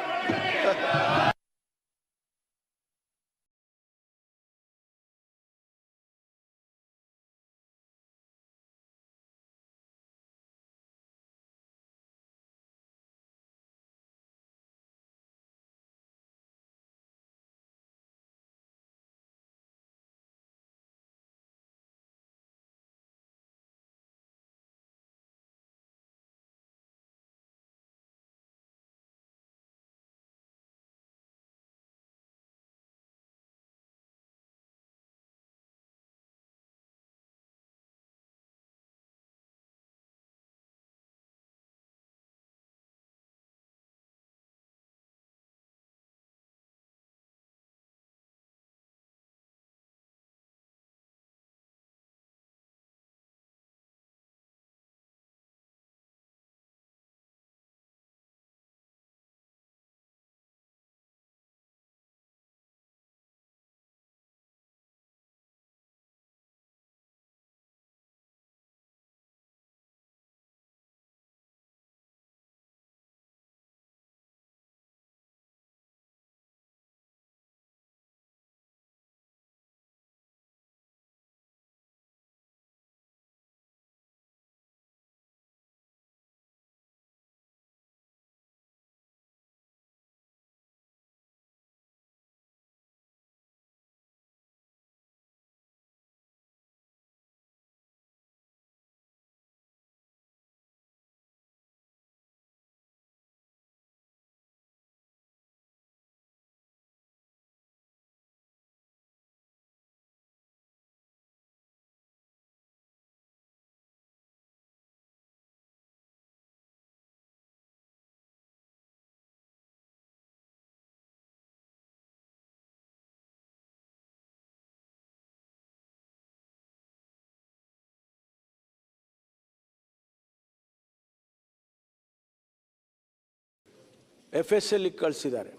FSL ಕಳಿಸಿದ್ದಾರೆ.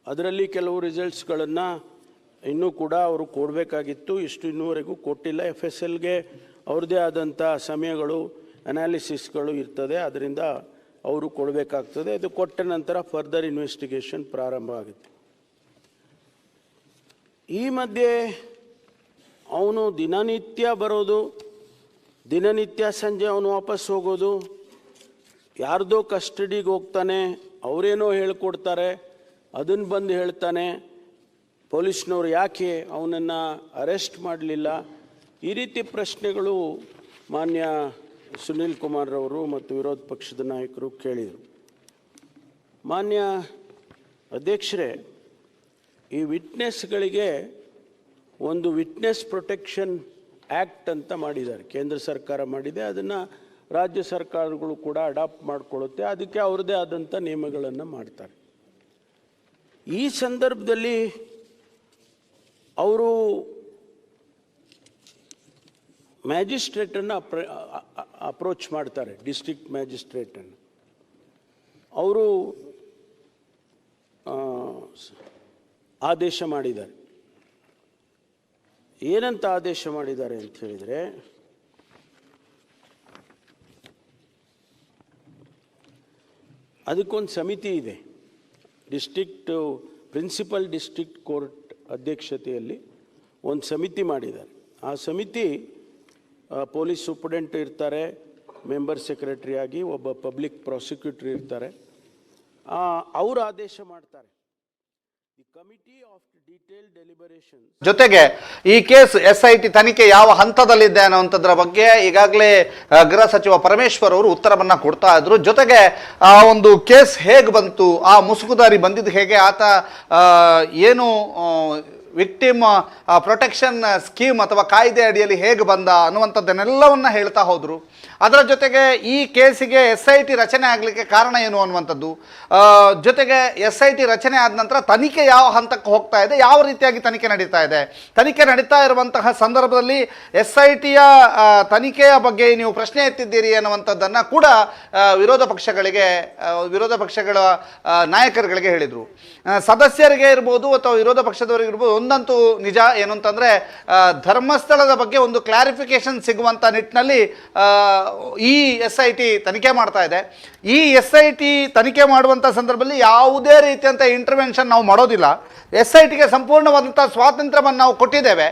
ಅದರಲ್ಲಿ ಕೆಲವು ರಿಸಲ್ಟ್ಸ್ಗಳನ್ನು ಇನ್ನೂ ಕೂಡ ಅವರು ಕೊಡಬೇಕಾಗಿತ್ತು, ಇನ್ನೂವರೆಗೂ ಕೊಟ್ಟಿಲ್ಲ. FSLಗೆ ಅವ್ರದ್ದೇ ಆದಂಥ ಸಮಯಗಳು, ಅನಾಲಿಸಿಸ್ಗಳು ಇರ್ತದೆ, ಅದರಿಂದ ಅವರು ಕೊಡಬೇಕಾಗ್ತದೆ. ಅದು ಕೊಟ್ಟ ನಂತರ ಫರ್ದರ್ ಇನ್ವೆಸ್ಟಿಗೇಷನ್ ಪ್ರಾರಂಭ ಆಗುತ್ತೆ. ಈ ಮಧ್ಯೆ ಅವನು ದಿನನಿತ್ಯ ಬರೋದು, ದಿನನಿತ್ಯ ಸಂಜೆ ಅವನು ವಾಪಸ್ ಹೋಗೋದು, ಯಾರ್ದೋ ಕಸ್ಟಡಿಗೆ ಹೋಗ್ತಾನೆ, ಅವರೇನೋ ಹೇಳ್ಕೊಡ್ತಾರೆ, ಅದನ್ನು ಬಂದು ಹೇಳ್ತಾನೆ, ಪೊಲೀಸ್ನವ್ರು ಯಾಕೆ ಅವನನ್ನು ಅರೆಸ್ಟ್ ಮಾಡಲಿಲ್ಲ, ಈ ರೀತಿ ಪ್ರಶ್ನೆಗಳು ಮಾನ್ಯ ಸುನೀಲ್ ಕುಮಾರ್ ಅವರು ಮತ್ತು ವಿರೋಧ ಪಕ್ಷದ ನಾಯಕರು ಕೇಳಿದರು. ಮಾನ್ಯ ಅಧ್ಯಕ್ಷರೇ, ಈ ವಿಟ್ನೆಸ್ಗಳಿಗೆ ಒಂದು ವಿಟ್ನೆಸ್ ಪ್ರೊಟೆಕ್ಷನ್ ಆ್ಯಕ್ಟ್ ಅಂತ ಮಾಡಿದ್ದಾರೆ, ಕೇಂದ್ರ ಸರ್ಕಾರ ಮಾಡಿದೆ, ಅದನ್ನು ರಾಜ್ಯ ಸರ್ಕಾರಗಳು ಕೂಡ ಅಡಾಪ್ಟ್ ಮಾಡಿಕೊಳ್ಳುತ್ತೆ, ಅದಕ್ಕೆ ಅವ್ರದ್ದೇ ಆದಂಥ ನಿಯಮಗಳನ್ನು ಮಾಡ್ತಾರೆ. ಈ ಸಂದರ್ಭದಲ್ಲಿ ಅವರು ಮ್ಯಾಜಿಸ್ಟ್ರೇಟನ್ನು ಅಪ್ರೋಚ್ ಮಾಡ್ತಾರೆ, ಡಿಸ್ಟ್ರಿಕ್ಟ್ ಮ್ಯಾಜಿಸ್ಟ್ರೇಟನ್ನು. ಅವರು ಆದೇಶ ಮಾಡಿದ್ದಾರೆ. ಏನಂತ ಆದೇಶ ಮಾಡಿದ್ದಾರೆ ಅಂತ ಹೇಳಿದರೆ, ಅದಕ್ಕೊಂದು ಸಮಿತಿ ಇದೆ, ಪ್ರಿನ್ಸಿಪಲ್ ಡಿಸ್ಟ್ರಿಕ್ಟ್ ಕೋರ್ಟ್ ಅಧ್ಯಕ್ಷತೆಯಲ್ಲಿ ಒಂದು ಸಮಿತಿ ಮಾಡಿದ್ದಾರೆ. ಆ ಸಮಿತಿ ಪೊಲೀಸ್ ಸೂಪರಿಂಟೆಂಡೆಂಟ್ ಇರ್ತಾರೆ, ಮೆಂಬರ್ ಸೆಕ್ರೆಟರಿ ಆಗಿ ಒಬ್ಬ ಪಬ್ಲಿಕ್ ಪ್ರಾಸಿಕ್ಯೂಟರ್ ಇರ್ತಾರೆ, ಅವರು ಆದೇಶ ಮಾಡ್ತಾರೆ. ಜೊತೆಗೆ ಈ ಕೇಸ್ SIT ತನಿಖೆ ಯಾವ ಹಂತದಲ್ಲಿದೆ ಅನ್ನುವಂಥದ್ರ ಬಗ್ಗೆ ಈಗಾಗಲೇ ಗೃಹ ಸಚಿವ ಪರಮೇಶ್ವರ್ ಅವರು ಉತ್ತರವನ್ನ ಕೊಡ್ತಾ ಇದ್ರು. ಜೊತೆಗೆ ಆ ಒಂದು ಕೇಸ್ ಹೇಗೆ ಬಂತು, ಆ ಮುಸುಕುದಾರಿ ಬಂದಿದ್ದು ಹೇಗೆ, ಆತ ಏನು ವಿಕ್ಟಿಮ್ ಪ್ರೊಟೆಕ್ಷನ್ ಸ್ಕೀಮ್ ಅಥವಾ ಕಾಯ್ದೆ ಅಡಿಯಲ್ಲಿ ಹೇಗೆ ಬಂದ ಅನ್ನುವಂಥದ್ದನ್ನೆಲ್ಲವನ್ನ ಹೇಳ್ತಾ ಹೋದರು. ಅದರ ಜೊತೆಗೆ ಈ ಕೇಸಿಗೆ SIT ರಚನೆ ಆಗಲಿಕ್ಕೆ ಕಾರಣ ಏನು ಅನ್ನುವಂಥದ್ದು, ಜೊತೆಗೆ SIT ರಚನೆ ಆದ ನಂತರ ತನಿಖೆ ಯಾವ ಹಂತಕ್ಕೆ ಹೋಗ್ತಾ ಇದೆ, ಯಾವ ರೀತಿಯಾಗಿ ತನಿಖೆ ನಡೀತಾ ಇದೆ, ತನಿಖೆ ನಡೀತಾ ಇರುವಂತಹ ಸಂದರ್ಭದಲ್ಲಿ SITಯ ತನಿಖೆಯ ಬಗ್ಗೆ ನೀವು ಪ್ರಶ್ನೆ ಎತ್ತಿದ್ದೀರಿ ಅನ್ನುವಂಥದ್ದನ್ನು ಕೂಡ ವಿರೋಧ ಪಕ್ಷಗಳ ನಾಯಕರುಗಳಿಗೆ ಹೇಳಿದರು. ಸದಸ್ಯರಿಗೆ ಇರ್ಬೋದು ಅಥವಾ ವಿರೋಧ ಪಕ್ಷದವರಿಗೆ ಇರ್ಬೋದು, ಒಂದಂತೂ ನಿಜ ಏನು ಅಂತಂದರೆ, ಧರ್ಮಸ್ಥಳದ ಬಗ್ಗೆ ಒಂದು ಕ್ಲಾರಿಫಿಕೇಶನ್ ಸಿಗುವಂಥ ನಿಟ್ಟಿನಲ್ಲಿ ಈ SIT ತನಿಖೆ ಮಾಡ್ತಾ ಇದೆ. ಈ SIT ತನಿಖೆ ಮಾಡುವಂಥ ಸಂದರ್ಭದಲ್ಲಿ ಯಾವುದೇ ರೀತಿಯಂಥ ಇಂಟರ್ವೆನ್ಷನ್ ನಾವು ಮಾಡೋದಿಲ್ಲ. SITಗೆ ಸಂಪೂರ್ಣವಾದಂಥ ಸ್ವಾತಂತ್ರ್ಯವನ್ನು ನಾವು ಕೊಟ್ಟಿದ್ದೇವೆ.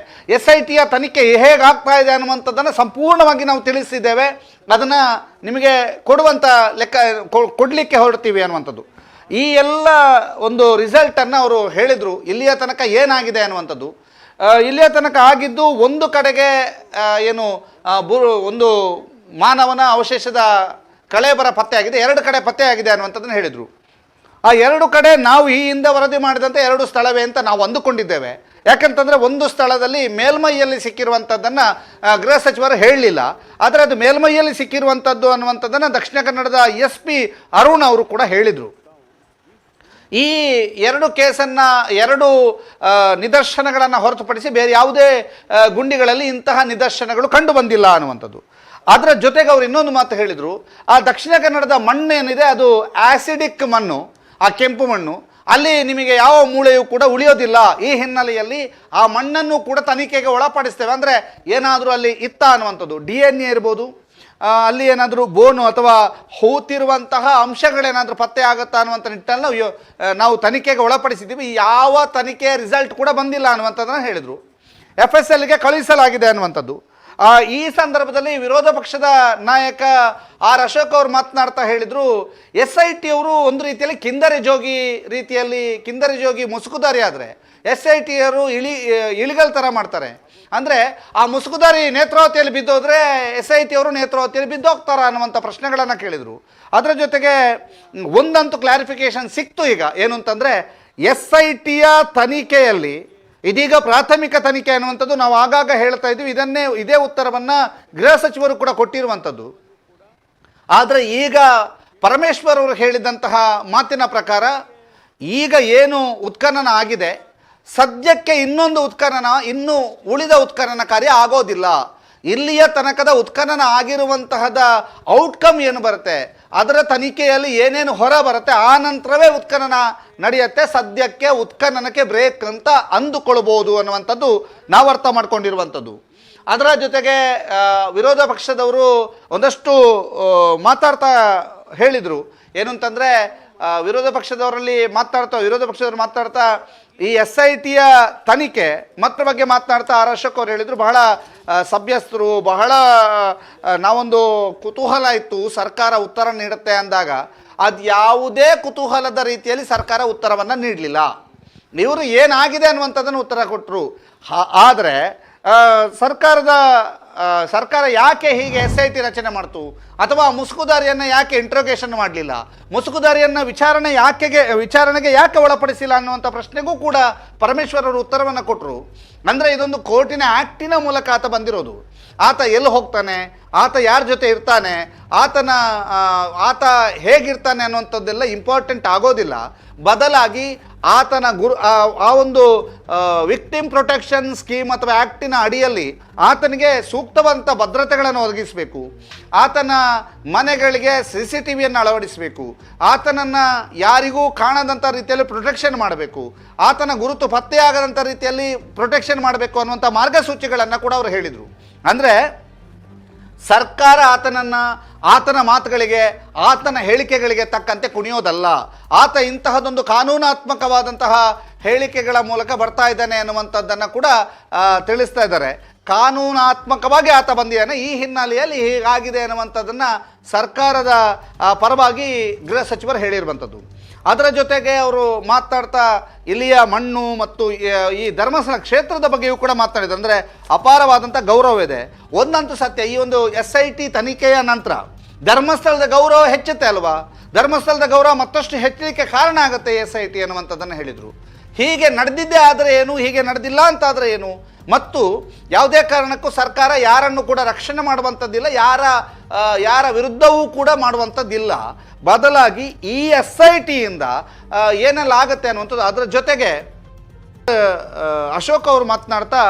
SITಯ ತನಿಖೆ ಹೇಗಾಗ್ತಾ ಇದೆ ಅನ್ನುವಂಥದ್ದನ್ನು ಸಂಪೂರ್ಣವಾಗಿ ನಾವು ತಿಳಿಸಿದ್ದೇವೆ. ಅದನ್ನು ನಿಮಗೆ ಕೊಡಲಿಕ್ಕೆ ಹೊರಡ್ತೀವಿ ಅನ್ನುವಂಥದ್ದು. ಈ ಎಲ್ಲ ಒಂದು ರಿಸಲ್ಟನ್ನು ಅವರು ಹೇಳಿದರು. ಇಲ್ಲಿಯ ತನಕ ಏನಾಗಿದೆ ಅನ್ನುವಂಥದ್ದು, ಇಲ್ಲಿಯ ತನಕ ಆಗಿದ್ದು ಒಂದು ಕಡೆಗೆ ಒಂದು ಮಾನವನ ಅವಶೇಷದ ಕಳೇಬರ ಪತ್ತೆಯಾಗಿದೆ, 2 ಕಡೆ ಪತ್ತೆಯಾಗಿದೆ ಅನ್ನುವಂಥದ್ದನ್ನು ಹೇಳಿದರು. ಆ 2 ಕಡೆ ನಾವು ಈ ಹಿಂದೆ ವರದಿ ಮಾಡಿದಂತೆ 2 ಸ್ಥಳವೇ ಅಂತ ನಾವು ಅಂದುಕೊಂಡಿದ್ದೇವೆ. ಯಾಕಂತಂದರೆ ಒಂದು ಸ್ಥಳದಲ್ಲಿ ಮೇಲ್ಮೈಯಲ್ಲಿ ಸಿಕ್ಕಿರುವಂಥದ್ದನ್ನು ಗೃಹ ಸಚಿವರು ಹೇಳಲಿಲ್ಲ, ಆದರೆ ಅದು ಮೇಲ್ಮೈಯಲ್ಲಿ ಸಿಕ್ಕಿರುವಂಥದ್ದು ಅನ್ನುವಂಥದ್ದನ್ನು ದಕ್ಷಿಣ ಕನ್ನಡದ SP ಅರುಣ್ ಅವರು ಕೂಡ ಹೇಳಿದರು. ಈ 2 ಕೇಸನ್ನು 2 ನಿದರ್ಶನಗಳನ್ನು ಹೊರತುಪಡಿಸಿ ಬೇರೆ ಯಾವುದೇ ಗುಂಡಿಗಳಲ್ಲಿ ಇಂತಹ ನಿದರ್ಶನಗಳು ಕಂಡು ಬಂದಿಲ್ಲ ಅನ್ನುವಂಥದ್ದು. ಅದರ ಜೊತೆಗೆ ಅವರು ಇನ್ನೊಂದು ಮಾತು ಹೇಳಿದರು, ಆ ದಕ್ಷಿಣ ಕನ್ನಡದ ಮಣ್ಣು ಏನಿದೆ ಅದು ಆಸಿಡಿಕ್ ಮಣ್ಣು, ಆ ಕೆಂಪು ಮಣ್ಣು, ಅಲ್ಲಿ ನಿಮಗೆ ಯಾವ ಮೂಳೆಯೂ ಕೂಡ ಉಳಿಯೋದಿಲ್ಲ. ಈ ಹಿನ್ನೆಲೆಯಲ್ಲಿ ಆ ಮಣ್ಣನ್ನು ಕೂಡ ತನಿಖೆಗೆ ಒಳಪಡಿಸ್ತೇವೆ. ಅಂದರೆ ಏನಾದರೂ ಅಲ್ಲಿ ಇತ್ತ ಅನ್ನುವಂಥದ್ದು, DNA ಇರ್ಬೋದು, ಅಲ್ಲಿ ಏನಾದರೂ ಬೋನು ಅಥವಾ ಹೂತಿರುವಂತಹ ಅಂಶಗಳೇನಾದರೂ ಪತ್ತೆ ಆಗುತ್ತಾ ಅನ್ನುವಂಥ ನಿಟ್ಟಿನಲ್ಲಿ ನಾವು ತನಿಖೆಗೆ ಒಳಪಡಿಸಿದ್ದೀವಿ. ಯಾವ ತನಿಖೆಯ ರಿಸಲ್ಟ್ ಕೂಡ ಬಂದಿಲ್ಲ ಅನ್ನುವಂಥದ್ದನ್ನು ಹೇಳಿದರು. FSLಗೆ ಕಳುಹಿಸಲಾಗಿದೆ ಅನ್ನುವಂಥದ್ದು. ಈ ಸಂದರ್ಭದಲ್ಲಿ ವಿರೋಧ ಪಕ್ಷದ ನಾಯಕ R ಅಶೋಕ್ ಅವರು ಮಾತನಾಡ್ತಾ ಹೇಳಿದರು, SIT ಅವರು ಒಂದು ರೀತಿಯಲ್ಲಿ ಕಿಂದರಿ ಜೋಗಿ ಮುಸುಕುದಾರಿ ಆದರೆ SITಯವರು ಇಳಿಗಲ್ ಥರ ಮಾಡ್ತಾರೆ. ಅಂದರೆ ಆ ಮುಸುಕುದಾರಿ ನೇತ್ರಾವತಿಯಲ್ಲಿ ಬಿದ್ದೋದ್ರೆ SIT ಅವರು ನೇತ್ರಾವತಿಯಲ್ಲಿ ಬಿದ್ದೋಗ್ತಾರ ಅನ್ನುವಂಥ ಪ್ರಶ್ನೆಗಳನ್ನು ಕೇಳಿದರು. ಅದರ ಜೊತೆಗೆ ಒಂದಂತೂ ಕ್ಲಾರಿಫಿಕೇಶನ್ ಸಿಕ್ತು. ಈಗ ಏನು ಅಂತಂದರೆ, SITಯ ತನಿಖೆಯಲ್ಲಿ ಇದೀಗ ಪ್ರಾಥಮಿಕ ತನಿಖೆ ಅನ್ನುವಂಥದ್ದು ನಾವು ಆಗಾಗ ಹೇಳ್ತಾ ಇದ್ದೀವಿ. ಇದೇ ಉತ್ತರವನ್ನು ಗೃಹ ಸಚಿವರು ಕೂಡ ಕೊಟ್ಟಿರುವಂಥದ್ದು. ಆದರೆ ಈಗ ಪರಮೇಶ್ವರ್ ಅವರು ಹೇಳಿದಂತಹ ಮಾತಿನ ಪ್ರಕಾರ ಈಗ ಏನು ಉತ್ಖನನ ಆಗಿದೆ, ಸದ್ಯಕ್ಕೆ ಇನ್ನೂ ಉಳಿದ ಉತ್ಖನನ ಕಾರ್ಯ ಆಗೋದಿಲ್ಲ. ಇಲ್ಲಿಯ ತನಕದ ಉತ್ಖನನ ಆಗಿರುವಂತಹದ ಔಟ್ಕಮ್ ಏನು ಬರುತ್ತೆ, ಅದರ ತನಿಖೆಯಲ್ಲಿ ಏನೇನು ಹೊರ ಬರುತ್ತೆ, ಆ ನಂತರವೇ ಉತ್ಖನನ ನಡೆಯುತ್ತೆ. ಸದ್ಯಕ್ಕೆ ಉತ್ಖನನಕ್ಕೆ ಬ್ರೇಕ್ ಅಂತ ಅಂದುಕೊಳ್ಬೋದು ಅನ್ನುವಂಥದ್ದು ನಾವು ಅರ್ಥ ಮಾಡ್ಕೊಂಡಿರುವಂಥದ್ದು. ಅದರ ಜೊತೆಗೆ ವಿರೋಧ ಪಕ್ಷದವರು ಒಂದಷ್ಟು ಮಾತಾಡ್ತಾ ಹೇಳಿದರು. ಏನು ಅಂತಂದರೆ, ವಿರೋಧ ಪಕ್ಷದವರು ಮಾತಾಡ್ತಾ ಈ SITಯ ತನಿಖೆ ಮತ್ರ ಬಗ್ಗೆ ಮಾತನಾಡ್ತಾ ಆರ್ ಅಶೋಕ್ ಅವರು ಹೇಳಿದರು, ಬಹಳ ಸಭ್ಯಸ್ಥರು, ಬಹಳ ನಾವೊಂದು ಕುತೂಹಲ ಇತ್ತು ಸರ್ಕಾರ ಉತ್ತರ ನೀಡುತ್ತೆ ಅಂದಾಗ ಅದು ಯಾವುದೇ ಕುತೂಹಲದ ರೀತಿಯಲ್ಲಿ ಸರ್ಕಾರ ಉತ್ತರವನ್ನು ನೀಡಲಿಲ್ಲ. ಇವರು ಏನಾಗಿದೆ ಅನ್ನುವಂಥದ್ದನ್ನು ಉತ್ತರ ಕೊಟ್ಟರು. ಆದರೆ ಸರ್ಕಾರ ಯಾಕೆ ಹೀಗೆ SIT ರಚನೆ ಮಾಡ್ತು, ಅಥವಾ ಮುಸುಕುದಾರಿಯನ್ನು ಯಾಕೆ ಇಂಟ್ರೋಗೇಷನ್ ಮಾಡಲಿಲ್ಲ, ಮುಸುಕುದಾರಿಯನ್ನು ವಿಚಾರಣೆಗೆ ಯಾಕೆ ಒಳಪಡಿಸಿಲ್ಲ ಅನ್ನುವಂಥ ಪ್ರಶ್ನೆಗೂ ಕೂಡ ಪರಮೇಶ್ವರ್ ಅವರು ಉತ್ತರವನ್ನು ಕೊಟ್ಟರು. ಅಂದರೆ ಇದೊಂದು ಕೋರ್ಟಿನ ಆ್ಯಕ್ಟಿನ ಮೂಲಕ ಆತ ಬಂದಿರೋದು. ಆತ ಎಲ್ಲಿ ಹೋಗ್ತಾನೆ, ಆತ ಯಾರ ಜೊತೆ ಇರ್ತಾನೆ, ಆತ ಹೇಗಿರ್ತಾನೆ ಅನ್ನುವಂಥದ್ದೆಲ್ಲ ಇಂಪಾರ್ಟೆಂಟ್ ಆಗೋದಿಲ್ಲ. ಬದಲಾಗಿ ಆತನ ಆ ಒಂದು ವಿಕ್ಟಿಮ್ ಪ್ರೊಟೆಕ್ಷನ್ ಸ್ಕೀಮ್ ಅಥವಾ ಆ್ಯಕ್ಟಿನ ಅಡಿಯಲ್ಲಿ ಆತನಿಗೆ ಸೂಕ್ತವಾದಂಥ ಭದ್ರತೆಗಳನ್ನು ಒದಗಿಸಬೇಕು, ಆತನ ಮನೆಗಳಿಗೆ CCTVಯನ್ನು ಅಳವಡಿಸಬೇಕು, ಆತನನ್ನು ಯಾರಿಗೂ ಕಾಣದಂಥ ರೀತಿಯಲ್ಲಿ ಪ್ರೊಟೆಕ್ಷನ್ ಮಾಡಬೇಕು, ಆತನ ಗುರುತು ಪತ್ತೆಯಾಗದಂಥ ರೀತಿಯಲ್ಲಿ ಪ್ರೊಟೆಕ್ಷನ್ ಮಾಡಬೇಕು ಅನ್ನುವಂಥ ಮಾರ್ಗಸೂಚಿಗಳನ್ನು ಕೂಡ ಅವರು ಹೇಳಿದರು. ಅಂದರೆ ಸರ್ಕಾರ ಆತನ ಮಾತುಗಳಿಗೆ, ಆತನ ಹೇಳಿಕೆಗಳಿಗೆ ತಕ್ಕಂತೆ ಕುಣಿಯೋದಲ್ಲ. ಆತ ಇಂತಹದೊಂದು ಕಾನೂನಾತ್ಮಕವಾದಂತಹ ಹೇಳಿಕೆಗಳ ಮೂಲಕ ಬರ್ತಾ ಇದ್ದಾನೆ ಅನ್ನುವಂಥದ್ದನ್ನು ಕೂಡ ತಿಳಿಸ್ತಾ ಇದ್ದಾರೆ. ಕಾನೂನಾತ್ಮಕವಾಗಿ ಆತ ಬಂದಿದ್ದಾನೆ, ಈ ಹಿನ್ನೆಲೆಯಲ್ಲಿ ಹೀಗಾಗಿದೆ ಅನ್ನುವಂಥದ್ದನ್ನು ಸರ್ಕಾರದ ಪರವಾಗಿ ಗೃಹ ಸಚಿವರು ಹೇಳಿರುವಂಥದ್ದು. ಅದರ ಜೊತೆಗೆ ಅವರು ಮಾತನಾಡ್ತಾ ಇಲ್ಲಿಯ ಮಣ್ಣು ಮತ್ತು ಈ ಧರ್ಮಸ್ಥಳ ಕ್ಷೇತ್ರದ ಬಗ್ಗೆಯೂ ಕೂಡ ಮಾತನಾಡಿದರು. ಅಂದರೆ ಅಪಾರವಾದಂಥ ಗೌರವ ಇದೆ. ಒಂದಂತೂ ಸತ್ಯ, ಈ ಒಂದು SIT ತನಿಖೆಯ ನಂತರ ಧರ್ಮಸ್ಥಳದ ಗೌರವ ಹೆಚ್ಚುತ್ತೆ ಅಲ್ವಾ, ಧರ್ಮಸ್ಥಳದ ಗೌರವ ಮತ್ತಷ್ಟು ಹೆಚ್ಚಲಿಕ್ಕೆ ಕಾರಣ ಆಗುತ್ತೆ SIT ಅನ್ನುವಂಥದ್ದನ್ನು ಹೇಳಿದರು. ಹೀಗೆ ನಡೆದಿದ್ದೇ ಆದರೆ ಏನು, ಹೀಗೆ ನಡೆದಿಲ್ಲ ಅಂತಾದರೆ ಏನು, ಮತ್ತು ಯಾವುದೇ ಕಾರಣಕ್ಕೂ ಸರ್ಕಾರ ಯಾರನ್ನು ಕೂಡ ರಕ್ಷಣೆ ಮಾಡುವಂಥದ್ದಿಲ್ಲ, ಯಾರ ವಿರುದ್ಧವೂ ಕೂಡ ಮಾಡುವಂಥದ್ದಿಲ್ಲ. ಬದಲಾಗಿ ಈ SITಯಿಂದ ಏನೆಲ್ಲ ಆಗುತ್ತೆ ಅನ್ನುವಂಥದ್ದು. ಅದರ ಜೊತೆಗೆ ಅಶೋಕ್ ಅವರು ಮಾತನಾಡ್ತಾ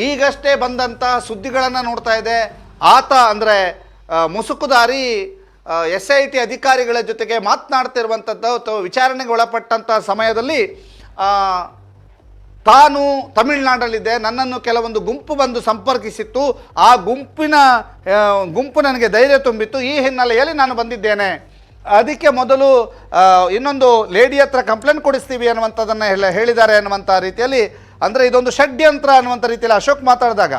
ಈಗಷ್ಟೇ ಬಂದಂಥ ಸುದ್ದಿಗಳನ್ನು ನೋಡ್ತಾ ಇದೆ. ಆತ ಅಂದರೆ ಮುಸುಕುದಾರಿ SIT ಅಧಿಕಾರಿಗಳ ಜೊತೆಗೆ ಮಾತನಾಡ್ತಿರುವಂಥದ್ದು, ವಿಚಾರಣೆಗೆ ಒಳಪಟ್ಟಂಥ ಸಮಯದಲ್ಲಿ ತಾನು ತಮಿಳುನಾಡಲ್ಲಿದ್ದೆ, ನನ್ನನ್ನು ಕೆಲವೊಂದು ಗುಂಪು ಬಂದು ಸಂಪರ್ಕಿಸಿತ್ತು, ಆ ಗುಂಪು ನನಗೆ ಧೈರ್ಯ ತುಂಬಿತ್ತು, ಈ ಹಿನ್ನೆಲೆಯಲ್ಲಿ ನಾನು ಬಂದಿದ್ದೇನೆ, ಅದಕ್ಕೆ ಮೊದಲು ಇನ್ನೊಂದು ಲೇಡಿ ಹತ್ರ ಕಂಪ್ಲೇಂಟ್ ಕೊಡಿಸ್ತೀವಿ ಅನ್ನುವಂಥದ್ದನ್ನು ಹೇಳಿದ್ದಾರೆ ಅನ್ನುವಂಥ ರೀತಿಯಲ್ಲಿ, ಅಂದರೆ ಇದೊಂದು ಷಡ್ಯಂತ್ರ ಅನ್ನುವಂಥ ರೀತಿಯಲ್ಲಿ ಅಶೋಕ್ ಮಾತಾಡಿದಾಗ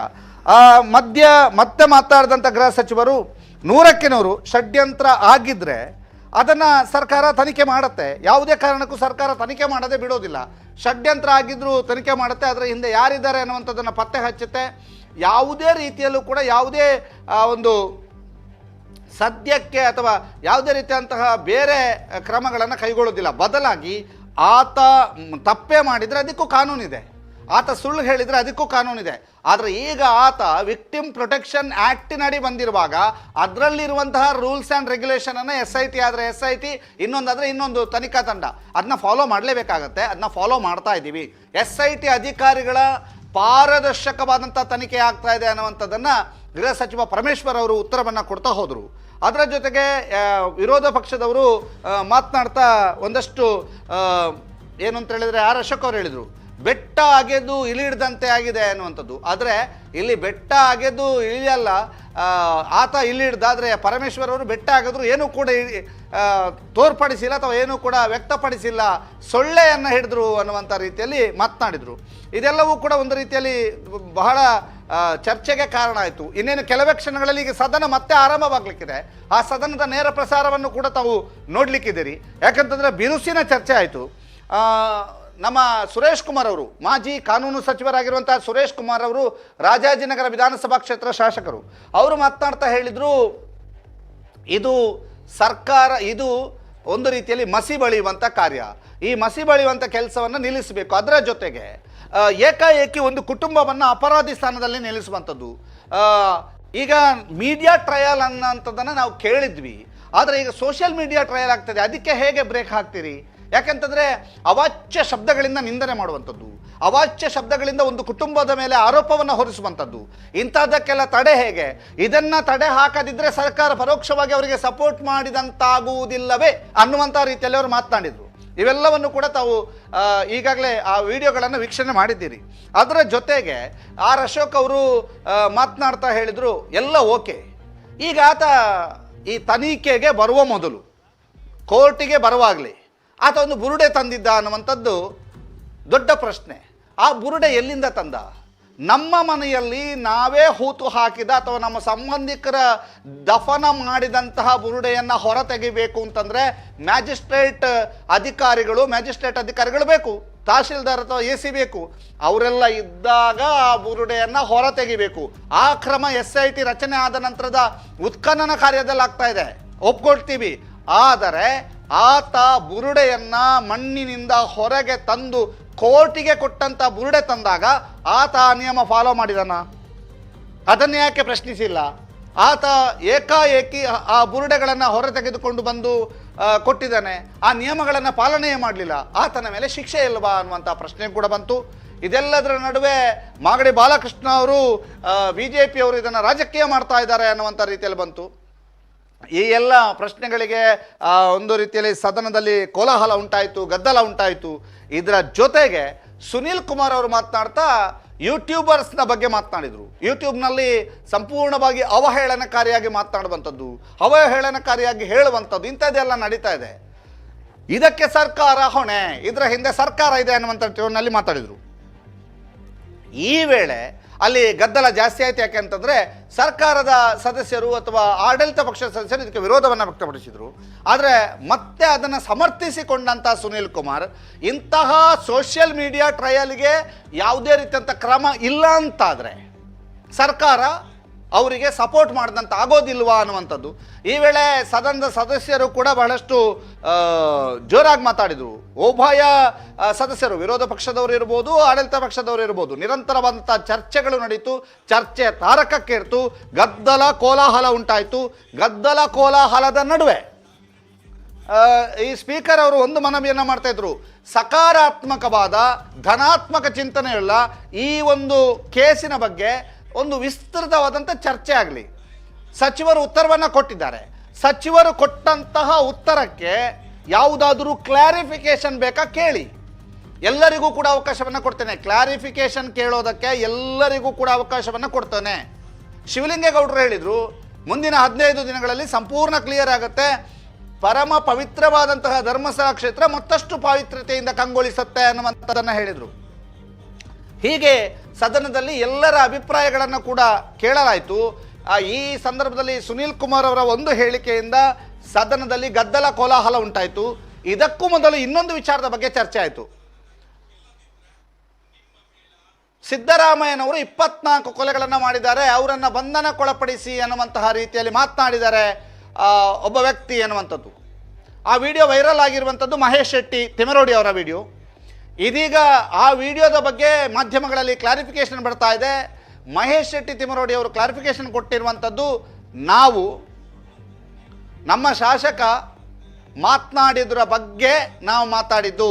ಮತ್ತೆ ಮಾತಾಡಿದಂಥ ಗೃಹ ಸಚಿವರು 100ಕ್ಕೆ 100 ಷಡ್ಯಂತ್ರ ಆಗಿದ್ದರೆ ಅದನ್ನು ಸರ್ಕಾರ ತನಿಖೆ ಮಾಡುತ್ತೆ. ಯಾವುದೇ ಕಾರಣಕ್ಕೂ ಸರ್ಕಾರ ತನಿಖೆ ಮಾಡದೆ ಬಿಡೋದಿಲ್ಲ. ಷಡ್ಯಂತ್ರ ಆಗಿದ್ದರೂ ತನಿಖೆ ಮಾಡುತ್ತೆ, ಅದರ ಹಿಂದೆ ಯಾರಿದ್ದಾರೆ ಅನ್ನುವಂಥದ್ದನ್ನು ಪತ್ತೆ ಹಚ್ಚುತ್ತೆ. ಯಾವುದೇ ರೀತಿಯಲ್ಲೂ ಕೂಡ ಯಾವುದೇ ಒಂದು ಸದ್ಯಕ್ಕೆ ಅಥವಾ ಯಾವುದೇ ರೀತಿಯಂತಹ ಬೇರೆ ಕ್ರಮಗಳನ್ನು ಕೈಗೊಳ್ಳೋದಿಲ್ಲ. ಬದಲಾಗಿ ಆತ ತಪ್ಪೇ ಮಾಡಿದರೆ ಅದಕ್ಕೂ ಕಾನೂನಿದೆ, ಆತ ಸುಳ್ಳು ಹೇಳಿದರೆ ಅದಕ್ಕೂ ಕಾನೂನಿದೆ. ಆದರೆ ಈಗ ಆತ ವಿಕ್ಟಿಮ್ ಪ್ರೊಟೆಕ್ಷನ್ ಆ್ಯಕ್ಟಿನಡಿ ಬಂದಿರುವಾಗ ಅದರಲ್ಲಿರುವಂತಹ ರೂಲ್ಸ್ ಆ್ಯಂಡ್ ರೆಗ್ಯುಲೇಷನನ್ನು SIT ಆದರೆ SIT, ಇನ್ನೊಂದಾದರೆ ಇನ್ನೊಂದು ತನಿಖಾ ತಂಡ, ಅದನ್ನ ಫಾಲೋ ಮಾಡಲೇಬೇಕಾಗತ್ತೆ. ಅದನ್ನ ಫಾಲೋ ಮಾಡ್ತಾ ಇದ್ದೀವಿ. SIT ಅಧಿಕಾರಿಗಳ ಪಾರದರ್ಶಕವಾದಂಥ ತನಿಖೆ ಆಗ್ತಾ ಇದೆ ಅನ್ನುವಂಥದ್ದನ್ನು ಗೃಹ ಸಚಿವ ಪರಮೇಶ್ವರ್ ಅವರು ಉತ್ತರವನ್ನು ಕೊಡ್ತಾ ಹೋದರು. ಅದರ ಜೊತೆಗೆ ವಿರೋಧ ಪಕ್ಷದವರು ಮಾತನಾಡ್ತಾ ಒಂದಷ್ಟು ಏನು ಅಂತ ಹೇಳಿದರೆ ಆರ್ ಅಶೋಕ್ ಅವರು ಹೇಳಿದರು, ಬೆಟ್ಟ ಅಗೆದು ಇಳಿಡ್ದಂತೆ ಆಗಿದೆ ಅನ್ನುವಂಥದ್ದು. ಆದರೆ ಇಲ್ಲಿ ಬೆಟ್ಟ ಅಗೆದು ಇಳಿಯಲ್ಲ, ಆತ ಇಳಿಡ್ದಾದರೆ ಪರಮೇಶ್ವರ್ ಅವರು ಬೆಟ್ಟ ಆಗಿದ್ರು ಏನೂ ಕೂಡ ತೋರ್ಪಡಿಸಿಲ್ಲ ಅಥವಾ ಏನೂ ಕೂಡ ವ್ಯಕ್ತಪಡಿಸಿಲ್ಲ, ಸೊಳ್ಳೆಯನ್ನು ಹಿಡಿದ್ರು ಅನ್ನುವಂಥ ರೀತಿಯಲ್ಲಿ ಮಾತನಾಡಿದರು. ಇದೆಲ್ಲವೂ ಕೂಡ ಒಂದು ರೀತಿಯಲ್ಲಿ ಬಹಳ ಚರ್ಚೆಗೆ ಕಾರಣ ಆಯಿತು. ಇನ್ನೇನು ಕೆಲವೇ ಕ್ಷಣಗಳಲ್ಲಿ ಈಗ ಸದನ ಮತ್ತೆ ಆರಂಭವಾಗಲಿಕ್ಕಿದೆ. ಆ ಸದನದ ನೇರ ಪ್ರಸಾರವನ್ನು ಕೂಡ ತಾವು ನೋಡಲಿಕ್ಕಿದ್ದೀರಿ. ಯಾಕಂತಂದರೆ ಬಿರುಸಿನ ಚರ್ಚೆ ಆಯಿತು. ನಮ್ಮ ಸುರೇಶ್ ಕುಮಾರ್ ಅವರು, ಮಾಜಿ ಕಾನೂನು ಸಚಿವರಾಗಿರುವಂಥ ಸುರೇಶ್ ಕುಮಾರ್ ಅವರು, ರಾಜಾಜಿನಗರ ವಿಧಾನಸಭಾ ಕ್ಷೇತ್ರ ಶಾಸಕರು, ಅವರು ಮಾತನಾಡ್ತಾ ಹೇಳಿದರು, ಇದು ಸರ್ಕಾರ, ಇದು ಒಂದು ರೀತಿಯಲ್ಲಿ ಮಸಿ ಬಳಿಯುವಂಥ ಕಾರ್ಯ, ಈ ಮಸಿ ಬಳಿಯುವಂಥ ಕೆಲಸವನ್ನು ನಿಲ್ಲಿಸಬೇಕು. ಅದರ ಜೊತೆಗೆ ಏಕಾಏಕಿ ಒಂದು ಕುಟುಂಬವನ್ನು ಅಪರಾಧಿ ಸ್ಥಾನದಲ್ಲಿ ನಿಲ್ಲಿಸುವಂಥದ್ದು. ಈಗ ಮೀಡಿಯಾ ಟ್ರಯಲ್ ಅನ್ನೋಂಥದ್ದನ್ನು ನಾವು ಕೇಳಿದ್ವಿ, ಆದರೆ ಈಗ ಸೋಷಿಯಲ್ ಮೀಡಿಯಾ ಟ್ರಯಲ್ ಆಗ್ತದೆ, ಅದಕ್ಕೆ ಹೇಗೆ ಬ್ರೇಕ್ ಹಾಕ್ತೀರಿ? ಯಾಕೆಂತಂದರೆ ಅವಾಚ್ಯ ಶಬ್ದಗಳಿಂದ ನಿಂದನೆ ಮಾಡುವಂಥದ್ದು, ಅವಾಚ್ಯ ಶಬ್ದಗಳಿಂದ ಒಂದು ಕುಟುಂಬದ ಮೇಲೆ ಆರೋಪವನ್ನು ಹೊರಿಸುವಂಥದ್ದು, ಇಂಥದ್ದಕ್ಕೆಲ್ಲ ತಡೆ ಹೇಗೆ? ಇದನ್ನು ತಡೆ ಹಾಕದಿದ್ದರೆ ಸರ್ಕಾರ ಪರೋಕ್ಷವಾಗಿ ಅವರಿಗೆ ಸಪೋರ್ಟ್ ಮಾಡಿದಂತಾಗುವುದಿಲ್ಲವೇ ಅನ್ನುವಂಥ ರೀತಿಯಲ್ಲಿ ಅವರು ಮಾತನಾಡಿದರು. ಇವೆಲ್ಲವನ್ನು ಕೂಡ ತಾವು ಈಗಾಗಲೇ ಆ ವಿಡಿಯೋಗಳನ್ನು ವೀಕ್ಷಣೆ ಮಾಡಿದ್ದೀರಿ. ಅದರ ಜೊತೆಗೆ ಆರ್ ಅಶೋಕ್ ಅವರು ಮಾತನಾಡ್ತಾ ಹೇಳಿದರು, ಎಲ್ಲ ಓಕೆ, ಈಗ ಆತ ಈ ತನಿಖೆಗೆ ಬರುವ ಮೊದಲು ಕೋರ್ಟಿಗೆ ಬರುವಾಗಲೇ ಆತ ಒಂದು ಬುರುಡೆ ತಂದಿದ್ದ ಅನ್ನುವಂಥದ್ದು ದೊಡ್ಡ ಪ್ರಶ್ನೆ. ಆ ಬುರುಡೆ ಎಲ್ಲಿಂದ ತಂದ? ನಮ್ಮ ಮನೆಯಲ್ಲಿ ನಾವೇ ಹೂತು ಹಾಕಿದ ಅಥವಾ ನಮ್ಮ ಸಂಬಂಧಿಕರ ದಫನ ಮಾಡಿದಂತಹ ಬುರುಡೆಯನ್ನು ಹೊರ ತೆಗಿಬೇಕು ಅಂತಂದರೆ ಮ್ಯಾಜಿಸ್ಟ್ರೇಟ್ ಅಧಿಕಾರಿಗಳು ಬೇಕು, ತಹಶೀಲ್ದಾರ್ ಅಥವಾ AC ಬೇಕು. ಅವರೆಲ್ಲ ಇದ್ದಾಗ ಆ ಬುರುಡೆಯನ್ನು ಹೊರ ತೆಗಿಬೇಕು. ಆ ಕ್ರಮ SIT ರಚನೆ ಆದ ನಂತರದ ಉತ್ಖನನ ಕಾರ್ಯದಲ್ಲಿ ಆಗ್ತಾ ಇದೆ, ಒಪ್ಕೊಳ್ತೀವಿ. ಆದರೆ ಆತ ಬುರುಡೆಯನ್ನು ಮಣ್ಣಿನಿಂದ ಹೊರಗೆ ತಂದು ಕೋರ್ಟಿಗೆ ಕೊಟ್ಟಂತ ಬುರುಡೆ ತಂದಾಗ ಆತ ಆ ನಿಯಮ ಫಾಲೋ ಮಾಡಿದನ? ಅದನ್ನು ಯಾಕೆ ಪ್ರಶ್ನಿಸಿಲ್ಲ? ಆತ ಏಕಾಏಕಿ ಆ ಬುರುಡೆಗಳನ್ನು ಹೊರ ತೆಗೆದುಕೊಂಡು ಬಂದು ಕೊಟ್ಟಿದ್ದಾನೆ, ಆ ನಿಯಮಗಳನ್ನು ಪಾಲನೆ ಮಾಡಲಿಲ್ಲ, ಆತನ ಮೇಲೆ ಶಿಕ್ಷೆ ಇಲ್ವಾ ಅನ್ನುವಂಥ ಪ್ರಶ್ನೆ ಕೂಡ ಬಂತು. ಇದೆಲ್ಲದರ ನಡುವೆ ಮಾಗಡಿ ಬಾಲಕೃಷ್ಣ ಅವರು BJP ಅವರು ಇದನ್ನು ರಾಜಕೀಯ ಮಾಡ್ತಾ ಇದ್ದಾರೆ ಅನ್ನುವಂಥ ರೀತಿಯಲ್ಲಿ ಬಂತು. ಈ ಎಲ್ಲ ಪ್ರಶ್ನೆಗಳಿಗೆ ಒಂದು ರೀತಿಯಲ್ಲಿ ಸದನದಲ್ಲಿ ಕೋಲಾಹಲ ಉಂಟಾಯಿತು, ಗದ್ದಲ ಉಂಟಾಯಿತು. ಇದರ ಜೊತೆಗೆ ಸುನೀಲ್ ಕುಮಾರ್ ಅವರು ಮಾತನಾಡ್ತಾ ಯೂಟ್ಯೂಬರ್ಸ್ನ ಬಗ್ಗೆ ಮಾತನಾಡಿದರು. ಯೂಟ್ಯೂಬ್ನಲ್ಲಿ ಸಂಪೂರ್ಣವಾಗಿ ಅವಹೇಳನಕಾರಿಯಾಗಿ ಮಾತನಾಡುವಂಥದ್ದು, ಅವಹೇಳನಕಾರಿಯಾಗಿ ಹೇಳುವಂಥದ್ದು, ಇಂಥದ್ದೆಲ್ಲ ನಡೀತಾ ಇದೆ. ಇದಕ್ಕೆ ಸರ್ಕಾರ ಹೊಣೆ, ಇದರ ಹಿಂದೆ ಸರ್ಕಾರ ಇದೆ ಅನ್ನುವಂಥ ಟೋನ್ನಲ್ಲಿ ಮಾತಾಡಿದರು. ಈ ವೇಳೆ ಅಲ್ಲಿ ಗದ್ದಲ ಜಾಸ್ತಿ ಆಯ್ತು. ಯಾಕೆ ಅಂತಂದರೆ ಸರ್ಕಾರದ ಸದಸ್ಯರು ಅಥವಾ ಆಡಳಿತ ಪಕ್ಷದ ಸದಸ್ಯರು ಇದಕ್ಕೆ ವಿರೋಧವನ್ನು ವ್ಯಕ್ತಪಡಿಸಿದರು. ಆದರೆ ಮತ್ತೆ ಅದನ್ನು ಸಮರ್ಥಿಸಿಕೊಂಡಂಥ ಸುನೀಲ್ ಕುಮಾರ್ ಇಂತಹ ಸೋಷಿಯಲ್ ಮೀಡಿಯಾ ಟ್ರಯಲ್ಗೆ ಯಾವುದೇ ರೀತಿಯಂಥ ಕ್ರಮ ಇಲ್ಲ ಅಂತಾದರೆ ಸರ್ಕಾರ ಅವರಿಗೆ ಸಪೋರ್ಟ್ ಮಾಡಿದಂತ ಆಗೋದಿಲ್ವಾ ಅನ್ನುವಂಥದ್ದು. ಈ ವೇಳೆ ಸದನದ ಸದಸ್ಯರು ಕೂಡ ಬಹಳಷ್ಟು ಜೋರಾಗಿ ಮಾತಾಡಿದರು. ಉಭಯ ಸದಸ್ಯರು, ವಿರೋಧ ಪಕ್ಷದವರು ಇರ್ಬೋದು, ಆಡಳಿತ ಪಕ್ಷದವರು ಇರ್ಬೋದು, ನಿರಂತರವಾದಂಥ ಚರ್ಚೆಗಳು ನಡೀತು. ಚರ್ಚೆ ತಾರಕಕ್ಕೇರ್ತು, ಗದ್ದಲ ಕೋಲಾಹಲ ಉಂಟಾಯಿತು. ಗದ್ದಲ ಕೋಲಾಹಲದ ನಡುವೆ ಈ ಸ್ಪೀಕರ್ ಅವರು ಒಂದು ಮನವಿಯನ್ನು ಮಾಡ್ತಾ ಇದ್ರು. ಸಕಾರಾತ್ಮಕವಾದ ಧನಾತ್ಮಕ ಚಿಂತನೆಯುಳ್ಳ ಈ ಒಂದು ಕೇಸಿನ ಬಗ್ಗೆ ಒಂದು ವಿಸ್ತೃತವಾದಂಥ ಚರ್ಚೆ ಆಗಲಿ. ಸಚಿವರು ಉತ್ತರವನ್ನು ಕೊಟ್ಟಿದ್ದಾರೆ. ಸಚಿವರು ಕೊಟ್ಟಂತಹ ಉತ್ತರಕ್ಕೆ ಯಾವುದಾದರೂ ಕ್ಲಾರಿಫಿಕೇಶನ್ ಬೇಕಾ ಕೇಳಿ. ಎಲ್ಲರಿಗೂ ಕೂಡ ಅವಕಾಶವನ್ನು ಕೊಡ್ತೇನೆ. ಕ್ಲಾರಿಫಿಕೇಶನ್ ಕೇಳೋದಕ್ಕೆ ಎಲ್ಲರಿಗೂ ಕೂಡ ಅವಕಾಶವನ್ನು ಕೊಡ್ತೇನೆ. ಶಿವಲಿಂಗೇಗೌಡರು ಹೇಳಿದರು, ಮುಂದಿನ 15 ದಿನಗಳಲ್ಲಿ ಸಂಪೂರ್ಣ ಕ್ಲಿಯರ್ ಆಗುತ್ತೆ. ಪರಮ ಪವಿತ್ರವಾದಂತಹ ಧರ್ಮಸ್ಥಳ ಕ್ಷೇತ್ರ ಮತ್ತಷ್ಟು ಪಾವಿತ್ರ್ಯತೆಯಿಂದ ಕಂಗೊಳಿಸುತ್ತೆ ಅನ್ನುವಂಥದ್ದನ್ನು ಹೇಳಿದರು. ಹೀಗೆ ಸದನದಲ್ಲಿ ಎಲ್ಲರ ಅಭಿಪ್ರಾಯಗಳನ್ನು ಕೂಡ ಕೇಳಲಾಯಿತು. ಈ ಸಂದರ್ಭದಲ್ಲಿ ಸುನೀಲ್ ಕುಮಾರ್ ಅವರ ಒಂದು ಹೇಳಿಕೆಯಿಂದ ಸದನದಲ್ಲಿ ಗದ್ದಲ ಕೋಲಾಹಲ ಉಂಟಾಯಿತು. ಇದಕ್ಕೂ ಮೊದಲು ಇನ್ನೊಂದು ವಿಚಾರದ ಬಗ್ಗೆ ಚರ್ಚೆ ಆಯಿತು. ಸಿದ್ದರಾಮಯ್ಯನವರು 24 ಕೊಲೆಗಳನ್ನು ಮಾಡಿದ್ದಾರೆ, ಅವರನ್ನು ಬಂಧನಕ್ಕೊಳಪಡಿಸಿ ಅನ್ನುವಂತಹ ರೀತಿಯಲ್ಲಿ ಮಾತನಾಡಿದ್ದಾರೆ ಒಬ್ಬ ವ್ಯಕ್ತಿ ಅನ್ನುವಂಥದ್ದು. ಆ ವಿಡಿಯೋ ವೈರಲ್ ಆಗಿರುವಂಥದ್ದು ಮಹೇಶ್ ಶೆಟ್ಟಿ ತಿಮರೋಡಿ ಅವರ ವಿಡಿಯೋ. ಇದೀಗ ಆ ವಿಡಿಯೋದ ಬಗ್ಗೆ ಮಾಧ್ಯಮಗಳಲ್ಲಿ ಕ್ಲಾರಿಫಿಕೇಶನ್ ಬರ್ತಾ ಇದೆ. ಮಹೇಶ್ ಶೆಟ್ಟಿ ತಿಮರೋಡಿ ಅವರು ಕ್ಲಾರಿಫಿಕೇಶನ್ ಕೊಟ್ಟಿರುವಂಥದ್ದು, ನಾವು ನಮ್ಮ ಶಾಸಕ ಮಾತನಾಡಿದ್ರ ಬಗ್ಗೆ ನಾವು ಮಾತಾಡಿದ್ದು,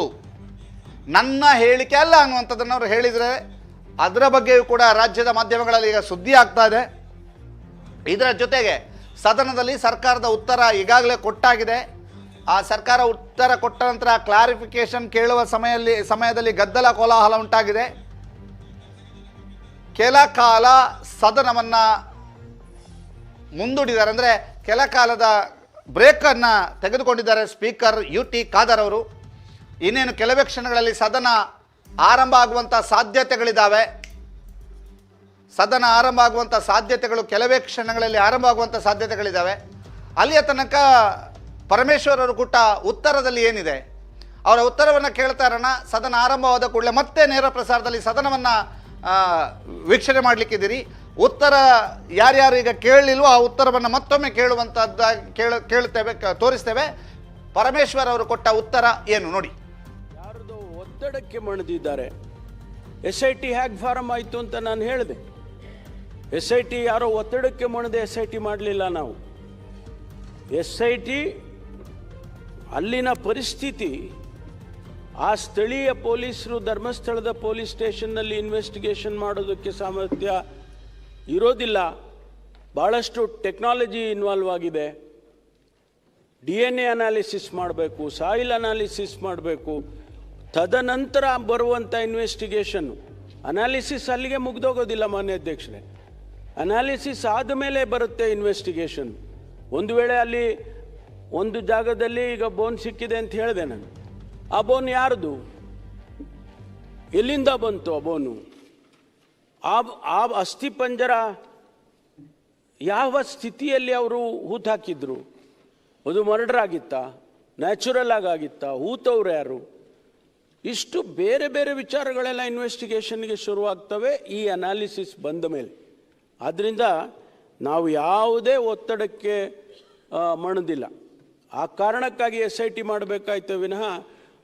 ನನ್ನ ಹೇಳಿಕೆ ಅಲ್ಲ ಅನ್ನುವಂಥದ್ದನ್ನು ಅವರು ಹೇಳಿದರೆ ಅದರ ಬಗ್ಗೆಯೂ ಕೂಡ ರಾಜ್ಯದ ಮಾಧ್ಯಮಗಳಲ್ಲಿ ಈಗ ಸುದ್ದಿ ಆಗ್ತಾ ಇದೆ. ಇದರ ಜೊತೆಗೆ ಸದನದಲ್ಲಿ ಸರ್ಕಾರದ ಉತ್ತರ ಈಗಾಗಲೇ ಕೊಟ್ಟಾಗಿದೆ. ಆ ಸರ್ಕಾರ ಉತ್ತರ ಕೊಟ್ಟ ನಂತರ ಕ್ಲಾರಿಫಿಕೇಶನ್ ಕೇಳುವ ಸಮಯದಲ್ಲಿ ಗದ್ದಲ ಕೋಲಾಹಲ ಉಂಟಾಗಿದೆ. ಕೆಲ ಕಾಲ ಸದನವನ್ನು ಮುಂದೂಡಿದ್ದಾರೆ, ಅಂದರೆ ಕೆಲ ಕಾಲದ ಬ್ರೇಕನ್ನು ತೆಗೆದುಕೊಂಡಿದ್ದಾರೆ ಸ್ಪೀಕರ್ UT ಖಾದರ್ ಅವರು. ಇನ್ನೇನು ಕೆಲವೇ ಕ್ಷಣಗಳಲ್ಲಿ ಸದನ ಆರಂಭ ಆಗುವಂಥ ಸಾಧ್ಯತೆಗಳಿದ್ದಾವೆ. ಸದನ ಆರಂಭ ಆಗುವಂಥ ಸಾಧ್ಯತೆಗಳು ಕೆಲವೇ ಕ್ಷಣಗಳಲ್ಲಿ ಆರಂಭ ಆಗುವಂಥ ಸಾಧ್ಯತೆಗಳಿದ್ದಾವೆ. ಅಲ್ಲಿಯ ತನಕ ಪರಮೇಶ್ವರ್ ಅವರು ಕೊಟ್ಟ ಉತ್ತರದಲ್ಲಿ ಏನಿದೆ, ಅವರ ಉತ್ತರವನ್ನು ಕೇಳ್ತಾ ಇರೋಣ. ಸದನ ಆರಂಭವಾದ ಕೂಡಲೇ ಮತ್ತೆ ನೇರ ಪ್ರಸಾರದಲ್ಲಿ ಸದನವನ್ನು ವೀಕ್ಷಣೆ ಮಾಡಲಿಕ್ಕಿದ್ದೀರಿ. ಉತ್ತರ ಯಾರ್ಯಾರು ಈಗ ಕೇಳಲಿಲ್ವೋ ಆ ಉತ್ತರವನ್ನು ಮತ್ತೊಮ್ಮೆ ಕೇಳುತ್ತೇವೆ, ತೋರಿಸ್ತೇವೆ. ಪರಮೇಶ್ವರ್ ಅವರು ಕೊಟ್ಟ ಉತ್ತರ ಏನು ನೋಡಿ. ಯಾರದು ಒತ್ತಡಕ್ಕೆ ಮಣಿದಿದ್ದಾರೆ. SIT ಹ್ಯಾಗ್ ಫಾರಂ ಆಯಿತು ಅಂತ ನಾನು ಹೇಳಿದೆ. SIT ಯಾರೋ ಒತ್ತಡಕ್ಕೆ ಮಣಿದೆ SIT ಮಾಡಲಿಲ್ಲ ನಾವು. SIT ಅಲ್ಲಿನ ಪರಿಸ್ಥಿತಿ, ಆ ಸ್ಥಳೀಯ ಪೊಲೀಸರು ಧರ್ಮಸ್ಥಳದ ಪೊಲೀಸ್ ಸ್ಟೇಷನ್ನಲ್ಲಿ ಇನ್ವೆಸ್ಟಿಗೇಷನ್ ಮಾಡೋದಕ್ಕೆ ಸಾಮರ್ಥ್ಯ ಇರೋದಿಲ್ಲ. ಭಾಳಷ್ಟು ಟೆಕ್ನಾಲಜಿ ಇನ್ವಾಲ್ವ್ ಆಗಿದೆ. DNA ಅನಾಲಿಸಿಸ್ ಮಾಡಬೇಕು, ಸಾಯಿಲ್ ಅನಾಲಿಸಿಸ್ ಮಾಡಬೇಕು, ತದನಂತರ ಬರುವಂಥ ಇನ್ವೆಸ್ಟಿಗೇಷನ್ನು. ಅನಾಲಿಸಿಸ್ ಅಲ್ಲಿಗೆ ಮುಗ್ದೋಗೋದಿಲ್ಲ ಮಾನ್ಯ ಅಧ್ಯಕ್ಷರೇ. ಅನಾಲಿಸಿಸ್ ಆದಮೇಲೆ ಬರುತ್ತೆ ಇನ್ವೆಸ್ಟಿಗೇಷನ್. ಒಂದು ವೇಳೆ ಅಲ್ಲಿ ಒಂದು ಜಾಗದಲ್ಲಿ ಈಗ ಬೋನ್ ಸಿಕ್ಕಿದೆ ಅಂತ ಹೇಳಿದೆ ನಾನು, ಆ ಬೋನ್ ಯಾರ್ದು? ಎಲ್ಲಿಂದ ಬಂತು ಅಬೋನು? ಆ ಅಸ್ಥಿ ಪಂಜರ ಯಾವ ಸ್ಥಿತಿಯಲ್ಲಿ ಅವರು ಹೂತು ಹಾಕಿದ್ರು? ಅದು ಮರ್ಡರ್ ಆಗಿತ್ತಾ, ನ್ಯಾಚುರಲ್ ಆಗಿತ್ತಾ, ಹೂತವ್ರು ಯಾರು? ಇಷ್ಟು ಬೇರೆ ಬೇರೆ ವಿಚಾರಗಳೆಲ್ಲ ಇನ್ವೆಸ್ಟಿಗೇಷನ್ಗೆ ಶುರುವಾಗ್ತವೆ ಈ ಅನಾಲಿಸಿಸ್ ಬಂದ ಮೇಲೆ. ಆದ್ದರಿಂದ ನಾವು ಯಾವುದೇ ಒತ್ತಡಕ್ಕೆ ಮಣದಿಲ್ಲ. ಆ ಕಾರಣಕ್ಕಾಗಿ SIT ಮಾಡಬೇಕಾಯ್ತು ವಿನಃ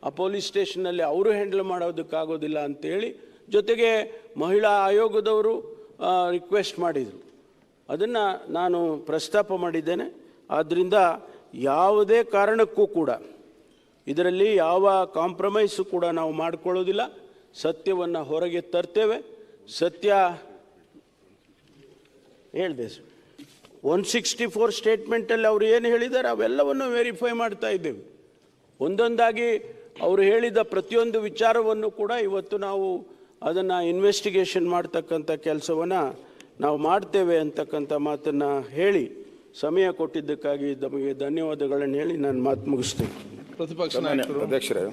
ಆ ಪೊಲೀಸ್ ಸ್ಟೇಷನ್ನಲ್ಲಿ ಅವರು ಹ್ಯಾಂಡಲ್ ಮಾಡೋದಕ್ಕಾಗೋದಿಲ್ಲ ಅಂತೇಳಿ. ಜೊತೆಗೆ ಮಹಿಳಾ ಆಯೋಗದವರು ರಿಕ್ವೆಸ್ಟ್ ಮಾಡಿದರು, ಅದನ್ನು ನಾನು ಪ್ರಸ್ತಾಪ ಮಾಡಿದ್ದೇನೆ. ಆದ್ದರಿಂದ ಯಾವುದೇ ಕಾರಣಕ್ಕೂ ಕೂಡ ಇದರಲ್ಲಿ ಯಾವ ಕಾಂಪ್ರಮೈಸು ಕೂಡ ನಾವು ಮಾಡಿಕೊಳ್ಳೋದಿಲ್ಲ. ಸತ್ಯವನ್ನು ಹೊರಗೆ ತರ್ತೇವೆ. ಸತ್ಯ ಹೇಳಿದೆ 164 ಸ್ಟೇಟ್ಮೆಂಟಲ್ಲಿ ಅವರು ಏನು ಹೇಳಿದ್ದಾರೆ ಅವೆಲ್ಲವನ್ನು ವೆರಿಫೈ ಮಾಡ್ತಾ ಇದ್ದೇವೆ. ಒಂದೊಂದಾಗಿ ಅವರು ಹೇಳಿದ ಪ್ರತಿಯೊಂದು ವಿಚಾರವನ್ನು ಕೂಡ ಇವತ್ತು ನಾವು ಅದನ್ನು ಇನ್ವೆಸ್ಟಿಗೇಷನ್ ಮಾಡ್ತಕ್ಕಂಥ ಕೆಲಸವನ್ನು ನಾವು ಮಾಡ್ತೇವೆ ಅಂತಕ್ಕಂಥ ಮಾತನ್ನು ಹೇಳಿ ಸಮಯ ಕೊಟ್ಟಿದ್ದಕ್ಕಾಗಿ ನಮಗೆ ಧನ್ಯವಾದಗಳನ್ನು ಹೇಳಿ ನಾನು ಮಾತು ಮುಗಿಸ್ತೇನೆ. ಪ್ರತಿಪಕ್ಷ ಅಧ್ಯಕ್ಷರೇ,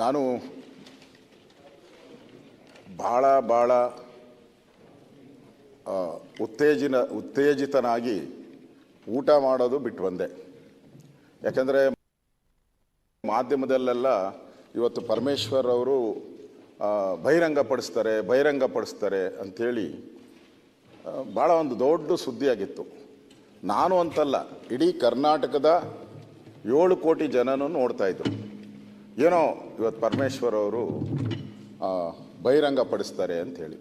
ನಾನು ಭಾಳ ಉತ್ತೇಜಿತನಾಗಿ ಊಟ ಮಾಡೋದು ಬಿಟ್ಟು ಬಂದೆ. ಯಾಕಂದರೆ ಮಾಧ್ಯಮದಲ್ಲೆಲ್ಲ ಇವತ್ತು ಪರಮೇಶ್ವರ್ ಅವರು ಬಹಿರಂಗಪಡಿಸ್ತಾರೆ ಅಂಥೇಳಿ ಭಾಳ ಒಂದು ದೊಡ್ಡ ಸುದ್ದಿಯಾಗಿತ್ತು. ನಾನು ಅಂತಲ್ಲ, ಇಡೀ ಕರ್ನಾಟಕದ 7 ಕೋಟಿ ಜನನೂ ನೋಡ್ತಾ ಇದ್ರು. ಏನೋ ಇವತ್ತು ಪರಮೇಶ್ವರ್ ಅವರು ಬಹಿರಂಗಪಡಿಸ್ತಾರೆ ಅಂಥೇಳಿ.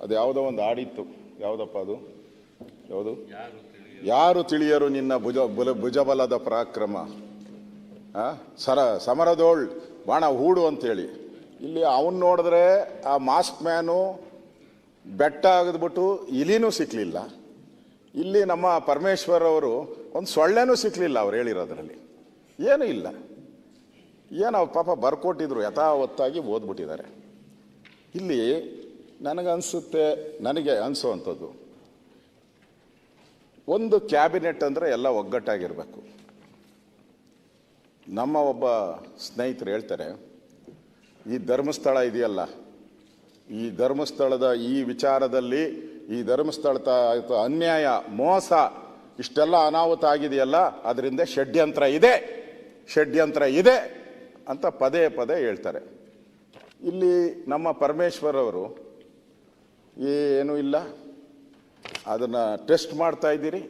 ಅದು ಯಾವುದೋ ಒಂದು ಹಾಡಿತ್ತು, ಯಾವುದಪ್ಪ ಅದು, ಯಾವುದು, ಯಾರು ತಿಳಿಯರು ನಿನ್ನ ಭುಜಬಲದ ಪರಾಕ್ರಮ, ಸಮರದೋಳ್ ಬಾಣ ಹೂಡು ಅಂತೇಳಿ. ಇಲ್ಲಿ ಅವನು ನೋಡಿದ್ರೆ ಆ ಮಾಸ್ಕ್ ಮ್ಯಾನು ಬೆಟ್ಟ ಆಗಿದ್ಬಿಟ್ಟು ಇಲಿನೂ ಸಿಕ್ಕಲಿಲ್ಲ. ಇಲ್ಲಿ ನಮ್ಮ ಪರಮೇಶ್ವರ್ ಅವರು ಒಂದು ಸೊಳ್ಳೆನೂ ಸಿಕ್ಕಲಿಲ್ಲ ಅವ್ರು ಹೇಳಿರೋದ್ರಲ್ಲಿ. ಏನೂ ಇಲ್ಲ. ಏನೋ ಪಾಪ ಬರ್ಕೊಟ್ಟಿದ್ರು, ಯಥಾವತ್ತಾಗಿ ಓದ್ಬಿಟ್ಟಿದ್ದಾರೆ. ಇಲ್ಲಿ ನನಗೆ ಅನಿಸೋವಂಥದ್ದು, ಒಂದು ಕ್ಯಾಬಿನೆಟ್ ಅಂದರೆ ಎಲ್ಲ ಒಗ್ಗಟ್ಟಾಗಿರಬೇಕು. ನಮ್ಮ ಒಬ್ಬ ಸ್ನೇಹಿತರು ಹೇಳ್ತಾರೆ, ಈ ಧರ್ಮಸ್ಥಳ ಇದೆಯಲ್ಲ, ಈ ಧರ್ಮಸ್ಥಳದ ಈ ವಿಚಾರದಲ್ಲಿ, ಈ ಧರ್ಮಸ್ಥಳದ ಅನ್ಯಾಯ, ಮೋಸ, ಇಷ್ಟೆಲ್ಲ ಅನಾಹುತ ಆಗಿದೆಯಲ್ಲ, ಅದರಿಂದ ಷಡ್ಯಂತ್ರ ಇದೆ ಅಂತ ಪದೇ ಹೇಳ್ತಾರೆ. ಇಲ್ಲಿ ನಮ್ಮ ಪರಮೇಶ್ವರ್ ಅವರು ಏನೂ ಇಲ್ಲ, ಅದನ್ನು ಟೆಸ್ಟ್ ಮಾಡ್ತಾ ಇದ್ದೀರಿ,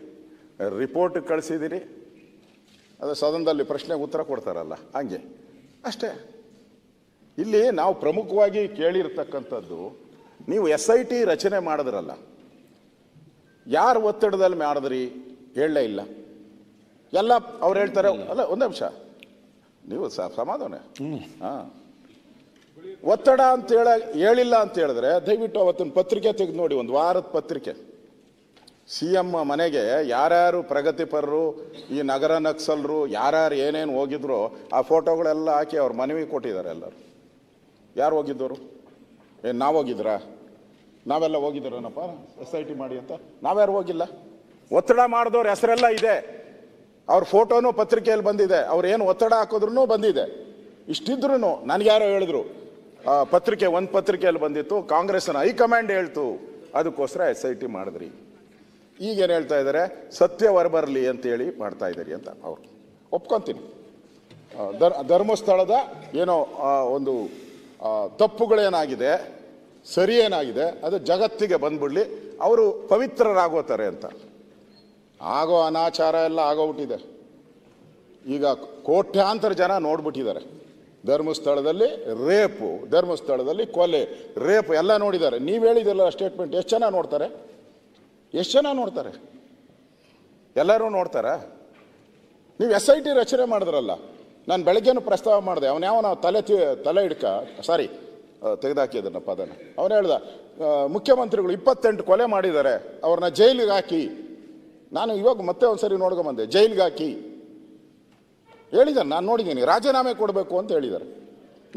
ರಿಪೋರ್ಟ್ ಕಳಿಸಿದ್ದೀರಿ, ಅದು ಸದನದಲ್ಲಿ ಪ್ರಶ್ನೆಗೆ ಉತ್ತರ ಕೊಡ್ತಾರಲ್ಲ ಹಂಗೆ ಅಷ್ಟೇ. ಇಲ್ಲಿ ನಾವು ಪ್ರಮುಖವಾಗಿ ಕೇಳಿರ್ತಕ್ಕಂಥದ್ದು, ನೀವು SIT ರಚನೆ ಮಾಡಿದ್ರಲ್ಲ, ಯಾರು ಒತ್ತಡದಲ್ಲಿ ಮಾಡಿದ್ರಿ ಹೇಳಲೇ ಇಲ್ಲ. ಎಲ್ಲ ಅವ್ರು ಹೇಳ್ತಾರೆ, ಅಲ್ಲ ಒಂದು ನಿಮಿಷ, ನೀವು ಸಮಾಧಾನ. ಒತ್ತಡ ಅಂತ ಹೇಳಿಲ್ಲ ಅಂತ ಹೇಳಿದ್ರೆ ದಯವಿಟ್ಟು ಅವತ್ತಿನ ಪತ್ರಿಕೆ ತೆಗೆದು ನೋಡಿ, ಒಂದು ವಾರದ ಪತ್ರಿಕೆ. CM ಮನೆಗೆ ಯಾರ್ಯಾರು ಪ್ರಗತಿಪರರು, ಈ ನಗರ ನಕ್ಸಲರು, ಯಾರ್ಯಾರು ಏನೇನು ಹೋಗಿದ್ರು ಆ ಫೋಟೋಗಳೆಲ್ಲ ಹಾಕಿ ಅವ್ರ ಮನವಿ ಕೊಟ್ಟಿದ್ದಾರೆ ಎಲ್ಲರೂ. ಯಾರು ಹೋಗಿದ್ದವರು? ಏನು ನಾವು ಹೋಗಿದ್ರಾ? ನಾವೆಲ್ಲ ಹೋಗಿದ್ದೀರನಪ್ಪ SIT ಮಾಡಿ ಅಂತ? ನಾವ್ಯಾರು ಹೋಗಿಲ್ಲ. ಒತ್ತಡ ಮಾಡಿದವ್ರ ಹೆಸರೆಲ್ಲ ಇದೆ, ಅವ್ರ ಫೋಟೋನು ಪತ್ರಿಕೆಯಲ್ಲಿ ಬಂದಿದೆ, ಅವ್ರು ಏನು ಒತ್ತಡ ಹಾಕಿದ್ರು ಬಂದಿದೆ. ಇಷ್ಟಿದ್ರು ನನಗೆ ಯಾರೋ ಹೇಳಿದ್ರು, ಒಂದು ಪತ್ರಿಕೆಯಲ್ಲಿ ಬಂದಿತ್ತು, ಕಾಂಗ್ರೆಸ್ನ ಹೈಕಮಾಂಡ್ ಹೇಳ್ತು, ಅದಕ್ಕೋಸ್ಕರ SIT ಮಾಡಿದ್ರಿ. ಈಗೇನು ಹೇಳ್ತಾ ಇದ್ದಾರೆ, ಸತ್ಯ ಹೊರಬರಲಿ ಅಂತೇಳಿ ಮಾಡ್ತಾ ಇದ್ದೀರಿ ಅಂತ. ಅವ್ರು ಒಪ್ಕೊತೀನಿ, ಧರ್ಮಸ್ಥಳದ ಏನೋ ಒಂದು ತಪ್ಪುಗಳೇನಾಗಿದೆ, ಸರಿ ಏನಾಗಿದೆ, ಅದು ಜಗತ್ತಿಗೆ ಬಂದ್ಬಿಡ್ಲಿ, ಅವರು ಪವಿತ್ರರಾಗೋತಾರೆ ಅಂತ. ಆಗೋ ಅನಾಚಾರ ಎಲ್ಲ ಆಗೋಗ್ಬಿಟ್ಟಿದೆ. ಈಗ ಕೋಟ್ಯಾಂತರ ಜನ ನೋಡ್ಬಿಟ್ಟಿದ್ದಾರೆ. ಧರ್ಮಸ್ಥಳದಲ್ಲಿ ರೇಪು, ಧರ್ಮಸ್ಥಳದಲ್ಲಿ ಕೊಲೆ, ರೇಪು ಎಲ್ಲ ನೋಡಿದ್ದಾರೆ. ನೀವು ಹೇಳಿದಿಲ್ಲ ಸ್ಟೇಟ್ಮೆಂಟ್, ಎಷ್ಟು ಜನ ನೋಡ್ತಾರೆ? ಎಲ್ಲರೂ ನೋಡ್ತಾರ? ನೀವು SIT ರಚನೆ ಮಾಡಿದ್ರಲ್ಲ, ನಾನು ಬೆಳಗ್ಗೆನೂ ಪ್ರಸ್ತಾವ ಮಾಡಿದೆ. ಅವನ ತಲೆ ತೆಗೆದಾಕಿದನ್ನ ಪದನ. ಅವನು ಹೇಳ್ದ, ಮುಖ್ಯಮಂತ್ರಿಗಳು 28 ಕೊಲೆ ಮಾಡಿದ್ದಾರೆ, ಅವ್ರನ್ನ ಜೈಲಿಗೆ ಹಾಕಿ. ನಾನು ಇವಾಗ ಮತ್ತೆ ಒಂದ್ಸರಿ ನೋಡ್ಕೊಂಬಂದೆ, ಜೈಲಿಗೆ ಹಾಕಿ ಹೇಳಿದ್ದಾರೆ. ನಾನು ನೋಡಿದ್ದೀನಿ, ರಾಜೀನಾಮೆ ಕೊಡಬೇಕು ಅಂತ ಹೇಳಿದ್ದಾರೆ.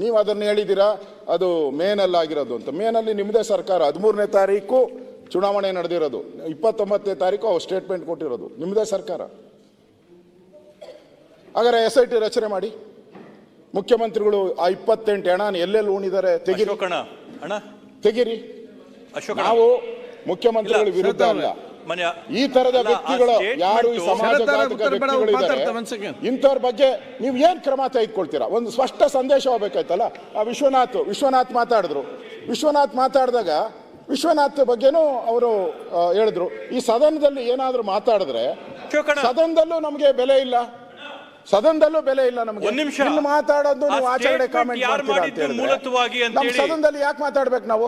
ನೀವು ಅದನ್ನು ಹೇಳಿದ್ದೀರಾ, ಅದು ಮೇನಲ್ಲಾಗಿರೋದು ಅಂತ. ಮೇನಲ್ಲಿ ನಿಮ್ಮದೇ ಸರ್ಕಾರ, 13ನೇ ತಾರೀಕು ಚುನಾವಣೆ ನಡೆದಿರೋದು, 29ನೇ ತಾರೀಕು ಅವ್ರು ಸ್ಟೇಟ್ಮೆಂಟ್ ಕೊಟ್ಟಿರೋದು, ನಿಮ್ಮದೇ ಸರ್ಕಾರ. ಹಾಗಾದ್ರೆ SIT ರಚನೆ ಮಾಡಿ. ಮುಖ್ಯಮಂತ್ರಿಗಳು ಆ 28 ಹಣ ಎಲ್ಲೆಲ್ಲಿ ಉಣಿದ್ದಾರೆ ತೆಗಿರಿ, ತೆಗಿರಿ. ನಾವು ಮುಖ್ಯಮಂತ್ರಿಗಳ ವಿರುದ್ಧ ಅಲ್ಲ. ಈ ತರದ ವ್ಯಕ್ತಿಗಳು ಯಾರು ಈ ಸಮಾಜಘಾತಕ ವ್ಯಕ್ತಿಗಳು ಇದ್ದಾರೆ, ಇಂಥವ್ರ ಬಗ್ಗೆ ನೀವು ಏನ್ ಕ್ರಮ ತೆಗೆದುಕೊಳ್ತೀರಾ? ಒಂದು ಸ್ಪಷ್ಟ ಸಂದೇಶ ಹೋಗ್ಬೇಕಾಯ್ತಲ್ಲ. ಆ ವಿಶ್ವನಾಥ್ ಮಾತಾಡಿದ್ರು. ವಿಶ್ವನಾಥ್ ಮಾತಾಡಿದಾಗ ವಿಶ್ವನಾಥ್ ಬಗ್ಗೆನೂ ಅವರು ಹೇಳಿದ್ರು, ಈ ಸದನದಲ್ಲಿ ಏನಾದ್ರೂ ಮಾತಾಡಿದ್ರೆ ಸದನದಲ್ಲೂ ನಮಗೆ ಬೆಲೆ ಇಲ್ಲ, ಸದನದಲ್ಲೂ ಬೆಲೆ ಇಲ್ಲ ನಮಗೆ. ಇಲ್ಲಿ ಮಾತಾಡೋದು ನೀವು ಆಚರಣೆ ಕಾಮೆಂಟ್ ಮಾಡ್ತೀರಾ ಅಂತ ಹೇಳಿದ್ರೆ ನಮ್ಮ ಸದನದಲ್ಲಿ ಯಾಕೆ ಮಾತಾಡ್ಬೇಕು ನಾವು?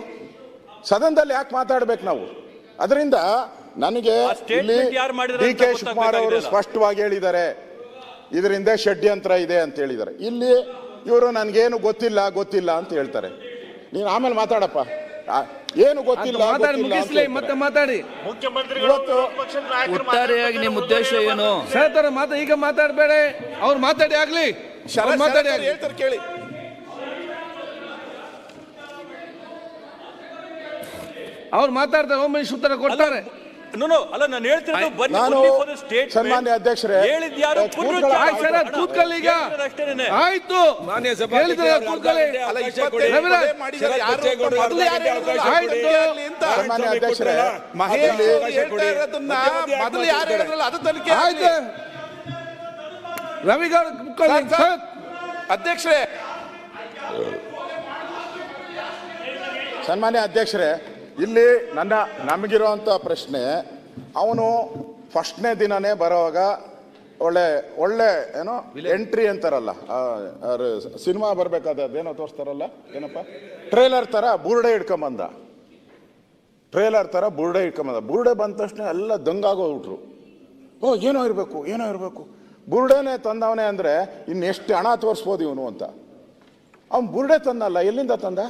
ಸದನದಲ್ಲಿ ಯಾಕೆ ಮಾತಾಡ್ಬೇಕು ನಾವು? ಅದರಿಂದ ನನಗೆ ಇಲ್ಲಿ ಡಿ ಕೆ ಶಿವಕುಮಾರ್ ಅವರು ಸ್ಪಷ್ಟವಾಗಿ ಹೇಳಿದ್ದಾರೆ, ಇದರಿಂದ ಷಡ್ಯಂತ್ರ ಇದೆ ಅಂತ ಹೇಳಿದ್ದಾರೆ. ಇಲ್ಲಿ ಇವರು ನನ್ಗೇನು ಗೊತ್ತಿಲ್ಲ ಅಂತ ಹೇಳ್ತಾರೆ. ನೀನು ಆಮೇಲೆ ಮಾತಾಡಪ್ಪ, ಏನು ಗೊತ್ತಿಲ್ಲ ಮತ್ತೆ ಮಾತಾಡಿ. ಒಟ್ಟಾರೆಯಾಗಿ ನಿಮ್ಮ ಉದ್ದೇಶ ಏನು? ಈಗ ಮಾತಾಡಬೇಡ, ಅವ್ರು ಮಾತಾಡಿ ಆಗ್ಲಿ, ಮಾತಾಡಿ ಹೇಳ್ತಾರೆ ಕೇಳಿ. ಅವ್ರು ಮಾತಾಡ್ತಾರೆ, ಹೋಮ್ ಮಿನಿಸ್ಟರ್ ಉತ್ತರ ಕೊಡ್ತಾರೆ. ಅಲ್ಲ ನಾನು ಹೇಳ್ತಿರೋದು ಬನ್ನಿ ಸನ್ಮಾನ್ಯ ಅಧ್ಯಕ್ಷರೇ ಕೂತ್ಕೊಳ್ಳಿ. ಈಗ ಆಯ್ತು, ಸನ್ಮಾನ್ಯ ಅಧ್ಯಕ್ಷರೇ ರವಿಗೌಡ ಅಧ್ಯಕ್ಷರೇ ಸನ್ಮಾನ್ಯ ಅಧ್ಯಕ್ಷರೇ ಇಲ್ಲಿ ನಮಗಿರುವಂಥ ಪ್ರಶ್ನೆ, ಅವನು ಫಸ್ಟ್ನೇ ದಿನನೇ ಬರೋವಾಗ ಒಳ್ಳೆ ಏನೋ ಎಂಟ್ರಿ ಅಂತಾರಲ್ಲ, ಸಿನಿಮಾ ಬರ್ಬೇಕಾದ ಅದೇನೋ ತೋರಿಸ್ತಾರಲ್ಲ, ಏನಪ್ಪ ಟ್ರೇಲರ್ ತರ ಬುರುಡೆ ಹಿಡ್ಕೊಂಬಂದ. ಬುರುಡೆ ಬಂದ ತಕ್ಷಣ ಎಲ್ಲ ದಂಗಾಗೋಗ್ಬಿಟ್ರು. ಏನೋ ಇರಬೇಕು ಬುರುಡೆನೆ ತಂದವನೇ ಅಂದ್ರೆ ಇನ್ನೆಷ್ಟು ಹಣ ತೋರಿಸ್ಬೋದು ಇವನು ಅಂತ. ಅವ್ನು ಬುರುಡೆ ತಂದಲ್ಲ, ಎಲ್ಲಿಂದ ತಂದ?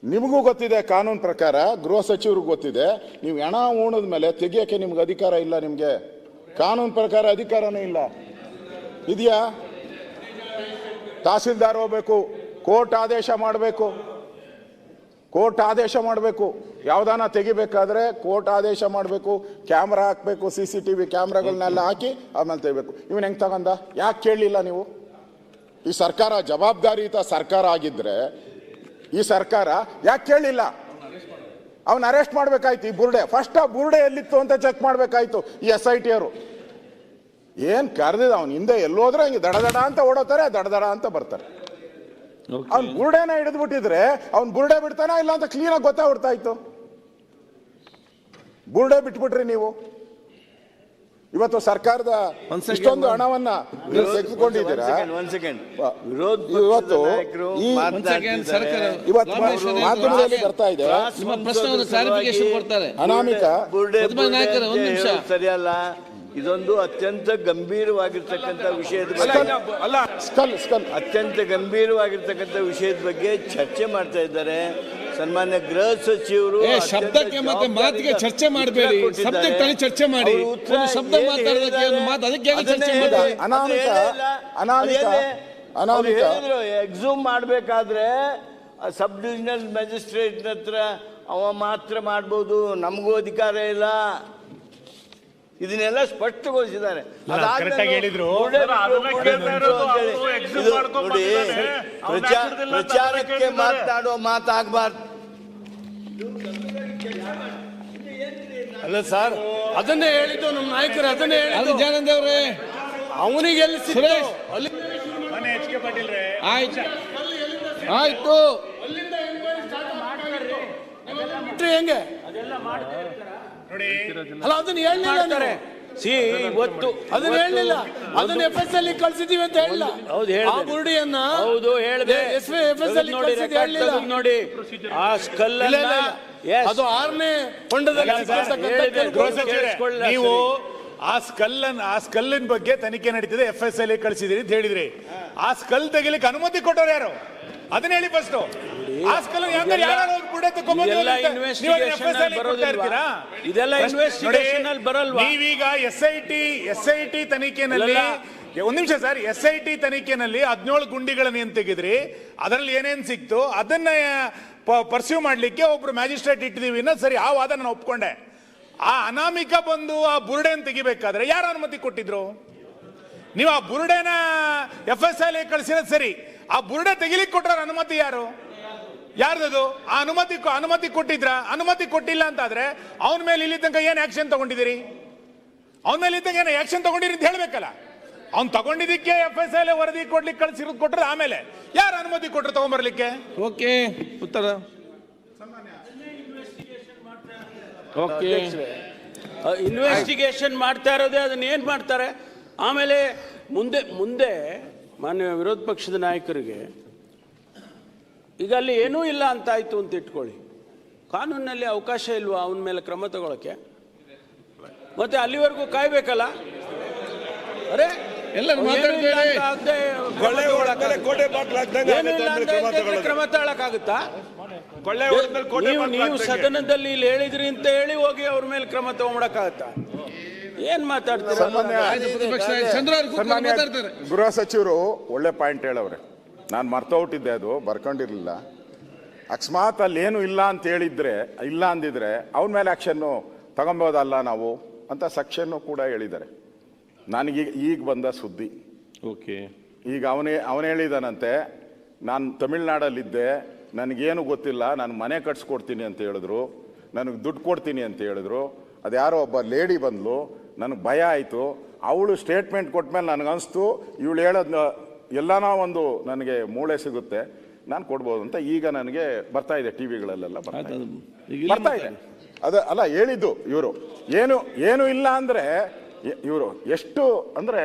ನಿಮಗೂ ಗೊತ್ತಿದೆ, ಕಾನೂನು ಪ್ರಕಾರ ಗೃಹ ಸಚಿವರಿಗೂ ಗೊತ್ತಿದೆ, ನೀವು ಹಣ ಉಣಿದ ಮೇಲೆ ತೆಗಿಯೋಕ್ಕೆ ನಿಮ್ಗೆ ಅಧಿಕಾರ ಇಲ್ಲ. ನಿಮಗೆ ಕಾನೂನು ಪ್ರಕಾರ ಅಧಿಕಾರನೇ ಇಲ್ಲ. ಇದೆಯಾ? ತಹಸೀಲ್ದಾರ್ ಹೋಗ್ಬೇಕು, ಕೋರ್ಟ್ ಆದೇಶ ಮಾಡಬೇಕು. ಯಾವ್ದಾನ ತೆಗಿಬೇಕಾದ್ರೆ ಕೋರ್ಟ್ ಆದೇಶ ಮಾಡಬೇಕು, ಕ್ಯಾಮ್ರಾ ಹಾಕಬೇಕು, CCTV ಕ್ಯಾಮ್ರಾಗಳನ್ನೆಲ್ಲ ಹಾಕಿ ಆಮೇಲೆ ತೆಗಿಬೇಕು. ಇವನ್ ಹೆಂಗ್ ತಗೊಂಡ? ಯಾಕೆ ಕೇಳಲಿಲ್ಲ ನೀವು? ಈ ಸರ್ಕಾರ ಜವಾಬ್ದಾರಿಯುತ ಸರ್ಕಾರ ಆಗಿದ್ರೆ ಈ ಸರ್ಕಾರ ಯಾಕೆ ಕೇಳಲಿಲ್ಲ? ಅವನ್ ಅರೆಸ್ಟ್ ಮಾಡ್ಬೇಕಾಯ್ತು. ಈ ಬುರುಡೆ ಫಸ್ಟ್ ಆ ಬುರುಡೆ ಎಲ್ಲಿತ್ತು ಅಂತ ಚೆಕ್ ಮಾಡ್ಬೇಕಾಯ್ತು ಈ SIT ಅವರು. ಏನ್ ಕರೆದಿದ ಅವನ್ ಹಿಂದೆ ಎಲ್ಲೋದ್ರೆ ಹಂಗೆ ದಡದಡ ಅಂತ ಓಡೋತಾರೆ, ದಡದಡ ಅಂತ ಬರ್ತಾರೆ. ಅವ್ನ್ ಬುರುಡೆನ ಹಿಡಿದ್ಬಿಟ್ಟಿದ್ರೆ ಅವ್ನ್ ಬುರುಡೆ ಬಿಡ್ತಾನ ಇಲ್ಲ ಅಂತ ಕ್ಲೀನಾಗಿ ಗೊತ್ತಾಗ್ಬಿಡ್ತಾ ಇತ್ತು. ಬುರುಡೆ ಬಿಟ್ಬಿಟ್ರಿ ನೀವು. ಇವತ್ತು ಸರ್ಕಾರದ ಇಷ್ಟೊಂದು ಹಣವನ್ನ ತೆಗೆದುಕೊಂಡಿದ್ದೀರಾ. ಇವತ್ತು ಮಾಧ್ಯಮದಲ್ಲಿ ಬರ್ತಾ ಇದೆ, ಅನಾಮಿಕ ಸರಿಯಲ್ಲ. ಇದೊಂದು ಅತ್ಯಂತ ಗಂಭೀರವಾಗಿರ್ತಕ್ಕಂಥ ವಿಷಯದ ಬಗ್ಗೆ ಚರ್ಚೆ ಮಾಡ್ತಾ ಇದ್ದಾರೆ. ಸನ್ಮಾನ್ಯ ಗೃಹ ಸಚಿವರು ಶಬ್ದಕ್ಕೆ ಮತ್ತೆ ಮಾತಿಗೆ ಚರ್ಚೆ ಮಾಡಬೇಡಿ, ಸಬ್ಜೆಕ್ಟ್ ಅಲ್ಲಿ ಚರ್ಚೆ ಮಾಡಿ. ಶಬ್ದ ಮಾತಾಡೋದಕ್ಕೆ ಒಂದು ಮಾತು, ಅದಕ್ಕೆ ಚರ್ಚೆ ಮಾಡಿ. ಎಕ್ಸೂಮ್ ಮಾಡಬೇಕಾದ್ರೆ ಸಬ್ ಡಿವಿಷನಲ್ ಮ್ಯಾಜಿಸ್ಟ್ರೇಟ್ ಹತ್ರ ಅವ ಮಾತ್ರ ಮಾಡ್ಬೋದು, ನಮಗೂ ಅಧಿಕಾರ ಇಲ್ಲ. ಇದನ್ನೆಲ್ಲ ಸ್ಪಷ್ಟಗೊಳಿಸಿದ್ದಾರೆ. ಪ್ರಚಾರಕ್ಕೆ ಮಾತನಾಡುವ ಮಾತಾಗಬಾರ್ದು. ಅಲ್ಲ ಸರ್, ಅದನ್ನೇ ಹೇಳಿದ್ದು ನಮ್ಮ ನಾಯಕರು, ಅದನ್ನೇ ಹೇಳಿದ್ದು ಜಾನಂದ್ ಅವರೇ. ಅವನಿಗೆ ಎಲ್ಲಿ ಆಯ್ತು ಹೆಂಗೆ? ಅಲ್ಲ ಅದನ್ನ ಹೇಳಲಿಲ್ಲ, ಇವತ್ತು ಅದನ್ನ ಹೇಳಲಿಲ್ಲ. ಅದನ್ನ FSL ಕಳ್ಸಿದೀವಿ ಅಂತ ಹೇಳಿಲ್ಲ. ಆ ಬುರುಡಿಯನ್ನ ನೋಡಿ, ಆ ಸ್ಕಲ್ ಅದು 6ನೇ ಹೊಂಡದಲ್ಲಿ ನೀವು ಆ ಸ್ಕಲ್ಲಿನ ಬಗ್ಗೆ ತನಿಖೆ ನಡೀತಿದೆ, FSL ಕಳಿಸಿದಿರಿ ಅಂತ ಹೇಳಿದ್ರಿ. ಆ ಸ್ಕಲ್ ತೆಗಿಲಿಕ್ಕೆ ಅನುಮತಿ ಕೊಟ್ಟವ್ರು ಯಾರು? ಅದನ್ನ ಹೇಳಿ ಫಸ್ಟ್. ಆ ಸ್ಕಲ್ ನೀವೀಗ SIT ತನಿಖೆನಲ್ಲಿ, ಒಂದ್ ನಿಮಿಷ ಸರ್, SIT ತನಿಖೆನಲ್ಲಿ 17 ಗುಂಡಿಗಳನ್ನ ಏನ್ ತೆಗೆದ್ರಿ, ಅದರಲ್ಲಿ ಏನೇನ್ ಸಿಕ್ತು ಅದನ್ನ ಪರ್ಸ್ಯೂ ಮಾಡ್ಲಿಕ್ಕೆ ಒಬ್ರು ಮ್ಯಾಜಿಸ್ಟ್ರೇಟ್ ಇಟ್ಟಿದೀವಿ. ಸರಿ, ಆ ವಾದ ನಾನು ಒಪ್ಕೊಂಡೆ. ಆ ಅನಾಮಿಕ ಬಂದು ಆ ಬುರುಡೆನ್ ತೆಗಿಬೇಕಾದ್ರೆ ಯಾರು ಅನುಮತಿ ಕೊಟ್ಟಿದ್ರು? ನೀವು ಆ ಬುರುಡೆನ FSI ಕಳಿಸಿರೋದು ಸರಿ, ಆ ಬುರುಡೆ ತೆಗಿಲಿಕ್ಕೆ ಕೊಟ್ರ ಅನುಮತಿ ಯಾರ್ದದು? ಆ ಅನುಮತಿ ಕೊಟ್ಟಿದ್ರ? ಅನುಮತಿ ಕೊಟ್ಟಿಲ್ಲ ಅಂತಾದ್ರೆ ಅವನ ಮೇಲೆ ಇಲ್ಲಿ ತನಕ ಏನ್ ಆಕ್ಷನ್ ತಗೊಂಡಿದ್ದೀರಿ? ಅವನ ಮೇಲೆ ಇಲ್ಲಿ ತನಕ ಏನು ಆಕ್ಷನ್ ತಗೊಂಡಿರಿ ಅಂತ ಹೇಳ್ಬೇಕಲ್ಲ. ಅವ್ನು ತಗೊಂಡಿದ್ದಕ್ಕೆ FSI ವರದಿ ಕೊಡ್ಲಿಕ್ಕೆ ಕಳಿಸಿರೋದು ಕೊಟ್ರೆ ಆಮೇಲೆ ಯಾರು ಅನುಮತಿ ಕೊಟ್ರು ತಗೊಂಡ್ಬರ್ಲಿಕ್ಕೆ? ಓಕೆ, ಉತ್ತರ. ಓಕೆ, ಇನ್ವೆಸ್ಟಿಗೇಷನ್ ಮಾಡ್ತಾ ಇರೋದೇ ಅದನ್ನ ಏನ್ ಮಾಡ್ತಾರೆ? ಆಮೇಲೆ ಮುಂದೆ ಮಾನ್ಯ ವಿರೋಧ ಪಕ್ಷದ ನಾಯಕರಿಗೆ ಈಗ ಅಲ್ಲಿ ಏನೂ ಇಲ್ಲ ಅಂತ ಆಯ್ತು ಅಂತ ಇಟ್ಕೊಳ್ಳಿ, ಕಾನೂನಿನಲ್ಲಿ ಅವಕಾಶ ಇಲ್ವಾ ಅವನ ಮೇಲೆ ಕ್ರಮ ತಗೊಳಕ್ಕೆ? ಮತ್ತೆ ಅಲ್ಲಿವರೆಗೂ ಕಾಯ್ಬೇಕಲ್ಲ? ಅರೆ ಕ್ರಮ ತಗೊಳಕ್ಕಾಗುತ್ತಾ? ನೀವು ಸದನದಲ್ಲಿ ಇಲ್ಲಿ ಹೇಳಿದ್ರಿ ಅಂತ ಹೇಳಿ ಹೋಗಿ ಅವ್ರ ಮೇಲೆ ಕ್ರಮ ತಗೊಂಡಕ್ಕಾಗತ್ತಾ? ಏನ್ ಮಾತಾಡ್ತಾರೆ? ಗೃಹ ಸಚಿವರು ಒಳ್ಳೆ ಪಾಯಿಂಟ್ ಹೇಳವ್ರೆ. ನಾನು ಮರ್ತೋಗ್ಬಿಟ್ಟಿದ್ದೆ, ಅದು ಬರ್ಕೊಂಡಿರ್ಲಿಲ್ಲ. ಅಕಸ್ಮಾತ್ ಅಲ್ಲಿ ಏನು ಇಲ್ಲ ಅಂತ ಹೇಳಿದ್ರೆ, ಇಲ್ಲ ಅಂದಿದ್ರೆ ಅವನ ಮೇಲೆ ಆಕ್ಷನ್ನು ತಗೊಬೋದಲ್ಲ ನಾವು ಅಂತ ಸೆಕ್ಷನ್ನು ಕೂಡ ಹೇಳಿದ್ದಾರೆ. ಈಗ ಬಂದ ಸುದ್ದಿ. ಓಕೆ, ಈಗ ಅವನು ಹೇಳಿದಾನಂತೆ, ನಾನು ತಮಿಳ್ನಾಡಲ್ಲಿದ್ದೆ, ನನಗೇನು ಗೊತ್ತಿಲ್ಲ, ನಾನು ಮನೆ ಕಟ್ಸ್ಕೊಡ್ತೀನಿ ಅಂತ ಹೇಳಿದ್ರು, ನನಗೆ ದುಡ್ಡು ಕೊಡ್ತೀನಿ ಅಂತ ಹೇಳಿದ್ರು. ಅದು ಯಾರೋ ಒಬ್ಬ ಲೇಡಿ ಬಂದ್ಲು, ನನಗೆ ಭಯ ಆಯಿತು. ಅವಳು ಸ್ಟೇಟ್ಮೆಂಟ್ ಕೊಟ್ಮೇಲೆ ನನಗನ್ನಿಸ್ತು ಇವಳು ಹೇಳೋದು ಎಲ್ಲಾನ ಒಂದು ನನಗೆ ಮೂಳೆ ಸಿಗುತ್ತೆ, ನಾನು ಕೊಡ್ಬೋದು ಅಂತ. ಈಗ ನನಗೆ ಬರ್ತಾ ಇದೆ, ಟಿವಿಗಳಲ್ಲೆಲ್ಲ ಬರ್ತಾ ಇದೆ. ಅಲ್ಲ ಹೇಳಿದ್ದು ಇವರು ಏನು ಇಲ್ಲ ಅಂದರೆ ಇವರು ಎಷ್ಟು ಅಂದರೆ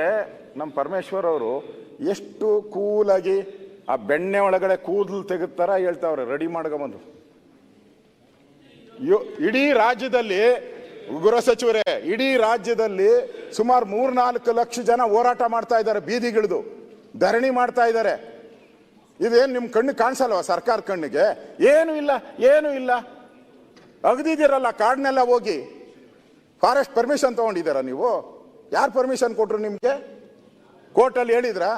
ನಮ್ಮ ಪರಮೇಶ್ವರ್ ಅವರು ಎಷ್ಟು ಕೂಲಾಗಿ ಆ ಬೆಣ್ಣೆ ಒಳಗಡೆ ಕೂದಲು ತೆಗೆದುತ್ತರ ಹೇಳ್ತಾವ್ರೆ, ರೆಡಿ ಮಾಡ್ಕೊಂಬಂದು. ಇಡೀ ರಾಜ್ಯದಲ್ಲಿ ಗೃಹ ಸಚಿವರೇ, ಇಡೀ ರಾಜ್ಯದಲ್ಲಿ ಸುಮಾರು 3-4 ಲಕ್ಷ ಜನ ಹೋರಾಟ ಮಾಡ್ತಾ ಇದ್ದಾರೆ, ಬೀದಿಗಿಳಿದು ಧರಣಿ ಮಾಡ್ತಾ ಇದ್ದಾರೆ. ಇದೇನು ನಿಮ್ಮ ಕಣ್ಣು ಕಾಣಿಸಲ್ವ? ಸರ್ಕಾರ ಕಣ್ಣಿಗೆ ಏನು ಇಲ್ಲ. ಅಗದಿದ್ದೀರಲ್ಲ ಕಾಡನ್ನೆಲ್ಲ ಹೋಗಿ. ಫಾರೆಸ್ಟ್ ಪರ್ಮಿಷನ್ ತಗೊಂಡಿದ್ದೀರಾ ನೀವು? ಯಾರು ಪರ್ಮಿಷನ್ ಕೊಟ್ರು ನಿಮಗೆ? ಕೋರ್ಟಲ್ಲಿ ಹೇಳಿದ್ರಾ?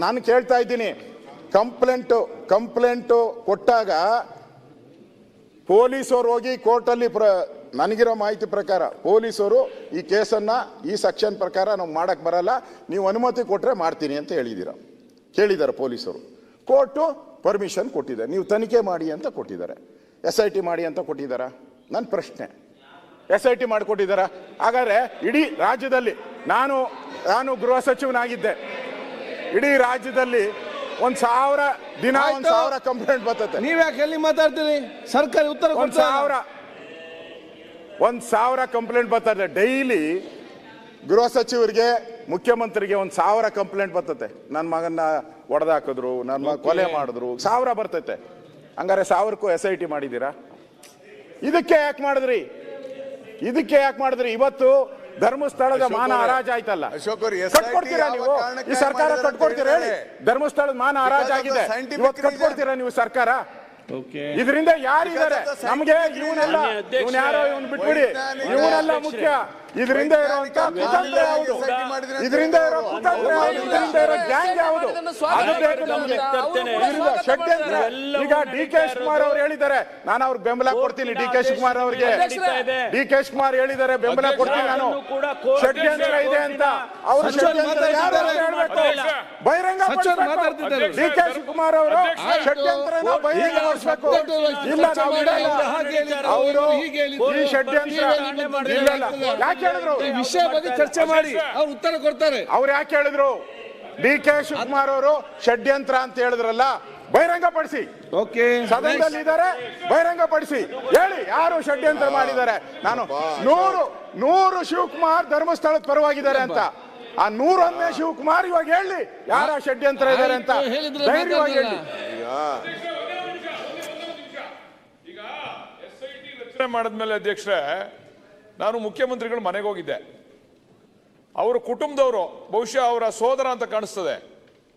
ನಾನು ಕೇಳ್ತಾ ಇದ್ದೀನಿ, ಕಂಪ್ಲೇಂಟು ಕೊಟ್ಟಾಗ ಪೊಲೀಸರು ಹೋಗಿ ಕೋರ್ಟಲ್ಲಿ ನನಗಿರೋ ಮಾಹಿತಿ ಪ್ರಕಾರ ಪೊಲೀಸರು ಈ ಕೇಸನ್ನು ಈ ಸೆಕ್ಷನ್ ಪ್ರಕಾರ ನಾವು ಮಾಡಕ್ಕೆ ಬರಲ್ಲ, ನೀವು ಅನುಮತಿ ಕೊಟ್ಟರೆ ಮಾಡ್ತೀನಿ ಅಂತ ಕೇಳಿದ್ದಾರೆ ಪೊಲೀಸರು. ಕೋರ್ಟು ಪರ್ಮಿಷನ್ ಕೊಟ್ಟಿದೆ, ನೀವು ತನಿಖೆ ಮಾಡಿ ಅಂತ ಕೊಟ್ಟಿದ್ದಾರೆ. SIT ಮಾಡಿ ಅಂತ ಕೊಟ್ಟಿದ್ದಾರಾ? ನನ್ನ ಪ್ರಶ್ನೆ, SIT ಮಾಡಿಕೊಟ್ಟಿದ್ದಾರಾ? ಹಾಗಾದ್ರೆ ಇಡೀ ರಾಜ್ಯದಲ್ಲಿ ನಾನು ಗೃಹ ಸಚಿವನಾಗಿದ್ದೆ, ಇಡೀ ರಾಜ್ಯದಲ್ಲಿ 1,000 ದಿನ 1,000 ಕಂಪ್ಲೇಂಟ್ ಬರ್ತದೆ. ನೀವ್ಯಾಕೆ ಎಲ್ಲಿ ಮಾತಾಡ್ತೀರಿ? ಸರ್ಕಾರಿ ಉತ್ತರ 1,000 ಕಂಪ್ಲೇಂಟ್ ಬರ್ತದೆ ಡೈಲಿ. ಗೃಹ ಸಚಿವರಿಗೆ, ಮುಖ್ಯಮಂತ್ರಿಗೆ 1,000 ಕಂಪ್ಲೇಂಟ್ ಬರ್ತದೆ. ನನ್ನ ಮಗನ್ನ ಹೊಡೆದಾಕಿದ್ರು, ನನ್ನ ಮಗ ಕೊಲೆ ಮಾಡಿದ್ರು, 1000 ಬರ್ತೈತೆ. ಹಂಗಾರೆ 1000ಕ್ಕೂ SIT ಮಾಡಿದ್ದೀರಾ? ಇದಕ್ಕೆ ಯಾಕೆ ಮಾಡಿದ್ರಿ? ಇವತ್ತು ಧರ್ಮಸ್ಥಳದ ಮಾನ ಹರಾಜ್ ಆಯ್ತಲ್ಲ, ಕಟ್ಕೊಡ್ತೀರಾ ನೀವು? ಈ ಸರ್ಕಾರ ಕಟ್ಕೊಡ್ತೀರಾ ಹೇಳಿ? ಧರ್ಮಸ್ಥಳದ ಮಾನ ಹರಾಜ್ ಆಗಿದೆ, ಇವತ್ತು ಕಟ್ಕೊಡ್ತೀರಾ ನೀವು ಸರ್ಕಾರ? ಇದರಿಂದ ಯಾರಿದ್ದಾರೆ ನಮಗೆ? ಯಾರೋ ಬಿಟ್ಬಿಡಿ, ಇವನೆಲ್ಲ ಮುಖ್ಯ. ಇದರಿಂದ ಇರುವಂತ ಕುತಂತ್ರ ಯಾವುದು? ಇದರಿಂದ ಇರೋ ಕುತಂತ್ರ ಯಾವುದು? ಇದರಿಂದ ಇರೋ ಗ್ಯಾಂಗ್ ಯಾವುದು? ಅದು ಬೇಕು ನಮಗೆ. ಷಡ್ಯಂತ್ರ. ಈಗ DK ಶಿವಕುಮಾರ್ ಅವರು ಹೇಳಿದ್ದಾರೆ, ನಾನು ಅವ್ರಿಗೆ ಬೆಂಬಲ ಕೊಡ್ತೀನಿ. DK ಶಿವಕುಮಾರ್ ಅವರಿಗೆ ಹೇಳಿದ್ದಾರೆ, ಬೆಂಬಲ ಕೊಡ್ತೀನಿ ನಾನು. ಷಡ್ಯಂತ್ರ ಇದೆ ಅಂತ ಅವರು ಷಡ್ಯಂತ್ರ ಯಾರು ಹೇಳ್ಬೇಕು? ಬಹಿರಂಗ DK ಶಿವಕುಮಾರ್ ಅವರು ಷಡ್ಯಂತ್ರನ ಬಹಿರಂಗ ಇಲ್ಲ, ನಾವು ಅವರು ಈ ಷಡ್ಯಂತ್ರ ಯಾಕೆ ಹೇಳಿದ್ರು? ಈ ವಿಷಯ ಬಗ್ಗೆ ಚರ್ಚೆ ಮಾಡಿ ಅವ್ರು ಉತ್ತರ ಕೊಡ್ತಾರೆ. ಅವ್ರು ಯಾಕೆ ಹೇಳಿದ್ರು? DK ಶಿವಕುಮಾರ್ ಅವರು ಷಡ್ಯಂತ್ರ ಅಂತ ಹೇಳಿದ್ರಲ್ಲ, ಬಹಿರಂಗಪಡಿಸಿ. ಸದನದಲ್ಲಿ ಇದ್ದಾರೆ, ಬಹಿರಂಗಪಡಿಸಿ ಹೇಳಿ ಯಾರು ಷಡ್ಯಂತ್ರ ಮಾಡಿದ್ದಾರೆ. ನಾನು 100 ಶಿವಕುಮಾರ್ ಧರ್ಮಸ್ಥಳದ ಪರವಾಗಿದ್ದಾರೆ ಅಂತ, ಆ 101ನೇ ಶಿವಕುಮಾರ್ ಇವಾಗ ಹೇಳಿ ಯಾರ ಷಡ್ಯಂತ್ರ ಇದ್ದಾರೆ ಅಂತ ಧೈರ್ಯವಾಗಿ ಹೇಳಿ. ಈಗ SIT ರಚನೆ ಮಾಡಿದ್ಮೇಲೆ ಅಧ್ಯಕ್ಷರೇ, ನಾನು ಮುಖ್ಯಮಂತ್ರಿಗಳು ಮನೆಗೆ ಹೋಗಿದ್ದೆ. ಅವರ ಕುಟುಂಬದವರು, ಬಹುಶಃ ಅವರ ಸೋದರ ಅಂತ ಕಾಣಿಸ್ತದೆ,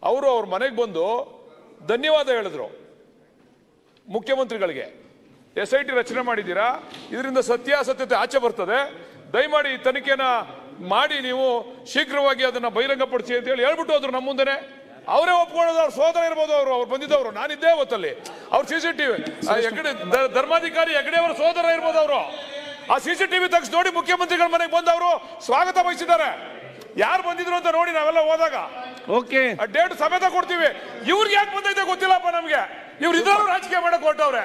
ಅವರು ಅವ್ರ ಮನೆಗೆ ಬಂದು ಧನ್ಯವಾದ ಹೇಳಿದ್ರು ಮುಖ್ಯಮಂತ್ರಿಗಳಿಗೆ. SIT ರಚನೆ ಮಾಡಿದ್ದೀರಾ, ಇದರಿಂದ ಸತ್ಯಾಸತ್ಯತೆ ಆಚೆ ಬರ್ತದೆ, ದಯಮಾಡಿ ತನಿಖೆನ ಮಾಡಿ ನೀವು ಶೀಘ್ರವಾಗಿ ಅದನ್ನ ಬಹಿರಂಗಪಡಿಸಿ ಅಂತ ಹೇಳಿ ಹೇಳ್ಬಿಟ್ಟು ಹೋದ್ರು ನಮ್ಮ ಮುಂದೆನೆ. ಅವರೇ ಒಪ್ಕೊಳ್ಳೋದು, ಅವ್ರ ಸೋದರ ಇರ್ಬೋದು, ಅವ್ರು ಬಂದಿದ್ದವರು, ನಾನಿದ್ದೆ ಅವತ್ತಲ್ಲಿ. ಅವ್ರ CCTV ಧರ್ಮಾಧಿಕಾರಿ ಹೆಗಡೆ ಅವರ ಸೋದರ ಇರ್ಬೋದು ಅವರು. ಆ CCTV ತೆಗೆಸಿ ನೋಡಿ, ಮುಖ್ಯಮಂತ್ರಿಗಳ ಮನೆಗೆ ಬಂದು ಅವರು ಸ್ವಾಗತ ಬಯಸಿದ್ದಾರೆ. ಯಾರು ಬಂದಿದ್ರು ಅಂತ ನೋಡಿ ನಾವೆಲ್ಲ ಹೋದಾಗ ಓಕೆ ಡೇಟ್ ಸಮೇತ ಕೊಡ್ತೀವಿ. ಇವ್ರಿಗೆ ಯಾಕೆ ಬಂದೈತೆ ಗೊತ್ತಿಲ್ಲಪ್ಪ ನಮ್ಗೆ. ಇವ್ರು ಇದ್ರೂ ರಾಜಕೀಯ ಮಾಡಕ್ ಹೊರಟವ್ರೆ.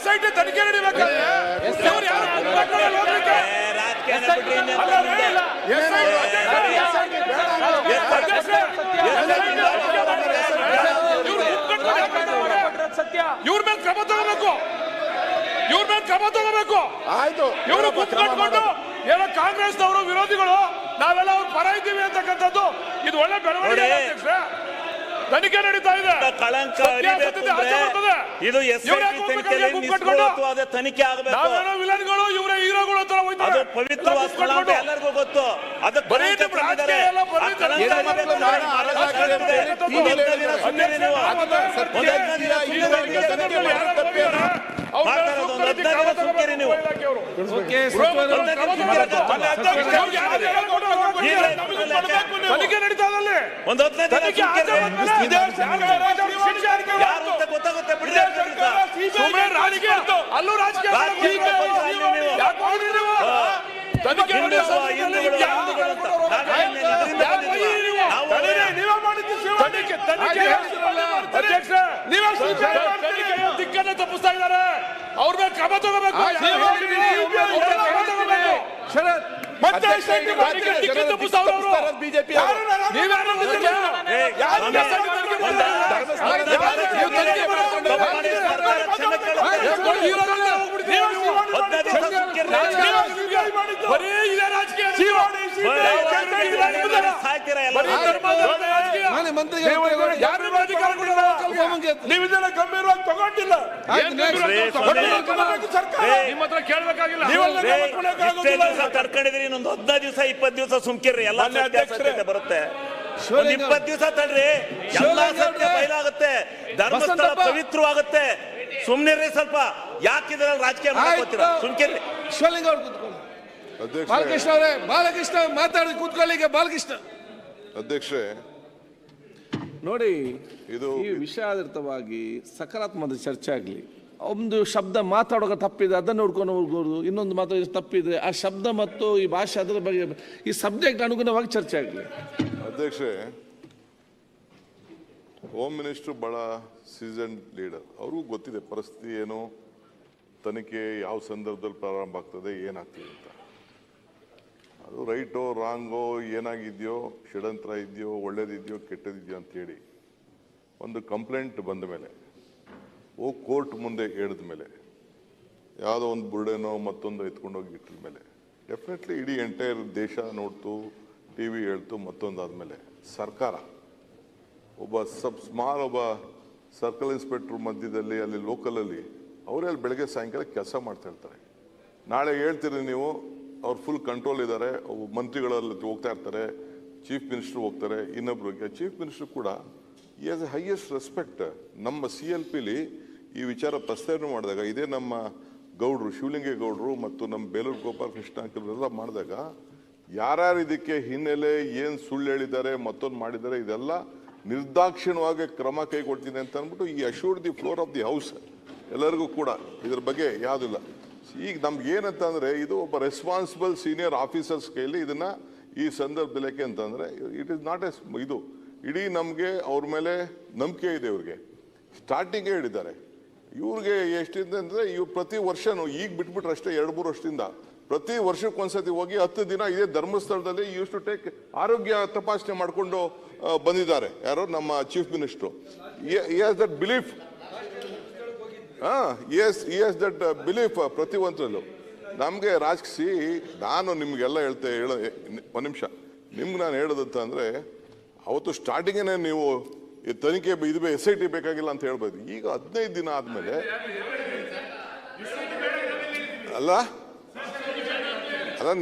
SIT ತನಿಖೆ ನಡಿಬೇಕಾದ್ರೆ ಇವ್ರು ಯಾರು ಇವ್ರ ಮೇಲೆ ಕ್ರಮ ತಗೋಬೇಕು. ಆಯ್ತು. ಇವರು ಕುತ್ಕೊಂಡು ಏನೋ ಕಾಂಗ್ರೆಸ್ನವರು ವಿರೋಧಿಗಳು ನಾವೆಲ್ಲ ಅವ್ರ ಪರ ಇದ್ದೀವಿ ಅಂತಕ್ಕಂಥದ್ದು ಇದು ಒಳ್ಳೆ ಬೆಳವಣಿಗೆ. ತನಿಖೆ ನಡೀತಾ ಇದೆ. ಕಳಂಕ ಇದು ತನಿಖೆ ಆಗಬೇಕು. ನಾವೇನೋ ವಿಲನ್ಗಳು ಇವರೇ ಹೀರೋಗಳು ಅಂತ ಅದು ಪವಿತ್ರವಾದ ಕಳಂಕ ಎಲ್ಲರಿಗೂ ಗೊತ್ತು. ಅದಕ್ಕೆ ತನಿಖೆ ನಡೀತಾ ಇದೆ. ಒಂದು ಯಾರು ಅಂತ ಗೊತ್ತಾಗುತ್ತೆ ಬಿಡಿ. ಅಲ್ಲೂ ರಾಜಕೀಯ ದಿಕ್ಕನ್ನು ತಪ್ಪಿಸ್ತಾ ಇದ್ದಾರೆ. ಅವ್ರ ಮೇಲೆ ಕ್ರಮ ತಗೋಬೇಕು. ಮತ್ತೆ ಬಿಜೆಪಿ ನೀವಿದೆಲ್ಲ ಗಂಭೀರವಾಗಿ ತಗೊಂಡಿಲ್ಲ. ತಡ್ಕೊಂಡಿದ್ರಿ. ಇನ್ನೊಂದು 15 ದಿವಸ 20 ದಿವಸ ಸುಮ್ಕಿರ್ರಿ. ಎಲ್ಲ ಬರುತ್ತೆ. 20 ದಿವಸ ತಡ್ರಿ. ಎಲ್ಲ ಸತ್ಯ ಬಯಲಾಗುತ್ತೆ. ಧರ್ಮಸ್ಥಳ ಪವಿತ್ರವಾಗುತ್ತೆ. ಸುಮ್ನಿರ್ರಿ ಸ್ವಲ್ಪ. ಯಾಕಿದ್ರಲ್ಲಿ ರಾಜಕೀಯ ಮಾಡ್ಕೋತೀರಾ? ಸುಮ್ಕಿರ್ರಿ. ಬಾಲಕೃಷ್ಣ ಅವರೇ, ಬಾಲಕೃಷ್ಣ ಮಾತಾಡಿ ಕೂತ್ಕೊಳ್ಳಿ. ಈಗ ಬಾಲಕೃಷ್ಣ ಅಧ್ಯಕ್ಷರೇ ನೋಡಿ, ಇದು ಈ ವಿಷಯಾಧಾರಿತವಾಗಿ ಸಕಾರಾತ್ಮಕ ಚರ್ಚೆ ಆಗಲಿ. ಒಂದು ಶಬ್ದ ಮಾತಾಡೋಕೆ ತಪ್ಪಿದೆ ಅದನ್ನು ನೋಡ್ಕೊಂಡು ಹೋಗ್ಬೋದು. ಇನ್ನೊಂದು ಮಾತು ತಪ್ಪಿದ್ರೆ ಆ ಶಬ್ದ ಮತ್ತು ಈ ಭಾಷೆ ಅದರ ಬಗ್ಗೆ ಈ ಸಬ್ಜೆಕ್ಟ್ ಅನುಗುಣವಾಗಿ ಚರ್ಚೆ ಆಗಲಿ. ಅಧ್ಯಕ್ಷರೇ, ಹೋಮ್ ಮಿನಿಸ್ಟರ್ ಬಹಳ ಸೀಸನ್ ಲೀಡರ್. ಅವ್ರಿಗೂ ಗೊತ್ತಿದೆ ಪರಿಸ್ಥಿತಿ ಏನು, ತನಿಖೆ ಯಾವ ಸಂದರ್ಭದಲ್ಲಿ ಪ್ರಾರಂಭ ಆಗ್ತದೆ, ಏನಾಗ್ತದೆ ಅಂತ. ಅದು ರೈಟೋ ರಾಂಗೋ, ಏನಾಗಿದೆಯೋ, ಷಡ್ಯಂತ್ರ ಇದೆಯೋ, ಒಳ್ಳೇದಿದೆಯೋ, ಕೆಟ್ಟದಿದೆಯೋ ಅಂತೇಳಿ ಒಂದು ಕಂಪ್ಲೇಂಟ್ ಬಂದ ಮೇಲೆ ಹೋಗಿ ಕೋರ್ಟ್ ಮುಂದೆ ಹೇಳಿದ ಮೇಲೆ, ಯಾವುದೋ ಒಂದು ಬುರ್ಡೆನೋ ಮತ್ತೊಂದು ಎತ್ಕೊಂಡೋಗಿ ಇಟ್ಟ ಮೇಲೆ ಡೆಫಿನೆಟ್ಲಿ ಇಡೀ ಎಂಟೈರ್ ದೇಶ ನೋಡ್ತು, TV ಹೇಳ್ತು. ಮತ್ತೊಂದಾದ್ಮೇಲೆ ಸರ್ಕಾರ ಒಬ್ಬ ಒಬ್ಬ ಸರ್ಕಲ್ ಇನ್ಸ್ಪೆಕ್ಟರ್ ಮಧ್ಯದಲ್ಲಿ ಅಲ್ಲಿ ಲೋಕಲಲ್ಲಿ ಅವರೇ ಅಲ್ಲಿ ಬೆಳಗ್ಗೆ ಸಾಯಂಕಾಲ ಕೆಲಸ ಮಾಡ್ತಾ ಇರ್ತಾರೆ. ನಾಳೆ ಹೇಳ್ತೀರಿ ನೀವು ಅವ್ರು ಫುಲ್ ಕಂಟ್ರೋಲ್ ಇದ್ದಾರೆ, ಮಂತ್ರಿಗಳಲ್ಲಿ ಹೋಗ್ತಾ ಇರ್ತಾರೆ, ಚೀಫ್ ಮಿನಿಸ್ಟರ್ ಹೋಗ್ತಾರೆ, ಇನ್ನೊಬ್ರಿಗೆ. ಚೀಫ್ ಮಿನಿಸ್ಟರ್ ಕೂಡ ಈ ಆಸ್ ಎ ಹೈಯೆಸ್ಟ್ ರೆಸ್ಪೆಕ್ಟ್. ನಮ್ಮ CLPಲಿ ಈ ವಿಚಾರ ಪ್ರಸ್ತಾವನೆ ಮಾಡಿದಾಗ, ಇದೇ ನಮ್ಮ ಗೌಡ್ರು ಶಿವಲಿಂಗೇಗೌಡರು ಮತ್ತು ನಮ್ಮ ಬೇಲೂರು ಗೋಪಾಲ ಕೃಷ್ಣ ಎಲ್ಲ ಮಾಡಿದಾಗ, ಯಾರ್ಯಾರು ಇದಕ್ಕೆ ಹಿನ್ನೆಲೆ ಏನು ಸುಳ್ಳು ಹೇಳಿದ್ದಾರೆ, ಮತ್ತೊಂದು ಮಾಡಿದ್ದಾರೆ, ಇದೆಲ್ಲ ನಿರ್ದಾಕ್ಷಿಣ್ಯವಾಗಿ ಕ್ರಮ ಕೈಗೊಳ್ತೀನಿ ಅಂತ ಅಂದ್ಬಿಟ್ಟು ಈ assured the floor of the house ಎಲ್ಲರಿಗೂ ಕೂಡ ಇದ್ರ ಬಗ್ಗೆ ಯಾವುದಿಲ್ಲ. ಈಗ ನಮ್ಗೆ ಏನಂತ ಅಂದರೆ, ಇದು ಒಬ್ಬ ರೆಸ್ಪಾನ್ಸಿಬಲ್ ಸೀನಿಯರ್ ಆಫೀಸರ್ಸ್ ಕೈಲಿ ಇದನ್ನ ಈ ಸಂದರ್ಭದಲ್ಲಿ ಯಾಕೆ ಅಂತಂದರೆ, ಇಟ್ ಈಸ್ ನಾಟ್ ಇದು ಇಡೀ ನಮಗೆ ಅವ್ರ ಮೇಲೆ ನಂಬಿಕೆ ಇದೆ. ಇವ್ರಿಗೆ ಸ್ಟಾರ್ಟಿಂಗೇ ಹೇಳಿದ್ದಾರೆ. ಇವ್ರಿಗೆ ಎಷ್ಟಿದೆ ಅಂದರೆ, ಇವ್ರು ಪ್ರತಿ ವರ್ಷನೂ ಈಗ ಬಿಟ್ಬಿಟ್ರೆ ಅಷ್ಟೇ 2-3 ವರ್ಷದಿಂದ ಪ್ರತಿ ವರ್ಷಕ್ಕೊಂದ್ಸತಿ ಹೋಗಿ 10 ದಿನ ಇದೇ ಧರ್ಮಸ್ಥಳದಲ್ಲಿ ಯೂಸ್ ಟು ಟೇಕ್ ಆರೋಗ್ಯ ತಪಾಸಣೆ ಮಾಡಿಕೊಂಡು ಬಂದಿದ್ದಾರೆ. ಯಾರೋ ನಮ್ಮ chief minister. he has that belief. he has that belief ಪ್ರತಿ ಒಂದರಲ್ಲೂ. ನಮಗೆ ರಾಜಕೀಯ ನಾನು ನಿಮ್ಗೆಲ್ಲ ಒಂದು ನಿಮಿಷ ನಿಮ್ಗೆ ನಾನು ಹೇಳೋದಂತ ಅಂದರೆ, ಅವತ್ತು ಸ್ಟಾರ್ಟಿಂಗೇನೆ ನೀವು ತನಿಖೆ ಇದು SIT ಬೇಕಾಗಿಲ್ಲ ಅಂತ ಹೇಳ್ಬೋದು. ಈಗ 15 ದಿನ ಆದಮೇಲೆ ಅಲ್ಲ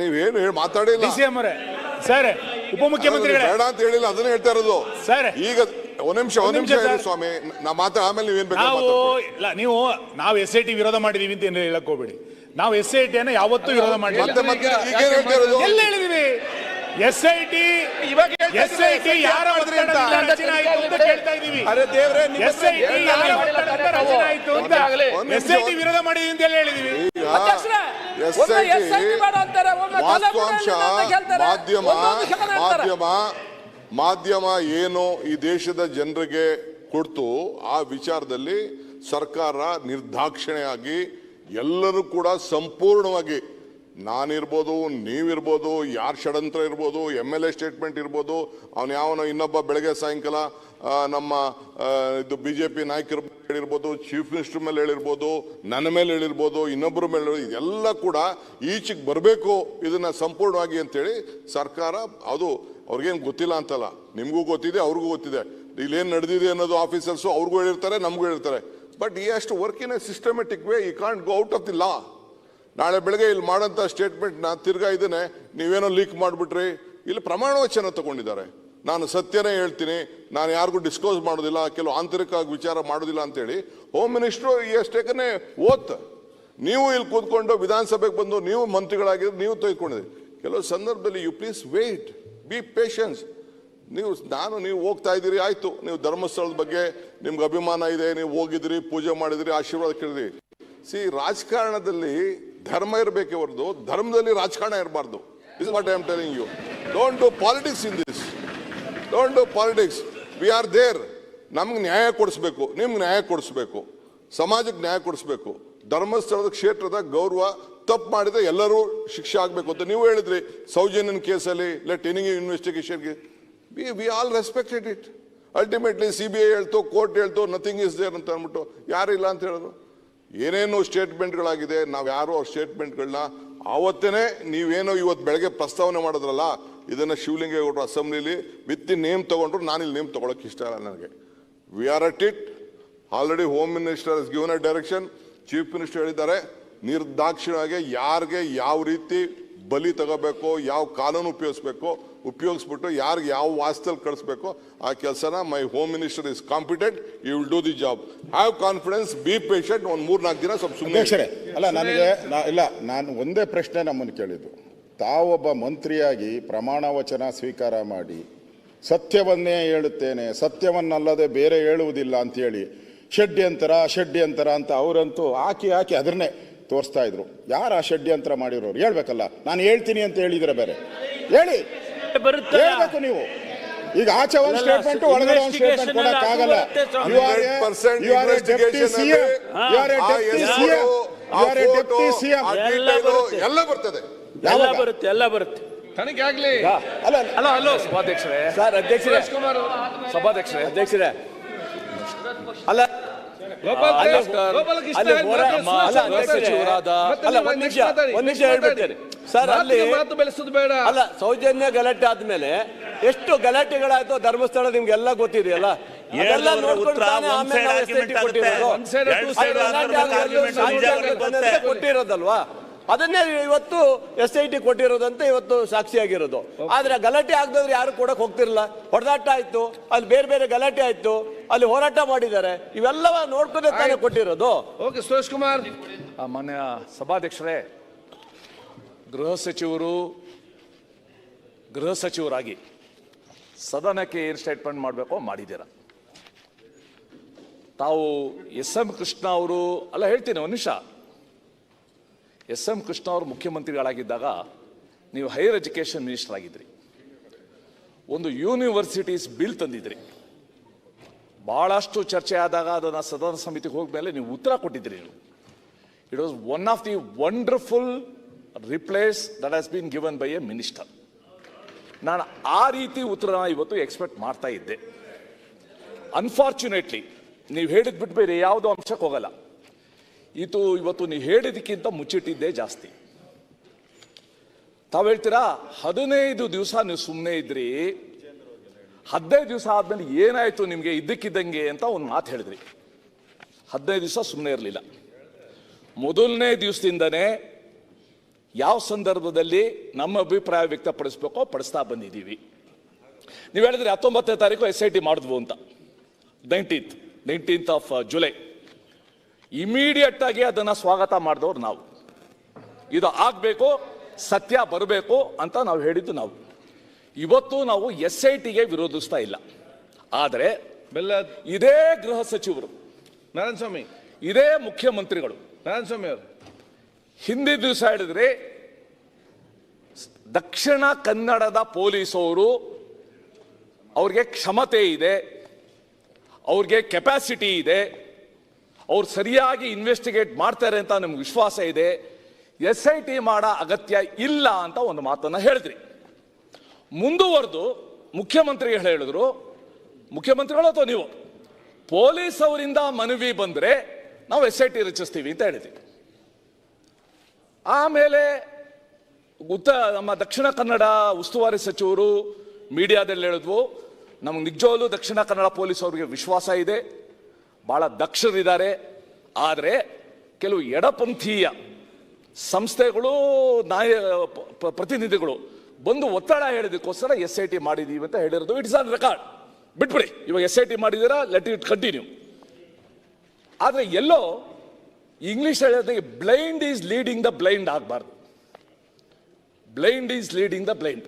ನೀವೇನು ಮಾತಾಡಿಲ್ಲ ಸರ್. ಉಪಮುಖ್ಯಮಂತ್ರಿಗಳೇ ಬೇಡ ಅಂತ ಹೇಳಿಲ್ಲ, ಅದನ್ನೇ ಹೇಳ್ತಾ ಇರೋದು ಸರ್. ಈಗ ಒಂದ್ ನಿಮಿಷ ಸ್ವಾಮಿ, ನಾ ಆಮೇಲೆ ನೀವೇನ್ ನೀವು ನಾವು SIT ವಿರೋಧ ಮಾಡಿದೀವಿ ಅಂತ ಹೇಳಕ್ ಹೋಗ್ಬೇಡಿ. ನಾವು SIT ಅನ್ನ ಯಾವತ್ತೂ ವಿರೋಧ ಮಾಡಿಲ್ಲ. ಎಲ್ಲ ಹೇಳಿದೀವಿ. SIT ಯಾರ ರಚನೆ ಆಯ್ತು ಅಂತ ಕೇಳ್ತಾ ಇದೀವಿ. SIT ವಿರೋಧ ಮಾಡಿದೀವಿ ಅಂತ ಹೇಳಿದೀವಿ. ಅಧ್ಯಕ್ಷರೇ, ಒಮ್ಮೆ SIT ಬೇಡ ಅಂತಾರೆ, ಒಮ್ಮೆ ವಾಸ್ತವಾಂಶ ಅಂತ ಹೇಳ್ತಾರೆ, ಮಾಧ್ಯಮ ಒಂದೊಂದು ಕ್ಷಣ ಹೇಳ್ತಾರೆ. ಮಾಧ್ಯಮ ಏನು ಈ ದೇಶದ ಜನರಿಗೆ ಕೊಡ್ತು ಆ ವಿಚಾರದಲ್ಲಿ ಸರ್ಕಾರ ನಿರ್ದಾಕ್ಷಿಣ್ಯವಾಗಿ ಎಲ್ಲರೂ ಕೂಡ ಸಂಪೂರ್ಣವಾಗಿ ನಾನಿರ್ಬೋದು, ನೀವಿರ್ಬೋದು, ಯಾರ್ ಷಡ್ಯಂತ್ರ ಇರ್ಬೋದು, MLA ಸ್ಟೇಟ್ಮೆಂಟ್ ಇರ್ಬೋದು, ಅವನು ಯಾವನೋ ಇನ್ನೊಬ್ಬ ಬೆಳಗ್ಗೆ ಸಾಯಂಕಾಲ ನಮ್ಮ ಇದು BJP ನಾಯಕರ ಹೇಳಿರ್ಬೋದು, ಚೀಫ್ ಮಿನಿಸ್ಟರ್ ಮೇಲೆ ಹೇಳಿರ್ಬೋದು, ನನ್ನ ಮೇಲೆ ಹೇಳಿರ್ಬೋದು, ಇನ್ನೊಬ್ಬರ ಮೇಲೆ ಇದೆಲ್ಲ ಕೂಡ ಈಚೆಗೆ ಬರಬೇಕು ಇದನ್ನ ಸಂಪೂರ್ಣವಾಗಿ ಅಂತೇಳಿ ಸರ್ಕಾರ, ಅದು ಅವ್ರಿಗೇನು ಗೊತ್ತಿಲ್ಲ ಅಂತಲ್ಲ, ನಿಮಗೂ ಗೊತ್ತಿದೆ, ಅವ್ರಿಗೂ ಗೊತ್ತಿದೆ, ಇಲ್ಲೇನು ನಡೆದಿದೆ ಅನ್ನೋದು ಆಫೀಸರ್ಸು ಅವ್ರಿಗೂ ಹೇಳಿರ್ತಾರೆ, ನಮಗೂ ಹೇಳಿರ್ತಾರೆ. ಬಟ್ ಈ ಅಷ್ಟು work in a systematic way, ಈ can't go out of the law. ನಾಳೆ ಬೆಳಗ್ಗೆ ಇಲ್ಲಿ ಮಾಡೋಂಥ ಸ್ಟೇಟ್ಮೆಂಟ್ನ ತಿರ್ಗಾ ಇದನ್ನೇ ನೀವೇನೋ ಲೀಕ್ ಮಾಡಿಬಿಟ್ರಿ, ಇಲ್ಲಿ ಪ್ರಮಾಣ ವಚನ ತಗೊಂಡಿದ್ದಾರೆ, ನಾನು ಸತ್ಯನೇ ಹೇಳ್ತೀನಿ, ನಾನು ಯಾರಿಗೂ ಡಿಸ್ಕ್ಲೋಸ್ ಮಾಡೋದಿಲ್ಲ, ಕೆಲವು ಆಂತರಿಕವಾಗಿ ವಿಚಾರ ಮಾಡೋದಿಲ್ಲ ಅಂತೇಳಿ ಹೋಮ್ ಮಿನಿಸ್ಟ್ರು ಎಷ್ಟೇಕನೇ ಓತ್. ನೀವು ಇಲ್ಲಿ ಕೂತ್ಕೊಂಡು ವಿಧಾನಸಭೆಗೆ ಬಂದು ನೀವು ಮಂತ್ರಿಗಳಾಗಿದ್ದು ನೀವು ತೆಗೆದುಕೊಂಡಿದ್ರಿ. ಕೆಲವು ಸಂದರ್ಭದಲ್ಲಿ you please wait, be patience. ನೀವು ಹೋಗ್ತಾ ಇದ್ದೀರಿ, ಆಯ್ತು, ನೀವು ಧರ್ಮಸ್ಥಳದ ಬಗ್ಗೆ ನಿಮ್ಗೆ ಅಭಿಮಾನ ಇದೆ, ನೀವು ಹೋಗಿದ್ರಿ, ಪೂಜೆ ಮಾಡಿದ್ರಿ, ಆಶೀರ್ವಾದ ಕೇಳಿದ್ರಿ. ರಾಜಕಾರಣದಲ್ಲಿ ಧರ್ಮ ಇರಬೇಕೆ ಹೊರತು ಧರ್ಮದಲ್ಲಿ ರಾಜಕಾರಣ ಇರಬಾರ್ದು. Is what I am telling you. Don't do politics in this, don't do politics. We are there. ನಮ್ಗೆ ನ್ಯಾಯ ಕೊಡಿಸ್ಬೇಕು, ನಿಮ್ಗೆ ನ್ಯಾಯ ಕೊಡಿಸ್ಬೇಕು, ಸಮಾಜಕ್ಕೆ ನ್ಯಾಯ ಕೊಡಿಸ್ಬೇಕು. ಧರ್ಮಸ್ಥಳದ ಕ್ಷೇತ್ರದ ಗೌರವ ತಪ್ಪು ಮಾಡಿದ್ರೆ ಎಲ್ಲರೂ ಶಿಕ್ಷೆ ಆಗಬೇಕು ಅಂತ ನೀವು ಹೇಳಿದ್ರಿ. ಸೌಜನ್ಯನ ಕೇಸಲ್ಲಿ ಲೆಟ್ ಎನಿ ಇನ್ವೆಸ್ಟಿಗೇಷನ್ಗೆ we all respected it. Ultimately CBI ಹೇಳ್ತು, ಕೋರ್ಟ್ ಹೇಳ್ತು, ನಥಿಂಗ್ ಇಸ್ ದೇರ್ ಅಂತ ಅಂದ್ಬಿಟ್ಟು ಯಾರಿಲ್ಲ ಅಂತ ಹೇಳಿದ್ರು. ಏನೇನು ಸ್ಟೇಟ್ಮೆಂಟ್ಗಳಾಗಿದೆ, ನಾವು ಯಾರು ಅವ್ರ ಸ್ಟೇಟ್ಮೆಂಟ್ಗಳನ್ನ ಆವತ್ತೇ ನೀವೇನೋ ಇವತ್ತು ಬೆಳಗ್ಗೆ ಪ್ರಸ್ತಾವನೆ ಮಾಡಿದ್ರಲ್ಲ, ಇದನ್ನು ಶಿವಲಿಂಗೇಗೌಡರು ಅಸೆಂಬ್ಲಿಲಿ ವಿತ್ ನೇಮ್ ತಗೊಂಡ್ರು, ನಾನಿಲ್ಲಿ ನೇಮ್ ತಗೊಳಕ್ಕೆ ಇಷ್ಟ ಇಲ್ಲ ನನಗೆ. We are at it. Already home minister is given a direction, chief minister ಹೇಳಿದ್ದಾರೆ, ನಿರ್ದಾಕ್ಷಿಣ್ಯವಾಗಿ ಯಾರಿಗೆ ಯಾವ ರೀತಿ ಬಲಿ ತಗೋಬೇಕು, ಯಾವ ಕಾನೂನು ಉಪಯೋಗಿಸ್ಬಿಟ್ಟು ಯಾರಿಗೆ ಯಾವ ವಾಸ್ತಲ್ಲಿ ಕಳಿಸ್ಬೇಕು ಆ ಕೆಲಸನ my home minister is competent, you will do the job. Have confidence, be patient. ಒಂದು 3-4 ದಿನ ಸ್ವಲ್ಪ ಸುಮ್ಮನೆ. ಅಲ್ಲ, ನಾನು ಒಂದೇ ಪ್ರಶ್ನೆ ನಮ್ಮನ್ನು ಕೇಳಿದ್ದು, ತಾವೊಬ್ಬ ಮಂತ್ರಿಯಾಗಿ ಪ್ರಮಾಣ ವಚನ ಸ್ವೀಕಾರ ಮಾಡಿ ಸತ್ಯವನ್ನೇ ಹೇಳುತ್ತೇನೆ, ಸತ್ಯವನ್ನಲ್ಲದೆ ಬೇರೆ ಹೇಳುವುದಿಲ್ಲ ಅಂತೇಳಿ ಷಡ್ಯಂತರ ಅಂತ ಅವರಂತೂ ಹಾಕಿ ಅದನ್ನೇ ತೋರಿಸ್ತಾ ಇದ್ರು. ಯಾರು ಆ ಷಡ್ಯಂತ್ರ ಮಾಡಿರೋರು ಹೇಳ್ಬೇಕಲ್ಲ. ನಾನು ಹೇಳ್ತೀನಿ ಅಂತ ಹೇಳಿದ್ರೆ ಬೇರೆ ಹೇಳಿ, ಹೇಳ್ಬೇಕು ನೀವು. ಈಗ ಆಚೆ ಒಂದು ಸ್ಟೇಟ್ಮೆಂಟ್, ಒಳಗಡೆ ಒಂದು ಸ್ಟೇಟ್ಮೆಂಟ್ ಕೊಡಕ್ಕಾಗಲ್ಲ. You are a deputy CM, ಎಲ್ಲ ಬರ್ತದೆ, ಎಲ್ಲ ಬರುತ್ತೆ. ತನಿಖೆ ಆಗ್ಲಿ. ಸಭಾಧ್ಯಕ್ಷರೇ, ಸಭಾಧ್ಯಕ್ಷರೇ ಅಲ್ಲ, ಸರ್ ಅಲ್ಲಿ ಮಾತು ಬೆಳೆಸೋದು ಬೇಡ. ಅಲ್ಲ, ಸೌಜನ್ಯ ಗಲಾಟೆ ಆದ್ಮೇಲೆ ಎಷ್ಟು ಗಲಾಟೆಗಳಾಯ್ತು ಧರ್ಮಸ್ಥಳ ನಿಮ್ಗೆಲ್ಲ ಗೊತ್ತಿದೆಯಲ್ಲ. ಕೊಟ್ಟಿರೋದಲ್ವಾ, ಅದನ್ನೇ ಇವತ್ತು SIT ಕೊಟ್ಟಿರೋದಂತ ಇವತ್ತು ಸಾಕ್ಷಿಯಾಗಿರೋದು. ಆದ್ರೆ ಗಲಾಟೆ ಆಗದವ್ರು ಯಾರು ಕೊಡಕ್ ಹೋಗ್ತಿರಲ್ಲ. ಹೊಡೆದಾಟ ಆಯ್ತು, ಅಲ್ಲಿ ಬೇರೆ ಬೇರೆ ಗಲಾಟೆ ಆಯ್ತು, ಅಲ್ಲಿ ಹೋರಾಟ ಮಾಡಿದ್ದಾರೆ, ಇವೆಲ್ಲವ ನೋಡ್ಕೊಂಡೆ ತಾನೇ ಕೊಟ್ಟಿರೋದು. ಓಕೆ, ಸುರೇಶ್ ಕುಮಾರ್. ಮಾನ್ಯ ಸಭಾಧ್ಯಕ್ಷರೇ, ಗೃಹ ಸಚಿವರಾಗಿ ಸದನಕ್ಕೆ ಏನು ಸ್ಟೇಟ್ಮೆಂಟ್ ಮಾಡಬೇಕೋ ಮಾಡಿದ್ದೀರಾ. ತಾವು SM ಕೃಷ್ಣ ಅವರು, ಅಲ್ಲ ಹೇಳ್ತೀನಿ ಒಂದು ನಿಮಿಷ, SM ಕೃಷ್ಣ ಅವರು ಮುಖ್ಯಮಂತ್ರಿಗಳಾಗಿದ್ದಾಗ ನೀವು ಹೈಯರ್ ಎಜುಕೇಷನ್ ಮಿನಿಸ್ಟರ್ ಆಗಿದ್ರಿ. ಒಂದು ಯೂನಿವರ್ಸಿಟೀಸ್ ಬಿಲ್ ತಂದಿದ್ರಿ. ಭಾಳಷ್ಟು ಚರ್ಚೆ ಆದಾಗ ಅದನ್ನು ಸದನ ಸಮಿತಿಗೆ ಹೋಗ್ಮೇಲೆ ನೀವು ಉತ್ತರ ಕೊಟ್ಟಿದ್ರಿ. It was one of the wonderful replies that has been given by a minister. ನಾನು ಆ ರೀತಿ ಉತ್ತರನ ಇವತ್ತು ಎಕ್ಸ್ಪೆಕ್ಟ್ ಮಾಡ್ತಾ ಇದ್ದೆ. ಅನ್ಫಾರ್ಚುನೇಟ್ಲಿ ನೀವು ಹೇಳಿದ್ ಬಿಟ್ಟು ಬೇರೆ ಯಾವುದೋ ಅಂಶಕ್ಕೆ ಹೋಗಲ್ಲ. ಇವತ್ತು ನೀವು ಹೇಳಿದಕ್ಕಿಂತ ಮುಚ್ಚಿಟ್ಟಿದ್ದೇ ಜಾಸ್ತಿ. ತಾವು ಹೇಳ್ತೀರಾ 15 ದಿವಸ ನೀವು ಸುಮ್ಮನೆ ಇದ್ರಿ, 15 ದಿವಸ ಆದ್ಮೇಲೆ ಏನಾಯ್ತು ನಿಮಗೆ ಇದ್ದಕ್ಕಿದ್ದಂಗೆ ಅಂತ ಒಂದು ಮಾತು ಹೇಳಿದ್ರಿ. 15 ದಿವಸ ಸುಮ್ಮನೆ ಇರಲಿಲ್ಲ. ಮೊದಲನೇ ದಿವಸದಿಂದನೇ ಯಾವ ಸಂದರ್ಭದಲ್ಲಿ ನಮ್ಮ ಅಭಿಪ್ರಾಯ ವ್ಯಕ್ತಪಡಿಸ್ಬೇಕೋ ಪಡಿಸ್ತಾ ಬಂದಿದ್ದೀವಿ. ನೀವು ಹೇಳಿದ್ರಿ 19ನೇ ತಾರೀಕು SIT ಮಾಡಿದ್ವು ಅಂತ, 19th ಆಫ್ ಜುಲೈ. ಇಮಿಡಿಯೇಟ್ ಆಗಿ ಅದನ್ನ ಸ್ವಾಗತ ಮಾಡಿದವ್ರು ನಾವು. ಇದು ಆಗ್ಬೇಕು, ಸತ್ಯ ಬರಬೇಕು ಅಂತ ನಾವು ಹೇಳಿದ್ದು ನಾವು. ಇವತ್ತು ನಾವು SITಗೆ ವಿರೋಧಿಸ್ತಾ ಇಲ್ಲ. ಆದರೆ ಇದೇ ಗೃಹ ಸಚಿವರು ನಾರಾಯಣಸ್ವಾಮಿ, ಇದೇ ಮುಖ್ಯಮಂತ್ರಿಗಳು ನಾರಾಯಣಸ್ವಾಮಿ ಅವರು ಹಿಂದಿನ ದಿವಸ ಹೇಳಿದ್ರೆ ದಕ್ಷಿಣ ಕನ್ನಡದ ಪೊಲೀಸವರು ಅವ್ರಿಗೆ ಕ್ಷಮತೆ ಇದೆ, ಅವ್ರಿಗೆ ಕೆಪಾಸಿಟಿ ಇದೆ, ಅವ್ರು ಸರಿಯಾಗಿ ಇನ್ವೆಸ್ಟಿಗೇಟ್ ಮಾಡ್ತಾರೆ ಅಂತ ನಮ್ಗೆ ವಿಶ್ವಾಸ ಇದೆ, SIT ಮಾಡೋ ಅಗತ್ಯ ಇಲ್ಲ ಅಂತ ಒಂದು ಮಾತನ್ನ ಹೇಳಿದ್ರಿ. ಮುಂದುವರೆದು ಮುಖ್ಯಮಂತ್ರಿಗಳು ಹೇಳಿದ್ರು, ಮುಖ್ಯಮಂತ್ರಿಗಳು ಅಥವಾ ನೀವು, ಪೊಲೀಸ್ ಅವರಿಂದ ಮನವಿ ಬಂದ್ರೆ ನಾವು SIT ರಚಿಸ್ತೀವಿ ಅಂತ ಹೇಳಿದ್ವಿ. ಆಮೇಲೆ ನಮ್ಮ ದಕ್ಷಿಣ ಕನ್ನಡ ಉಸ್ತುವಾರಿ ಸಚಿವರು ಮೀಡಿಯಾದಲ್ಲಿ ಹೇಳಿದ್ವು, ನಮ್ಗೆ ನಿಜವಾಗ್ಲೂ ದಕ್ಷಿಣ ಕನ್ನಡ ಪೊಲೀಸ್ ಅವರಿಗೆ ವಿಶ್ವಾಸ ಇದೆ, ಬಹಳ ದಕ್ಷರಿದ್ದಾರೆ, ಆದರೆ ಕೆಲವು ಎಡಪಂಥೀಯ ಸಂಸ್ಥೆಗಳು ಪ್ರತಿನಿಧಿಗಳು ಬಂದು ಒತ್ತಡ ಹೇಳಿದಕ್ಕೋಸ್ಕರ SIT ಮಾಡಿದೀವಿ ಅಂತ ಹೇಳಿರೋದು. It's on record. ಬಿಟ್ಬಿಡಿ, ಇವಾಗ SIT ಮಾಡಿದ್ದೀರಾ, ಲೆಟ್ ಇಟ್ ಕಂಟಿನ್ಯೂ. ಆದರೆ ಎಲ್ಲೋ ಇಂಗ್ಲಿಷ್ ಹೇಳೋದಕ್ಕೆ blind is leading the blind ಆಗಬಾರ್ದು. Blind is leading the blind.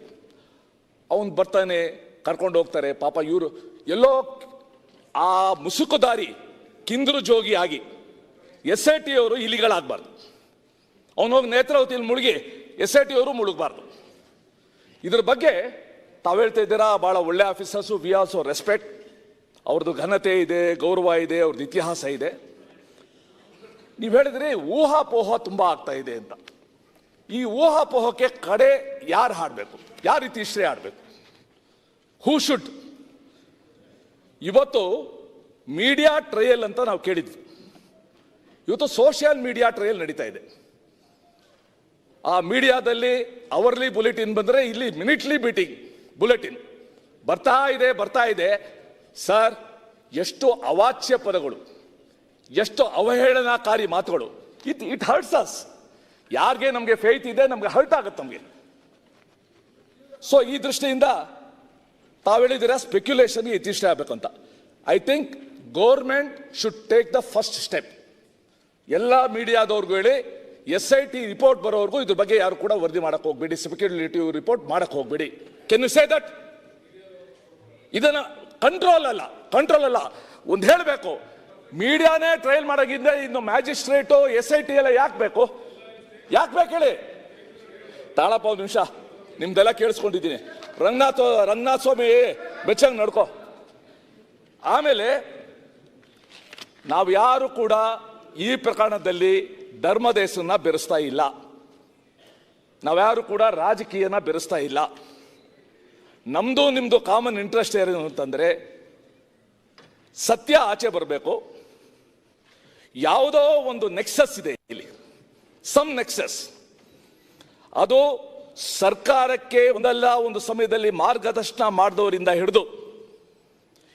ಅವನು ಬರ್ತಾನೆ, ಕರ್ಕೊಂಡು ಹೋಗ್ತಾರೆ, ಪಾಪ ಇವರು ಎಲ್ಲೋ ಆ ಮುಸುಕುದಾರಿ ಕಿಂದ್ರು ಜೋಗಿ ಆಗಿ SIT ಅವರು ಇಲಿಗಳಾಗಬಾರ್ದು. ಅವನೋಗಿ ನೇತ್ರಾವತಿಯಲ್ಲಿ ಮುಳುಗಿ SIT ಅವರು ಮುಳುಗಬಾರ್ದು. ಇದ್ರ ಬಗ್ಗೆ ತಾವು ಹೇಳ್ತಾ ಇದ್ದೀರಾ, ಭಾಳ ಒಳ್ಳೆ ಆಫೀಸರ್ಸು, ವಿ ಆಲ್ಸೋ ರೆಸ್ಪೆಕ್ಟ್, ಅವ್ರದ್ದು ಘನತೆ ಇದೆ, ಗೌರವ ಇದೆ, ಅವ್ರದ್ದು ಇತಿಹಾಸ ಇದೆ. ನೀವು ಹೇಳಿದ್ರಿ ಊಹಾಪೋಹ ತುಂಬ ಆಗ್ತಾ ಇದೆ ಅಂತ. ಈ ಊಹಾಪೋಹಕ್ಕೆ ಕಡೆ ಯಾರು ಹಾಡಬೇಕು, ಯಾವ ರೀತಿ ಹಿಸ್ಟ್ರಿ ಆಡಬೇಕು, ಹೂ ಶುಡ್? ಇವತ್ತು ಮೀಡಿಯಾ ಟ್ರಯಲ್ ಅಂತ ನಾವು ಕೇಳಿದ್ವಿ, ಇವತ್ತು ಸೋಷಿಯಲ್ ಮೀಡಿಯಾ ಟ್ರಯಲ್ ನಡೀತಾ ಇದೆ. ಆ ಮೀಡಿಯಾದಲ್ಲಿ ಅವರ್ಲಿ ಬುಲೆಟಿನ್ ಬಂದರೆ ಇಲ್ಲಿ ಮಿನಿಟ್ಲಿ ಮೀಟಿಂಗ್ ಬುಲೆಟಿನ್ ಬರ್ತಾ ಇದೆ. ಸರ್, ಎಷ್ಟು ಅವಾಚ್ಯ ಪದಗಳು, ಎಷ್ಟು ಅವಹೇಳನಕಾರಿ ಮಾತುಗಳು. It hertz us. ಯಾರಿಗೆ ನಮಗೆ ಫೇತ್ ಇದೆ, ನಮಗೆ ಹರ್ಟ್ ಆಗುತ್ತೆ ನಮಗೆ. ಸೊ ಈ ದೃಷ್ಟಿಯಿಂದ ತಾವು ಹೇಳಿದ್ದೀರಾ ಸ್ಪೆಕ್ಯುಲೇಷನ್ಗೆ ಇತಿಷ್ಠೆ ಆಗಬೇಕಂತ. I think government should take the first step. ಎಲ್ಲ ಮೀಡಿಯಾದವ್ರಿಗೂ ಹೇಳಿ, SIT ರಿಪೋರ್ಟ್ ಬರೋವರೆಗೂ ಇದ್ರ ಬಗ್ಗೆ ಯಾರು ಕೂಡ ವರದಿ ಮಾಡಕ್ಕೆ ಹೋಗ್ಬೇಡಿ, ಸ್ಪೆಕ್ಯುಲೇಟಿವ್ ರಿಪೋರ್ಟ್ ಮಾಡಕ್ಕೆ ಹೋಗ್ಬೇಡಿ. Can you say that? ಇದನ್ನ ಕಂಟ್ರೋಲ್ ಅಲ್ಲ, ಒಂದು ಹೇಳಬೇಕು, ಮೀಡಿಯಾನೇ ಟ್ರಯಲ್ ಮಾಡೋಗಿದ್ರೆ ಇನ್ನು ಮ್ಯಾಜಿಸ್ಟ್ರೇಟು SIT ಎಲ್ಲ ಯಾಕೆ ಬೇಕು ಹೇಳಿ? ತಾಳಪ್ಪ ಒಂದು ನಿಮಿಷ, ನಿಮ್ದೆಲ್ಲ ಕೇಳಿಸ್ಕೊಂಡಿದ್ದೀನಿ. ರಂಗನಾಥ್ ಸ್ವಾಮಿ ಬೆಚ್ಚಂಗ್ ನಡ್ಕೋ. ಆಮೇಲೆ ನಾವು ಯಾರು ಕೂಡ ಈ ಪ್ರಕರಣದಲ್ಲಿ ಧರ್ಮದೇಶನ ಬೆರೆಸ್ತಾ ಇಲ್ಲ, ನಾವ್ಯಾರು ಕೂಡ ರಾಜಕೀಯನ ಬೆರೆಸ್ತಾ ಇಲ್ಲ. ನಮ್ದು ನಿಮ್ದು ಕಾಮನ್ ಇಂಟ್ರೆಸ್ಟ್ ಏನು ಅಂತಂದ್ರೆ ಸತ್ಯ ಆಚೆ ಬರಬೇಕು. ಯಾವುದೋ ಒಂದು ನೆಕ್ಸಸ್ ಇದೆ ಇಲ್ಲಿ, ಸಮ್ ನೆಕ್ಸಸ್. ಅದು ಸರ್ಕಾರಕ್ಕೆ ಒಂದಲ್ಲ ಒಂದು ಸಮಯದಲ್ಲಿ ಮಾರ್ಗದರ್ಶನ ಮಾಡಿದವರಿಂದ ಹಿಡಿದು,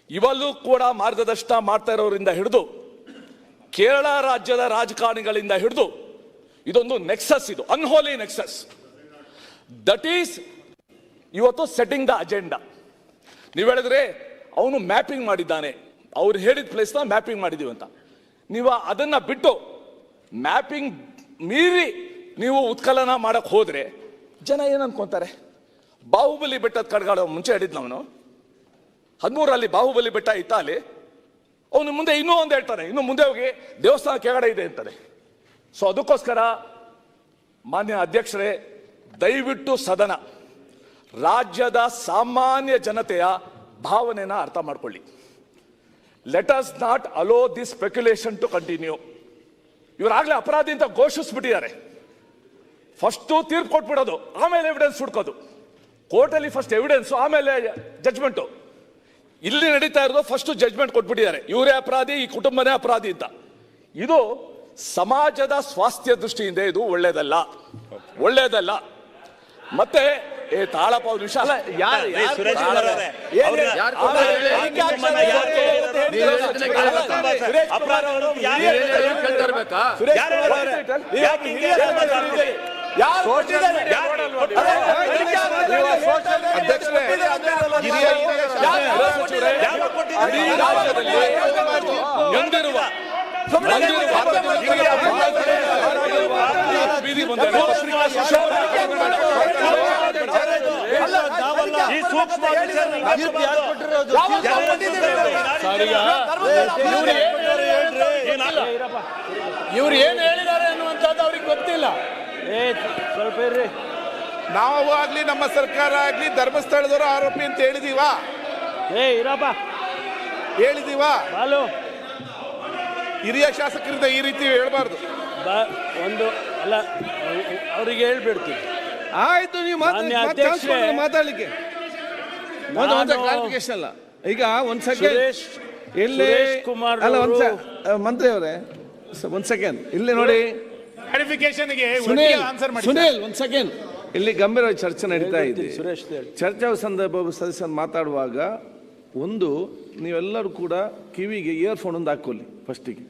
ಇವಲ್ಲೂ ಕೂಡ ಮಾರ್ಗದರ್ಶನ ಮಾಡ್ತಾ ಇರೋರಿಂದ ಹಿಡಿದು, ಕೇರಳ ರಾಜ್ಯದ ರಾಜಕಾರಣಿಗಳಿಂದ ಹಿಡಿದು, ಇದೊಂದು ನೆಕ್ಸಸ್, ಇದು ಅನ್ಹೋಲಿ ನೆಕ್ಸಸ್. ದಟ್ ಈಸ್ ಇವತ್ತು ಸೆಟ್ಟಿಂಗ್ ದ ಅಜೆಂಡಾ. ನೀವು ಹೇಳಿದ್ರೆ ಅವನು ಮ್ಯಾಪಿಂಗ್ ಮಾಡಿದ್ದಾನೆ, ಅವ್ರು ಹೇಳಿದ ಪ್ಲೇಸ್ನ ಮ್ಯಾಪಿಂಗ್ ಮಾಡಿದೀವಿ ಅಂತ. ನೀವು ಅದನ್ನ ಬಿಟ್ಟು ಮ್ಯಾಪಿಂಗ್ ಮೀರಿ ನೀವು ಉತ್ಕಲನ ಮಾಡಕ್ ಹೋದ್ರೆ ಜನ ಏನ್ ಅನ್ಕೊಂತಾರೆ? ಬಾಹುಬಲಿ ಬೆಟ್ಟದ ಕಡ್ಗಾಡ ಮುಂಚೆ ಹೇಳಿದ್ ನಾವು 13 ಬಾಹುಬಲಿ ಬೆಟ್ಟ ಇತ್ತ, ಅಲ್ಲಿ ಅವನು ಮುಂದೆ ಇನ್ನೂ ಒಂದು ಹೇಳ್ತಾನೆ, ಇನ್ನು ಮುಂದೆ ಹೋಗಿ ದೇವಸ್ಥಾನ ಕೆಳಗಡೆ ಇದೆ ಅಂತಾನೆ. ಸೊ ಅದಕ್ಕೋಸ್ಕರ ಮಾನ್ಯ ಅಧ್ಯಕ್ಷರೇ, ದಯವಿಟ್ಟು ಸದನ ರಾಜ್ಯದ ಸಾಮಾನ್ಯ ಜನತೆಯ ಭಾವನೆನ ಅರ್ಥ ಮಾಡ್ಕೊಳ್ಳಿ. Let us not allow this speculation to continue. ಇವರಾಗಲೇ ಅಪರಾಧಿ ಅಂತ ಘೋಷಿಸ್ಬಿಟ್ಟಿದ್ದಾರೆ. ಫಸ್ಟು ತೀರ್ಪು ಕೊಟ್ಬಿಡೋದು, ಆಮೇಲೆ ಎವಿಡೆನ್ಸ್ ಹುಡ್ಕೋದು. ಕೋರ್ಟಲ್ಲಿ ಫಸ್ಟ್ ಎವಿಡೆನ್ಸು, ಆಮೇಲೆ ಜಡ್ಜ್ಮೆಂಟು. ಇಲ್ಲಿ ನಡೀತಾ ಇರೋದು ಫಸ್ಟ್ ಜಡ್ಜ್ಮೆಂಟ್ ಕೊಟ್ಬಿಟ್ಟಿದ್ದಾರೆ, ಇವರೇ ಅಪರಾಧಿ, ಈ ಕುಟುಂಬನೇ ಅಪರಾಧಿ ಅಂತ. ಇದು ಸಮಾಜದ ಸ್ವಾಸ್ಥ್ಯ ದೃಷ್ಟಿಯಿಂದ ಇದು ಒಳ್ಳೇದಲ್ಲ. ಮತ್ತೆ ತಾಳಪ್ಪ ಒಂದು ವಿಷಯ ಅಲ್ಲ, ಇವ್ರು ಏನ್ ಹೇಳಿದ್ದಾರೆ ಅನ್ನುವಂತ ಅಂತದ್ದು ಅವ್ರಿಗೆ ಗೊತ್ತಿಲ್ಲ. ಸ್ವಲ್ಪ ಇರ್ರಿ. ನಾವು ಆಗ್ಲಿ ನಮ್ಮ ಸರ್ಕಾರ ಆಗ್ಲಿ ಧರ್ಮಸ್ಥಳದವರು ಆರೋಪಿ ಅಂತ ಹೇಳಿದೀವಾ? ಇರಪ್ಪ ಹೇಳಿದೀವಾ? ಬಾಲು ಹಿರಿಯ ಶಾಸಕರಿಂದ ಈ ರೀತಿ ಹೇಳ್ಬಾರ್ದು. ಒಂದು ಅಲ್ಲ, ಅವರಿಗೆ ಹೇಳ್ಬಿಡ್ತೀನಿ. ಆಯ್ತು, ನೀವು ಮಾತಾಡ್ಲಿಕ್ಕೆ ಕ್ಲಾರಿಫಿಕೇಶನ್ ಅಲ್ಲ. ಈಗ ಒಂದ್ ಸೆಕೆಂಡ್ ಇಲ್ಲಿ ಅಲ್ಲ, ಮಂತ್ರಿ ಅವರೇ ಒಂದ್ ಸೆಕೆಂಡ್ ಇಲ್ಲಿ ನೋಡಿ. ಕ್ಲಾರಿಫಿಕೇಶನ್ಗೆ ಆನ್ಸರ್ ಮಾಡಿ ಸುನೀಲ್ ಒಂದ್ ಸೆಕೆಂಡ್. ಇಲ್ಲಿ ಗಂಭೀರವಾಗಿ ಚರ್ಚೆ ನಡೀತಾ ಇದೆ. ಚರ್ಚಾ ಸಂದರ್ಭ ಸದಸ್ಯರು ಮಾತಾಡುವಾಗ ಒಂದು ನೀವೆಲ್ಲರೂ ಕೂಡ ಕಿವಿಗೆ ಇಯರ್ಫೋನ್ ಒಂದು ಹಾಕೊಳ್ಳಿ ಫಸ್ಟಿಗೆ.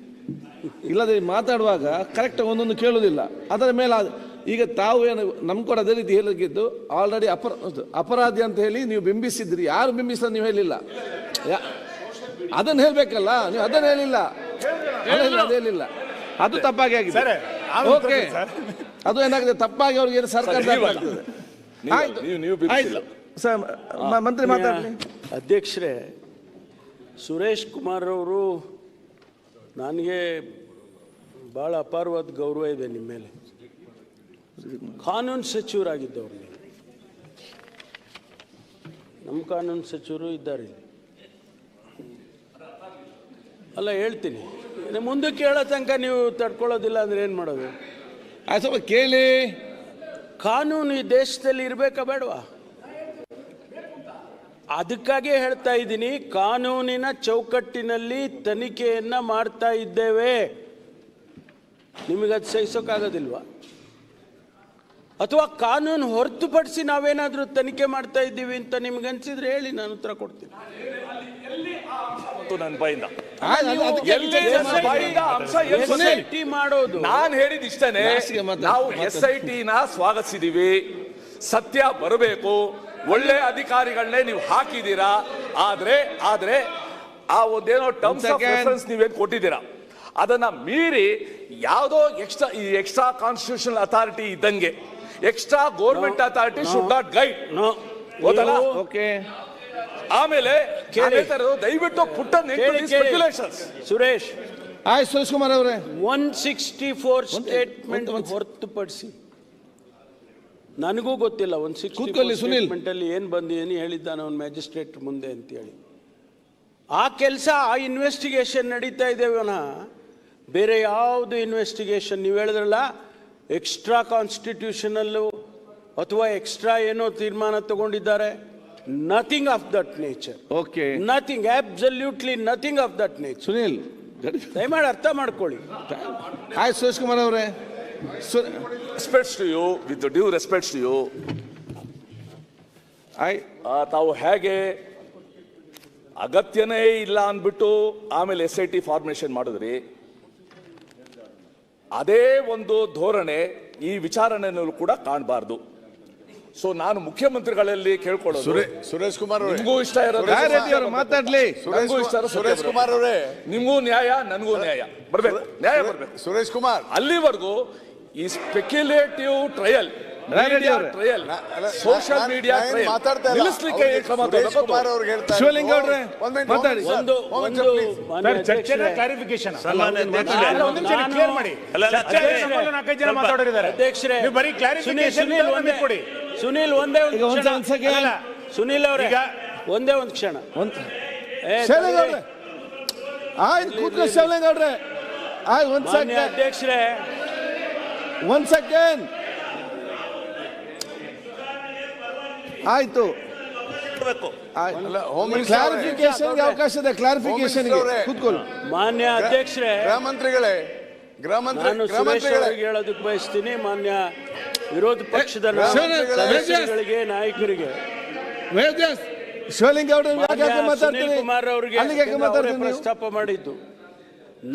ಇಲ್ಲದೆ ಮಾತಾಡುವಾಗ ಕರೆಕ್ಟ್ ಒಂದೊಂದು ಕೇಳೋದಿಲ್ಲ. ಅದರ ಮೇಲೆ ಈಗ ತಾವು ಏನು ನಮ್ಗೆ ಕೂಡ ಅದೇ ರೀತಿ ಹೇಳಿದ್ದು ಆಲ್ರೆಡಿ ಅಪರಾಧಿ ಅಂತ ಹೇಳಿ ನೀವು ಬಿಂಬಿಸಿದ್ರಿ. ಯಾರು ಬಿಂಬಿಸ ನೀವು ಹೇಳಿಲ್ಲ, ಅದನ್ನ ಹೇಳ್ಬೇಕಲ್ಲ, ನೀವು ಅದನ್ನ ಹೇಳಿಲ್ಲ, ಅದೇ ಹೇಳಿಲ್ಲ. ಅದು ತಪ್ಪಾಗಿ ಆಗಿದೆ. ಓಕೆ, ಅದು ಏನಾಗಿದೆ ತಪ್ಪಾಗಿ ಅವ್ರಿಗೆ ಸರ್ಕಾರ ಮಂತ್ರಿ ಮಾತಾಡಲಿ. ಅಧ್ಯಕ್ಷರೇ, ಸುರೇಶ್ ಕುಮಾರ್ ಅವರು ನನಗೆ ಭಾಳ ಅಪಾರವಾದ ಗೌರವ ಇದೆ ನಿಮ್ಮ ಮೇಲೆ. ಕಾನೂನು ಸಚಿವರಾಗಿದ್ದವ್ರು ನೀವು. ನಮ್ಮ ಕಾನೂನು ಸಚಿವರು ಇದ್ದಾರೆ. ಅಲ್ಲ, ಹೇಳ್ತೀನಿ, ಮುಂದಕ್ಕೆ ಹೇಳೋ ತನಕ ನೀವು ತಡ್ಕೊಳ್ಳೋದಿಲ್ಲ ಅಂದ್ರೆ ಏನು ಮಾಡೋದು? ಸ್ವಲ್ಪ ಕೇಳಿ. ಕಾನೂನು ಈ ದೇಶದಲ್ಲಿ ಇರಬೇಕಾ ಬೇಡವಾ? ಅದಕ್ಕಾಗಿ ಹೇಳ್ತಾ ಇದ್ದೀನಿ, ಕಾನೂನಿನ ಚೌಕಟ್ಟಿನಲ್ಲಿ ತನಿಖೆಯನ್ನ ಮಾಡ್ತಾ ಇದ್ದೇವೆ. ನಿಮಗದು ಸಹಿಸೋಕ್ಕಾಗೋದಿಲ್ವಾ? ಅಥವಾ ಕಾನೂನು ಹೊರತುಪಡಿಸಿ ನಾವೇನಾದರೂ ತನಿಖೆ ಮಾಡ್ತಾ ಇದ್ದೀವಿ ಅಂತ ನಿಮ್ಗೆ ಅನ್ಸಿದ್ರೆ ಹೇಳಿ, ನಾನು ಉತ್ತರ ಕೊಡ್ತೀನಿ. ನನ್ನ ಬಾಯಿಂದ ಮಾಡೋದು ನಾನು ಹೇಳಿದ ಇಷ್ಟನೇ. ನಾವು SIT ನ ಸ್ವಾಗತಿಸಿದೀವಿ. ಸತ್ಯ ಬರಬೇಕು, ಒಳ್ಳೆ ಅಧಿಕಾರಿಗಳನ್ನೇ ನೀವು ಹಾಕಿದ್ದೀರಾ. ಆದ್ರೆ ಆ ಒಂದೇನೋ ಟರ್ಮ್ಸ್ ಆಫ್ ರೆಫರೆನ್ಸ್ ನೀವೇನು ಕೊಟ್ಟಿದ್ದೀರಾ, ಅದನ್ನ ಮೀರಿ ಯಾವುದೋ ಎಕ್ಸ್ಟ್ರಾ ಕಾನ್ಸ್ಟಿಟ್ಯೂಷನಲ್ ಅಥಾರಿಟಿ ಇದ್ದಂಗೆ extra government authority should not guide. Okay, ಆಮೇಲೆ ದಯವಿಟ್ಟು ಪುಟ್ಟ ಸ್ಪೆಕ್ಯುಲೇಷನ್ಸ್. ಸುರೇಶ್ ಸುರೇಶ್ ಕುಮಾರ್ ಅವರೇ, 164 ಸ್ಟೇಟ್ಮೆಂಟ್ ಹೊರತುಪಡಿಸಿ ನನಗೂ ಗೊತ್ತಿಲ್ಲ 164 ಸ್ಟೇಟ್ಮೆಂಟ್ ಅಲ್ಲಿ ಏನ್ ಬಂದಿದ್ದೀನಿ ಹೇಳಿದ್ದಾನೆ ಅವನು ಮ್ಯಾಜಿಸ್ಟ್ರೇಟ್ ಮುಂದೆ ಅಂತ ಹೇಳಿ. ಆ ಕೆಲಸ, ಆ ಇನ್ವೆಸ್ಟಿಗೇಷನ್ ನಡೀತಾ ಇದ್ದೇವನ, ಬೇರೆ ಯಾವುದು ಇನ್ವೆಸ್ಟಿಗೇಷನ್ ನೀವು ಹೇಳಿದ್ರಲ್ಲ, ಎಕ್ಸ್ಟ್ರಾ ಕಾನ್ಸ್ಟಿಟ್ಯೂಷನಲ್ಲು ಅಥವಾ ಎಕ್ಸ್ಟ್ರಾ ಏನೋ ತೀರ್ಮಾನ ತಗೊಂಡಿದ್ದಾರೆ, nothing of that nature. Okay, nothing, absolutely nothing of that nature. Sunil ದಯಮಾಡಿ ಅರ್ಥ ಮಾಡ್ಕೊಳ್ಳಿ. ಆಯ್ತು ಸುರೇಶ್ ಕುಮಾರ್ ಅವರೇ, respects to you, with due respects to you. ತಾವು ಹೇಗೆ ಅಗತ್ಯನೇ ಇಲ್ಲ ಅಂದ್ಬಿಟ್ಟು ಆಮೇಲೆ SIT ಫಾರ್ಮೇಷನ್ ಮಾಡಿದ್ರಿ, ಅದೇ ಒಂದು ಧೋರಣೆ ಈ ವಿಚಾರಣೆಯಲ್ಲೂ ಕೂಡ ಕಾಣಬಾರ್ದು. ಸೊ ನಾನು ಮುಖ್ಯಮಂತ್ರಿಗಳಲ್ಲಿ ಕೇಳ್ಕೊಳ್ಳೋದು, ಸುರೇಶ್ ಕುಮಾರ್ ನಿಮಗೂ ಇಷ್ಟ ಇರೋದು ಮಾತಾಡ್ಲಿ, ಸುರೇಶ್ ಕುಮಾರ್ ಅವರೇ, ನಿಮಗೂ ನ್ಯಾಯ, ನನಗೂ ನ್ಯಾಯ ಬರ್ಬೇಕು, ನ್ಯಾಯ ಬರ್ಬೇಕು. ಸುರೇಶ್ ಕುಮಾರ್, ಅಲ್ಲಿವರೆಗೂ ಈ ಸ್ಪೆಕ್ಯುಲೇಟಿವ್ ಟ್ರಯಲ್, ಸೋಷಿಯಲ್ ಮೀಡಿಯಾ ನಿಲ್ಲಿಸಲಿಕ್ಕೆ ಕ್ರಮ ತಗೋಬೇಕು. ಶಿವಲಿಂಗ ಅವರೇ ಮಾತಾಡಿ. ಕ್ಲಾರಿಫಿಕೇಶನ್ ಸುನೀಲ್ ಒಂದೇ ಸುನೀಲ್ ಅವರೇ ಒಂದೇ ಒಂದು ಕ್ಷಣ. ಆಯ್ತು ಕೂತ್ಕೊ ಶಿವಲಿಂಗ ಅವ್ರೆ, ಆಯ್ತು ಒಂದ್ ಸೆಕೆಂಡ್ ಅಧ್ಯಕ್ಷರೇ, ಒಂದ್ ಸೆಕೆಂಡ್ ಆಯ್ತು ಕ್ಲಾರಿಫಿಕೇಶನ್ ಅವಕಾಶ ಇದೆ. ಕ್ಲಾರಿಫಿಕೇಶನ್ ಕೂತ್ಕೊಳ್ಳಿ. ಮಾನ್ಯ ಅಧ್ಯಕ್ಷರೇ, ನಾನು ಸುರೇಶ್ ಅವರಿಗೆ ಹೇಳೋದಕ್ಕೆ ಬಯಸ್ತೀನಿ, ಮಾನ್ಯ ವಿರೋಧ ಪಕ್ಷದ ಸದಸ್ಯರುಗಳಿಗೆ, ನಾಯಕರಿಗೆ, ಶಿವಲಿಂಗ ಸುನೀಲ್ ಕುಮಾರ್ ಅವರಿಗೆ ಪ್ರಸ್ತಾಪ ಮಾಡಿದ್ದು,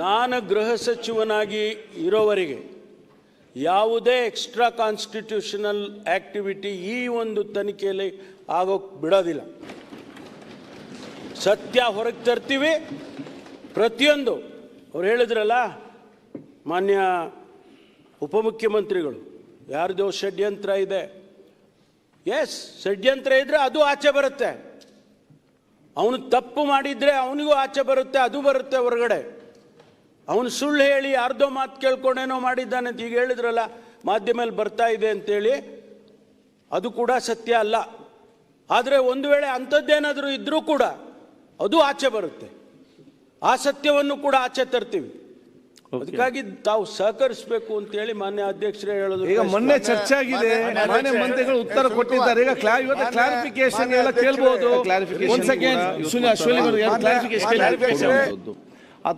ನಾನು ಗೃಹ ಸಚಿವನಾಗಿ ಇರೋವರೆಗೆ ಯಾವುದೇ ಎಕ್ಸ್ಟ್ರಾ ಕಾನ್ಸ್ಟಿಟ್ಯೂಷನಲ್ ಆಕ್ಟಿವಿಟಿ ಈ ಒಂದು ತನಿಖೆಯಲ್ಲಿ ಆಗೋಕ್ ಬಿಡೋದಿಲ್ಲ. ಸತ್ಯ ಹೊರಗೆ ತರ್ತೀವಿ. ಪ್ರತಿಯೊಂದು ಅವ್ರು ಹೇಳಿದ್ರಲ್ಲ ಮಾನ್ಯ ಉಪಮುಖ್ಯಮಂತ್ರಿಗಳು, ಯಾರ್ದೋ ಷಡ್ಯಂತ್ರ ಇದೆ, ಎಸ್ ಷಡ್ಯಂತ್ರ ಇದ್ರೆ ಅದು ಆಚೆ ಬರುತ್ತೆ. ಅವನು ತಪ್ಪು ಮಾಡಿದ್ರೆ ಅವನಿಗೂ ಆಚೆ ಬರುತ್ತೆ, ಅದು ಬರುತ್ತೆ ಹೊರಗಡೆ. ಅವನು ಸುಳ್ಳು ಹೇಳಿ ಅರ್ಧೋ ಮಾತು ಕೇಳ್ಕೊಂಡೇನೋ ಮಾಡಿದ್ದಾನೆ ಅಂತ ಈಗ ಹೇಳಿದ್ರಲ್ಲ, ಮಾಧ್ಯಮದಲ್ಲಿ ಬರ್ತಾ ಇದೆ ಅಂತೇಳಿ, ಅದು ಕೂಡ ಸತ್ಯ ಅಲ್ಲ. ಆದರೆ ಒಂದು ವೇಳೆ ಅಂಥದ್ದೇನಾದರೂ ಇದ್ರೂ ಕೂಡ ಅದು ಆಚೆ ಬರುತ್ತೆ, ಆ ಸತ್ಯವನ್ನು ಕೂಡ ಆಚೆ ತರ್ತೀವಿ. ಅದಕ್ಕಾಗಿ ತಾವು ಸಹಕರಿಸಬೇಕು ಅಂತೇಳಿ ಮಾನ್ಯ ಅಧ್ಯಕ್ಷರೇ ಹೇಳೋದು. ಈಗ ಮೊನ್ನೆ ಚರ್ಚೆ ಆಗಿದೆ, ಮಾನ್ಯ ಮಂತ್ರಿಗಳು ಉತ್ತರ ಕೊಟ್ಟಿದ್ದಾರೆ. ಈಗ ಕ್ಲಾರಿಫಿಕೇಶನ್ ಎಲ್ಲ ಕೇಳ್ಬೋದು.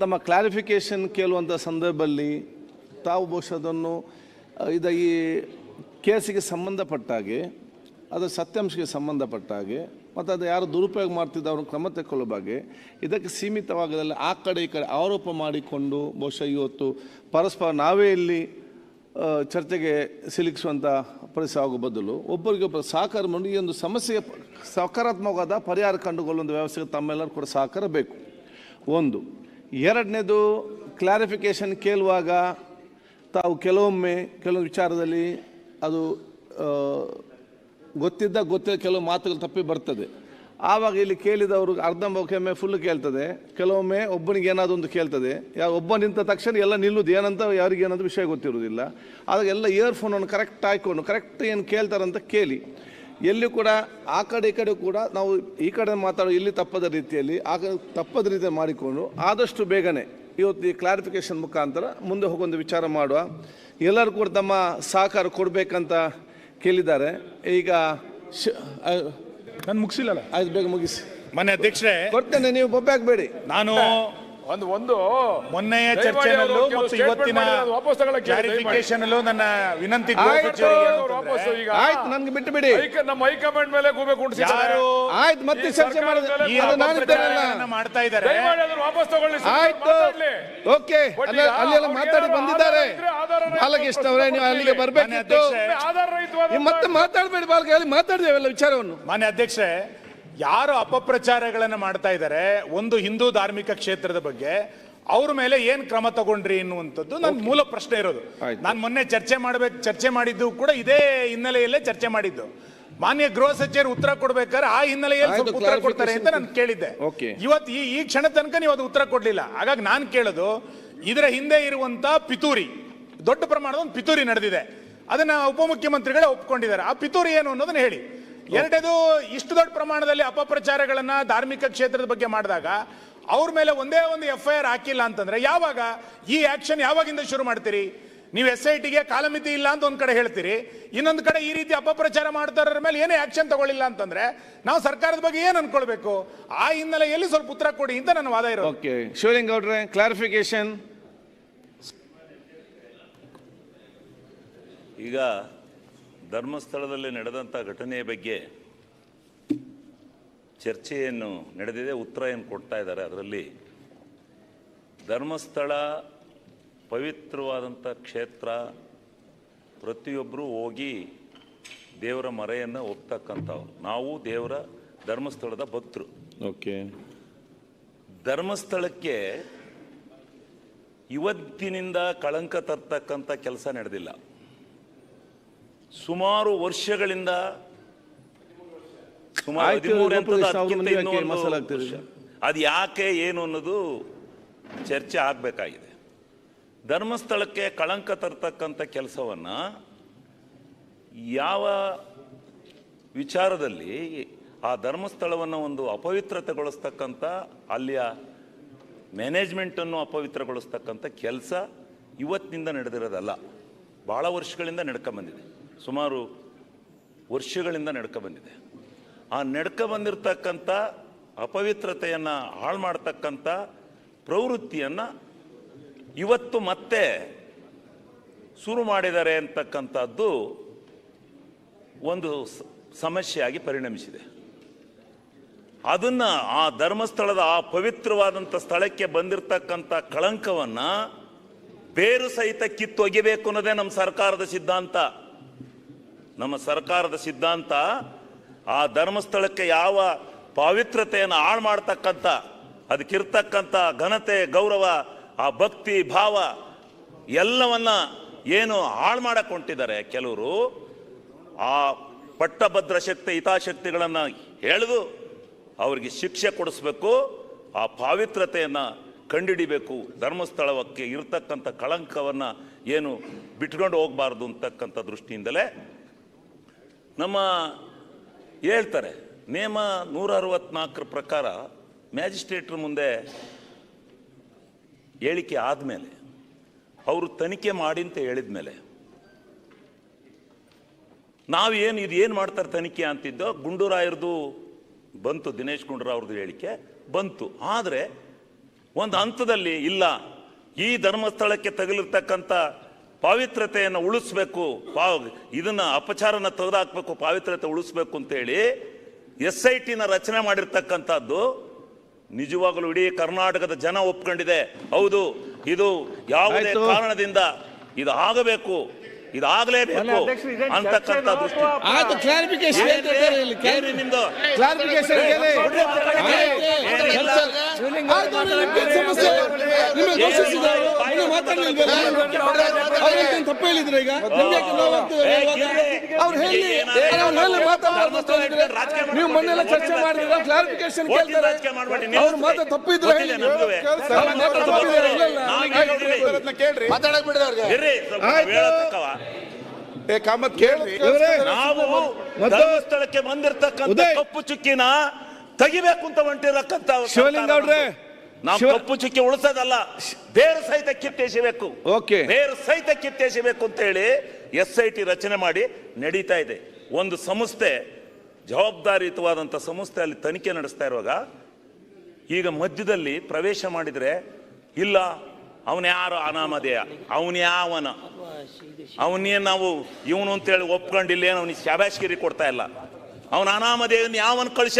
ತಮ್ಮ ಕ್ಲಾರಿಫಿಕೇಶನ್ ಕೇಳುವಂಥ ಸಂದರ್ಭದಲ್ಲಿ ತಾವು ಬಹುಶಃ ಅದನ್ನು ಈ ಕೇಸಿಗೆ ಸಂಬಂಧಪಟ್ಟ ಹಾಗೆ, ಅದರ ಸತ್ಯಾಂಶಕ್ಕೆ ಸಂಬಂಧಪಟ್ಟ ಹಾಗೆ, ಮತ್ತು ಅದು ಯಾರು ದುರುಪಯೋಗ ಮಾಡ್ತಿದ್ದ ಅವ್ರನ್ನ ಕ್ರಮ ತೆಕ್ಕೊಳ್ಳೋ ಬಗ್ಗೆ ಇದಕ್ಕೆ ಸೀಮಿತವಾಗದಲ್ಲಿ ಆ ಕಡೆ ಈ ಕಡೆ ಆರೋಪ ಮಾಡಿಕೊಂಡು ಬಹುಶಃ ಇವತ್ತು ಪರಸ್ಪರ ನಾವೇ ಇಲ್ಲಿ ಚರ್ಚೆಗೆ ಸಿಲುಕಿಸುವಂಥ ಪರಿಸ್ಥಿತಿ ಆಗೋ ಬದಲು ಒಬ್ಬರಿಗೊಬ್ಬರು ಸಹಕಾರ ಮಾಡಿ ಈ ಒಂದು ಸಮಸ್ಯೆಗೆ ಸಕಾರಾತ್ಮಕವಾದ ಪರಿಹಾರ ಕಂಡುಕೊಳ್ಳುವಂಥ ವ್ಯವಸ್ಥೆಗೆ ತಮ್ಮೆಲ್ಲರೂ ಕೂಡ ಸಹಕಾರ ಬೇಕು. ಒಂದು. ಎರಡನೇದು, ಕ್ಲಾರಿಫಿಕೇಷನ್ ಕೇಳುವಾಗ ತಾವು ಕೆಲವೊಮ್ಮೆ ಕೆಲವೊಂದು ವಿಚಾರದಲ್ಲಿ ಅದು ಗೊತ್ತಿಲ್ಲ ಕೆಲವು ಮಾತುಗಳು ತಪ್ಪಿ ಬರ್ತದೆ. ಆವಾಗ ಇಲ್ಲಿ ಕೇಳಿದವರು ಅರ್ಧಂಬರ್ಧ ಫುಲ್ ಕೇಳ್ತದೆ, ಕೆಲವೊಮ್ಮೆ ಒಬ್ಬನಿಗೆ ಏನಾದರೂ ಒಂದು ಕೇಳ್ತದೆ. ಒಬ್ಬ ನಿಂತ ತಕ್ಷಣ ಎಲ್ಲ ನಿಲ್ಲುದು, ಏನಂತ ಯಾರಿಗೆ ಏನಂತ ವಿಷಯ ಗೊತ್ತಿರೋದಿಲ್ಲ. ಆದಾಗ ಎಲ್ಲ ಇಯರ್ಫೋನನ್ನು ಕರೆಕ್ಟ್ ಹಾಕ್ಕೊಂಡು ಕರೆಕ್ಟ್ ಏನು ಕೇಳ್ತಾರಂತ ಕೇಳಿ. ಎಲ್ಲಿ ಕೂಡ ಆ ಕಡೆ ಈ ಕಡೆ ಕೂಡ ನಾವು ಈ ಕಡೆ ಮಾತಾಡೋ ಇಲ್ಲಿ ತಪ್ಪದ ರೀತಿಯಲ್ಲಿ ತಪ್ಪದ ರೀತಿಯಲ್ಲಿ ಮಾಡಿಕೊಂಡು ಆದಷ್ಟು ಬೇಗನೆ ಇವತ್ತು ಈ ಕ್ಲಾರಿಫಿಕೇಷನ್ ಮುಖಾಂತರ ಮುಂದೆ ಹೋಗೊಂದು ವಿಚಾರ ಮಾಡುವ. ಎಲ್ಲರೂ ಕೂಡ ತಮ್ಮ ಸಹಕಾರ ಕೊಡಬೇಕಂತ ಕೇಳಿದ್ದಾರೆ. ಈಗ ನಾನು ಮುಗಿಸಿಲ್ಲ, ಆಯ್ತು, ಬೇಗ ಮುಗಿಸಿ. ಮನೆ ಅಧ್ಯಕ್ಷರೇ ಕೊಡ್ತೇನೆ, ನೀವು ಬೊಬ್ಬೆ ಹಾಕಬೇಡಿ. ನಾನು ಮೊನ್ನೆಯ ಚರ್ಚೆನಲ್ಲೂ ಮತ್ತು ಇವತ್ತಿನ ಕ್ಲಾರಿಫಿಕೇಶನ್ ಅಲ್ಲೂ ನನ್ನ ವಿನಂತಿ ಆಯ್ತು, ನನ್ಗೆ ಬಿಟ್ಟು ಬಿಡಿ. ನಮ್ಮ ಹೈಕಮಾಂಡ್ ಮೇಲೆ ಗೂಬೆ ಕುಂಡಿಸಿದ್ದಾರೆ. ಆಯ್ತು, ಮತ್ತೆ ಚರ್ಚೆ ಮಾಡ್ತಾ ಇದ್ದಾರೆ. ವಾಪಸ್ ತಗೊಳ್ಳಿ. ಆಯ್ತು, ಓಕೆ. ಅಲ್ಲೆಲ್ಲ ಮಾತಾಡಿ ಬಂದಿದ್ದಾರೆ. ಬಾಲಕೃಷ್ಣ ಅವರೇ, ನೀವು ಅಲ್ಲಿಗೆ ಬರ್ಬೇಕಿತ್ತು. ಮತ್ತೆ ಮಾತಾಡಬೇಡಿ ಬಾಲಕ, ಅಲ್ಲಿ ಮಾತಾಡಿದೇವೆಲ್ಲ ವಿಚಾರವನ್ನು. ಮಾನ್ಯ ಅಧ್ಯಕ್ಷರೇ, ಯಾರು ಅಪಪ್ರಚಾರಗಳನ್ನ ಮಾಡ್ತಾ ಇದ್ದಾರೆ ಒಂದು ಹಿಂದೂ ಧಾರ್ಮಿಕ ಕ್ಷೇತ್ರದ ಬಗ್ಗೆ, ಅವ್ರ ಮೇಲೆ ಏನ್ ಕ್ರಮ ತಗೊಂಡ್ರಿ ಎನ್ನುವಂಥದ್ದು ನನ್ನ ಮೂಲ ಪ್ರಶ್ನೆ ಇರೋದು. ನಾನು ಮೊನ್ನೆ ಚರ್ಚೆ ಮಾಡಿದ್ದು ಕೂಡ ಇದೇ ಹಿನ್ನೆಲೆಯಲ್ಲೇ ಚರ್ಚೆ ಮಾಡಿದ್ದು. ಮಾನ್ಯ ಗೃಹ ಸಚಿವರು ಉತ್ತರ ಕೊಡ್ಬೇಕಾದ್ರೆ ಆ ಹಿನ್ನೆಲೆಯಲ್ಲಿ ಉತ್ತರ ಕೊಡ್ತಾರೆ ಅಂತ ನಾನು ಕೇಳಿದ್ದೆ. ಇವತ್ತು ಈ ಕ್ಷಣ ತನಕ ನೀವು ಅದು ಉತ್ತರ ಕೊಡ್ಲಿಲ್ಲ. ಹಾಗಾಗಿ ನಾನು ಕೇಳೋದು, ಇದರ ಹಿಂದೆ ಇರುವಂತ ಪಿತೂರಿ, ದೊಡ್ಡ ಪ್ರಮಾಣದ ಒಂದು ಪಿತೂರಿ ನಡೆದಿದೆ. ಅದನ್ನ ಉಪಮುಖ್ಯಮಂತ್ರಿಗಳೇ ಒಪ್ಕೊಂಡಿದ್ದಾರೆ. ಆ ಪಿತೂರಿ ಏನು ಅನ್ನೋದನ್ನ ಹೇಳಿ. ಎರಡನೇದು, ಇಷ್ಟು ದೊಡ್ಡ ಪ್ರಮಾಣದಲ್ಲಿ ಅಪಪ್ರಚಾರಗಳನ್ನ ಧಾರ್ಮಿಕ ಕ್ಷೇತ್ರದ ಬಗ್ಗೆ ಮಾಡಿದಾಗ ಅವ್ರ ಮೇಲೆ ಒಂದೇ ಒಂದು FIR ಹಾಕಿಲ್ಲ ಅಂತಂದ್ರೆ ಯಾವಾಗ ಈ ಆಕ್ಷನ್ ಯಾವಾಗಿಂದ ಶುರು ಮಾಡ್ತೀರಿ? ನೀವು SITಗೆ ಕಾಲಮಿತಿ ಇಲ್ಲ ಅಂತ ಒಂದ್ ಕಡೆ ಹೇಳ್ತೀರಿ, ಇನ್ನೊಂದು ಕಡೆ ಈ ರೀತಿ ಅಪಪ್ರಚಾರ ಮಾಡ್ತಾರ ಮೇಲೆ ಏನೇ ಆಕ್ಷನ್ ತಗೊಳ್ಳಿಲ್ಲ ಅಂತಂದ್ರೆ ನಾವು ಸರ್ಕಾರದ ಬಗ್ಗೆ ಏನ್ ಅನ್ಕೊಳ್ಬೇಕು? ಆ ಹಿನ್ನೆಲೆಯಲ್ಲಿ ಸ್ವಲ್ಪ ಉತ್ತರ ಕೊಡಿ ಅಂತ ನನ್ನ ವಾದ ಇರೋದು. ಓಕೆ, ಶಿವಲಿಂಗೌಡ್ರೆ, ಕ್ಲಾರಿಫಿಕೇಶನ್. ಈಗ ಧರ್ಮಸ್ಥಳದಲ್ಲಿ ನಡೆದಂಥ ಘಟನೆಯ ಬಗ್ಗೆ ಚರ್ಚೆಯನ್ನು ನಡೆದಿದೆ, ಉತ್ತರ ಏನು ಕೊಡ್ತಾ ಇದ್ದಾರೆ. ಅದರಲ್ಲಿ ಧರ್ಮಸ್ಥಳ ಪವಿತ್ರವಾದಂಥ ಕ್ಷೇತ್ರ, ಪ್ರತಿಯೊಬ್ಬರೂ ಹೋಗಿ ದೇವರ ಮರೆಯನ್ನು ಹೋಗ್ತಕ್ಕಂಥವ್ರು. ನಾವು ದೇವರ ಧರ್ಮಸ್ಥಳದ ಭಕ್ತರು. ಓಕೆ, ಧರ್ಮಸ್ಥಳಕ್ಕೆ ಇವತ್ತಿನಿಂದ ಕಳಂಕ ತರ್ತಕ್ಕಂಥ ಕೆಲಸ ನಡೆದಿಲ್ಲ. ಸುಮಾರು ವರ್ಷಗಳಿಂದ, ಸುಮಾರು 13 ಅದು ಯಾಕೆ ಏನು ಅನ್ನೋದು ಚರ್ಚೆ ಆಗಬೇಕಾಗಿದೆ. ಧರ್ಮಸ್ಥಳಕ್ಕೆ ಕಳಂಕ ತರ್ತಕ್ಕಂಥ ಕೆಲಸವನ್ನು ಯಾವ ವಿಚಾರದಲ್ಲಿ ಆ ಧರ್ಮಸ್ಥಳವನ್ನು ಒಂದು ಅಪವಿತ್ರತೆಗೊಳಿಸ್ತಕ್ಕಂಥ, ಅಲ್ಲಿಯ ಮ್ಯಾನೇಜ್ಮೆಂಟನ್ನು ಅಪವಿತ್ರಗೊಳಿಸ್ತಕ್ಕಂಥ ಕೆಲಸ ಇವತ್ತಿನಿಂದ ನಡೆದಿರೋದಲ್ಲ, ಭಾಳ ವರ್ಷಗಳಿಂದ ನಡ್ಕೊಂಬಂದಿದೆ. ಸುಮಾರು ವರ್ಷಗಳಿಂದ ನಡ್ಕೊಂಬಂದಿದೆ. ಆ ನಡ್ಕೊಂಬಂದಿರ್ತಕ್ಕಂಥ ಅಪವಿತ್ರತೆಯನ್ನು ಹಾಳು ಮಾಡ್ತಕ್ಕಂಥ ಪ್ರವೃತ್ತಿಯನ್ನು ಇವತ್ತು ಮತ್ತೆ ಶುರು ಮಾಡಿದ್ದಾರೆ ಅಂತಕ್ಕಂಥದ್ದು ಒಂದು ಸಮಸ್ಯೆಯಾಗಿ ಪರಿಣಮಿಸಿದೆ. ಅದನ್ನು ಆ ಧರ್ಮಸ್ಥಳದ ಆ ಪವಿತ್ರವಾದಂಥ ಸ್ಥಳಕ್ಕೆ ಬಂದಿರತಕ್ಕಂಥ ಕಳಂಕವನ್ನು ಬೇರು ಸಹಿತ ಕಿತ್ತೊಗಿಬೇಕು ಅನ್ನೋದೇ ನಮ್ಮ ಸರ್ಕಾರದ ಸಿದ್ಧಾಂತ. ನಮ್ಮ ಸರ್ಕಾರದ ಸಿದ್ಧಾಂತ ಆ ಧರ್ಮಸ್ಥಳಕ್ಕೆ ಯಾವ ಪವಿತ್ರತೆಯನ್ನು ಹಾಳು ಮಾಡ್ತಕ್ಕಂಥ, ಅದಕ್ಕಿರ್ತಕ್ಕಂಥ ಘನತೆ, ಗೌರವ, ಆ ಭಕ್ತಿ ಭಾವ ಎಲ್ಲವನ್ನ ಏನು ಹಾಳು ಮಾಡಕ್ಕೆ ಹೊಂಟಿದ್ದಾರೆ ಕೆಲವರು, ಆ ಪಟ್ಟಭದ್ರ ಶಕ್ತಿ ಹಿತಾಶಕ್ತಿಗಳನ್ನು ಎಳೆದು ಅವರಿಗೆ ಶಿಕ್ಷೆ ಕೊಡಿಸ್ಬೇಕು, ಆ ಪವಿತ್ರತೆಯನ್ನು ಕಂಡುಹಿಡಿಬೇಕು. ಧರ್ಮಸ್ಥಳಕ್ಕೆ ಇರತಕ್ಕಂಥ ಕಳಂಕವನ್ನ ಏನು ಬಿಟ್ಕೊಂಡು ಹೋಗಬಾರ್ದು ಅಂತಕ್ಕಂಥ ದೃಷ್ಟಿಯಿಂದಲೇ ನಮ್ಮ ಹೇಳ್ತಾರೆ ನೇಮ 164 ಪ್ರಕಾರ ಮ್ಯಾಜಿಸ್ಟ್ರೇಟ್ರ ಮುಂದೆ ಹೇಳಿಕೆ ಆದಮೇಲೆ ಅವರು ತನಿಖೆ ಮಾಡಿ ಅಂತ ಹೇಳಿದ ಮೇಲೆ ನಾವೇನು ಇದು ಏನು ಮಾಡ್ತಾರೆ ತನಿಖೆ ಅಂತಿದ್ದೋ, ಗುಂಡೂರಾಯರದು ಬಂತು, ದಿನೇಶ್ ಗುಂಡೂರಾವ್ರದ್ದು ಹೇಳಿಕೆ ಬಂತು. ಆದರೆ ಒಂದು ಹಂತದಲ್ಲಿ ಇಲ್ಲ, ಈ ಧರ್ಮಸ್ಥಳಕ್ಕೆ ತಗಲಿರ್ತಕ್ಕಂಥ ಪಾವಿತ್ರತೆಯನ್ನು ಉಳಿಸ್ಬೇಕು, ಇದನ್ನ ಅಪಚಾರನ ತೆಗೆದುಹಾಕಬೇಕು, ಪಾವಿತ್ರತೆ ಉಳಿಸ್ಬೇಕು ಅಂತೇಳಿ SITನ ರಚನೆ ಮಾಡಿರ್ತಕ್ಕಂಥದ್ದು ನಿಜವಾಗಲೂ ಇಡೀ ಕರ್ನಾಟಕದ ಜನ ಒಪ್ಕೊಂಡಿದೆ. ಹೌದು, ಇದು ಯಾವುದೇ ಕಾರಣದಿಂದ ಇದು ಆಗಬೇಕು, ಇದಾಗಲೇಬೇಕು ಅಂತಕ್ಕಂಥ ದೃಷ್ಟಿ. ನೀವು ಮೊನ್ನೆಲ್ಲ ಚರ್ಚೆ ಮಾಡಿದ್ರೆ ಕ್ಲಾರಿಫಿಕೇಶನ್ ಕೇಳ್ತಾರೆ, ಅವ್ರು ಮಾತ್ರ ತಪ್ಪಿದ್ರೆ ಮಾತಾಡಕ್ ಬಿಡ್ರಿ. ನಾವು ಧರ್ಮಸ್ಥಳಕ್ಕೆ ಬಂದಿರತಕ್ಕಂಥ ಕಪ್ಪು ಚುಕ್ಕಿನ ತೆಗಿಬೇಕು ಅಂತ ಹೊಂಟಿರಕ್ಕಂತ ಶಿವಲಿಂಗೌಡ್ರೆ, ನಾವು ಕಪ್ಪು ಚುಕ್ಕಿ ಉಳಿಸೋದಲ್ಲ, ಬೇರು ಸಹಿತ ಕಿತ್ತೆಸಬೇಕು, ಬೇರು ಸಹಿತ ಕಿತ್ತೆಸಬೇಕು ಅಂತ ಹೇಳಿ SIT ರಚನೆ ಮಾಡಿ ನಡೀತಾ ಇದೆ. ಒಂದು ಸಂಸ್ಥೆ, ಜವಾಬ್ದಾರಿಯುತವಾದಂಥ ಸಂಸ್ಥೆ ಅಲ್ಲಿ ತನಿಖೆ ನಡೆಸ್ತಾ ಇರುವಾಗ ಈಗ ಮಧ್ಯದಲ್ಲಿ ಪ್ರವೇಶ ಮಾಡಿದ್ರೆ ಇಲ್ಲ, ಅವನ್ಯಾರು ಅನಾಮಧೇಯ, ಅವನ್ಯಾವನ, ಅವನೇನು ನಾವು ಇವನು ಅಂತೇಳಿ ಒಪ್ಕೊಂಡಿಲ್ಲ, ಅವನಿಗೆ ಶಾಬಾಷ್ಗಿರಿ ಕೊಡ್ತಾ ಇಲ್ಲ, ಅವನ ಅನಾಮಧೇಯನ್ ಯಾವನ್ ಕಳಿಸ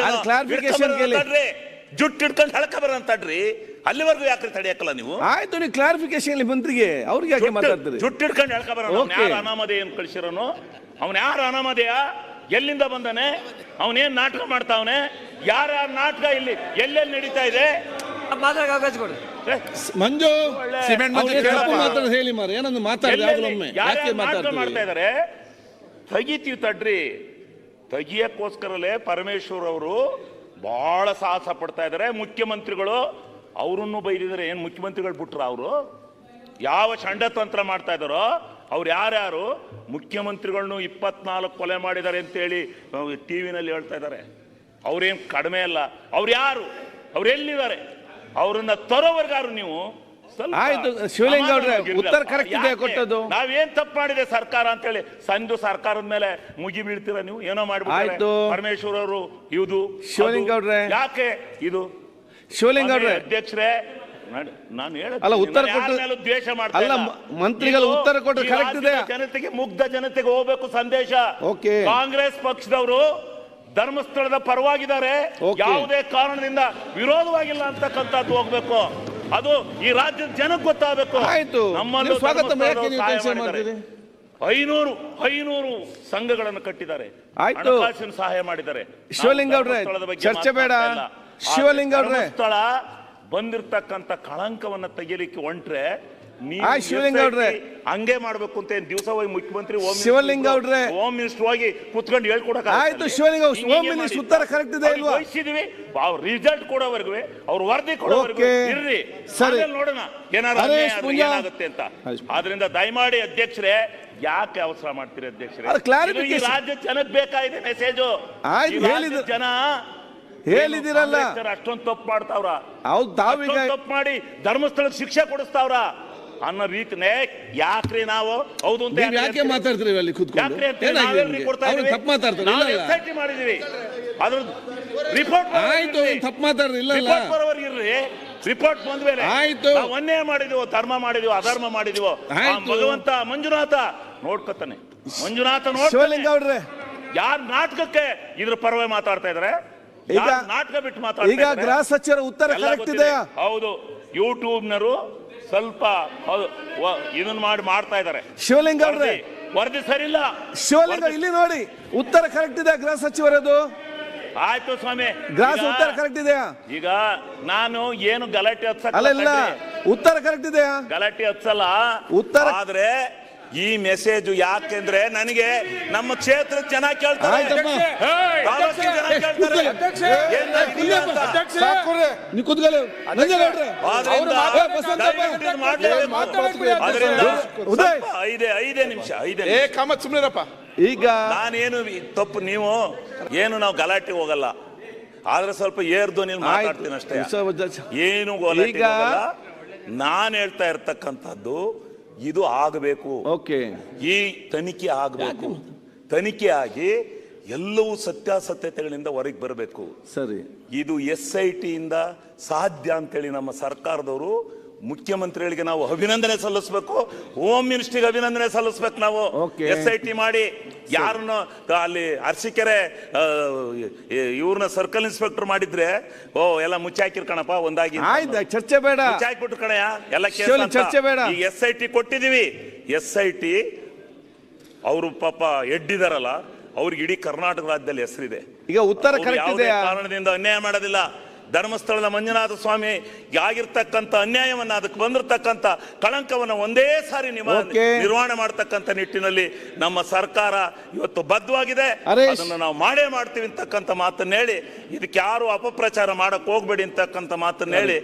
ಜುಟ್ಟು ಹಿಡ್ಕೊಂಡು ಹಳಕ ಬರಂತಡ್ರಿ, ಅಲ್ಲಿವರೆಗೂ ಯಾಕ್ರಿ ತಡೆಯಕ್ಕಲ್ಲ ನೀವು? ಆಯ್ತು, ನೀವು ಕ್ಲಾರಿಫಿಕೇಶನ್ ಮಂತ್ರಿಗೆ ಅವ್ರಿಗೆ ಯಾಕೆ ಮಾತಾಡ್ತೀರಿ? ಜುಟ್ಟು ಹಿಡ್ಕೊಂಡು ಹಳಕ ಬರ, ಯಾರು ಅನಾಮಧೇಯನ್ ಕಳಿಸಿರೋನು, ಅವನ್ ಯಾರು ಅನಾಮಧೇಯ, ಎಲ್ಲಿಂದ ಬಂದಾನೆ, ಅವನೇನ್ ನಾಟಕ ಮಾಡ್ತಾವನೆ, ಯಾರ್ಯಾರ ನಾಟಕ ಇಲ್ಲಿ ಎಲ್ಲೆಲ್ಲಿ ನಡೀತಾ ಇದೆ? ಮಂಜು ಮಾತಾಡೋದು ಹೇಳಿ ಮಾರ, ಏನಂದು ಮಾತಾಡ್ತಾ ಇದಾರೆ. ತೆಗಿತೀವಿ ತಡ್ರಿ, ತೆಗಿಯಕ್ಕೋಸ್ಕರಲೇ ಪರಮೇಶ್ವರ್ ಅವರು ಬಹಳ ಸಾಹಸ ಪಡ್ತಾ ಇದಾರೆ. ಮುಖ್ಯಮಂತ್ರಿಗಳು ಅವರನ್ನು ಬೈದಿದ್ದಾರೆ. ಏನ್ ಮುಖ್ಯಮಂತ್ರಿಗಳು ಬಿಟ್ರ ಅವರು ಯಾವ ಷಂಡತಂತ್ರ ಮಾಡ್ತಾ ಇದಾರೋ ಅವ್ರು ಯಾರ್ಯಾರು ಮುಖ್ಯಮಂತ್ರಿಗಳನ್ನು 24 ಕೊಲೆ ಮಾಡಿದ್ದಾರೆ ಅಂತೇಳಿ ಟಿವಿನಲ್ಲಿ ಹೇಳ್ತಾ ಇದ್ದಾರೆ. ಅವ್ರೇನ್ ಕಡಿಮೆ ಅಲ್ಲ, ಅವ್ರು ಯಾರು, ಅವ್ರು ಎಲ್ಲಿದ್ದಾರೆ, ಅವ್ರನ್ನ ತರೋವರ್ಗಾರು ನೀವು ಆಯ್ತು. ಶಿವಲಿಂಗೌಡ್ರೆ, ಉತ್ತರ ಕರೆಕ್ಟ್ ಇದೆ ಕೊಟ್ಟದ್ದು. ನಾವೇನ್ ತಪ್ಪು ಮಾಡಿದೆ ಸರ್ಕಾರ ಅಂತ ಹೇಳಿ ಸಂದು ಸರ್ಕಾರದ ಮೇಲೆ ಮುಗಿ ಬೀಳ್ತೀರ ನೀವು? ಏನೋ ಮಾಡ್ಬಿಟ್ಟು ಪರಮೇಶ್ವರ್ ಅವರು ಇದು ಶಿವಲಿಂಗೌಡ್ರೆ, ಯಾಕೆ ಇದು ಶಿವಲಿಂಗೌಡ್ರೆ ಅಧ್ಯಕ್ಷರೇ, ನಾನು ಅಲ್ಲ ಉತ್ತರ ಕೊಟ್ಟು ದ್ವೇಷ ಮಾಡ್ತಾ ಅಲ್ಲ, ಮಂತ್ರಿಗಳು ಉತ್ತರ ಕೊಟ್ಟು ಕರೆಕ್ಟ್ ಇದೆ. ಜನತೆಗೆ, ಮುಗ್ಧ ಜನತೆಗೆ ಹೋಗ್ಬೇಕು ಸಂದೇಶ. ಕಾಂಗ್ರೆಸ್ ಪಕ್ಷದವರು ಧರ್ಮಸ್ಥಳದ ಪರವಾಗಿದ್ದಾರೆ, ಯಾವುದೇ ಕಾರಣದಿಂದ ವಿರೋಧವಾಗಿಲ್ಲ ಅಂತಕ್ಕಂಥದ್ದು ಹೋಗ್ಬೇಕು. ಅದು ಈ ರಾಜ್ಯದ ಜನಕ್ಕೆ ಗೊತ್ತಾಗಬೇಕು. ಆಯ್ತು, ನಮ್ಮನ್ನು ಸ್ವಾಗತ 500 ಸಂಘಗಳನ್ನು ಕಟ್ಟಿದ್ದಾರೆ, ಹಣಕಾಸಿನ ಸಹಾಯ ಮಾಡಿದ್ದಾರೆ. ಶಿವಲಿಂಗೌಡ್ರೆ, ಚರ್ಚೆ ಬೇಡ. ಶಿವಲಿಂಗೌಡ್ರೆ, ಸ್ಥಳ ಬಂದಿರತಕ್ಕಂಥ ಕಳಂಕವನ್ನ ತೆಗಿಲಿಕ್ಕೆ ಹೊಂಟ್ರೆ ಶಿವಲಿಂಗೌಡ್ರೆ ಹಂಗೆ ಮಾಡ್ಬೇಕು ಅಂತ ದಿವಸ ಹೋಗಿ ಮುಖ್ಯಮಂತ್ರಿ ಶಿವಲಿಂಗೌಡ್ರೆ ಹೋಮ್ ಮಿನಿಸ್ಟರ್ ಹೋಗಿ ಕುತ್ಕೊಂಡು ಹೇಳ್ಕೊಡಕ ಆಯ್ತು. ಶಿವಲಿಂಗ ಹೋಮ್ ಮಿನಿಸ್ಟರ್ ಉತ್ತರ ಕರೆಕ್ಟ್ ಇದೆ ಇಲ್ವಾ? ವಹಿಸಿದೀವಿ, ರಿಸಲ್ಟ್ ಕೊಡೋವರೆಗೂ ಅವ್ರು ವರದಿ ಕೊಡೋವರೆಗೂ ಇರ್ರಿ, ಸರಿ ನೋಡೋಣ ಏನಾಗುತ್ತೆ ಅಂತ. ಆದ್ರಿಂದ ದಯಮಾಡಿ ಅಧ್ಯಕ್ಷರೇ, ಯಾಕೆ ಅವಸರ ಮಾಡ್ತೀರಿ ಅಧ್ಯಕ್ಷರೇ? ಈ ರಾಜ್ಯ ಜನಕ್ಕೆ ಬೇಕಾಗಿದೆ ಮೆಸೇಜು. ಜನ ಹೇಳಿದಿರಲ್ಲ, ಅಷ್ಟೊಂದು ತಪ್ಪು ಮಾಡ್ತಾವ್ರ, ಹೌದು, ತಪ್ಪು ಮಾಡಿ ಧರ್ಮಸ್ಥಳಕ್ಕೆ ಶಿಕ್ಷೆ ಕೊಡಿಸ್ತಾವ್ರ ಅನ್ನೋ ರೀತಿನೇ ಯಾಕ್ರಿ ನಾವು ಹೌದು ಅಂತ ಯಾಕೆ ಮಾತಾಡ್ತೀರಿ ಅಲ್ಲಿ ಕೂತ್ಕೊಂಡು? ತಪ್ಪು ಮಾತಾಡ್ತಾರೆ, ಮಾಡಿದೀವಿ ಅದ್ರ ರಿಪೋರ್ಟ್ ಆಯ್ತು, ತಪ್ಪು ಮಾತಾಡ್ರಿ ಇಲ್ಲ ಬರೋವರ್ಗಿರ್ರಿ. ರಿಪೋರ್ಟ್ ಬಂದ್ಮೇಲೆ ಆಯ್ತು, ಒಂದೇ ಮಾಡಿದೀವೋ, ಧರ್ಮ ಮಾಡಿದೀವೋ, ಅಧರ್ಮ ಮಾಡಿದೀವೋ, ಭಗವಂತ ಮಂಜುನಾಥ ನೋಡ್ಕೊತಾನೆ. ಮಂಜುನಾಥ ಶಿವಲಿಂಗೌಡ್ರೆ, ಯಾರ ನಾಟಕಕ್ಕೆ ಇದ್ರ ಪರವಾಗಿ ಮಾತಾಡ್ತಾ ಇದಾರೆ, ಈಗ ನಾಟಕ ಬಿಟ್ಟು ಮಾತಾಡ್ತಾ ಈಗ ಗೃಹ ಸಚಿವರ ಉತ್ತರ ಕರೆಕ್ಟ್ ಇದೆ. ಹೌದು, ಯೂಟ್ಯೂಬ್ನರು ಸ್ವಲ್ಪ ಇದನ್ನ ಮಾಡ್ತಾ ಇದಾರೆ. ಶಿವಲಿಂಗೌಡ್ರೆ, ವರದಿ ಸರಿ ಇಲ್ಲ. ಶಿವಲಿಂಗ ಇಲ್ಲಿ ನೋಡಿ, ಉತ್ತರ ಕರೆಕ್ಟ್ ಇದೆ ಗೃಹ ಸಚಿವರದು. ಆಯ್ತು ಸ್ವಾಮಿ, ಗೃಹ ಉತ್ತರ ಕರೆಕ್ಟ್ ಇದೆಯಾ? ಈಗ ನಾನು ಏನು ಗಲಾಟೆ ಅಲ್ಲ, ಉತ್ತರ ಕರೆಕ್ಟ್ ಇದೆಯಾ? ಗಲಾಟೆ ಹಚ್ಚಲ್ಲ, ಉತ್ತರ ಆದ್ರೆ ಈ ಮೆಸೇಜ್ ಯಾಕೆಂದ್ರೆ ನನಗೆ ನಮ್ಮ ಕ್ಷೇತ್ರದ ಜನ ಕೇಳ್ತಾರೆ, ತಾಲೂಕಿನ ಜನ ಕೇಳ್ತಾರೆ. ಐದೇ ನಿಮಿಷ ಈಗ ನಾನೇನು ತಪ್ಪು, ನೀವು ಏನು ನಾವು ಗಲಾಟೆ ಹೋಗಲ್ಲ, ಆದ್ರೆ ಸ್ವಲ್ಪ ಏರ್ಧ್ವನಿಯಲ್ಲಿ ಮಾತಾಡ್ತೀನಿ ಅಷ್ಟೇ, ಏನು ಗಲಾಟೆ ಹೋಗಲ್ಲ. ನಾನು ಹೇಳ್ತಾ ಇರ್ತಕ್ಕಂಥದ್ದು ಇದು ಆಗಬೇಕು, ಈ ತನಿಖೆ ಆಗಬೇಕು, ತನಿಖೆ ಆಗಿ ಎಲ್ಲವೂ ಸತ್ಯಾಸತ್ಯತೆಗಳಿಂದ ಹೊರಗೆ ಬರಬೇಕು. ಸರಿ, ಇದು SIT ಇಂದ ಸಾಧ್ಯ ಅಂತೇಳಿ ನಮ್ಮ ಸರ್ಕಾರದವರು ಮುಖ್ಯಮಂತ್ರಿಗಳಿಗೆ ನಾವು ಅಭಿನಂದನೆ ಸಲ್ಲಿಸಬೇಕು, ಹೋಮ್ ಮಿನಿಸ್ಟ್ರಿಗೆ ಅಭಿನಂದನೆ ಸಲ್ಲಿಸಬೇಕು. ನಾವು SIT ಮಾಡಿ ಯಾರನ್ನ ಅಲ್ಲಿ ಅರಸೀಕೆರೆ ಇವ್ರನ್ನ ಸರ್ಕಲ್ ಇನ್ಸ್ಪೆಕ್ಟರ್ ಮಾಡಿದ್ರೆ ಎಲ್ಲ ಮುಚ್ಚಾಕಿರ್ ಕಣಪ್ಪ, ಒಂದಾಗಿ ಚರ್ಚೆ ಬೇಡ, ಮುಚ್ಚಾಕ್ಬಿಟ್ರು ಕಣಯ್ಯ ಎಲ್ಲ ಚರ್ಚೆ ಬೇಡ. ಈಗ SIT ಕೊಟ್ಟಿದೀವಿ, SIT ಅವರು ಪಾಪ ಎಡ್ಡಿದಾರಲ್ಲ, ಅವ್ರಿಗೆ ಇಡೀ ಕರ್ನಾಟಕ ರಾಜ್ಯದಲ್ಲಿ ಹೆಸರಿದೆ. ಈಗ ಉತ್ತರ ಕಾರಣದಿಂದ ಅನ್ಯಾಯ ಮಾಡೋದಿಲ್ಲ. ಧರ್ಮಸ್ಥಳದ ಮಂಜುನಾಥ ಸ್ವಾಮಿ ಆಗಿರ್ತಕ್ಕಂಥ ಅನ್ಯಾಯವನ್ನ, ಅದಕ್ಕೆ ಬಂದಿರತಕ್ಕಂಥ ಕಳಂಕವನ್ನ ಒಂದೇ ಸಾರಿ ನಿರ್ವಹಣೆ ಮಾಡತಕ್ಕಂಥ ನಿಟ್ಟಿನಲ್ಲಿ ನಮ್ಮ ಸರ್ಕಾರ ಇವತ್ತು ಬದ್ಧವಾಗಿದೆ. ಅದನ್ನು ನಾವು ಮಾಡೇ ಮಾಡ್ತೀವಿ ಅಂತಕ್ಕಂಥ ಮಾತನ್ನ ಹೇಳಿ, ಇದಕ್ಕೆ ಯಾರು ಅಪಪ್ರಚಾರ ಮಾಡಕ್ ಹೋಗ್ಬೇಡಿ ಅಂತಕ್ಕಂಥ ಮಾತನ್ನ ಹೇಳಿ,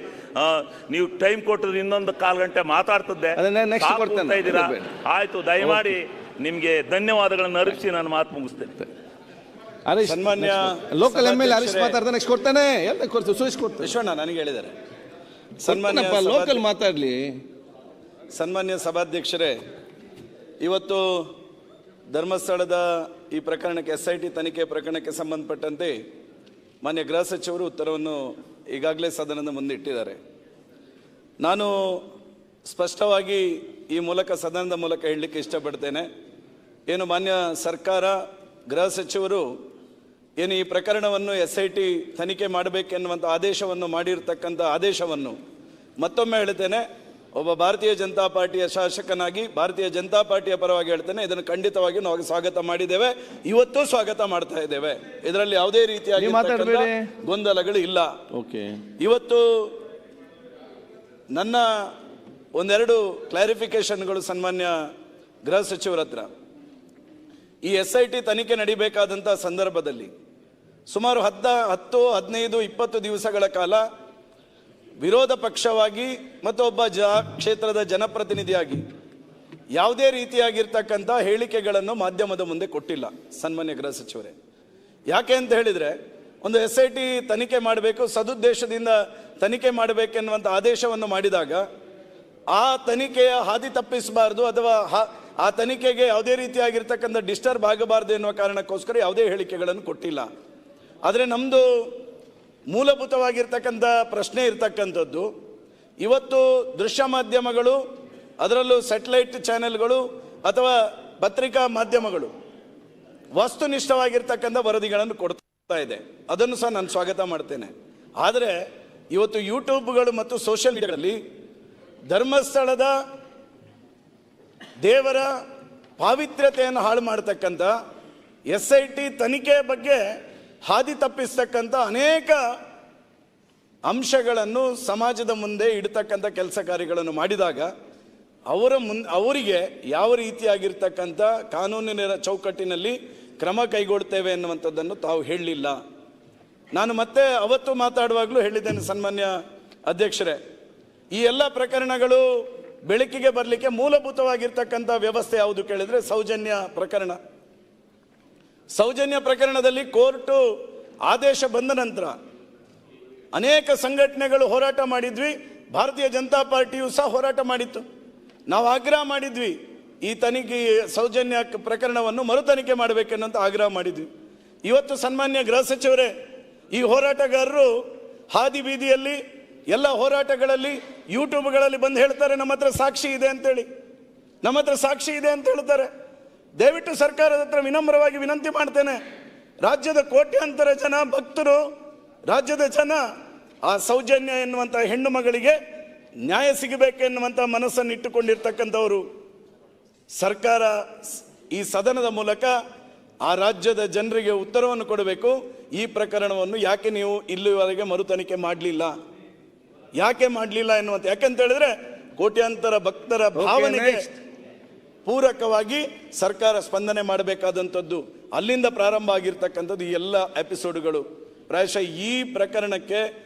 ನೀವು ಟೈಮ್ ಕೊಟ್ಟಿದ್ರೆ ಇನ್ನೊಂದು 1/4 ಗಂಟೆ ಮಾತಾಡ್ತಿದ್ದೆ, ಇದ್ದೀರಾ? ಆಯ್ತು, ದಯಮಾಡಿ ನಿಮ್ಗೆ ಧನ್ಯವಾದಗಳನ್ನು ಅರ್ಪಿಸಿ ನಾನು ಮಾತು ಮುಗಿಸ್ತೇನೆ. ಸನ್ಮಾನ್ಯ ಲೋಕಲ್ MLA ಹರೀಶ್ ಮಾತಾಡ್ತಾ ನೆಕ್ಸ್ಟ್ ಕೊಡ್ತಾನೆ, ಸುರೇಶ್ ಕೊಡ್ತಾನೆ. ವಿಶ್ವಣ್ಣ ನನಗೆ ಹೇಳಿದ್ದಾರೆ. ಸನ್ಮಾನ್ಯ ಲೋಕಲ್ ಮಾತಾಡ್ಲಿ. ಸನ್ಮಾನ್ಯ ಸಭಾಧ್ಯಕ್ಷರೇ, ಇವತ್ತು ಧರ್ಮಸ್ಥಳದ ಈ ಪ್ರಕರಣಕ್ಕೆ SIT ತನಿಖೆ ಪ್ರಕರಣಕ್ಕೆ ಸಂಬಂಧಪಟ್ಟಂತೆ ಮಾನ್ಯ ಗೃಹ ಸಚಿವರು ಉತ್ತರವನ್ನು ಈಗಾಗಲೇ ಸದನದ ಮುಂದೆ ಇಟ್ಟಿದ್ದಾರೆ. ನಾನು ಸ್ಪಷ್ಟವಾಗಿ ಈ ಮೂಲಕ ಸದನದ ಮೂಲಕ ಹೇಳಲಿಕ್ಕೆ ಇಷ್ಟಪಡ್ತೇನೆ. ಏನು ಮಾನ್ಯ ಸರ್ಕಾರ, ಗೃಹ ಸಚಿವರು ಏನು ಈ ಪ್ರಕರಣವನ್ನು SIT ತನಿಖೆ ಮಾಡಬೇಕೆನ್ನುವಂಥ ಆದೇಶವನ್ನು ಮಾಡಿರ್ತಕ್ಕಂಥ ಆದೇಶವನ್ನು ಮತ್ತೊಮ್ಮೆ ಹೇಳ್ತೇನೆ, ಒಬ್ಬ ಭಾರತೀಯ ಜನತಾ ಪಾರ್ಟಿಯ ಶಾಸಕನಾಗಿ ಭಾರತೀಯ ಜನತಾ ಪಾರ್ಟಿಯ ಪರವಾಗಿ ಹೇಳ್ತೇನೆ, ಇದನ್ನು ಖಂಡಿತವಾಗಿ ನಾವು ಸ್ವಾಗತ ಮಾಡಿದ್ದೇವೆ, ಇವತ್ತು ಸ್ವಾಗತ ಮಾಡ್ತಾ ಇದ್ದೇವೆ. ಇದರಲ್ಲಿ ಯಾವುದೇ ರೀತಿಯಾಗಿ ಗೊಂದಲಗಳು ಇಲ್ಲ. ಇವತ್ತು ನನ್ನ ಒಂದೆರಡು ಕ್ಲಾರಿಫಿಕೇಶನ್ಗಳು ಸನ್ಮಾನ್ಯ ಗೃಹ ಸಚಿವರ ಹತ್ರ. ಈ SIT ತನಿಖೆ ನಡಿಬೇಕಾದಂಥ ಸಂದರ್ಭದಲ್ಲಿ ಸುಮಾರು 10, 15, 20 ದಿವಸಗಳ ಕಾಲ ವಿರೋಧ ಪಕ್ಷವಾಗಿ ಮತ್ತು ಒಬ್ಬ ಕ್ಷೇತ್ರದ ಜನಪ್ರತಿನಿಧಿಯಾಗಿ ಯಾವುದೇ ರೀತಿಯಾಗಿರ್ತಕ್ಕಂಥ ಹೇಳಿಕೆಗಳನ್ನು ಮಾಧ್ಯಮದ ಮುಂದೆ ಕೊಟ್ಟಿಲ್ಲ ಸನ್ಮಾನ್ಯ ಗೃಹ ಸಚಿವರೇ. ಯಾಕೆ ಅಂತ ಹೇಳಿದರೆ, ಒಂದು SIT ತನಿಖೆ ಮಾಡಬೇಕು, ಸದುದ್ದೇಶದಿಂದ ತನಿಖೆ ಮಾಡಬೇಕೆನ್ನುವಂಥ ಆದೇಶವನ್ನು ಮಾಡಿದಾಗ ಆ ತನಿಖೆಯ ಹಾದಿ ತಪ್ಪಿಸಬಾರ್ದು ಅಥವಾ ಆ ತನಿಖೆಗೆ ಯಾವುದೇ ರೀತಿಯಾಗಿರ್ತಕ್ಕಂಥ ಡಿಸ್ಟರ್ಬ್ ಆಗಬಾರ್ದು ಎನ್ನುವ ಕಾರಣಕ್ಕೋಸ್ಕರ ಯಾವುದೇ ಹೇಳಿಕೆಗಳನ್ನು ಕೊಟ್ಟಿಲ್ಲ. ಆದರೆ ನಮ್ಮದು ಮೂಲಭೂತವಾಗಿರ್ತಕ್ಕಂಥ ಪ್ರಶ್ನೆ ಇರ್ತಕ್ಕಂಥದ್ದು, ಇವತ್ತು ದೃಶ್ಯ ಮಾಧ್ಯಮಗಳು, ಅದರಲ್ಲೂ ಸ್ಯಾಟಲೈಟ್ ಚಾನೆಲ್ಗಳು ಅಥವಾ ಪತ್ರಿಕಾ ಮಾಧ್ಯಮಗಳು ವಸ್ತುನಿಷ್ಠವಾಗಿರ್ತಕ್ಕಂಥ ವರದಿಗಳನ್ನು ಕೊಡ್ತಾ ಇದೆ, ಅದನ್ನು ಸಹ ನಾನು ಸ್ವಾಗತ ಮಾಡ್ತೇನೆ. ಆದರೆ ಇವತ್ತು ಯೂಟ್ಯೂಬ್ಗಳು ಮತ್ತು ಸೋಷಿಯಲ್ ಮೀಡಿಯಾದಲ್ಲಿ ಧರ್ಮಸ್ಥಳದ ದೇವರ ಪಾವಿತ್ರ್ಯತೆಯನ್ನು ಹಾಳು ಮಾಡತಕ್ಕಂಥ, SIT ತನಿಖೆ ಬಗ್ಗೆ ಹಾದಿ ತಪ್ಪಿಸ್ತಕ್ಕಂಥ ಅನೇಕ ಅಂಶಗಳನ್ನು ಸಮಾಜದ ಮುಂದೆ ಇಡ್ತಕ್ಕಂಥ ಕೆಲಸ ಕಾರ್ಯಗಳನ್ನು ಮಾಡಿದಾಗ ಅವರಿಗೆ ಯಾವ ರೀತಿಯಾಗಿರ್ತಕ್ಕಂಥ ಕಾನೂನಿನ ಚೌಕಟ್ಟಿನಲ್ಲಿ ಕ್ರಮ ಕೈಗೊಳ್ತೇವೆ ಎನ್ನುವಂಥದ್ದನ್ನು ತಾವು ಹೇಳಲಿಲ್ಲ. ನಾನು ಮತ್ತೆ ಅವತ್ತು ಮಾತಾಡುವಾಗಲೂ ಹೇಳಿದ್ದೇನೆ ಸನ್ಮಾನ್ಯ ಅಧ್ಯಕ್ಷರೇ, ಈ ಎಲ್ಲ ಪ್ರಕರಣಗಳು ಬೆಳಕಿಗೆ ಬರಲಿಕ್ಕೆ ಮೂಲಭೂತವಾಗಿರ್ತಕ್ಕಂಥ ವ್ಯವಸ್ಥೆ ಯಾವುದು ಕೇಳಿದರೆ ಸೌಜನ್ಯ ಪ್ರಕರಣ. ಸೌಜನ್ಯ ಪ್ರಕರಣದಲ್ಲಿ ಕೋರ್ಟು ಆದೇಶ ಬಂದ ನಂತರ ಅನೇಕ ಸಂಘಟನೆಗಳು ಹೋರಾಟ ಮಾಡಿದ್ವಿ, ಭಾರತೀಯ ಜನತಾ ಪಾರ್ಟಿಯು ಸಹ ಹೋರಾಟ ಮಾಡಿತ್ತು. ನಾವು ಆಗ್ರಹ ಮಾಡಿದ್ವಿ, ಈ ತನಿಖೆ ಸೌಜನ್ಯ ಪ್ರಕರಣವನ್ನು ಮರು ತನಿಖೆ ಮಾಡಬೇಕೆನ್ನುವಂತ ಆಗ್ರಹ ಮಾಡಿದ್ವಿ. ಇವತ್ತು ಸನ್ಮಾನ್ಯ ಗೃಹ ಸಚಿವರೇ, ಈ ಹೋರಾಟಗಾರರು ಹಾದಿ ಬೀದಿಯಲ್ಲಿ ಎಲ್ಲ ಹೋರಾಟಗಳಲ್ಲಿ ಯೂಟ್ಯೂಬ್ಗಳಲ್ಲಿ ಬಂದು ಹೇಳ್ತಾರೆ ನಮ್ಮ ಹತ್ರ ಸಾಕ್ಷಿ ಇದೆ ಅಂತೇಳಿ, ನಮ್ಮ ಹತ್ರ ಸಾಕ್ಷಿ ಇದೆ ಅಂತ ಹೇಳ್ತಾರೆ. ದಯವಿಟ್ಟು ಸರ್ಕಾರದ ಹತ್ರ ವಿನಮ್ರವಾಗಿ ವಿನಂತಿ ಮಾಡ್ತೇನೆ, ರಾಜ್ಯದ ಕೋಟ್ಯಾಂತರ ಜನ ಭಕ್ತರು, ರಾಜ್ಯದ ಜನ ಆ ಸೌಜನ್ಯ ಎನ್ನುವಂಥ ಹೆಣ್ಣು ಮಗಳಿಗೆ ನ್ಯಾಯ ಸಿಗಬೇಕೆನ್ನುವಂಥ ಮನಸ್ಸನ್ನು ಇಟ್ಟುಕೊಂಡಿರ್ತಕ್ಕಂಥವರು. ಸರ್ಕಾರ ಈ ಸದನದ ಮೂಲಕ ಆ ರಾಜ್ಯದ ಜನರಿಗೆ ಉತ್ತರವನ್ನು ಕೊಡಬೇಕು. ಈ ಪ್ರಕರಣವನ್ನು ಯಾಕೆ ನೀವು ಇಲ್ಲಿವರೆಗೆ ಮರು ತನಿಖೆ ಮಾಡಲಿಲ್ಲ, ಯಾಕೆ ಮಾಡಲಿಲ್ಲ ಎನ್ನುವಂಥ, ಯಾಕೆಂತ ಹೇಳಿದ್ರೆ ಕೋಟ್ಯಾಂತರ ಭಕ್ತರ ಭಾವನೆಗೆ ಪೂರಕವಾಗಿ ಸರ್ಕಾರ ಸ್ಪಂದನೆ ಮಾಡಬೇಕಾದಂಥದ್ದು. ಅಲ್ಲಿಂದ ಪ್ರಾರಂಭ ಆಗಿರ್ತಕ್ಕಂಥದ್ದು ಈ ಎಲ್ಲ ಎಪಿಸೋಡ್ಗಳು. ಪ್ರಾಯಶಃ ಈ ಪ್ರಕರಣಕ್ಕೆ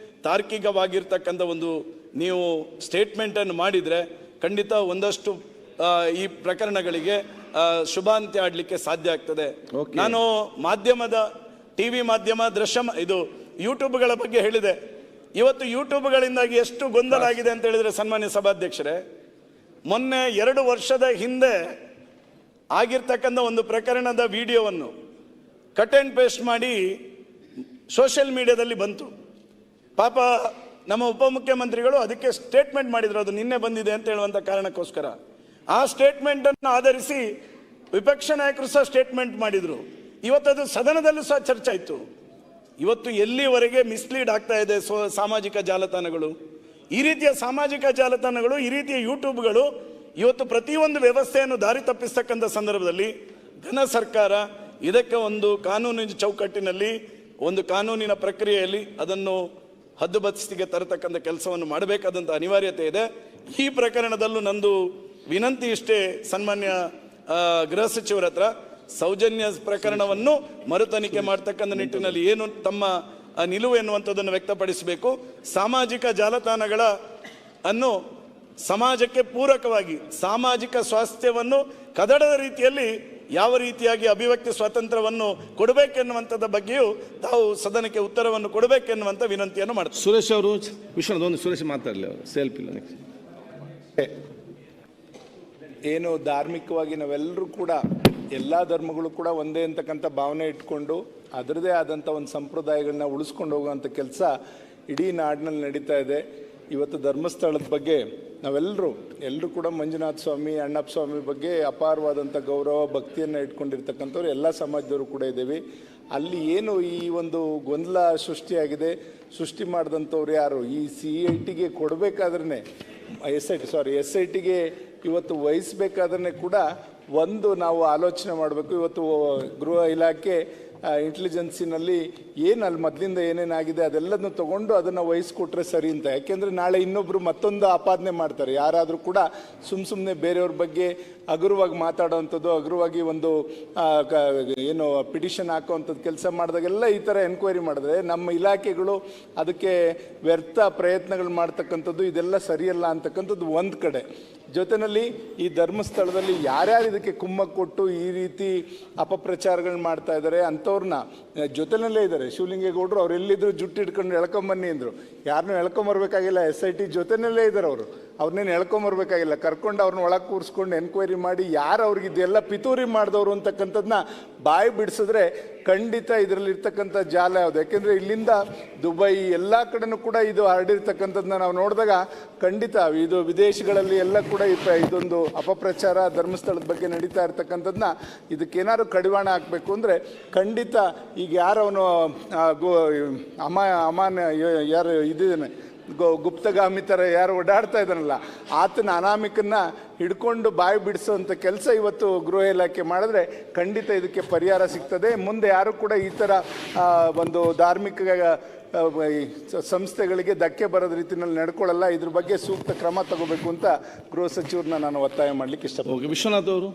ತಾರ್ಕಿಕವಾಗಿರ್ತಕ್ಕಂಥ ಒಂದು ನೀವು ಸ್ಟೇಟ್ಮೆಂಟನ್ನು ಮಾಡಿದರೆ ಖಂಡಿತ ಒಂದಷ್ಟು ಈ ಪ್ರಕರಣಗಳಿಗೆ ಶುಭಾಂತ್ಯ ಆಡಲಿಕ್ಕೆ ಸಾಧ್ಯ ಆಗ್ತದೆ. ನಾನು ಮಾಧ್ಯಮದ ಟಿವಿ ಮಾಧ್ಯಮ ಇದು ಯೂಟ್ಯೂಬ್ಗಳ ಬಗ್ಗೆ ಹೇಳಿದೆ. ಇವತ್ತು ಯೂಟ್ಯೂಬ್ಗಳಿಂದಾಗಿ ಎಷ್ಟು ಗೊಂದಲ ಆಗಿದೆ ಅಂತ ಹೇಳಿದ್ರೆ ಸನ್ಮಾನ್ಯ ಸಭಾಧ್ಯಕ್ಷರೇ, ಮೊನ್ನೆ 2 ವರ್ಷದ ಹಿಂದೆ ಆಗಿರ್ತಕ್ಕಂಥ ಒಂದು ಪ್ರಕರಣದ ವಿಡಿಯೋವನ್ನು ಕಟ್ ಆ್ಯಂಡ್ ಪೇಸ್ಟ್ ಮಾಡಿ ಸೋಷಿಯಲ್ ಮೀಡಿಯಾದಲ್ಲಿ ಬಂತು. ಪಾಪ ನಮ್ಮ ಉಪಮುಖ್ಯಮಂತ್ರಿಗಳು ಅದಕ್ಕೆ ಸ್ಟೇಟ್ಮೆಂಟ್ ಮಾಡಿದ್ರು, ಅದು ನಿನ್ನೆ ಬಂದಿದೆ ಅಂತ ಹೇಳುವಂಥ ಕಾರಣಕ್ಕೋಸ್ಕರ. ಆ ಸ್ಟೇಟ್ಮೆಂಟನ್ನು ಆಧರಿಸಿ ವಿಪಕ್ಷ ನಾಯಕರು ಸಹ ಸ್ಟೇಟ್ಮೆಂಟ್ ಮಾಡಿದರು. ಇವತ್ತದು ಸದನದಲ್ಲೂ ಸಹ ಚರ್ಚೆ ಆಯಿತು. ಇವತ್ತು ಎಲ್ಲಿವರೆಗೆ ಮಿಸ್ಲೀಡ್ ಆಗ್ತಾ ಇದೆ ಸಾಮಾಜಿಕ ಜಾಲತಾಣಗಳು, ಈ ರೀತಿಯ ಸಾಮಾಜಿಕ ಜಾಲತಾಣಗಳು, ಈ ರೀತಿಯ ಯೂಟ್ಯೂಬ್ಗಳು ಇವತ್ತು ಪ್ರತಿಯೊಂದು ವ್ಯವಸ್ಥೆಯನ್ನು ದಾರಿ ತಪ್ಪಿಸ್ತಕ್ಕಂಥ ಸಂದರ್ಭದಲ್ಲಿ ಘನ ಸರ್ಕಾರ ಇದಕ್ಕೆ ಒಂದು ಕಾನೂನಿನ ಚೌಕಟ್ಟಿನಲ್ಲಿ, ಒಂದು ಕಾನೂನಿನ ಪ್ರಕ್ರಿಯೆಯಲ್ಲಿ ಅದನ್ನು ಹದ್ದುಬಸ್ತಿಗೆ ತರತಕ್ಕಂಥ ಕೆಲಸವನ್ನು ಮಾಡಬೇಕಾದಂಥ ಅನಿವಾರ್ಯತೆ ಇದೆ. ಈ ಪ್ರಕರಣದಲ್ಲೂ ನಂದು ವಿನಂತಿ ಇಷ್ಟೇ, ಸನ್ಮಾನ್ಯ ಗೃಹ ಸಚಿವರ ಹತ್ರ ಸೌಜನ್ಯ ಪ್ರಕರಣವನ್ನು ಮರುತನಿಖೆ ಮಾಡ್ತಕ್ಕಂಥ ನಿಟ್ಟಿನಲ್ಲಿ ಏನು ತಮ್ಮ ನಿಲುವು ಎನ್ನುವಂಥದ್ದನ್ನು ವ್ಯಕ್ತಪಡಿಸಬೇಕು. ಸಾಮಾಜಿಕ ಜಾಲತಾಣಗಳ ಅನ್ನು ಸಮಾಜಕ್ಕೆ ಪೂರಕವಾಗಿ ಸಾಮಾಜಿಕ ಸ್ವಾಸ್ಥ್ಯವನ್ನು ಕದಡದ ರೀತಿಯಲ್ಲಿ ಯಾವ ರೀತಿಯಾಗಿ ಅಭಿವ್ಯಕ್ತಿ ಸ್ವಾತಂತ್ರ್ಯವನ್ನು ಕೊಡಬೇಕೆನ್ನುವಂಥದ್ದು ಬಗ್ಗೆಯೂ ತಾವು ಸದನಕ್ಕೆ ಉತ್ತರವನ್ನು ಕೊಡಬೇಕೆನ್ನುವಂಥ ವಿನಂತಿಯನ್ನು ಮಾಡ್ತಾರೆ. ಸುರೇಶ್ ಅವರು ವಿಷಯದೊಂದು ಸುರೇಶ್ ಮಾತಾಡಲಿ, ಅವರು ಸೆಲ್ಫ್ ಇಲ್ಲ. ಏನು ಧಾರ್ಮಿಕವಾಗಿ ನಾವೆಲ್ಲರೂ ಕೂಡ ಎಲ್ಲ ಧರ್ಮಗಳು ಕೂಡ ಒಂದೇ ಅಂತಕ್ಕಂಥ ಭಾವನೆ ಇಟ್ಕೊಂಡು ಅದರದೇ ಆದಂಥ ಒಂದು ಸಂಪ್ರದಾಯಗಳನ್ನ ಉಳಿಸ್ಕೊಂಡು ಹೋಗುವಂಥ ಕೆಲಸ ಇಡೀ ನಾಡಿನಲ್ಲಿ ನಡೀತಾ ಇದೆ. ಇವತ್ತು ಧರ್ಮಸ್ಥಳದ ಬಗ್ಗೆ ಎಲ್ಲರೂ ಕೂಡ ಮಂಜುನಾಥ ಸ್ವಾಮಿ, ಅಣ್ಣಪ್ಪ ಸ್ವಾಮಿ ಬಗ್ಗೆ ಅಪಾರವಾದಂಥ ಗೌರವ ಭಕ್ತಿಯನ್ನು ಇಟ್ಕೊಂಡಿರ್ತಕ್ಕಂಥವ್ರು ಎಲ್ಲ ಸಮಾಜದವರು ಕೂಡ ಇದ್ದೀವಿ. ಅಲ್ಲಿ ಏನು ಈ ಒಂದು ಗೊಂದಲ ಸೃಷ್ಟಿಯಾಗಿದೆ, ಸೃಷ್ಟಿ ಮಾಡಿದಂಥವ್ರು ಯಾರು, ಈ CITಗೆ ಕೊಡಬೇಕಾದ್ರೆ SITಗೆ ಇವತ್ತು ವಹಿಸಬೇಕಾದ್ರೆ ಕೂಡ ಒಂದು ನಾವು ಆಲೋಚನೆ ಮಾಡಬೇಕು. ಇವತ್ತು ಗೃಹ ಇಲಾಖೆ ಇಂಟೆಲಿಜೆನ್ಸಿನಲ್ಲಿ ಏನು ಅಲ್ಲಿ ಮೊದಲಿಂದ ಏನೇನಾಗಿದೆ ಅದೆಲ್ಲದನ್ನು ತೊಗೊಂಡು ಅದನ್ನು ವಹಿಸ್ಕೊಟ್ರೆ ಸರಿ ಅಂತ. ಯಾಕೆಂದರೆ ನಾಳೆ ಇನ್ನೊಬ್ಬರು ಮತ್ತೊಂದು ಆಪಾದನೆ ಮಾಡ್ತಾರೆ. ಯಾರಾದರೂ ಕೂಡ ಸುಮ್ಮನೆ ಬೇರೆಯವ್ರ ಬಗ್ಗೆ ಹಗುರವಾಗಿ ಮಾತಾಡೋವಂಥದ್ದು, ಹಗುರವಾಗಿ ಒಂದು ಏನು ಪಿಟಿಷನ್ ಹಾಕೋವಂಥದ್ದು ಕೆಲಸ ಮಾಡಿದಾಗೆಲ್ಲ ಈ ಥರ ಎನ್ಕ್ವೈರಿ ಮಾಡಿದ್ರೆ ನಮ್ಮ ಇಲಾಖೆಗಳು ಅದಕ್ಕೆ ವ್ಯರ್ಥ ಪ್ರಯತ್ನಗಳು ಮಾಡ್ತಕ್ಕಂಥದ್ದು ಇದೆಲ್ಲ ಸರಿಯಲ್ಲ ಅಂತಕ್ಕಂಥದ್ದು ಒಂದು ಕಡೆ. ಜೊತೆಯಲ್ಲಿ ಈ ಧರ್ಮಸ್ಥಳದಲ್ಲಿ ಯಾರ್ಯಾರು ಇದಕ್ಕೆ ಕುಮ್ಮಕ್ಕು ಕೊಟ್ಟು ಈ ರೀತಿ ಅಪಪ್ರಚಾರಗಳನ್ನ ಮಾಡ್ತಾ ಇದ್ದಾರೆ ಅಂಥವ್ರನ್ನ ಜೊತೆನಲ್ಲೇ ಇದ್ದಾರೆ. ಶಿವಲಿಂಗೇಗೌಡರು ಅವ್ರು ಎಲ್ಲಿದ್ರು ಜುಟ್ಟು ಹಿಡ್ಕೊಂಡು ಎಳ್ಕೊಂಬನ್ನಿ ಅಂದರು. ಯಾರನ್ನೂ ಎಳ್ಕೊಂಬರ್ಬೇಕಾಗಿಲ್ಲ, SIT ಜೊತೆನಲ್ಲೇ ಇದ್ದಾರೆ. ಅವ್ರನ್ನೇನು ಎಳ್ಕೊಂಬರ್ಬೇಕಾಗಿಲ್ಲ, ಕರ್ಕೊಂಡು ಅವ್ರನ್ನ ಒಳಗೆ ಕೂರಿಸ್ಕೊಂಡು ಎನ್ಕ್ವೈರಿ ಮಾಡಿ ಯಾರು ಅವ್ರಿಗೆ ಇದೆಲ್ಲ ಪಿತೂರಿ ಮಾಡಿದವರು ಅಂತಕ್ಕಂಥದ್ದನ್ನ ಬಾಯಿ ಬಿಡಿಸಿದ್ರೆ ಖಂಡಿತ ಇದರಲ್ಲಿರ್ತಕ್ಕಂಥ ಜಾಲ ಯಾವುದು. ಯಾಕೆಂದರೆ ಇಲ್ಲಿಂದ ದುಬೈ ಎಲ್ಲ ಕಡೆನೂ ಕೂಡ ಇದು ಹರಡಿರ್ತಕ್ಕಂಥದ್ದನ್ನ ನಾವು ನೋಡಿದಾಗ ಖಂಡಿತ ಇದು ವಿದೇಶಗಳಲ್ಲಿ ಎಲ್ಲ ಕೂಡ ಇದೊಂದು ಅಪಪ್ರಚಾರ ಧರ್ಮಸ್ಥಳದ ಬಗ್ಗೆ ನಡೀತಾ ಇರ್ತಕ್ಕಂಥದ್ದನ್ನ ಇದಕ್ಕೇನಾದ್ರು ಕಡಿವಾಣ ಹಾಕಬೇಕು ಅಂದರೆ ಖಂಡಿತ ಈಗ ಯಾರವನು ಅಮಾನ ಯಾರು ಇದೇನೆ ಗುಪ್ತಗಾಮಿ ಥರ ಯಾರು ಓಡಾಡ್ತಾ ಇದ್ದಾನಲ್ಲ ಆತನ ಅನಾಮಿಕನ್ನ ಹಿಡ್ಕೊಂಡು ಬಾಯಿ ಬಿಡಿಸೋವಂಥ ಕೆಲಸ ಇವತ್ತು ಗೃಹ ಇಲಾಖೆ ಮಾಡಿದ್ರೆ ಖಂಡಿತ ಇದಕ್ಕೆ ಪರಿಹಾರ ಸಿಗ್ತದೆ. ಮುಂದೆ ಯಾರು ಕೂಡ ಈ ಥರ ಒಂದು ಧಾರ್ಮಿಕ ಸಂಸ್ಥೆಗಳಿಗೆ ಧಕ್ಕೆ ಬರೋದ ರೀತಿಯಲ್ಲಿ ನಡ್ಕೊಳ್ಳಲ್ಲ. ಇದ್ರ ಬಗ್ಗೆ ಸೂಕ್ತ ಕ್ರಮ ತಗೋಬೇಕು ಅಂತ ಗೃಹ ಸಚಿವರನ್ನ ನಾನು ಒತ್ತಾಯ ಮಾಡ್ಲಿಕ್ಕೆ ಇಷ್ಟಪಡ್ತೀನಿ. ವಿಶ್ವನಾಥ್ ಅವರು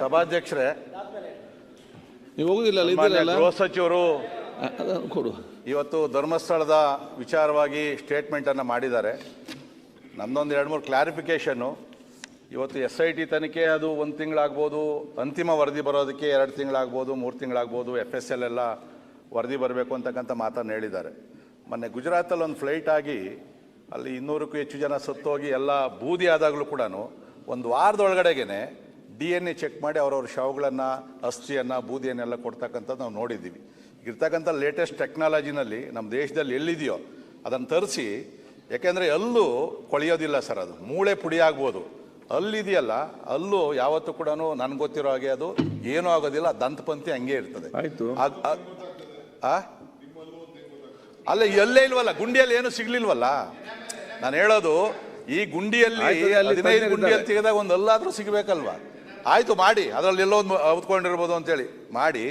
ಸಭಾಧ್ಯಕ್ಷರೇ, ನೀವು ಹೋಗುದಿಲ್ಲ, ಗೃಹ ಸಚಿವರು ಇವತ್ತು ಧರ್ಮಸ್ಥಳದ ವಿಚಾರವಾಗಿ ಸ್ಟೇಟ್ಮೆಂಟನ್ನು ಮಾಡಿದ್ದಾರೆ. ನಮ್ಮದೊಂದು 2-3 ಕ್ಲಾರಿಫಿಕೇಷನ್ನು. ಇವತ್ತು SIT ತನಿಖೆ ಅದು 1 ತಿಂಗಳಾಗ್ಬೋದು, ಅಂತಿಮ ವರದಿ ಬರೋದಕ್ಕೆ 2 ತಿಂಗಳಾಗ್ಬೋದು, 3 ತಿಂಗಳಾಗ್ಬೋದು, FSL ಎಲ್ಲ ವರದಿ ಬರಬೇಕು ಅಂತಕ್ಕಂಥ ಮಾತನ್ನು ಹೇಳಿದ್ದಾರೆ. ಮೊನ್ನೆ ಗುಜರಾತಲ್ಲಿ ಒಂದು ಫ್ಲೈಟ್ ಆಗಿ ಅಲ್ಲಿ 200ಕ್ಕೂ ಹೆಚ್ಚು ಜನ ಸತ್ತೋಗಿ ಎಲ್ಲ ಬೂದಿ ಆದಾಗಲೂ ಕೂಡ 1 ವಾರದೊಳಗಡೆಗೆ DNA ಚೆಕ್ ಮಾಡಿ ಅವರವ್ರ ಶವಗಳನ್ನು, ಅಸ್ಥಿಯನ್ನು, ಬೂದಿಯನ್ನೆಲ್ಲ ಕೊಡ್ತಕ್ಕಂಥದ್ದು ನಾವು ನೋಡಿದ್ದೀವಿ. ಇರ್ತಕ್ಕಂಥ ಲೇಟೆಸ್ಟ್ ಟೆಕ್ನಾಲಜಿನಲ್ಲಿ ನಮ್ಮ ದೇಶದಲ್ಲಿ ಎಲ್ಲಿದೆಯೋ ಅದನ್ನು ತರಿಸಿ, ಯಾಕೆಂದರೆ ಅಲ್ಲೂ ಕೊಳೆಯೋದಿಲ್ಲ ಸರ್, ಅದು ಮೂಳೆ ಪುಡಿ ಆಗ್ಬೋದು. ಅಲ್ಲಿದೆಯಲ್ಲ, ಅಲ್ಲೂ ಯಾವತ್ತೂ ಕೂಡ ನನಗೆ ಗೊತ್ತಿರೋ ಹಾಗೆ ಅದು ಏನೂ ಆಗೋದಿಲ್ಲ, ದಂತಪಂಥಿ ಹಂಗೆ ಇರ್ತದೆ. ಅಲ್ಲ ಎಲ್ಲೇ ಇಲ್ವಲ್ಲ, ಗುಂಡಿಯಲ್ಲಿ ಏನು ಸಿಗ್ಲಿಲ್ವಲ್ಲ. ನಾನು ಹೇಳೋದು ಈ ಗುಂಡಿಯಲ್ಲಿ 15 ಗುಂಡಿಯಲ್ಲಿ ತೆಗೆದಾಗ ಒಂದು ಅಲ್ಲಾದರೂ ಸಿಗಬೇಕಲ್ವ. ಆಯಿತು ಮಾಡಿ, ಅದರಲ್ಲಿ ಎಲ್ಲೋ ಒಂದು ಔತ್ಕೊಂಡಿರ್ಬೋದು ಅಂತೇಳಿ ಮಾಡಿ.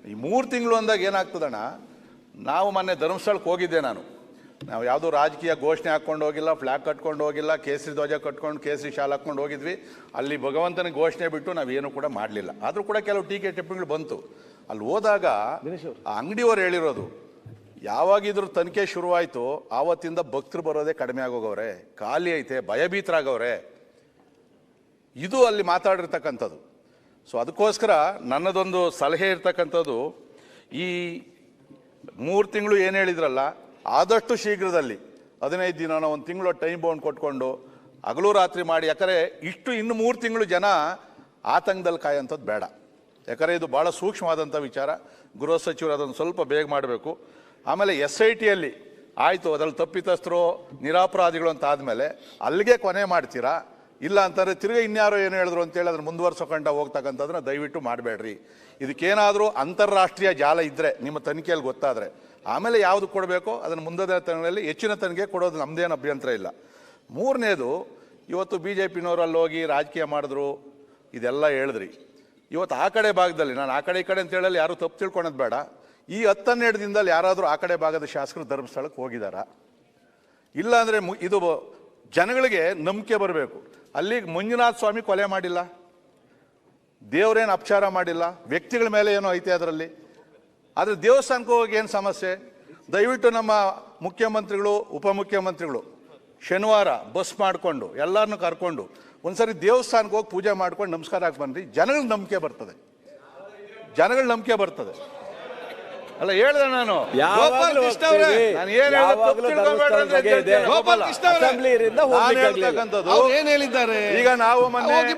ಈ 3 ತಿಂಗಳು ಅಂದಾಗ ಏನಾಗ್ತದಣ್ಣ, ನಾವು ಮೊನ್ನೆ ಧರ್ಮಸ್ಥಳಕ್ಕೆ ಹೋಗಿದ್ದೆ ನಾನು. ನಾವು ಯಾವುದೋ ರಾಜಕೀಯ ಘೋಷಣೆ ಹಾಕ್ಕೊಂಡು ಹೋಗಿಲ್ಲ, ಫ್ಲಾಗ್ ಕಟ್ಕೊಂಡು ಹೋಗಿಲ್ಲ, ಕೇಸರಿ ಧ್ವಜ ಕಟ್ಕೊಂಡು ಕೇಸರಿ ಶಾಲ್ ಹಾಕ್ಕೊಂಡು ಹೋಗಿದ್ವಿ. ಅಲ್ಲಿ ಭಗವಂತನ ಘೋಷಣೆ ಬಿಟ್ಟು ನಾವೇನು ಕೂಡ ಮಾಡಲಿಲ್ಲ. ಆದರೂ ಕೂಡ ಕೆಲವು ಟೀಕೆ ಟಿಪ್ಪಣಿಗಳು ಬಂತು. ಅಲ್ಲಿ ಹೋದಾಗ ಆ ಅಂಗಡಿಯವರು ಹೇಳಿರೋದು, ಯಾವಾಗಿದ್ರು ತನಿಖೆ ಶುರುವಾಯಿತು ಆವತ್ತಿಂದ ಭಕ್ತರು ಬರೋದೇ ಕಡಿಮೆ ಆಗೋಗವ್ರೆ, ಖಾಲಿ ಐತೆ, ಭಯಭೀತರಾಗವ್ರೆ. ಇದು ಅಲ್ಲಿ ಮಾತಾಡಿರ್ತಕ್ಕಂಥದ್ದು. ಸೊ ಅದಕ್ಕೋಸ್ಕರ ನನ್ನದೊಂದು ಸಲಹೆ ಇರ್ತಕ್ಕಂಥದ್ದು, ಈ 3 ತಿಂಗಳು ಏನು ಹೇಳಿದ್ರಲ್ಲ, ಆದಷ್ಟು ಶೀಘ್ರದಲ್ಲಿ 15 ದಿನ 1 ತಿಂಗಳು ಟೈಮ್ ಬೌಂಡ್ ಕೊಟ್ಕೊಂಡು ಹಗಲು ರಾತ್ರಿ ಮಾಡಿ. ಯಾಕಂದರೆ ಇನ್ನು 3 ತಿಂಗಳು ಜನ ಆತಂಕದಲ್ಲಿ ಕಾಯೋಂಥದ್ದು ಬೇಡ. ಯಾಕಂದರೆ ಇದು ಭಾಳ ಸೂಕ್ಷ್ಮವಾದಂಥ ವಿಚಾರ. ಗೃಹ ಸಚಿವರು ಅದನ್ನು ಸ್ವಲ್ಪ ಬೇಗ ಮಾಡಬೇಕು. ಆಮೇಲೆ SITಯಲ್ಲಿ ಆಯಿತು, ಅದರಲ್ಲಿ ತಪ್ಪಿತಸ್ಥರು ನಿರಾಪರಾಧಿಗಳು ಅಂತ ಆದಮೇಲೆ ಅಲ್ಲಿಗೆ ಕೊನೆ ಮಾಡ್ತೀರಾ, ಇಲ್ಲ ಅಂತಂದರೆ ತಿರುಗಿ ಇನ್ಯಾರೋ ಏನು ಹೇಳಿದ್ರು ಅಂತೇಳಿ ಅದನ್ನು ಮುಂದುವರ್ಸೋಕೊಂಡ ಹೋಗ್ತಕ್ಕಂಥದ್ದನ್ನ ದಯವಿಟ್ಟು ಮಾಡಬೇಡ್ರಿ. ಇದಕ್ಕೇನಾದರೂ ಅಂತಾರಾಷ್ಟ್ರೀಯ ಜಾಲ ಇದ್ದರೆ ನಿಮ್ಮ ತನಿಖೆಯಲ್ಲಿ ಗೊತ್ತಾದರೆ ಆಮೇಲೆ ಯಾವುದು ಕೊಡಬೇಕೋ ಅದನ್ನು ಮುಂದಿನ ತಿಂಗಳಲ್ಲಿ ಹೆಚ್ಚಿನ ತನಿಖೆ ಕೊಡೋದು ನಮ್ಮದೇನು ಅಭ್ಯಂತರ ಇಲ್ಲ. 3ನೇದು, ಇವತ್ತು BJPನವರು ಅಲ್ಲಿ ಹೋಗಿ ರಾಜಕೀಯ ಮಾಡಿದ್ರು, ಇದೆಲ್ಲ ಹೇಳಿದ್ರಿ. ಇವತ್ತು ಆ ಕಡೆ ಭಾಗದಲ್ಲಿ, ನಾನು ಆ ಕಡೆ ಈ ಕಡೆ ಅಂತ ಹೇಳಲ್ಲಿ ಯಾರು ತಪ್ಪು ತಿಳ್ಕೊಳೋದು ಬೇಡ, ಈ 10-12 ದಿನದಲ್ಲಿ ಯಾರಾದರೂ ಆ ಕಡೆ ಭಾಗದ ಶಾಸಕರು ಧರ್ಮಸ್ಥಳಕ್ಕೆ ಹೋಗಿದ್ದಾರಾ? ಇಲ್ಲ ಅಂದರೆ ಇದು ಜನಗಳಿಗೆ ನಂಬಿಕೆ ಬರಬೇಕು. ಅಲ್ಲಿ ಮಂಜುನಾಥ ಸ್ವಾಮಿ ಕೊಲೆ ಮಾಡಿಲ್ಲ, ದೇವರೇನು ಅಪಚಾರ ಮಾಡಿಲ್ಲ, ವ್ಯಕ್ತಿಗಳ ಮೇಲೆ ಏನೋ ಐತೆ ಅದರಲ್ಲಿ. ಆದರೆ ದೇವಸ್ಥಾನಕ್ಕೆ ಹೋಗಿ ಏನು ಸಮಸ್ಯೆ? ದಯವಿಟ್ಟು ನಮ್ಮ ಮುಖ್ಯಮಂತ್ರಿಗಳು ಉಪಮುಖ್ಯಮಂತ್ರಿಗಳು ಶನಿವಾರ ಬಸ್ ಮಾಡಿಕೊಂಡು ಎಲ್ಲರನ್ನೂ ಕರ್ಕೊಂಡು ಒಂದ್ಸರಿ ದೇವಸ್ಥಾನಕ್ಕೆ ಹೋಗಿ ಪೂಜೆ ಮಾಡ್ಕೊಂಡು ನಮಸ್ಕಾರ ಹಾಕಿ ಬನ್ನಿರಿ. ಜನಗಳ ನಂಬಿಕೆ ಬರ್ತದೆ, ಜನಗಳ ನಂಬಿಕೆ ಬರ್ತದೆ. ಅಲ್ಲ ಹೇಳಿದೆ ನಾನು, ಈಗ ನಾವು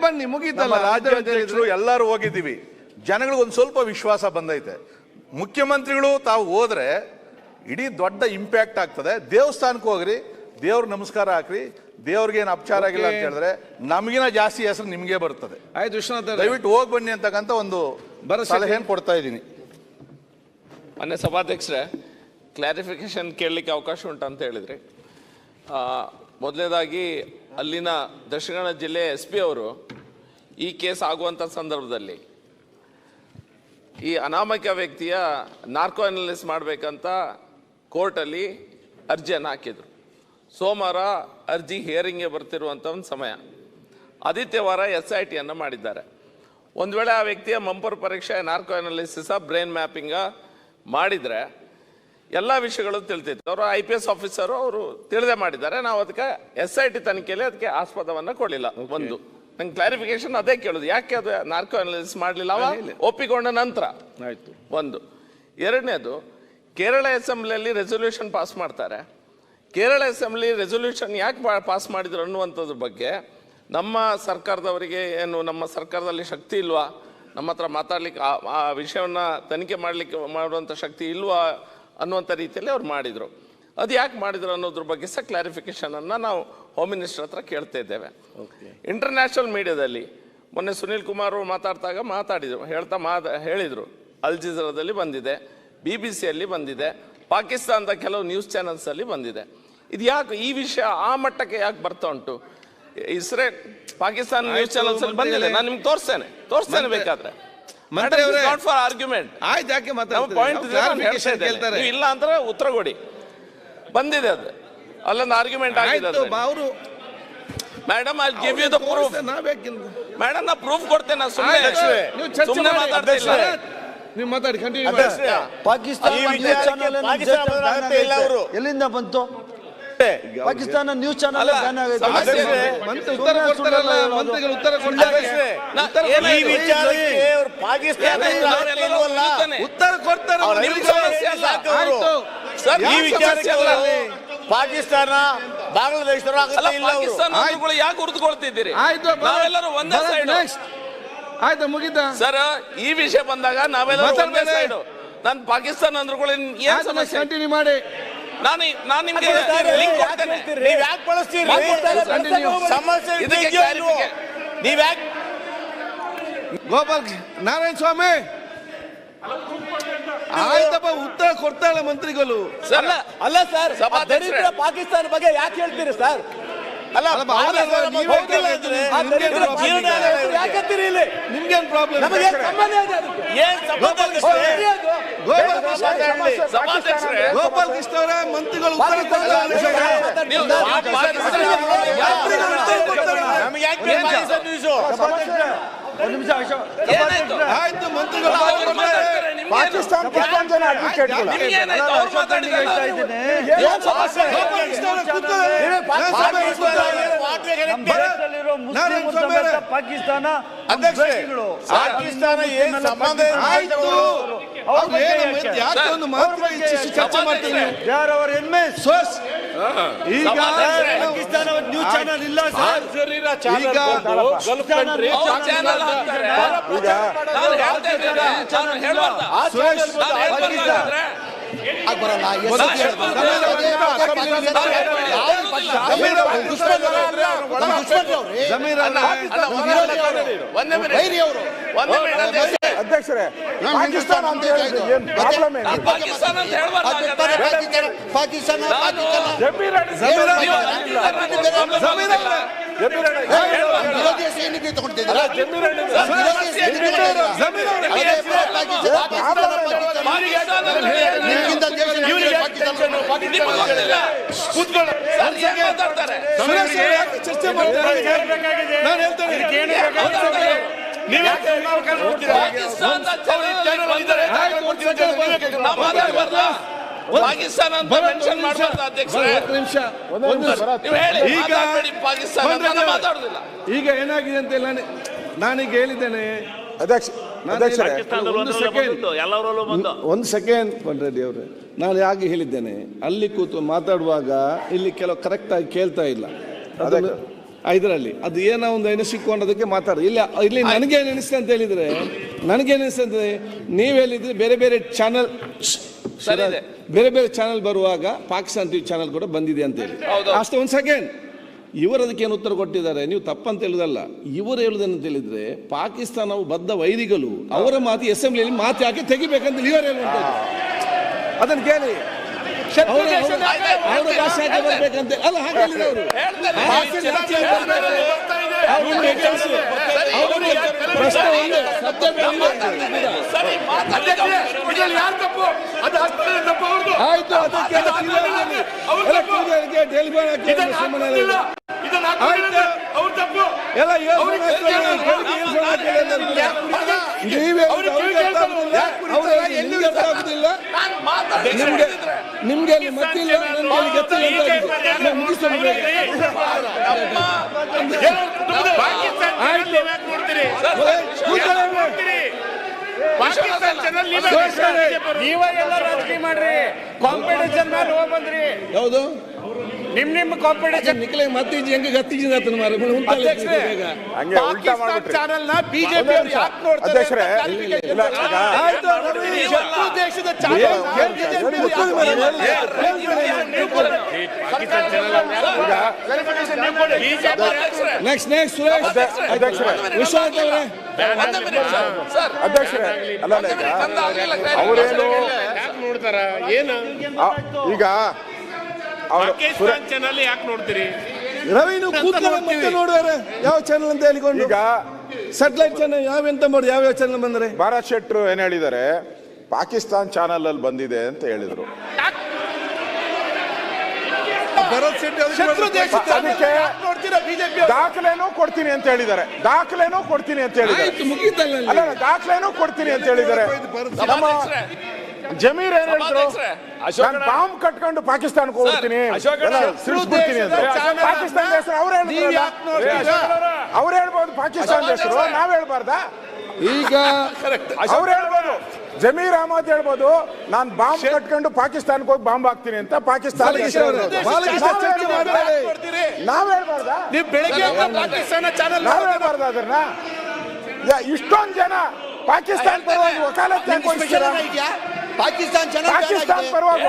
ಬನ್ನಿ ಮುಗಿದಲ್ಲ, ರಾಜ್ಯಾಧ್ಯಕ್ಷರು ಎಲ್ಲರೂ ಹೋಗಿದ್ದೀವಿ, ಜನಗಳಿಗೆ ಒಂದು ಸ್ವಲ್ಪ ವಿಶ್ವಾಸ ಬಂದೈತೆ. ಮುಖ್ಯಮಂತ್ರಿಗಳು ತಾವು ಹೋದ್ರೆ ಇಡೀ ದೊಡ್ಡ ಇಂಪ್ಯಾಕ್ಟ್ ಆಗ್ತದೆ. ದೇವಸ್ಥಾನಕ್ಕೆ ಹೋಗ್ರಿ, ದೇವ್ರ ನಮಸ್ಕಾರ ಹಾಕ್ರಿ, ದೇವ್ರಿಗೆ ಏನು ಅಪಚಾರ ಆಗಿಲ್ಲ ಅಂತ ಹೇಳಿದ್ರೆ ನಮಗಿನ ಜಾಸ್ತಿ ಹೆಸರು ನಿಮಗೆ ಬರ್ತದೆ. ದಯವಿಟ್ಟು ಹೋಗಿ ಬನ್ನಿ ಅಂತಕ್ಕಂಥ ಒಂದು ಸಲಹೆಯನ್ನು ಕೊಡ್ತಾ ಇದ್ದೀನಿ. ಮೊನ್ನೆ ಸಭಾಧ್ಯಕ್ಷರೇ, ಕ್ಲಾರಿಫಿಕೇಶನ್ ಕೇಳಲಿಕ್ಕೆ ಅವಕಾಶ ಉಂಟಂತ ಹೇಳಿದ್ರಿ. ಮೊದಲನೇದಾಗಿ ಅಲ್ಲಿನ ದಕ್ಷಿಣ ಕನ್ನಡ ಜಿಲ್ಲೆ SP ಅವರು ಈ ಕೇಸ್ ಆಗುವಂಥ ಸಂದರ್ಭದಲ್ಲಿ ಈ ಅನಾಮಕ ವ್ಯಕ್ತಿಯ ನಾರ್ಕೋ ಅನಾಲಿಸ್ ಮಾಡಬೇಕಂತ ಕೋರ್ಟಲ್ಲಿ ಅರ್ಜಿಯನ್ನು ಹಾಕಿದರು. ಸೋಮವಾರ ಅರ್ಜಿ ಹಿಯರಿಂಗ್ಗೆ ಬರ್ತಿರುವಂಥ ಒಂದು ಸಮಯ. ಆದಿತ್ಯವಾರ SITಯನ್ನು ಮಾಡಿದ್ದಾರೆ. ಒಂದು ವೇಳೆ ಆ ವ್ಯಕ್ತಿಯ ಮಂಪರ್ ಪರೀಕ್ಷೆ ನಾರ್ಕೋ ಅನಾಲಿಸಿಸ ಬ್ರೈನ್ ಮ್ಯಾಪಿಂಗ ಮಾಡಿದರೆ ಎಲ್ಲ ವಿಷಯಗಳು ತಿಳಿತಿತ್ತು. ಅವರು IPS ಆಫೀಸರು, ಅವರು ತಿಳಿದೇ ಮಾಡಿದ್ದಾರೆ. ನಾವು ಅದಕ್ಕೆ SIT ತನಿಖೆಯಲ್ಲಿ ಅದಕ್ಕೆ ಆಸ್ಪದವನ್ನು ಕೊಡಲಿಲ್ಲ. ಒಂದು ನಂಗೆ ಕ್ಲಾರಿಫಿಕೇಶನ್ ಅದೇ ಕೇಳೋದು, ಯಾಕೆ ಅದು ನಾರ್ಕೋ ಅನಾಲಿಸಿಸ್ ಮಾಡಲಿಲ್ಲ, ಒಪ್ಪಿಕೊಂಡ ನಂತರ ಆಯಿತು. ಒಂದು. ಎರಡನೇದು, ಕೇರಳ ಅಸೆಂಬ್ಲಿಯಲ್ಲಿ ರೆಸೊಲ್ಯೂಷನ್ ಪಾಸ್ ಮಾಡ್ತಾರೆ. ಕೇರಳ ಅಸೆಂಬ್ಲಿ ರೆಸೊಲ್ಯೂಷನ್ ಯಾಕೆ ಪಾಸ್ ಮಾಡಿದ್ರು ಅನ್ನುವಂಥದ್ರ ಬಗ್ಗೆ ನಮ್ಮ ಸರ್ಕಾರದವರಿಗೆ ಏನು ನಮ್ಮ ಸರ್ಕಾರದಲ್ಲಿ ಶಕ್ತಿ ಇಲ್ವಾ, ನಮ್ಮ ಹತ್ರ ಮಾತಾಡ್ಲಿಕ್ಕೆ ಆ ವಿಷಯವನ್ನು ತನಿಖೆ ಮಾಡುವಂಥ ಶಕ್ತಿ ಇಲ್ವಾ ಅನ್ನುವಂಥ ರೀತಿಯಲ್ಲಿ ಅವ್ರು ಮಾಡಿದರು. ಅದು ಯಾಕೆ ಮಾಡಿದ್ರು ಅನ್ನೋದ್ರ ಬಗ್ಗೆ ಸಹ ಕ್ಲಾರಿಫಿಕೇಷನನ್ನು ನಾವು ಹೋಮ್ ಮಿನಿಸ್ಟರ್ ಹತ್ರ ಕೇಳ್ತಾ ಇದ್ದೇವೆ. ಇಂಟರ್ನ್ಯಾಷನಲ್ ಮೀಡಿಯಾದಲ್ಲಿ ಮೊನ್ನೆ ಸುನೀಲ್ ಕುಮಾರ್ ಅವರು ಹೇಳಿದರು, ಅಲ್ ಜಜೀರಾದಲ್ಲಿ ಬಂದಿದೆ, BBCಯಲ್ಲಿ ಬಂದಿದೆ, ಪಾಕಿಸ್ತಾನದ ಕೆಲವು ನ್ಯೂಸ್ ಚಾನೆಲ್ಸಲ್ಲಿ ಬಂದಿದೆ. ಇದು ಯಾಕೆ ಈ ವಿಷಯ ಆ ಮಟ್ಟಕ್ಕೆ ಯಾಕೆ ಬರ್ತಾ ಉಂಟು? ಪಾಕಿಸ್ತಾನ ನ್ಯೂಸ್ ಚಾನೆಲ್ಸ್ ಅಲ್ಲಿ ಬಂದಿದೆ, ನಾನು ನಿಮ್ಗೆ ತೋರಿಸ್ತೇನೆ ಬೇಕಾದ್ರೆ. ಫಾರ್ ಆರ್ಗ್ಯುಮೆಂಟ್ ಇಲ್ಲ ಅಂದ್ರೆ ಉತ್ತರ ಕೊಡಿ. ಬಂದಿದೆ ಅದು, ಅಲ್ಲೊಂದು ಆರ್ಗ್ಯುಮೆಂಟ್ ಆಗಿದೆ. Madam, I give you the proof. Madam, ನಾ ಪ್ರೂಫ್ ಕೊಡ್ತೇನೆ. ಸುಮ್ಮನೆ ಮಾತಾಡ್ತಿಲ್ಲ ನೀವು, ಮಾತಾಡಿ ಕಂಟಿನ್ಯೂ. ಎಲ್ಲಿಂದ ಬಂತು? ಪಾಕಿಸ್ತಾನ ನ್ಯೂಸ್ ಚಾನಲ್ ಪಾಕಿಸ್ತಾನ ಪಾಕಿಸ್ತಾನ ಯಾಕೆ ಉಳಿದುಕೊಳ್ತಿದ್ದೀರಿ? ನಾವೆಲ್ಲರೂ ಒಂದೇ ಸೈಡ್. ಆಯ್ತು, ಮುಗಿದ ಸರ್. ಈ ವಿಷಯ ಬಂದಾಗ ನಾವೆಲ್ಲರೂ ಒಂದೇ ಸೈಡ್. ನಾನು ಪಾಕಿಸ್ತಾನ ಅಂದ್ರುಗಳು ಏನ್ ಸಮಸ್ಯೆ? ಕಂಟಿನ್ಯೂ ಮಾಡಿ. ನಾನು ನಿಮ್ಗೆ ಲಿಂಕ್ ಕೊಡ್ತೇನೆ. ನೀವು ಯಾಕೆ ಬಳಸ್ತೀರಿ? ಸಮಸ್ಯೆ ನೀವು ಯಾಕೆ? ಗೋಪಾಲ್ ನಾರಾಯಣ ಸ್ವಾಮಿ, ಆಯ್ತಪ್ಪ, ಉತ್ತರ ಕೊಡ್ತಾಳೆ ಮಂತ್ರಿಗಳು. ಅಲ್ಲ ಸರ್, ಪಾಕಿಸ್ತಾನ ಬಗ್ಗೆ ಯಾಕೆ ಹೇಳ್ತೀರಿ ಸರ್? ಅಲ್ಲ ನಿಮ್ಗೇನ್ ಪ್ರಾಬ್ಲಮ್? ಏನ್ ಸಂಬಂಧ? ಗೋಪಾಲ್ ಕೃಷ್ಣ ಅವರೇ, ಮಂತ್ರಿಗಳು ಉತ್ತರ ಆಯ್ತು, ಮಂತ್ರಿಗಳು ಪಾಕಿಸ್ತಾನ ಎಷ್ಟೊಂದು ಜನ ಅಡ್ವೊಕೇಟ್ಗಳು ಪಾಕಿಸ್ತಾನ ಪಾಕಿಸ್ತಾನ ಏನ್ ಸಂಬಂಧ? ಯಾಕೊಂದು ಮಾತ್ರ ಚರ್ಚೆ ಮಾಡ್ತೀನಿ. ಈಗ ಪಾಕಿಸ್ತಾನ ನ್ಯೂಸ್ ಚಾನಲ್ ಇಲ್ಲ ಸರ್. ಅಧ್ಯಕ್ಷರೇ, ಪಾಕಿಸ್ತಾನ ಅಂತ ಹೇಳಿದ್ರೆ ಏನ್ ಪ್ರಾಬ್ಲಮ್ ಏನು? ಚರ್ಚೆ ಮಾಡ್ತಾರೆ. ನಾನು ಹೇಳ್ತೇನೆ, ಪಾಕಿಸ್ತಾನ ಅಂತ ಮೆನ್ಷನ್ ಮಾಡಬಾರ್ದು ಅಧ್ಯಕ್ಷರೇ. ಈಗ ಏನಾಗಿದೆ ಅಂತ ನಾನೀಗ ಹೇಳಿದ್ದೇನೆ ಒಂದು ಸೆಕೆಂಡ್ ರೆಡ್ಡಿ ಅವರೇ, ನಾನು ಯಾಕೆ ಹೇಳಿದ್ದೇನೆ, ಅಲ್ಲಿ ಕೂತು ಮಾತಾಡುವಾಗ ಇಲ್ಲಿ ಕೆಲವು ಕರೆಕ್ಟ್ ಆಗಿ ಕೇಳ್ತಾ ಇಲ್ಲ. ಇದರಲ್ಲಿ ಅದು ಏನೋ ಒಂದು ಎನಿಸಿಕೊಂಡದಕ್ಕೆ ಮಾತಾಡ ಇಲ್ಲಿ ನನಗೇನು ಅನಿಸ್ತದೆ ಅಂತ ಹೇಳಿದ್ರೆ, ನನಗೇನು ಅನಿಸ್ತದೆ, ನೀವು ಹೇಳಿದ್ರೆ ಬೇರೆ ಬೇರೆ ಚಾನಲ್ ಬರುವಾಗ ಪಾಕಿಸ್ತಾನ ಟಿವಿ ಚಾನಲ್ ಕೂಡ ಬಂದಿದೆ ಅಂತ ಹೇಳಿ ಅಷ್ಟೇ. ಒಂದು ಸೆಕೆಂಡ್, ಇವರು ಅದಕ್ಕೇನು ಉತ್ತರ ಕೊಟ್ಟಿದ್ದಾರೆ, ನೀವು ತಪ್ಪಂತ ಹೇಳುದಲ್ಲ. ಇವರು ಹೇಳುದಂತ ಹೇಳಿದ್ರೆ ಪಾಕಿಸ್ತಾನವು ಬದ್ಧ ವೈರಿಗಳು, ಅವರ ಮಾತು ಅಸೆಂಬ್ಲಿಯಲ್ಲಿ ಮಾತು ಯಾಕೆ ತೆಗಿಬೇಕಂತ ಇವರು ಹೇಳುವಂಥದ್ದು. ಅದನ್ನು ಕೇಳಿ, ಅವರ ಭಾಷೆ ಯಾಕೆ ಬರ್ಬೇಕಂತ ಅಲ್ಲ, ಹಾಗೆ ಹೇಳಿದವರು ಆಯ್ತು. ಅದಕ್ಕೆ ನಿಮ್ಗೆ ಅಲ್ಲಿ ಮತ್ತಿಲ್ಲ, ನೀವೆಲ್ಲ ರಾಜಕೀಯ ಮಾಡ್ರಿ, ಕಾಂಪಿಟೇಷನ್ ಮೇಲೆ ಹೋಗಿ ಬಂದ್ರಿ. ಯಾವುದು ನಿಮ್ ಕಾಂಪಿಟೇಷನ್ ನಿಖಲೆ ಮತ್ತೆ ಹೆಂಗೆ ಗತ್ತಿಜಿನ ಚಾನಲ್ ನ ಬಿಜೆಪಿ ಅಧ್ಯಕ್ಷರೇ, ನೆಕ್ಸ್ಟ್ ಸುರೇಶ್ ವಿಶ್ವನಾಥ್ ಅವರೇ, ಅಧ್ಯಕ್ಷರೇ, ಅಲ್ಲ ಅವರೇನು ನೋಡ್ತಾರ ಏನು ಈಗ ಪಾಕಿಸ್ತಾನ ಚಾನಲ್ ಯಾಕೆ ನೋಡ್ತೀರಿ? ರವಿನು ಕೂತ್ಕೊಳ್ಳಿ, ಮತ್ತೆ ನೋಡುವಾರೆ ಯಾವ ಚಾನಲ್ ಅಂತ ಹೇಳಿಕೊಂಡು. ಈಗ ಸ್ಯಾಟಲೈಟ್ ಚಾನಲ್ ಯಾವೆಂತ ಮಾಡಿ ಯಾವ ಚಾನಲ್ ಬಂದರೆ ಭಾರತ್ ಶೆಟ್ರು ಏನ್ ಹೇಳಿದ್ದಾರೆ, ಪಾಕಿಸ್ತಾನ್ ಚಾನಲ್ ಅಲ್ಲಿ ಬಂದಿದೆ ಅಂತ ಹೇಳಿದ್ರು. ದಾಖಲೆನೂ ಕೊಡ್ತೀನಿ ಅಂತ ಹೇಳಿದ್ದಾರೆ, ದಾಖಲೆನೂ ಕೊಡ್ತೀನಿ ಅಂತ ಹೇಳಿದ್ದಾರೆ. ಅಲ್ಲ, ದಾಖಲೆನೂ ಕೊಡ್ತೀನಿ ಅಂತ ಹೇಳಿದ್ದಾರೆ. ನಮ್ಮ ಜಮೀರ್ ಏನ್ ಹೇಳಿದ್ರು, ನಾನು ಬಾಂಬ್ ಕಟ್ಕೊಂಡು ಪಾಕಿಸ್ತಾನಕ್ಕೆ ಹೋಗ್ತೀನಿ, ಸಿಡಿಸ್ಬಿಡ್ತೀನಿ ಅಂತ. ಪಾಕಿಸ್ತಾನ ಹೆಸರು ಅವ್ರು ಹೇಳ್ಬೋದು, ಪಾಕಿಸ್ತಾನ ಹೆಸರು ನಾವ್ ಹೇಳ್ಬಾರ್ದಾ? ಈಗ ಅವ್ರು ಹೇಳ್ಬೋದು, ಜಮೀರ್ ಅಹಮದ್ ಹೇಳ್ಬೋದು, ನಾನು ಬಾಂಬ್ ಕಟ್ಕೊಂಡು ಪಾಕಿಸ್ತಾನಕ್ಕೆ ಹೋಗಿ ಬಾಂಬ್ ಹಾಕ್ತೀನಿ ಅಂತ. ಪಾಕಿಸ್ತಾನ ನಾವ್ ಹೇಳ್ಬಾರ್ದಾ? ನೀವು ಬೆಳಗ್ಗೆ ಪಾಕಿಸ್ತಾನ ಚಾನಲ್ ನಾವ್ ಹೇಳ್ಬಾರ್ದ ಅದನ್ನ? ಇಷ್ಟೊಂದು ಜನ ಪಾಕಿಸ್ತಾನ ಪರವಾಗಿ ವಕಾಲತ್ ಪಾಕಿಸ್ತಾನ ಪರವಾಗಿ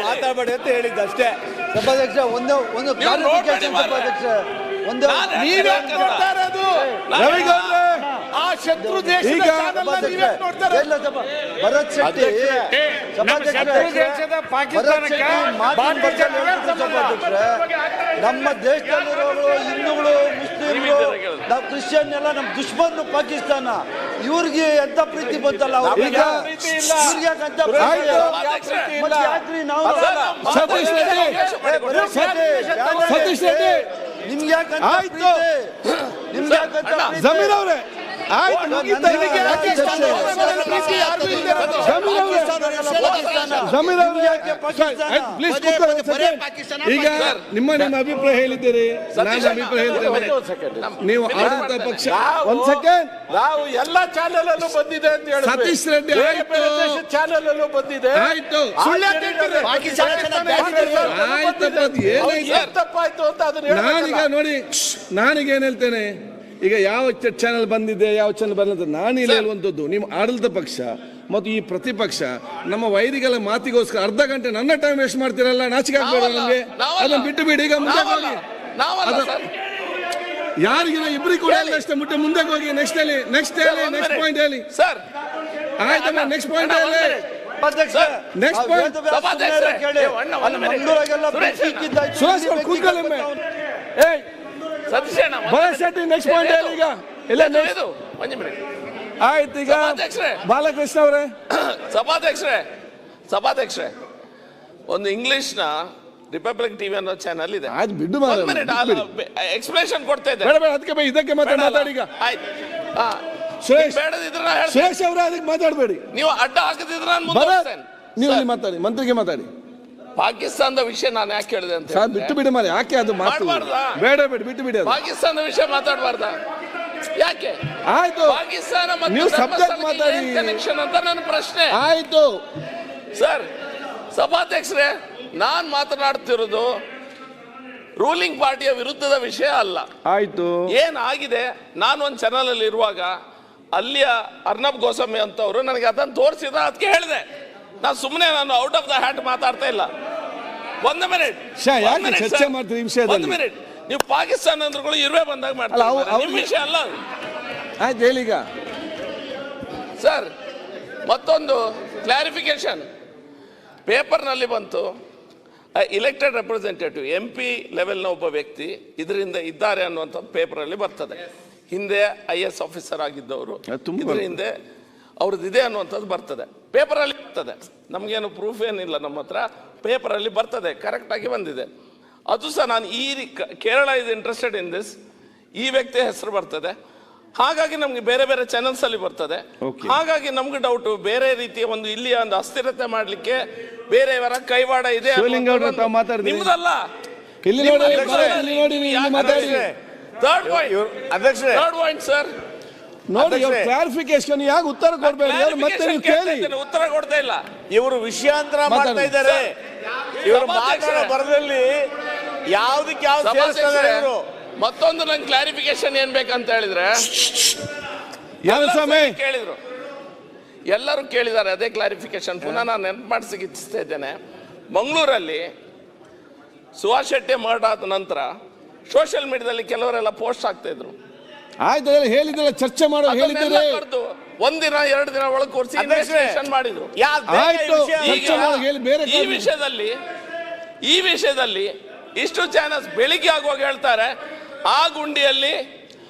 ಮಾತಾಡಬೇಡಿ ಅಂತ ಹೇಳಿದ್ದ ಅಷ್ಟೇ. ಸಭಾಧ್ಯಕ್ಷ, ಒಂದು ಕ್ಲಾರಿಫಿಕೇಶನ್ ಸಭಾಧ್ಯಕ್ಷ, ಒಂದು ರವಿಗೌಡ್ರೆ ಆ ಶತ್ರು ದೇಶದ ಚಾನೆಲ್ನ ನೀವೇ ನೋಡ್ತಾರೆ. ಭರತ್ ಶೆಟ್ಟಿ ದೇಶದ ಪಾಕಿಸ್ತಾನಕ್ಕೆ ನಮ್ಮ ದೇಶದಲ್ಲಿರೋರು ಹಿಂದೂಗಳು ಮುಸ್ಲಿಮ್ಗಳು ನಾವು ಕ್ರಿಶ್ಚಿಯನ್ ಎಲ್ಲ ನಮ್ಮ ದುಶ್ಮನ್ ಪಾಕಿಸ್ತಾನ. ಇವ್ರಿಗೆ ಎಂತ ಪ್ರೀತಿ ಬಂತಲ್ಲ ಅವ್ರಿಗೆ ಅಂತ ಸತೀಶ್ ರೆಡ್ಡಿ ನಿಮ್ಗೆ ಯಾಕಂತ ನಿಮ್ಗೆ ಯಾಕಂತ ಜಮೀರ್ ಅವರೇ ಆಯ್ತು ಮುಗಿತಾ ನಿಮಗೆ ಯಾಕೆ ಈಗ ನಿಮ್ಮ ಅಭಿಪ್ರಾಯ ಹೇಳಿದ್ದೀರಿ, ನಾನು ಅಭಿಪ್ರಾಯ ಹೇಳ್ತೇನೆ. ನೀವು ಆಡಳಿತ ಪಕ್ಷ ಒಂದ್ ಸೆಕೆಂಡ್, ನಾವು ಎಲ್ಲ ಚಾನೆಲ್ ಅಲ್ಲೂ ಬಂದಿದೆ ಅಂತ ಹೇಳಿ ಸತೀಶ್ ರೆಡ್ಡಿ ಚಾನೆಲ್ ಅಲ್ಲೂ ಬಂದಿದೆ. ಆಯ್ತು ತಪ್ಪಾಯ್ತು ಅಂತ ಅದನ್ನ ನಾನೀಗ ನೋಡಿ, ನಾನೀಗ ಏನ್ ಹೇಳ್ತೇನೆ, ಈಗ ಯಾವ ಚಾನೆಲ್ ಬಂದಿದೆ ಯಾವ ಚಾನೆಲ್ ಬಂದಿದೆ ನಾನು ಇಲ್ಲಿ ಹೇಳುವಂಥದ್ದು, ನಿಮ್ಮ ಆಡಳಿತ ಪಕ್ಷ ಮತ್ತು ಈ ಪ್ರತಿಪಕ್ಷ ನಮ್ಮ ವೈರಿಗಳ ಮಾತಿಗೋಸ್ಕರ ಅರ್ಧ ಗಂಟೆ ನನ್ನ ಟೈಮ್ ವೇಸ್ಟ್ ಮಾಡ್ತಿರಲ್ಲ, ನಾಚಿಕೆ ಆಗ್ಬೇಡ ನಮಗೆ. ಅದನ್ನ ಬಿಟ್ಟು ಬಿಡಿ, ಈಗ ಮುಂದೆ ಹೋಗಿ. ಯಾರಿಗಿನ ಇಬ್ಬರಿಗೆ ಕೂಡ ಅಷ್ಟೇ ಮುಟ್ಟೆ ಮುಂದೆ ಹೋಗಿ. ನೆಕ್ಸ್ಟ್ ಹೇಳಿ, ನೆಕ್ಸ್ಟ್ ಪಾಯಿಂಟ್ ಹೇಳಿ ಸರ್. ಆಯ್ತಮ್ಮ, ನೆಕ್ಸ್ಟ್ ಪಾಯಿಂಟ್ ಹೇಳಿ. ನೆಕ್ಸ್ಟ್ ಪಾಯಿಂಟ್ ಸುರೇಶ್ ಕೂತ್ಕೊಳ್ಳಿ. ನೆಕ್ಸ್ಟ್ ಪಾಯಿಂಟ್ ಹೇಳಿ ಈಗ. ಇಲ್ಲ ಆಯ್ತು, ಈಗ ಬಾಲಕೃಷ್ಣ ಅವರೇ. ಸಭಾಧ್ಯಕ್ಷರೇ ಒಂದು ಇಂಗ್ಲಿಷ್ನ ರಿಪಬ್ಲಿಕ್ ಟಿವಿ ಅನ್ನೋ ಚಾನಲ್ ಇದೆ, ಆಯ್ತು ಬಿಡು, ಎಕ್ಸ್ಪ್ಲೇಷನ್ ಕೊಡ್ತಾ ಇದ್ದೆ. ಅದಕ್ಕೆ ಇದಕ್ಕೆ ಮಾತಾಡಿ ಈಗ. ಸುರೇಶ್ ಅವರ ಅದಕ್ಕೆ ಮಾತಾಡಬೇಡಿ, ನೀವು ಅಡ್ಡ ಹಾಕದಿದ್ರೆ ನೀವು ಅಲ್ಲಿ ಮಾತಾಡಿ, ಮಂತ್ರಿಗೆ ಮಾತಾಡಿ. ಪಾಕಿಸ್ತಾನದ ವಿಷಯ ನಾನು ಯಾಕೆ ಹೇಳಿದೆ ಅಂತ ಬಿಟ್ಟು ಬಿಡಿ ಮಾರಿ, ಯಾಕೆ ಅದು ಬೇಡ ಬಿಡಿ, ಬಿಟ್ಟು ಬಿಡಿ. ಪಾಕಿಸ್ತಾನದ ವಿಷಯ ಮಾತಾಡಬಾರ್ದ ಯಾಕೆ? ಆಯ್ತು, ಪಾಕಿಸ್ತಾನ ನೀವು ಸಬ್ಜೆಕ್ಟ್ ಮಾತಾಡಿ ಕನೆಕ್ಷನ್ ಅಂತ ನನ್ನ ಪ್ರಶ್ನೆ. ಆಯ್ತು ಸರ್, ಸಭಾಧ್ಯಕ್ಷರೇ, ನಾನ್ ಮಾತನಾಡ್ತಿರೋದು ರೂಲಿಂಗ್ ಪಾರ್ಟಿಯ ವಿರುದ್ಧದ ವಿಷಯ ಅಲ್ಲ. ಆಯ್ತು, ಏನಾಗಿದೆ, ನಾನು ಒಂದು ಚಾನಲ್ ಅಲ್ಲಿ ಇರುವಾಗ ಅಲ್ಲಿಯ ಅರ್ನಬ್ ಗೋಸ್ವಾಮಿ ಅಂತವ್ರು ನನಗೆ ಅದನ್ನು ತೋರಿಸಿದ, ಅದಕ್ಕೆ ಹೇಳಿದೆ. ನಾನು ಔಟ್ ಆಫ್ ದ ಹ್ಯಾಟ್ ಮಾತಾಡ್ತಾ ಇಲ್ಲ. ಒಂದು ಮಿನಿಟ್, ಚರ್ಚೆ ಮಾಡ್ತೀವಿ ಈ ವಿಷಯದಲ್ಲಿ. ಒಂದು ಮಿನಿಟ್, ನೀವು ಪಾಕಿಸ್ತಾನ ಅಂದ್ರುಗಳು ಇರುವೆ ಬಂದಾಗ ಮಾಡ್ತಾರೆ, ನಿಮ್ಮ ವಿಷಯ ಅಲ್ಲ. ಆಯ್ತು ಹೇಳಿ ಈಗ. ಸರ್, ಮತ್ತೊಂದು ಕ್ಲಾರಿಫಿಕೇಶನ್ ಪೇಪರ್ನಲ್ಲಿ ಬಂತು, ಇಲೆಕ್ಟೆಡ್ ರೆಪ್ರೆಸೆಂಟೇಟಿವ್ MP ಲೆವೆಲ್ನ ಒಬ್ಬ ವ್ಯಕ್ತಿ ಇದರಿಂದ ಇದ್ದಾರೆ ಅನ್ನುವಂಥದ್ದು ಪೇಪರಲ್ಲಿ ಬರ್ತದೆ. ಹಿಂದೆ IS ಆಫೀಸರ್ ಆಗಿದ್ದವರು ಇದ್ರ ಹಿಂದೆ ಅವ್ರದ್ದು ಇದೆ ಅನ್ನುವಂಥದ್ದು ಬರ್ತದೆ, ಪೇಪರಲ್ಲಿ ಬರ್ತದೆ. ನಮಗೇನು ಪ್ರೂಫ್ ಏನಿಲ್ಲ ನಮ್ಮ ಹತ್ರ, ಪೇಪರಲ್ಲಿ ಬರ್ತದೆ, ಕರೆಕ್ಟಾಗಿ ಬಂದಿದೆ. ಅದು ಸಹ ನಾನು Kerala is interested in this, ಈ ವ್ಯಕ್ತಿಯ ಹೆಸರು ಬರ್ತದೆ. ಹಾಗಾಗಿ ನಮ್ಗೆ ಬೇರೆ ಬೇರೆ ಚಾನೆಲ್ಸ್ ಅಲ್ಲಿ ಬರ್ತದೆ. ಹಾಗಾಗಿ ನಮ್ಗೆ ಡೌಟ್, ಬೇರೆ ರೀತಿಯ ಒಂದು ಇಲ್ಲಿಯ ಒಂದು ಅಸ್ಥಿರತೆ ಮಾಡ್ಲಿಕ್ಕೆ ಬೇರೆಯವರ ಕೈವಾಡ ಇದೆ. ನಿಮ್ದಲ್ಲ. ಥರ್ಡ್ ಪಾಯಿಂಟ್ ಸರ್, ನೋಡಿ ಕ್ಲಾರಿಫಿಕೇಶನ್, ಯಾಕೆ ಉತ್ತರ ಕೊಡ್ಬೇಡಿ, ಮತ್ತೆ ನೀವು ಕೇಳಿ. ಉತ್ತರ ಕೊಡ್ತಾ ಇಲ್ಲ, ಇವರು ವಿಷಯಾಂತರ ಮಾಡ್ತಾ ಇದ್ದಾರೆ. ಇವರು ಮಾತಾಡೋ ಬರದಲ್ಲಿ ಯಾವ್ದಕ್ಕೆ ಯಾವ್ದು ಸೇರಿಸ್ತಾರೆ ಇವರು. ಮತ್ತೊಂದು ನಂಗೆ ಕ್ಲಾರಿಫಿಕೇಶನ್ ಏನ್ ಬೇಕಂತ ಹೇಳಿದ್ರೆ, ಕೇಳಿದ್ರು, ಎಲ್ಲರೂ ಕೇಳಿದ್ದಾರೆ ಅದೇ ಕ್ಲಾರಿಫಿಕೇಶನ್. ಪುನಃ ನಾನು ನೆನಪು ಮಾಡಿಸಿ ಇಚ್ಛಿಸ್ತಾ ಇದ್ದೇನೆ. ಮಂಗಳೂರಲ್ಲಿ ಸುಹಾಸ್ ಶೆಟ್ಟಿ ಮರ್ಡರ್ ಆದ ನಂತರ ಸೋಷಿಯಲ್ ಮೀಡಿಯಾದಲ್ಲಿ ಕೆಲವರೆಲ್ಲ ಪೋಸ್ಟ್ ಆಗ್ತಾ ಇದ್ರು. ಆಯ್ತು, ಹೇಳಿದ್ರೆ ಚರ್ಚೆ ಮಾಡೋ ಹೇಳಿದ್ರೆ ಒಂದಿನ 2 ದಿನ ಒಳಗೆ ಕೂರಿಸಿ ಇನ್ವೆಸ್ಟಿಗೇಷನ್ ಮಾಡಿದ್ರು. ಈ ವಿಷಯದಲ್ಲಿ ಇಷ್ಟು ಚಾನಲ್ಸ್ ಬೆಳಿಗ್ಗೆ ಆಗುವಾಗ ಹೇಳ್ತಾರೆ, ಆ ಗುಂಡಿಯಲ್ಲಿ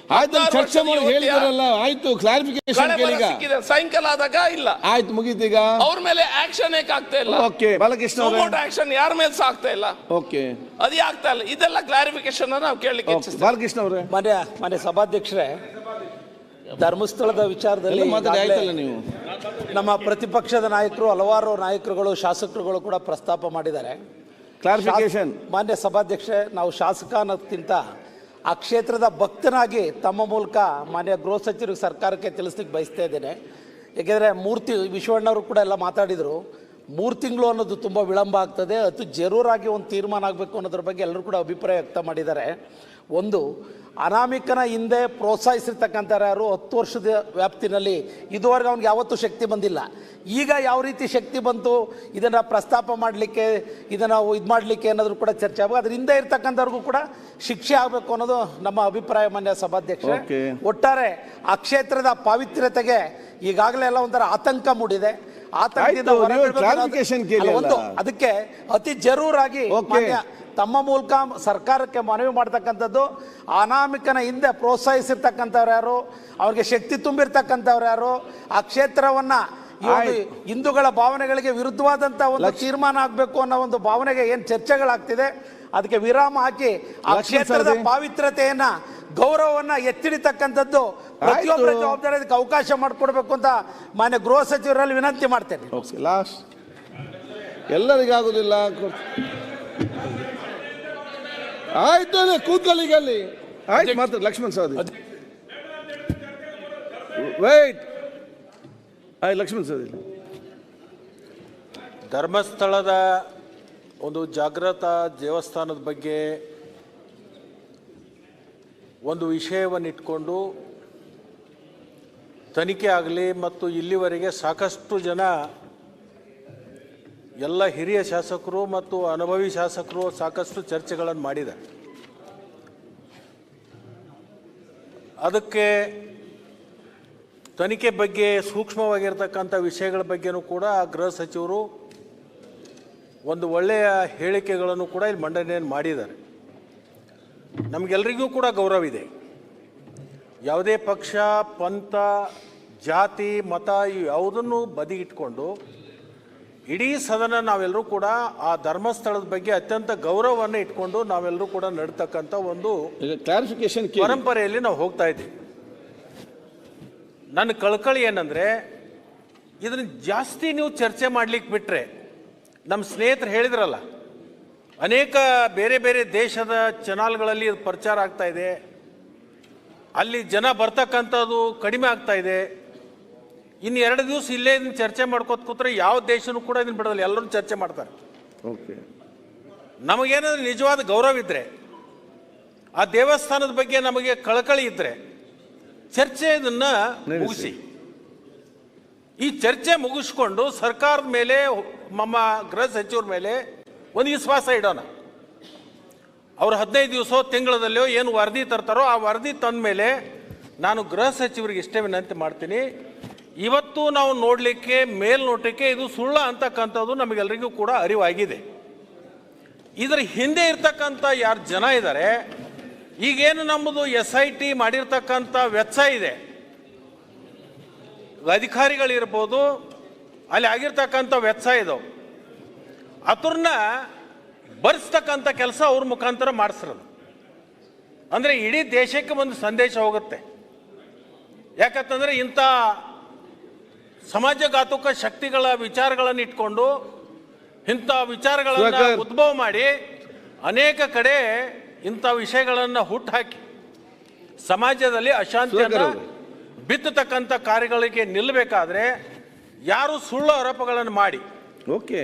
ಚರ್ಚೆ ಮಾಡಿ ಹೇಳಿದಾರಲ್ಲ. ಆಯ್ತು, ಕ್ಲಾರಿಫಿಕೇಶನ್ ಸಿಕ್ಕಿದೆ, ಸಾಯಂಕಾಲ ಆದಾಗ ಇಲ್ಲ. ಆಯ್ತು, ಮುಗೀತೀಗ. ಅವ್ರ ಮೇಲೆ ಆಕ್ಷನ್ ಏಕೆ ಆಗ್ತಾ ಇಲ್ಲ? ಓಕೆ, ಬಾಲಕೃಷ್ಣ ಆಕ್ಷನ್ ಯಾರ ಮೇಲೆ ಸಹ ಆಗ್ತಾ ಇಲ್ಲ. ಓಕೆ, ಅದೇ ಆಗ್ತಾ ಇಲ್ಲ. ಇದೆಲ್ಲ ಕ್ಲಾರಿಫಿಕೇಶನ್ ನಾವು ಕೇಳಲಿಕ್ಕೆ ಬಾಲಕೃಷ್ಣ ಅವರೇ. ಮಾನ್ಯ ಸಭಾಧ್ಯಕ್ಷರೇ, ಧರ್ಮಸ್ಥಳದ ವಿಚಾರದಲ್ಲಿ ನೀವು ನಮ್ಮ ಪ್ರತಿಪಕ್ಷದ ನಾಯಕರು, ಹಲವಾರು ನಾಯಕರುಗಳು, ಶಾಸಕರುಗಳು ಕೂಡ ಪ್ರಸ್ತಾಪ ಮಾಡಿದ್ದಾರೆ. ಕ್ಲಾರಿಫಿಕೇಶನ್. ಮಾನ್ಯ ಸಭಾಧ್ಯಕ್ಷರೇ, ನಾವು ಶಾಸಕ ಅನ್ನೋದಕ್ಕಿಂತ ಆ ಕ್ಷೇತ್ರದ ಭಕ್ತನಾಗಿ ತಮ್ಮ ಮೂಲಕ ಮಾನ್ಯ ಗೃಹ ಸಚಿವರಿಗೆ ಸರ್ಕಾರಕ್ಕೆ ತಿಳಿಸ್ಲಿಕ್ಕೆ ಬಯಸ್ತಾ ಇದ್ದೇನೆ. ಏಕೆಂದರೆ ವಿಶ್ವಣ್ಣವರು ಕೂಡ ಎಲ್ಲ ಮಾತಾಡಿದರು. 3 ತಿಂಗಳು ಅನ್ನೋದು ತುಂಬ ವಿಳಂಬ ಆಗ್ತದೆ, ಅದು ಜರೂರಾಗಿ ಒಂದು ತೀರ್ಮಾನ ಆಗಬೇಕು ಅನ್ನೋದ್ರ ಬಗ್ಗೆ ಎಲ್ಲರೂ ಕೂಡ ಅಭಿಪ್ರಾಯ ವ್ಯಕ್ತ ಮಾಡಿದ್ದಾರೆ. ಒಂದು, ಅನಾಮಿಕನ ಹಿಂದೆ ಪ್ರೋತ್ಸಾಹಿಸಿರ್ತಕ್ಕಂಥವ್ರು ಯಾರು 10 ವರ್ಷದ ವ್ಯಾಪ್ತಿನಲ್ಲಿ ಇದುವರೆಗೆ ಅವ್ನಿಗೆ ಯಾವತ್ತೂ ಶಕ್ತಿ ಬಂದಿಲ್ಲ. ಈಗ ಯಾವ ರೀತಿ ಶಕ್ತಿ ಬಂತು ಇದನ್ನು ಪ್ರಸ್ತಾಪ ಮಾಡಲಿಕ್ಕೆ, ಇದನ್ನು ಇದು ಮಾಡಲಿಕ್ಕೆ ಏನಾದರೂ ಕೂಡ ಚರ್ಚೆ ಆಗಬೇಕು. ಅದ್ರ ಹಿಂದೆ ಇರ್ತಕ್ಕಂಥವ್ರಿಗೂ ಕೂಡ ಶಿಕ್ಷೆ ಆಗಬೇಕು ಅನ್ನೋದು ನಮ್ಮ ಅಭಿಪ್ರಾಯ. ಮಾನ್ಯ ಸಭಾಧ್ಯಕ್ಷ, ಒಟ್ಟಾರೆ ಆ ಕ್ಷೇತ್ರದ ಪಾವಿತ್ರ್ಯತೆಗೆ ಈಗಾಗಲೇ ಎಲ್ಲ ಒಂಥರ ಆತಂಕ ಮೂಡಿದೆ. ಆತಂಕದಿಂದ ಅದಕ್ಕೆ ಅತಿ ಜರೂರಾಗಿ ತಮ್ಮ ಮೂಲಕ ಸರ್ಕಾರಕ್ಕೆ ಮನವಿ ಮಾಡ್ತಕ್ಕಂಥದ್ದು, ಅನಾಮಿಕನ ಹಿಂದೆ ಪ್ರೋತ್ಸಾಹಿಸಿರ್ತಕ್ಕಂಥವ್ರು ಯಾರು, ಅವ್ರಿಗೆ ಶಕ್ತಿ ತುಂಬಿರ್ತಕ್ಕಂಥವ್ರು ಯಾರು, ಆ ಕ್ಷೇತ್ರವನ್ನ ಹಿಂದೂಗಳ ಭಾವನೆಗಳಿಗೆ ವಿರುದ್ಧವಾದಂಥ ಒಂದು ತೀರ್ಮಾನ ಆಗಬೇಕು ಅನ್ನೋ ಒಂದು ಭಾವನೆಗೆ ಏನು ಚರ್ಚೆಗಳಾಗ್ತಿದೆ, ಅದಕ್ಕೆ ವಿರಾಮ ಹಾಕಿ ಆ ಕ್ಷೇತ್ರದ ಪಾವಿತ್ರ್ಯತೆಯನ್ನ, ಗೌರವವನ್ನ ಎತ್ತಿಡಿತಕ್ಕಂಥದ್ದು ಪ್ರತಿಯೊಬ್ಬರ ಜವಾಬ್ದಾರಿ, ಅದಕ್ಕೆ ಅವಕಾಶ ಮಾಡಿಕೊಡ್ಬೇಕು ಅಂತ ಮಾನ್ಯ ಗೃಹ ಸಚಿವರಲ್ಲಿ ವಿನಂತಿ ಮಾಡ್ತೇನೆ. ಲಾಸ್ಟ್ ಎಲ್ಲರಿಗಾಗುದಿಲ್ಲ. ಆಯ್ತು, ಕೂತ್ಕೊಳ್ಳಿಗಲ್ಲಿ ಆಯ್ತು. ಮಾತ್ರ ಲಕ್ಷ್ಮಣ್ ಸವದಿ, ವೈಟ್. ಆಯ್ತು, ಲಕ್ಷ್ಮಣ್ ಸವದಿ. ಧರ್ಮಸ್ಥಳದ ಒಂದು ಜಾಗೃತ ದೇವಸ್ಥಾನದ ಬಗ್ಗೆ ಒಂದು ವಿಷಯವನ್ನು ಇಟ್ಕೊಂಡು ತನಿಖೆ ಆಗಲಿ, ಮತ್ತು ಇಲ್ಲಿವರೆಗೆ ಸಾಕಷ್ಟು ಜನ ಎಲ್ಲ ಹಿರಿಯ ಶಾಸಕರು ಮತ್ತು ಅನುಭವಿ ಶಾಸಕರು ಸಾಕಷ್ಟು ಚರ್ಚೆಗಳನ್ನು ಮಾಡಿದ್ದಾರೆ. ಅದಕ್ಕೆ ತನಿಖೆ ಬಗ್ಗೆ ಸೂಕ್ಷ್ಮವಾಗಿರ್ತಕ್ಕಂಥ ವಿಷಯಗಳ ಬಗ್ಗೆನೂ ಕೂಡ ಗೃಹ ಸಚಿವರು ಒಂದು ಒಳ್ಳೆಯ ಹೇಳಿಕೆಗಳನ್ನು ಕೂಡ ಇಲ್ಲಿ ಮಂಡನೆಯನ್ನು ಮಾಡಿದ್ದಾರೆ. ನಮಗೆಲ್ಲರಿಗೂ ಕೂಡ ಗೌರವ ಇದೆ. ಯಾವುದೇ ಪಕ್ಷ, ಪಂಥ, ಜಾತಿ, ಮತ ಯಾವುದನ್ನು ಬದಿಗಿಟ್ಕೊಂಡು ಇಡೀ ಸದನ ನಾವೆಲ್ಲರೂ ಕೂಡ ಆ ಧರ್ಮಸ್ಥಳದ ಬಗ್ಗೆ ಅತ್ಯಂತ ಗೌರವವನ್ನು ಇಟ್ಕೊಂಡು ನಾವೆಲ್ಲರೂ ಕೂಡ ನಡ್ತಕ್ಕಂಥ ಒಂದು ಕ್ಲಾರಿಫಿಕೇಶನ್ ಪರಂಪರೆಯಲ್ಲಿ ನಾವು ಹೋಗ್ತಾ ಇದ್ದೀವಿ. ನನ್ನ ಕಳಕಳಿ ಏನಂದರೆ, ಇದನ್ನು ಜಾಸ್ತಿ ನೀವು ಚರ್ಚೆ ಮಾಡ್ಲಿಕ್ಕೆ ಬಿಟ್ಟರೆ, ನಮ್ಮ ಸ್ನೇಹಿತರು ಹೇಳಿದ್ರಲ್ಲ, ಅನೇಕ ಬೇರೆ ಬೇರೆ ದೇಶದ ಚಾನಲ್ಗಳಲ್ಲಿ ಪ್ರಚಾರ ಆಗ್ತಾ ಇದೆ, ಅಲ್ಲಿ ಜನ ಬರ್ತಕ್ಕಂಥದ್ದು ಕಡಿಮೆ ಆಗ್ತಾ ಇದೆ. ಇನ್ನು 2 ದಿವಸ ಇಲ್ಲೇ ಇದನ್ನು ಚರ್ಚೆ ಮಾಡ್ಕೋತ ಕೂತ್ರೆ ಯಾವ ದೇಶನೂ ಕೂಡ ಇದನ್ನು ಬಿಡೋದಿಲ್ಲ, ಎಲ್ಲರೂ ಚರ್ಚೆ ಮಾಡ್ತಾರೆ. ನಮಗೇನಾದ್ರೂ ನಿಜವಾದ ಗೌರವ ಇದ್ದರೆ, ಆ ದೇವಸ್ಥಾನದ ಬಗ್ಗೆ ನಮಗೆ ಕಳಕಳಿ ಇದ್ದರೆ ಚರ್ಚೆ ಇದನ್ನು ಮುಗಿಸಿ. ಈ ಚರ್ಚೆ ಮುಗಿಸ್ಕೊಂಡು ಸರ್ಕಾರದ ಮೇಲೆ, ನಮ್ಮ ಗೃಹ ಸಚಿವರ ಮೇಲೆ ಒಂದು ವಿಶ್ವಾಸ ಇಡೋಣ. ಅವರು 15 ದಿವಸ ತಿಂಗಳದಲ್ಲೋ ಏನು ವರದಿ ತರ್ತಾರೋ, ಆ ವರದಿ ತಂದ ಮೇಲೆ ನಾನು ಗೃಹ ಸಚಿವರಿಗೆ ಇಷ್ಟೇ ವಿನಂತಿ ಮಾಡ್ತೀನಿ, ಇವತ್ತು ನಾವು ನೋಡಲಿಕ್ಕೆ ಮೇಲ್ನೋಟಕ್ಕೆ ಇದು ಸುಳ್ಳ ಅಂತಕ್ಕಂಥದ್ದು ನಮಗೆಲ್ಲರಿಗೂ ಕೂಡ ಅರಿವಾಗಿದೆ. ಇದರ ಹಿಂದೆ ಇರ್ತಕ್ಕಂಥ ಯಾರು ಜನ ಇದ್ದಾರೆ, ಈಗೇನು ನಮ್ಮದು SIT ಮಾಡಿರ್ತಕ್ಕಂಥ ವೆಚ್ಚ ಇದೆ, ಅಧಿಕಾರಿಗಳಿರ್ಬೋದು, ಅಲ್ಲಿ ಆಗಿರ್ತಕ್ಕಂಥ ವೆಚ್ಚ ಇದು, ಅದನ್ನ ಬರ್ಸ್ತಕ್ಕಂಥ ಕೆಲಸ ಅವ್ರ ಮುಖಾಂತರ ಮಾಡಿಸಿರೋದು. ಅಂದರೆ ಇಡೀ ದೇಶಕ್ಕೆ ಒಂದು ಸಂದೇಶ ಹೋಗುತ್ತೆ. ಯಾಕಂತಂದರೆ ಇಂಥ ಸಮಾಜಘಾತುಕ ಶಕ್ತಿಗಳ ವಿಚಾರಗಳನ್ನು ಇಟ್ಕೊಂಡು, ಇಂಥ ವಿಚಾರಗಳನ್ನು ಉದ್ಭವ ಮಾಡಿ ಅನೇಕ ಕಡೆ ಇಂಥ ವಿಷಯಗಳನ್ನು ಹುಟ್ಟುಹಾಕಿ ಸಮಾಜದಲ್ಲಿ ಅಶಾಂತಿಯನ್ನು ಬಿತ್ತತಕ್ಕಂಥ ಕಾರ್ಯಗಳಿಗೆ ನಿಲ್ಲಬೇಕಾದ್ರೆ ಯಾರು ಸುಳ್ಳು ಆರೋಪಗಳನ್ನು ಮಾಡಿ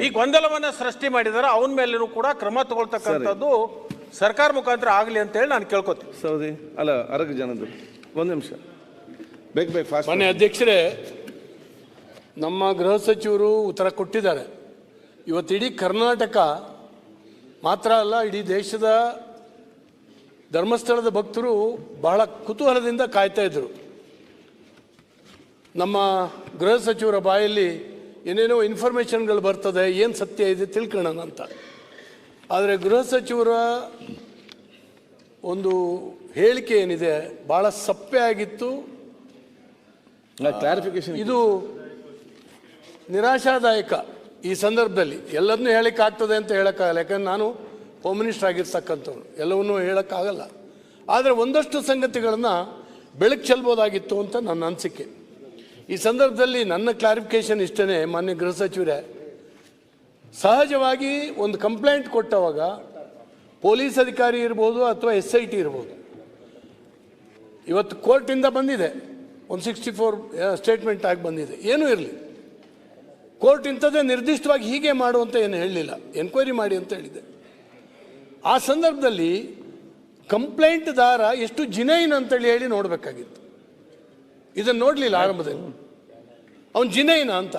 ಈ ಗೊಂದಲವನ್ನು ಸೃಷ್ಟಿ ಮಾಡಿದಾರೆ ಅವನ ಮೇಲೂ ಕೂಡ ಕ್ರಮ ತಗೊಳ್ತಕ್ಕಂಥದ್ದು ಸರ್ಕಾರ ಮುಖಾಂತರ ಆಗಲಿ ಅಂತೇಳಿ ನಾನು ಕೇಳ್ಕೊತೀನಿ. ಸೌದಿ ಅಲ್ಲ, ಅರಗ ಜನದ್ದು ಒಂದು ನಿಮಿಷ ಬೇಕು ಫಾಸ್ಟ್. ಮಾನ್ಯ ಅಧ್ಯಕ್ಷರೇ, ನಮ್ಮ ಗೃಹ ಸಚಿವರು ಉತ್ತರ ಕೊಟ್ಟಿದ್ದಾರೆ. ಇವತ್ತು ಇಡೀ ಕರ್ನಾಟಕ ಮಾತ್ರ ಅಲ್ಲ, ಇಡೀ ದೇಶದ ಧರ್ಮಸ್ಥಳದ ಭಕ್ತರು ಬಹಳ ಕುತೂಹಲದಿಂದ ಕಾಯ್ತಾ ಇದ್ರು. ನಮ್ಮ ಗೃಹ ಸಚಿವರ ಬಾಯಲ್ಲಿ ಏನೇನೋ ಇನ್ಫಾರ್ಮೇಷನ್ಗಳು ಬರ್ತದೆ, ಏನು ಸತ್ಯ ಇದೆ ತಿಳ್ಕೊಳ್ಳೋಣ ಅಂತ. ಆದರೆ ಗೃಹ ಸಚಿವರ ಒಂದು ಹೇಳಿಕೆ ಏನಿದೆ ಭಾಳ ಸಪ್ಪೆ ಆಗಿತ್ತು. ಕ್ಲಾರಿಫಿಕೇಶನ್ ಇದು ನಿರಾಶಾದಾಯಕ. ಈ ಸಂದರ್ಭದಲ್ಲಿ ಎಲ್ಲದನ್ನೂ ಹೇಳೋಕ್ಕಾಗ್ತದೆ ಅಂತ ಹೇಳೋಕ್ಕಾಗಲ್ಲ, ಯಾಕಂದ್ರೆ ನಾನು ಹೋಮ್ ಮಿನಿಸ್ಟರ್ ಆಗಿರ್ತಕ್ಕಂಥವ್ರು, ಎಲ್ಲವನ್ನೂ ಹೇಳೋಕ್ಕಾಗಲ್ಲ. ಆದರೆ ಒಂದಷ್ಟು ಸಂಗತಿಗಳನ್ನು ಬೆಳಕು ಚೆಲ್ಬೋದಾಗಿತ್ತು ಅಂತ ನನ್ನ ಅನಿಸಿಕೆ. ಈ ಸಂದರ್ಭದಲ್ಲಿ ನನ್ನ ಕ್ಲಾರಿಫಿಕೇಶನ್ ಇಷ್ಟೇ, ಮಾನ್ಯ ಗೃಹ ಸಚಿವರೇ, ಸಹಜವಾಗಿ ಒಂದು ಕಂಪ್ಲೇಂಟ್ ಕೊಟ್ಟವಾಗ ಪೊಲೀಸ್ ಅಧಿಕಾರಿ ಇರ್ಬೋದು ಅಥವಾ SIT ಇರ್ಬೋದು, ಇವತ್ತು ಕೋರ್ಟಿಂದ ಬಂದಿದೆ, 164 ಸ್ಟೇಟ್ಮೆಂಟ್ ಆಗಿ ಬಂದಿದೆ, ಏನೂ ಇರಲಿ, ಕೋರ್ಟ್ ಇಂಥದ್ದೇ ನಿರ್ದಿಷ್ಟವಾಗಿ ಹೀಗೆ ಮಾಡುವಂತ ಏನು ಹೇಳಲಿಲ್ಲ, ಎನ್ಕ್ವೈರಿ ಮಾಡಿ ಅಂತ ಹೇಳಿದೆ. ಆ ಸಂದರ್ಭದಲ್ಲಿ ಕಂಪ್ಲೇಂಟ್ದಾರ ಎಷ್ಟು ಜಿನೈನ್ ಅಂತೇಳಿ ಹೇಳಿ ನೋಡಬೇಕಾಗಿತ್ತು. ಇದನ್ನು ನೋಡಲಿಲ್ಲ ಆರಂಭದಲ್ಲಿ. ಅವನು ಜಿನೈನ ಅಂತ,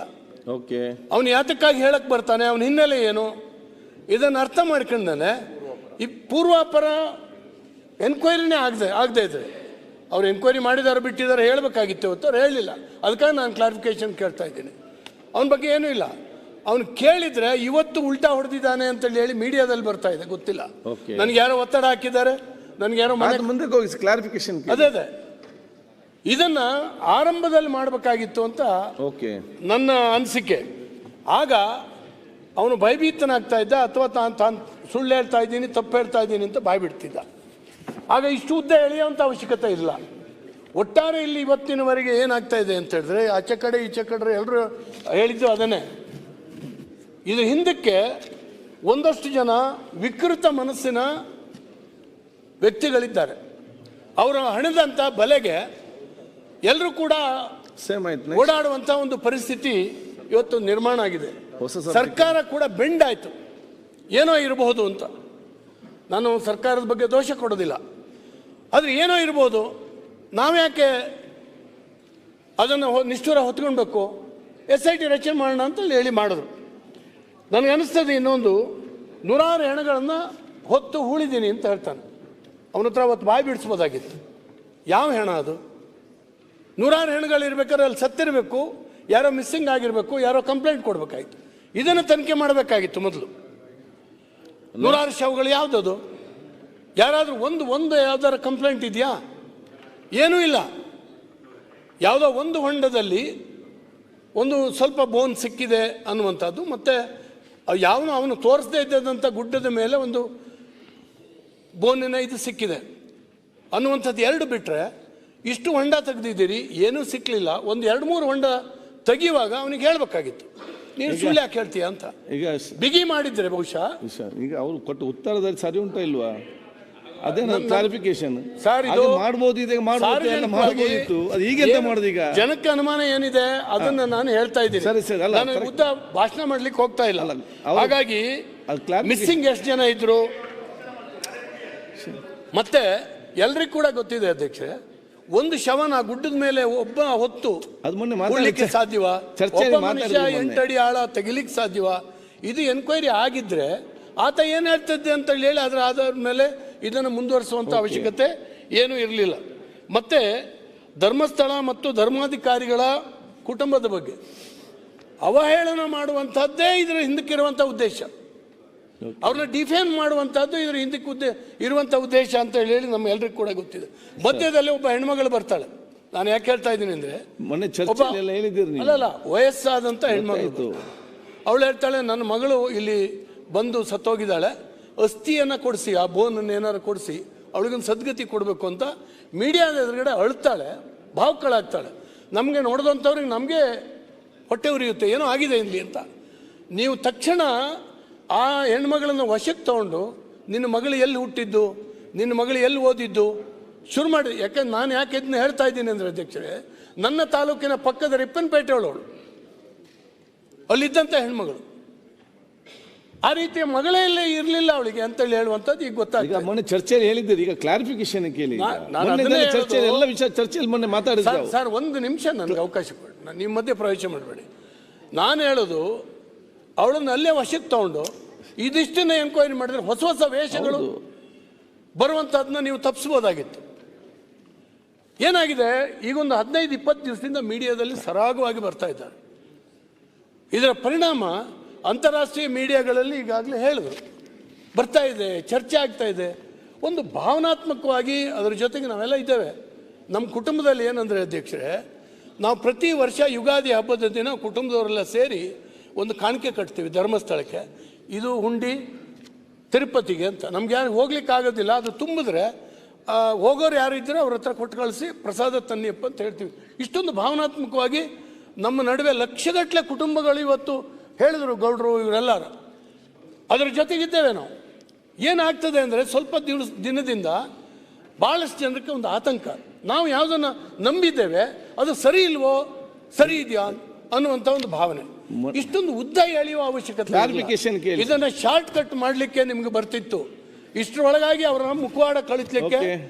ಓಕೆ, ಅವನು ಯಾತಕ್ಕಾಗಿ ಹೇಳಕ್ ಬರ್ತಾನೆ, ಅವನ ಹಿನ್ನೆಲೆ ಏನು, ಇದನ್ನು ಅರ್ಥ ಮಾಡ್ಕೊಂಡಾನೆ ಈ ಪೂರ್ವಾಪರ ಎನ್ಕ್ವೈರಿನೇ ಆಗದೆ ಇದ್ರೆ ಅವ್ರು ಎನ್ಕ್ವೈರಿ ಮಾಡಿದಾರೆ ಬಿಟ್ಟಿದ್ದಾರೆ ಹೇಳಬೇಕಾಗಿತ್ತು, ಹೊತ್ತು ಅವ್ರು ಹೇಳಲಿಲ್ಲ. ಅದಕ್ಕಾಗಿ ನಾನು ಕ್ಲಾರಿಫಿಕೇಶನ್ ಕೇಳ್ತಾ ಇದ್ದೀನಿ. ಅವನ ಬಗ್ಗೆ ಏನೂ ಇಲ್ಲ. ಅವನು ಕೇಳಿದ್ರೆ ಇವತ್ತು ಉಲ್ಟಾ ಹೊಡೆದಿದ್ದಾನೆ ಅಂತೇಳಿ ಹೇಳಿ ಮೀಡಿಯಾದಲ್ಲಿ ಬರ್ತಾ ಇದೆ, ಗೊತ್ತಿಲ್ಲ ನನಗೆ ಯಾರೋ ಒತ್ತಡ ಹಾಕಿದ್ದಾರೆ, ನನಗೆ ಯಾರೋ ಮುಂದೆ ಹೋಗಿ ಕ್ಲಾರಿಫಿಕೇಶನ್. ಅದೇ ಇದನ್ನ ಆರಂಭದಲ್ಲಿ ಮಾಡಬೇಕಾಗಿತ್ತು ಅಂತ ನನ್ನ ಅನಿಸಿಕೆ. ಆಗ ಅವನು ಭಯಭೀತನಾಗ್ತಾ ಇದ್ದ, ಅಥವಾ ತಾನು ಸುಳ್ಳು ಹೇಳ್ತಾ ಇದ್ದೀನಿ, ತಪ್ಪು ಹೇಳ್ತಾ ಇದ್ದೀನಿ ಅಂತ ಬಾಯ್ಬಿಡ್ತಿದ್ದ. ಆಗ ಇಷ್ಟು ಉದ್ದ ಎಳೆಯುವಂಥ ಅವಶ್ಯಕತೆ ಇಲ್ಲ. ಒಟ್ಟಾರೆ ಇಲ್ಲಿ ಇವತ್ತಿನವರೆಗೆ ಏನಾಗ್ತಾ ಇದೆ ಅಂತ ಹೇಳಿದ್ರೆ, ಆಚೆ ಕಡೆ ಈಚೆ ಕಡೆ ಎಲ್ಲರೂ ಹೇಳಿದ್ದು ಅದನ್ನೇ. ಇದ್ರ ಹಿಂದಕ್ಕೆ ಒಂದಷ್ಟು ಜನ ವಿಕೃತ ಮನಸ್ಸಿನ ವ್ಯಕ್ತಿಗಳಿದ್ದಾರೆ. ಅವರ ಹಣದಂಥ ಬಲೆಗೆ ಎಲ್ಲರೂ ಕೂಡ ಓಡಾಡುವಂಥ ಒಂದು ಪರಿಸ್ಥಿತಿ ಇವತ್ತು ನಿರ್ಮಾಣ ಆಗಿದೆ. ಸರ್ಕಾರ ಕೂಡ ಬೆಂಡ್ ಆಯಿತು, ಏನೋ ಇರಬಹುದು ಅಂತ. ನಾನು ಸರ್ಕಾರದ ಬಗ್ಗೆ ದೋಷ ಕೊಡೋದಿಲ್ಲ, ಆದರೆ ಏನೋ ಇರ್ಬೋದು, ನಾವ್ಯಾಕೆ ಅದನ್ನು ನಿಷ್ಠುರ ಹೊತ್ಕೊಳ್ಬೇಕು, SIT ರಚನೆ ಮಾಡೋಣ ಅಂತ ಹೇಳಿ ಮಾಡಿದ್ರು. ನನಗೆ ಅನಿಸ್ತದೆ ಇನ್ನೊಂದು 100 ಹೆಣಗಳನ್ನು ಹೊತ್ತು ಹೂಳಿದ್ದೀನಿ ಅಂತ ಹೇಳ್ತಾನೆ. ಅವನ ಹತ್ರ ಅವತ್ತು ಬಾಯಿ ಬಿಡಿಸ್ಬೋದಾಗಿತ್ತು. ಯಾವ ಹೆಣ ಅದು? 100 ಹೆಣಗಳಿರ್ಬೇಕಾದ್ರೆ ಅಲ್ಲಿ ಸತ್ತಿರಬೇಕು, ಯಾರೋ ಮಿಸ್ಸಿಂಗ್ ಆಗಿರಬೇಕು, ಯಾರೋ ಕಂಪ್ಲೇಂಟ್ ಕೊಡಬೇಕಾಗಿತ್ತು. ಇದನ್ನು ತನಿಖೆ ಮಾಡಬೇಕಾಗಿತ್ತು ಮೊದಲು. 100 ಶವಗಳು ಯಾವುದದು? ಯಾರಾದರೂ ಒಂದು ಯಾವ್ದಾರ ಕಂಪ್ಲೇಂಟ್ ಇದೆಯಾ? ಏನೂ ಇಲ್ಲ. ಯಾವುದೋ ಒಂದು ಹೊಂಡದಲ್ಲಿ ಒಂದು ಸ್ವಲ್ಪ ಬೋನ್ ಸಿಕ್ಕಿದೆ ಅನ್ನುವಂಥದ್ದು, ಮತ್ತು ಅವನು ತೋರಿಸದೇ ಇದ್ದಂಥ ಗುಡ್ಡದ ಮೇಲೆ ಒಂದು ಬೋನಿನ ಇದು ಸಿಕ್ಕಿದೆ ಅನ್ನುವಂಥದ್ದು 2 ಬಿಟ್ಟರೆ, ಇಷ್ಟು ಹೊಂಡ ತೆಗೆದಿದ್ದೀರಿ, ಏನೂ ಸಿಕ್ಕಲಿಲ್ಲ. ಒಂದು 2-3 ಹೊಂಡ ತೆಗೆಯುವಾಗ ಅವನಿಗೆ ಹೇಳಬೇಕಾಗಿತ್ತು, ನೀನು ಸುಳ್ಳು ಯಾಕೆ ಹೇಳ್ತೀಯ ಅಂತ. ಈಗ ಬಿಗಿ ಮಾಡಿದ್ರೆ ಬಹುಶಃ ಈಗ ಅವರು ಕೊಟ್ಟ ಉತ್ತರದಲ್ಲಿ ಸರಿ ಉಂಟಾ ಇಲ್ವಾ? ಅದೇ ಕ್ಲಾರಿಫಿಕೇಶನ್ ಸರ್. ಇದು ಮಾಡಬಹುದಿತ್ತು, ಅದು ಈಗ ಎಂತ ಮಾಡೋದು? ಈಗ ಜನಕ್ಕೆ ಅನುಮಾನ ಏನಿದೆ ಅದನ್ನ ನಾನು ಹೇಳ್ತಾ ಇದ್ದೀನಿ. ನಾನು ಉದ್ದ ಭಾಷಣ ಮಾಡ್ಲಿಕ್ಕೆ ಹೋಗ್ತಾ ಇಲ್ಲ. ಹಾಗಾಗಿ ಮಿಸ್ಸಿಂಗ್ ಎಷ್ಟು ಜನ ಇದ್ರು ಮತ್ತೆ ಎಲ್ರಿಗೂ ಕೂಡ ಗೊತ್ತಿದೆ ಅಧ್ಯಕ್ಷೆ. ಒಂದು ಶವನ ಗುಡ್ಡದ ಮೇಲೆ ಒಬ್ಬ ಹೊತ್ತು ಕೊಡ್ಲಿಕ್ಕೆ ಸಾಧ್ಯವಾ? ಒಬ್ಬ ಮನುಷ್ಯ 8 ಅಡಿ ಆಳ ತೆಗಿಲಿಕ್ಕೆ ಸಾಧ್ಯವಾ? ಇದು ಎನ್ಕ್ವೈರಿ ಆಗಿದ್ರೆ ಆತ ಏನ್ ಹೇಳ್ತಿದ್ದೆ ಅಂತ ಹೇಳಿ ಅದರ ಆಧಾರದ ಮೇಲೆ ಇದನ್ನು ಮುಂದುವರಿಸುವಂತ ಅವಶ್ಯಕತೆ ಏನೂ ಇರಲಿಲ್ಲ. ಮತ್ತೆ ಧರ್ಮಸ್ಥಳ ಮತ್ತು ಧರ್ಮಾಧಿಕಾರಿಗಳ ಕುಟುಂಬದ ಬಗ್ಗೆ ಅವಹೇಳನ ಮಾಡುವಂತಹದ್ದೇ ಇದರ ಹಿಂದಕ್ಕಿರುವಂತಹ ಉದ್ದೇಶ. ಅವ್ರನ್ನ ಡಿಫೇಮ್ ಮಾಡುವಂತಹದ್ದು ಇದರ ಹಿಂದಕ್ಕೆ ಇರುವಂತಹ ಉದ್ದೇಶ ಅಂತ ಹೇಳಿ ನಮ್ಮ ಎಲ್ರಿಗೂ ಕೂಡ ಗೊತ್ತಿದೆ. ಮಧ್ಯದಲ್ಲಿ ಒಬ್ಬ ಹೆಣ್ಮಗಳು ಬರ್ತಾಳೆ. ನಾನು ಯಾಕೆ ಹೇಳ್ತಾ ಇದ್ದೀನಿ ಅಂದ್ರೆ, ಅಲ್ಲಲ್ಲ ವಯಸ್ಸಾದಂತ ಹೆಣ್ಮಗಳು ಅವಳು ಹೇಳ್ತಾಳೆ, ನನ್ನ ಮಗಳು ಇಲ್ಲಿ ಬಂದು ಸತ್ತೋಗಿದ್ದಾಳೆ, ಅಸ್ಥಿಯನ್ನು ಕೊಡಿಸಿ, ಆ ಬೋನನ್ನು ಏನಾರು ಕೊಡಿಸಿ ಅವಳಿಗೊಂದು ಸದ್ಗತಿ ಕೊಡಬೇಕು ಅಂತ ಮೀಡಿಯಾದ ಎದುರುಗಡೆ ಅಳ್ತಾಳೆ, ಭಾವುಕಳಾಗ್ತಾಳೆ. ನಮಗೆ ನೋಡಿದಂಥವ್ರಿಗೆ ನಮಗೆ ಹೊಟ್ಟೆ ಉರಿಯುತ್ತೆ, ಏನೋ ಆಗಿದೆ ಇಲ್ಲಿ ಅಂತ. ನೀವು ತಕ್ಷಣ ಆ ಹೆಣ್ಮಗಳನ್ನು ವಶಕ್ಕೆ ತಗೊಂಡು ನಿನ್ನ ಮಗಳು ಎಲ್ಲಿ ಹುಟ್ಟಿದ್ದು, ನಿನ್ನ ಮಗಳು ಎಲ್ಲಿ ಓದಿದ್ದು ಶುರು ಮಾಡಿ. ಯಾಕಂದ್ರೆ ನಾನು ಯಾಕೆ ಇದನ್ನ ಹೇಳ್ತಾ ಇದ್ದೀನಿ ಅಂದರೆ ಅಧ್ಯಕ್ಷರೇ, ನನ್ನ ತಾಲೂಕಿನ ಪಕ್ಕದ ರಿಪ್ಪನ್ಪೇಟೆ ಅವಳು, ಅಲ್ಲಿದ್ದಂಥ ಹೆಣ್ಮಗಳು, ಆ ರೀತಿಯ ಮಗಳೇ ಇರಲಿಲ್ಲ ಅವಳಿಗೆ ಅಂತೇಳಿ ಹೇಳುವಂಥದ್ದು ಈಗ ಗೊತ್ತಾಗಿದೆ. ಮೊನ್ನೆ ಚರ್ಚೆಯಲ್ಲಿ ಹೇಳಿದ್ದೀರಿ, ಈಗ ಕ್ಲಾರಿಫಿಕೇಶನ್ ಕೇಳಿ. ಚರ್ಚೆಯಲ್ಲಿ ಎಲ್ಲ ವಿಷಯ ಚರ್ಚೆಯಲ್ಲಿ ಮೊನ್ನೆ ಮಾತಾಡಿದ್ರು ಸರ್. ಒಂದು ನಿಮಿಷ ನನಗೆ ಅವಕಾಶ ಕೊಡಿ, ನಾನು ನಿಮ್ಮ ಮಧ್ಯೆ ಪ್ರವೇಶ ಮಾಡಬೇಡಿ. ನಾನು ಹೇಳೋದು, ಅವಳನ್ನು ಅಲ್ಲೇ ವಶಕ್ಕೆ ತಗೊಂಡು ಇದಿಷ್ಟನ್ನ ಎನ್ಕ್ವೈರಿ ಮಾಡಿದ್ರೆ ಹೊಸ ಹೊಸ ವೇಷಗಳು ಬರುವಂಥದ್ದನ್ನ ನೀವು ತಪ್ಪಿಸ್ಬೋದಾಗಿತ್ತು. ಏನಾಗಿದೆ, ಈಗೊಂದು 15-20 ದಿವಸದಿಂದ ಮೀಡಿಯಾದಲ್ಲಿ ಸರಾಗವಾಗಿ ಬರ್ತಾ ಇದ್ದಾರೆ. ಇದರ ಪರಿಣಾಮ ಅಂತಾರಾಷ್ಟ್ರೀಯ ಮೀಡಿಯಾಗಳಲ್ಲಿ ಈಗಾಗಲೇ ಹೇಳಿದ್ರು, ಬರ್ತಾ ಇದೆ, ಚರ್ಚೆ ಆಗ್ತಾ ಇದೆ. ಒಂದು ಭಾವನಾತ್ಮಕವಾಗಿ ಅದರ ಜೊತೆಗೆ ನಾವೆಲ್ಲ ಇದ್ದೇವೆ. ನಮ್ಮ ಕುಟುಂಬದಲ್ಲಿ ಏನಂದರೆ ಅಧ್ಯಕ್ಷರೇ, ನಾವು ಪ್ರತಿ ವರ್ಷ ಯುಗಾದಿ ಹಬ್ಬದ ದಿನ ಕುಟುಂಬದವರೆಲ್ಲ ಸೇರಿ ಒಂದು ಕಾಣಿಕೆ ಕಟ್ತೀವಿ ಧರ್ಮಸ್ಥಳಕ್ಕೆ. ಇದು ಹುಂಡಿ ತಿರುಪತಿಗೆ ಅಂತ. ನಮ್ಗೆ ಯಾರು ಹೋಗ್ಲಿಕ್ಕೆ ಆಗೋದಿಲ್ಲ, ಅದು ತುಂಬಿದ್ರೆ ಹೋಗೋರು ಯಾರು ಇದ್ದರೆ ಅವ್ರ ಹತ್ರ ಕೊಟ್ಟು ಕಳಿಸಿ ಪ್ರಸಾದ ತನ್ನಿಯಪ್ಪ ಅಂತ ಹೇಳ್ತೀವಿ. ಇಷ್ಟೊಂದು ಭಾವನಾತ್ಮಕವಾಗಿ ನಮ್ಮ ನಡುವೆ ಲಕ್ಷಗಟ್ಟಲೆ ಕುಟುಂಬಗಳು ಇವತ್ತು ಹೇಳಿದರು, ಗೌಡ್ರು ಇವರೆಲ್ಲರೂ ಅದರ ಜೊತೆಗಿದ್ದೇವೆ ನಾವು. ಏನಾಗ್ತದೆ ಅಂದರೆ, ಸ್ವಲ್ಪ ದಿನದಿಂದ ಭಾಳಷ್ಟು ಜನಕ್ಕೆ ಒಂದು ಆತಂಕ. ನಾವು ಯಾವುದನ್ನು ನಂಬಿದ್ದೇವೆ ಅದು ಸರಿ ಇಲ್ವೋ, ಸರಿ ಇದೆಯಾ ಅನ್ನುವಂಥ ಒಂದು ಭಾವನೆ. ಇಷ್ಟೊಂದು ಉದ್ದ ಎಳೆಯುವ ಅವಶ್ಯಕತೆ. ಇದನ್ನು ಶಾರ್ಟ್ ಕಟ್ ಮಾಡಲಿಕ್ಕೆ ನಿಮ್ಗೆ ಬರ್ತಿತ್ತು. ಇಷ್ಟರೊಳಗಾಗಿ ಅವರನ್ನ ಮುಖವಾಡ ಕಳಿಸ್ಲಿಕ್ಕೆ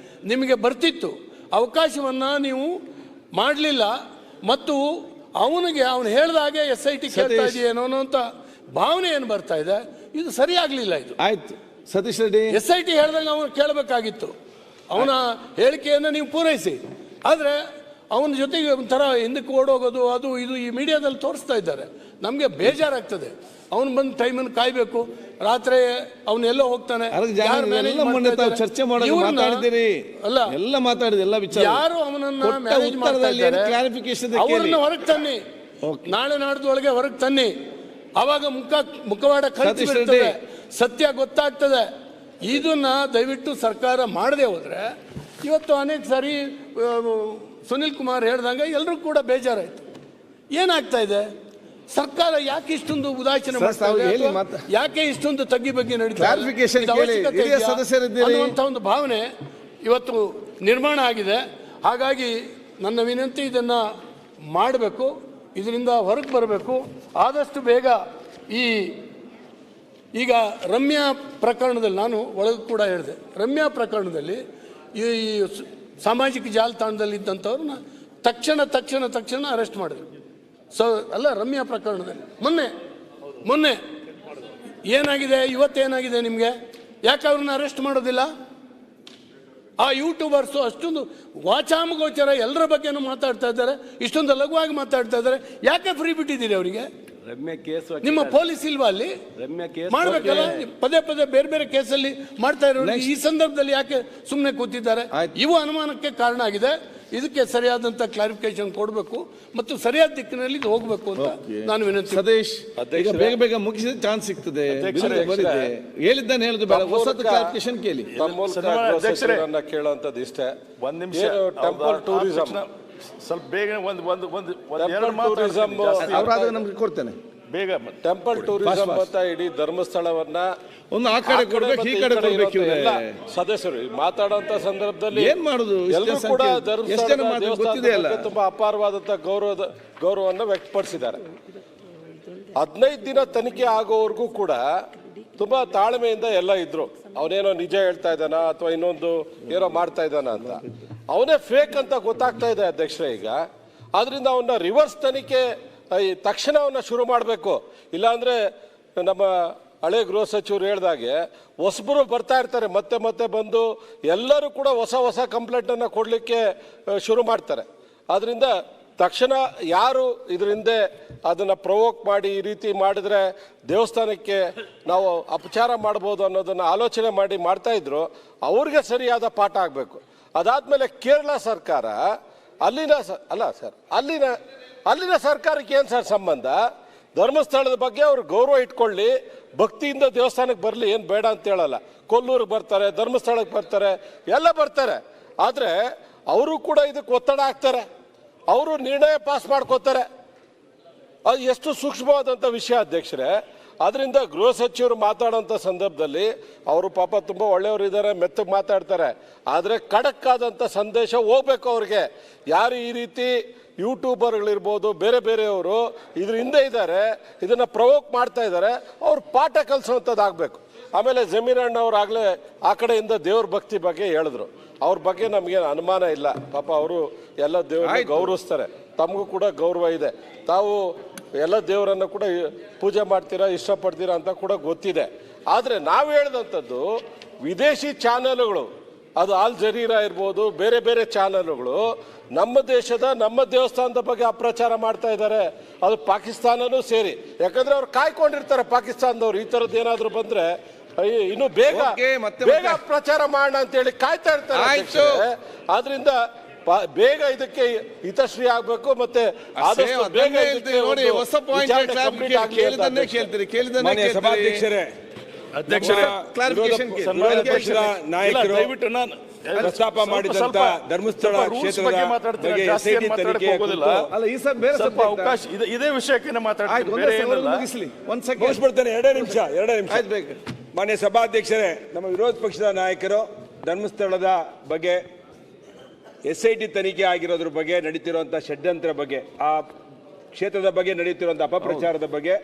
ನಿಮಗೆ ಬರ್ತಿತ್ತು. ಅವಕಾಶವನ್ನ ನೀವು ಮಾಡಲಿಲ್ಲ ಮತ್ತು ಅವನಿಗೆ ಅವನು ಹೇಳ್ದಾಗೆ SIT ಕೇಳ್ತಾ ಇದೆಯೇನೋ ಅಂತ ಭಾವನೆ ಏನು ಬರ್ತಾ ಇದೆ, ಇದು ಸರಿಯಾಗಲಿಲ್ಲ. ಇದು ಆಯ್ತು ಸತೀಶ್ ರೆಡ್ಡಿ, SIT ಹೇಳ್ದಂಗೆ ಅವನು ಕೇಳಬೇಕಾಗಿತ್ತು. ಅವನ ಹೇಳಿಕೆಯನ್ನು ನೀವು ಪೂರೈಸಿ. ಆದರೆ ಅವನ ಜೊತೆಗೆ ಒಂಥರ ಹಿಂದಕ್ಕೆ ಓಡೋಗೋದು ಅದು ಇದು ಈ ಮೀಡಿಯಾದಲ್ಲಿ ತೋರಿಸ್ತಾ ಇದ್ದಾರೆ. ನಮಗೆ ಬೇಜಾರಾಗ್ತದೆ. ಅವನು ಬಂದು ಟೈಮನ್ನು ಕಾಯಬೇಕು. ರಾತ್ರಿ ಅವನೆಲ್ಲೋ ಹೋಗ್ತಾನೆ. ಚರ್ಚೆ ಮಾತಾಡಿದಿರಿ ಅಲ್ಲ, ಎಲ್ಲ ಮಾತಾಡಿದ ಎಲ್ಲ ವಿಚಾರ ಯಾರು ಅವನನ್ನ ಮ್ಯಾನೇಜ್ ಮಾಡ್ತಾ ಇದ್ದಾರೆ ಅವರನ್ನ ಹೊರಗೆ ತನ್ನಿ. ನಾಳೆ ನಾಡ್ದೊಳಗೆ ಹೊರಗೆ ತನ್ನಿ. ಅವಾಗ ಮುಖವಾಡ ಕಳಿಸಿರ್ತದೆ, ಸತ್ಯ ಗೊತ್ತಾಗ್ತದೆ. ಇದನ್ನ ದಯವಿಟ್ಟು ಸರ್ಕಾರ ಮಾಡದೆ ಹೋದ್ರೆ ಇವತ್ತು ಅನೇಕ ಸಾರಿ ಸುನಿಲ್ ಕುಮಾರ್ ಹೇಳ್ದಂಗೆ ಎಲ್ಲರೂ ಕೂಡ ಬೇಜಾರಾಯ್ತು. ಏನಾಗ್ತಾ ಇದೆ, ಸರ್ಕಾರ ಯಾಕೆ ಇಷ್ಟೊಂದು ಉದಾಸೀನ ಮಾಡ್ತಾ ಇದೆ, ಯಾಕೆ ಇಷ್ಟೊಂದು ತಗ್ಗಿ ಬಗ್ಗೆ ನಡೀತಾ ಅನ್ನುವಂಥ ಒಂದು ಭಾವನೆ ಇವತ್ತು ನಿರ್ಮಾಣ ಆಗಿದೆ. ಹಾಗಾಗಿ ನನ್ನ ವಿನಂತಿ, ಇದನ್ನ ಮಾಡಬೇಕು, ಇದರಿಂದ ಹೊರಗೆ ಬರಬೇಕು ಆದಷ್ಟು ಬೇಗ. ಈಗ ರಮ್ಯಾ ಪ್ರಕರಣದಲ್ಲಿ ನಾನು ಒಳಗೆ ಕೂಡ ಹೇಳಿದೆ, ರಮ್ಯಾ ಪ್ರಕರಣದಲ್ಲಿ ಈ ಸಾಮಾಜಿಕ ಜಾಲತಾಣದಲ್ಲಿ ಇದ್ದಂಥವ್ರನ್ನ ತಕ್ಷಣ ಅರೆಸ್ಟ್ ಮಾಡಿದ್ರು. ಅಲ್ಲ, ರಮ್ಯಾ ಪ್ರಕರಣದಲ್ಲಿ ಮೊನ್ನೆ ಏನಾಗಿದೆ, ಇವತ್ತೇನಾಗಿದೆ ನಿಮಗೆ? ಯಾಕೆ ಅವ್ರನ್ನ ಅರೆಸ್ಟ್ ಮಾಡೋದಿಲ್ಲ? ಆ ಯೂಟ್ಯೂಬರ್ಸು ಅಷ್ಟೊಂದು ವಾಚಾಮಗೋಚರ ಎಲ್ಲರ ಬಗ್ಗೆನೂ ಮಾತಾಡ್ತಾ ಇದ್ದಾರೆ, ಇಷ್ಟೊಂದು ಲಘುವಾಗಿ ಮಾತಾಡ್ತಾ ಇದ್ದಾರೆ. ಯಾಕೆ ಫ್ರೀ ಬಿಟ್ಟಿದ್ದೀರಿ ಅವರಿಗೆ? ನಿಮ್ಮ ಪೊಲೀಸ್ ಇಲ್ವಾ ಅಲ್ಲಿ? ಮಾಡ್ಬೇಕಲ್ಲ, ಪದೇ ಬೇರೆ ಬೇರೆ ಕೇಸಲ್ಲಿ ಮಾಡ್ತಾ ಇರೋರು ಈ ಸಂದರ್ಭದಲ್ಲಿ ಯಾಕೆ ಸುಮ್ಮನೆ ಕೂತಿದ್ದಾರೆ? ಇವು ಅನುಮಾನಕ್ಕೆ ಕಾರಣ ಆಗಿದೆ. ಇದಕ್ಕೆ ಸರಿಯಾದಂತ ಕ್ಲಾರಿಫಿಕೇಶನ್ ಕೊಡಬೇಕು ಮತ್ತು ಸರಿಯಾದ ದಿಕ್ಕಿನಲ್ಲಿ ಹೋಗಬೇಕು ಅಂತ ನಾನು ವಿನಂತಿ. ಸತೀಶ್, ಬೇಗ ಮುಗಿಸಿದ ಚಾನ್ಸ್ ಸಿಗ್ತದೆ. ಹೇಳಿದ್ದಾನೆ ಹೇಳುದು ಬೇಡ, ಹೊಸ ಕ್ಲಾರಿಫಿಕೇಶನ್ ಕೇಳಿ. ಕೇಳುವಂತದ್ದು ಇಷ್ಟೇ, ಒಂದ್ ನಿಮಿಷ. ಟೆಂಪಲ್ ಟೂರಿಸಂ ಸ್ವಲ್ಪ ಬೇಗ ನಮ್ಗೆ ಕೊಡ್ತೇನೆ ಬೇಗ. ಟೆಂಪಲ್ ಟೂರಿಸಂ ಅಂತ ಇಡೀ ಧರ್ಮಸ್ಥಳವನ್ನ ಒಂದು ಆ ಕಡೆ ಕೊಡ್ಬೇಕು, ಈ ಕಡೆ ಕೊಡ್ಬೇಕು. ಸದಸ್ಯರು ಮಾತಾಡುವಂತ ಸಂದರ್ಭದಲ್ಲಿ ಏನ್ ಮಾಡುದು, ಎಲ್ಲರೂ ಕೂಡ ಧರ್ಮಸ್ಥಳ ತುಂಬಾ ಅಪಾರವಾದಂತ ಗೌರವವನ್ನು ವ್ಯಕ್ತಪಡಿಸಿದ್ದಾರೆ. 15 ದಿನ ತನಿಖೆ ಆಗೋವರೆಗೂ ಕೂಡ ತುಂಬಾ ತಾಳ್ಮೆಯಿಂದ ಎಲ್ಲ ಇದ್ರು. ಅವನೇನೋ ನಿಜ ಹೇಳ್ತಾ ಇದ್ದಾನ ಅಥವಾ ಇನ್ನೊಂದು ಏನೋ ಮಾಡ್ತಾ ಇದ್ದಾನ ಅಂತ. ಅವನೇ ಫೇಕ್ ಅಂತ ಗೊತ್ತಾಗ್ತಾ ಇದೆ ಅಧ್ಯಕ್ಷರೇ ಈಗ. ಆದ್ರಿಂದ ಅವನ್ನ ರಿವರ್ಸ್ ತನಿಖೆ ತಕ್ಷಣ ಅವನ್ನ ಶುರು ಮಾಡಬೇಕು. ಇಲ್ಲಾಂದ್ರೆ ನಮ್ಮ ಹಳೆ ಗೃಹ ಸಚಿವರು ಹೇಳ್ದಾಗೆ ಹೊಸಬರು ಬರ್ತಾ ಇರ್ತಾರೆ, ಮತ್ತೆ ಬಂದು ಎಲ್ಲರೂ ಕೂಡ ಹೊಸ ಕಂಪ್ಲೇಂಟ್ ಅನ್ನ ಕೊಡ್ಲಿಕ್ಕೆ ಶುರು ಮಾಡ್ತಾರೆ. ಆದ್ರಿಂದ ತಕ್ಷಣ ಯಾರು ಇದರಿಂದ ಅದನ್ನ ಪ್ರವೋಕ್ ಮಾಡಿ ಈ ರೀತಿ ಮಾಡಿದ್ರೆ ದೇವಸ್ಥಾನಕ್ಕೆ ನಾವು ಅಪಚಾರ ಮಾಡ್ಬೋದು ಅನ್ನೋದನ್ನ ಆಲೋಚನೆ ಮಾಡಿ ಮಾಡ್ತಾ ಇದ್ರು, ಅವ್ರಿಗೆ ಸರಿಯಾದ ಪಾಠ ಆಗಬೇಕು. ಅದಾದ್ಮೇಲೆ ಕೇರಳ ಸರ್ಕಾರ ಅಲ್ಲಿನ ಸರ್ಕಾರಕ್ಕೆ ಏನು ಸರ್ ಸಂಬಂಧ? ಧರ್ಮಸ್ಥಳದ ಬಗ್ಗೆ ಅವ್ರು ಗೌರವ ಇಟ್ಕೊಳ್ಳಿ, ಭಕ್ತಿಯಿಂದ ದೇವಸ್ಥಾನಕ್ಕೆ ಬರಲಿ, ಏನು ಬೇಡ ಅಂತ ಹೇಳಲ್ಲ. ಕೊಲ್ಲೂರಿಗೆ ಬರ್ತಾರೆ, ಧರ್ಮಸ್ಥಳಕ್ಕೆ ಬರ್ತಾರೆ, ಎಲ್ಲ ಬರ್ತಾರೆ. ಆದರೆ ಅವರು ಕೂಡ ಇದಕ್ಕೆ ಒತ್ತಡ ಹಾಕ್ತಾರೆ, ಅವರು ನಿರ್ಣಯ ಪಾಸ್ ಮಾಡ್ಕೋತಾರೆ. ಅದು ಎಷ್ಟು ಸೂಕ್ಷ್ಮವಾದಂಥ ವಿಷಯ ಅಧ್ಯಕ್ಷರೇ. ಅದರಿಂದ ಗೃಹ ಸಚಿವರು ಮಾತಾಡೋಂಥ ಸಂದರ್ಭದಲ್ಲಿ ಅವರು ಪಾಪ ತುಂಬ ಒಳ್ಳೆಯವರು ಇದ್ದಾರೆ, ಮೆತ್ತಗೆ ಮಾತಾಡ್ತಾರೆ. ಆದರೆ ಖಡಕ್ ಆದಂಥ ಸಂದೇಶ ಹೋಗ್ಬೇಕು ಅವ್ರಿಗೆ. ಯಾರು ಈ ರೀತಿ ಯೂಟ್ಯೂಬರ್ಗಳಿರ್ಬೋದು, ಬೇರೆಯವರು ಇದ್ರ ಹಿಂದೆ ಇದ್ದಾರೆ, ಇದನ್ನು ಪ್ರವೋಕ್ ಮಾಡ್ತಾ ಇದ್ದಾರೆ, ಅವ್ರು ಪಾಠ ಕಲಿಸುವಂಥದ್ದಾಗಬೇಕು. ಆಮೇಲೆ ಜಮೀರಣ್ಣ ಅವ್ರು ಆಗಲೇ ಆ ಕಡೆಯಿಂದ ದೇವ್ರ ಭಕ್ತಿ ಬಗ್ಗೆ ಹೇಳಿದ್ರು. ಅವ್ರ ಬಗ್ಗೆ ನಮಗೇನು ಅನುಮಾನ ಇಲ್ಲ, ಪಾಪ ಅವರು ಎಲ್ಲ ದೇವರನ್ನ ಗೌರವಿಸ್ತಾರೆ, ತಮಗೂ ಕೂಡ ಗೌರವ ಇದೆ. ತಾವು ಎಲ್ಲ ದೇವರನ್ನು ಕೂಡ ಪೂಜೆ ಮಾಡ್ತೀರಾ, ಇಷ್ಟಪಡ್ತೀರಾ ಅಂತ ಕೂಡ ಗೊತ್ತಿದೆ. ಆದರೆ ನಾವು ಹೇಳಿದಂಥದ್ದು ವಿದೇಶಿ ಚಾನೆಲ್ಗಳು, ಅದು ಆಲ್ ಜರೀರಾ ಇರ್ಬೋದು, ಬೇರೆ ಚಾನೆಲ್ಗಳು ನಮ್ಮ ದೇಶದ ನಮ್ಮ ದೇವಸ್ಥಾನದ ಬಗ್ಗೆ ಅಪ್ರಚಾರ ಮಾಡ್ತಾ ಇದ್ದಾರೆ. ಅದು ಪಾಕಿಸ್ತಾನನೂ ಸೇರಿ. ಯಾಕಂದ್ರೆ ಅವ್ರು ಕಾಯ್ಕೊಂಡಿರ್ತಾರೆ ಪಾಕಿಸ್ತಾನದವ್ರು, ಈ ಥರದ್ದು ಏನಾದರೂ ಬಂದ್ರೆ ಇನ್ನು ಬೇಗ ಪ್ರಚಾರ ಮಾಡೋಣ ಅಂತ ಹೇಳಿ ಕಾಯ್ತಾ ಇರ್ತಾರೆ. ಆದ್ರಿಂದ ಬೇಗ ಇದಕ್ಕೆ ಹಿತಶ್ರೀ ಆಗ್ಬೇಕು. ಮತ್ತೆ ಆದಷ್ಟು ಬೇಗ ನಾಯಕರು ಪ್ರಸ್ತಾಪ ಮಾಡಿದಂತ ಧರ್ಮಸ್ಥಳ ಕ್ಷೇತ್ರದ ಅವಕಾಶ ಇದೇ ವಿಷಯಕ್ಕೆ ಮಾತಾಡ್ತೀನಿ. ಎರಡೇ ನಿಮಿಷ. ಮಾನ್ಯ ಸಭಾಧ್ಯಕ್ಷರೇ, ನಮ್ಮ ವಿರೋಧ ಪಕ್ಷದ ನಾಯಕರು ಧರ್ಮಸ್ಥಳದ ಬಗ್ಗೆ SIT ತನಿಖೆ ಆಗಿರೋದ್ರ ಬಗ್ಗೆ, ನಡೀತಿರುವಂತಹ ಷಡ್ಯಂತ್ರ ಬಗ್ಗೆ, ಆ ಕ್ಷೇತ್ರದ ಬಗ್ಗೆ ನಡೀತಿರುವಂತಹ ಅಪಪ್ರಚಾರದ ಬಗ್ಗೆ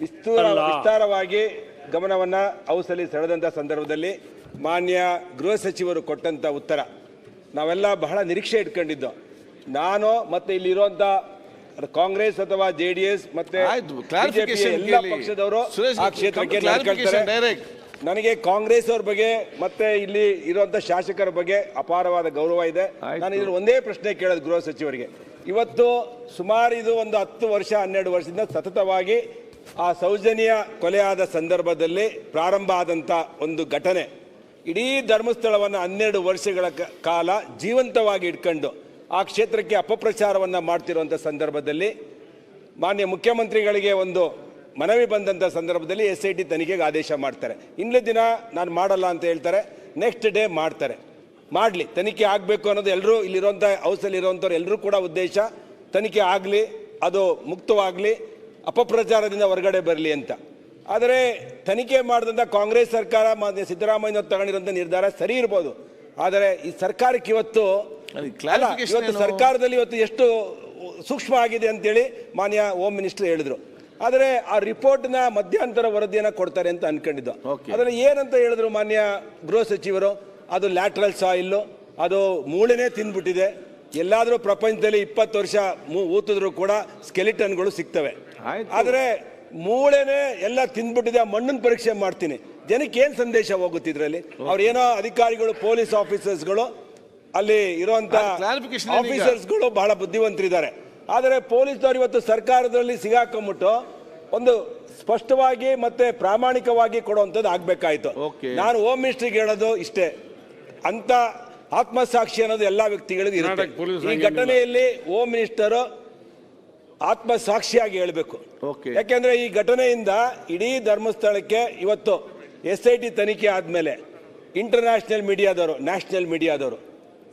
ವಿಸ್ತಾರವಾಗಿ ಗಮನವನ್ನ ಔಸಲಿ ಸೆಳೆದಂತಹ ಸಂದರ್ಭದಲ್ಲಿ ಮಾನ್ಯ ಗೃಹ ಸಚಿವರು ಕೊಟ್ಟಂತ ಉತ್ತರ ನಾವೆಲ್ಲ ಬಹಳ ನಿರೀಕ್ಷೆ ಇಟ್ಕೊಂಡಿದ್ದು. ನಾನು ಮತ್ತೆ ಇಲ್ಲಿರುವಂತ ಕಾಂಗ್ರೆಸ್ ಅಥವಾ JDS ಮತ್ತೆ ಎಲ್ಲ ಪಕ್ಷದವರು ಆ ಕ್ಷೇತ್ರಕ್ಕೆ ನನಗೆ ಕಾಂಗ್ರೆಸ್ ಅವ್ರ ಬಗ್ಗೆ ಮತ್ತೆ ಇಲ್ಲಿ ಇರುವಂತ ಶಾಸಕರ ಬಗ್ಗೆ ಅಪಾರವಾದ ಗೌರವ ಇದೆ. ನಾನು ಇದ್ರ ಒಂದೇ ಪ್ರಶ್ನೆ ಕೇಳೋದು ಗೃಹ ಸಚಿವರಿಗೆ. ಇವತ್ತು ಸುಮಾರು ಇದು ಒಂದು 10 ವರ್ಷ 12 ವರ್ಷದಿಂದ ಸತತವಾಗಿ ಆ ಸೌಜನ್ಯ ಕೊಲೆಯಾದ ಸಂದರ್ಭದಲ್ಲಿ ಪ್ರಾರಂಭ ಆದಂತ ಒಂದು ಘಟನೆ ಇಡೀ ಧರ್ಮಸ್ಥಳವನ್ನು 12 ವರ್ಷಗಳ ಕಾಲ ಜೀವಂತವಾಗಿ ಇಟ್ಕೊಂಡು ಆ ಕ್ಷೇತ್ರಕ್ಕೆ ಅಪಪ್ರಚಾರವನ್ನು ಮಾಡ್ತಿರುವಂಥ ಸಂದರ್ಭದಲ್ಲಿ ಮಾನ್ಯ ಮುಖ್ಯಮಂತ್ರಿಗಳಿಗೆ ಒಂದು ಮನವಿ ಬಂದಂಥ ಸಂದರ್ಭದಲ್ಲಿ SIT ತನಿಖೆಗೆ ಆದೇಶ ಮಾಡ್ತಾರೆ. ಇನ್ನೊಂದು ದಿನ ನಾನು ಮಾಡಲ್ಲ ಅಂತ ಹೇಳ್ತಾರೆ, ನೆಕ್ಸ್ಟ್ ಡೇ ಮಾಡ್ತಾರೆ. ಮಾಡಲಿ, ತನಿಖೆ ಆಗಬೇಕು ಅನ್ನೋದು ಎಲ್ಲರೂ ಇಲ್ಲಿರುವಂಥ ಹೌಸಲ್ಲಿ ಇರುವಂಥವ್ರು ಎಲ್ಲರೂ ಕೂಡ ಉದ್ದೇಶ. ತನಿಖೆ ಆಗಲಿ, ಅದು ಮುಕ್ತವಾಗಲಿ, ಅಪಪ್ರಚಾರದಿಂದ ಹೊರಗಡೆ ಬರಲಿ ಅಂತ. ಆದರೆ ತನಿಖೆ ಮಾಡಿದಂಥ ಕಾಂಗ್ರೆಸ್ ಸರ್ಕಾರ ಮಾನ್ಯ ಸಿದ್ದರಾಮಯ್ಯನವರು ತಗೊಂಡಿರೋಂಥ ನಿರ್ಧಾರ ಸರಿ ಇರ್ಬೋದು. ಆದರೆ ಈ ಸರ್ಕಾರಕ್ಕೆ ಇವತ್ತು ಸರ್ಕಾರದಲ್ಲಿ ಇವತ್ತು ಎಷ್ಟು ಸೂಕ್ಷ್ಮ ಆಗಿದೆ ಅಂತೇಳಿ ಮಾನ್ಯ ಹೋಮ್ ಮಿನಿಸ್ಟರ್ ಹೇಳಿದ್ರು. ಆದರೆ ಆ ರಿಪೋರ್ಟ್ನ ಮಧ್ಯಂತರ ವರದಿಯನ್ನು ಕೊಡ್ತಾರೆ ಅಂತ ಅನ್ಕೊಂಡಿದ್ದು. ಅದರಲ್ಲಿ ಏನಂತ ಹೇಳಿದ್ರು ಮಾನ್ಯ ಗೃಹ ಸಚಿವರು, ಅದು ಲ್ಯಾಟ್ರಲ್ ಸಾಯಿಲ್, ಅದು ಮೂಳೆನೇ ತಿಂದ್ಬಿಟ್ಟಿದೆ. ಎಲ್ಲಾದರೂ ಪ್ರಪಂಚದಲ್ಲಿ 20 ವರ್ಷ ಊತಿದ್ರು ಕೂಡ ಸ್ಕೆಲಿಟನ್ಗಳು ಸಿಗ್ತವೆ. ಆದರೆ ಮೂಳೆನೇ ಎಲ್ಲ ತಿಂದ್ಬಿಟ್ಟಿದೆ, ಮಣ್ಣನ್ನು ಪರೀಕ್ಷೆ ಮಾಡ್ತೀನಿ. ಜನಕ್ಕೆ ಏನು ಸಂದೇಶ ಹೋಗುತ್ತೆ ಇದರಲ್ಲಿ? ಅವ್ರೇನೋ ಅಧಿಕಾರಿಗಳು, ಪೊಲೀಸ್ ಆಫೀಸರ್ಸ್ಗಳು, ಅಲ್ಲಿ ಇರುವಂತ ಆಫೀಸರ್ಸ್ಗಳು ಬಹಳ ಬುದ್ಧಿವಂತರಿದ್ದಾರೆ. ಆದರೆ ಪೊಲೀಸ್ನವರು ಇವತ್ತು ಸರ್ಕಾರದಲ್ಲಿ ಸಿಗಾಕೊಂಡ್ಬಿಟ್ಟು ಒಂದು ಸ್ಪಷ್ಟವಾಗಿ ಮತ್ತೆ ಪ್ರಾಮಾಣಿಕವಾಗಿ ಕೊಡುವಂಥದ್ದು ಆಗ್ಬೇಕಾಯ್ತು. ನಾನು ಹೋಮ್ ಮಿನಿಸ್ಟ್ರಿಗೆ ಹೇಳೋದು ಇಷ್ಟೇ, ಅಂತ ಆತ್ಮಸಾಕ್ಷಿ ಅನ್ನೋದು ಎಲ್ಲಾ ವ್ಯಕ್ತಿಗಳಿಗೂ ಇರುತ್ತೆ. ಈ ಘಟನೆಯಲ್ಲಿ ಹೋಮ್ ಮಿನಿಸ್ಟರ್ ಆತ್ಮಸಾಕ್ಷಿಯಾಗಿ ಹೇಳಬೇಕು. ಯಾಕೆಂದ್ರೆ ಈ ಘಟನೆಯಿಂದ ಇಡೀ ಧರ್ಮಸ್ಥಳಕ್ಕೆ ಇವತ್ತು SIT ತನಿಖೆ ಆದ್ಮೇಲೆ ಇಂಟರ್ನ್ಯಾಷನಲ್ ಮೀಡಿಯಾದವರು, ನ್ಯಾಷನಲ್ ಮೀಡಿಯಾದವರು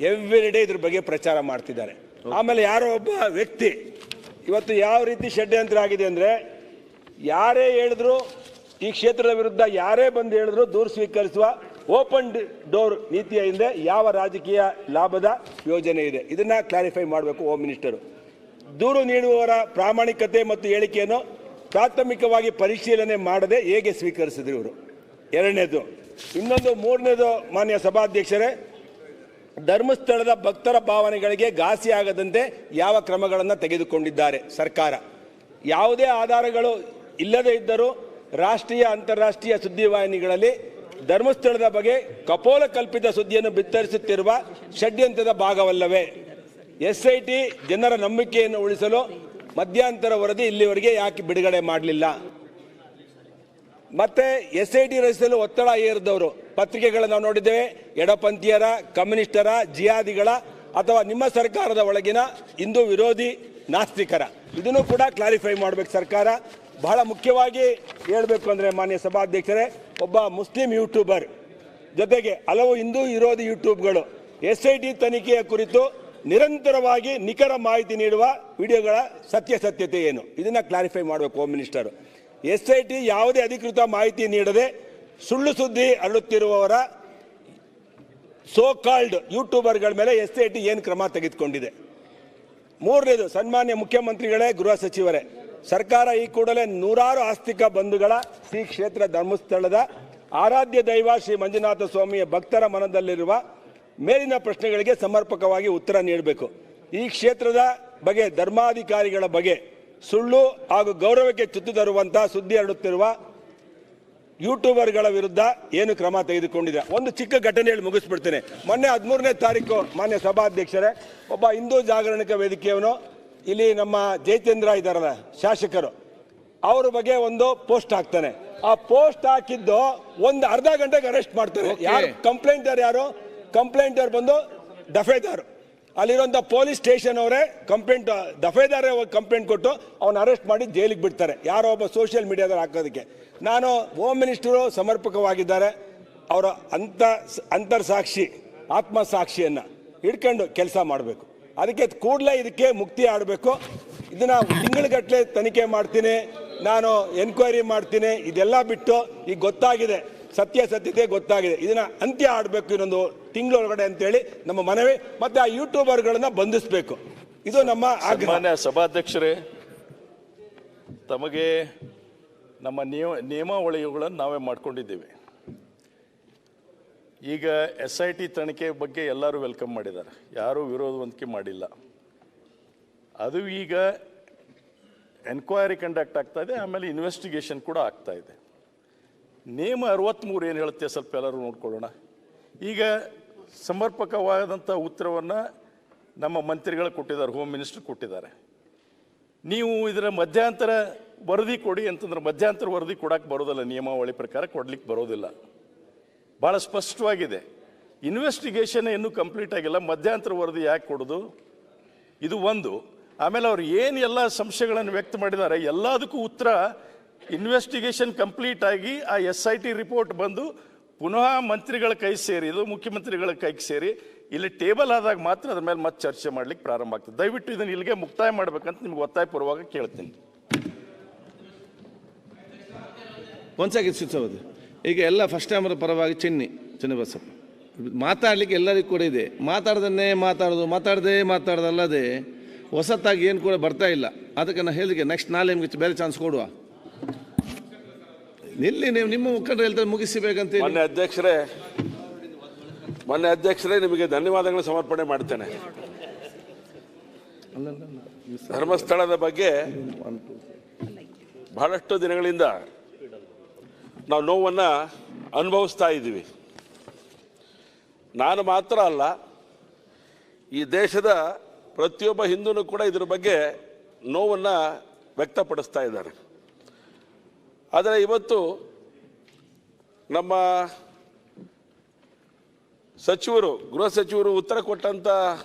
ಎವ್ರಿ ಡೇ ಇದ್ರ ಬಗ್ಗೆ ಪ್ರಚಾರ ಮಾಡ್ತಿದ್ದಾರೆ. ಆಮೇಲೆ ಯಾರೋ ಒಬ್ಬ ವ್ಯಕ್ತಿ ಇವತ್ತು ಯಾವ ರೀತಿ ಷಡ್ಯಂತ್ರ ಆಗಿದೆ ಅಂದ್ರೆ, ಯಾರೇ ಹೇಳಿದ್ರು ಈ ಕ್ಷೇತ್ರದ ವಿರುದ್ಧ ಯಾರೇ ಬಂದು ಹೇಳಿದ್ರು ದೂರು ಸ್ವೀಕರಿಸುವ ಓಪನ್ ಡೋರ್ ನೀತಿಯ ಹಿಂದೆ ಯಾವ ರಾಜಕೀಯ ಲಾಭದ ಯೋಜನೆ ಇದೆ? ಇದನ್ನ ಕ್ಲಾರಿಫೈ ಮಾಡಬೇಕು ಹೋಮ್ ಮಿನಿಸ್ಟರ್. ದೂರು ನೀಡುವವರ ಪ್ರಾಮಾಣಿಕತೆ ಮತ್ತು ಹೇಳಿಕೆಯನ್ನು ಪ್ರಾಥಮಿಕವಾಗಿ ಪರಿಶೀಲನೆ ಮಾಡದೆ ಹೇಗೆ ಸ್ವೀಕರಿಸಿದ್ರು ಇವರು? ಎರಡನೇದು. ಇನ್ನೊಂದು ಮೂರನೇದು, ಮಾನ್ಯ ಸಭಾಧ್ಯಕ್ಷರೇ, ಧರ್ಮಸ್ಥಳದ ಭಕ್ತರ ಭಾವನೆಗಳಿಗೆ ಘಾಸಿ ಆಗದಂತೆ ಯಾವ ಕ್ರಮಗಳನ್ನು ತೆಗೆದುಕೊಂಡಿದ್ದಾರೆ ಸರ್ಕಾರ? ಯಾವುದೇ ಆಧಾರಗಳು ಇಲ್ಲದೇ ಇದ್ದರೂ ರಾಷ್ಟ್ರೀಯ ಅಂತಾರಾಷ್ಟ್ರೀಯ ಸುದ್ದಿವಾಹಿನಿಗಳಲ್ಲಿ ಧರ್ಮಸ್ಥಳದ ಬಗ್ಗೆ ಕಪೋಲ ಕಲ್ಪಿತ ಸುದ್ದಿಯನ್ನು ಬಿತ್ತರಿಸುತ್ತಿರುವ ಷಡ್ಯಂತ್ರದ ಭಾಗವಲ್ಲವೇ? SIT ಜನರ ನಂಬಿಕೆಯನ್ನು ಉಳಿಸಲು ಮಧ್ಯಂತರ ವರದಿ ಇಲ್ಲಿವರೆಗೆ ಯಾಕೆ ಬಿಡುಗಡೆ ಮಾಡಲಿಲ್ಲ? ಮತ್ತೆ SIT ರಚಿಸಲು ಒತ್ತಡ ಹೇರಿದವರು ಪತ್ರಿಕೆಗಳನ್ನು ನಾವು ನೋಡಿದ್ದೇವೆ. ಎಡಪಂಥೀಯರ, ಕಮ್ಯುನಿಸ್ಟರ, ಜಿಹಾದಿಗಳ ಅಥವಾ ನಿಮ್ಮ ಸರ್ಕಾರದ ಒಳಗಿನ ಹಿಂದೂ ವಿರೋಧಿ ನಾಸ್ತಿಕರ? ಇದನ್ನು ಕೂಡ ಕ್ಲಾರಿಫೈ ಮಾಡಬೇಕು ಸರ್ಕಾರ. ಬಹಳ ಮುಖ್ಯವಾಗಿ ಹೇಳಬೇಕು ಅಂದರೆ ಮಾನ್ಯ ಸಭಾಧ್ಯಕ್ಷರೇ, ಒಬ್ಬ ಮುಸ್ಲಿಂ ಯೂಟ್ಯೂಬರ್ ಜೊತೆಗೆ ಹಲವು ಹಿಂದೂ ವಿರೋಧಿ ಯೂಟ್ಯೂಬ್ಗಳು SIT ತನಿಖೆಯ ಕುರಿತು ನಿರಂತರವಾಗಿ ನಿಖರ ಮಾಹಿತಿ ನೀಡುವ ವಿಡಿಯೋಗಳ ಸತ್ಯಾಸತ್ಯತೆ ಏನು? ಇದನ್ನ ಕ್ಲಾರಿಫೈ ಮಾಡಬೇಕು ಹೋಮ್ ಮಿನಿಸ್ಟರ್. SIT ಯಾವುದೇ ಅಧಿಕೃತ ಮಾಹಿತಿ ನೀಡದೆ ಸುಳ್ಳು ಸುದ್ದಿ ಹರಡುತ್ತಿರುವವರ ಸೋ ಕಾಲ್ಡ್ ಯೂಟ್ಯೂಬರ್ಗಳ ಮೇಲೆ SIT ಏನು ಕ್ರಮ ತೆಗೆದುಕೊಂಡಿದೆ? ಮೂರನೇದು, ಸನ್ಮಾನ್ಯ ಮುಖ್ಯಮಂತ್ರಿಗಳೇ, ಗೃಹ ಸಚಿವರೇ, ಸರ್ಕಾರ ಈ ಕೂಡಲೇ ನೂರಾರು ಆಸ್ತಿಕ ಬಂಧುಗಳ ಶ್ರೀ ಕ್ಷೇತ್ರ ಧರ್ಮಸ್ಥಳದ ಆರಾಧ್ಯ ದೈವ ಶ್ರೀ ಮಂಜುನಾಥ ಸ್ವಾಮಿಯ ಭಕ್ತರ ಮನದಲ್ಲಿರುವ ಮೇಲಿನ ಪ್ರಶ್ನೆಗಳಿಗೆ ಸಮರ್ಪಕವಾಗಿ ಉತ್ತರ ನೀಡಬೇಕು. ಈ ಕ್ಷೇತ್ರದ ಬಗ್ಗೆ, ಧರ್ಮಾಧಿಕಾರಿಗಳ ಬಗ್ಗೆ ಸುಳ್ಳು ಹಾಗೂ ಗೌರವಕ್ಕೆ ಚ್ಯುತಿ ತರುವಂತಹ ಸುದ್ದಿ ಹರಡುತ್ತಿರುವ ಯೂಟ್ಯೂಬರ್ಗಳ ವಿರುದ್ಧ ಏನು ಕ್ರಮ ತೆಗೆದುಕೊಂಡಿದೆ? ಒಂದು ಚಿಕ್ಕ ಘಟನೆ ಹೇಳಿ ಮುಗಿಸ್ಬಿಡ್ತೇನೆ. ಮೊನ್ನೆ 13ನೇ ತಾರೀಕು ಮಾನ್ಯ ಸಭಾಧ್ಯಕ್ಷರೇ, ಒಬ್ಬ ಹಿಂದೂ ಜಾಗರಣಿಕ ವೇದಿಕೆಯವನು, ಇಲ್ಲಿ ನಮ್ಮ ಜಯಚಂದ್ರ ಇದ್ದಾರಲ್ಲ ಶಾಸಕರು, ಅವ್ರ ಬಗ್ಗೆ ಒಂದು ಪೋಸ್ಟ್ ಹಾಕ್ತಾನೆ. ಆ ಪೋಸ್ಟ್ ಹಾಕಿದ್ದು ಒಂದು ಅರ್ಧ ಗಂಟೆಗೆ ಅರೆಸ್ಟ್ ಮಾಡ್ತಾರೆ. ಯಾರು ಕಂಪ್ಲೇಂಟರ್? ಯಾರು ಕಂಪ್ಲೇಂಟರ್? ಬಂದು ದಫೇದಾರ್. ಅಲ್ಲಿರುವಂಥ ಪೊಲೀಸ್ ಸ್ಟೇಷನ್ ಅವರೇ ಕಂಪ್ಲೇಂಟ್, ದಫೇದಾರೇ ಕಂಪ್ಲೇಂಟ್ ಕೊಟ್ಟು ಅವನ್ನ ಅರೆಸ್ಟ್ ಮಾಡಿ ಜೈಲಿಗೆ ಬಿಡ್ತಾರೆ. ಯಾರೋ ಒಬ್ಬ ಸೋಷಿಯಲ್ ಮೀಡಿಯಾದಲ್ಲಿ ಹಾಕೋದಕ್ಕೆ. ನಾನು ಹೋಮ್ ಮಿನಿಸ್ಟರು ಸಮರ್ಪಕವಾಗಿದ್ದಾರೆ, ಅವರ ಅಂತರ್ಸಾಕ್ಷಿ ಆತ್ಮಸಾಕ್ಷಿಯನ್ನು ಹಿಡ್ಕೊಂಡು ಕೆಲಸ ಮಾಡಬೇಕು. ಅದಕ್ಕೆ ಕೂಡಲೇ ಇದಕ್ಕೆ ಮುಕ್ತಿ ಆಡಬೇಕು. ಇದನ್ನ ತಿಂಗಳಗಟ್ಟಲೆ ತನಿಖೆ ಮಾಡ್ತೀನಿ, ನಾನು ಎನ್ಕ್ವೈರಿ ಮಾಡ್ತೀನಿ, ಇದೆಲ್ಲ ಬಿಟ್ಟು ಈಗ ಗೊತ್ತಾಗಿದೆ, ಸತ್ಯಾಸತ್ಯತೆ ಗೊತ್ತಾಗಿದೆ, ಇದನ್ನ ಅಂತ್ಯ ಆಡಬೇಕು ಇನ್ನೊಂದು ತಿಂಗಳೊಳಗಡೆ ಅಂತೇಳಿ ನಮ್ಮ ಮನವಿ. ಮತ್ತೆ ಆ ಯೂಟ್ಯೂಬರ್ಗಳನ್ನ ಬಂಧಿಸಬೇಕು, ಇದು ನಮ್ಮ ಆಗ್ರಹ. ಸಭಾಧ್ಯಕ್ಷರೇ, ತಮಗೆ ನಮ್ಮ ನಿಯಮಾವಳಿಗಳನ್ನು ನಾವೇ ಮಾಡ್ಕೊಂಡಿದ್ದೇವೆ. ಈಗ SIT ತನಿಖೆ ಬಗ್ಗೆ ಎಲ್ಲರೂ ವೆಲ್ಕಮ್ ಮಾಡಿದ್ದಾರೆ, ಯಾರೂ ವಿರೋಧವಂತಿಕೆ ಮಾಡಿಲ್ಲ. ಅದು ಈಗ ಎನ್ಕ್ವೈರಿ ಕಂಡಕ್ಟ್ ಆಗ್ತಾ ಇದೆ, ಆಮೇಲೆ ಇನ್ವೆಸ್ಟಿಗೇಷನ್ ಕೂಡ ಆಗ್ತಾ ಇದೆ. ನಿಯಮ 63 ಏನು ಹೇಳುತ್ತೆ ಸ್ವಲ್ಪ ಎಲ್ಲರೂ ನೋಡ್ಕೊಳ್ಳೋಣ. ಈಗ ಸಮರ್ಪಕವಾದಂಥ ಉತ್ತರವನ್ನು ನಮ್ಮ ಮಂತ್ರಿಗಳು ಕೊಟ್ಟಿದ್ದಾರೆ, ಹೋಮ್ ಮಿನಿಸ್ಟರ್ ಕೊಟ್ಟಿದ್ದಾರೆ. ನೀವು ಇದರ ಮಧ್ಯಂತರ ವರದಿ ಕೊಡಿ ಅಂತಂದ್ರೆ ಮಧ್ಯಂತರ ವರದಿ ಕೊಡಕ್ಕೆ ಬರೋದಿಲ್ಲ, ನಿಯಮಾವಳಿ ಪ್ರಕಾರ ಕೊಡ್ಲಿಕ್ಕೆ ಬರೋದಿಲ್ಲ. ಭಾಳ ಸ್ಪಷ್ಟವಾಗಿದೆ. ಇನ್ವೆಸ್ಟಿಗೇಷನ್ ಇನ್ನೂ ಕಂಪ್ಲೀಟ್ ಆಗಿಲ್ಲ, ಮಧ್ಯಂತರ ವರದಿ ಯಾಕೆ ಕೊಡೋದು? ಇದು ಒಂದು. ಆಮೇಲೆ ಅವ್ರು ಏನು ಎಲ್ಲ ಸಂಶಯಗಳನ್ನು ವ್ಯಕ್ತ ಮಾಡಿದ್ದಾರೆ ಎಲ್ಲದಕ್ಕೂ ಉತ್ತರ ಇನ್ವೆಸ್ಟಿಗೇಷನ್ ಕಂಪ್ಲೀಟ್ ಆಗಿ ಆ SIT ರಿಪೋರ್ಟ್ ಬಂದು ಪುನಃ ಮಂತ್ರಿಗಳ ಕೈ ಸೇರಿ, ಇದು ಮುಖ್ಯಮಂತ್ರಿಗಳ ಕೈಗೆ ಸೇರಿ ಇಲ್ಲಿ ಟೇಬಲ್ ಆದಾಗ ಮಾತ್ರ ಅದ್ರ ಮೇಲೆ ಮತ್ತೆ ಚರ್ಚೆ ಮಾಡ್ಲಿಕ್ಕೆ ಪ್ರಾರಂಭ ಆಗ್ತದೆ. ದಯವಿಟ್ಟು ಇದನ್ನು ಇಲ್ಲಿಗೆ ಮುಕ್ತಾಯ ಮಾಡ್ಬೇಕಂತ ನಿಮ್ಗೆ ಒತ್ತಾಯಪೂರ್ವಕ ಕೇಳ್ತೀನಿ. ಒಂದ್ಸಾಗಿ ಸಿಚ್ಚೋದು ಈಗ ಎಲ್ಲ ಫಸ್ಟ್ ಟೈಮರ ಪರವಾಗಿ ಚೆನ್ನಬಸಪ್ಪ ಮಾತಾಡಲಿಕ್ಕೆ ಎಲ್ಲರಿಗೂ ಕೂಡ ಇದೆ. ಮಾತಾಡ್ದನ್ನೇ ಮಾತಾಡೋದಲ್ಲದೆ ಹೊಸತಾಗಿ ಏನು ಕೂಡ ಬರ್ತಾ ಇಲ್ಲ. ಅದಕ್ಕೆ ನಾನು ಹೇಳಿಕೆ ನೆಕ್ಸ್ಟ್ ನಾಳೆ ನಿಮಗೆ ಬೇರೆ ಚಾನ್ಸ್ ಕೊಡುವ. ನಿಲ್ಲಿ ನೀವು ನಿಮ್ಮ ಮುಖಂಡರು ಹೇಳ್ತಾರೆ ಮುಗಿಸಬೇಕಂತ. ಮೊನ್ನೆ ಅಧ್ಯಕ್ಷರೇ ನಿಮಗೆ ಧನ್ಯವಾದಗಳು ಸಮರ್ಪಣೆ ಮಾಡ್ತೇನೆ. ಧರ್ಮಸ್ಥಳದ ಬಗ್ಗೆ ಬಹಳಷ್ಟು ದಿನಗಳಿಂದ ನಾವು ನೋವನ್ನು ಅನುಭವಿಸ್ತಾ ಇದ್ದೀವಿ. ನಾನು ಮಾತ್ರ ಅಲ್ಲ, ಈ ದೇಶದ ಪ್ರತಿಯೊಬ್ಬ ಹಿಂದೂನು ಕೂಡ ಇದ್ರ ಬಗ್ಗೆ ನೋವನ್ನು ವ್ಯಕ್ತಪಡಿಸ್ತಾ ಇದ್ದಾರೆ. ಆದರೆ ಇವತ್ತು ನಮ್ಮ ಸಚಿವರು, ಗೃಹ ಸಚಿವರು ಉತ್ತರ ಕೊಟ್ಟಂಥ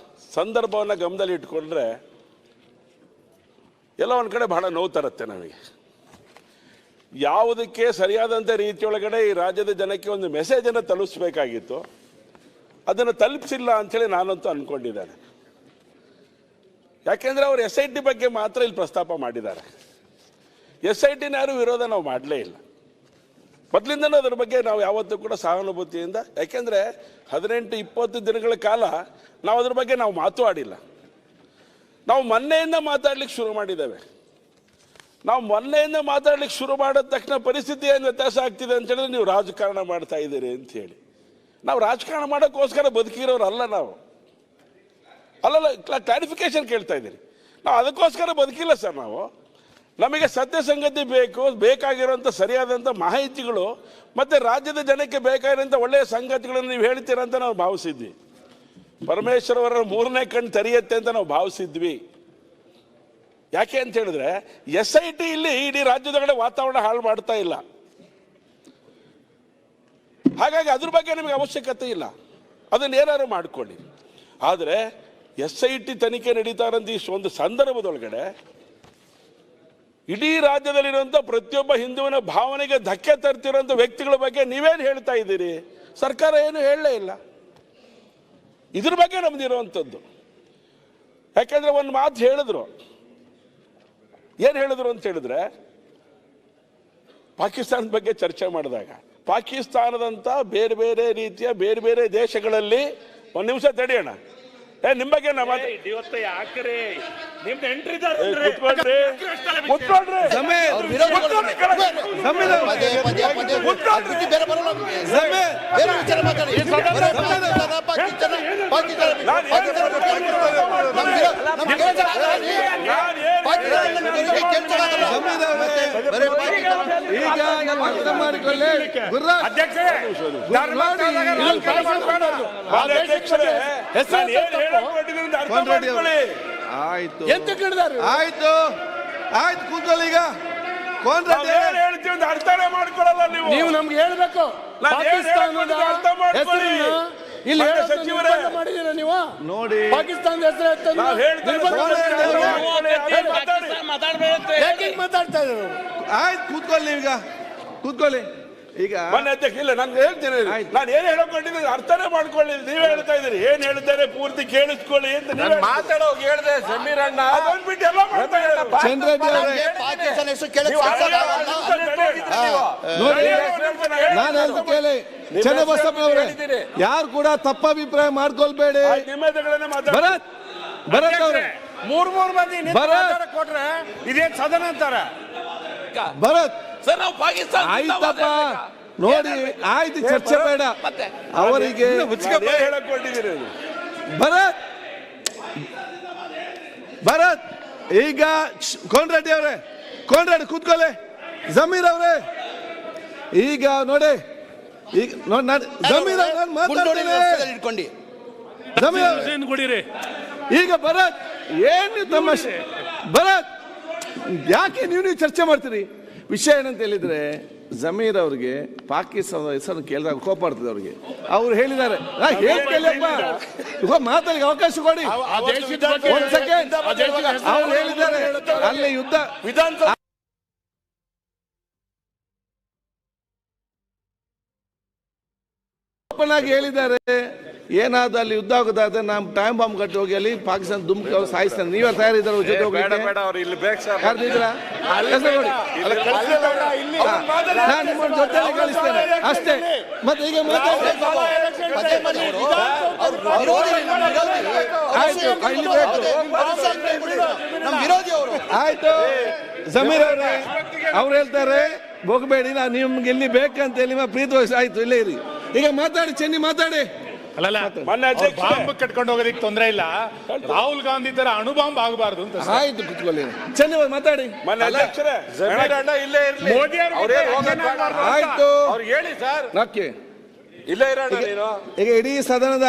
ಸಂದರ್ಭವನ್ನು ಗಮನದಲ್ಲಿ ಇಟ್ಕೊಂಡ್ರೆ ಎಲ್ಲ ಒಂದು ಕಡೆ ಬಹಳ ನೋವು ತರುತ್ತೆ ನಮಗೆ. ಯಾವುದಕ್ಕೆ ಸರಿಯಾದಂಥ ರೀತಿಯೊಳಗಡೆ ಈ ರಾಜ್ಯದ ಜನಕ್ಕೆ ಒಂದು ಮೆಸೇಜನ್ನು ತಲುಪಿಸ್ಬೇಕಾಗಿತ್ತು, ಅದನ್ನು ತಲುಪಿಸಿಲ್ಲ ಅಂಥೇಳಿ ನಾನಂತೂ ಅಂದ್ಕೊಂಡಿದ್ದೇನೆ. ಯಾಕೆಂದರೆ ಅವರು SIT ಬಗ್ಗೆ ಮಾತ್ರ ಇಲ್ಲಿ ಪ್ರಸ್ತಾಪ ಮಾಡಿದ್ದಾರೆ. SITನ ಯಾರು ವಿರೋಧ ನಾವು ಮಾಡಲೇ ಇಲ್ಲ. ಮೊದಲಿಂದನೂ ಅದ್ರ ಬಗ್ಗೆ ನಾವು ಯಾವತ್ತೂ ಕೂಡ ಸಹಾನುಭೂತಿಯಿಂದ, ಯಾಕೆಂದರೆ 18-20 ದಿನಗಳ ಕಾಲ ನಾವು ಅದ್ರ ಬಗ್ಗೆ ನಾವು ಮಾತು ಆಡಿಲ್ಲ. ನಾವು ಮೊನ್ನೆಯಿಂದ ಮಾತಾಡ್ಲಿಕ್ಕೆ ಶುರು ಮಾಡಿದ್ದೇವೆ. ನಾವು ಮೊನ್ನೆಯಿಂದ ಮಾತಾಡ್ಲಿಕ್ಕೆ ಶುರು ಮಾಡಿದ ತಕ್ಷಣ ಪರಿಸ್ಥಿತಿ ಏನು ವ್ಯತ್ಯಾಸ ಆಗ್ತಿದೆ ಅಂತ ಹೇಳಿದ್ರೆ ನೀವು ರಾಜಕಾರಣ ಮಾಡ್ತಾ ಇದ್ದೀರಿ ಅಂತ ಹೇಳಿ. ನಾವು ರಾಜಕಾರಣ ಮಾಡೋಕ್ಕೋಸ್ಕರ ಬದುಕಿರೋರಲ್ಲ ನಾವು. ಅಲ್ಲಲ್ಲ, ಕ್ಲಾರಿಫಿಕೇಶನ್ ಕೇಳ್ತಾ ಇದ್ದೀರಿ. ನಾವು ಅದಕ್ಕೋಸ್ಕರ ಬದುಕಿಲ್ಲ ಸರ್. ನಾವು ನಮಗೆ ಸತ್ಯ ಸಂಗತಿ ಬೇಕಾಗಿರೋಂಥ ಸರಿಯಾದಂಥ ಮಾಹಿತಿಗಳು ಮತ್ತು ರಾಜ್ಯದ ಜನಕ್ಕೆ ಬೇಕಾಗಿರೋಂಥ ಒಳ್ಳೆಯ ಸಂಗತಿಗಳನ್ನು ನೀವು ಹೇಳ್ತೀರ ಅಂತ ನಾವು ಭಾವಿಸಿದ್ವಿ. ಪರಮೇಶ್ವರವರ 3ನೇ ಕಣ್ಣು ತೆರೆಯುತ್ತೆ ಅಂತ ನಾವು ಭಾವಿಸಿದ್ವಿ. ಯಾಕೆ ಅಂತ ಹೇಳಿದ್ರೆ SIT ಇಲ್ಲಿ ಇಡೀ ರಾಜ್ಯದೊಳಗಡೆ ವಾತಾವರಣ ಹಾಳು ಮಾಡ್ತಾ ಇಲ್ಲ. ಹಾಗಾಗಿ ಅದ್ರ ಬಗ್ಗೆ ನಿಮಗೆ ಅವಶ್ಯಕತೆ ಇಲ್ಲ, ಅದನ್ನ ಏನಾದ್ರು ಮಾಡ್ಕೊಳ್ಳಿ. ಆದರೆ SIT ತನಿಖೆ ನಡೀತಾ ಇರೋಂಥ ಈ ಒಂದು ಸಂದರ್ಭದೊಳಗಡೆ ಇಡೀ ರಾಜ್ಯದಲ್ಲಿರುವಂಥ ಪ್ರತಿಯೊಬ್ಬ ಹಿಂದುವಿನ ಭಾವನೆಗೆ ಧಕ್ಕೆ ತರ್ತಿರೋಂಥ ವ್ಯಕ್ತಿಗಳ ಬಗ್ಗೆ ನೀವೇನು ಹೇಳ್ತಾ ಇದ್ದೀರಿ? ಸರ್ಕಾರ ಏನು ಹೇಳಲೇ ಇಲ್ಲ. ಇದ್ರ ಬಗ್ಗೆ ನಮ್ದಿರುವಂಥದ್ದು. ಯಾಕೆಂದ್ರೆ ಒಂದು ಮಾತು ಹೇಳಿದ್ರು. ಏನು ಹೇಳಿದ್ರು ಅಂತ ಹೇಳಿದ್ರೆ, ಪಾಕಿಸ್ತಾನದ ಬಗ್ಗೆ ಚರ್ಚೆ ಮಾಡಿದಾಗ ಪಾಕಿಸ್ತಾನದಂಥ ಬೇರೆ ಬೇರೆ ರೀತಿಯ ಬೇರೆ ಬೇರೆ ದೇಶಗಳಲ್ಲಿ, ಒಂದು ನಿಮಿಷ ತಡೆಯೋಣ, ನಿಮ್ಮ ಬಗ್ಗೆ ಆಯ್ತು ಕೂತ್ಕೊಳ್ಳಿ. ಈಗ ಹೇಳ್ತೀವಿ ಅರ್ಥನೇ ಮಾಡ್ಕೊಳ್ಳಲ್ಲ ನೀವು ನಮ್ಗೆ ಹೇಳ್ಬೇಕು. ಇಲ್ಲಿ ಮಾಡಿದೀರ ನೀವು ನೋಡಿ. ಪಾಕಿಸ್ತಾನದ ಹೆಸರು ಮಾತಾಡ್ತಾ ಇದ್ರು. ಆಯ್ತು ಕೂತ್ಕೊಳ್ಳಿ. ಈಗ ಕೂತ್ಕೊಳ್ಳಿ. ಈಗ ಮನೆ ಅಧ್ಯಕ್ಷ ಇಲ್ಲ, ನಾನು ಹೇಳ್ತೀನಿ, ನಾನು ಏನು ಹೇಳಕೊಂಡಿದ್ದೀನಿ ಅರ್ಥನೇ ಮಾಡ್ಕೊಳ್ಳಿ. ನೀವೇ ಹೇಳ್ತಾ ಇದ್ದೀರಿ, ಏನ್ ಹೇಳ್ತಾರೆ ಪೂರ್ತಿ ಕೇಳಿಸ್ಕೊಳ್ಳಿ ಅಂತ ಮಾತಾಡೋ ಹೇಳಿದೆ. ಸಮೀರ್ ಅಣ್ಣ ಅದೊಂದ್ಬಿಟ್ಟು ಎಲ್ಲ ಮಾಡ್ತಾ ಕೇಳಿ. ಚನ್ನಬಸಪ್ಪನವರೇ, ಯಾರು ಕೂಡ ತಪ್ಪಭಿಪ್ರಾಯ ಮಾಡ್ಕೊಳ್ಬೇಡಿ. ಭರತ್ ಅವ್ರೆ, 3 ಮಂದಿ ಕೊಟ್ರೆ ಇದೇನ್ ಸದನ ಅಂತಾರ? ಭರತ್ ಸರ್, ನಾವು ಪಾಕಿಸ್ತಾನ ಆಯ್ತಪ್ಪ, ನೋಡಿ ಆಯ್ತು, ಚರ್ಚೆ ಬೇಡ ಅವರಿಗೆ. ಭರತ್ ಈಗ ಕೋನ್ರೆಡ್ಡಿ ಅವರೇ, ಕೋನ್ರೆಡ್ಡಿ ಕೂತ್ಕೊಳ್ಳಿ. ಜಮೀರ್ ಅವರೇ ಈಗ ನೋಡಿ, ಈಗ ಜಮೀರ್ ನಾನು ಮಾತಾಡ್ತೇನೆ. ಈಗ ಭರತ್ ಏನು ತಮಾಷೆ? ಭರತ್ ಯಾಕೆ ನೀವು ಚರ್ಚೆ ಮಾಡ್ತೀರಿ? ವಿಷಯ ಏನಂತ ಹೇಳಿದ್ರೆ, ಜಮೀರ್ ಅವ್ರಿಗೆ ಪಾಕಿಸ್ತಾನದ ಹೆಸರು ಕೇಳಿದಾಗ ಕೋಪ ಬರ್ತದೆ ಅವ್ರಿಗೆ. ಅವ್ರು ಹೇಳಿದ್ದಾರೆ, ಮಾತಾಡಿ ಅವಕಾಶ ಕೊಡಿ. ಒಂದ್ ಸೆಕೆಂಡ್. ಅವ್ರು ಹೇಳಿದ್ದಾರೆ ಅಲ್ಲಿ ಯುದ್ಧ ವಿಧಾನಸಭೆ ಓಪನ್ ಆಗಿ ಹೇಳಿದ್ದಾರೆ, ಏನಾದ್ರು ಅಲ್ಲಿ ಯುದ್ಧ ಆಗೋದಾದ್ರೆ ನಾವು ಟೈಮ್ ಬಾಂಬ್ ಕಟ್ಟಿ ಹೋಗಿ ಅಲ್ಲಿ ಪಾಕಿಸ್ತಾನ ದುಮ್ಕಿ ಅವ್ರು ಸಾಯಿಸ್ತಾನೆ. ನೀವೇ ತಯಾರಿದ್ದಾರೆ ಅವ್ರ ಜೊತೆ ಹೋಗಿ? ನಾನು ನಿಮ್ಮ ಜೊತೆ ಕಳಿಸ್ತೇನೆ ಅಷ್ಟೇ. ಮತ್ತೆ ಈಗ ಆಯ್ತು. ಜಮೀರ್ ಅವರೇ ಅವ್ರು ಹೇಳ್ತಾರೆ ಹೋಗಬೇಡಿ, ನಾನು ನಿಮ್ಗೆ ಎಲ್ಲಿ ಬೇಕಂತ ಹೇಳಿ ಪ್ರೀತಿ ಆಯ್ತು, ಇಲ್ಲೇ ಇರಿ. ಈಗ ಮಾತಾಡಿ, ಚೆನ್ನಿ ಮಾತಾಡಿ. ಬಾಂಬ್ ಕಟ್ಕೊಂಡು ಹೋಗೋದಕ್ಕೆ ತೊಂದರೆ ಇಲ್ಲ, ರಾಹುಲ್ ಗಾಂಧಿ ತರ ಅಣು ಬಾಂಬ್ ಆಗಬಾರ್ದು ಅಂತ. ಆಯ್ತು, ಕುತ್ಕೊಳ್ಳಿ. ಚೆನ್ನಿ ಮಾತಾಡಿ. ಆಯ್ತು, ಹೇಳಿ ಸರ್. ಇಲ್ಲೇ ಈಗ ಇಡೀ ಸದನದ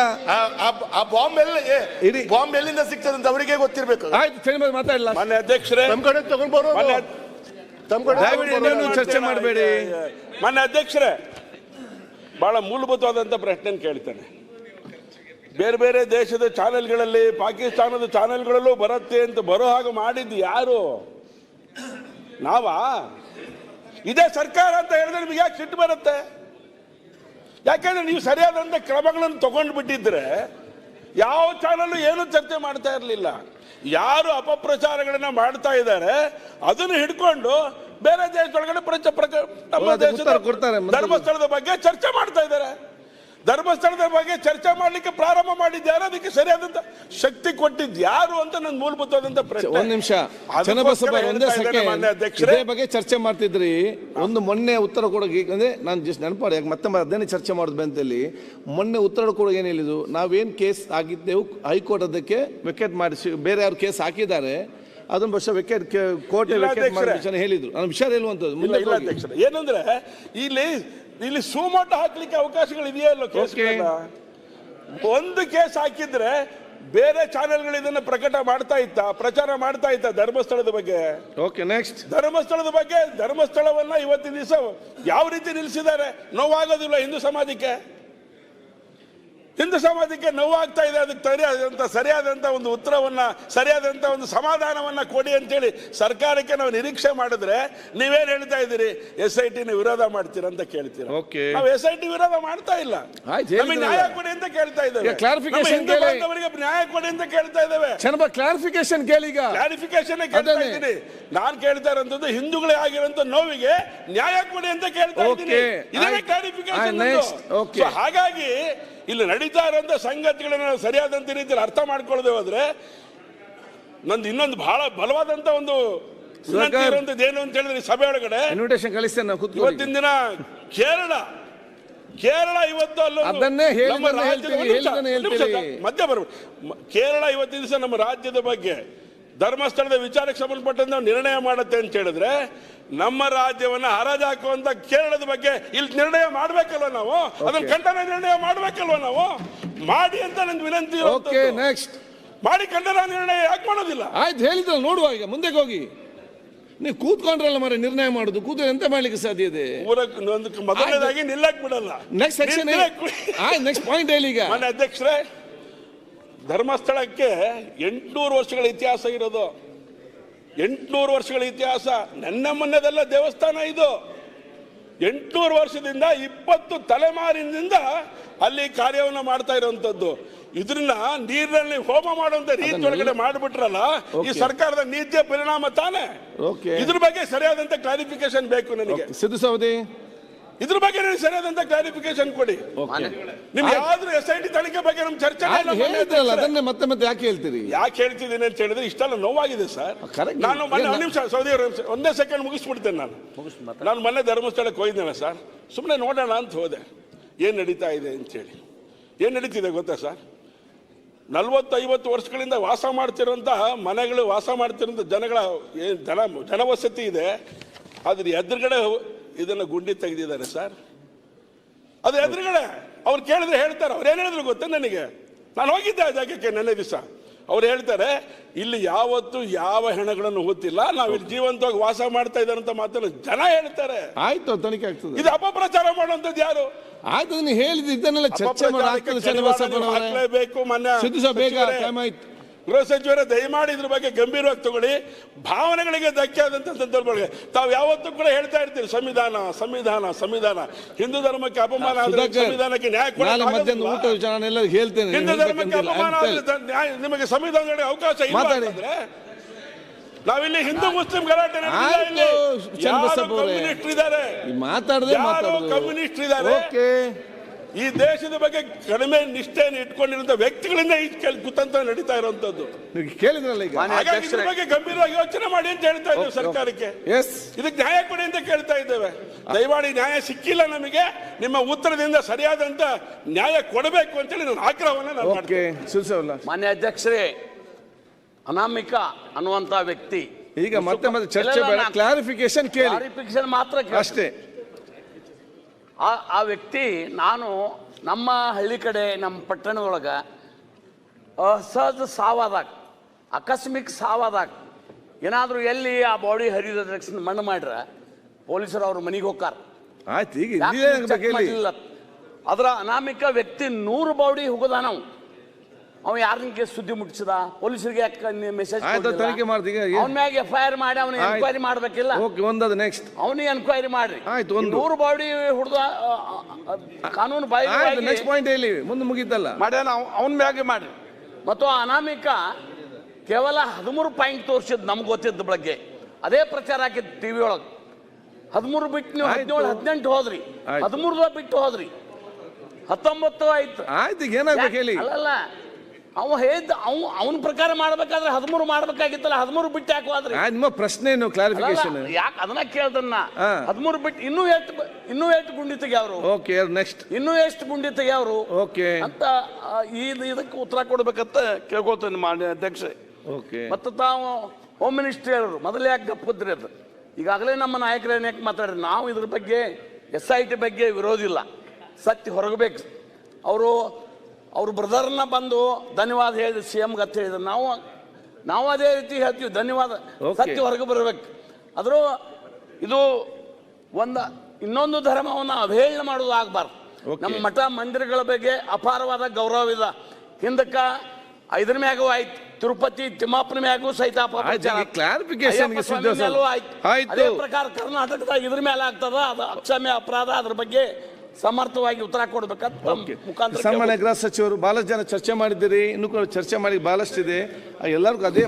ಬಾಂಬ್ ಎಲ್ಲಿಂದ ಸಿಗ್ತದೆ ಅಂತ ಅವರಿಗೆ ಗೊತ್ತಿರ್ಬೇಕು. ಆಯ್ತು, ಚೆನ್ನಿ ಮಾತಾಡಲ್ಲ. ಮಾನ್ಯ ಅಧ್ಯಕ್ಷರೇ, ತಮ್ಮ ಕಡೆ ತಗೊಂಡ್ಬರೋ ಚರ್ಚೆ ಮಾಡಬೇಡಿ. ಮಾನ್ಯ ಅಧ್ಯಕ್ಷರೇ, ಬಹಳ ಮೂಲಭೂತವಾದಂಥ ಪ್ರಶ್ನೆ ಕೇಳ್ತಾನೆ. ಬೇರೆ ಬೇರೆ ದೇಶದ ಚಾನೆಲ್ಗಳಲ್ಲಿ, ಪಾಕಿಸ್ತಾನದ ಚಾನೆಲ್ಗಳಲ್ಲೂ ಬರುತ್ತೆ ಅಂತ ಬರೋ ಹಾಗೆ ಮಾಡಿದ್ದು ಯಾರು? ನಾವಾ? ಇದೇ ಸರ್ಕಾರ ಅಂತ ಹೇಳಿದ್ರೆ ನಿಮ್ಗೆ ಯಾಕೆ ಸಿಟ್ಟು ಬರುತ್ತೆ? ಯಾಕೆಂದ್ರೆ ನೀವು ಸರಿಯಾದಂಥ ಕ್ರಮಗಳನ್ನು ತಗೊಂಡು ಬಿಟ್ಟಿದ್ರೆ ಯಾವ ಚಾನಲ್ ಏನು ಚರ್ಚೆ ಮಾಡ್ತಾ ಇರಲಿಲ್ಲ. ಯಾರು ಅಪಪ್ರಚಾರಗಳನ್ನ ಮಾಡ್ತಾ ಇದ್ದಾರೆ ಅದನ್ನು ಹಿಡ್ಕೊಂಡು ಬೇರೆ ದೇಶದೊಳಗಡೆ ನಮ್ಮ ದೇಶದ ಧರ್ಮಸ್ಥಳದ ಬಗ್ಗೆ ಚರ್ಚೆ ಮಾಡ್ತಾ ಇದ್ದಾರೆ. ಧರ್ಮಸ್ಥಳದ ಬಗ್ಗೆ ಚರ್ಚೆ ಮಾಡ್ಲಿಕ್ಕೆ ಪ್ರಾರಂಭ ಮಾಡಿದ್ಯಾರು? ಅದಕ್ಕೆ ಸರಿಯಾದಂತ ಶಕ್ತಿ ಕೊಟ್ಟಿದ್ದು ಯಾರು ಅಂತ ನನ್ನ ಮೂಲಭೂತವಾದಂತ ಪ್ರಶ್ನೆ. ಒಂದ್ ನಿಮಿಷ, ಇದೇ ಬಗ್ಗೆ ಚರ್ಚೆ ಮಾಡ್ತಿದ್ರಿ. ಒಂದು ಮೊನ್ನೆ ಉತ್ತರ ಕೊಡೋಕೆ ಅಂದ್ರೆ ನಾನು ಜಸ್ಟ್ ನೆನಪಾಡಿ, ಮತ್ತೆ ಅದನ್ನೇ ಚರ್ಚೆ ಮಾಡೋದು ಬಂತಲ್ಲಿ. ಮೊನ್ನೆ ಉತ್ತರ ಕೊಡೋಕೆ ಏನು ಹೇಳಿದ್ರು, ನಾವೇನು ಕೇಸ್ ಆಗಿದ್ದೆವು ಹೈಕೋರ್ಟ್ ಅದಕ್ಕೆ ವೆಕೇಟ್ ಮಾಡಿಸಿ, ಬೇರೆ ಯಾರು ಕೇಸ್ ಹಾಕಿದ್ದಾರೆ ಅದನ್ನ ವರ್ಷ ವೆಕೇಟ್ ಕೋರ್ಟ್ ವೆಕೇಟ್ ಮಾಡಿ ಹೇಳಿದ್ರು. ನಾನು ವಿಷಯ ಹೇಳುವಂಥದ್ದು ಏನಂದ್ರೆ ಇಲ್ಲಿ ಸುಮೋಟ ಹಾಕ್ಲಿಕ್ಕೆ ಅವಕಾಶಗಳು ಇದೆಯಾ ಇಲ್ಲ? ಒಂದು ಕೇಸ್ ಹಾಕಿದ್ರೆ ಬೇರೆ ಚಾನೆಲ್ಗಳು ಇದನ್ನ ಪ್ರಚಾರ ಮಾಡ್ತಾ ಇತ್ತ ಧರ್ಮಸ್ಥಳದ ಬಗ್ಗೆ. Okay, next. ಧರ್ಮಸ್ಥಳದ ಬಗ್ಗೆ, ಧರ್ಮಸ್ಥಳವನ್ನ ಇವತ್ತಿನ ದಿವಸ ಯಾವ ರೀತಿ ನಿಲ್ಲಿಸಿದ್ದಾರೆ? ನೋವಾಗೋದಿಲ್ಲ ಹಿಂದೂ ಸಮಾಜಕ್ಕೆ ನೋವಾಗ್ತಾ ಇದೆ. ಅದಕ್ಕೆ ಸರಿಯಾದಂತ ಒಂದು ಉತ್ತರವನ್ನ, ಸರಿಯಾದಂತ ಒಂದು ಸಮಾಧಾನವನ್ನ ಕೊಡಿ ಅಂತೇಳಿ ಸರ್ಕಾರಕ್ಕೆ ನಾವು ನಿರೀಕ್ಷೆ ಮಾಡಿದ್ರೆ ನೀವೇನ್ ಹೇಳ್ತಾ ಇದ್ದೀರಿ? SIT ವಿರೋಧ ಮಾಡ್ತೀರಾ ಅಂತ ಕೇಳ್ತೀರಾ? ನಾವು SIT ವಿರೋಧ ಮಾಡ್ತಾ ಇಲ್ಲ, ನಮಗೆ ನ್ಯಾಯ ಕೊಡಿ ಅಂತ ಕೇಳ್ತಾ ಇದ್ದೇವೆ. ನ್ಯಾಯ ಕೊಡಿ ಅಂತ ಕೇಳ್ತಾ ಇದ್ದೇವೆ. ಕ್ಲಾರಿಫಿಕೇಶನ್ ಕೇಳಿ. ಕ್ಲಾರಿಫಿಕೇಶನ್ ಕೇಳ್ತಾ ಇದ್ದೀನಿ. ನಾನು ಕೇಳ್ತಾ ಇರೋಂಥದ್ದು ಹಿಂದೂಗಳೇ ಆಗಿರೋಂಥ ನೋವಿಗೆ ನ್ಯಾಯ ಕೊಡಿ ಅಂತ ಕೇಳ್ತಾ ಇದ್ದೀನಿ. ಇದನ್ನೇ ಕ್ಲಾರಿಫಿಕೇಶನ್. ಹಾಗಾಗಿ ಇಲ್ಲಿ ನಡೀತಾ ಇರುವಂತ ಸಂಗತಿಗಳನ್ನ ಸರಿಯಾದಂತ ರೀತಿಯಲ್ಲಿ ಅರ್ಥ ಮಾಡ್ಕೊಳ್ಳದೆ ಹೋದ್ರೆ ನಂದು ಇನ್ನೊಂದು ಬಹಳ ಬಲವಾದಂತ ಒಂದು ಏನು ಅಂತ ಹೇಳಿದ್ರೆ ಸಭೆ ಒಳಗಡೆ ಇನ್ವಿಟೇಷನ್ ಕಳಿಸ್ತೇನೆ. ಇವತ್ತಿನ ದಿನ ಕೇರಳ ಇವತ್ತು ಮಧ್ಯ ಕೇರಳ ಇವತ್ತಿನ ದಿವಸ ನಮ್ಮ ರಾಜ್ಯದ ಬಗ್ಗೆ ಧರ್ಮಸ್ಥಳದ ವಿಚಾರಕ್ಕೆ ಸಂಬಂಧಪಟ್ಟಂತ ನಿರ್ಣಯ ಮಾಡುತ್ತೆ ಅಂತ ಹೇಳಿದ್ರೆ ನಮ್ಮ ರಾಜ್ಯವನ್ನ ಹರಾಜಾಕುವಂತ ಕೇರಳದ ಬಗ್ಗೆ ಇಲ್ಲಿ ನಿರ್ಣಯ ಮಾಡ್ಬೇಕಲ್ವ ನಾವು? ಅದನ್ನ ಖಂಡನ ನಿರ್ಣಯ ಮಾಡ್ಬೇಕಲ್ವ ನಾವು? ಮಾಡಿ ಅಂತ ನಂದು ವಿನಂತಿ. ಮಾಡಿ ಖಂಡನ ನಿರ್ಣಯ ಯಾಕೆ ಮಾಡೋದಿಲ್ಲ? ಆಯ್ತು, ಹೇಳಿದ್ರಲ್ಲ, ನೋಡುವ. ಈಗ ಮುಂದೆ ಹೋಗಿ ನೀವು ಕೂತ್ಕೊಂಡ್ರಲ್ಲ ಮರ ನಿರ್ಣಯ ಮಾಡುದು, ಕೂತು ಎಂತ ಮಾಡ್ಲಿಕ್ಕೆ ಸಾಧ್ಯ ಇದೆ? ಮೊದಲನೇದಾಗಿ ನಿಲ್ಲಕ್ ಬಿಡಲ್ಲ. ನೆಕ್ಸ್ಟ್ ಸೆಕ್ಷನ್, ನೆಕ್ಸ್ಟ್ ಪಾಯಿಂಟ್ ಹೇಳಿ. ಈಗ ಮಾನ್ಯ ಅಧ್ಯಕ್ಷರೇ, ಧರ್ಮಸ್ಥಳಕ್ಕೆ 800 ವರ್ಷಗಳ ಇತಿಹಾಸ ಇರೋದು. 800 ವರ್ಷಗಳ ಇತಿಹಾಸ. ನನ್ನ ಮೊನ್ನೆದೆಲ್ಲ ದೇವಸ್ಥಾನ ಇದು. 800 ವರ್ಷದಿಂದ 20 ತಲೆಮಾರಿನಿಂದ ಅಲ್ಲಿ ಕಾರ್ಯವನ್ನು ಮಾಡ್ತಾ ಇರುವಂತದ್ದು. ಇದನ್ನ ನೀರಿನಲ್ಲಿ ಹೋಮ ಮಾಡುವಂತ ರೀತಿ ಒಳಗಡೆ ಮಾಡಿಬಿಟ್ರಲ್ಲ, ಈ ಸರ್ಕಾರದ ನೀತಿಯ ಪರಿಣಾಮ ತಾನೆ. ಇದ್ರ ಬಗ್ಗೆ ಸರಿಯಾದಂತ ಕ್ಲಾರಿಫಿಕೇಶನ್ ಬೇಕು ನನಗೆ. ಸಿದ್ದು ಸವದಿ ಇದ್ರ ಬಗ್ಗೆ ಸರಿಯಾದಂತ ಕ್ಲಾರಿಫಿಕೇಶನ್ ಕೊಡಿ. ನಿಮ್ ಯಾವ್ದು SIT ತನಿಖೆ ಬಗ್ಗೆ ನಮ್ ಚರ್ಚೆ ಹೇಳಿದ್ರಲ್ಲ, ಅದನ್ನೇ ಮತ್ತೆ ಮತ್ತೆ ಯಾಕೆ ಹೇಳ್ತೀರಿ? ಯಾಕೆ ಹೇಳ್ತಿದ್ದೀನಿ ಅಂತ ಹೇಳಿದ್ರೆ ಇಷ್ಟೆಲ್ಲ ನೋವಾಗಿದೆ ಸರ್. ನಾನು ಮೊನ್ನೆ ಒಂದು ನಿಮಿಷ ಸೌದಿ ಒಂದೇ ಸೆಕೆಂಡ್ ಮುಗಿಸ್ಬಿಡ್ತೇನೆ. ನಾನು ಮೊನ್ನೆ ಧರ್ಮಸ್ಥಳಕ್ಕೆ ಹೋಗಿದ್ದೇನೆ ಸರ್. ಸುಮ್ಮನೆ ನೋಡೋಣ ಅಂತ ಹೋದೆ, ಏನ್ ನಡೀತಾ ಇದೆ ಅಂತೇಳಿ. ಏನ್ ನಡೀತಿದೆ ಗೊತ್ತಾ ಸರ್? 40-50 ವರ್ಷಗಳಿಂದ ವಾಸ ಮಾಡ್ತಿರುವಂತಹ ಮನೆಗಳು, ವಾಸ ಮಾಡ್ತಿರುವಂತ ಜನಗಳ ಜನವಸತಿ ಇದೆ. ಅದ್ರ ಎದುರುಗಡೆ ಇದನ್ನ ಗುಂಡಿ ತೆಗೆದಿದ್ದಾರೆ ಸರ್. ಅದು ಎದುರುಗಡೆ ಅವ್ರು ಕೇಳಿದ್ರೆ ಹೇಳ್ತಾರೆ. ಅವ್ರು ಏನ್ ಹೇಳಿದ್ರು ಗೊತ್ತಾ ನನಗೆ? ನಾನು ಹೋಗಿದ್ದೆ ಆ ಜಾಗಕ್ಕೆ ನೆನ್ನೆ ದಿವಸ. ಅವ್ರು ಹೇಳ್ತಾರೆ, ಇಲ್ಲಿ ಯಾವತ್ತು ಯಾವ ಹೆಣಗಳನ್ನು ಗೊತ್ತಿಲ್ಲ, ನಾವಿಲ್ಲಿ ಜೀವಂತವಾಗಿ ವಾಸ ಮಾಡ್ತಾ ಇದ್ದಾರೆ ಅಂತ ಮಾತನ್ನು ಜನ ಹೇಳ್ತಾರೆ. ಆಯ್ತು, ತನಿಖೆ ಆಗ್ತದೆ. ಇದು ಅಪಪ್ರಚಾರ ಮಾಡುವಂತದ್ದು ಯಾರು? ಆಯ್ತು, ನೀವು ಹೇಳಿದ್ದು ಇದನ್ನೆಲ್ಲ ಚರ್ಚೆ ಹಾಕ್ಲೇಬೇಕು. ಮೊನ್ನೆ ಗೃಹ ಸಚಿವರೇ ದಯಮಾಡಿ ಇದ್ರ ಬಗ್ಗೆ ಗಂಭೀರವಾಗಿ ತಗೊಳ್ಳಿ. ಭಾವನೆಗಳಿಗೆ ಧಕ್ಕೆ ಆದಂತ ಸಂದರ್ಭಗಳಿಗೆ ತಾವು ಯಾವತ್ತೂ ಕೂಡ ಹೇಳ್ತಾ ಇರ್ತೀರಿ ಸಂವಿಧಾನ ಸಂವಿಧಾನ ಸಂವಿಧಾನ. ಹಿಂದೂ ಧರ್ಮಕ್ಕೆ ಅಪಮಾನ ಆದ್ರೆ ಸಂವಿಧಾನಕ್ಕೆ ನ್ಯಾಯ ಹೇಳ್ತೇನೆ. ಹಿಂದೂ ಧರ್ಮಕ್ಕೆ ಅಪಮಾನ ಆದ್ರೆ ನಿಮಗೆ ಸಂವಿಧಾನಗಳಿಗೆ ಅವಕಾಶ ಇಲ್ಲ ಅಂತಂದ್ರೆ ನಾವಿಲ್ಲಿ ಹಿಂದೂ ಮುಸ್ಲಿಂ ಗಲಾಟೆ ಕಮ್ಯುನಿಸ್ಟ್ ಇದ್ದಾರೆ, ಕಮ್ಯುನಿಸ್ಟ್ ಇದ್ದಾರೆ. ಈ ದೇಶದ ಬಗ್ಗೆ ಕಡಿಮೆ ನಿಷ್ಠೆಯನ್ನು ಇಟ್ಕೊಂಡಿರುವಂತ ವ್ಯಕ್ತಿಗಳಿಂದ ಈ ಕುತಂತ್ರ ನಡೀತಾ ಇರುವಂತದ್ದು ಕೇಳಿದ್ರಲ್ಲ. ಈಗ ಹಾಗಾಗಿ ಇದ್ರ ಬಗ್ಗೆ ಗಂಭೀರವಾಗಿ ಯೋಚನೆ ಮಾಡಿ ಅಂತ ಹೇಳ್ತಾ ಇದ್ದೇವೆ ಸರ್ಕಾರಕ್ಕೆ. ಇದಕ್ಕೆ ನ್ಯಾಯ ಕೊಡಿ ಅಂತ ಕೇಳ್ತಾ ಇದ್ದೇವೆ. ದಯಮಾಡಿ ನ್ಯಾಯ ಸಿಕ್ಕಿಲ್ಲ ನಮಗೆ, ನಿಮ್ಮ ಉತ್ತರದಿಂದ ಸರಿಯಾದಂತ ನ್ಯಾಯ ಕೊಡಬೇಕು ಅಂತೇಳಿ ನಾನು ಆಗ್ರಹವನ್ನು ನಾನು ಮಾಡ್ತೇನೆ. ಮಾನ್ಯ ಅಧ್ಯಕ್ಷರೇ, ಅನಾಮಿಕ ಅನ್ನುವಂತ ವ್ಯಕ್ತಿ ಈಗ ಮತ್ತೆ ಚರ್ಚೆ ಬೇಡ, ಕ್ಲಾರಿಫಿಕೇಶನ್ ಕೇಳಿ. ಕ್ಲಾರಿಫಿಕೇಶನ್ ಮಾತ್ರ ಅಷ್ಟೇ. ಆ ವ್ಯಕ್ತಿ ನಮ್ಮ ಹಳ್ಳಿ ಕಡೆ ನಮ್ಮ ಪಟ್ಟಣದೊಳಗೆ ಸಹಜ ಸಾವಾದಾಗ, ಆಕಸ್ಮಿಕ ಸಾವಾದಾಗ ಏನಾದರೂ ಎಲ್ಲಿ ಆ ಬಾಡಿ ಹರಿದ ತಕ್ಷಣ ಮಣ್ಣು ಮಾಡ್ರೆ ಪೊಲೀಸರು ಅವ್ರ ಮನೆಗೆ ಹೋಗ್ತಾರ. ಅದರ ಅನಾಮಿಕ ವ್ಯಕ್ತಿ 100 ಬಾಡಿ ಹೋಗೋದ. ಅವ ಯಾರನಿಗೆ ಸುದ್ದಿ ಮುಟ್ಟಿಸಿದ? ಪೊಲೀಸರಿಗೆ ಮೆಸೇಜ್ ಅವನ ಮ್ಯಾಗ FIR ಮಾಡಿ ಅವನ ಎನ್ಕ್ವೈರಿ ಮಾಡ್ಬೇಕಿಲ್ಲ? ಅವನಿಗೆ ಎನ್ಕ್ವೈರಿ ಮಾಡ್ರಿ. 100 ಬಾಡಿ ಹುಡ್ದ ಕಾನೂನು ಮುಂದೆ ಮುಗಿತಲ್ಲ ಮಾಡ್ಯಾನ, ಅವನ ಮ್ಯಾಗೆ ಮಾಡ್ರಿ. ಮತ್ತು ಅನಾಮಿಕ ಕೇವಲ 13 ಪಾಯಿಂಟ್ ತೋರಿಸಿದ್ ನಮ್ಗೆ ಗೊತ್ತಿದ್ದ ಬಗ್ಗೆ. ಅದೇ ಪ್ರಚಾರ ಹಾಕಿದ್ ಟಿವಿ ಒಳಗೆ. 13 ಬಿಟ್ಟು ನೀವು 17, 18 ಹೋದ್ರಿ, 13 ಬಿಟ್ಟು ಹೋದ್ರಿ, 19 ಆಯ್ತು. ಆಯ್ತು, ಏನಾಗ್ಬೇಕು ಹೇಳಿ? ಅಲ್ಲಲ್ಲ, ಅವ ಹೇಳಿದ್ದ ಅವನ ಪ್ರಕಾರ ಮಾಡ್ಬೇಕಾದ್ರೆ 13 ಮಾಡ್ಬೇಕಾಗಿತ್ತಲ್ಲ, 13 ಬಿಟ್ಟು ಯಾಕೆ ಹೋದ್ರಿ? ನಿಮ್ಮ ಪ್ರಶ್ನೆ ಏನು? ಕ್ಲಾರಿಫಿಕೇಶನ್ ಯಾಕೆ ಅದನ್ನ ಕೇಳ್ದನ್ನ. 13 ಬಿಟ್ಟು ಇನ್ನೂ ಎಷ್ಟು ಗುಂಡಿ ತೆಗಿಯವ್ರು? ಓಕೆ, ನೆಕ್ಸ್ಟ್ ಇನ್ನೂ ಎಷ್ಟು ಗುಂಡಿ ತೆಗಿಯವ್ರು? ಓಕೆ ಅಂತ ಇದಕ್ಕೆ ಉತ್ತರ ಕೊಡ್ಬೇಕಂತ ಕೇಳ್ಕೊಳ್ತೇನೆ ಮಾನ್ಯ ಅಧ್ಯಕ್ಷೆ. ಓಕೆ. ಮತ್ತು ತಾವು ಹೋಮ್ ಮಿನಿಸ್ಟ್ರಿ ಹೇಳಿದ್ರು, ಮೊದಲೇ ಯಾಕೆ ಗಪ್ಪದ್ರಿ ಅದು? ಈಗಾಗಲೇ ನಮ್ಮ ನಾಯಕರೇನು ಯಾಕೆ ಮಾತಾಡ್ರಿ? ನಾವು ಇದ್ರ ಬಗ್ಗೆ SIT ಬಗ್ಗೆ ವಿರೋಧಿಲ್ಲ, ಸತ್ಯ ಹೊರಗಬೇಕು. ಅವ್ರ ಬ್ರದರ್ನ ಬಂದು ಧನ್ಯವಾದ ಹೇಳಿದ್ರು CMಗೆ ಅಂತ ಹೇಳಿದ್ರು. ನಾವು ಅದೇ ರೀತಿ ಹೇಳ್ತೀವಿ, ಧನ್ಯವಾದ. ಸತ್ಯ ಹೊರಗೆ ಬರಬೇಕು. ಆದರೂ ಇದು ಇನ್ನೊಂದು ಧರ್ಮವನ್ನು ಅವಹೇಳನ ಮಾಡೋದು ಆಗಬಾರ್ದು. ನಮ್ಮ ಮಠ ಮಂದಿರಗಳ ಬಗ್ಗೆ ಅಪಾರವಾದ ಗೌರವ ಇದೆ. ಹಿಂದಕ್ಕೆ ಇದ್ರ ಮ್ಯಾಗೂ ಆಯ್ತು, ತಿರುಪತಿ ತಿಮ್ಮಪ್ಪನ ಮ್ಯಾಗೂ ಸಹಿತ ಅದೇ ಪ್ರಕಾರ ಕರ್ನಾಟಕದಾಗ ಇದ್ರ ಮೇಲೆ ಆಗ್ತದ. ಅದು ಅಕ್ಷಮ್ಯ ಅಪರಾಧ. ಅದ್ರ ಬಗ್ಗೆ ಸಮರ್ಥವಾಗಿ ಉತ್ತರ ಕೊಡ್ಬೇಕಂತ ಮುಖಾಂತರ. ಸಾಮಾನ್ಯ ಗೃಹ ಸಚಿವರು ಬಹಳಷ್ಟು ಜನ ಚರ್ಚೆ ಮಾಡಿದ್ದೀರಿ, ಇನ್ನೂ ಕೂಡ ಚರ್ಚೆ ಮಾಡಿ ಬಹಳಷ್ಟಿದೆ. ಎಲ್ಲರಿಗೂ ಅದೇ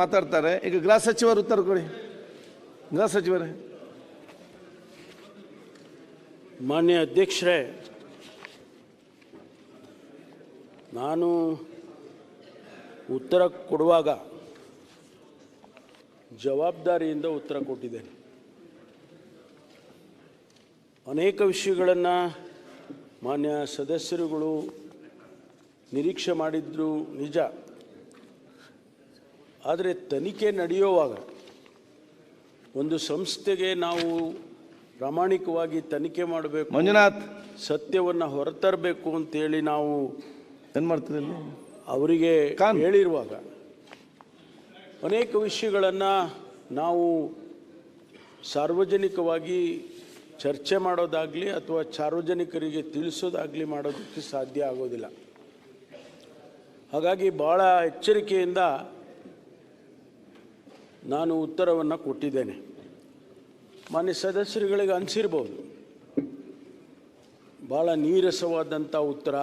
ಮಾತಾಡ್ತಾರೆ. ಈಗ ಗೃಹ ಸಚಿವರು ಉತ್ತರ ಕೊಡಿ. ಗೃಹ ಸಚಿವರೇ. ಮಾನ್ಯ ಅಧ್ಯಕ್ಷರೇ, ನಾನು ಉತ್ತರ ಕೊಡುವಾಗ ಜವಾಬ್ದಾರಿಯಿಂದ ಉತ್ತರ ಕೊಟ್ಟಿದ್ದೇನೆ. ಅನೇಕ ವಿಷಯಗಳನ್ನು ಮಾನ್ಯ ಸದಸ್ಯರುಗಳು ನಿರೀಕ್ಷೆ ಮಾಡಿದ್ರು ನಿಜ. ಆದರೆ ತನಿಖೆ ನಡೆಯುವಾಗ ಒಂದು ಸಂಸ್ಥೆಗೆ ನಾವು ಪ್ರಾಮಾಣಿಕವಾಗಿ ತನಿಖೆ ಮಾಡಬೇಕು, ಮಂಜುನಾಥ್, ಸತ್ಯವನ್ನು ಹೊರತರಬೇಕು ಅಂತೇಳಿ ನಾವು ಏನು ಮಾಡ್ತಿದ್ದಲ್ಲಿ ಅವರಿಗೆ ಹೇಳಿರುವಾಗ ಅನೇಕ ವಿಷಯಗಳನ್ನು ನಾವು ಸಾರ್ವಜನಿಕವಾಗಿ ಚರ್ಚೆ ಮಾಡೋದಾಗಲಿ ಅಥವಾ ಸಾರ್ವಜನಿಕರಿಗೆ ತಿಳಿಸೋದಾಗಲಿ ಮಾಡೋದಕ್ಕೆ ಸಾಧ್ಯ ಆಗೋದಿಲ್ಲ. ಹಾಗಾಗಿ ಭಾಳ ಎಚ್ಚರಿಕೆಯಿಂದ ನಾನು ಉತ್ತರವನ್ನು ಕೊಟ್ಟಿದ್ದೇನೆ. ಮಾನ್ಯ ಸದಸ್ಯರುಗಳಿಗೆ ಅನಿಸಿರ್ಬೋದು ಭಾಳ ನೀರಸವಾದಂಥ ಉತ್ತರ.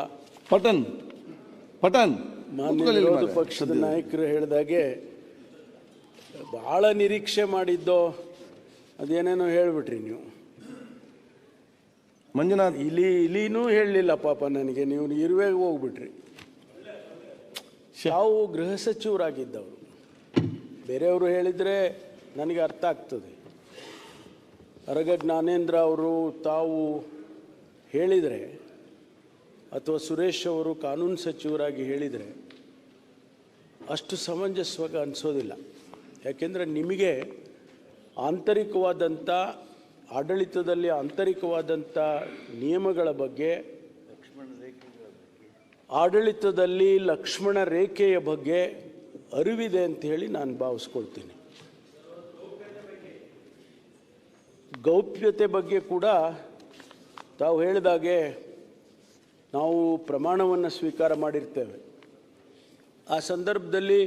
ಮಾನ್ಯ ವಿರೋಧ ಪಕ್ಷದ ನಾಯಕರು ಹೇಳಿದಾಗೆ ಭಾಳ ನಿರೀಕ್ಷೆ ಮಾಡಿದ್ದೋ ಅದೇನೇನೋ ಹೇಳಿಬಿಟ್ರಿ ನೀವು. ಮಂಜುನಾಥ್ ಇಲಿನೂ ಹೇಳಲಿಲ್ಲ ಪಾಪ ನನಗೆ, ನೀವು ಇರುವೆಗೆ ಹೋಗ್ಬಿಟ್ರಿ. ತಾವು ಗೃಹ ಸಚಿವರಾಗಿದ್ದವರು, ಬೇರೆಯವರು ಹೇಳಿದರೆ ನನಗೆ ಅರ್ಥ ಆಗ್ತದೆ. ಅರಗ ಜ್ಞಾನೇಂದ್ರ ಅವರು ತಾವು ಹೇಳಿದರೆ, ಅಥವಾ ಸುರೇಶ್ ಅವರು ಕಾನೂನು ಸಚಿವರಾಗಿ ಹೇಳಿದರೆ ಅಷ್ಟು ಸಮಂಜಸವಾಗಿ ಅನಿಸೋದಿಲ್ಲ. ಯಾಕೆಂದರೆ ನಿಮಗೆ ಆಂತರಿಕವಾದಂಥ ಆಡಳಿತದಲ್ಲಿ ಆಂತರಿಕವಾದಂಥ ನಿಯಮಗಳ ಬಗ್ಗೆ, ಆಡಳಿತದಲ್ಲಿ ಲಕ್ಷ್ಮಣ ರೇಖೆಯ ಬಗ್ಗೆ ಅರಿವಿದೆ ಅಂತ ಹೇಳಿ ನಾನು ಭಾವಿಸ್ಕೊಳ್ತೀನಿ. ಗೌಪ್ಯತೆ ಬಗ್ಗೆ ಕೂಡ ತಾವು ಹೇಳಿದಾಗೆ ನಾವು ಪ್ರಮಾಣವನ್ನು ಸ್ವೀಕಾರ ಮಾಡಿರ್ತೇವೆ. ಆ ಸಂದರ್ಭದಲ್ಲಿ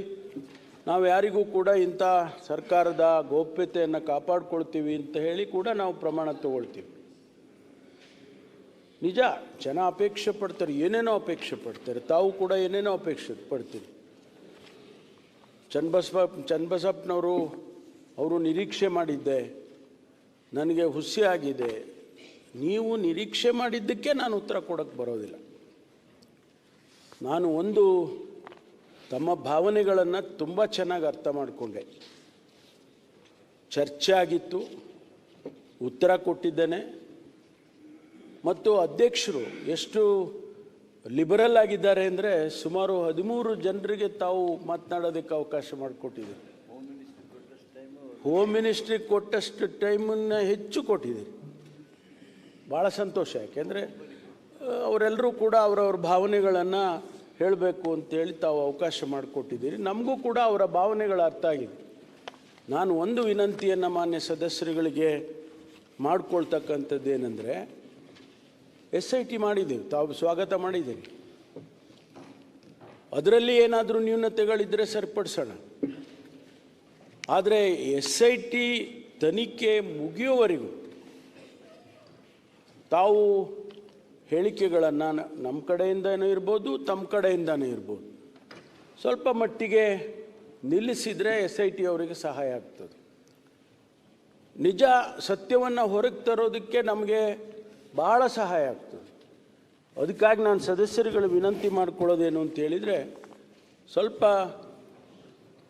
ನಾವು ಯಾರಿಗೂ ಕೂಡ ಇಂಥ ಸರ್ಕಾರದ ಗೌಪ್ಯತೆಯನ್ನು ಕಾಪಾಡ್ಕೊಳ್ತೀವಿ ಅಂತ ಹೇಳಿ ಕೂಡ ನಾವು ಪ್ರಮಾಣ ತಗೊಳ್ತೀವಿ. ನಿಜ, ಜನ ಅಪೇಕ್ಷೆ ಪಡ್ತಾರೆ, ಏನೇನೋ ಅಪೇಕ್ಷೆ ಪಡ್ತಾರೆ, ತಾವು ಕೂಡ ಏನೇನೋ ಅಪೇಕ್ಷೆ ಪಡ್ತೀರಿ. ಚನ್ನಬಸಪ್ಪನವರು ಅವರು ನಿರೀಕ್ಷೆ ಮಾಡಿದ್ದೆ, ನನಗೆ ಹುಸಿ ಆಗಿದೆ. ನೀವು ನಿರೀಕ್ಷೆ ಮಾಡಿದ್ದಕ್ಕೆ ನಾನು ಉತ್ತರ ಕೊಡೋಕ್ಕೆ ಬರೋದಿಲ್ಲ. ನಾನು ಒಂದು ತಮ್ಮ ಭಾವನೆಗಳನ್ನು ತುಂಬ ಚೆನ್ನಾಗಿ ಅರ್ಥ ಮಾಡಿಕೊಂಡೆ. ಚರ್ಚೆ ಆಗಿತ್ತು, ಉತ್ತರ ಕೊಟ್ಟಿದ್ದೇನೆ. ಮತ್ತು ಅಧ್ಯಕ್ಷರು ಎಷ್ಟು ಲಿಬರಲ್ ಆಗಿದ್ದಾರೆ ಅಂದರೆ ಸುಮಾರು 13 ಜನರಿಗೆ ತಾವು ಮಾತನಾಡೋದಕ್ಕೆ ಅವಕಾಶ ಮಾಡಿಕೊಟ್ಟಿದ್ದೀರಿ. ಹೋಮ್ ಮಿನಿಸ್ಟ್ರಿಗೆ ಕೊಟ್ಟಷ್ಟು ಟೈಮನ್ನು ಹೆಚ್ಚು ಕೊಟ್ಟಿದ್ದೀರಿ. ಭಾಳ ಸಂತೋಷ. ಯಾಕೆಂದರೆ ಅವರೆಲ್ಲರೂ ಕೂಡ ಅವರವ್ರ ಭಾವನೆಗಳನ್ನು ಹೇಳಬೇಕು ಅಂತೇಳಿ ತಾವು ಅವಕಾಶ ಮಾಡಿಕೊಟ್ಟಿದ್ದೀರಿ. ನಮಗೂ ಕೂಡ ಅವರ ಭಾವನೆಗಳು ಅರ್ಥ ಆಗಿದೆ. ನಾನು ಒಂದು ವಿನಂತಿಯನ್ನು ಮಾನ್ಯ ಸದಸ್ಯರುಗಳಿಗೆ ಮಾಡ್ಕೊಳ್ತಕ್ಕಂಥದ್ದೇನೆಂದರೆ, SIT ಮಾಡಿದ್ದೀವಿ, ತಾವು ಸ್ವಾಗತ ಮಾಡಿದ್ದೀರಿ. ಅದರಲ್ಲಿ ಏನಾದರೂ ನ್ಯೂನತೆಗಳಿದ್ದರೆ ಸರಿಪಡಿಸೋಣ. ಆದರೆ SIT ತನಿಖೆ ಮುಗಿಯುವವರೆಗೂ ತಾವು ಹೇಳಿಕೆಗಳನ್ನು ನಮ್ಮ ಕಡೆಯಿಂದನೂ ಇರ್ಬೋದು, ತಮ್ಮ ಕಡೆಯಿಂದನೂ ಇರ್ಬೋದು, ಸ್ವಲ್ಪ ಮಟ್ಟಿಗೆ ನಿಲ್ಲಿಸಿದರೆ SIT ಅವರಿಗೆ ಸಹಾಯ ಆಗ್ತದೆ. ನಿಜ ಸತ್ಯವನ್ನು ಹೊರಗೆ ತರೋದಕ್ಕೆ ನಮಗೆ ಭಾಳ ಸಹಾಯ ಆಗ್ತದೆ. ಅದಕ್ಕಾಗಿ ನಾನು ಸದಸ್ಯರುಗಳು ವಿನಂತಿ ಮಾಡ್ಕೊಳ್ಳೋದೇನು ಅಂತ ಹೇಳಿದರೆ, ಸ್ವಲ್ಪ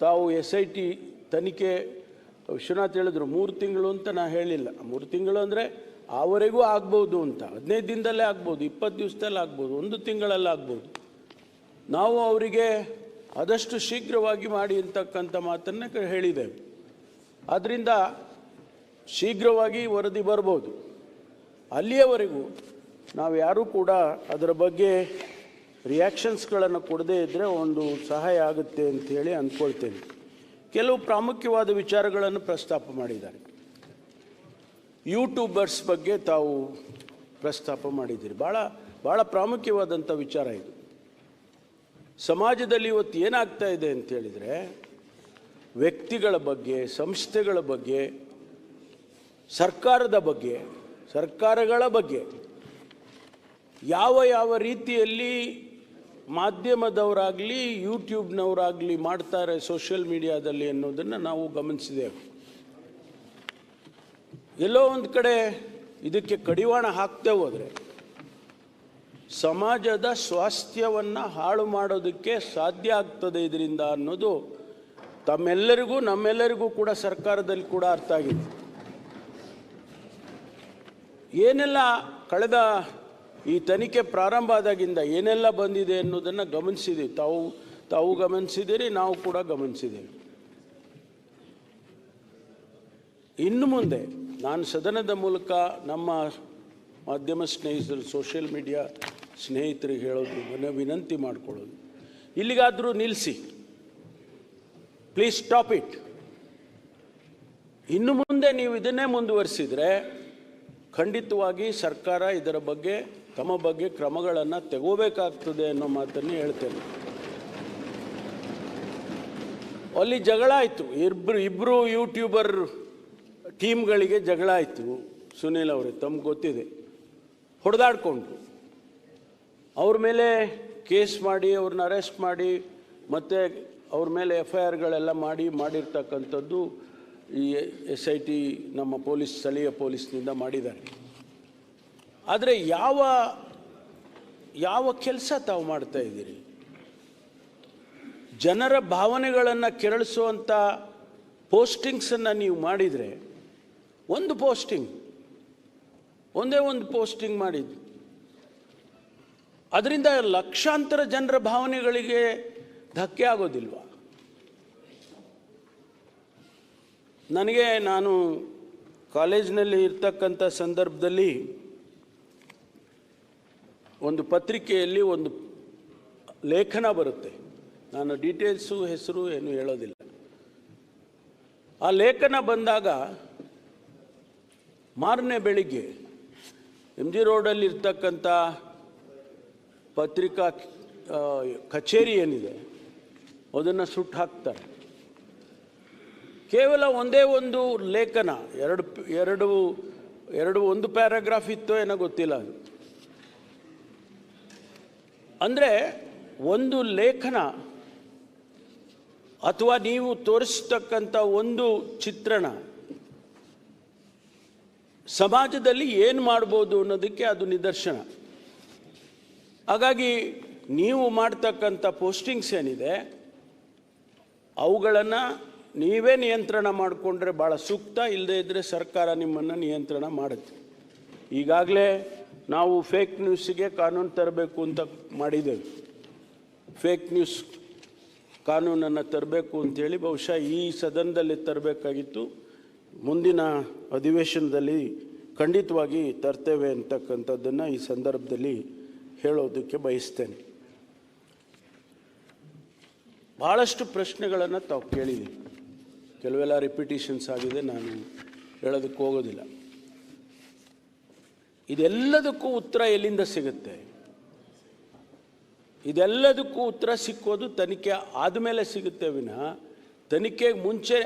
ತಾವು SIT ತನಿಖೆ, ವಿಶ್ವನಾಥ್ ಹೇಳಿದ್ರು 3 ತಿಂಗಳು ಅಂತ ನಾನು ಹೇಳಿಲ್ಲ. 3 ತಿಂಗಳು ಅಂದರೆ ಆವರೆಗೂ ಆಗ್ಬೋದು ಅಂತ, 15 ದಿನದಲ್ಲೇ ಆಗ್ಬೋದು, 20 ದಿವಸದಲ್ಲಿ ಆಗ್ಬೋದು, 1 ತಿಂಗಳಲ್ಲಿ ಆಗ್ಬೋದು. ನಾವು ಅವರಿಗೆ ಆದಷ್ಟು ಶೀಘ್ರವಾಗಿ ಮಾಡಿ ಅಂತಕ್ಕಂಥ ಮಾತನ್ನು ಹೇಳಿದ್ದೇವೆ. ಆದ್ದರಿಂದ ಶೀಘ್ರವಾಗಿ ವರದಿ ಬರ್ಬೋದು. ಅಲ್ಲಿಯವರೆಗೂ ನಾವು ಯಾರೂ ಕೂಡ ಅದರ ಬಗ್ಗೆ ರಿಯಾಕ್ಷನ್ಸ್ಗಳನ್ನು ಕೊಡದೇ ಇದ್ದರೆ ಒಂದು ಸಹಾಯ ಆಗುತ್ತೆ ಅಂಥೇಳಿ ಅಂದ್ಕೊಳ್ತೇನೆ. ಕೆಲವು ಪ್ರಾಮುಖ್ಯವಾದ ವಿಚಾರಗಳನ್ನು ಪ್ರಸ್ತಾಪ ಮಾಡಿದ್ದಾರೆ. ಯೂಟ್ಯೂಬರ್ಸ್ ಬಗ್ಗೆ ತಾವು ಪ್ರಸ್ತಾಪ ಮಾಡಿದ್ದೀರಿ. ಭಾಳ ಪ್ರಾಮುಖ್ಯವಾದಂಥ ವಿಚಾರ ಇದು. ಸಮಾಜದಲ್ಲಿ ಇವತ್ತು ಏನಾಗ್ತಾ ಇದೆ ಅಂತ ಹೇಳಿದರೆ, ವ್ಯಕ್ತಿಗಳ ಬಗ್ಗೆ, ಸಂಸ್ಥೆಗಳ ಬಗ್ಗೆ, ಸರ್ಕಾರದ ಬಗ್ಗೆ, ಸರ್ಕಾರಗಳ ಬಗ್ಗೆ ಯಾವ ರೀತಿಯಲ್ಲಿ ಮಾಧ್ಯಮದವರಾಗಲಿ ಯೂಟ್ಯೂಬ್ನವರಾಗಲಿ ಮಾಡ್ತಾರೆ ಸೋಷಿಯಲ್ ಮೀಡಿಯಾದಲ್ಲಿ ಅನ್ನೋದನ್ನು ನಾವು ಗಮನಿಸಿದ್ದೇವೆ. ಎಲ್ಲೋ ಒಂದು ಕಡೆ ಇದಕ್ಕೆ ಕಡಿವಾಣ ಹಾಕ್ತೇ ಹೋದರೆ ಸಮಾಜದ ಸ್ವಾಸ್ಥ್ಯವನ್ನು ಹಾಳು ಮಾಡೋದಕ್ಕೆ ಸಾಧ್ಯ ಆಗ್ತದೆ ಇದರಿಂದ ಅನ್ನೋದು ತಮ್ಮೆಲ್ಲರಿಗೂ ನಮ್ಮೆಲ್ಲರಿಗೂ ಕೂಡ ಸರ್ಕಾರದಲ್ಲಿ ಕೂಡ ಅರ್ಥ ಆಗಿದೆ. ಏನೆಲ್ಲ ಕಳೆದ ಈ ತನಿಖೆ ಪ್ರಾರಂಭ ಆದಾಗಿಂದ ಏನೆಲ್ಲ ಬಂದಿದೆ ಅನ್ನೋದನ್ನು ಗಮನಿಸಿದ್ದೀವಿ. ತಾವು ಗಮನಿಸಿದ್ದೀರಿ, ನಾವು ಕೂಡ ಗಮನಿಸಿದ್ದೇವೆ. ಇನ್ನು ಮುಂದೆ ನಾನು ಸದನದ ಮೂಲಕ ನಮ್ಮ ಮಾಧ್ಯಮ ಸ್ನೇಹಿತರು, ಸೋಷಿಯಲ್ ಮೀಡಿಯಾ ಸ್ನೇಹಿತರಿಗೆ ಹೇಳೋದು, ವಿನಂತಿ ಮಾಡಿಕೊಳ್ಳೋದು, ಇಲ್ಲಿಗಾದರೂ ನಿಲ್ಲಿಸಿ, ಪ್ಲೀಸ್ ಸ್ಟಾಪ್ ಇಟ್. ಇನ್ನು ಮುಂದೆ ನೀವು ಇದನ್ನೇ ಮುಂದುವರಿಸಿದರೆ ಖಂಡಿತವಾಗಿ ಸರ್ಕಾರ ಇದರ ಬಗ್ಗೆ ತಮ್ಮ ಬಗ್ಗೆ ಕ್ರಮಗಳನ್ನು ತಗೋಬೇಕಾಗ್ತದೆ ಅನ್ನೋ ಮಾತನ್ನು ಹೇಳ್ತೇನೆ. ಅಲ್ಲಿ ಜಗಳ ಆಯಿತು, ಇಬ್ಬರು ಯೂಟ್ಯೂಬರ್ ಟೀಮ್ಗಳಿಗೆ ಜಗಳ ಆಯಿತು. ಸುನೀಲ್ ಅವರೇ ತಮ್ಗೆ ಗೊತ್ತಿದೆ, ಹೊಡೆದಾಡ್ಕೊಂಡು ಅವ್ರ ಮೇಲೆ ಕೇಸ್ ಮಾಡಿ, ಅವ್ರನ್ನ ಅರೆಸ್ಟ್ ಮಾಡಿ, ಮತ್ತು ಅವ್ರ ಮೇಲೆ FIRಗಳೆಲ್ಲ ಮಾಡಿರ್ತಕ್ಕಂಥದ್ದು ಈ SIT ನಮ್ಮ ಸ್ಥಳೀಯ ಪೊಲೀಸ್ನಿಂದ ಮಾಡಿದ್ದಾರೆ. ಆದರೆ ಯಾವ ಕೆಲಸ ತಾವು ಮಾಡ್ತಾ ಇದ್ದೀರಿ? ಜನರ ಭಾವನೆಗಳನ್ನು ಕೆರಳಿಸುವಂಥ ಪೋಸ್ಟಿಂಗ್ಸನ್ನು ನೀವು ಮಾಡಿದರೆ, ಒಂದು ಪೋಸ್ಟಿಂಗ್, ಒಂದೇ ಒಂದು ಪೋಸ್ಟಿಂಗ್ ಮಾಡಿದ್ದು, ಅದರಿಂದ ಲಕ್ಷಾಂತರ ಜನರ ಭಾವನೆಗಳಿಗೆ ಧಕ್ಕೆ ಆಗೋದಿಲ್ವಾ? ನಾನು ಕಾಲೇಜಿನಲ್ಲಿ ಇರ್ತಕ್ಕಂಥ ಸಂದರ್ಭದಲ್ಲಿ ಒಂದು ಪತ್ರಿಕೆಯಲ್ಲಿ ಒಂದು ಲೇಖನ ಬರುತ್ತೆ. ನಾನು ಡೀಟೇಲ್ಸು ಹೆಸರು ಏನು ಹೇಳೋದಿಲ್ಲ. ಆ ಲೇಖನ ಬಂದಾಗ ಮಾರನೇ ಬೆಳಿಗ್ಗೆ MG ರೋಡಲ್ಲಿ ಇರ್ತಕ್ಕಂಥ ಪತ್ರಿಕಾ ಕಚೇರಿ ಏನಿದೆ ಅದನ್ನು ಸುಟ್ಟು ಹಾಕ್ತಾರೆ. ಕೇವಲ ಒಂದೇ ಒಂದು ಲೇಖನ, ಒಂದು ಪ್ಯಾರಾಗ್ರಾಫ್ ಇತ್ತೋ ಏನೋ ಗೊತ್ತಿಲ್ಲ. ಅದು ಅಂದರೆ ಒಂದು ಲೇಖನ ಅಥವಾ ನೀವು ತೋರಿಸ್ತಕ್ಕಂಥ ಒಂದು ಚಿತ್ರಣ ಸಮಾಜದಲ್ಲಿ ಏನು ಮಾಡ್ಬೋದು ಅನ್ನೋದಕ್ಕೆ ಅದು ನಿದರ್ಶನ. ಹಾಗಾಗಿ ನೀವು ಮಾಡ್ತಕ್ಕಂಥ ಪೋಸ್ಟಿಂಗ್ಸ್ ಏನಿದೆ ಅವುಗಳನ್ನು ನೀವೇ ನಿಯಂತ್ರಣ ಮಾಡಿಕೊಂಡ್ರೆ ಭಾಳ ಸೂಕ್ತ. ಇಲ್ಲದೇ ಇದ್ದರೆ ಸರ್ಕಾರ ನಿಮ್ಮನ್ನು ನಿಯಂತ್ರಣ ಮಾಡುತ್ತೆ. ಈಗಾಗಲೇ ನಾವು ಫೇಕ್ ನ್ಯೂಸಿಗೆ ಕಾನೂನು ತರಬೇಕು ಅಂತ ಮಾಡಿದ್ದೇವೆ. ಫೇಕ್ ನ್ಯೂಸ್ ಕಾನೂನನ್ನು ತರಬೇಕು ಅಂಥೇಳಿ ಬಹುಶಃ ಈ ಸದನದಲ್ಲಿ ತರಬೇಕಾಗಿತ್ತು. ಮುಂದಿನ ಅಧಿವೇಶನದಲ್ಲಿ ಖಂಡಿತವಾಗಿ ತರ್ತೇವೆ ಅಂತಕ್ಕಂಥದ್ದನ್ನು ಈ ಸಂದರ್ಭದಲ್ಲಿ ಹೇಳೋದಕ್ಕೆ ಬಯಸ್ತೇನೆ. ಭಾಳಷ್ಟು ಪ್ರಶ್ನೆಗಳನ್ನು ತಾವು ಕೇಳಿದ್ದೀವಿ, ಕೆಲವೆಲ್ಲ ರಿಪಿಟೇಷನ್ಸ್ ಆಗಿದೆ, ನಾನು ಹೇಳೋದಕ್ಕೆ ಹೋಗೋದಿಲ್ಲ. ಇದೆಲ್ಲದಕ್ಕೂ ಉತ್ತರ ಎಲ್ಲಿಂದ ಸಿಗುತ್ತೆ? ಇದೆಲ್ಲದಕ್ಕೂ ಉತ್ತರ ಸಿಕ್ಕೋದು ತನಿಖೆ ಆದಮೇಲೆ ಸಿಗುತ್ತೆ ವಿನಃ ತನಿಖೆಗೆ ಮುಂಚೆ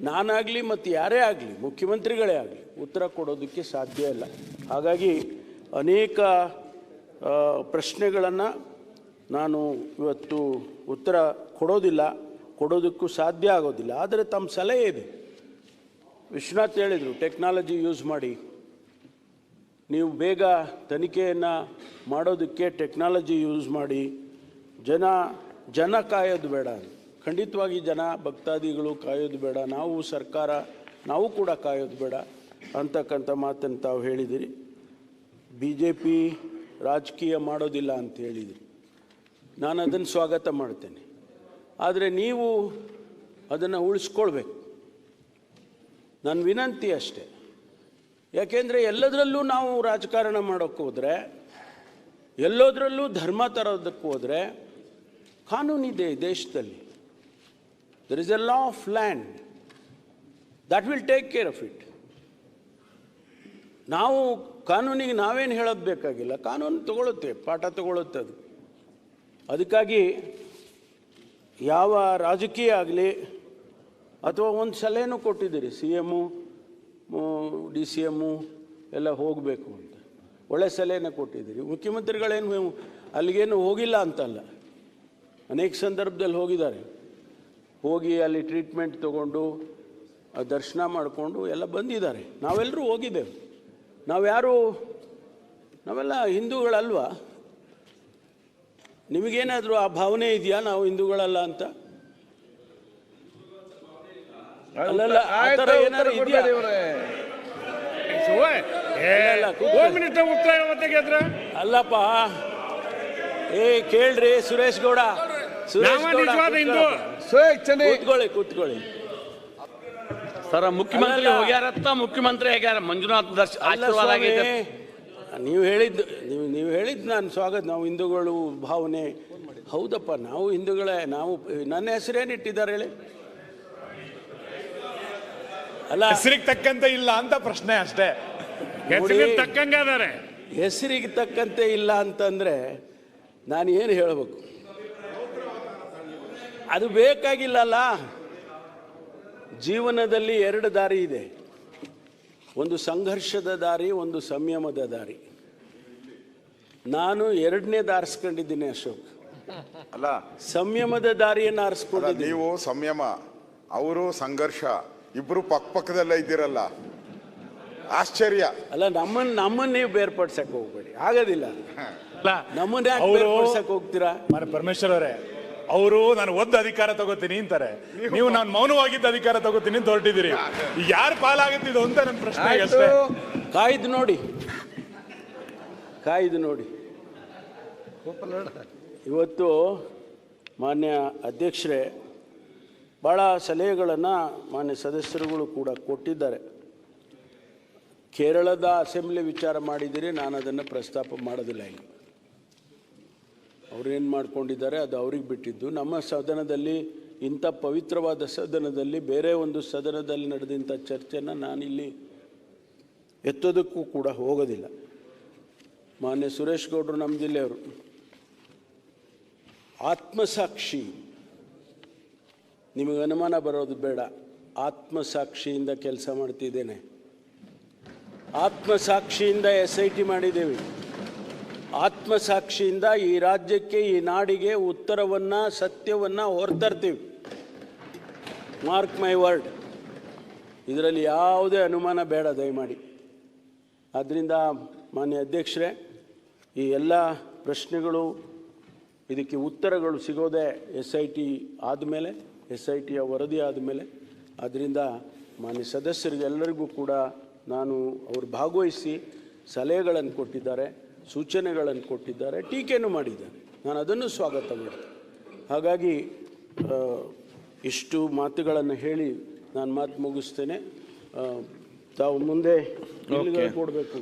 ನಾನಾಗಲಿ ಮತ್ತು ಯಾರೇ ಆಗಲಿ, ಮುಖ್ಯಮಂತ್ರಿಗಳೇ ಆಗಲಿ ಉತ್ತರ ಕೊಡೋದಕ್ಕೆ ಸಾಧ್ಯ ಇಲ್ಲ. ಹಾಗಾಗಿ ಅನೇಕ ಪ್ರಶ್ನೆಗಳನ್ನು ನಾನು ಇವತ್ತು ಉತ್ತರ ಕೊಡೋದಕ್ಕೂ ಸಾಧ್ಯ ಆಗೋದಿಲ್ಲ. ಆದರೆ ತಮ್ಮ ಸಲಹೆ ಇದೆ. ವಿಶ್ವನಾಥ್ ಹೇಳಿದರು, ಟೆಕ್ನಾಲಜಿ ಯೂಸ್ ಮಾಡಿ, ನೀವು ಬೇಗ ತನಿಖೆಯನ್ನು ಮಾಡೋದಕ್ಕೆ ಟೆಕ್ನಾಲಜಿ ಯೂಸ್ ಮಾಡಿ. ಜನ ಕಾಯೋದು ಬೇಡ, ಖಂಡಿತವಾಗಿ ಜನ ಭಕ್ತಾದಿಗಳು ಕಾಯೋದು ಬೇಡ, ನಾವು ಕೂಡ ಕಾಯೋದು ಬೇಡ ಅಂತಕ್ಕಂಥ ಮಾತನ್ನು ತಾವು ಹೇಳಿದಿರಿ. BJP ರಾಜಕೀಯ ಮಾಡೋದಿಲ್ಲ ಅಂತ ಹೇಳಿದಿರಿ. ನಾನು ಅದನ್ನು ಸ್ವಾಗತ ಮಾಡ್ತೇನೆ. ಆದರೆ ನೀವು ಅದನ್ನು ಉಳಿಸ್ಕೊಳ್ಬೇಕು, ನನ್ನ ವಿನಂತಿ ಅಷ್ಟೇ. ಯಾಕೆಂದರೆ ಎಲ್ಲದರಲ್ಲೂ ನಾವು ರಾಜಕಾರಣ ಮಾಡೋಕ್ಕೆ ಹೋದರೆ, ಎಲ್ಲೋದ್ರಲ್ಲೂ ಧರ್ಮ ತರೋದಕ್ಕೆ ಹೋದರೆ ಕಾನೂನಿದೆ ದೇಶದಲ್ಲಿ. There is a law of land that will take care of it. ನಾವು ಕಾನೂನಿಗೆ ನಾವೇನು ಹೇಳೋದು ಬೇಕಾಗಿಲ್ಲ, ಕಾನೂನು ತಗೊಳುತ್ತೆ, ಪಾಠ ತಗೊಳುತ್ತೆ ಅದು. ಅದಕ್ಕಾಗಿ ಯಾವ ರಾಜಕೀಯ ಆಗಲಿ ಅಥವಾ ಒಂದು ಸಲಹೆನೂ ಕೊಟ್ಟಿದ್ದೀರಿ, CM DCM ಎಲ್ಲ ಹೋಗಬೇಕು ಅಂತ ಒಳ್ಳೆ ಸಲಹೆನ ಕೊಟ್ಟಿದ್ದೀರಿ. ಮುಖ್ಯಮಂತ್ರಿಗಳೇನು ಅಲ್ಲಿಗೇನು ಹೋಗಿಲ್ಲ ಅಂತಲ್ಲ, ಅನೇಕ ಸಂದರ್ಭದಲ್ಲಿ ಹೋಗಿದ್ದಾರೆ. ಹೋಗಿ ಅಲ್ಲಿ ಟ್ರೀಟ್ಮೆಂಟ್ ತಗೊಂಡು ದರ್ಶನ ಮಾಡಿಕೊಂಡು ಎಲ್ಲ ಬಂದಿದ್ದಾರೆ. ನಾವೆಲ್ಲರೂ ಹೋಗಿದ್ದೇವೆ. ನಾವೆಲ್ಲ ಹಿಂದೂಗಳಲ್ವಾ? ನಿಮಗೇನಾದರೂ ಆ ಭಾವನೆ ಇದೆಯಾ ನಾವು ಹಿಂದೂಗಳಲ್ಲ ಅಂತ? ಅಲ್ಲಲ್ಲ, ಆ ಥರ ಏನಾದ್ರು ಇದೆಯಾ? ಅಲ್ಲಪ್ಪ, ಕೇಳ್ರಿ ಸುರೇಶ್ ಗೌಡ, ಕೂತ್ಕೊಳ್ಳಿ. ಸರ್, ಮುಖ್ಯಮಂತ್ರಿ ಹೋಗ್ಯಾರತ್ತ, ಮುಖ್ಯಮಂತ್ರಿ ಆಗ್ಯಾರ, ಮಂಜುನಾಥ್ ಆಶೀರ್ವಾದ ಆಗಿದೆ. ನೀವು ಹೇಳಿದ್ದು ನಾನು ಸ್ವಾಗತ. ನಾವು ಹಿಂದೂಗಳು ಭಾವನೆ, ಹೌದಪ್ಪ, ನಾವು ಹಿಂದೂಗಳೇ. ನನ್ನ ಹೆಸರೇನು ಇಟ್ಟಿದ್ದಾರೆ ಹೇಳಿ? ಅಲ್ಲ, ಹೆಸರಿಗೆ ತಕ್ಕಂತೆ ಇಲ್ಲ ಅಂತ ಪ್ರಶ್ನೆ ಅಷ್ಟೇ. ಹೆಸರಿಗೆ ತಕ್ಕಂತೆ ಇಲ್ಲ ಅಂತಂದ್ರೆ ನಾನು ಏನು ಹೇಳಬೇಕು? ಅದು ಬೇಕಾಗಿಲ್ಲಲ್ಲ. ಜೀವನದಲ್ಲಿ ಎರಡು ದಾರಿ ಇದೆ, ಒಂದು ಸಂಘರ್ಷದ ದಾರಿ, ಒಂದು ಸಂಯಮದ ದಾರಿ. ನಾನು ಎರಡನೇದು ಆರಿಸ್ಕೊಂಡಿದ್ದೀನಿ ಅಶೋಕ್. ಅಲ್ಲ, ಸಂಯಮದ ದಾರಿಯನ್ನು ಆರಿಸ್ಕೊಂಡಿದ್ದೀನಿ. ನೀವು ಸಂಯಮ, ಅವರು ಸಂಘರ್ಷ, ಇಬ್ರು ಪಕ್ಕದಲ್ಲೇ ಇದ್ದೀರಲ್ಲ. ಆಶ್ಚರ್ಯ. ಅಲ್ಲ, ನಮ್ಮನ್ನ ನೀವು ಬೇರ್ಪಡ್ಸಕ್ ಹೋಗ್ಬೇಡಿ, ಆಗೋದಿಲ್ಲ. ನಮ್ಮನ್ನ ಯಾಕೆ ಬೇರ್ಪಡ್ಸಕ್ ಹೋಗ್ತೀರಾ? ಪರಮೇಶ್ವರ್ ಅವರೇ, ಅವರು ನಾನು ಒದ್ದು ಅಧಿಕಾರ ತಗೋತೀನಿ ಅಂತಾರೆ, ನೀವು ನಾನು ಮೌನವಾಗಿದ್ದ ಅಧಿಕಾರ ತಗೋತೀನಿ ಅಂತ ಹೊರಟಿದ್ದೀರಿ. ಯಾರು ಪಾಲಾಗುತ್ತಿದ್ದು ಅಂತ ನನ್ನ ಪ್ರಶ್ನೆ ಅಷ್ಟೇ. ಕಾಯ್ದು ನೋಡಿ. ಇವತ್ತು ಮಾನ್ಯ ಅಧ್ಯಕ್ಷರೇ, ಭಾಳ ಸಲಹೆಗಳನ್ನು ಮಾನ್ಯ ಸದಸ್ಯರುಗಳು ಕೂಡ ಕೊಟ್ಟಿದ್ದಾರೆ. ಕೇರಳದ ಅಸೆಂಬ್ಲಿ ವಿಚಾರ ಮಾಡಿದ್ದೀರಿ, ನಾನು ಅದನ್ನು ಪ್ರಸ್ತಾಪ ಮಾಡೋದಿಲ್ಲ. ಇಲ್ಲಿ ಅವ್ರೇನು ಮಾಡ್ಕೊಂಡಿದ್ದಾರೆ ಅದು ಅವ್ರಿಗೆ ಬಿಟ್ಟಿದ್ದು. ನಮ್ಮ ಸದನದಲ್ಲಿ, ಇಂಥ ಪವಿತ್ರವಾದ ಸದನದಲ್ಲಿ, ಬೇರೆ ಒಂದು ಸದನದಲ್ಲಿ ನಡೆದಂಥ ಚರ್ಚೆಯನ್ನು ನಾನಿಲ್ಲಿ ಎತ್ತೋದಕ್ಕೂ ಕೂಡ ಹೋಗೋದಿಲ್ಲ. ಮಾನ್ಯ ಸುರೇಶ್ ಗೌಡರು ನಮ್ಮ ಜಿಲ್ಲೆಯವರು, ಆತ್ಮಸಾಕ್ಷಿ, ನಿಮಗೆ ಅನುಮಾನ ಬರೋದು ಬೇಡ, ಆತ್ಮಸಾಕ್ಷಿಯಿಂದ ಕೆಲಸ ಮಾಡ್ತಿದ್ದೇನೆ. ಆತ್ಮಸಾಕ್ಷಿಯಿಂದ SIT ಮಾಡಿದ್ದೇವೆ. ಆತ್ಮಸಾಕ್ಷಿಯಿಂದ ಈ ರಾಜ್ಯಕ್ಕೆ, ಈ ನಾಡಿಗೆ ಉತ್ತರವನ್ನು, ಸತ್ಯವನ್ನು ಹೊರತರ್ತೀವಿ. ಮಾರ್ಕ್ ಮೈ ವರ್ಡ್, ಇದರಲ್ಲಿ ಯಾವುದೇ ಅನುಮಾನ ಬೇಡ ದಯಮಾಡಿ. ಆದ್ದರಿಂದ ಮಾನ್ಯ ಅಧ್ಯಕ್ಷರೇ, ಈ ಎಲ್ಲ ಪ್ರಶ್ನೆಗಳು, ಇದಕ್ಕೆ ಉತ್ತರಗಳು ಸಿಗೋದೇ SIT ಆದಮೇಲೆ, SITಯ ವರದಿ ಆದಮೇಲೆ. ಆದ್ದರಿಂದ ಮಾನ್ಯ ಸದಸ್ಯರಿಗೆಲ್ಲರಿಗೂ ಕೂಡ ನಾನು ಅವರು ಭಾಗವಹಿಸಿ ಸಲಹೆಗಳನ್ನು ಕೊಟ್ಟಿದ್ದಾರೆ, ಸೂಚನೆಗಳನ್ನು ಕೊಟ್ಟಿದ್ದಾರೆ, ಟೀಕೆನೂ ಮಾಡಿದ್ದಾರೆ. ನಾನು ಅದನ್ನು ಸ್ವಾಗತ ಮಾಡ್ತೀನಿ. ಹಾಗಾಗಿ ಇಷ್ಟು ಮಾತುಗಳನ್ನು ಹೇಳಿ ನಾನು ಮಾತು ಮುಗಿಸ್ತೇನೆ. ತಾವು ಮುಂದೆ ಕೊಡಬೇಕು.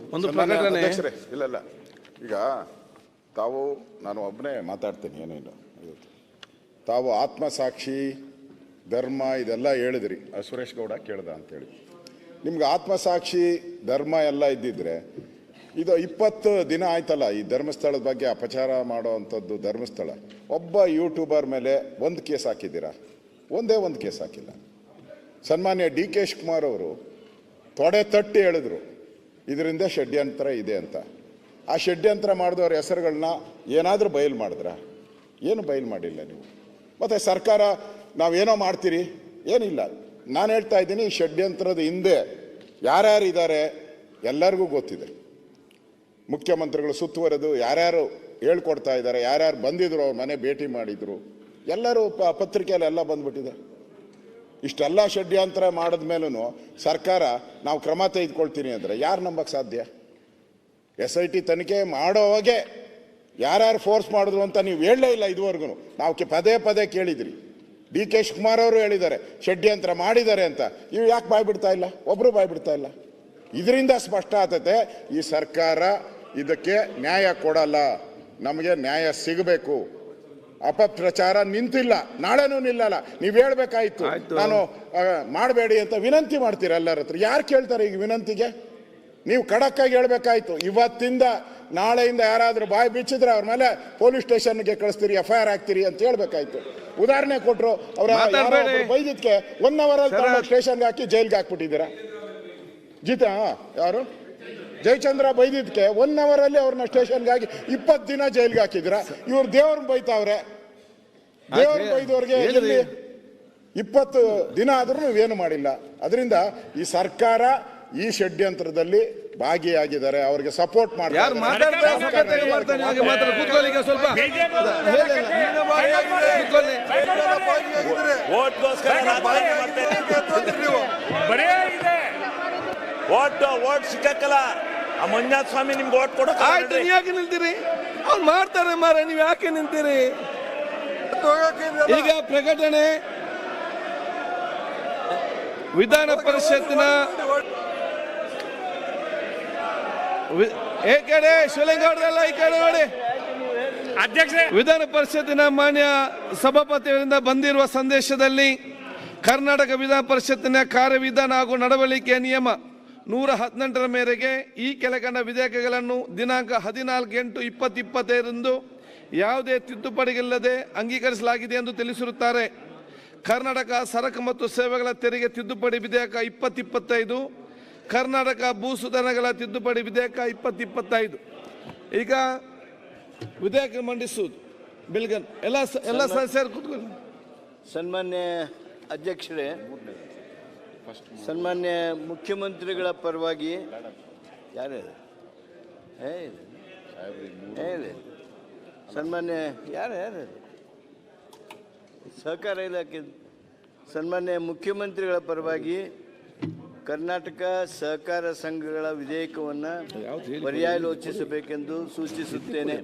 ಇಲ್ಲ, ಈಗ ತಾವು, ನಾನು ಒಬ್ಬನೇ ಮಾತಾಡ್ತೇನೆ, ಏನೇನು ತಾವು ಆತ್ಮಸಾಕ್ಷಿ, ಧರ್ಮ ಇದೆಲ್ಲ ಹೇಳಿದ್ರಿ. ಸುರೇಶ್ ಗೌಡ ಕೇಳ್ದ ಅಂತೇಳಿ, ನಿಮ್ಗೆ ಆತ್ಮಸಾಕ್ಷಿ, ಧರ್ಮ ಎಲ್ಲ ಇದ್ದಿದ್ರೆ ಇದು 20 ದಿನ ಆಯ್ತಲ್ಲ ಈ ಧರ್ಮಸ್ಥಳದ ಬಗ್ಗೆ ಅಪಚಾರ ಮಾಡೋ ಅಂಥದ್ದು. ಧರ್ಮಸ್ಥಳ ಒಬ್ಬ ಯೂಟ್ಯೂಬರ್ ಮೇಲೆ ಒಂದು ಕೇಸ್ ಹಾಕಿದ್ದೀರಾ? ಒಂದೇ ಒಂದು ಕೇಸ್ ಹಾಕಿಲ್ಲ. ಸನ್ಮಾನ್ಯ DK ಶಿವಕುಮಾರ್ ಅವರು ತೊಡೆ ತಟ್ಟಿ ಹೇಳಿದ್ರು ಇದರಿಂದ ಷಡ್ಯಂತ್ರ ಇದೆ ಅಂತ. ಆ ಷಡ್ಯಂತ್ರ ಮಾಡಿದವ್ರ ಹೆಸರುಗಳನ್ನ ಏನಾದರೂ ಬಯಲು ಮಾಡಿದ್ರಾ? ಏನು ಬಯಲು ಮಾಡಿಲ್ಲ ನೀವು. ಮತ್ತು ಸರ್ಕಾರ ನಾವೇನೋ ಮಾಡ್ತೀರಿ, ಏನಿಲ್ಲ. ನಾನು ಹೇಳ್ತಾ ಇದ್ದೀನಿ, ಈ ಷಡ್ಯಂತ್ರದ ಹಿಂದೆ ಯಾರ್ಯಾರು ಇದ್ದಾರೆ ಎಲ್ಲರಿಗೂ ಗೊತ್ತಿದೆ. ಮುಖ್ಯಮಂತ್ರಿಗಳು ಸುತ್ತುವರೆದು ಯಾರ್ಯಾರು ಹೇಳ್ಕೊಡ್ತಾ ಇದ್ದಾರೆ, ಯಾರ್ಯಾರು ಬಂದಿದ್ರು, ಅವ್ರ ಮನೆ ಭೇಟಿ ಮಾಡಿದ್ರು, ಎಲ್ಲರೂ ಪತ್ರಿಕೆಯಲ್ಲಿ ಎಲ್ಲ ಬಂದ್ಬಿಟ್ಟಿದೆ. ಇಷ್ಟೆಲ್ಲ ಷಡ್ಯಂತ್ರ ಮಾಡಿದ ಮೇಲೂ ಸರ್ಕಾರ ನಾವು ಕ್ರಮ ತೆಗೆದುಕೊಳ್ತೀನಿ ಅಂದರೆ ಯಾರು ನಂಬಕ್ಕೆ ಸಾಧ್ಯ? SIT ತನಿಖೆ ಮಾಡೋವಾಗೆ ಯಾರ್ಯಾರು ಫೋರ್ಸ್ ಮಾಡಿದ್ರು ಅಂತ ನೀವು ಹೇಳಲೇ ಇಲ್ಲ ಇದುವರೆಗೂ. ನಾವು ಪದೇ ಪದೇ ಕೇಳಿದ್ರಿ. DK ಶಿವಕುಮಾರ್ ಅವರು ಹೇಳಿದ್ದಾರೆ ಷಡ್ಯಂತ್ರ ಮಾಡಿದ್ದಾರೆ ಅಂತ. ಇವು ಯಾಕೆ ಬಾಯ್ಬಿಡ್ತಾ ಇಲ್ಲ? ಒಬ್ಬರು ಬಾಯ್ಬಿಡ್ತಾ ಇಲ್ಲ. ಇದರಿಂದ ಸ್ಪಷ್ಟ ಆಗ್ತೈತೆ ಈ ಸರ್ಕಾರ ಇದಕ್ಕೆ ನ್ಯಾಯ ಕೊಡಲ್ಲ. ನಮಗೆ ನ್ಯಾಯ ಸಿಗಬೇಕು. ಅಪಪ್ರಚಾರ ನಿಂತಿಲ್ಲ, ನಾಳೆನೂ ನಿಲ್ಲಲ್ಲ. ನೀವು ಹೇಳ್ಬೇಕಾಯ್ತು, ನಾನು ಮಾಡಬೇಡಿ ಅಂತ ವಿನಂತಿ ಮಾಡ್ತೀರ ಎಲ್ಲರ ಹತ್ರ. ಯಾರು ಕೇಳ್ತಾರೆ ಈಗ ವಿನಂತಿಗೆ? ನೀವು ಖಡಕ್ಕಾಗಿ ಹೇಳ್ಬೇಕಾಯ್ತು. ಇವತ್ತಿಂದ ನಾಳೆಯಿಂದ ಯಾರಾದರೂ ಬಾಯಿ ಬಿಚ್ಚಿದ್ರೆ ಅವ್ರ ಮೇಲೆ ಪೊಲೀಸ್ ಸ್ಟೇಷನ್ಗೆ ಕಳಿಸ್ತೀರಿ, FIR ಹಾಕ್ತೀರಿ ಅಂತ ಹೇಳ್ಬೇಕಾಯ್ತು. ಉದಾಹರಣೆ ಕೊಟ್ಟರು, ಅವರ ಬೈದಿದ್ಕೆ 1 ಅವರಲ್ಲಿ ಸ್ಟೇಷನ್ಗೆ ಹಾಕಿ ಜೈಲ್ಗೆ ಹಾಕ್ಬಿಟ್ಟಿದ್ದೀರಾ. ಯಾರು ಜಯಚಂದ್ರ ಬೈದಿದ್ಕೆ 1 ಅವರಲ್ಲಿ ಅವ್ರನ್ನ ಸ್ಟೇಷನ್ಗೆ ಹಾಕಿ 20 ದಿನ ಜೈಲ್ಗೆ ಹಾಕಿದ್ದೀರಾ. ಇವ್ರು ದೇವ್ರನ್ನ ಬೈತಾವ್ರೆ. ದೇವ್ರ ಬೈದವ್ರಿಗೆ 20 ದಿನ ಆದ್ರೂ ನೀವೇನು ಮಾಡಿಲ್ಲ. ಅದರಿಂದ ಈ ಸರ್ಕಾರ ಈ ಷಡ್ಯಂತ್ರದಲ್ಲಿ ಭಾಗಿಯಾಗಿದ್ದಾರೆ, ಅವರಿಗೆ ಸಪೋರ್ಟ್ ಮಾಡ್ತಾರೆ. ಓಟ್ ಸಿಕ್ಕಲ್ಲ. ಆ ಮಂಜುನಾಥ ಸ್ವಾಮಿ ನಿಮ್ಗೆ ಓಟ್ ಕೊಡೋಕೆ ಯಾಕೆ ನಿಲ್ತೀರಿ? ಅವ್ರು ಮಾಡ್ತಾರೆ ಮಾರ, ನೀವು ಯಾಕೆ ನಿಲ್ತೀರಿ? ಈಗ ಪ್ರಕಟಣೆ ವಿಧಾನ ಪರಿಷತ್ತಿನ ಶಿವಲಿಂಗೌಡರೆಲ್ಲ ಈ ಕಡೆ ನೋಡಿ. ಅಧ್ಯಕ್ಷ, ವಿಧಾನ ಪರಿಷತ್ತಿನ ಮಾನ್ಯ ಸಭಾಪತಿಯವರಿಂದ ಬಂದಿರುವ ಸಂದೇಶದಲ್ಲಿ ಕರ್ನಾಟಕ ವಿಧಾನ ಪರಿಷತ್ತಿನ ಕಾರ್ಯವಿಧಾನ ಹಾಗೂ ನಡವಳಿಕೆಯ ನಿಯಮ 118ರ ಮೇರೆಗೆ ಈ ಕೆಳಕಂಡ ವಿಧೇಯಕಗಳನ್ನು ದಿನಾಂಕ 14/8/2025 ಯಾವುದೇ ತಿದ್ದುಪಡಿಗಳಿಲ್ಲದೆ ಅಂಗೀಕರಿಸಲಾಗಿದೆ ಎಂದು ತಿಳಿಸಿರುತ್ತಾರೆ. ಕರ್ನಾಟಕ ಸರಕು ಮತ್ತು ಸೇವೆಗಳ ತೆರಿಗೆ ತಿದ್ದುಪಡಿ ವಿಧೇಯಕ 2025, ಕರ್ನಾಟಕ ಭೂ ಸುಧಾರಣೆಗಳ ತಿದ್ದುಪಡಿ ವಿಧೇಯಕ 2025. ಈಗ ವಿಧೇಯಕ ಮಂಡಿಸುವುದು ಬಿಲ್ಗನ್ ಎಲ್ಲ ಸದಸ್ಯರು ಕೂತ್ಕೊಳ್ಳಿ. ಸನ್ಮಾನ್ಯ ಅಧ್ಯಕ್ಷರೇ, ಸನ್ಮಾನ್ಯ ಮುಖ್ಯಮಂತ್ರಿಗಳ ಪರವಾಗಿ ಯಾರು ಹೇಳಿ ಸನ್ಮಾನ್ಯ ಯಾರು ಸಹಕಾರ ಇಲಾಖೆ ಸನ್ಮಾನ್ಯ ಮುಖ್ಯಮಂತ್ರಿಗಳ ಪರವಾಗಿ ಕರ್ನಾಟಕ ಸಹಕಾರ ಸಂಘಗಳ ವಿಧೇಯಕವನ್ನು ಪರ್ಯಾಲೋಚಿಸಬೇಕೆಂದು ಸೂಚಿಸುತ್ತೇನೆ.